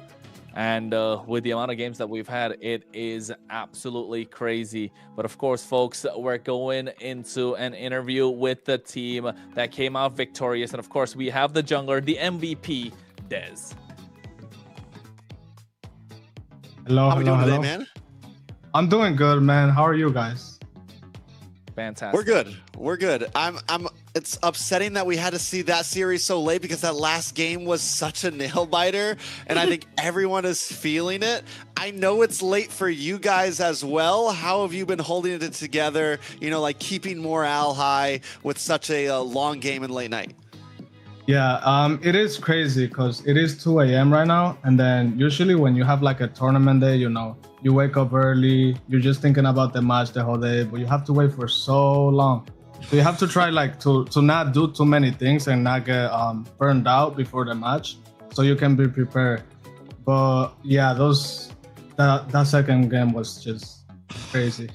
And with the amount of games that we've had, it is absolutely crazy. But of course, folks, we're going into an interview with the team that came out victorious. And of course, we have the jungler, the MVP, Dez. Hello, How we doing hello. today, man? I'm doing good, man. How are you guys? Fantastic. We're good. It's upsetting that we had to see that series so late because that last game was such a nail biter, and I think everyone is feeling it. I know it's late for you guys as well. How have you been holding it together? Like keeping morale high with such a long game and late night. Yeah, it is crazy because it is 2 a.m. right now, and then usually when you have like a tournament day, you wake up early, you're just thinking about the match the whole day, but you have to wait for so long. So you have to try like to not do too many things and not get burned out before the match, so you can be prepared. But yeah, that second game was just crazy.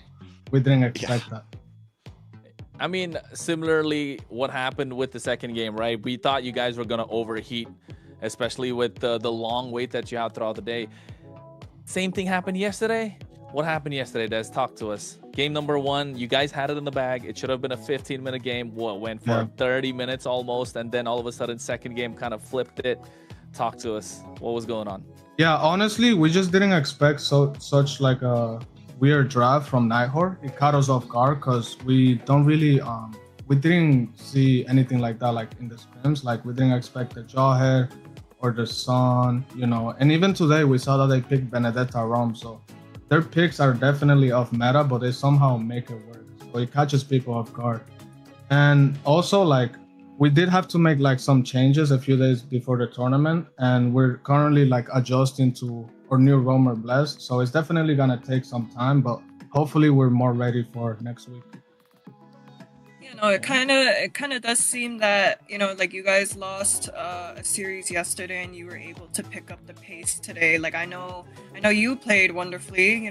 We didn't expect that. I mean, similarly, what happened with the second game, right? We thought you guys were going to overheat, especially with the long wait that you had throughout the day. Same thing happened yesterday. What happened yesterday, Des? Talk to us. Game number 1, you guys had it in the bag. It should have been a 15-minute game. What went for 30 minutes almost, and then all of a sudden, second game kind of flipped it. Talk to us. What was going on? Yeah, honestly, we just didn't expect such like a weird draft from Horde. It caught us off guard because we don't really we didn't see anything like that like in the scrims. Like we didn't expect the Jawhead or the Sun, and even today we saw that they picked Vendetta Rom, so their picks are definitely off meta, but they somehow make it work, so it catches people off guard. And also, like, we did have to make like some changes a few days before the tournament, and we're currently like adjusting to our new roamer bless, so it's definitely gonna take some time, but hopefully we're more ready for next week. It kind of does seem that like you guys lost a series yesterday and you were able to pick up the pace today. Like I know you played wonderfully,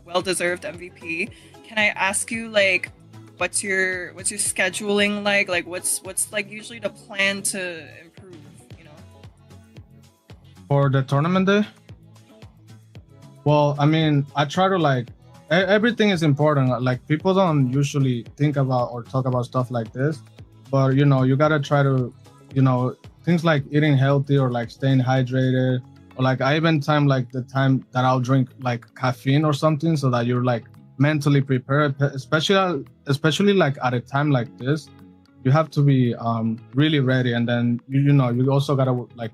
well-deserved MVP. Can I ask you, like, what's your scheduling like? Like what's like usually the plan to improve, For the tournament day? Well, I mean, I try to like everything is important. Like people don't usually think about or talk about stuff like this, but you gotta try to, things like eating healthy or like staying hydrated, or like I even time like the time that I'll drink like caffeine or something so that you're like mentally prepared, especially like at a time like this. You have to be really ready, and then you also gotta like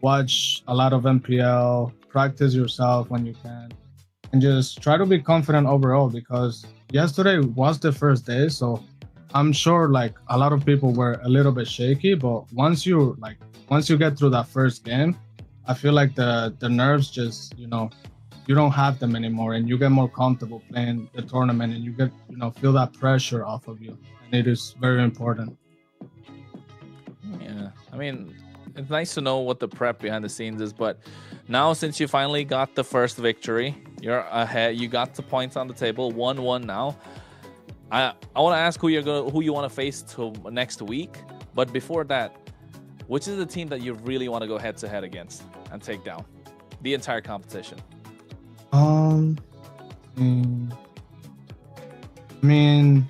watch a lot of MPL, practice yourself when you can, and just try to be confident overall, because yesterday was the first day, so I'm sure like a lot of people were a little bit shaky, but once you get through that first game, I feel like the nerves just you don't have them anymore, and you get more comfortable playing the tournament, and you get feel that pressure off of you, and it is very important. Yeah, I mean, it's nice to know what the prep behind the scenes is, but now since you finally got the first victory, you're ahead. You got the points on the table, 1-1 now. I want to ask who you want to face next week, but before that, which is the team that you really want to go head to head against and take down the entire competition? I mean,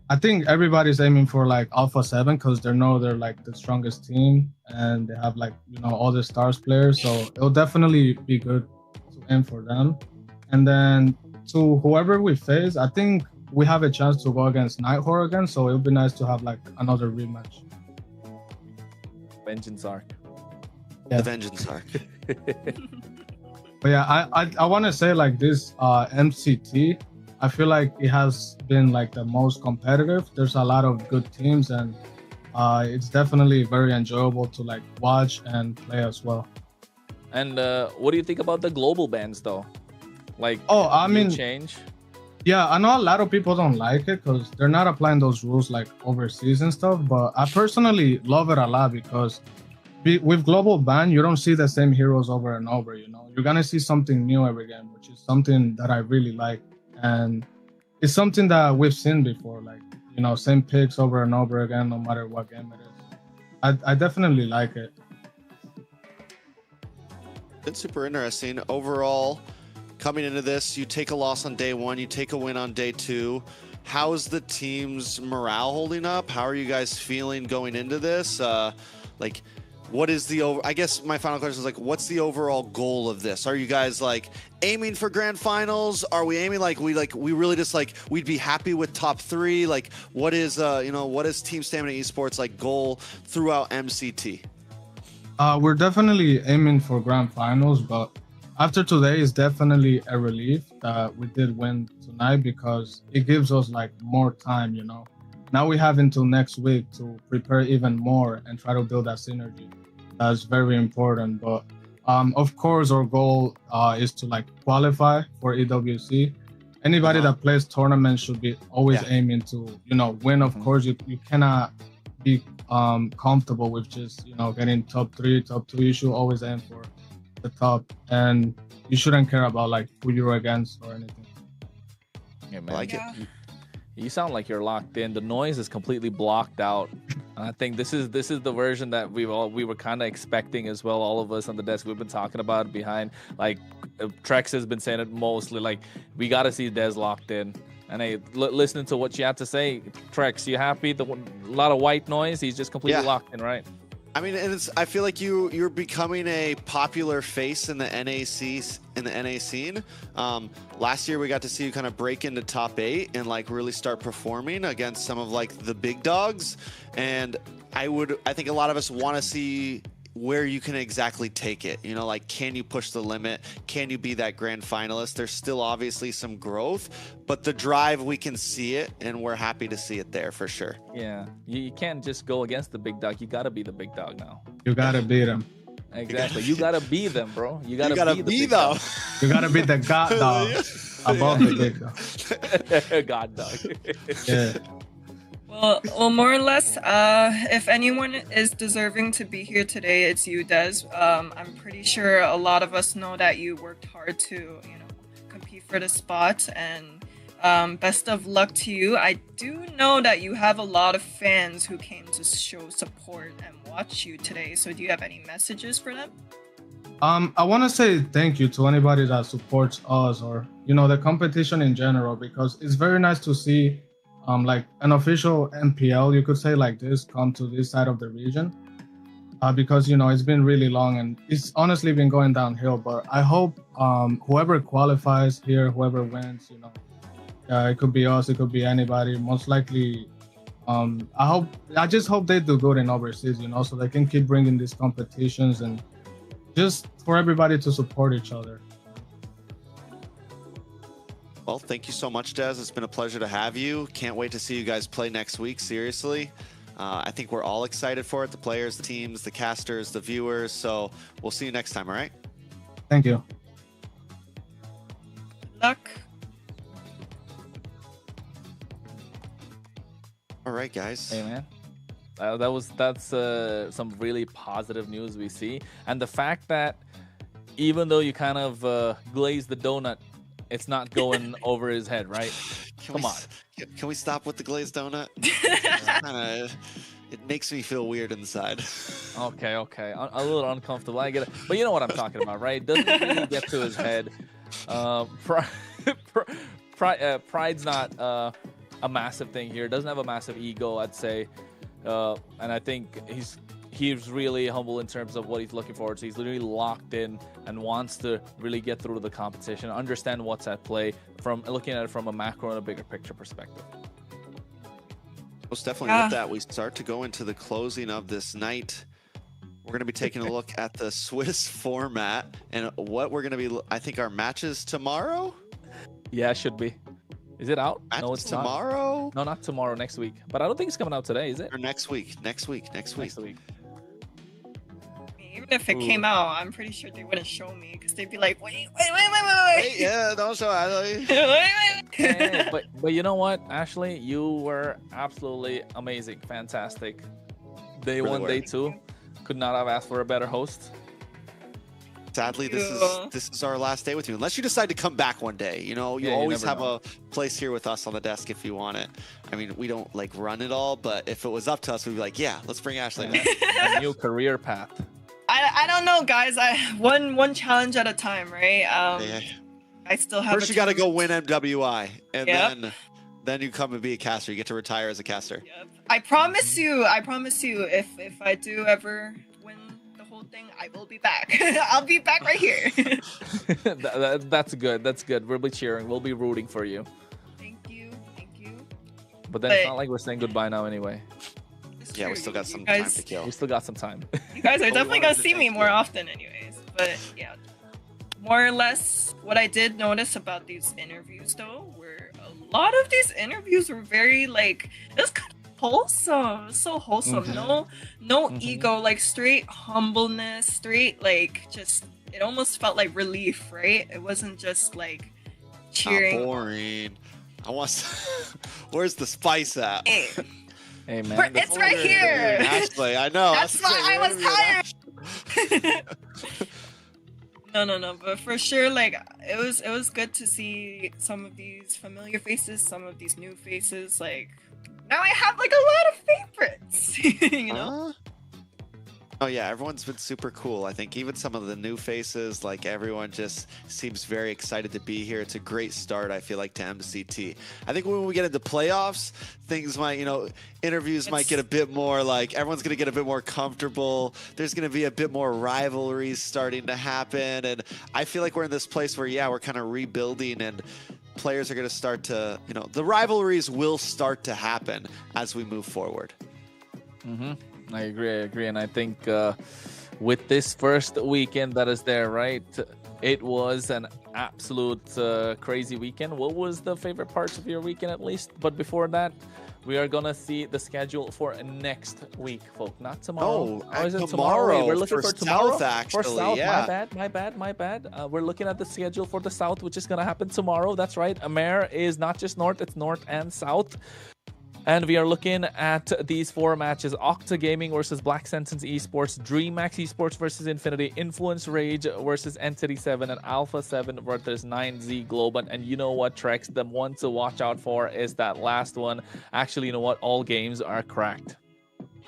I think everybody's aiming for like Alpha 7 because they know they're like the strongest team and they have like all the stars players, so it'll definitely be good to aim for them. And then to whoever we face, I think we have a chance to go against Horde again, so it'll be nice to have like another rematch. Vengeance arc. Yeah. The Vengeance arc. But yeah, I want to say like this MCT, I feel like it has been like the most competitive. There's a lot of good teams, and it's definitely very enjoyable to like watch and play as well. And what do you think about the global bans though? Like, I mean, change. Yeah, I know a lot of people don't like it because they're not applying those rules like overseas and stuff. But I personally love it a lot because with global ban, you don't see the same heroes over and over. You're gonna see something new every game, which is something that I really like, and it's something that we've seen before. Like same picks over and over again, no matter what game it is. I definitely like it. It's super interesting overall. Coming into this, you take a loss on day 1, you take a win on day 2. How's the team's morale holding up? How are you guys feeling going into this? Like, what is I guess my final question is like, what's the overall goal of this? Are you guys like aiming for grand finals? Are we aiming like we really just like we'd be happy with top 3? Like, what is what is Team Stamina Esports like goal throughout MCT? We're definitely aiming for grand finals, but after today is definitely a relief that we did win tonight because it gives us like more time, Now we have until next week to prepare even more and try to build that synergy. That's very important. But of course, our goal is to like qualify for EWC. Anybody that plays tournaments should be always aiming to, win. Of course, you cannot be comfortable with just, getting top 3, top 2. You should always aim for the top, and you shouldn't care about like who you're against or anything. Yeah, man. You sound like you're locked in. The noise is completely blocked out, and I think this is the version that we were kind of expecting as well. All of us on the desk, we've been talking about it behind. Like Trex has been saying it mostly. Like we got to see Dez locked in. And hey, listening to what you had to say, Trex, you happy? A lot of white noise. He's just completely locked in, right? I mean, and I feel like you're becoming a popular face in the NA scene. Last year we got to see you kind of break into top 8 and like really start performing against some of like the big dogs. And I think a lot of us want to see where you can exactly take it. Like, can you push the limit? Can you be that grand finalist? There's still obviously some growth, but the drive, we can see it, and we're happy to see it there for sure. Yeah, you can't just go against the big dog. You got to be the big dog now. You got to beat them. Exactly. You got to be them, bro. You got to be them. You got to be the god dog above the big dog. God dog. Yeah. Well, more or less, if anyone is deserving to be here today, it's you, Des. I'm pretty sure a lot of us know that you worked hard to, compete for the spot, and best of luck to you. I do know that you have a lot of fans who came to show support and watch you today. So do you have any messages for them? I want to say thank you to anybody that supports us or, the competition in general, because it's very nice to see like an official MPL, you could say, like this, come to this side of the region, because it's been really long and it's honestly been going downhill. But I hope whoever qualifies here, whoever wins, it could be us, it could be anybody. Most likely, I just hope they do good in overseas, so they can keep bringing these competitions and just for everybody to support each other. Well, thank you so much, Des. It's been a pleasure to have you. Can't wait to see you guys play next week, seriously. I think we're all excited for it, the players, the teams, the casters, the viewers. So we'll see you next time, all right? Thank you. luck. All right, guys. Hey, man. That's some really positive news we see, and the fact that even though you kind of glaze the donut, it's not going over his head, right? Come on. Can we stop with the glazed donut? It makes me feel weird inside. Okay. A little uncomfortable. I get it, but you know what I'm talking about, right? Doesn't really get to his head. Pride's not a massive thing here. Doesn't have a massive ego, I'd say, and I think he's really humble in terms of what he's looking forward to. He's literally locked in and wants to really get through the competition, understand what's at play, from looking at it from a macro and a bigger picture perspective. Most definitely. With that, we start to go into the closing of this night. We're going to be taking a look at the Swiss format and what we're going to be. I think our matches tomorrow. Yeah, it should be. Is it out? Matches no, it's tomorrow. Not. No, not tomorrow. Next week. But I don't think it's coming out today, is it? Or next week. Next week. Even if it came out, I'm pretty sure they wouldn't show me because they'd be like, wait. Yeah, don't show Ashley. Yeah, but you know what, Ashley, you were absolutely amazing, fantastic. Day Really one, were. day two, could not have asked for a better host. Sadly, this is our last day with you. Unless you decide to come back one day, you always have a place here with us on the desk if you want it. I mean, we don't like run it all, but if it was up to us, we'd be like, yeah, let's bring Ashley back. A new career path. I don't know, guys. One challenge at a time, right? I still have. First, you got to go win MWI, and then you come and be a caster. You get to retire as a caster. Yep. I promise you. If I do ever win the whole thing, I will be back. I'll be back right here. That's good. That's good. We'll be cheering. We'll be rooting for you. Thank you. But then it's not like we're saying goodbye now anyway. Yeah, we still got some time to kill. We still got some time. You guys are definitely gonna see me more often, anyways. But yeah, more or less, what I did notice about these interviews, though, were a lot of these interviews were very like it was kind of wholesome. It was so wholesome. No ego, like straight humbleness, straight like just. It almost felt like relief, right? It wasn't just like cheering. Not boring. I want. Where's the spice at? Hey man, it's right here. Ashley, I know. That's why I was tired. No. But for sure, like it was good to see some of these familiar faces, some of these new faces. Like now I have like a lot of favorites. You know. Oh yeah, everyone's been super cool. I think even some of the new faces, like everyone just seems very excited to be here. It's a great start, I feel like, to MCT. I think when we get into playoffs, things might, interviews might get a bit more like everyone's going to get a bit more comfortable. There's going to be a bit more rivalries starting to happen. And I feel like we're in this place where, we're kind of rebuilding and players are going to start to, the rivalries will start to happen as we move forward. I agree, and I think with this first weekend that is there, right? It was an absolute crazy weekend. What was the favorite parts of your weekend, at least? But before that, we are gonna see the schedule for next week, folks. Not tomorrow. Oh, is it tomorrow? We're looking for tomorrow. South, actually. For South, yeah. My bad. We're looking at the schedule for the South, which is gonna happen tomorrow. That's right. AMER is not just North; it's North and South. And we are looking at these four matches: Octa Gaming versus Black Sentence Esports, DreamMax Esports versus Infinity, Influence Rage versus Entity 7, and Alpha 7 versus 9Z Global. And you know what, Trex? The one to watch out for is that last one. Actually, you know what? All games are cracked.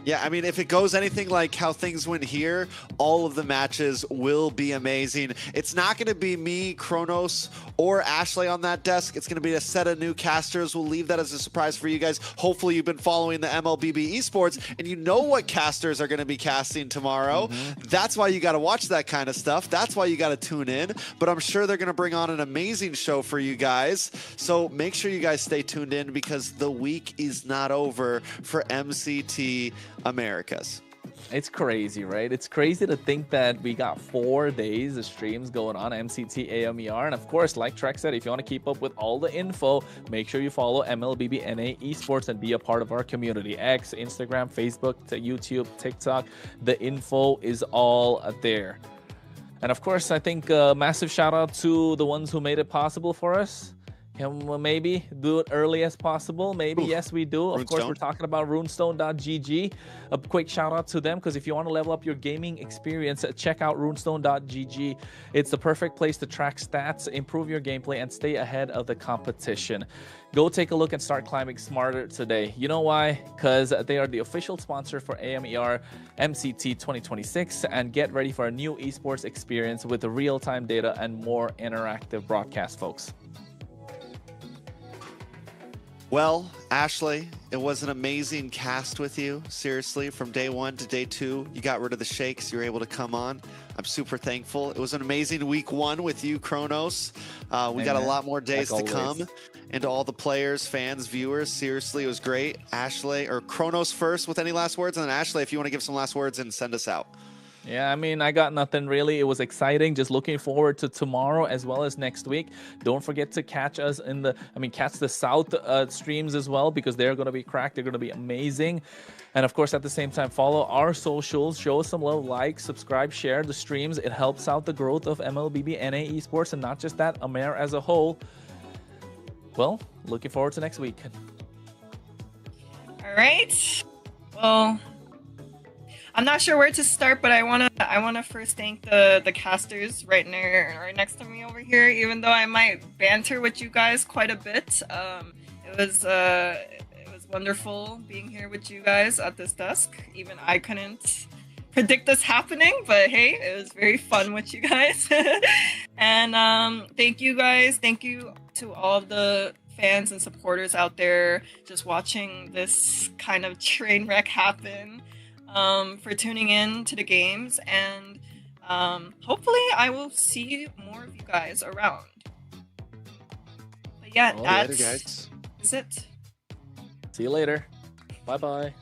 Yeah, I mean, if it goes anything like how things went here, all of the matches will be amazing. It's not going to be me, Kronos, or Ashley on that desk. It's going to be a set of new casters. We'll leave that as a surprise for you guys. Hopefully you've been following the MLBB Esports, and you know what casters are going to be casting tomorrow. That's why you got to watch that kind of stuff. That's why you got to tune in. But I'm sure they're going to bring on an amazing show for you guys. So make sure you guys stay tuned in because the week is not over for MCT Americas. It's crazy, right? It's crazy to think that we got 4 days of streams going on MCT AMER. And of course, like Trek said, if you want to keep up with all the info, make sure you follow MLBB Esports and be a part of our community. X, Instagram, Facebook, YouTube, TikTok. The info is all there. And of course, I think massive shout out to the ones who made it possible for us. Can we maybe do it early as possible? Maybe. Oof. Yes, we do. Of course, we're talking about runestone.gg. A quick shout out to them, because if you want to level up your gaming experience, check out runestone.gg. It's the perfect place to track stats, improve your gameplay, and stay ahead of the competition. Go take a look and start climbing smarter today. You know why? Because they are the official sponsor for AMER MCT 2026, and get ready for a new esports experience with real-time data and more interactive broadcast, folks. Well, Ashley, it was an amazing cast with you. Seriously, from day 1 to day 2, you got rid of the shakes. You were able to come on. I'm super thankful. It was an amazing week 1 with you, Kronos. We got a lot more days to come. And to all the players, fans, viewers, seriously, it was great. Ashley, or Kronos first with any last words, and then Ashley, if you want to give some last words and send us out. Yeah, I mean, I got nothing really. It was exciting. Just looking forward to tomorrow as well as next week. Don't forget to catch us in the, catch the South streams as well, because they're going to be cracked. They're going to be amazing. And of course, at the same time, follow our socials, show us some love, like, subscribe, share the streams. It helps out the growth of MLBB NA Esports, and not just that, AMER as a whole. Well, looking forward to next week. All right. Well, I'm not sure where to start, but I wanna first thank the casters right next to me over here. Even though I might banter with you guys quite a bit, it was wonderful being here with you guys at this desk. Even I couldn't predict this happening, but hey, it was very fun with you guys. And thank you guys. Thank you to all of the fans and supporters out there just watching this kind of train wreck happen. For tuning in to the games, and hopefully I will see more of you guys around. But yeah, that's it. See you later. Bye-bye.